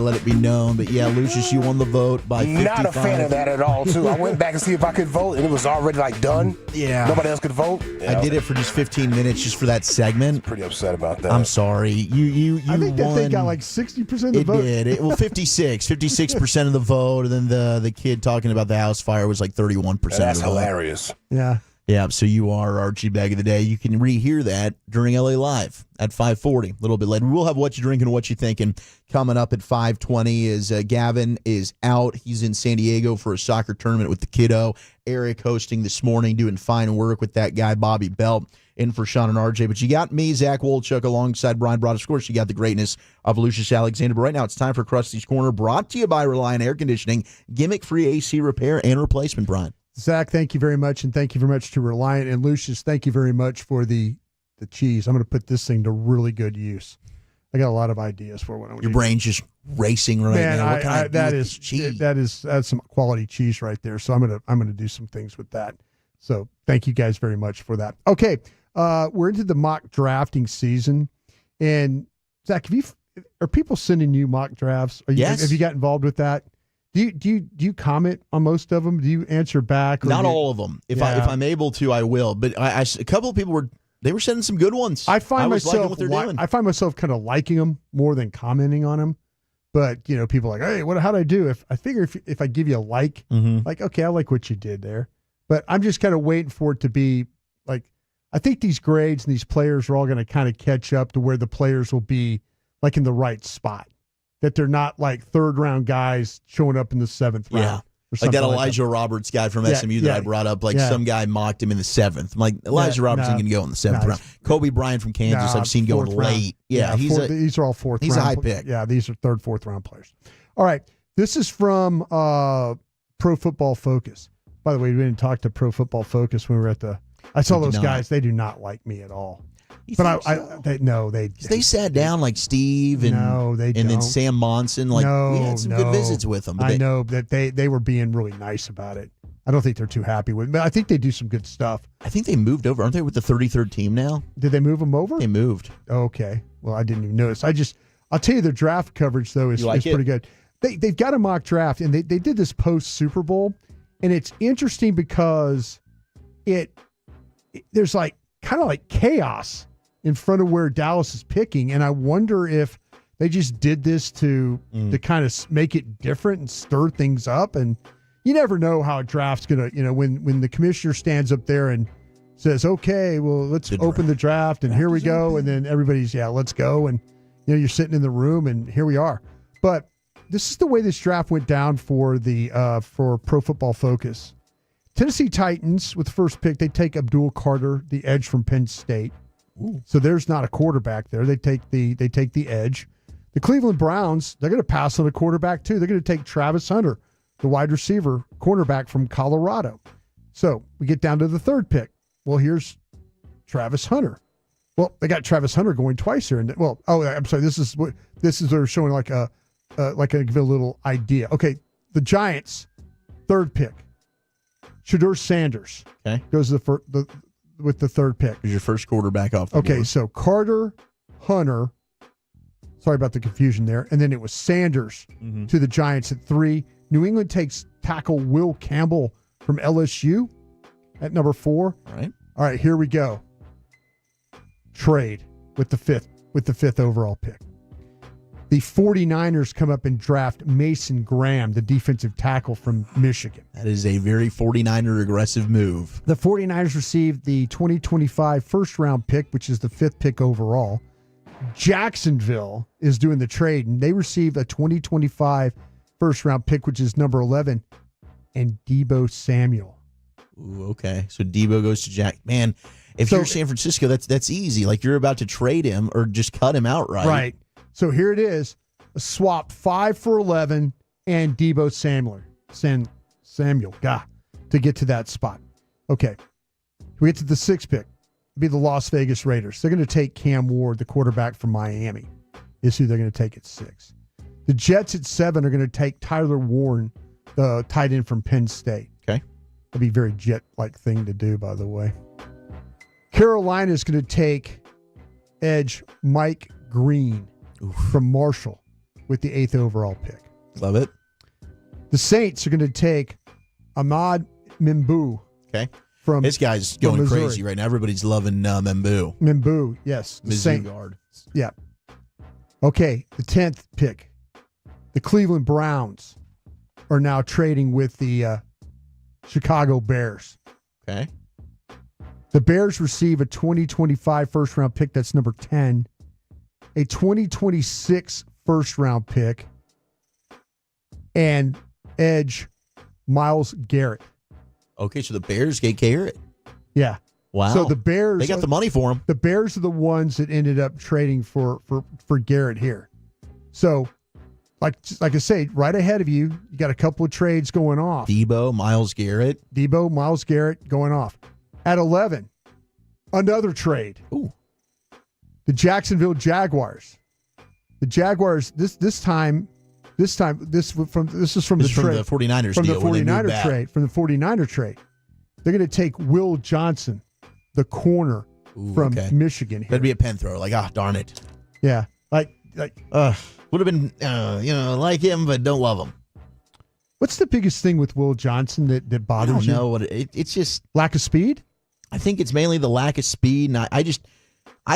let it be known, but yeah, Lucius, you won the vote by 55. Not a fan of that at all, too. I went back to see if I could vote, and it was already done. Yeah, nobody else could vote. I did it for just 15 minutes, just for that segment. Pretty upset about that. I'm sorry. You I think won. that thing got 60% of the vote. It did. 56% of the vote, and then the kid talking about the house fire was 31% That's of the vote. hilarious. Yeah. Yeah, so you are our G-Bag of the Day. You can rehear that during LA Live at 5:40, a little bit later. We'll have What You Drinking, What You Thinking coming up at 5:20 as Gavin is out. He's in San Diego for a soccer tournament with the kiddo. Eric hosting this morning, doing fine work with that guy, Bobby Belt, in for Sean and RJ. But you got me, Zach Wolchuk, alongside Brian Broad. Of course, you got the greatness of Lucius Alexander. But right now, it's time for Krusty's Corner, brought to you by Reliant Air Conditioning. Gimmick-free AC repair and replacement, Brian. Zach, thank you very much, and thank you very much to Reliant. And Lucius, thank you very much for the cheese. I'm going to put this thing to really good use. I got a lot of ideas for what I'm going to do. Your brain's just racing right now. What can I do with this cheese? That's some quality cheese right there. So I'm gonna do some things with that. So thank you guys very much for that. Okay, we're into the mock drafting season, and Zach, are people sending you mock drafts? Yes. Have you got involved with that? Do you comment on most of them? Do you answer back? Not all of them. If I'm able to, I will. But a couple of people were sending some good ones. I find myself what they're doing. I find myself kind of liking them more than commenting on them. But people are like, hey, how'd I do? If I give you a like, okay, I like what you did there. But I'm just kind of waiting for it to be I think these grades and these players are all going to kind of catch up to where the players will be like in the right spot. That they're not like third-round guys showing up in the 7th round. Yeah. Like that Elijah Roberts guy from SMU that I brought up. Like some guy mocked him in the 7th. I'm like, Elijah Roberts ain't going to go in the 7th round. Kobe Bryant from Kansas, I've seen going late. Yeah, these are all 4th round. He's a high pick. Yeah, these are 3rd, 4th round players. All right. This is from Pro Football Focus. By the way, we didn't talk to Pro Football Focus when we were at the. I saw those guys. They do not like me at all. But they sat down like Steve and then Sam Monson. Like we had some good visits with them. I know that they were being really nice about it. I don't think they're too happy with it, but I think they do some good stuff. I think they moved over. Aren't they with the 33rd team now? Did they move them over? They moved. Okay. Well, I didn't even notice. I'll tell you, their draft coverage though is pretty good. They've got a mock draft, and they did this post Super Bowl, and it's interesting because there's like kind of like chaos in front of where Dallas is picking, and I wonder if they just did this to kind of make it different and stir things up. And you never know how a draft's gonna, when the commissioner stands up there and says, "Okay, well, let's open the draft, and here we go," and then everybody's let's go, and you're sitting in the room, and here we are. But this is the way this draft went down for for Pro Football Focus. Tennessee Titans with the first pick, they take Abdul Carter, the edge from Penn State. Ooh. So there's not a quarterback there. They take the edge. The Cleveland Browns, they're going to pass on a quarterback too. They're going to take Travis Hunter, the wide receiver, cornerback from Colorado. So we get down to the 3rd pick. Well, here's Travis Hunter. Well, they got Travis Hunter going twice here. I'm sorry. This is they're showing like a give a little idea. Okay, the Giants, 3rd pick. Shedeur Sanders goes with the 3rd pick. Is your first quarterback off the board. So Carter, Hunter, sorry about the confusion there, and then it was Sanders to the Giants at 3. New England takes tackle Will Campbell from LSU at number 4. All right, here we go. Trade with the 5th overall pick. The 49ers come up and draft Mason Graham, the defensive tackle from Michigan. That is a very 49er aggressive move. The 49ers received the 2025 first-round pick, which is the 5th pick overall. Jacksonville is doing the trade, and they received a 2025 first-round pick, which is number 11, and Deebo Samuel. Ooh, okay. So Deebo goes to Jack. Man, if you're San Francisco, that's easy. Like you're about to trade him or just cut him outright. Right. So here it is, a swap 5 for 11 and Deebo Samuel, to get to that spot. Okay, we get to the 6th pick. It'll be the Las Vegas Raiders. They're going to take Cam Ward, the quarterback from Miami, is who they're going to take at 6. The Jets at 7 are going to take Tyler Warren, the tight end from Penn State. Okay. That'd be a very Jet-like thing to do, by the way. Carolina is going to take edge Mike Green from Marshall with the 8th overall pick. Love it. The Saints are going to take Ahmad Mimbu. Okay. From this guy's going Missouri. crazy right now. Everybody's loving Mimbu. Mimbu, yes. Mizzou guard. Yeah. Okay, the 10th pick. The Cleveland Browns are now trading with the Chicago Bears. Okay. The Bears receive a 2025 first-round pick. That's number 10. A 2026 first-round pick. And edge Myles Garrett. Okay, so the Bears get Garrett. Yeah. Wow. So the Bears, they got the money for him. The Bears are the ones that ended up trading for Garrett here. So, like I say, right ahead of you, you got a couple of trades going off. Deebo, Myles Garrett going off. At 11, another trade. Ooh. The Jacksonville Jaguars. The Jaguars this is from the 49ers from deal. The 49er trade. They're going to take Will Johnson, the corner from Michigan. That'd be a pen throw. Like, darn it. Yeah. Like would have been, like him, but don't love him. What's the biggest thing with Will Johnson that bothers you? I don't know. It's just lack of speed. I think it's mainly the lack of speed, and I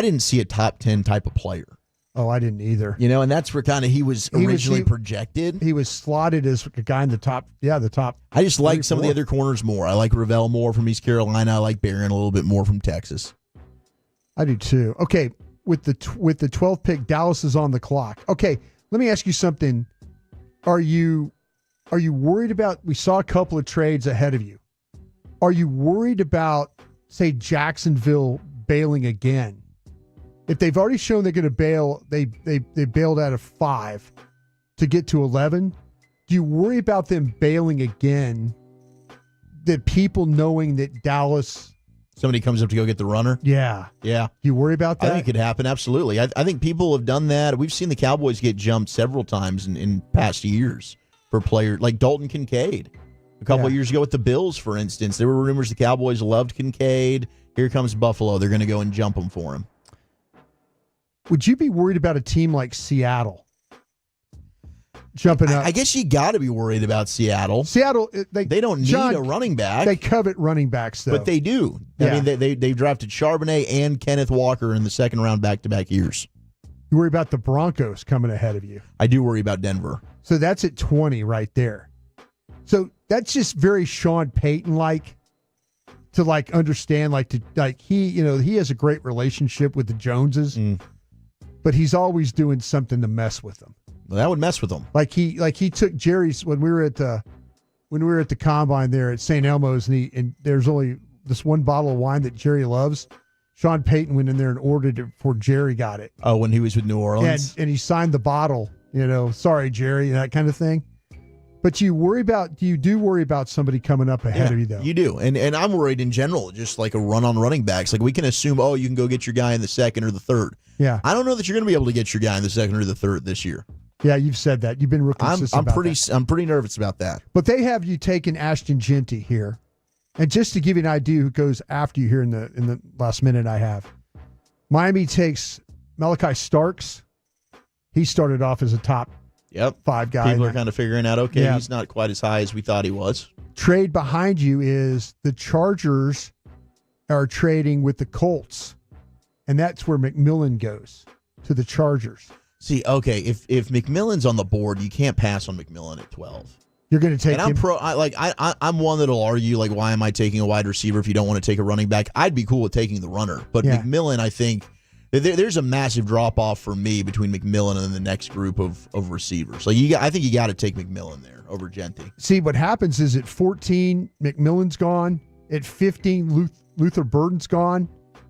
didn't see a top 10 type of player. Oh, I didn't either. And that's where kind of he was originally projected. He was slotted as a guy in the top. Yeah, the top. I just like some of the other corners more. I like Ravel more from East Carolina. I like Barron a little bit more from Texas. I do too. Okay, with the 12th pick, Dallas is on the clock. Okay, let me ask you something. Are you worried about? We saw a couple of trades ahead of you. Are you worried about, say, Jacksonville bailing again? If they've already shown they're going to bail, they bailed out of 5 to get to 11. Do you worry about them bailing again? That people knowing that Dallas. Somebody comes up to go get the runner? Yeah. Yeah. You worry about that? I think it could happen, absolutely. I think people have done that. We've seen the Cowboys get jumped several times in past years for players like Dalton Kincaid. A couple of years ago with the Bills, for instance, there were rumors the Cowboys loved Kincaid. Here comes Buffalo. They're going to go and jump him for him. Would you be worried about a team like Seattle jumping up? I guess you got to be worried about Seattle. Seattle, they don't need a running back. They covet running backs, though. But they do. Yeah. I mean, they drafted Charbonnet and Kenneth Walker in the second round back-to-back years. You worry about the Broncos coming ahead of you. I do worry about Denver. So that's at 20 right there. So that's just very Sean Payton-like to understand, he has a great relationship with the Joneses, but he's always doing something to mess with them. Well, that would mess with them. Like he took Jerry's when we were at the combine there at St. Elmo's, and there's only this one bottle of wine that Jerry loves. Sean Payton went in there and ordered it before Jerry got it. Oh, when he was with New Orleans, and he signed the bottle. Sorry, Jerry, that kind of thing. But you do worry about somebody coming up ahead of you, though. You do. And I'm worried in general, just like a run on running backs. Like we can assume, you can go get your guy in the second or the third. Yeah. I don't know that you're going to be able to get your guy in the second or the third this year. Yeah, you've said that. You've been real consistent about that. I'm pretty nervous about that. But they have you taking Ashton Genty here. And just to give you an idea who goes after you here in the last minute I have. Miami takes Malachi Starks. He started off as a top 5 guy. People are kind of figuring out, he's not quite as high as we thought he was. Trade behind you is the Chargers are trading with the Colts. And that's where McMillan goes, to the Chargers. See, if McMillan's on the board, you can't pass on McMillan at 12. You're going to take him. And I'm one that'll argue, why am I taking a wide receiver if you don't want to take a running back? I'd be cool with taking the runner. But McMillan, I think, there's a massive drop-off for me between McMillan and the next group of receivers. I think you got to take McMillan there over Genty. See, what happens is at 14, McMillan's gone. At 15, Luther Burden's gone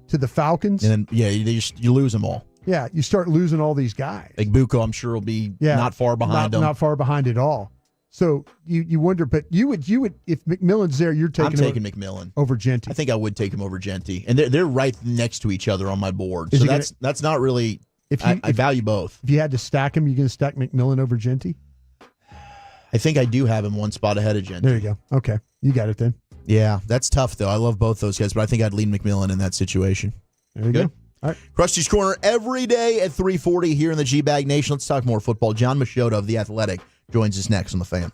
to the Falcons. And then, you lose them all. Yeah, you start losing all these guys. Like Buko, I'm sure will be not far behind them. Not far behind at all. So you wonder, but you would if McMillan's there, you're taking. I'm taking McMillan over Genty. I think I would take him over Genty, and they're right next to each other on my board. So that's not really. I value both. If you had to stack him, you're going to stack McMillan over Genty. I think I do have him one spot ahead of Genty. There you go. Okay, you got it then. Yeah, that's tough though. I love both those guys, but I think I'd lean McMillan in that situation. There you go. All right. Krusty's Corner every day at 3:40 here in the G-Bag Nation. Let's talk more football. John Machota of The Athletic joins us next on The Fan.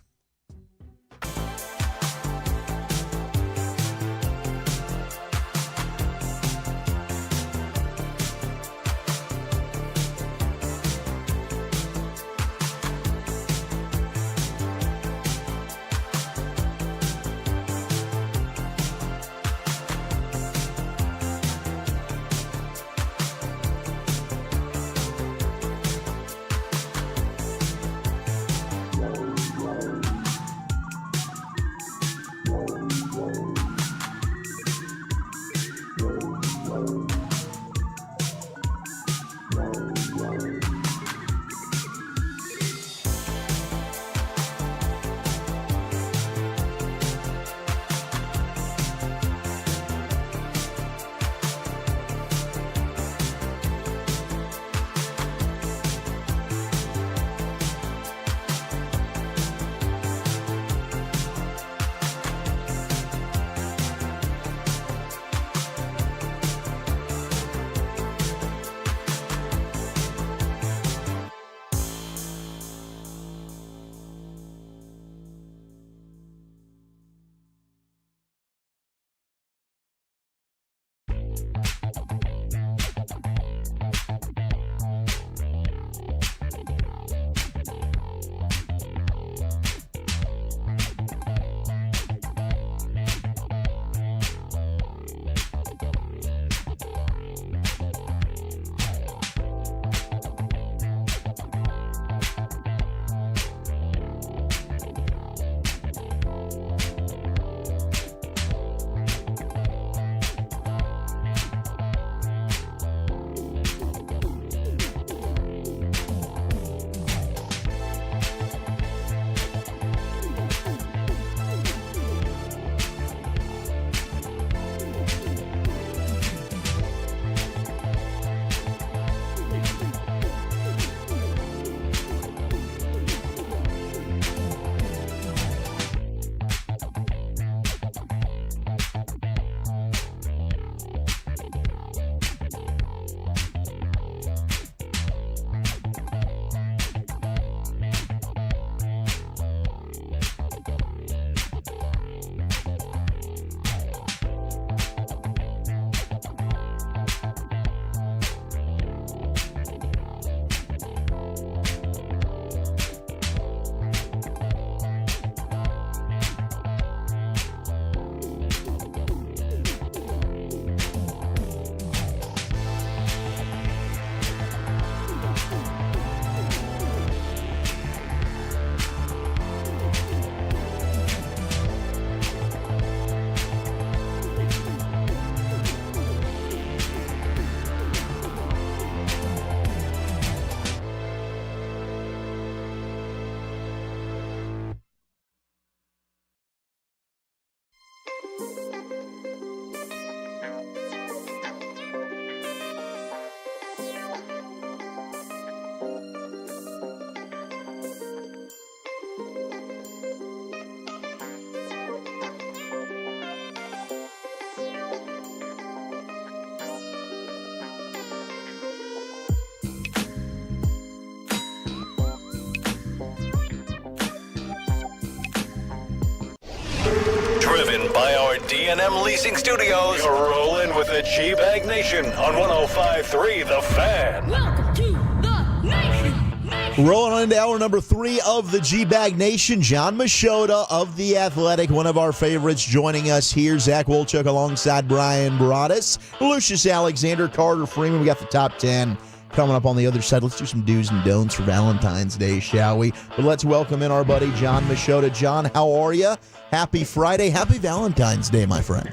by our D&M Leasing Studios. You're rolling with the G-Bag Nation on 105.3 The Fan. Welcome to the Nation. Rolling on into hour number 3 of the G-Bag Nation. John Machota of The Athletic, one of our favorites, joining us here. Zach Wolchuk alongside Brian Broaddus, Lucius Alexander, Carter Freeman. We got the top 10 coming up on the other side. Let's do some do's and don'ts for Valentine's Day, shall we? But let's welcome in our buddy John Machota. John, how are you? Happy Friday. Happy Valentine's Day, my friend.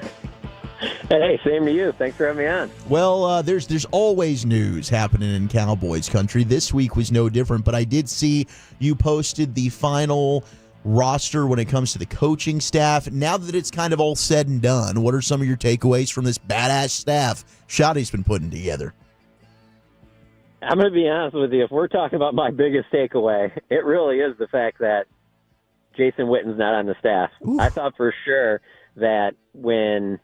Hey, same to you. Thanks for having me on. Well, there's always news happening in Cowboys country. This week was no different, but I did see you posted the final roster when it comes to the coaching staff. Now that it's kind of all said and done, what are some of your takeaways from this badass staff Shotty's been putting together? I'm going to be honest with you. If we're talking about my biggest takeaway, it really is the fact that Jason Witten's not on the staff. Oof. I thought for sure that when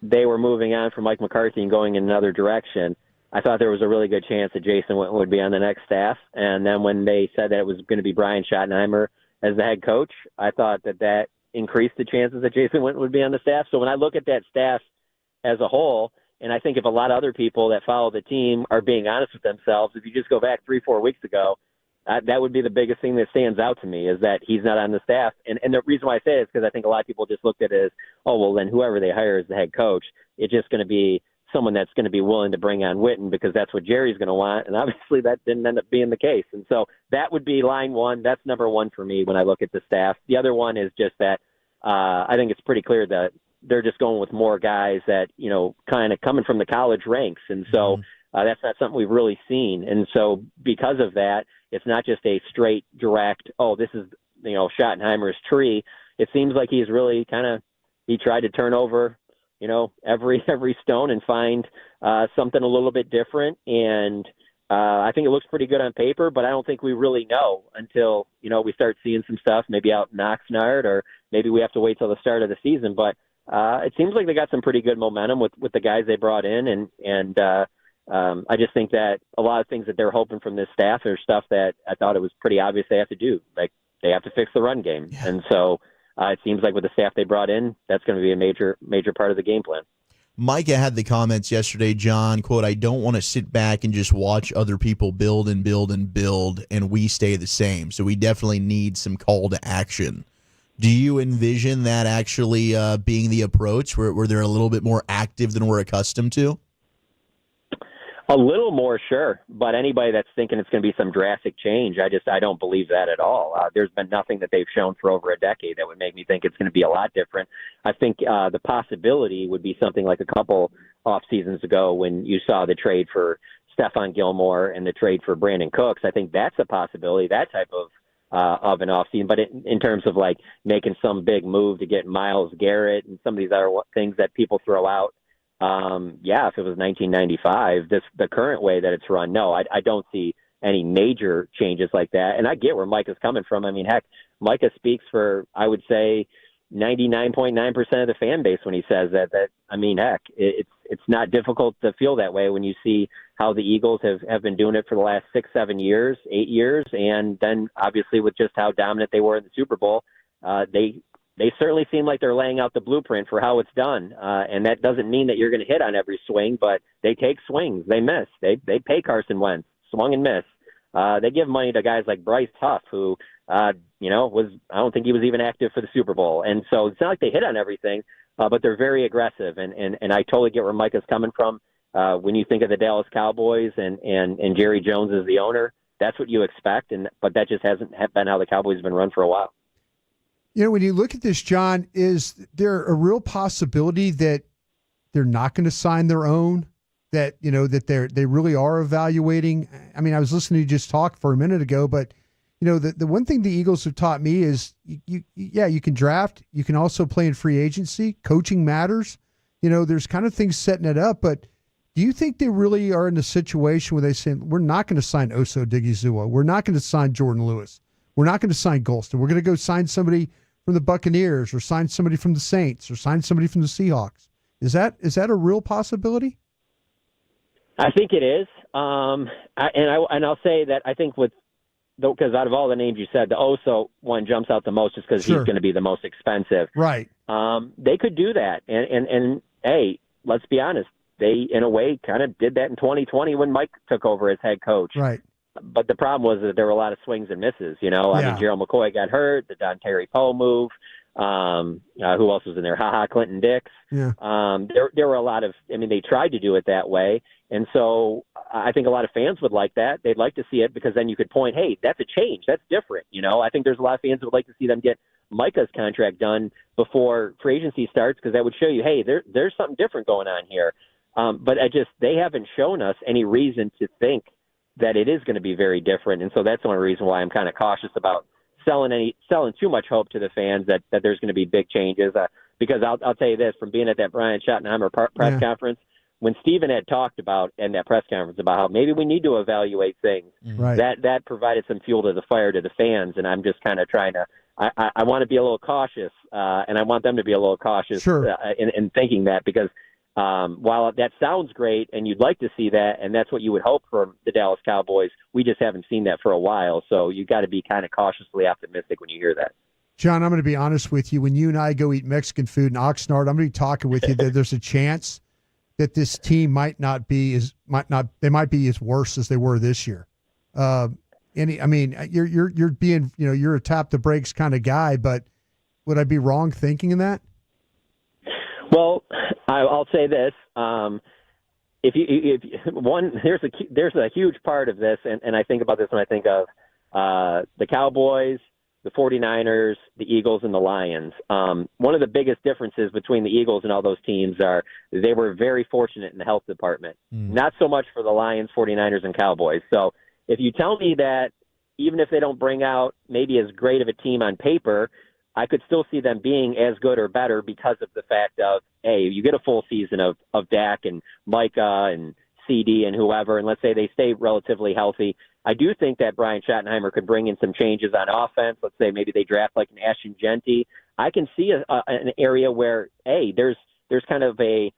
they were moving on from Mike McCarthy and going in another direction, I thought there was a really good chance that Jason Witten would be on the next staff. And then when they said that it was going to be Brian Schottenheimer as the head coach, I thought that increased the chances that Jason Witten would be on the staff. So when I look at that staff as a whole, and I think if a lot of other people that follow the team are being honest with themselves, if you just go back 3-4 weeks ago, that would be the biggest thing that stands out to me, is that he's not on the staff. And the reason why I say it is because I think a lot of people just looked at it as, oh, well, then whoever they hire as the head coach, it's just going to be someone that's going to be willing to bring on Witten because that's what Jerry's going to want. And obviously that didn't end up being the case. And so that would be line one. That's number one for me when I look at the staff. The other one is just that I think it's pretty clear that they're just going with more guys that, you know, kind of coming from the college ranks. And so that's not something we've really seen. And so because of that, it's not just a straight, direct, oh, this is, you know, Schottenheimer's tree. It seems like he's really he tried to turn over, you know, every stone and find something a little bit different. And I think it looks pretty good on paper, but I don't think we really know until, you know, we start seeing some stuff maybe out in Oxnard, or maybe we have to wait till the start of the season. But it seems like they got some pretty good momentum with the guys they brought in. And I just think that a lot of things that they're hoping from this staff are stuff that I thought it was pretty obvious they have to do. Like, they have to fix the run game. Yeah. And so it seems like with the staff they brought in, that's going to be a major part of the game plan. Micah had the comments yesterday, John, quote, "I don't want to sit back and just watch other people build and build and build and we stay the same. So we definitely need some call to action." Do you envision that actually being the approach where they're a little bit more active than we're accustomed to? A little more, sure. But anybody that's thinking it's going to be some drastic change, I don't believe that at all. There's been nothing that they've shown for over a decade that would make me think it's going to be a lot different. I think the possibility would be something like a couple off seasons ago when you saw the trade for Stephon Gilmore and the trade for Brandon Cooks. I think that's a possibility, that type of an offseason. But in terms of like making some big move to get Myles Garrett and some of these other things that people throw out, if it was 1995, the current way that it's run, no, I don't see any major changes like that. And I get where Mike is coming from. I mean, heck, Micah speaks for, I would say, 99.9% of the fan base when he says that I mean, heck, it's not difficult to feel that way when you see how the Eagles have been doing it for the last 6, 7 years, 8 years. And then obviously with just how dominant they were in the Super Bowl, they certainly seem like they're laying out the blueprint for how it's done. And that doesn't mean that you're going to hit on every swing, but they take swings. They miss. They pay Carson Wentz, swung and miss. They give money to guys like Bryce Huff, who, I don't think he was even active for the Super Bowl. And so it's not like they hit on everything, but they're very aggressive. And I totally get where Mike is coming from. When you think of the Dallas Cowboys and Jerry Jones as the owner, that's what you expect. But that just hasn't been how the Cowboys have been run for a while. You know, when you look at this, John, is there a real possibility that they're not going to sign their own? That, you know, that they really are evaluating? I mean, I was listening to you just talk for a minute ago, but, you know, the one thing the Eagles have taught me is, you can draft. You can also play in free agency. Coaching matters. You know, there's kind of things setting it up, but do you think they really are in a situation where they say, we're not going to sign Oso Odigizua. We're not going to sign Jordan Lewis. We're not going to sign Golston. We're going to go sign somebody from the Buccaneers, or sign somebody from the Saints, or sign somebody from the Seahawks. Is that a real possibility? I think it is. And I'll say that I think because out of all the names you said, the Oso one jumps out the most just because he's going to be the most expensive. Right. they could do that. And hey, let's be honest, they, in a way, kind of did that in 2020 when Mike took over as head coach. Right. But the problem was that there were a lot of swings and misses, I mean, Gerald McCoy got hurt, the Dante Poe move. Who else was in there? Clinton Dix. Yeah. There were a lot of, they tried to do it that way. And so I think a lot of fans would like that. They'd like to see it because then you could point, hey, that's a change. That's different. I think there's a lot of fans who would like to see them get Micah's contract done before free agency starts because that would show you, hey, there's something different going on here. But they haven't shown us any reason to think that it is going to be very different. And so that's the only reason why I'm kind of cautious about selling too much hope to the fans that there's going to be big changes. Because I'll tell you this, from being at that Brian Schottenheimer press conference, when Steven had talked about in that press conference about how maybe we need to evaluate things, Right. that provided some fuel to the fire to the fans. And I'm just kind of trying to, I want to be a little cautious, and I want them to be a little cautious in thinking that because while that sounds great and you'd like to see that, and that's what you would hope from the Dallas Cowboys, we just haven't seen that for a while. So you got to be kind of cautiously optimistic when you hear that. John, I'm going to be honest with you. When you and I go eat Mexican food in Oxnard, I'm going to be talking with you that there's a chance that this team might be as worse as they were this year. You're being, you're a tap the brakes kind of guy, but would I be wrong thinking in that? Well, I'll say this: there's a huge part of this, and I think about this when I think of the Cowboys, the 49ers, the Eagles, and the Lions. One of the biggest differences between the Eagles and all those teams are they were very fortunate in the health department. Not so much for the Lions, 49ers, and Cowboys. So if you tell me that even if they don't bring out maybe as great of a team on paper, I could still see them being as good or better because of the fact of, hey, you get a full season of Dak and Micah and CD and whoever, and let's say they stay relatively healthy. I do think that Brian Schottenheimer could bring in some changes on offense. Let's say maybe they draft like an Ashton Genty. I can see an area where, hey, there's kind of a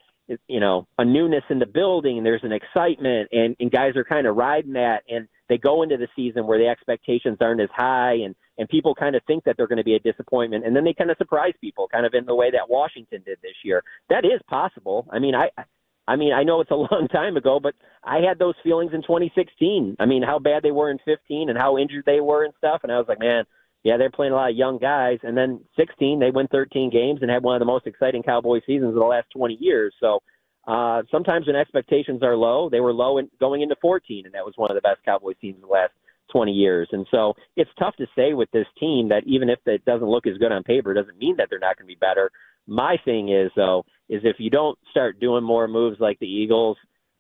newness in the building, and there's an excitement, and guys are kind of riding that, and they go into the season where the expectations aren't as high, and people kind of think that they're going to be a disappointment, and then they kind of surprise people, kind of in the way that Washington did this year. That is possible. I know it's a long time ago, but I had those feelings in 2016. How bad they were in 15 and how injured they were and stuff, and I was like, man, yeah, they're playing a lot of young guys. And then 16, they win 13 games and had one of the most exciting Cowboy seasons of the last 20 years. So sometimes when expectations are low, they were low going into 14, and that was one of the best Cowboy seasons of the last 20 years. And so it's tough to say with this team that even if it doesn't look as good on paper, it doesn't mean that they're not going to be better. My thing is, though, is if you don't start doing more moves like the Eagles,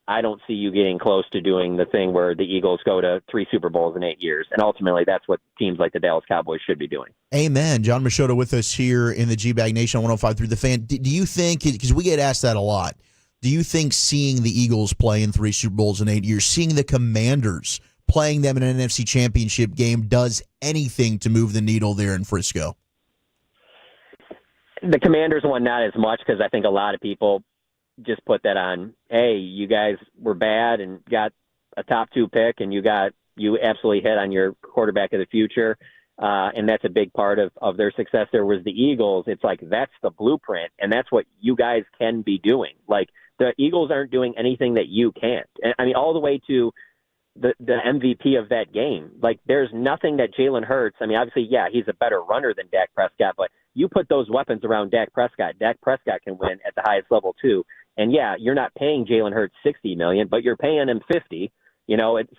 I don't see you getting close to doing the thing where the Eagles go to 3 Super Bowls in 8 years. And ultimately, that's what teams like the Dallas Cowboys should be doing. Amen. John Machota with us here in the G-Bag Nation on 105 through the Fan. Do you think, because we get asked that a lot, do you think seeing the Eagles play in 3 Super Bowls in 8 years, seeing the Commanders playing them in an NFC Championship game does anything to move the needle there in Frisco? The Commanders one, not as much, because I think a lot of people just put that on, hey, you guys were bad and got a top 2 pick, and you absolutely hit on your quarterback of the future. And that's a big part of their success. There was the Eagles. It's like, that's the blueprint, and that's what you guys can be doing. Like, the Eagles aren't doing anything that you can't. All the way to the MVP of that game. Like, there's nothing that Jalen Hurts, obviously, yeah, he's a better runner than Dak Prescott, but you put those weapons around Dak Prescott can win at the highest level too. And yeah, you're not paying Jalen Hurts $60 million, but you're paying him $50.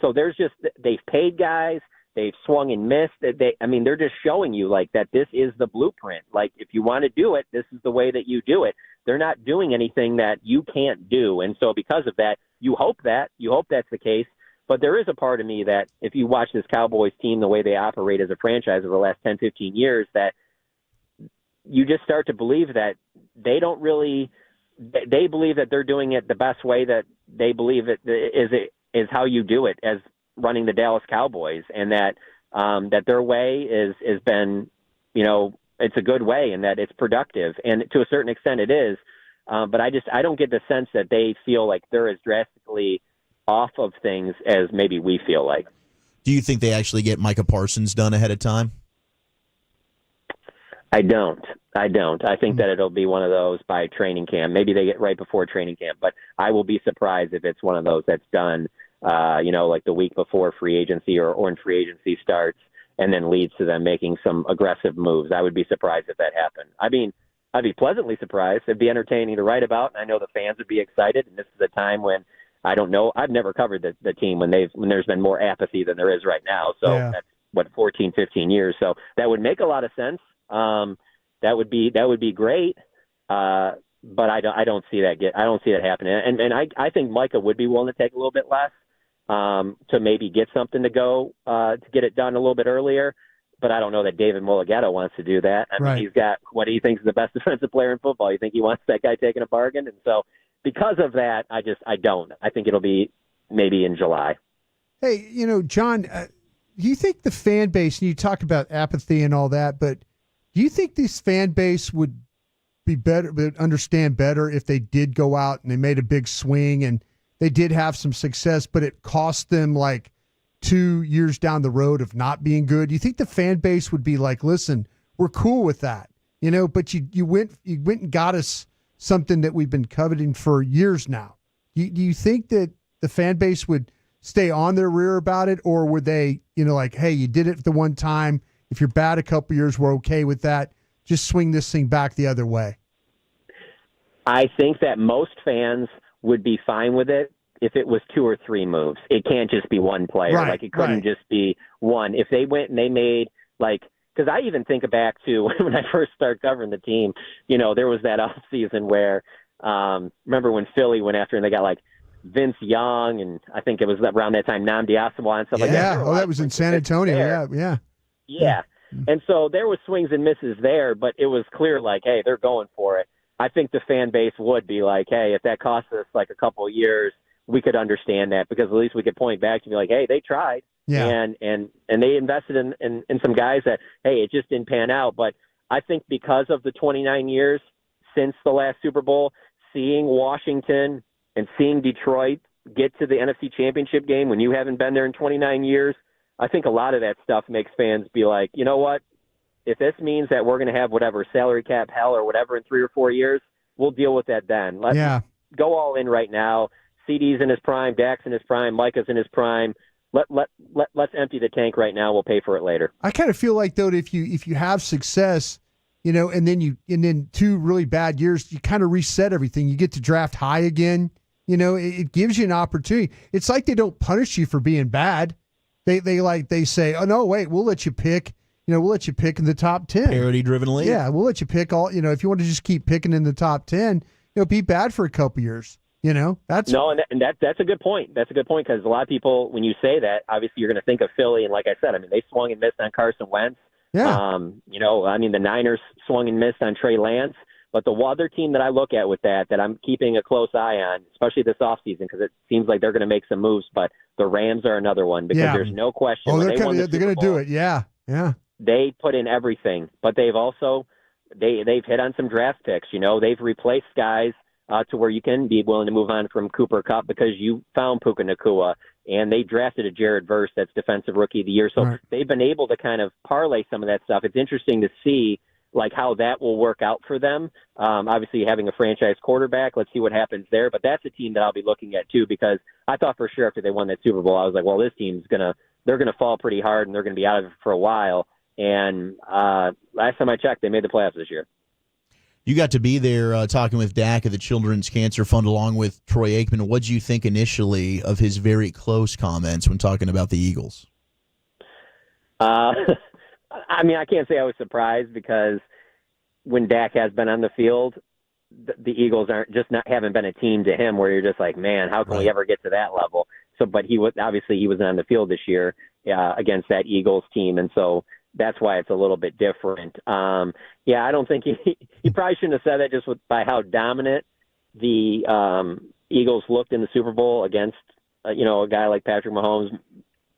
So there's just, they've paid guys, they've swung and missed. They're just showing you like that this is the blueprint. Like, if you want to do it, this is the way that you do it. They're not doing anything that you can't do. And so because of that, you hope that's the case. But there is a part of me that if you watch this Cowboys team, the way they operate as a franchise over the last 10, 15 years, that you just start to believe that they believe that they're doing it the best way that they believe it is how you do it as running the Dallas Cowboys, and that their way has been, it's a good way and that it's productive. And to a certain extent it is. But I don't get the sense that they feel like they're as drastically off of things as maybe we feel like. Do you think they actually get Micah Parsons done ahead of time? I don't. I think that it'll be one of those by training camp. Maybe they get right before training camp, but I will be surprised if it's one of those that's done, like the week before free agency or when free agency starts and then leads to them making some aggressive moves. I would be surprised if that happened. I mean, I'd be pleasantly surprised. It'd be entertaining to write about, and I know the fans would be excited, and this is a time when I don't know. I've never covered the team when there's been more apathy than there is right now. So that's 14, 15 years. So that would make a lot of sense. That would be great. But I don't see that happening. And I think Micah would be willing to take a little bit less, to maybe get something to go, to get it done a little bit earlier. But I don't know that David Mullighetto wants to do that. I mean, he's got what he thinks is the best defensive player in football. You think he wants that guy taking a bargain? And so because of that, I don't. I think it'll be maybe in July. Hey, John, do you think the fan base, and you talk about apathy and all that, but do you think this fan base would be better, would understand better if they did go out and they made a big swing and they did have some success, but it cost them like 2 years down the road of not being good? Do you think the fan base would be like, listen, we're cool with that, but you went and got us something that we've been coveting for years now? Do you think that the fan base would stay on their rear about it, or would they, like, hey, you did it the one time. If you're bad a couple years, we're okay with that. Just swing this thing back the other way. I think that most fans would be fine with it if it was 2 or 3 moves. It can't just be one player. Like, it couldn't just be one. If they went and they made, because I even think back to when I first started covering the team, there was that off season where, remember when Philly went after and they got Vince Young, and I think it was around that time, Nnamdi Asomugha and stuff like that. Yeah, that was in San Antonio. Yeah. And so there was swings and misses there, but it was clear, hey, they're going for it. I think the fan base would be like, hey, if that costs us a couple of years, we could understand that, because at least we could point back to be like, hey, they tried. Yeah. And they invested in some guys that, hey, it just didn't pan out. But I think because of the 29 years since the last Super Bowl, seeing Washington and seeing Detroit get to the NFC Championship game when you haven't been there in 29 years, I think a lot of that stuff makes fans be like, you know what? If this means that we're going to have whatever salary cap hell or whatever in 3 or 4 years, we'll deal with that then. Let's go all in right now. CD's in his prime, Dak's in his prime, Micah's in his prime. Let's empty the tank right now. We'll pay for it later. I kind of feel like, though, if you have success, and then 2 really bad years, you kind of reset everything. You get to draft high again. It gives you an opportunity. It's like they don't punish you for being bad. They say, oh no, wait, we'll let you pick. We'll let you pick in the top 10. Parity-driven league. Yeah, we'll let you pick all. If you want to just keep picking in the top 10, be bad for a couple years. That's a good point. That's a good point, because a lot of people, when you say that, obviously you're going to think of Philly, and like I said, they swung and missed on Carson Wentz. Yeah. The Niners swung and missed on Trey Lance. But the other team that I look at with that I'm keeping a close eye on, especially this offseason, because it seems like they're going to make some moves, but the Rams are another one, because there's no question. Oh, they're going to do it. Yeah. They put in everything, but they've also they've hit on some draft picks. They've replaced guys to where you can be willing to move on from Cooper Kupp because you found Puka Nacua, and they drafted a Jared Verse that's Defensive Rookie of the Year. So they've been able to kind of parlay some of that stuff. It's interesting to see how that will work out for them. Obviously, having a franchise quarterback, let's see what happens there. But that's a team that I'll be looking at too, because I thought for sure after they won that Super Bowl, I was like, well, this team's they're gonna fall pretty hard, and they're gonna be out of it for a while. And last time I checked, they made the playoffs this year. You got to be there talking with Dak at the Children's Cancer Fund along with Troy Aikman. What did you think initially of his very close comments when talking about the Eagles? I can't say I was surprised, because when Dak has been on the field, the Eagles haven't been a team to him where you're just like, man, how can we ever get to that level? So, but he was on the field this year against that Eagles team, and so that's why it's a little bit different. I don't think he probably shouldn't have said that just by how dominant the Eagles looked in the Super Bowl against a guy like Patrick Mahomes.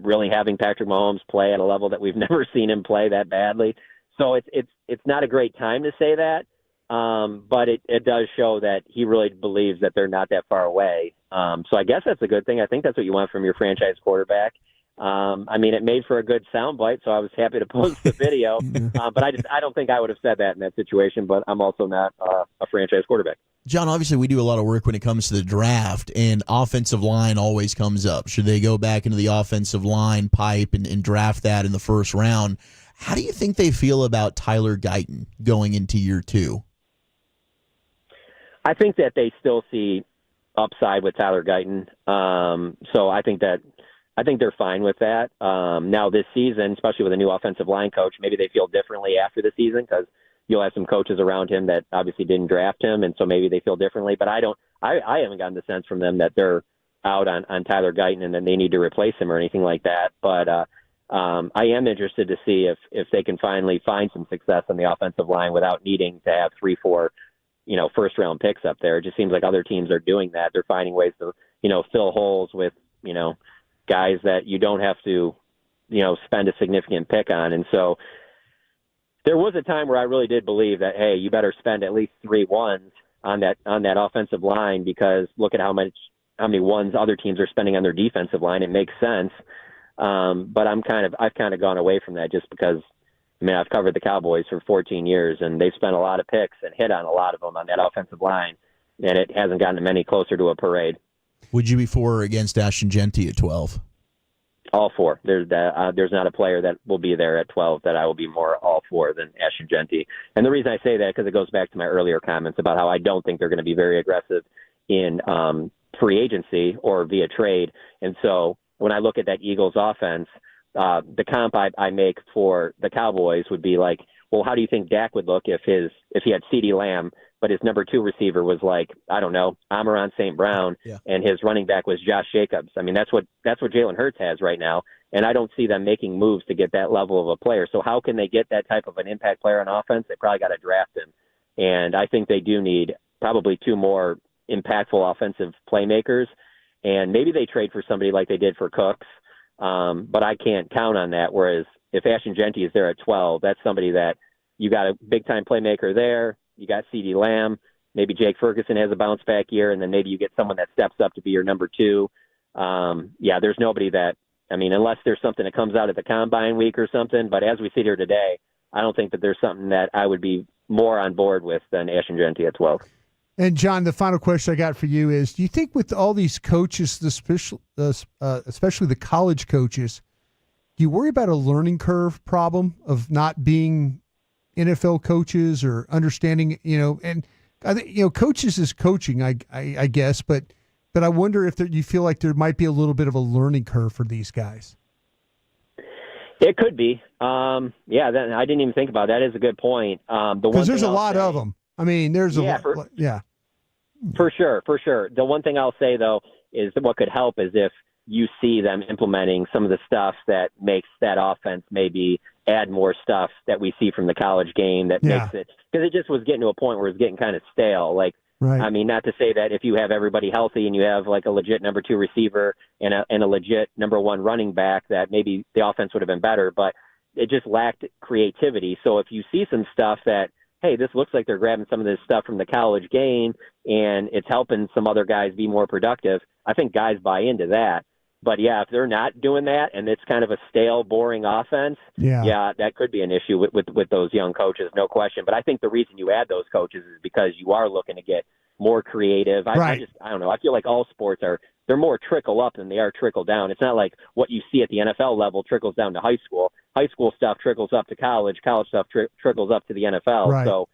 Really having Patrick Mahomes play at a level that we've never seen him play that badly. So it's not a great time to say that, but it does show that he really believes that they're not that far away. So I guess that's a good thing. I think that's what you want from your franchise quarterback. I mean, it made for a good soundbite, so I was happy to post the video. But I don't think I would have said that in that situation. But I'm also not a franchise quarterback. John, obviously we do a lot of work when it comes to the draft, and offensive line always comes up. Should they go back into the offensive line pipe and draft that in the first round? How do you think they feel about Tyler Guyton going into year 2? I think that they still see upside with Tyler Guyton. So I think they're fine with that. Now this season, especially with a new offensive line coach, maybe they feel differently after the season because you'll have some coaches around him that obviously didn't draft him, and so maybe they feel differently. But I haven't gotten the sense from them that they're out on Tyler Guyton and then they need to replace him or anything like that. But I am interested to see if they can finally find some success on the offensive line without needing to have 3-4, first-round picks up there. It just seems like other teams are doing that. They're finding ways to, fill holes with, guys that you don't have to, spend a significant pick on. And so there was a time where I really did believe that, hey, you better spend at least 3 ones on that offensive line because look at how many ones other teams are spending on their defensive line. It makes sense. But I've kind of gone away from that just because, I've covered the Cowboys for 14 years and they've spent a lot of picks and hit on a lot of them on that offensive line, and it hasn't gotten them any closer to a parade. Would you be for or against Ashton Genty at 12? All for. There's not a player that will be there at 12 that I will be more all for than Ashton Genty. And the reason I say that because it goes back to my earlier comments about how I don't think they're going to be very aggressive in free agency or via trade. And so when I look at that Eagles offense, the comp I make for the Cowboys would be like, well, how do you think Dak would look if he had CeeDee Lamb, but his number 2 receiver was like, I don't know, Amon-Ra St. Brown, and his running back was Josh Jacobs. I mean, that's what Jalen Hurts has right now, and I don't see them making moves to get that level of a player. So how can they get that type of an impact player on offense? They probably got to draft him, and I think they do need probably 2 more impactful offensive playmakers, and maybe they trade for somebody like they did for Cooks, but I can't count on that, whereas if Ashton Genty is there at 12, that's somebody that you got a big-time playmaker there. You got CeeDee Lamb. Maybe Jake Ferguson has a bounce-back year, and then maybe you get someone that steps up to be your number 2. There's nobody that – unless there's something that comes out at the Combine week or something, but as we sit here today, I don't think that there's something that I would be more on board with than Ashton Genty at 12. And, John, the final question I got for you is, do you think with all these coaches, especially the college coaches, do you worry about a learning curve problem of not being NFL coaches or understanding, and I think, coaches is coaching, I guess, but I wonder if you feel like there might be a little bit of a learning curve for these guys. It could be. I didn't even think about that. That is a good point. Because there's a lot of them. There's a lot. For sure. The one thing I'll say, though, is that what could help is if you see them implementing some of the stuff that makes that offense maybe add more stuff that we see from the college game that makes it, because it just was getting to a point where it's getting kind of stale. Like, right. Not to say that if you have everybody healthy and you have like a legit number 2 receiver and a legit number 1 running back, that maybe the offense would have been better, but it just lacked creativity. So if you see some stuff that, hey, this looks like they're grabbing some of this stuff from the college game and it's helping some other guys be more productive, I think guys buy into that. But, if they're not doing that and it's kind of a stale, boring offense, that could be an issue with those young coaches, no question. But I think the reason you add those coaches is because you are looking to get more creative. I don't know. I feel like all sports they're more trickle up than they are trickle down. It's not like what you see at the NFL level trickles down to high school. High school stuff trickles up to college. College stuff trickles up to the NFL. Right. So,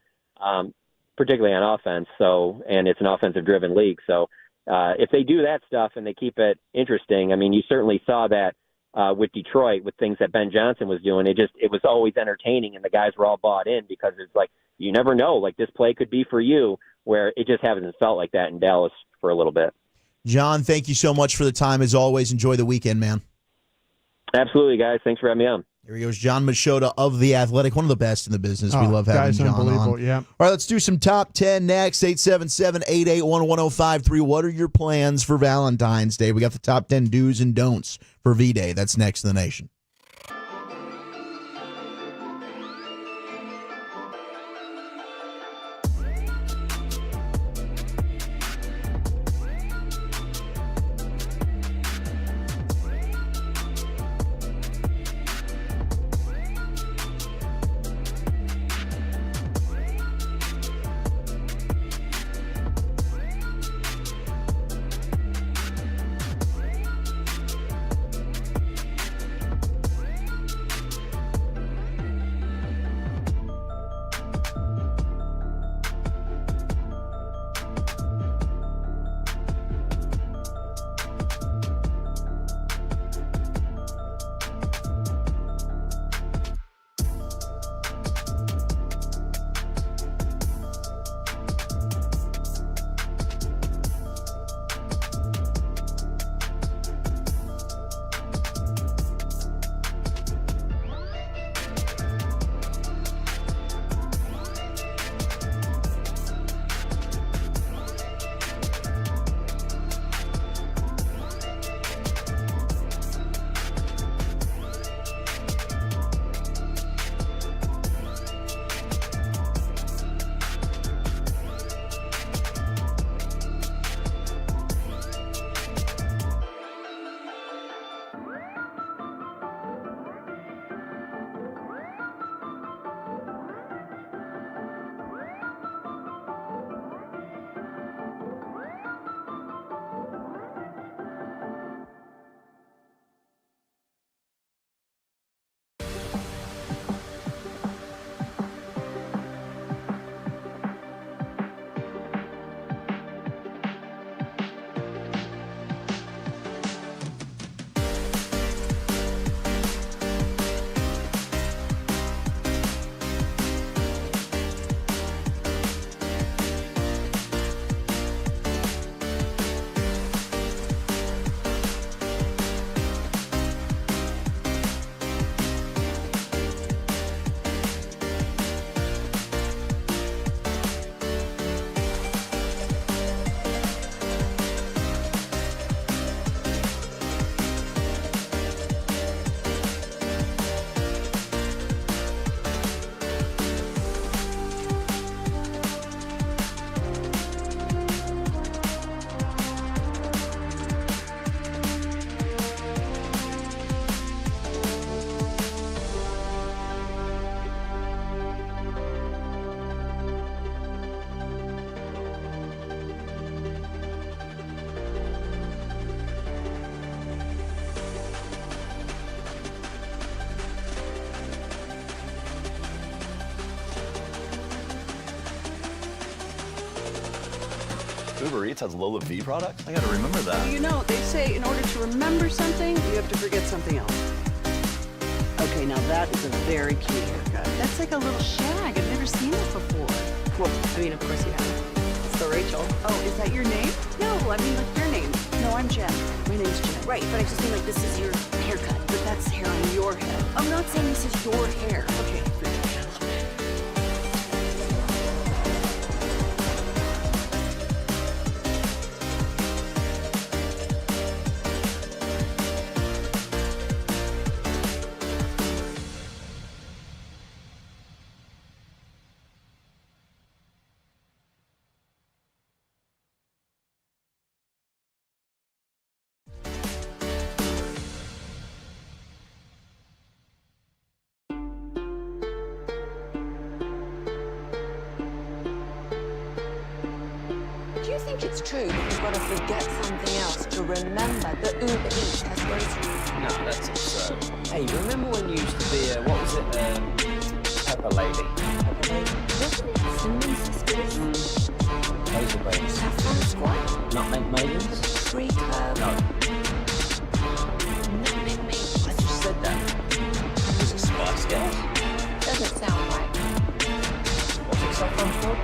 particularly on offense. So, and it's an offensive-driven league. So, if they do that stuff and they keep it interesting, you certainly saw that with Detroit, with things that Ben Johnson was doing. It was always entertaining, and the guys were all bought in because it's like, you never know, like this play could be for you, where it just hasn't felt like that in Dallas for a little bit. John, thank you so much for the time. As always, enjoy the weekend, man. Absolutely, guys. Thanks for having me on. Here he goes, John Machota of The Athletic, one of the best in the business. We love having John on. Yeah. All right, let's do some top 10 next. 877-881-1053. What are your plans for Valentine's Day? We got the top 10 do's and don'ts for V-Day. That's next in the nation. Uber Eats has Lola V products? I gotta remember that. Well, you know, they say in order to remember something, you have to forget something else. Okay, now that is a very cute haircut. That's like a little shag. I've never seen it before. Well, I mean, of course you have. So Rachel. Oh, is that your name? No, I mean like your name. No, I'm Jen. My name's Jen. Right, but I just mean like this is your haircut. But that's hair on your head. I'm not saying this is your hair. Okay. Do you think it's true that you've got to forget something else to remember that Uber Eats has groceries? No, that's absurd. Hey, remember when you used to be what was it, Pepper Lady? Pepper Lady? Wasn't it Cinnamon Sisters? Hazel Babies. Saffron Squad? Nutmeg Maidens? Krl? No. Nutmeg Maidens. I just said that. Was it Spice Girls? Doesn't sound right. Was it Saffron Squad?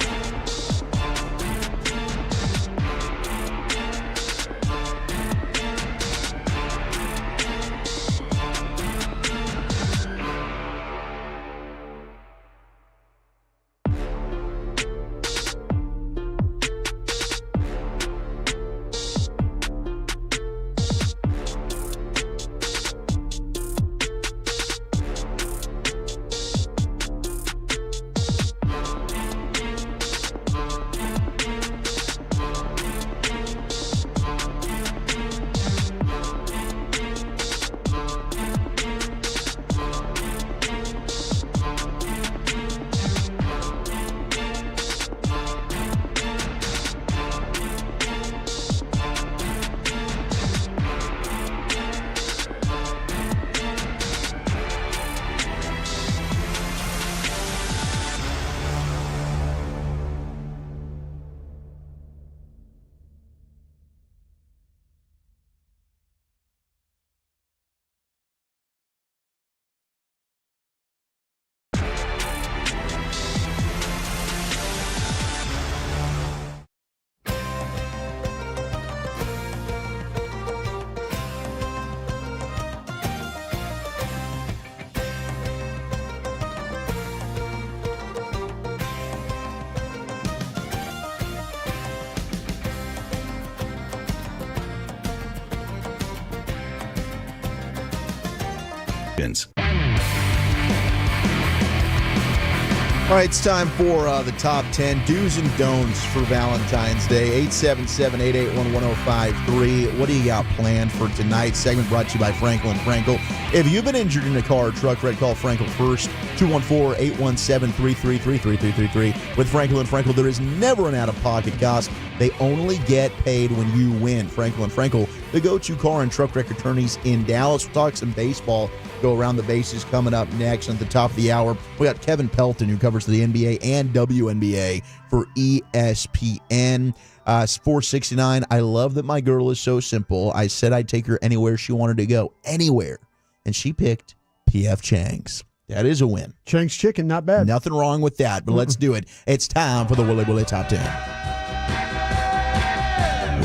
All right, it's time for the top 10 do's and don'ts for Valentine's Day. 877-881-1053. What do you got planned for tonight? Segment brought to you by Frankel & Frankel. If you've been injured in a car or truck wreck, call Frankel first. 214-817-3333. With Frankel & Frankel, there is never an out-of-pocket cost. They only get paid when you win. Frankel & Frankel, the go-to car and truck wreck attorneys in Dallas. We'll talk some baseball. Go around the bases coming up next. At the top of the hour, we got Kevin Pelton, who covers the NBA and WNBA for ESPN. 469. I love that my girl is so simple. I said I'd take her anywhere she wanted to go. Anywhere. And she picked P.F. Chang's. That is a win. Chang's Chicken, not bad. Nothing wrong with that, but let's do it. It's time for the Wooly Bully Top 10.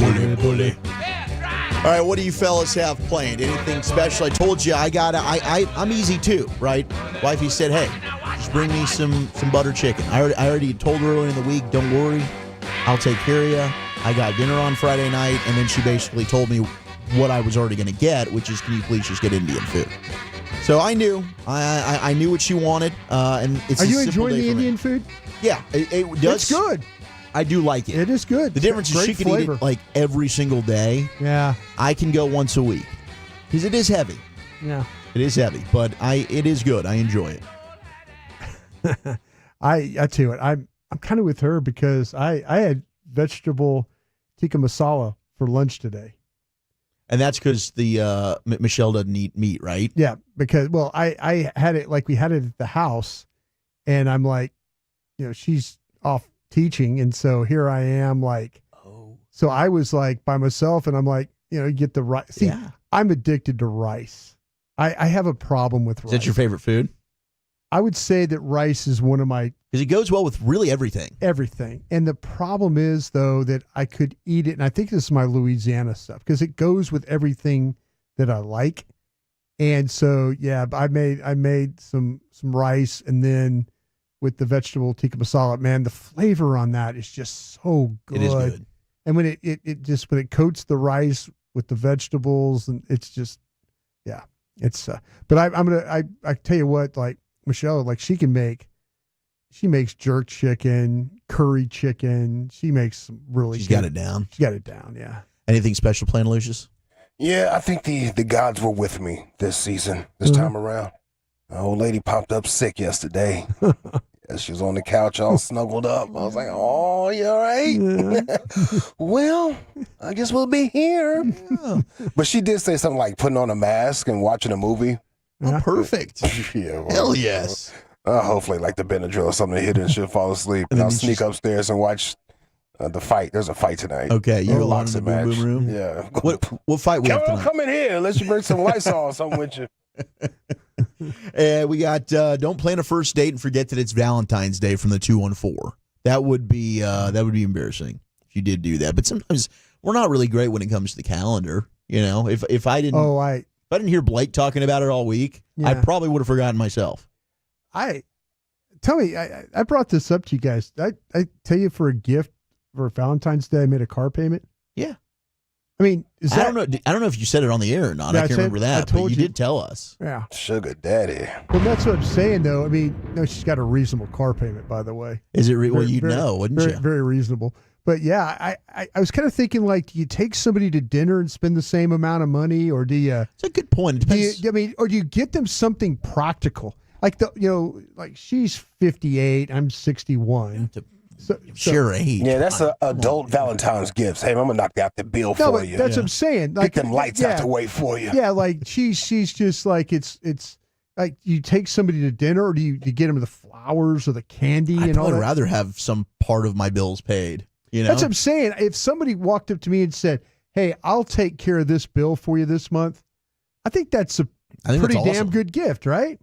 Wooly Bully. All right, what do you fellas have planned? Anything special? I told you I'm easy too, right? Wifey said, hey, just bring me some butter chicken. I already told her earlier in the week, don't worry, I'll take care of you. I got dinner on Friday night, and then she basically told me what I was already going to get, which is, can you please just get Indian food? So I knew. I knew what she wanted. And it's Are you enjoying the Indian food? Yeah, it does. It's good. I do like it. It is good. The difference is she can eat it like every single day. Yeah. I can go once a week because it is heavy. Yeah. It is heavy, but it is good. I enjoy it. I tell you what, I'm kind of with her because I had vegetable tikka masala for lunch today. And that's because the Michelle doesn't eat meat, right? Yeah, because, well, I had it like we had it at the house, and I'm like, she's off teaching, and so here I am like So I was like by myself, and I'm like, you get the rice. See, I'm addicted to rice. I have a problem with rice. Is that your favorite food? I would say that rice is one of my... Because it goes well with really everything. Everything. And the problem is, though, that I could eat it, and I think this is my Louisiana stuff, because it goes with everything that I like. And so, yeah, I made some rice, and then with the vegetable tikka masala, man, the flavor on that is just so good. It is good. And when it coats the rice with the vegetables, and it's just, yeah, it's. But I tell you what, like Michelle, like she makes jerk chicken, curry chicken. She makes some really. She's got it down. She got it down. Yeah. Anything special planned, Lucius? Yeah, I think the gods were with me this season, this time around. An old lady popped up sick yesterday. She was on the couch all snuggled up. I was like, oh, you all right? Yeah. Well, I guess we'll be here. Yeah. But she did say something like putting on a mask and watching a movie. Oh, perfect. Yeah, well, hell yes. Hopefully like the Benadryl or something to hit and she'll fall asleep. And I'll sneak upstairs and watch the fight. There's a fight tonight. Okay, you're locked in the boom boom room? Yeah. What fight we have tonight? Come in here unless you bring some Lysol or something with you. We got don't plan a first date and forget that it's Valentine's Day from the 214. That would be embarrassing if you did do that. But sometimes we're not really great when it comes to the calendar. If I didn't hear Blake talking about it all week, I probably would have forgotten myself. I brought this up to you guys. I tell you, for a gift for Valentine's Day, I made a car payment. Yeah. I mean, I don't know if you said it on the air or not. I can't remember that, but you did tell us. Yeah. Sugar daddy. Well, that's what I'm saying, though. I mean, no, she's got a reasonable car payment, by the way. Is it? Wouldn't you? Very reasonable. But yeah, I was kind of thinking, like, do you take somebody to dinner and spend the same amount of money, or do you? It's a good point. It depends. Or do you get them something practical? Like like she's 58, I'm 61. Sure age. Yeah, that's an adult Valentine's gift. Hey, I'm gonna knock out the bill for you. That's what I'm saying. Like, get them lights out the way for you. Yeah, like she's just like it's like you take somebody to dinner, or do you get them the flowers or the candy and all that? I'd rather have some part of my bills paid. That's what I'm saying. If somebody walked up to me and said, "Hey, I'll take care of this bill for you this month," I think that's a pretty damn good gift, right?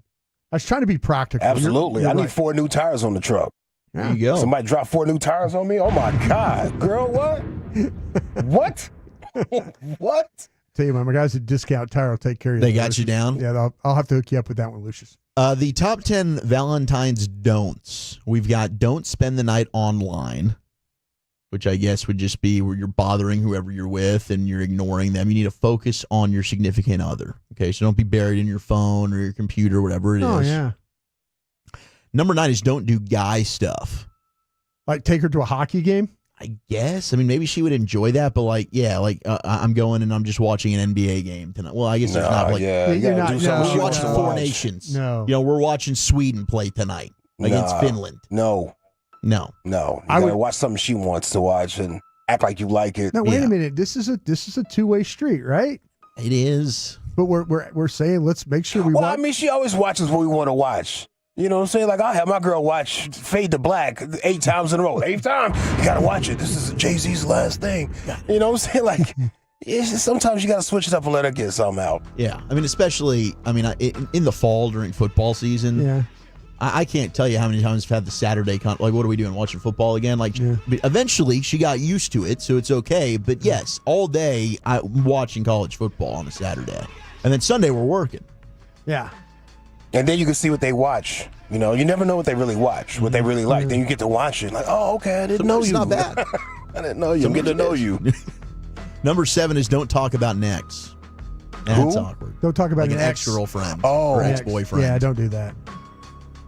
I was trying to be practical. Absolutely. You're I need right. 4 new tires on the truck. There you go. Somebody dropped 4 new tires on me? Oh, my God. Girl, what? What? What? Tell you, my guys at Discount Tire will take care of you. They got you down? Yeah, I'll have to hook you up with that one, Lucius. The top 10 Valentine's don'ts. We've got don't spend the night online, which I guess would just be where you're bothering whoever you're with and you're ignoring them. You need to focus on your significant other. Okay, so don't be buried in your phone or your computer, whatever it is. Oh, yeah. Number 9 is don't do guy stuff. Like take her to a hockey game? I guess. I mean, maybe she would enjoy that, but I'm going and I'm just watching an NBA game tonight. Well, I guess there's not we're watching Four Nations. No. We're watching Sweden play tonight against Finland. No. You gotta watch something she wants to watch and act like you like it. Now wait a minute. This is a two-way street, right? It is. But we're saying let's make sure we watch. I mean, she always watches what we want to watch. You know what I'm saying? Like, I'll have my girl watch Fade to Black 8 times in a row. 8th time, you got to watch it. This is Jay-Z's last thing. You know what I'm saying? Like, sometimes you got to switch it up and let her get something out. Yeah. I mean, especially, in the fall during football season. Yeah. I can't tell you how many times I've had the Saturday, what are we doing, watching football again? Eventually, she got used to it, so it's okay. But yes, all day, I'm watching college football on a Saturday. And then Sunday, we're working. Yeah. And then you can see what they watch. You never know what they really watch, what they really like. Then you get to watch it. Like, oh, okay, I didn't know you. It's not bad. I didn't know you. I'm getting to know you. Number 7 is don't talk about Nex. That's awkward. Don't talk about an ex-girlfriend or ex-boyfriend. Yeah, don't do that.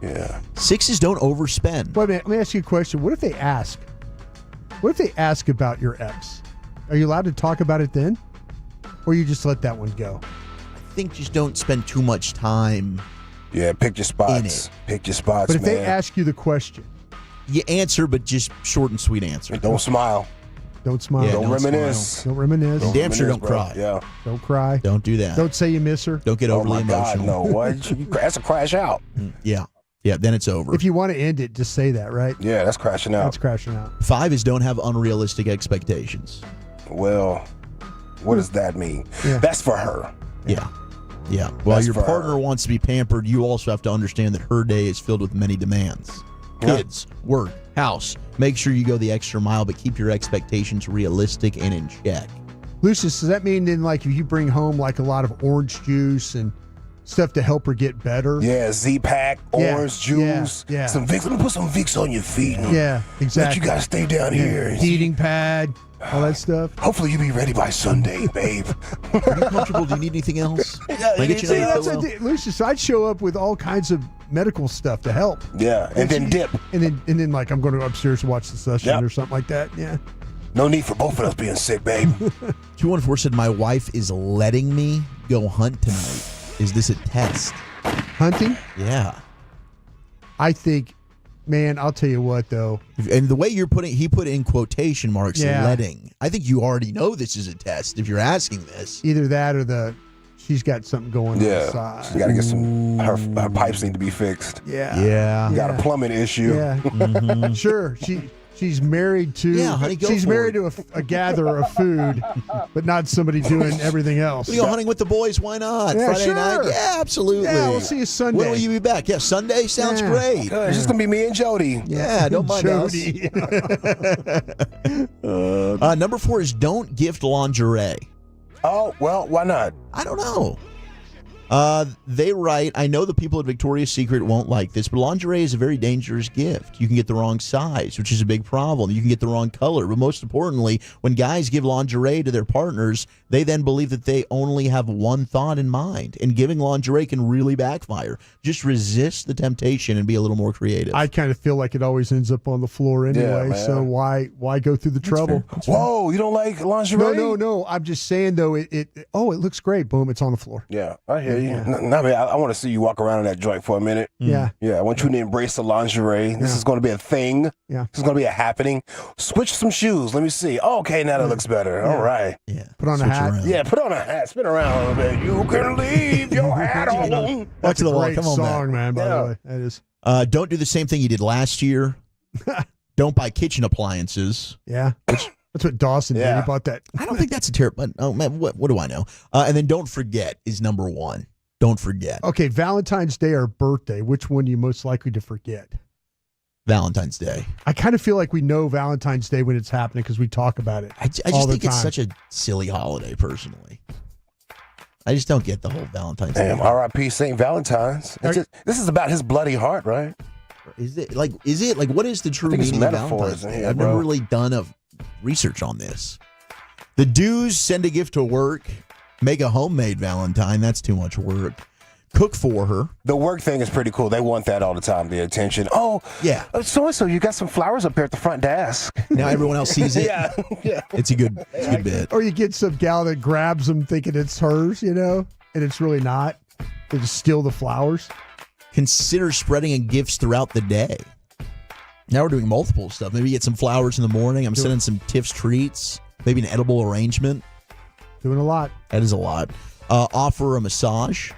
Yeah. 6 is don't overspend. Wait a minute. Let me ask you a question. What if they ask? What if they ask about your ex? Are you allowed to talk about it then? Or you just let that one go? I think just don't spend too much time. Yeah, pick your spots. Pick your spots, But if man. they ask you the question, you answer, but just short and sweet answer. Don't smile. Don't smile. Yeah, don't reminisce. Don't reminisce. And damn sure don't bro. cry. Yeah. Don't cry. Don't do that. Don't say you miss her. Don't get overly God, emotional. no. What? That's a crash out. Yeah. Yeah, then it's over. If you want to end it, just say that, right? Yeah, that's crashing out. That's crashing out. 5 is don't have unrealistic expectations. What does that mean? Yeah. That's for her. Yeah. While That's your for partner her. wants to be pampered, you also have to understand that her day is filled with many demands. Yeah. Kids, work, house. Make sure you go the extra mile, but keep your expectations realistic and in check. Lucius, does that mean then, like, if you bring home like a lot of orange juice and stuff to help her get better? Yeah, Z-Pack, orange juice, some Vicks. Let me put some Vicks on your feet. Yeah, exactly. Let you guys stay down here. Heating pad, all that stuff. Hopefully you'll be ready by Sunday, babe. Are you comfortable? Do you need anything else? Can I get you another pillow? Lucius, I'd show up with all kinds of medical stuff to help. Yeah, and then dip. And then like, I'm going to go upstairs to watch the session or something like that. Yeah. No need for both of us being sick, babe. 214 said, my wife is letting me go hunt tonight. Is this a test? Hunting? Yeah. I think, man, I'll tell you what, though. And the way you're he put in quotation marks, Yeah. letting. I think you already know this is a test if you're asking this. Either that or she's got something going on the side. She's got to get some, her pipes need to be fixed. Yeah. Got a plumbing issue. Yeah. Mm-hmm. Sure. She's married to she's married to a gatherer of food, but not somebody doing everything else. We go hunting with the boys. Why not? Yeah, Friday sure. night? Yeah, absolutely. Yeah, we'll see you Sunday. When will you be back? Yeah, Sunday sounds great. Good. It's just going to be me and Jody. Yeah, don't mind Jody. us. Number 4 is don't gift lingerie. Oh, well, why not? I don't know. They write, I know the people at Victoria's Secret won't like this, but lingerie is a very dangerous gift. You can get the wrong size, which is a big problem. You can get the wrong color. But most importantly, when guys give lingerie to their partners, they then believe that they only have one thought in mind. And giving lingerie can really backfire. Just resist the temptation and be a little more creative. I kind of feel like it always ends up on the floor anyway, man. so why go through the trouble? Whoa, you don't like lingerie? No. I'm just saying, though, it looks great. Boom, it's on the floor. Yeah, I hear you. No, man, I want to see you walk around in that joint for a minute. Yeah. Yeah, I want you to embrace the lingerie. This is going to be a thing. Yeah. This is going to be a happening. Switch some shoes. Let me see. Oh, okay, now that looks better. All right. Yeah. Put on a hat. Around. Yeah, put on a hat. Spin around a little bit. You can leave your hat on. That's a the wall. great Come on song, back. man, by the way. That is. Don't do the same thing you did last year. Don't buy kitchen appliances. Yeah. That's what Dawson did. He bought that. I don't think that's a terrible. Oh man, what do I know? And then don't forget is number 1. Don't forget. Okay, Valentine's Day or birthday, which one are you most likely to forget? Valentine's Day. I kind of feel like we know Valentine's Day when it's happening because we talk about it. I just think it's such a silly holiday, personally. I just don't get the whole Valentine's Day. Damn, R.I.P. St. Valentine's. This is about his bloody heart, right? Is it like what is the true I think it's meaning of metaphors Valentine's in Day? here, I've bro. never really done a research on this. The dues send a gift to work. Make a homemade Valentine. That's too much work. Cook for her. The work thing is pretty cool. They want that all the time, the attention. Oh, yeah. So-and-so, you got some flowers up here at the front desk. Now everyone else sees it. Yeah. It's a good bit. Or you get some gal that grabs them thinking it's hers, and it's really not. They just steal the flowers. Consider spreading gifts throughout the day. Now we're doing multiple stuff. Maybe get some flowers in the morning. I'm sending some Tiff's treats. Maybe an edible arrangement. Doing a lot. That is a lot. Offer a massage.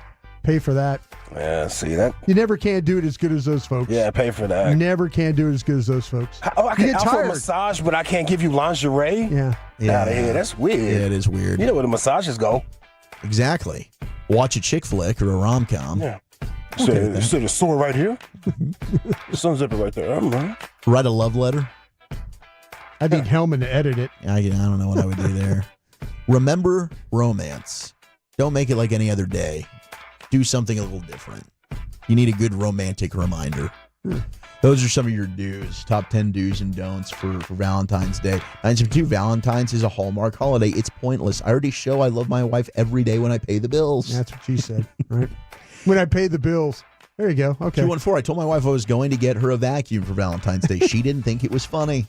Pay for that. Yeah, see that? You never can do it as good as those folks. Yeah, pay for that. You never can do it as good as those folks. Oh, I can get offer a tired. massage, but I can't give you lingerie? Yeah. Out of here. That's weird. Yeah, it is weird. You know where the massages go. Exactly. Watch a chick flick or a rom-com. Yeah. Okay, so the sword right here? The sun zipper right there. I'm right. Write a love letter. I need Hellman to edit it. I don't know what I would do there. Remember romance. Don't make it like any other day. Do something a little different. You need a good romantic reminder. Those are some of your do's. Top 10 do's and don'ts for Valentine's Day. 972 Valentine's is a Hallmark holiday. It's pointless. I already show I love my wife every day when I pay the bills. That's what she said, right? When I pay the bills. There you go. Okay. 214. I told my wife I was going to get her a vacuum for Valentine's Day. She didn't think it was funny.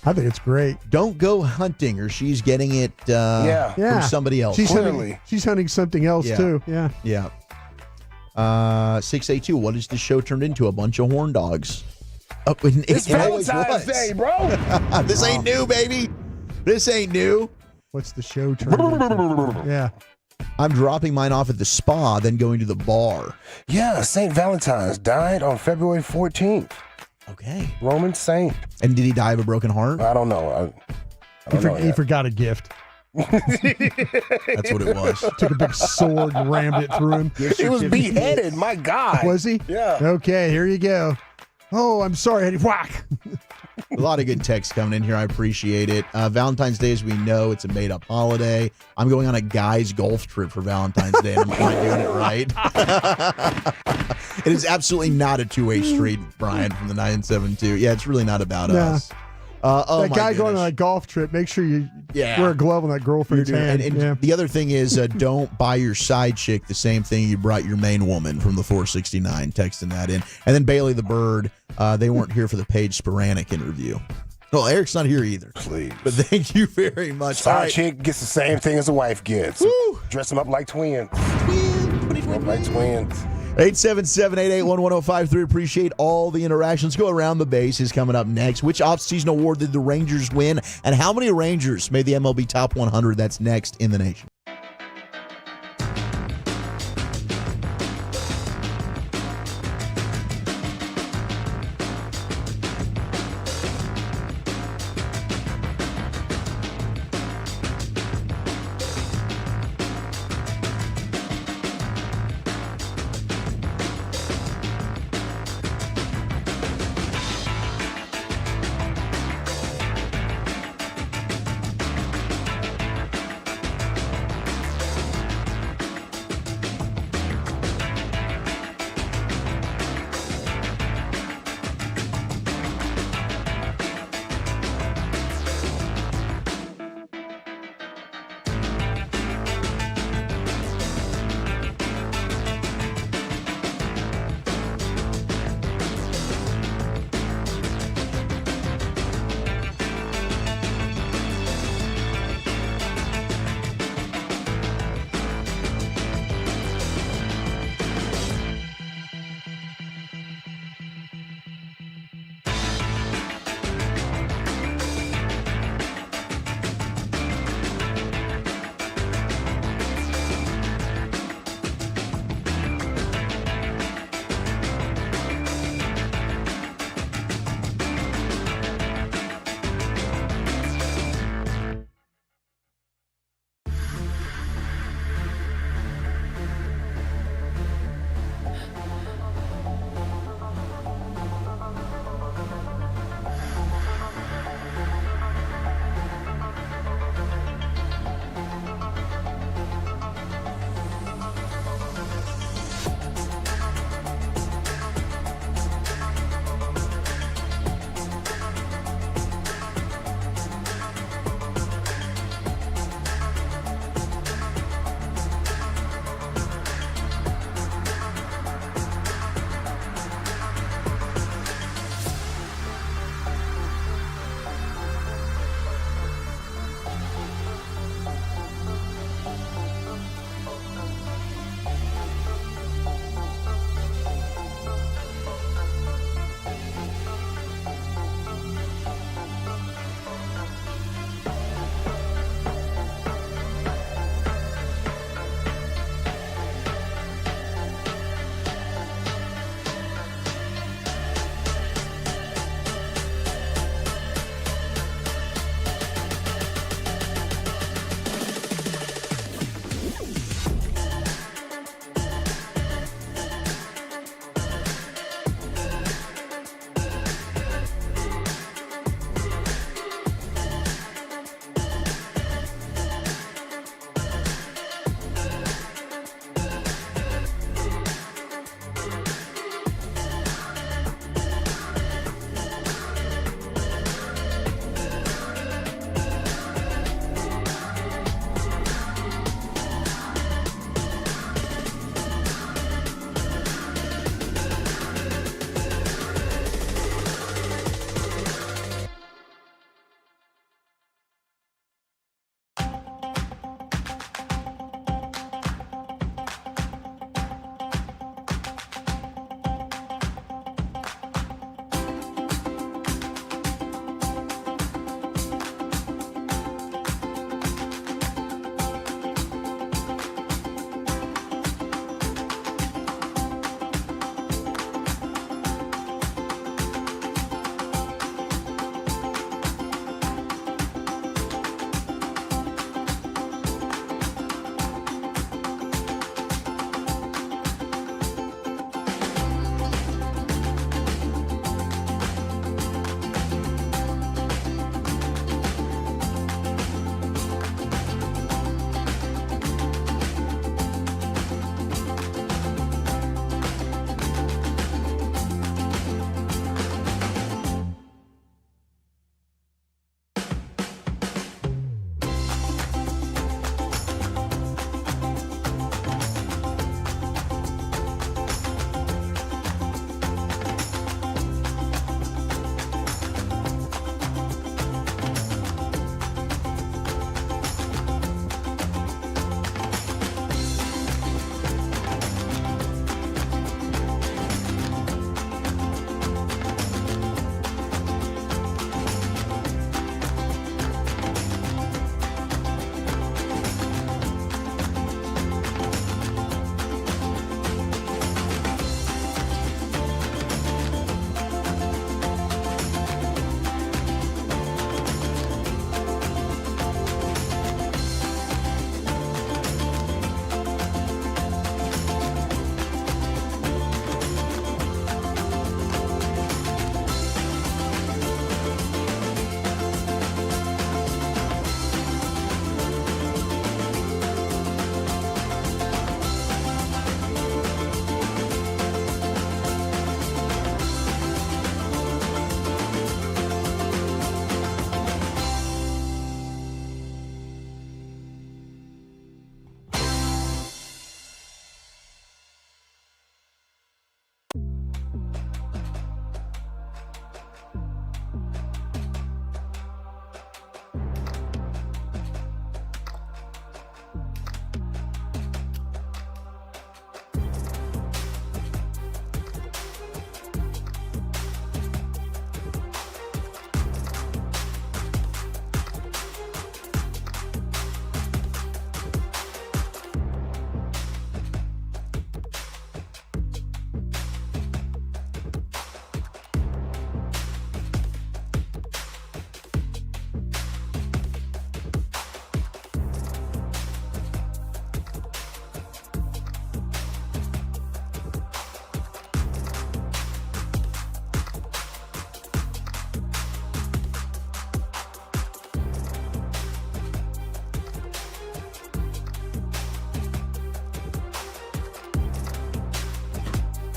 I think it's great. Don't go hunting, or she's getting it from somebody else. She's hunting something else too. Yeah. Yeah. 682. What has the show turned into? A bunch of horn dogs. Oh, It's Valentine's Day, bro. This ain't new, baby. This ain't new. What's the show turned into? Yeah. I'm dropping mine off at the spa, then going to the bar. Yeah, St. Valentine's died on February 14th. Okay. Roman saint. And did he die of a broken heart? I don't know. He forgot a gift. That's what it was. Took a big sword and rammed it through him. He was beheaded. My God. Was he? Yeah. Okay, here you go. Oh, I'm sorry. Whack. A lot of good texts coming in here. I appreciate it. Valentine's Day, as we know, it's a made-up holiday. I'm going on a guy's golf trip for Valentine's Day, and I'm not doing it right. It is absolutely not a two-way street, Brian, from the 972. Yeah, it's really not about us. That guy going on a golf trip, make sure you wear a glove on that girlfriend's hand. And the other thing is, don't buy your side chick the same thing you brought your main woman from the 469, texting that in. And then Bailey the Bird, they weren't here for the Paige Sporanic interview. Well, Eric's not here either. Please. But thank you very much. Side chick gets the same thing as a wife gets. Woo. Dress them up like twins. Like twins. 877-881-1053. Appreciate all the interactions. Go around the bases coming up next. Which offseason award did the Rangers win? And how many Rangers made the MLB Top 100? That's next in the nation.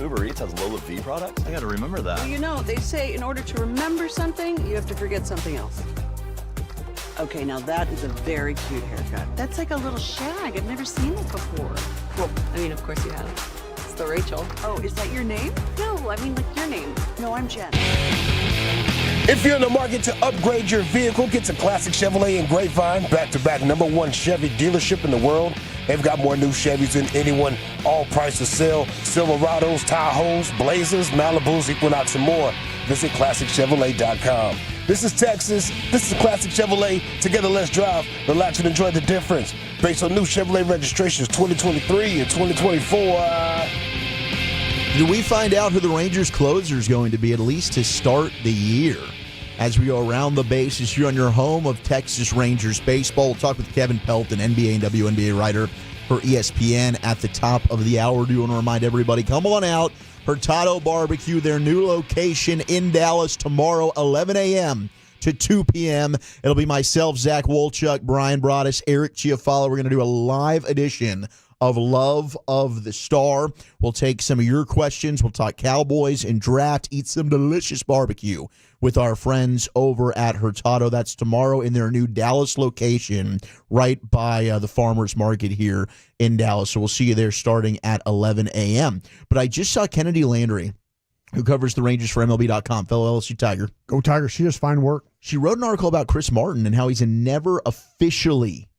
Uber Eats has low fee products? I gotta remember that. Well, you know, they say in order to remember something, you have to forget something else. Okay, now that is a very cute haircut. That's like a little shag. I've never seen it before. Well, I mean, of course you have. It's the Rachel. Oh, is that your name? No, I mean like your name. No, I'm Jen. If you're in the market to upgrade your vehicle, get to Classic Chevrolet in Grapevine, back-to-back #1 Chevy dealership in the world. They've got more new Chevys than anyone, all prices sell. Silverados, Tahoes, Blazers, Malibus, Equinox, and more. Visit ClassicChevrolet.com. This is Texas. This is Classic Chevrolet. Together, let's drive, relax, and enjoy the difference. Based on new Chevrolet registrations 2023 and 2024. Did we find out who the Rangers closer is going to be, at least to start the year? As we go around the bases here on your home of Texas Rangers baseball, we'll talk with Kevin Pelton, NBA and WNBA writer for ESPN at the top of the hour. Do want to remind everybody, come on out. Hurtado Barbecue, their new location in Dallas tomorrow, 11 a.m. to 2 p.m. It'll be myself, Zach Wolchuk, Brian Broaddus, Eric Chiafalo. We're going to do a live edition of Love of the Star. We'll take some of your questions. We'll talk Cowboys and draft, eat some delicious barbecue with our friends over at Hurtado. That's tomorrow in their new Dallas location right by the Farmers Market here in Dallas. So we'll see you there starting at 11 a.m. But I just saw Kennedy Landry, who covers the Rangers for MLB.com, fellow LSU Tiger. Go Tiger. She does fine work. She wrote an article about Chris Martin and how he's never officially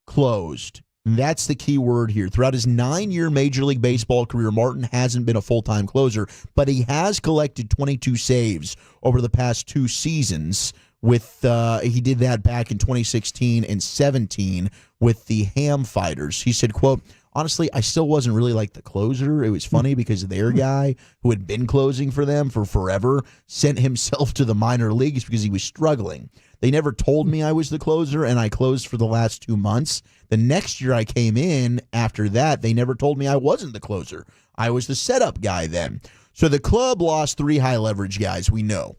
closed. That's the key word here. Throughout his 9-year Major League Baseball career, Martin hasn't been a full-time closer, but he has collected 22 saves over the past 2 seasons. He did that back in 2016 and 17 with the Ham Fighters. He said, quote, honestly, I still wasn't really like the closer. It was funny because their guy who had been closing for them for forever sent himself to the minor leagues because he was struggling. They never told me I was the closer, and I closed for the last 2 months. The next year I came in after that, they never told me I wasn't the closer. I was the setup guy then. So the club lost 3 high-leverage guys we know.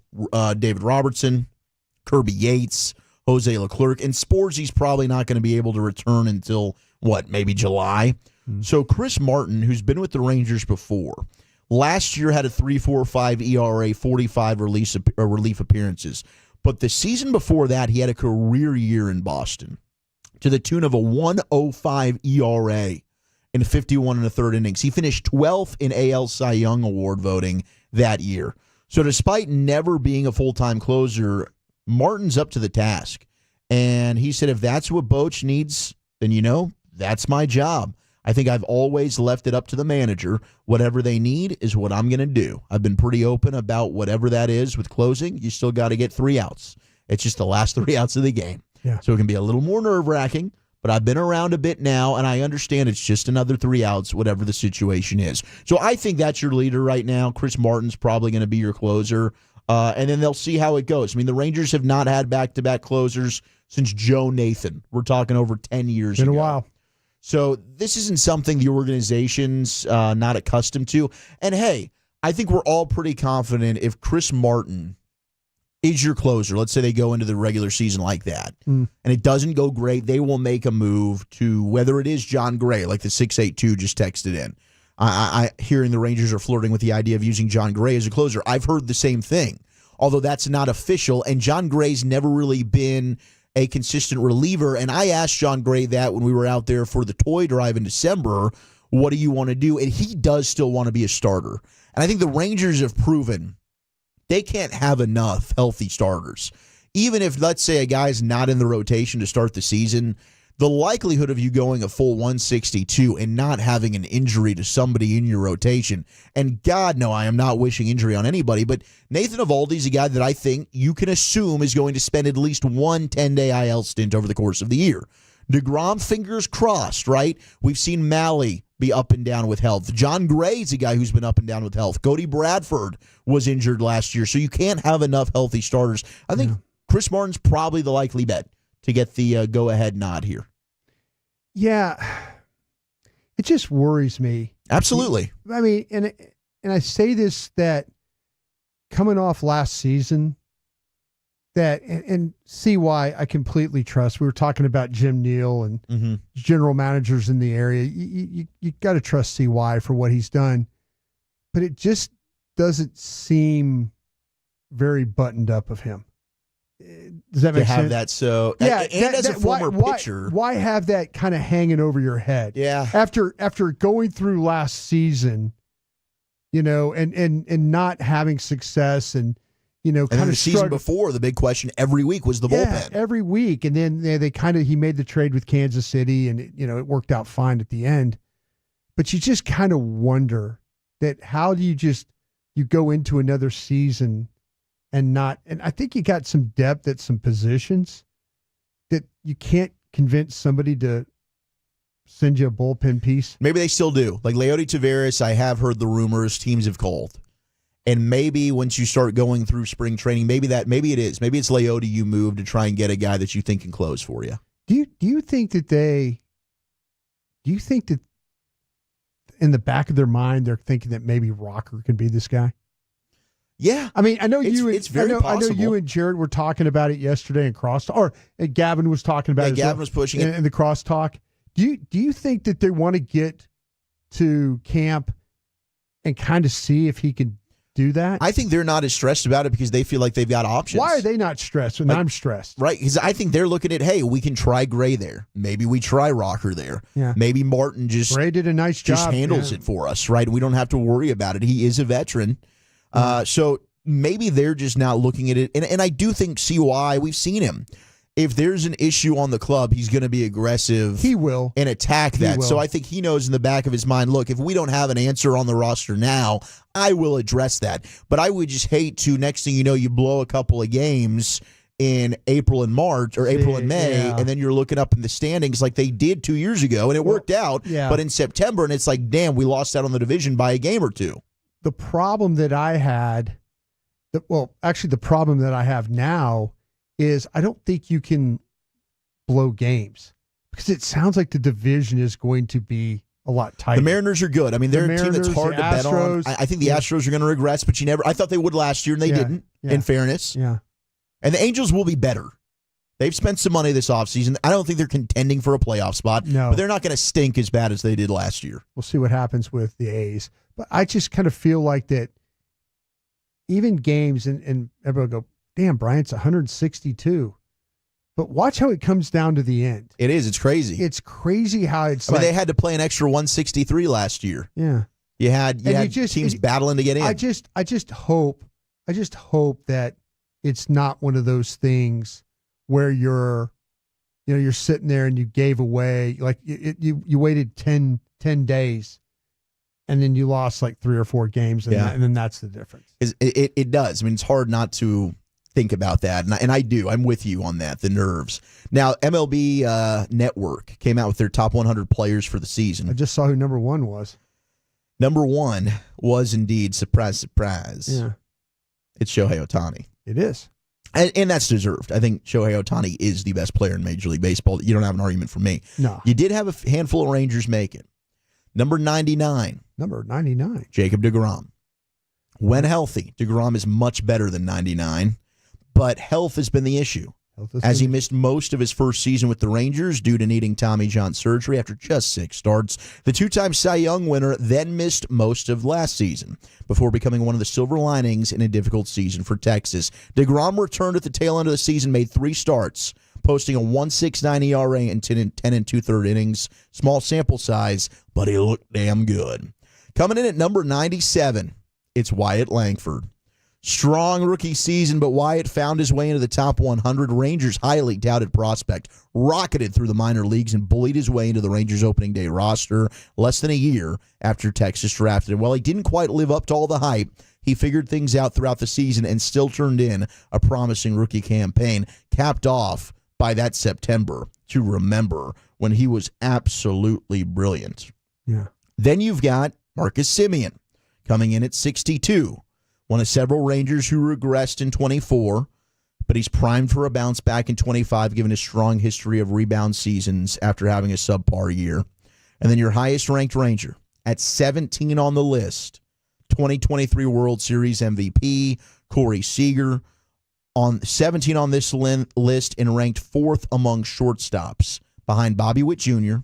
David Robertson, Kirby Yates, Jose Leclerc, and Sporzy's probably not going to be able to return until, maybe July? So Chris Martin, who's been with the Rangers before, last year had a 3.45 ERA, 45 relief appearances. But the season before that, he had a career year in Boston to the tune of a 1.05 ERA in 51 1/3 innings. He finished 12th in AL Cy Young Award voting that year. So despite never being a full-time closer, Martin's up to the task. And he said, if that's what Boch needs, then, that's my job. I think I've always left it up to the manager. Whatever they need is what I'm going to do. I've been pretty open about whatever that is with closing. You still got to get 3 outs. It's just the last 3 outs of the game. Yeah. So it can be a little more nerve-wracking, but I've been around a bit now, and I understand it's just another 3 outs, whatever the situation is. So I think that's your leader right now. Chris Martin's probably going to be your closer, and then they'll see how it goes. I mean, the Rangers have not had back-to-back closers since Joe Nathan. We're talking over 10 years ago. Been a while. So this isn't something the organization's not accustomed to. And, hey, I think we're all pretty confident if Chris Martin is your closer, let's say they go into the regular season like that, and it doesn't go great, they will make a move to whether it is John Gray, like the 682 just texted in. I hearing the Rangers are flirting with the idea of using John Gray as a closer. I've heard the same thing, although that's not official, and John Gray's never really been a consistent reliever. And I asked John Gray that when we were out there for the toy drive in December, what do you want to do? And he does still want to be a starter. And I think the Rangers have proven they can't have enough healthy starters. Even if, let's say, a guy's not in the rotation to start the season, the likelihood of you going a full 162 and not having an injury to somebody in your rotation, and God, no, I am not wishing injury on anybody, but Nathan Eovaldi's a guy that I think you can assume is going to spend at least one 10-day IL stint over the course of the year. DeGrom, fingers crossed, right? We've seen Malley be up and down with health. John Gray's a guy who's been up and down with health. Cody Bradford was injured last year, so you can't have enough healthy starters. I think Chris Martin's probably the likely bet to get the go-ahead nod here. Yeah. It just worries me. Absolutely. I mean, and I say this, that coming off last season, that and see why I completely trust. We were talking about Jim Neal and general managers in the area. You got to trust CY for what he's done. but it just doesn't seem very buttoned up of him. Does that make sense? To have that so... Yeah, and as a former pitcher... Why have that kind of hanging over your head? Yeah. After going through last season, and not having success and, kind of the season before, the big question every week was the bullpen. Every week. And then he made the trade with Kansas City and, it worked out fine at the end. But you just kind of wonder that how do you go into another season and I think you got some depth at some positions that you can't convince somebody to send you a bullpen piece. Maybe they still do. Like Leody Taveras, I have heard the rumors teams have called. And maybe once you start going through spring training, maybe it is. Maybe it's Leody you move to try and get a guy that you think can close for you. Do you think that in the back of their mind they're thinking that maybe Rocker can be this guy? Yeah. I mean, I know it's very possible. I know you and Jared were talking about it yesterday in crosstalk, and Gavin was talking about it. Gavin was pushing it in the crosstalk. Do you think that they want to get to camp and kind of see if he can do that? I think they're not as stressed about it because they feel like they've got options. Why are they not stressed when I'm stressed? Right, because I think they're looking at, hey, we can try Gray there. Maybe we try Rocker there. Yeah. Maybe Martin Gray did a nice job. Just handles it for us, right? We don't have to worry about it. He is a veteran. So maybe they're just not looking at it. And I do think CY, we've seen him. If there's an issue on the club, he's going to be aggressive. He will. And attack that. So I think he knows in the back of his mind, look, if we don't have an answer on the roster now, I will address that. But I would just hate to, next thing you know, you blow a couple of games in April and March or April and May, and then you're looking up in the standings like they did 2 years ago, and it worked out. Yeah. But in September, and it's like, damn, we lost out on the division by a game or two. The problem that I had, the problem that I have now is I don't think you can blow games because it sounds like the division is going to be a lot tighter. The Mariners are good. I mean, they're a team that's hard to bet on. I think the Astros are going to regress, but I thought they would last year, and they didn't, in fairness. Yeah. And the Angels will be better. They've spent some money this offseason. I don't think they're contending for a playoff spot, but they're not going to stink as bad as they did last year. We'll see what happens with the A's. But I just kind of feel like that even games, and everyone go, damn, Brian, it's 162. But watch how it comes down to the end. It is. It's crazy. It's crazy how it's I mean, they had to play an extra 163 last year. Yeah. You had teams battling to get in. I just hope that it's not one of those things where you're sitting there and you gave away, like you waited 10 days and then you lost like 3 or 4 games and then that's the difference. It does. I mean, it's hard not to think about that. And I do. I'm with you on that, the nerves. Now, MLB Network came out with their top 100 players for the season. I just saw who number 1 was. Number 1 was indeed, surprise, surprise. Yeah. It's Shohei Ohtani. It is. And that's deserved. I think Shohei Ohtani is the best player in Major League Baseball. You don't have an argument from me. No. You did have a handful of Rangers make it. Number 99. Number 99. Jacob deGrom. When healthy, deGrom is much better than 99, but health has been the issue. As he missed most of his first season with the Rangers due to needing Tommy John surgery after just 6 starts. The 2-time Cy Young winner then missed most of last season before becoming one of the silver linings in a difficult season for Texas. deGrom returned at the tail end of the season, made 3 starts, posting a 1.69 ERA in 10 and 2/3 innings. Small sample size, but he looked damn good. Coming in at number 97, it's Wyatt Langford. Strong rookie season, but Wyatt found his way into the top 100. Rangers' highly touted prospect rocketed through the minor leagues and bullied his way into the Rangers' opening day roster less than a year after Texas drafted him. While he didn't quite live up to all the hype, he figured things out throughout the season and still turned in a promising rookie campaign, capped off by that September to remember when he was absolutely brilliant. Yeah. Then you've got Marcus Semien coming in at 62. One of several Rangers who regressed in 24, but he's primed for a bounce back in 25, given his strong history of rebound seasons after having a subpar year. And then your highest-ranked Ranger at 17 on the list, 2023 World Series MVP, Corey Seager, on 17 on this list and ranked 4th among shortstops, behind Bobby Witt Jr.,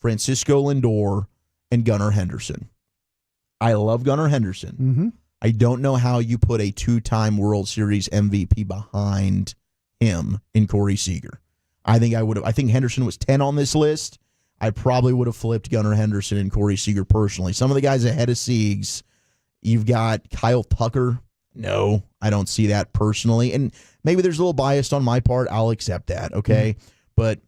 Francisco Lindor, and Gunnar Henderson. I love Gunnar Henderson. Mm-hmm. I don't know how you put a 2-time World Series MVP behind him in Corey Seager. I think Henderson was 10 on this list. I probably would have flipped Gunnar Henderson and Corey Seager personally. Some of the guys ahead of Siegs, you've got Kyle Tucker. No, I don't see that personally. And maybe there's a little bias on my part. I'll accept that, okay? Mm-hmm. But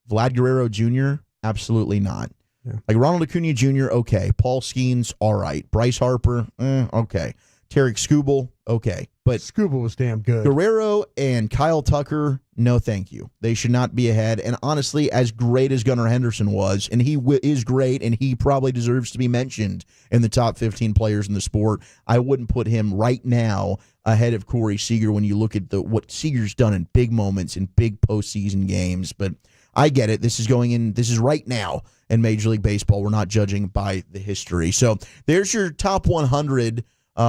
Vlad Guerrero Jr., absolutely not. Yeah. Like Ronald Acuna Jr., okay. Paul Skeens, all right. Bryce Harper, okay. Tarek Skubal, okay. But Skubal was damn good. Guerrero and Kyle Tucker, no thank you. They should not be ahead. And honestly, as great as Gunnar Henderson was, and he is great, and he probably deserves to be mentioned in the top 15 players in the sport, I wouldn't put him right now ahead of Corey Seager when you look at what Seager's done in big moments, in big postseason games. But I get it. This is right now in Major League Baseball. We're not judging by the history. So there's your top 100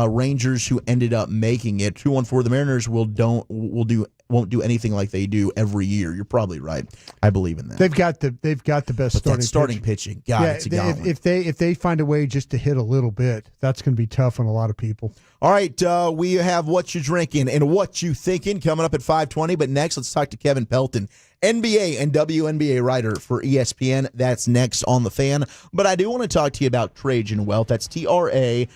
Rangers who ended up making it. 214. The Mariners won't do anything like they do every year. You're probably right. I believe in that. They've got the best starting pitching. God, yeah, it's a gauntlet. If they find a way just to hit a little bit, that's going to be tough on a lot of people. All right, we have What You Drinking and What You Thinking coming up at 5:20. But next, let's talk to Kevin Pelton, NBA and WNBA writer for ESPN. That's next on The Fan. But I do want to talk to you about Trajan Wealth. That's Trajan,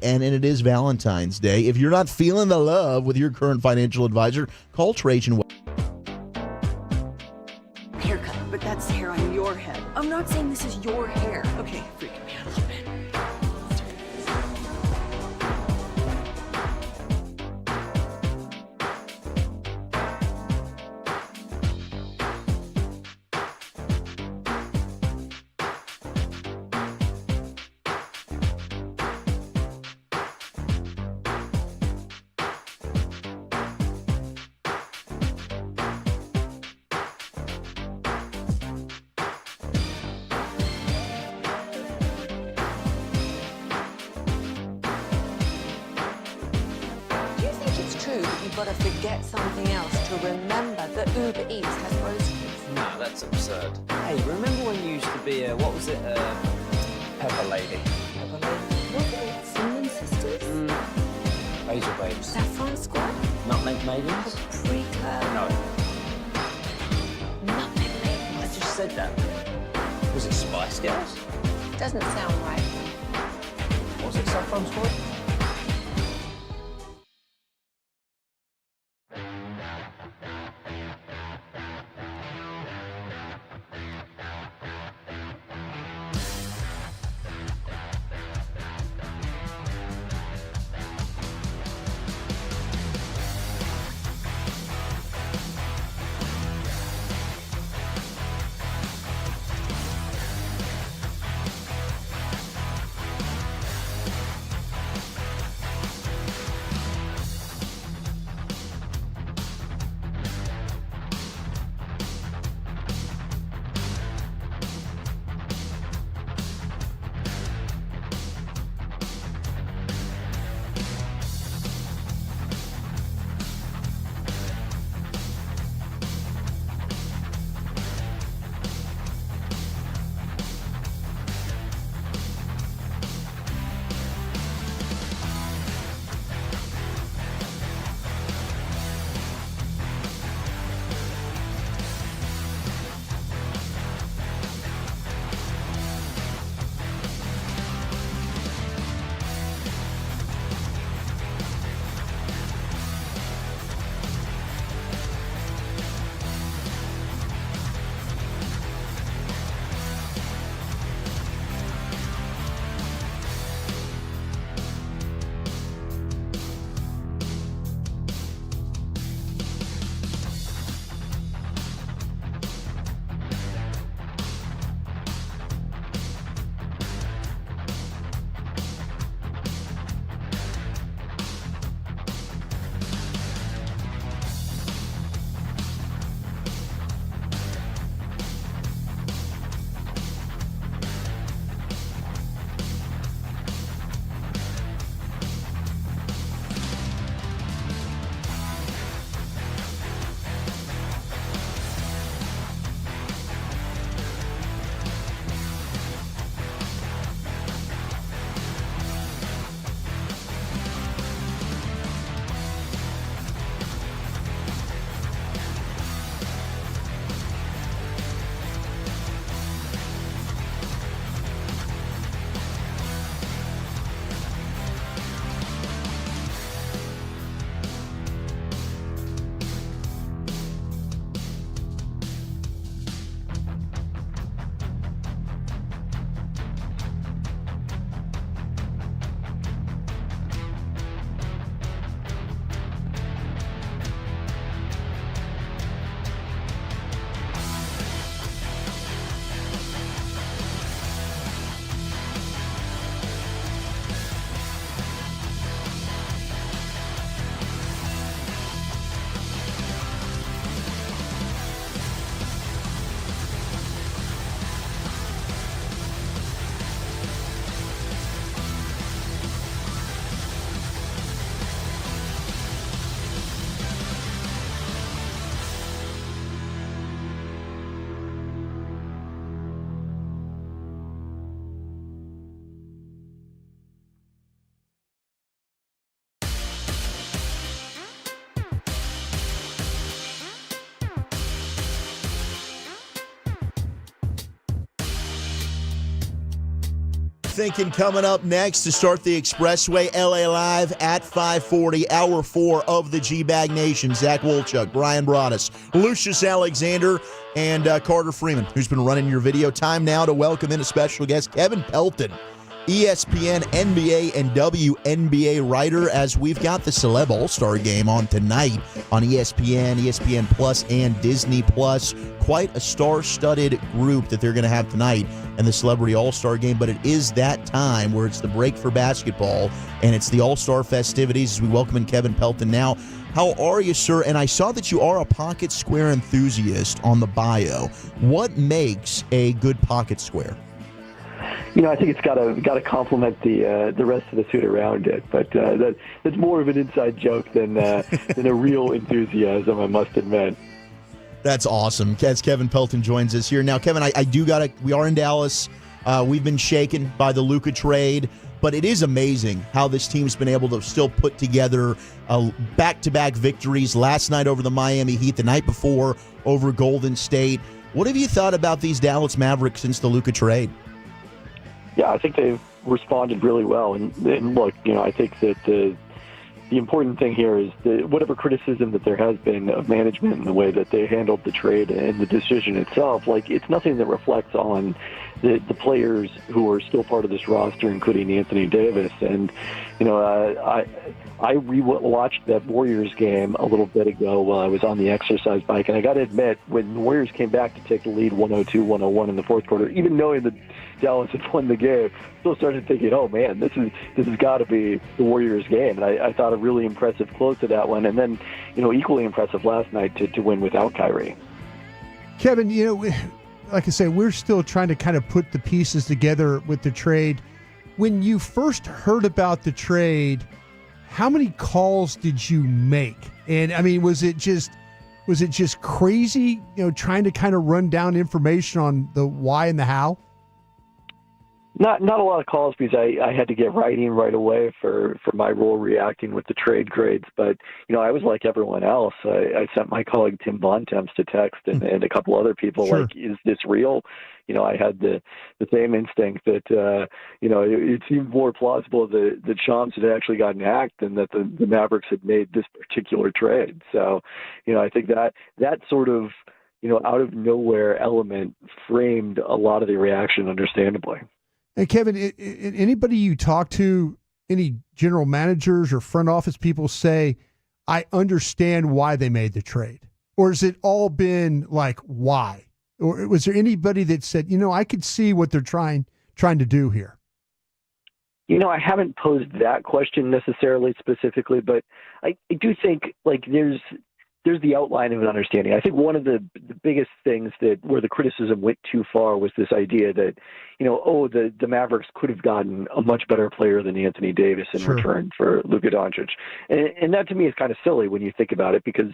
and it is Valentine's Day. If you're not feeling the love with your current financial advisor, call Trajan Wealth. Haircut, but that's hair on your head. I'm not saying this is your hair. Okay, freaking me out a little bit. You've got to forget something else to remember that Uber Eats has groceries. No, that's absurd. Hey, remember when you used to be what was it, Pepper Lady? Pepper Lady? Wasn't it Cinnamon Sisters? Razor Babes. Saffron Squad? Nutmeg Maidens? Pre-curl? No. Nutmeg Maidens. I just said that. Was it Spice Girls? Doesn't sound right. Was it Saffron Squad? thinking coming up next to start the Expressway LA Live at 540, hour 4 of the G-Bag Nation? Zach Wolchuk, Brian Broaddus, Lucius Alexander, and Carter Freeman, who's been running your video. Time now to welcome in a special guest, Kevin Pelton, ESPN, NBA, and WNBA writer, as we've got the Celeb All-Star Game on tonight on ESPN, ESPN Plus, and Disney Plus. Quite a star-studded group that they're going to have tonight in the Celebrity All-Star Game, but it is that time where it's the break for basketball, and it's the All-Star festivities as we welcome in Kevin Pelton now. How are you, sir? And I saw that you are a pocket square enthusiast on the bio. What makes a good pocket square? I think it's got to complement the rest of the suit around it, but that's more of an inside joke than a real enthusiasm, I must admit. That's awesome. As Kevin Pelton joins us here now, Kevin, we are in Dallas. We've been shaken by the Luka trade, but it is amazing how this team's been able to still put together back-to-back victories. Last night over the Miami Heat, the night before over Golden State. What have you thought about these Dallas Mavericks since the Luka trade? Yeah, I think they've responded really well. And look, I think that the important thing here is whatever criticism that there has been of management and the way that they handled the trade and the decision itself, it's nothing that reflects on the players who are still part of this roster, including Anthony Davis. And, I rewatched that Warriors game a little bit ago while I was on the exercise bike, and I got to admit, when the Warriors came back to take the lead 102-101 in the fourth quarter, even knowing that Dallas had won the game, still started thinking, oh man, this has got to be the Warriors game. And I thought a really impressive close to that one, and then equally impressive last night to win without Kyrie. Kevin, like I said, we're still trying to kind of put the pieces together with the trade. When you first heard about the trade, how many calls did you make? And I mean, was it just crazy, trying to kind of run down information on the why and the how? Not a lot of calls, because I had to get writing right away for my role reacting with the trade grades. But, I was like everyone else. I sent my colleague Tim Bontemps to text and a couple other people, sure. Like, is this real? I had the same instinct that, it seemed more plausible that Shams had actually gotten hacked than that the Mavericks had made this particular trade. So, I think that sort of, out of nowhere element framed a lot of the reaction understandably. And Kevin, anybody you talk to, any general managers or front office people say, I understand why they made the trade? Or has it all been like, why? Or was there anybody that said, I could see what they're trying to do here? I haven't posed that question necessarily specifically, but I do think there's the outline of an understanding. I think one of the biggest things where the criticism went too far was this idea that, the Mavericks could have gotten a much better player than Anthony Davis in sure. return for Luka Doncic. And that to me is kind of silly when you think about it, because,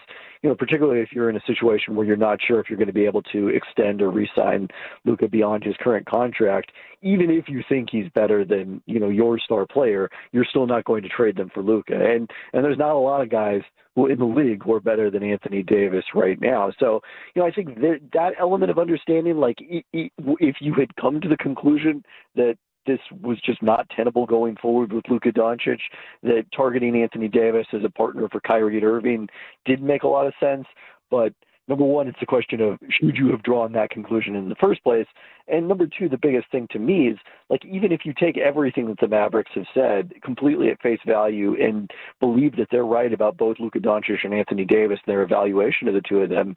particularly if you're in a situation where you're not sure if you're going to be able to extend or re-sign Luka beyond his current contract, even if you think he's better than, your star player, you're still not going to trade them for Luka. And there's not a lot of guys in the league who are better than Anthony Davis right now. So, I think that element of understanding, if you had come to the conclusion that this was just not tenable going forward with Luka Doncic, that targeting Anthony Davis as a partner for Kyrie Irving did make a lot of sense. But number one, it's a question of, should you have drawn that conclusion in the first place? And number two, the biggest thing to me is, even if you take everything that the Mavericks have said completely at face value and believe that they're right about both Luka Doncic and Anthony Davis, their evaluation of the two of them,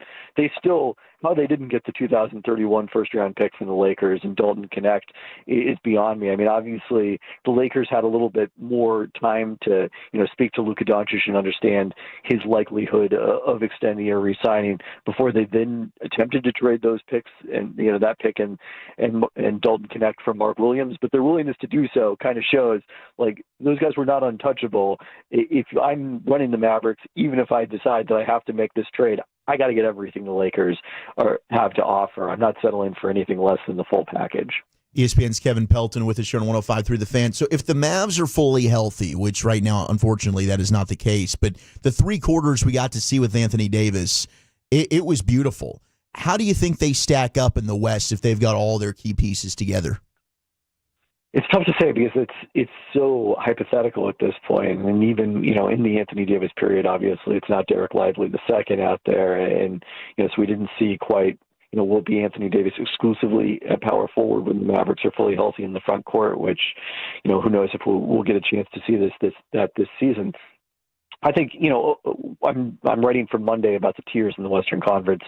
how they didn't get the 2031 first-round pick from the Lakers and Dalton Connect is beyond me. I mean, obviously, the Lakers had a little bit more time to, speak to Luka Doncic and understand his likelihood of extending or re-signing before they then attempted to trade those picks and, that pick and Dalton Connect from Mark Williams. But their willingness to do so kind of shows, those guys were not untouchable. If I'm running the Mavericks, even if I decide that I have to make this trade, I got to get everything the Lakers have to offer. I'm not settling for anything less than the full package. ESPN's Kevin Pelton with us here on 105.3 The Fan. So if the Mavs are fully healthy, which right now, unfortunately, that is not the case, but the 3 quarters we got to see with Anthony Davis, it was beautiful. How do you think they stack up in the West if they've got all their key pieces together? It's tough to say because it's so hypothetical at this point. And even, in the Anthony Davis period, obviously, it's not Derek Lively the second out there. And, so we didn't see quite, will be Anthony Davis exclusively at power forward when the Mavericks are fully healthy in the front court, which, who knows if we'll get a chance to see this season. I think, I'm writing for Monday about the tiers in the Western Conference.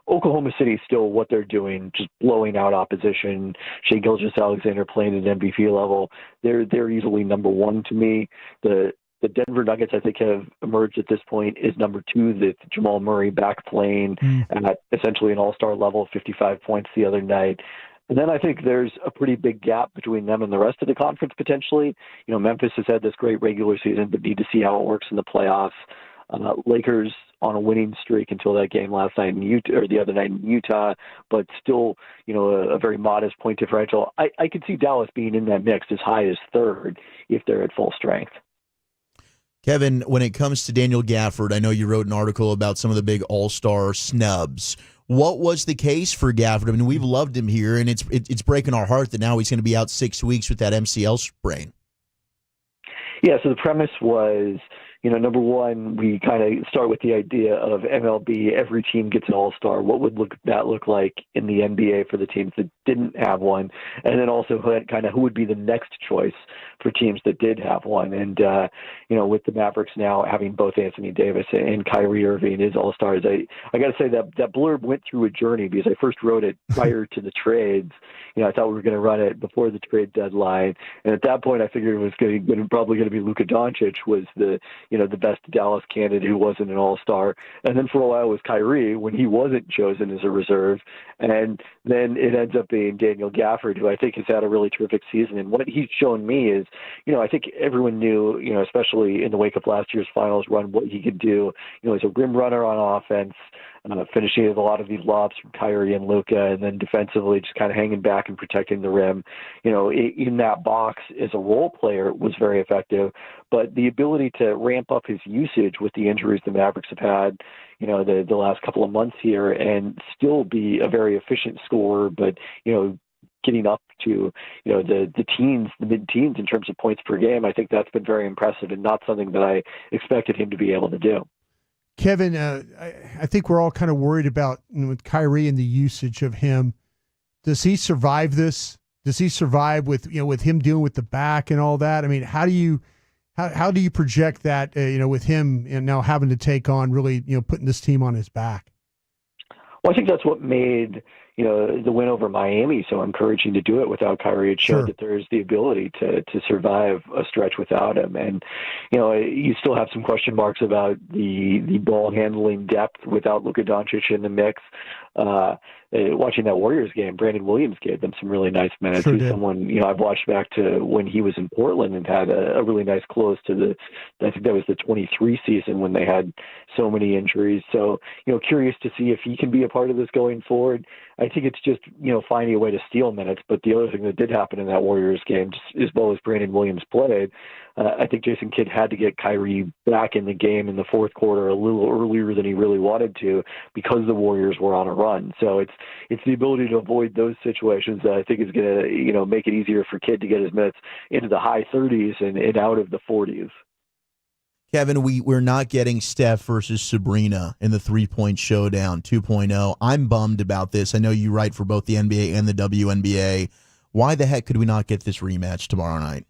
Oklahoma City still what they're doing, just blowing out opposition. Shai Gilgeous-Alexander playing at an MVP level. They're easily number one to me. The Denver Nuggets, I think, have emerged at this point as number two. The Jamal Murray back playing at essentially an all-star level, 55 points the other night. And then I think there's a pretty big gap between them and the rest of the conference potentially. Memphis has had this great regular season, but need to see how it works in the playoffs. Lakers on a winning streak until that game last night in Utah, or the other night in Utah, but still, a very modest point differential. I could see Dallas being in that mix as high as third if they're at full strength. Kevin, when it comes to Daniel Gafford, I know you wrote an article about some of the big all-star snubs. What was the case for Gafford? I mean, we've loved him here, and it's breaking our heart that now he's going to be out 6 weeks with that MCL sprain. Yeah, so the premise was, number one, we kind of start with the idea of MLB, every team gets an all-star. What would that look like in the NBA for the teams that didn't have one? And then also who would be the next choice for teams that did have one? And, with the Mavericks now having both Anthony Davis and Kyrie Irving as all-stars, I got to say that blurb went through a journey because I first wrote it prior to the trades. I thought we were going to run it before the trade deadline. And at that point, I figured it was probably going to be Luka Doncic was the best Dallas candidate who wasn't an all-star. And then for a while it was Kyrie when he wasn't chosen as a reserve. And then it ends up being Daniel Gafford, who I think has had a really terrific season. And what he's shown me is, I think everyone knew, especially in the wake of last year's finals run, what he could do, as a rim runner on offense, finishing with a lot of these lobs from Kyrie and Luka, and then defensively just kind of hanging back and protecting the rim. In that box as a role player was very effective, but the ability to ramp up his usage with the injuries the Mavericks have had, the last couple of months here, and still be a very efficient scorer, but, getting up to, the teens, the mid-teens in terms of points per game, I think that's been very impressive and not something that I expected him to be able to do. Kevin, I think we're all kind of worried about with Kyrie and the usage of him. Does he survive this? Does he survive with him dealing with the back and all that? I mean, how do you project that with him and now having to take on really putting this team on his back? Well, I think that's what made the win over Miami so encouraging to do it without Kyrie. It showed that there's the ability to survive a stretch without him. And, you still have some question marks about the ball handling depth without Luka Doncic in the mix. Watching that Warriors game, Brandon Williams gave them some really nice minutes. He's someone, I've watched back to when he was in Portland and had a really nice close to I think that was the 23 season when they had so many injuries. So, curious to see if he can be a part of this going forward. I think it's just, finding a way to steal minutes. But the other thing that did happen in that Warriors game, just as well as Brandon Williams played, I think Jason Kidd had to get Kyrie back in the game in the fourth quarter a little earlier than he really wanted to because the Warriors were on a run. So it's the ability to avoid those situations that I think is going to, make it easier for Kidd to get his minutes into the high 30s and out of the 40s. Kevin, we're not getting Steph versus Sabrina in the three-point showdown 2.0. I'm bummed about this. I know you write for both the NBA and the WNBA. Why the heck could we not get this rematch tomorrow night?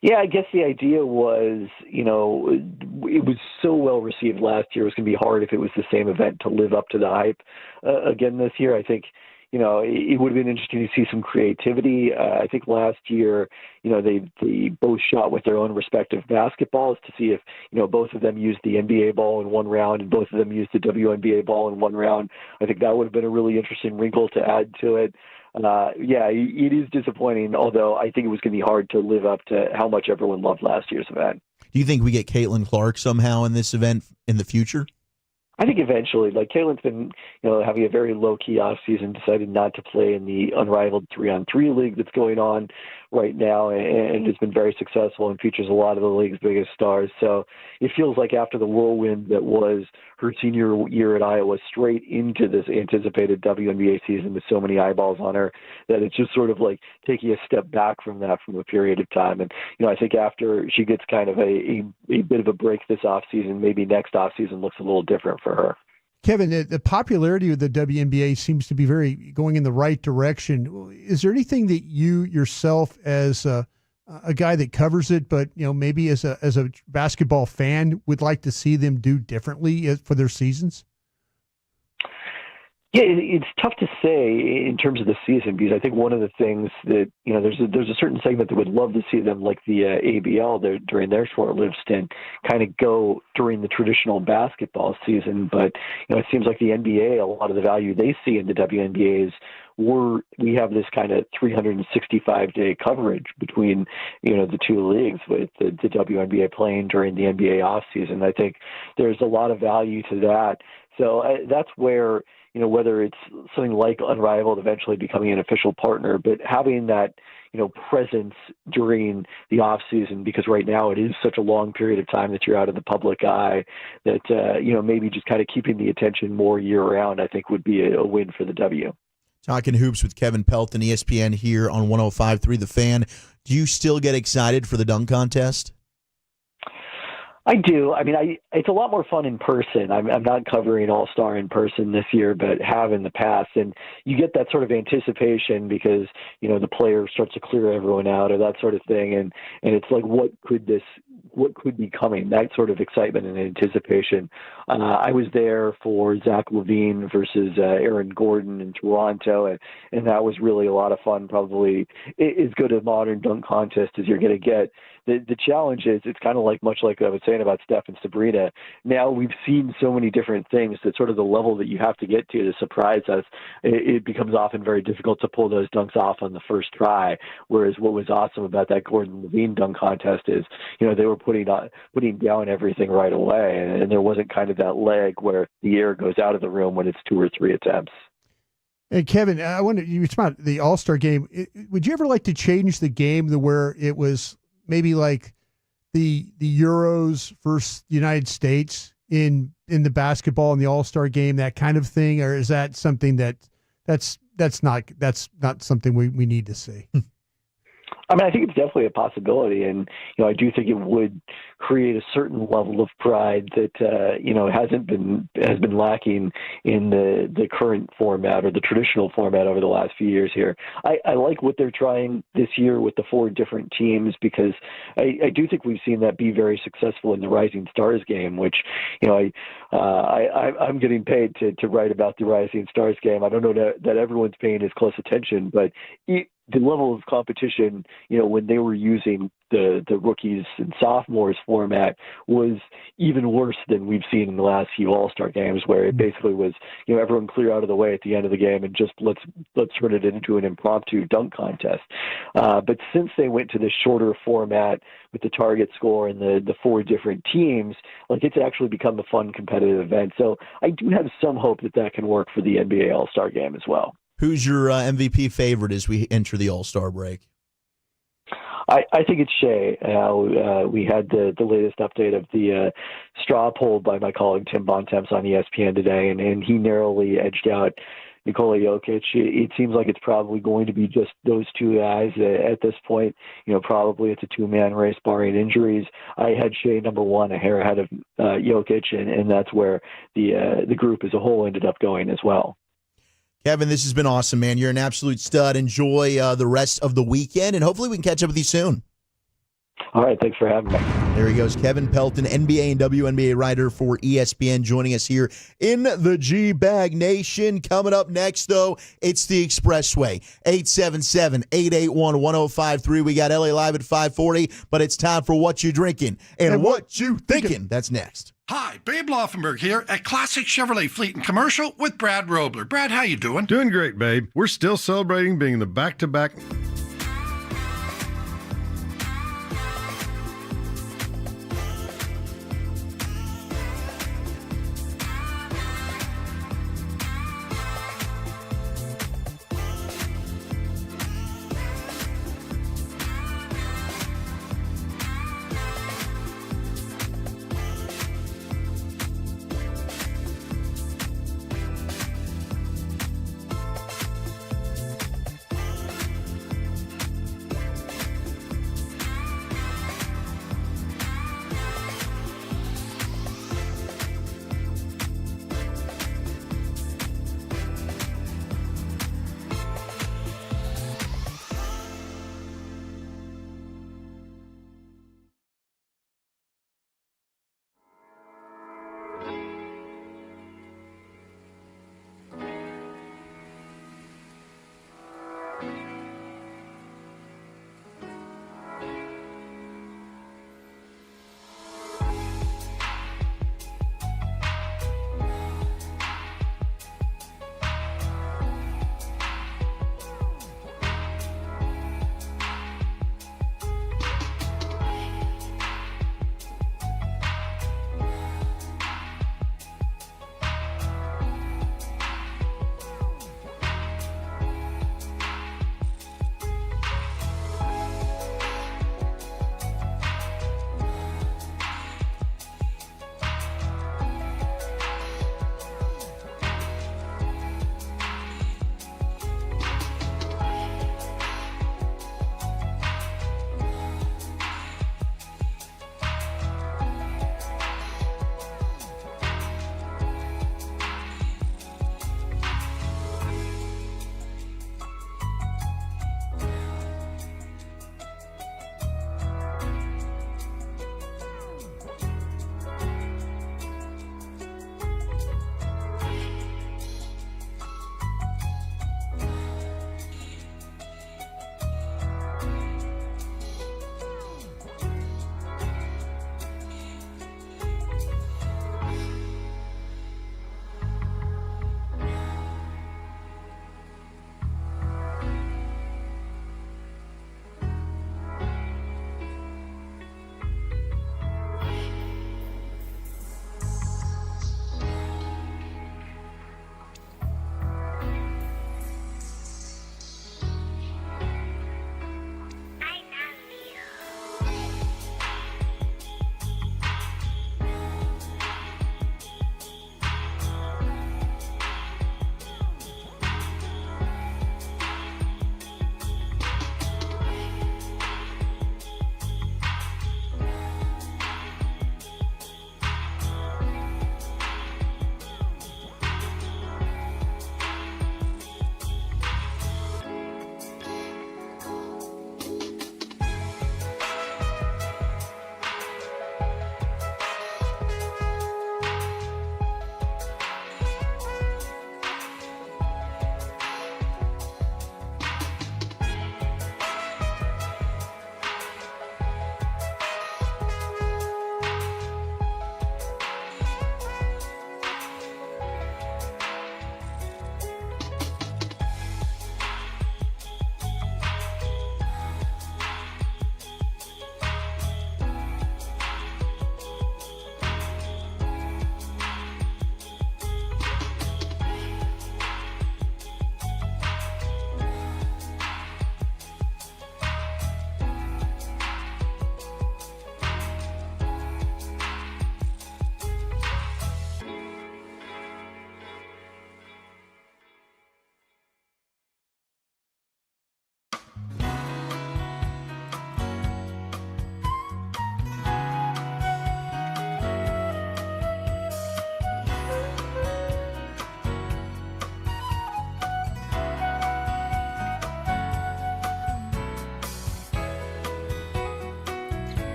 Yeah, I guess the idea was, it was so well received last year. It was going to be hard if it was the same event to live up to the hype again this year. I think, it would have been interesting to see some creativity. I think last year, they both shot with their own respective basketballs to see if, both of them used the NBA ball in one round and both of them used the WNBA ball in one round. I think that would have been a really interesting wrinkle to add to it. It is disappointing, although I think it was going to be hard to live up to how much everyone loved last year's event. Do you think we get Caitlin Clark somehow in this event in the future? I think eventually, Caitlin's been, having a very low-key off-season, decided not to play in the unrivaled 3-on-3 league that's going on right now, and has been very successful and features a lot of the league's biggest stars. So it feels like after the whirlwind that was her senior year at Iowa, straight into this anticipated WNBA season with so many eyeballs on her, that it's just sort of like taking a step back from that from a period of time. And, I think after she gets kind of a bit of a break this offseason, maybe next offseason looks a little different for her. Kevin, the popularity of the WNBA seems to be going in the right direction. Is there anything that you yourself, as a guy that covers it, but maybe as a basketball fan, would like to see them do differently for their seasons? Yeah, it's tough to say in terms of the season, because I think one of the things that, there's a certain segment that would love to see them, like the ABL during their short-lived stint, kind of go during the traditional basketball season. But, it seems like the NBA, a lot of the value they see in the WNBA is we have this kind of 365-day coverage between, the two leagues, with the WNBA playing during the NBA offseason. I think there's a lot of value to that. So that's where, whether it's something like Unrivaled eventually becoming an official partner, but having that, presence during the off season, because right now it is such a long period of time that you're out of the public eye, that, maybe just kind of keeping the attention more year round, I think would be a win for the W. Talking hoops with Kevin Pelton, ESPN here on 105.3 The Fan. Do you still get excited for the dunk contest? I do. I mean, it's a lot more fun in person. I'm not covering All-Star in person this year, but have in the past. And you get that sort of anticipation because, the player starts to clear everyone out or that sort of thing. And it's like, what could be coming? That sort of excitement and anticipation. I was there for Zach LaVine versus Aaron Gordon in Toronto, and that was really a lot of fun. Probably as good a modern dunk contest as you're going to get. The challenge is it's kind of much like I was saying about Steph and Sabrina. Now we've seen so many different things that sort of the level that you have to get to surprise us, it becomes often very difficult to pull those dunks off on the first try. Whereas what was awesome about that Gordon LaVine dunk contest is, they were putting down everything right away, and there wasn't kind of that leg where the air goes out of the room when it's 2 or 3 attempts. Hey, Kevin, I wonder, you talked about the All-Star game. Would you ever like to change the game to where it was maybe like the Euros versus the United States in the basketball and the All-Star game, that kind of thing? Or is that something that's not something we need to see? I mean, I think it's definitely a possibility, and I do think it would create a certain level of pride that has been lacking in the current format or the traditional format over the last few years here. I like what they're trying this year with the 4 different teams, because I do think we've seen that be very successful in the Rising Stars game, which I'm getting paid to write about the Rising Stars game. I don't know that everyone's paying as close attention, but the level of competition, when they were using the rookies and sophomores format was even worse than we've seen in the last few All-Star games, where it basically was, everyone clear out of the way at the end of the game and just let's turn it into an impromptu dunk contest. But since they went to this shorter format with the target score and the 4 different teams, it's actually become a fun competitive event. So I do have some hope that can work for the NBA All-Star game as well. Who's your MVP favorite as we enter the All-Star break? I think it's Shea. We had the latest update of the straw poll by my colleague Tim Bontemps on ESPN today, and he narrowly edged out Nikola Jokic. It seems like it's probably going to be just those 2 guys at this point. Probably it's a 2-man race barring injuries. I had Shea number 1, a hair ahead of Jokic, and that's where the group as a whole ended up going as well. Kevin, this has been awesome, man. You're an absolute stud. Enjoy the rest of the weekend, and hopefully we can catch up with you soon. All right, thanks for having me. There he goes, Kevin Pelton, NBA and WNBA writer for ESPN, joining us here in the G-Bag Nation. Coming up next, though, it's the Expressway, 877-881-1053. We got LA Live at 540, but it's time for What You Drinking and What You Thinking. That's next. Hi, Babe Laufenberg here at Classic Chevrolet Fleet and Commercial with Brad Robler. Brad, how you doing? Doing great, babe. We're still celebrating being the back-to-back...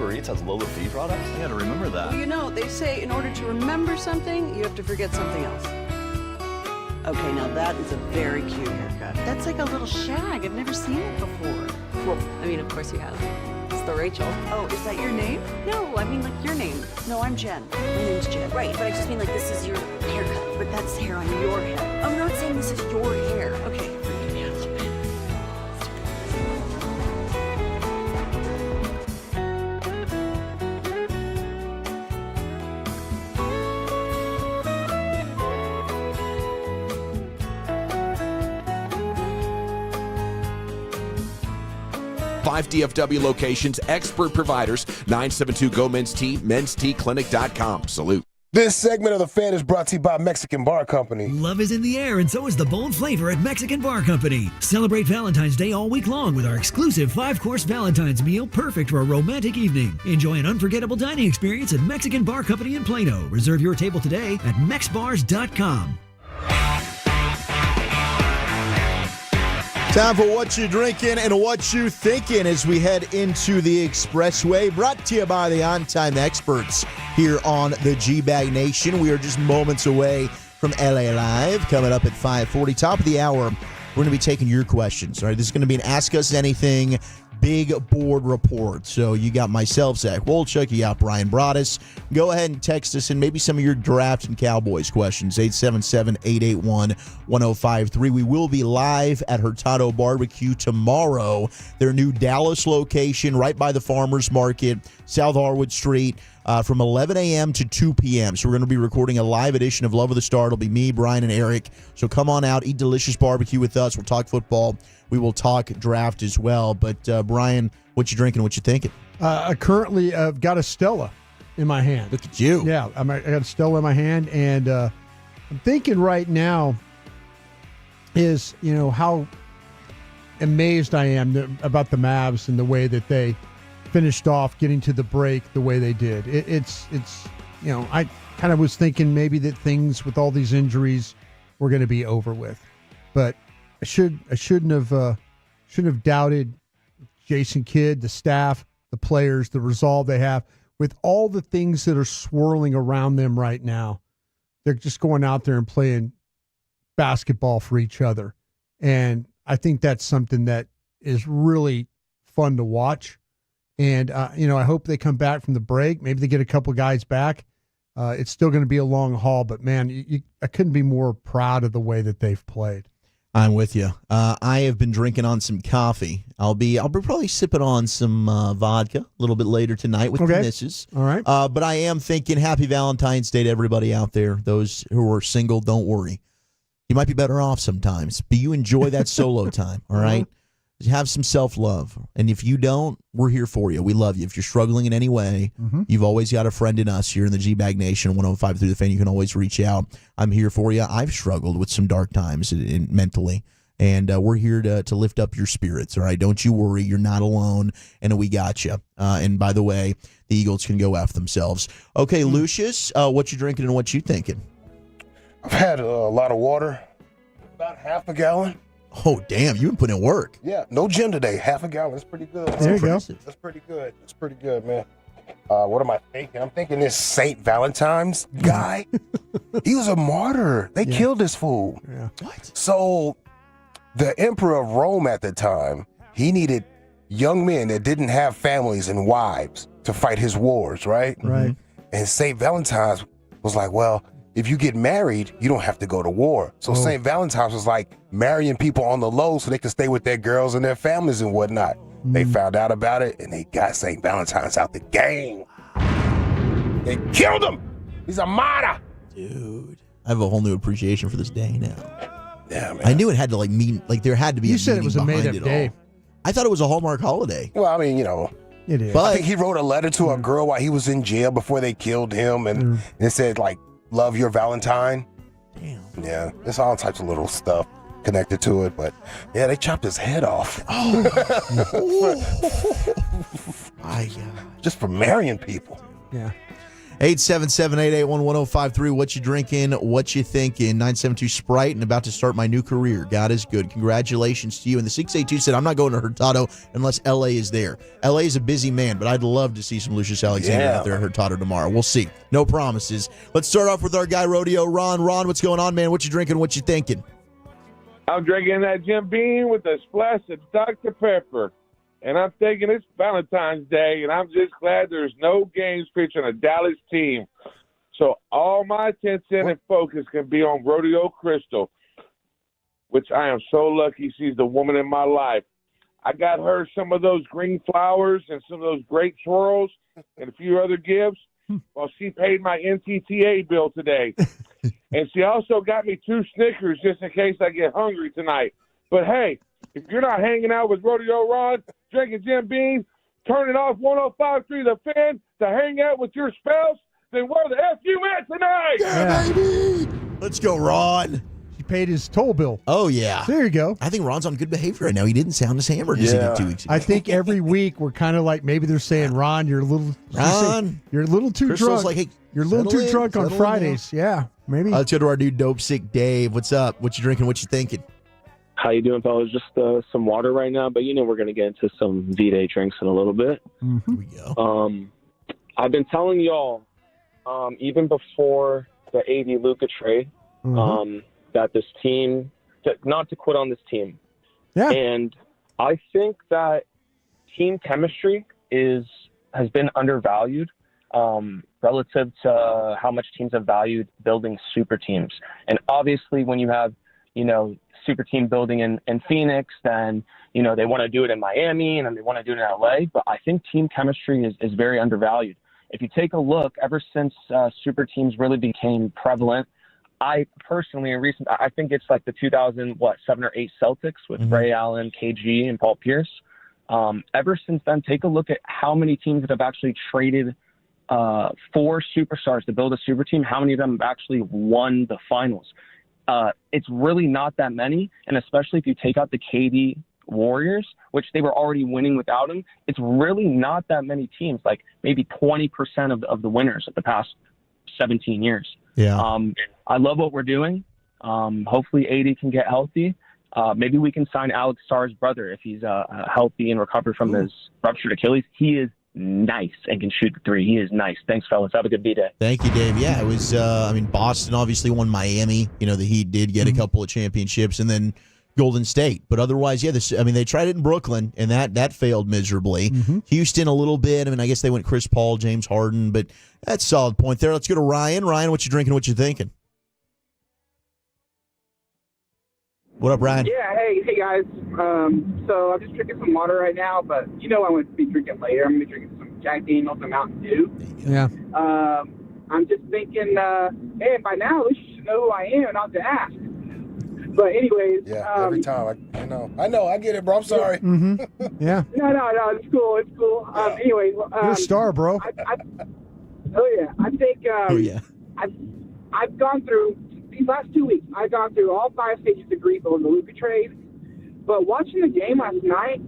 Uber Eats has low-fee products? I gotta remember that. Well, you know, they say in order to remember something, you have to forget something else. Okay, now that is a very cute haircut. That's like a little shag. I've never seen it before. Well, I mean, of course you have. It's the Rachel. Oh, is that your name? No, I mean like your name. No, I'm Jen. My name's Jen. Right, but I just mean like this is your haircut. But that's hair on your head. I'm not saying this is your hair. Okay, freaking me out a little bit. 5 DFW locations, expert providers, 972-GO Men's Tea, mensteaclinic.com. Salute. This segment of The Fan is brought to you by Mexican Bar Company. Love is in the air, and so is the bold flavor at Mexican Bar Company. Celebrate Valentine's Day all week long with our exclusive 5-course Valentine's meal, perfect for a romantic evening. Enjoy an unforgettable dining experience at Mexican Bar Company in Plano. Reserve your table today at mexbars.com. Time for What You Drinking and What You Thinking as we head into the Expressway, brought to you by the On-Time Experts here on the G-Bag Nation. We are just moments away from LA Live, coming up at 5:40. Top of the hour, we're going to be taking your questions. All right, this is going to be an Ask Us Anything big board report. So you got myself, Zach Wolchuk, you got Brian Broaddus. Go ahead and text us and maybe some of your draft and Cowboys questions, 877-881-1053. We will be live at Hurtado Barbecue tomorrow, their new Dallas location right by the Farmers Market, South Harwood Street, from 11 a.m. to 2 p.m. So we're going to be recording a live edition of Love of the Star. It'll be me, Brian, and Eric. So come on out, eat delicious barbecue with us. We'll talk football. We will talk draft as well. But, Brian, what you drinking? What you thinking? I currently got a Stella in my hand. Look at you. Yeah, I got a Stella in my hand, and I'm thinking right now is, how amazed I am about the Mavs and the way that they finished off getting to the break the way they did. It's I kind of was thinking maybe that things with all these injuries were going to be over with, but I shouldn't have doubted Jason Kidd, the staff, the players, the resolve they have with all the things that are swirling around them right now. They're just going out there and playing basketball for each other, and I think that's something that is really fun to watch. And, I hope they come back from the break. Maybe they get a couple guys back. It's still going to be a long haul, but, man, I couldn't be more proud of the way that they've played. I'm with you. I have been drinking on some coffee. I'll be probably sipping on some vodka a little bit later tonight with the missus. All right. But I am thinking happy Valentine's Day to everybody out there. Those who are single, don't worry. You might be better off sometimes, but you enjoy that solo time, all right? Have some self-love. And if you don't, we're here for you. We love you. If you're struggling in any way, you've always got a friend in us here in the G-Bag Nation, 105 through the Fan. You can always reach out. I'm here for you. I've struggled with some dark times mentally, and we're here to lift up your spirits, all right? Don't you worry. You're not alone, and we got you. And by the way, the Eagles can go F themselves. Okay, Lucius, what you drinking and what you thinking? I've had a lot of water, about half a gallon. Oh, damn. You've been putting in work. Yeah, no gym today. Half a gallon. That's pretty good. There you go. That's pretty good. That's pretty good, man. What am I thinking? I'm thinking this St. Valentine's guy. He was a martyr. They killed this fool. Yeah. What? So the emperor of Rome at the time, he needed young men that didn't have families and wives to fight his wars, right? Right. And St. Valentine's was like, well, if you get married, you don't have to go to war. So St. Valentine's was like marrying people on the low so they could stay with their girls and their families and whatnot. They found out about it, and they got St. Valentine's out the game. They killed him. He's a martyr. Dude. I have a whole new appreciation for this day now. Yeah, man. I knew it had to mean there had to be You a said it meaning was a behind made-up it day. all. I thought it was a Hallmark holiday. Well, I mean, It is. But I think he wrote a letter to a girl while he was in jail before they killed him, and it said, like, love your Valentine. Damn. Yeah, there's all types of little stuff connected to it, but yeah, they chopped his head off. Oh. My God. Just for marrying people. Yeah. 877-881-1053. What you drinking? What you thinking? 972 Sprite and about to start my new career. God is good. Congratulations to you. And the 682 said, I'm not going to Hurtado unless LA is there. LA is a busy man, but I'd love to see some Lucius Alexander out there at Hurtado tomorrow. We'll see. No promises. Let's start off with our guy, Rodeo Ron. Ron, what's going on, man? What you drinking? What you thinking? I'm drinking that Jim Beam with a splash of Dr. Pepper. And I'm thinking it's Valentine's Day, and I'm just glad there's no games featuring a Dallas team. So all my attention and focus can be on Rodeo Crystal, which I am so lucky she's the woman in my life. I got her some of those green flowers and some of those great swirls and a few other gifts while she paid my NTTA bill today. And she also got me 2 Snickers just in case I get hungry tonight. But, hey, if you're not hanging out with Rodeo Ron, drinking Jim Beam, turning off 105.3 The Fan to hang out with your spouse, then where the F you at tonight? Yeah, baby. Let's go, Ron. He paid his toll bill. Oh, yeah. There you go. I think Ron's on good behavior right now. He didn't sound as hammered as he did 2 weeks ago. I think every week we're kind of like, maybe they're saying, Ron, you're a little too Crystal's drunk. like, hey, you're a little too drunk on settle in Fridays. Yeah, maybe. Let's go to our dude, Dope Sick Dave. What's up? What you drinking? What you thinking? How you doing, fellas? Just some water right now, but we're going to get into some V-Day drinks in a little bit. Here we go. I've been telling y'all, even before the AD Luka trade, that this team, not to quit on this team. Yeah. And I think that team chemistry has been undervalued relative to how much teams have valued building super teams. And obviously, when you have, super team building in Phoenix, then, they want to do it in Miami and then they want to do it in LA. But I think team chemistry is very undervalued. If you take a look, ever since super teams really became prevalent, I personally, I think it's like the 2007 or 8 Celtics with Ray Allen, KG, and Paul Pierce. Ever since then, take a look at how many teams that have actually traded for superstars to build a super team. How many of them have actually won the finals? It's really not that many, and especially if you take out the KD Warriors, which they were already winning without him, it's really not that many teams, like maybe 20% of the winners of the past 17 years. Yeah. I love what we're doing. Hopefully AD can get healthy. Maybe we can sign Alex Starr's brother if he's healthy and recovered from his ruptured Achilles. He is nice and can shoot the 3. He is nice. Thanks, fellas. Have a good B-Day. Thank you, Dave. Yeah, it was, Boston obviously won Miami. The Heat did get a couple of championships, and then Golden State. But otherwise, they tried it in Brooklyn, and that failed miserably. Houston a little bit. I guess they went Chris Paul, James Harden, but that's a solid point there. Let's go to Ryan. Ryan, what you drinking? What you thinking? What up, Ryan? Yeah, hey guys. So I'm just drinking some water right now, but I'm going to be drinking later. I'm going to be drinking some Jack Daniels and Mountain Dew. Yeah. I'm just thinking, hey, by now you should know who I am and not to ask. But anyways. Yeah, every time. I know. I get it, bro. I'm sorry. Yeah. No, it's cool. It's cool. Anyways. You're a star, bro. I think I've gone through these last 2 weeks. I've gone through all 5 stages of grief over the Luka trade. But watching the game last night,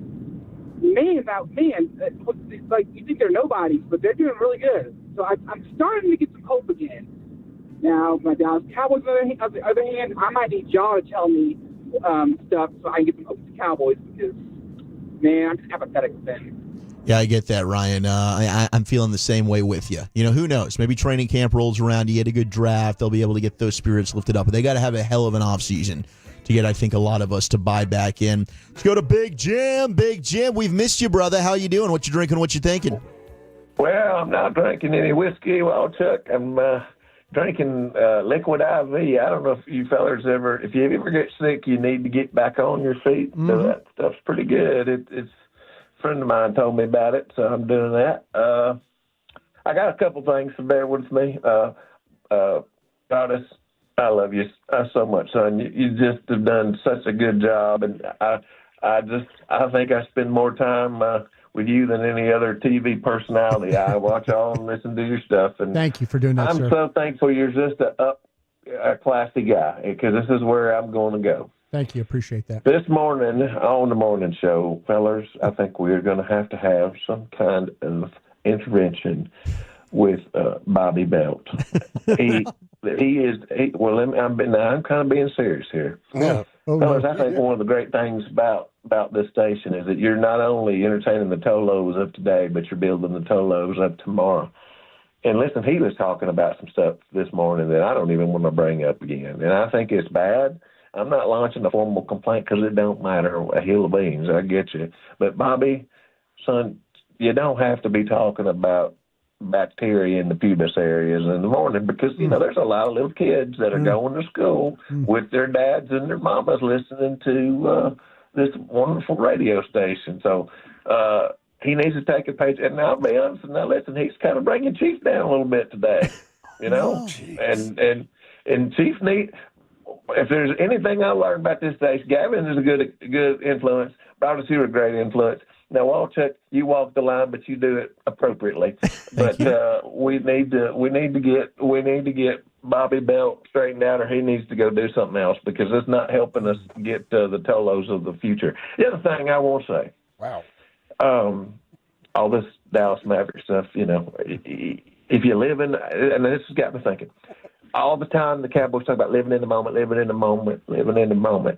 like you think they're nobodies, but they're doing really good. So I'm starting to get some hope again. Now, my Dallas Cowboys, on the other hand, I might need y'all to tell me stuff so I can get some hope with the Cowboys because, man, I'm just apathetic with them. Yeah, I get that, Ryan. I'm feeling the same way with you. Who knows? Maybe training camp rolls around. You had a good draft. They'll be able to get those spirits lifted up. But they got to have a hell of an offseason to get, I think, a lot of us to buy back in. Let's go to Big Jim. Big Jim, we've missed you, brother. How you doing? What you drinking? What you thinking? Well, I'm not drinking any whiskey, Chuck. I'm drinking liquid IV. I don't know if you fellas if you ever get sick, you need to get back on your feet. So that stuff's pretty good. It's a friend of mine told me about it, so I'm doing that. I got a couple things, so bear with me. Goddess, I love you so much, son. You just have done such a good job, and I think I spend more time with you than any other TV personality. I watch all and listen to your stuff, and thank you for doing that, I'm sir. so thankful you're just a classy guy, because this is where I'm going to go. Thank you. Appreciate that. This morning on the morning show, fellas, I think we're going to have some kind of intervention with Bobby Belt. I'm kind of being serious here. Yeah. Fellas, I think one of the great things about this station is that you're not only entertaining the Tolos of today, but you're building the Tolos of tomorrow. And listen, he was talking about some stuff this morning that I don't even want to bring up again. And I think it's bad. I'm not launching a formal complaint because it don't matter a hill of beans. I get you. But, Bobby, son, you don't have to be talking about bacteria in the pubis areas in the morning because, there's a lot of little kids that are going to school with their dads and their mamas listening to this wonderful radio station. So he needs to take a page. And I'll be honest, now listen, he's kind of bringing Chief down a little bit today, and Chief need. If there's anything I learned about this station, Gavin is a good influence. Robert, you're a great influence. Now, Walchuk, you walk the line, but you do it appropriately. But we need to get Bobby Belt straightened out, or he needs to go do something else because it's not helping us get the Tolos of the future. The other thing I want to say, all this Dallas Maverick stuff, if you live in, and this has got me thinking. All the time the Cowboys talk about living in the moment,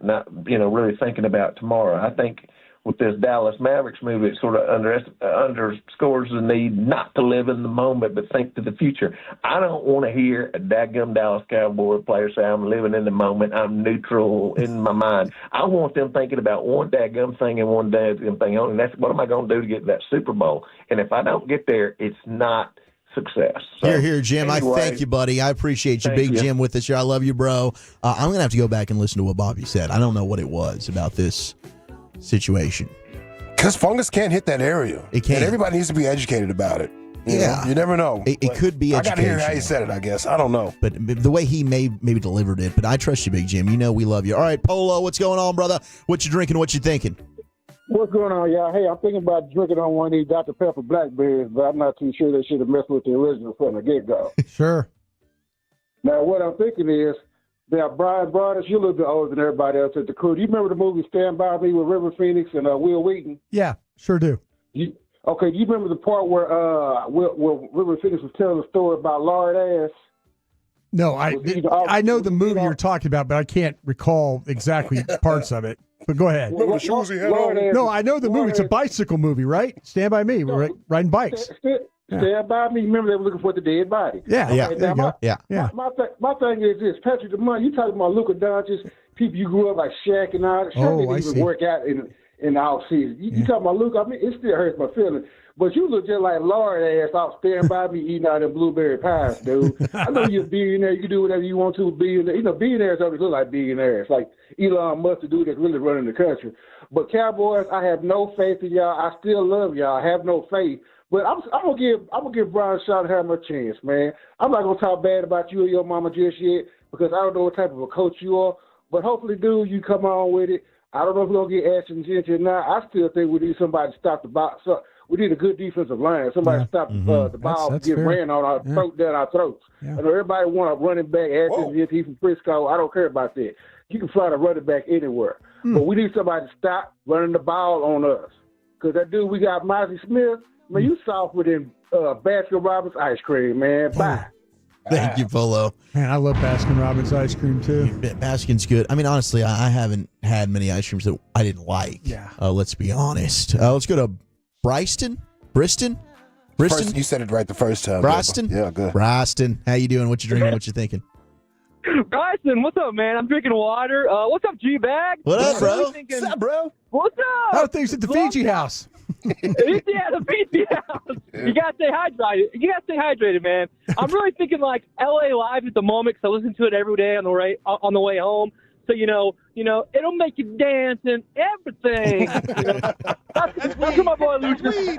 not, really thinking about tomorrow. I think with this Dallas Mavericks move, it sort of underscores the need not to live in the moment but think to the future. I don't want to hear a dadgum Dallas Cowboy player say, I'm living in the moment, I'm neutral in my mind. I want them thinking about one dadgum thing and one dadgum thing only, and that's what am I going to do to get that Super Bowl? And if I don't get there, it's not success. So, here, Jim. anyway, I thank you, buddy. I appreciate you. Big Jim with us here. I love you, bro. I'm going to have to go back and listen to what Bobby said. I don't know what it was about this situation. Because fungus can't hit that area. It can't. And everybody needs to be educated about it. You know? You never know. It could be educational. I got to hear how he said it, I guess. I don't know. But the way he maybe delivered it. But I trust you, Big Jim. We love you. All right, Polo, what's going on, brother? What you drinking? What you thinking? What's going on, y'all? Hey, I'm thinking about drinking on one of these Dr. Pepper blackberries, but I'm not too sure they should have messed with the original from the get-go. Sure. Now, what I'm thinking is that Brian Broadus, you're a little bit older than everybody else at the crew. Do you remember the movie Stand By Me with River Phoenix and Will Wheaton? Yeah, sure do. Do you remember the part where River Phoenix was telling the story about lard ass? No, I know the movie you're talking about, but I can't recall exactly parts of it. But go ahead. The shoes he had on? No, I know the movie. It's a bicycle movie, right? Stand By Me, riding bikes. Stand By Me. Remember they were looking for the dead body. Yeah. There you go. My thing is this. Patrick DeMont, you talking about Luka Doncic, people you grew up like Shaq and all that. Sure, didn't even work out in the off season. You talking about Luka? I mean, it still hurts my feelings. But you look just like Lord ass off Stand By Me eating out them blueberry pies, dude. I know you're a billionaire. You can do whatever you want to. Billionaires always look like billionaires, like Elon Musk, the dude that's really running the country. But Cowboys, I have no faith in y'all. I still love y'all. I have no faith. But I'm gonna give Brian Shaw to have my chance, man. I'm not gonna talk bad about you or your mama just yet because I don't know what type of a coach you are. But hopefully, dude, you come on with it. I don't know if we're gonna get Ashton Gentry or not. I still think we need somebody to stop the box. So we need a good defensive line. Somebody to stop the ball from getting ran on our throat, down our throats. Yeah. I know everybody want a running back, Ashton Gentry from Frisco. I don't care about that. You can fly the running back anywhere. But we need somebody to stop running the ball on us. Because that dude we got, Mozzie Smith, man, you softer than Baskin-Robbins ice cream, man. Bye. Thank you, Polo. Man, I love Baskin-Robbins ice cream, too. Baskin's good. I mean, honestly, I haven't had many ice creams that I didn't like. Yeah. Let's be honest. Let's go to Briston? First, you said it right the first time. Briston? Yeah, good. Briston, how you doing? What you drinking? What you thinking? Bryson, what's up, man? I'm drinking water. What's up, G-Bag? What up, bro? What's up, bro? What's up? How are things at the Fiji house? Yeah, the Fiji house. You gotta stay hydrated. Man. I'm really thinking like LA Live at the moment because I listen to it every day on the way home. So it'll make you dance and everything. That's what my boy Lucius.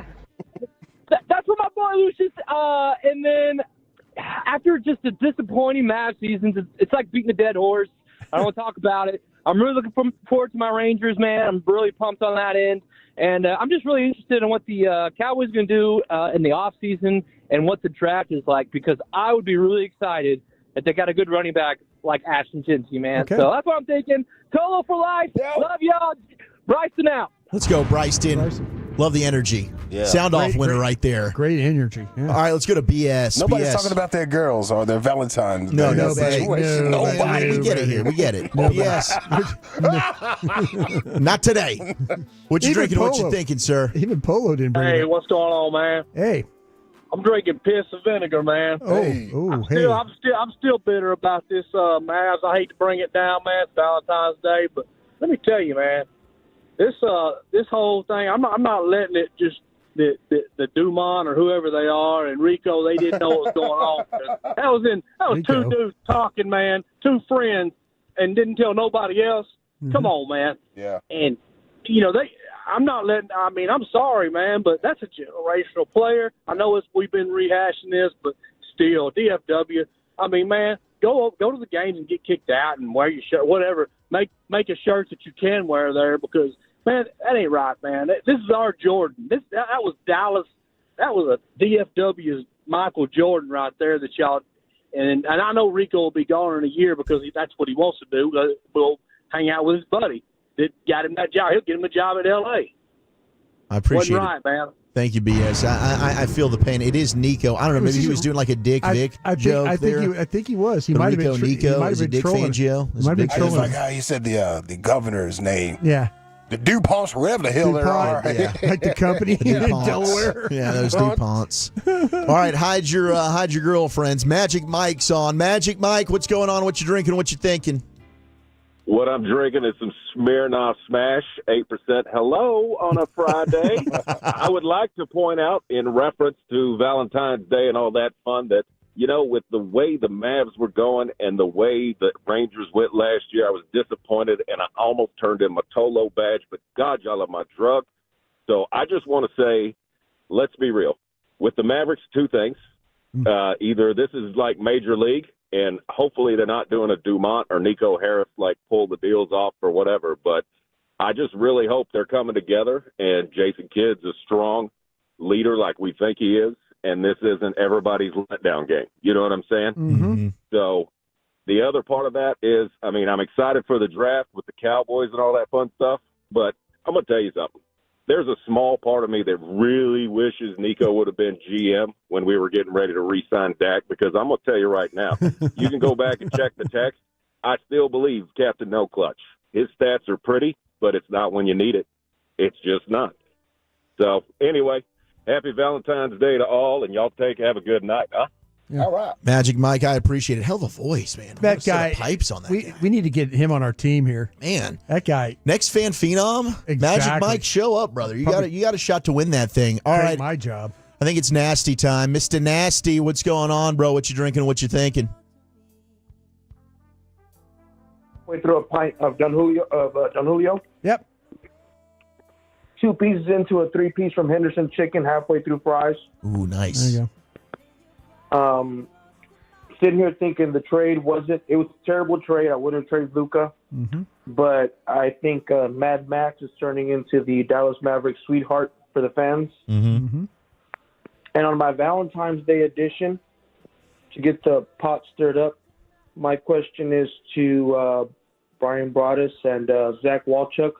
That's what my boy Lucius. And then after just a disappointing Mavs season, it's like beating a dead horse. I don't want to talk about it. I'm really looking forward to my Rangers, man. I'm really pumped on that end. And I'm just really interested in what the Cowboys are going to do in the offseason and what the draft is like because I would be really excited if they got a good running back like Ashton Gentry, man. Okay. So that's what I'm thinking. Tolo for life. Love y'all. Bryson out. Let's go, Bryson. Love the energy. Yeah. Sound off winner right there. Great energy. Yeah. All right, let's go to BS. Nobody's BS. talking about their girls or their Valentine's No, Day nobody. situation. Nobody. We get it here. We get it. BS. Not today. What you drinking? What you thinking, sir? Even Polo didn't bring it Hey, up. what's going on, man? Hey. I'm drinking piss and vinegar, man. I'm still bitter about this Mavs. I hate to bring it down, man. It's Valentine's Day, but let me tell you, man, this whole thing, I'm not letting it just the Dumont or whoever they are and Rico, they didn't know what was going on. That was two dudes talking, man, two friends, and didn't tell nobody else. Mm-hmm. Come on, man. Yeah. And I'm sorry, man, but that's a generational player. I know we've been rehashing this, but still, DFW. I mean, man, go to the games and get kicked out and wear your shirt, whatever. Make a shirt that you can wear there because, man, that ain't right, man. This is our Jordan. That was Dallas. That was a DFW's Michael Jordan right there that y'all. And I know Rico will be gone in a year because that's what he wants to do. We'll hang out with his buddy that got him that job. He'll get him a job at L.A. I appreciate Wasn't right, man. Thank you, BS. I feel the pain. It is Nico. I don't know. Maybe he was doing like a Dick Vic joke I there. think he was. He might have been. Nico. Is it Dick trolling. Fangio? He might have been I just trolling. like how he said the governor's name. Yeah. The DuPonts, wherever the hell they are. Yeah. Like the company in DuPonts. Delaware. Yeah, those DuPonts. All right, hide your girlfriends. Magic Mike's on. Magic Mike, what's going on? What you drinking? What you thinking? What I'm drinking is some Smirnoff Smash, 8%. Hello on a Friday. I would like to point out in reference to Valentine's Day and all that fun that, with the way the Mavs were going and the way the Rangers went last year, I was disappointed, and I almost turned in my Tolo badge, but God, y'all are my drug. So I just want to say, let's be real. With the Mavericks, two things. Either this is like Major League, and hopefully they're not doing a Dumont or Nico Harris, like pull the deals off or whatever. But I just really hope they're coming together, and Jason Kidd's a strong leader like we think he is, and this isn't everybody's letdown game. You know what I'm saying? Mm-hmm. So the other part of that is, I'm excited for the draft with the Cowboys and all that fun stuff, but I'm going to tell you something. There's a small part of me that really wishes Nico would have been GM when we were getting ready to re-sign Dak, because I'm going to tell you right now, you can go back and check the text. I still believe Captain No Clutch. His stats are pretty, but it's not when you need it. It's just not. So, anyway, happy Valentine's Day to all, and y'all have a good night, huh? Yeah. All right. Magic Mike, I appreciate it. Hell of a voice, man. That guy. Pipes on that guy. We need to get him on our team here. Man. That guy. Next fan phenom. Exactly. Magic Mike, show up, brother. You got a shot to win that thing. All right. My job. I think it's nasty time. Mr. Nasty, what's going on, bro? What you drinking? What you thinking? Way through a pint of Don Julio. Yep. 2 pieces into a 3-piece from Henderson Chicken, halfway through fries. Ooh, nice. There you go. Sitting here thinking the trade it was a terrible trade. I wouldn't trade Luka, but I think Mad Max is turning into the Dallas Mavericks sweetheart for the fans. Mm-hmm. And on my Valentine's Day edition, to get the pot stirred up, my question is to Brian Broaddus and Zach Walchuk.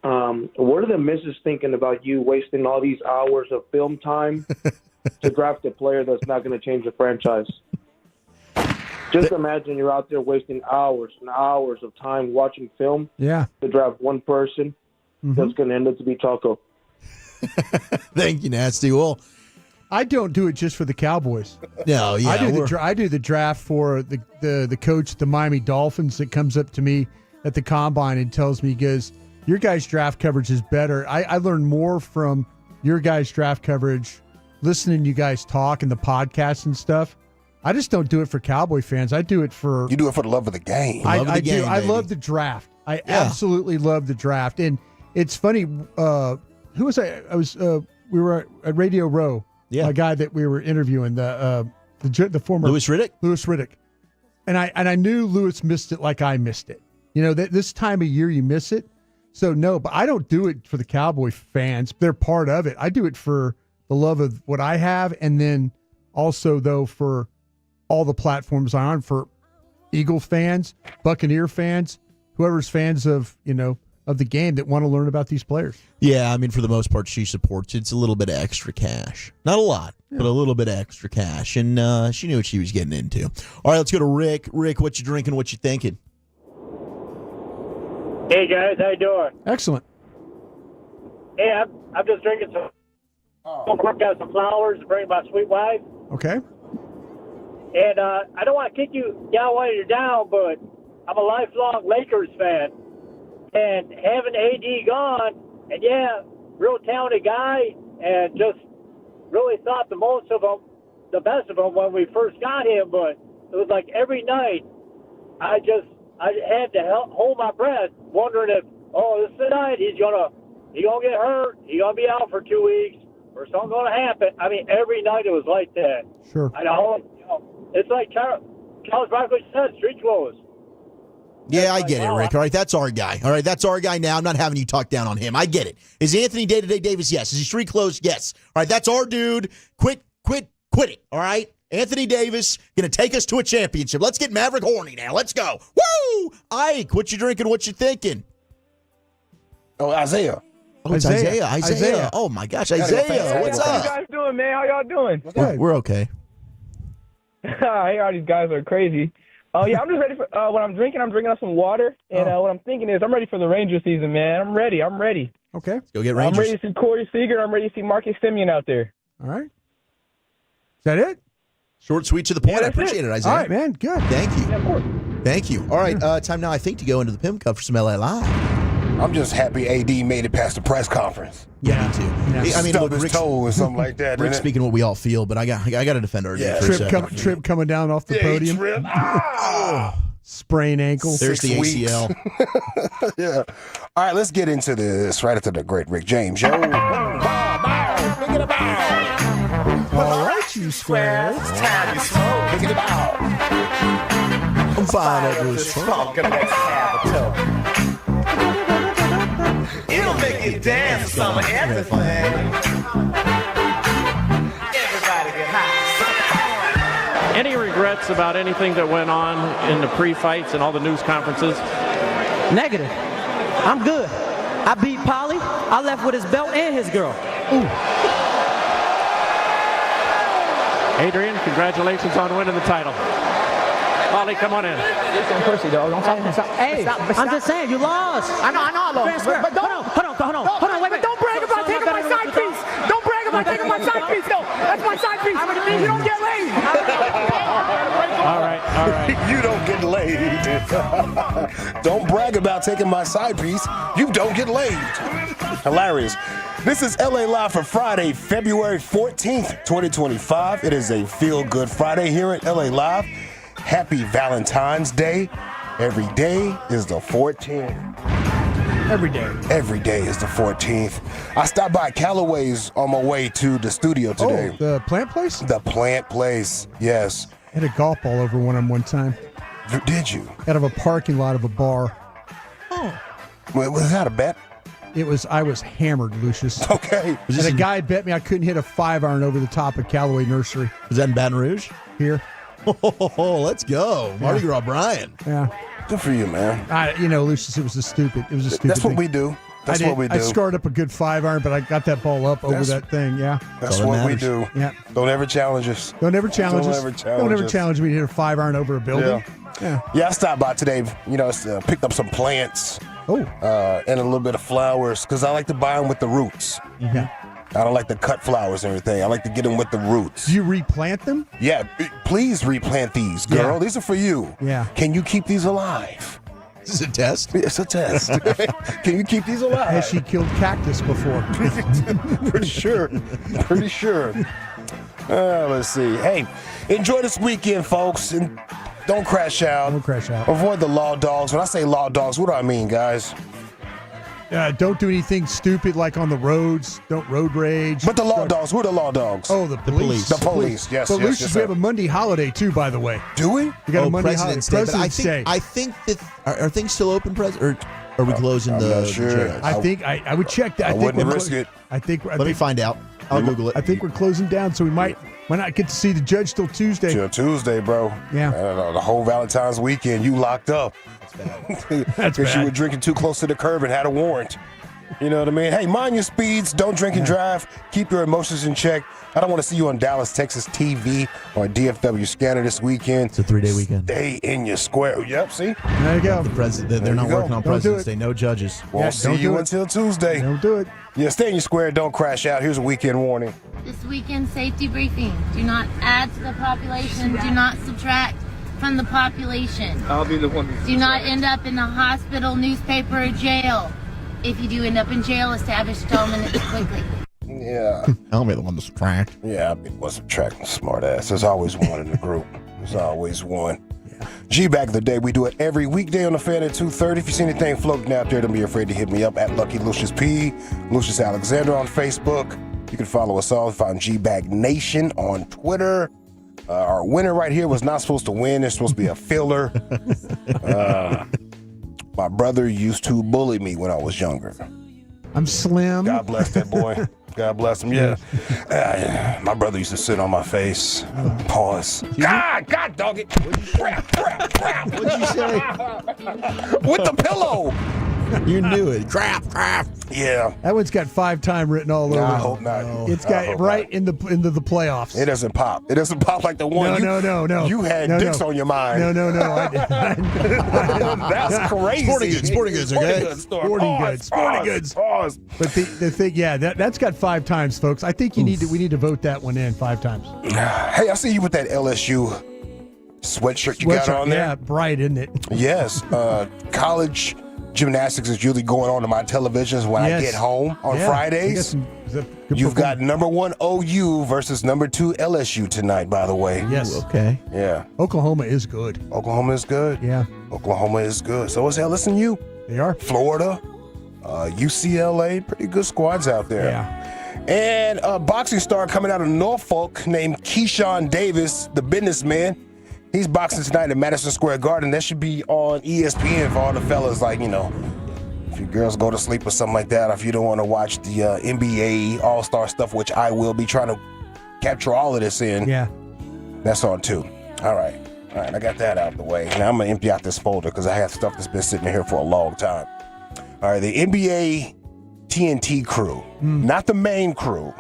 What are the misses thinking about you wasting all these hours of film time to draft a player that's not going to change the franchise? Just imagine you're out there wasting hours and hours of time watching film to draft one person that's going to end up to be Taco. Thank you, Nasty. Well, I don't do it just for the Cowboys. No, yeah. I do the draft for the coach of the Miami Dolphins that comes up to me at the combine and tells me, he goes, your guys' draft coverage is better. I learn more from your guys' draft coverage listening to you guys talk and the podcasts and stuff. I just don't do it for Cowboy fans. I do it for... You do it for the love of the game. I do. I love the draft. I absolutely love the draft. And it's funny, who was I? We were at Radio Row. Yeah. A guy that we were interviewing, the former... Louis Riddick? Louis Riddick. And I knew Louis missed it like I missed it. This time of year you miss it. So no, but I don't do it for the Cowboy fans. They're part of it. I do it for the love of what I have, and then also, though, for all the platforms I'm on, for Eagle fans, Buccaneer fans, whoever's fans of, of the game that want to learn about these players. Yeah, I mean, for the most part, she supports. It's a little bit of extra cash. Not a lot, but a little bit of extra cash. And she knew what she was getting into. All right, let's go to Rick. Rick, what you drinking? What you thinking? Hey, guys. How you doing? Excellent. Hey, I'm just drinking some. Got some flowers to bring my sweet wife. Okay. And I don't want to kick you down while you're down, but I'm a lifelong Lakers fan. And having AD gone, and real talented guy, and just really thought the most of him, the best of him when we first got him. But it was like every night, I had to hold my breath, wondering if, this is the night he's gonna get hurt, he's gonna be out for 2 weeks, or something's gonna happen. I mean, every night it was like that. Sure. I know. It's like Charles Barkley said, street clothes. Yeah, I get it, Rick. All right, that's our guy. All right, that's our guy now. I'm not having you talk down on him. I get it. Is Anthony Day-to-Day Davis? Yes. Is he street clothes? Yes. All right, that's our dude. Quit it. All right? Anthony Davis going to take us to a championship. Let's get Maverick horny now. Let's go. Woo! Ike, what you drinking? What you thinking? Oh, Isaiah. Oh, it's Isaiah. Oh, my gosh, Isaiah. What's up? How you guys doing, man? How y'all doing? We're okay. Hey, all these guys are crazy. Yeah, I'm just ready for what I'm drinking. I'm drinking up some water, and what I'm thinking is I'm ready for the Ranger season, man. I'm ready. Okay. Let's go get Rangers. I'm ready to see Corey Seager. I'm ready to see Marcus Simeon out there. All right. Is that it? Short, sweet, to the point. I appreciate it, Isaiah. All right, man. Good. Thank you. Yeah, of course. Thank you. All right, time now, I think, to go into the Pim Cup for some LA Live. I'm just happy AD made it past the press conference. Yeah, me too. I mean, stubbed his toe or something like that. Rick's speaking what we all feel, but I got to defend our dude for a second. Trip coming down off the podium. Sprain ankle. There's the ACL. Yeah. All right, let's get into this right after the great Rick James. Yo. All right, you squares. It's time to smoke. Pick it about. I'm fine over this funk and let's have a talk. It'll make you dance to some of everything. Everybody get high. Any regrets about anything that went on in the pre-fights and all the news conferences? Negative. I'm good. I beat Polly. I left with his belt and his girl. Ooh. Adrian, congratulations on winning the title. Polly, come on in. Some pussy, dog. Don't talk. Hey, I'm just saying, you lost. I know, I lost. But hold on, wait, don't brag about taking my side piece. Don't brag about taking my side piece, though. That's my side piece. You don't get laid. All right. You don't get laid. Don't brag about taking my side piece. You don't get laid. Hilarious. This is LA Live for Friday, February 14th, 2025. It is a feel-good Friday here at LA Live. Happy Valentine's Day. Every day is the 14th. Every day. Every day is the 14th. I stopped by Callaway's on my way to the studio today. Oh, the plant place? The plant place, yes. I had a golf ball over one time. Did you? Out of a parking lot of a bar. Oh. Was that a bet? I was hammered, Lucius. Okay. And a guy bet me I couldn't hit a 5-iron over the top of Callaway Nursery. Was that in Baton Rouge? Here. Oh, let's go. Mardi Gras Brian. Yeah. Good for you, man. Lucius, it was a stupid That's thing. what we do. That's what we do. I scored up a good 5-iron, but I got that ball up over that thing, yeah. That's what we do. Yeah. Don't ever challenge us. Don't ever challenge us. Don't ever challenge me to hit a 5-iron over a building. Yeah, I stopped by today, picked up some plants. And a little bit of flowers, because I like to buy them with the roots. Yeah. I don't like to cut flowers and everything. I like to get them with the roots. Do you replant them? Yeah, please replant these, girl. Yeah. These are for you. Yeah. Can you keep these alive? Is this a test? It's a test. Can you keep these alive? Has she killed cactus before? Pretty sure. Let's see. Hey, enjoy this weekend, folks. And don't crash out. Don't crash out. Avoid the law dogs. When I say law dogs, what do I mean, guys? Don't do anything stupid like on the roads. Don't road rage. But the law dogs, who are the law dogs? Oh, the police. The police, yes. But yes, Lucius, we have a Monday holiday too, by the way. Do we? We got a Monday President's holiday. Day. President's Day. I think that are things still open, or are we closing I'm the not sure. jails? I think I would check that. I wouldn't risk it. I think Let me find out. I'll Google it. I think we're closing down, so we might not get to see the judge till Tuesday. Till Tuesday, bro. Yeah. The whole Valentine's weekend, you locked up. That's bad. That's Because you bad. were drinking too close to the curb and had a warrant. You know what I mean? Hey, mind your speeds. Don't drink and drive. Keep your emotions in check. I don't want to see you on Dallas, Texas TV or DFW Scanner this weekend. It's a 3-day weekend. Stay in your square. Yep, see? There you go. They're not working on President's Day. No judges. We'll see you until Tuesday. Don't do it. Yeah, stay in your square. Don't crash out. Here's a weekend warning. This weekend safety briefing. Do not add to the population. Do not subtract from the population. I'll be the one. Do not end up in the hospital, newspaper, or jail. If you do end up in jail, establish atonement quickly. Yeah. I'll be the one to subtract. Yeah, I'll be the one subtracting, smart ass. There's always one in the group. There's always one. G Back of the Day. We do it every weekday on the Fan at 2:30. If you see anything floating out there, don't be afraid to hit me up at Lucky Lucius P. Lucius Alexander on Facebook. You can follow us all. Find G Back Nation on Twitter. Our winner right here was not supposed to win. It's supposed to be a filler. My brother used to bully me when I was younger. I'm slim. God bless that boy. God bless him. Yeah. My brother used to sit on my face. Pause. God, dog it. Crap. What'd you say? With the pillow. You knew it. Crap. Yeah. That one's got 5-time written all over. I it. hope not. It's got right into the playoffs. It doesn't pop. It doesn't pop like the one. No. You had dicks on your mind. No. That's crazy. Sporting goods, okay? Sporting goods. Pause. But the thing, yeah, that's got 5 times, folks. I think we need to vote that one in 5 times. Hey, I see you with that LSU sweatshirt you got on there. Yeah, bright, isn't it? Yes. College gymnastics is usually going on to my televisions when I get home on Fridays. You've got number 1 OU versus number 2 LSU tonight, by the way. Yes. Okay. Yeah. Oklahoma is good. Oklahoma is good. Yeah. Oklahoma is good. So is LSU. They are. Florida, UCLA, pretty good squads out there. Yeah. And a boxing star coming out of Norfolk named Keyshawn Davis, the businessman. He's boxing tonight at Madison Square Garden. That should be on ESPN for all the fellas, like, you know, if your girls go to sleep or something like that, or if you don't want to watch the NBA All-Star stuff, which I will be trying to capture all of this in. Yeah. That's on too. All right, I got that out of the way. Now I'm going to empty out this folder because I have stuff that's been sitting here for a long time. All right, the NBA TNT crew, not the main crew,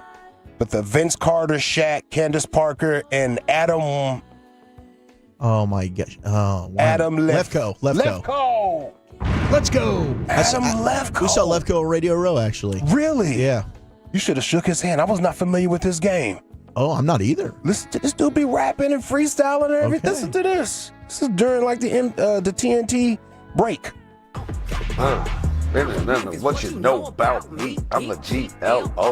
but the Vince Carter, Shaq, Candace Parker, and Adam... Oh my gosh! Oh, wow. Adam Lefko. Let's go. Adam Lefko. We saw Lefko on Radio Row, actually. Really? Yeah. You should have shook his hand. I was not familiar with this game. Oh, I'm not either. Listen to this dude be rapping and freestyling and everything. Okay. Listen to this. This is during like the TNT break. What you know about me? I'm the GLOLEFKOE.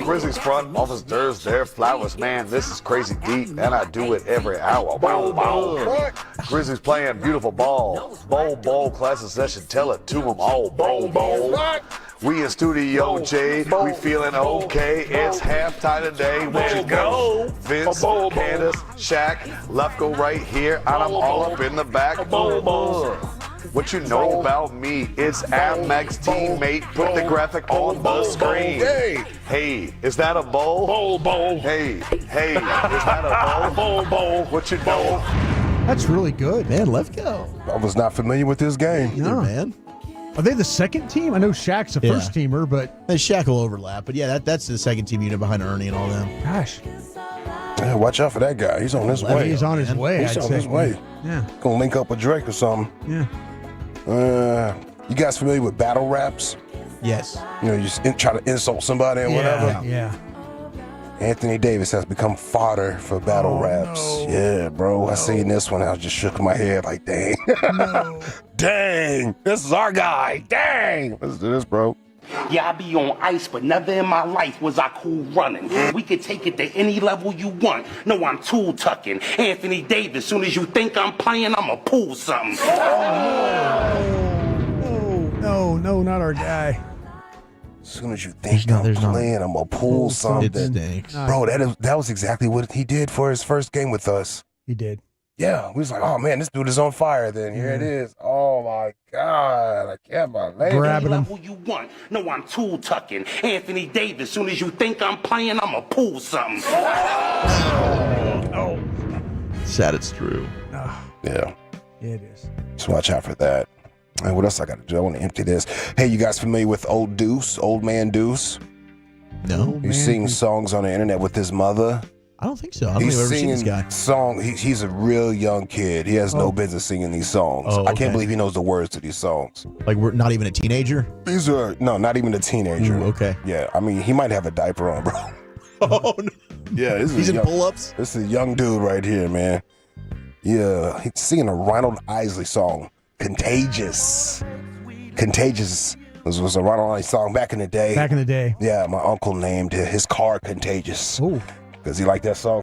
Grizzlies front officers, their flowers, man. This is crazy deep, and I do it every hour. Grizzlies playing beautiful ball. Bowl, class of session, tell it to them all. Bowl. We in Studio J, we feeling okay. It's halftime today. What you go? Vince, Candace, Shaq, Lefko right here, and I'm all up in the back. What you know about me? It's Amex teammate. Put the graphic on the screen. Hey, is that a bowl? Bowl. Hey, is that a bowl? What you know? That's really good, Man, Lefko. I was not familiar with this game. Either, man. Are they the second team? I know Shaq's a first teamer, but And Shaq will overlap. But yeah, that's the second team unit behind Ernie and all them. gosh, Yeah, watch out for that guy. He's on his way. he's on his way. He's I'd on say. his way. Yeah. Gonna link up with Drake or something. Yeah. You guys familiar with battle raps? Yes. You know, you just try to insult somebody or whatever. Yeah. Anthony Davis has become fodder for battle raps. no. Yeah, bro. I seen this one. I just shook my head like, dang. Dang. This is our guy. Dang. Let's do this, bro. Yeah, I be on ice, but never in my life was I cool running. We could take it to any level you want. No, I'm tool tucking. Anthony Davis, soon as you think I'm playing, I'ma pull something. No, not our guy. As soon as you think I'm playing, I'm going to pull something. It stinks. Bro, that was exactly what he did for his first game with us. He did. Yeah, we was like, oh man, this dude is on fire then. Here it is. Oh my my God. I can't believe it. Any level you want. No, I'm tool tucking. Anthony Davis, soon as you think I'm playing, I'ma pull something. Sad it's true. Yeah. It is. Just watch out for that. And what else I got to do? I want to empty this. Hey, you guys familiar with Old Man Deuce? No. He sings songs on the internet with his mother. I don't think so. I don't think I've ever seen this guy. He's a real young kid. He has no business singing these songs. Oh, I can't okay. believe he knows the words to these songs. Like we're not even a teenager? Not even a teenager. Ooh, okay. Yeah, I mean, he might have a diaper on, bro. Oh, no. Yeah, he's in pull-ups? This is a young dude right here, man. Yeah, he's singing a Ronald Isley song, Contagious. Contagious was a Ronald Isley song back in the day. Back in the day. Yeah, my uncle named his car Contagious. Ooh. Because he liked that song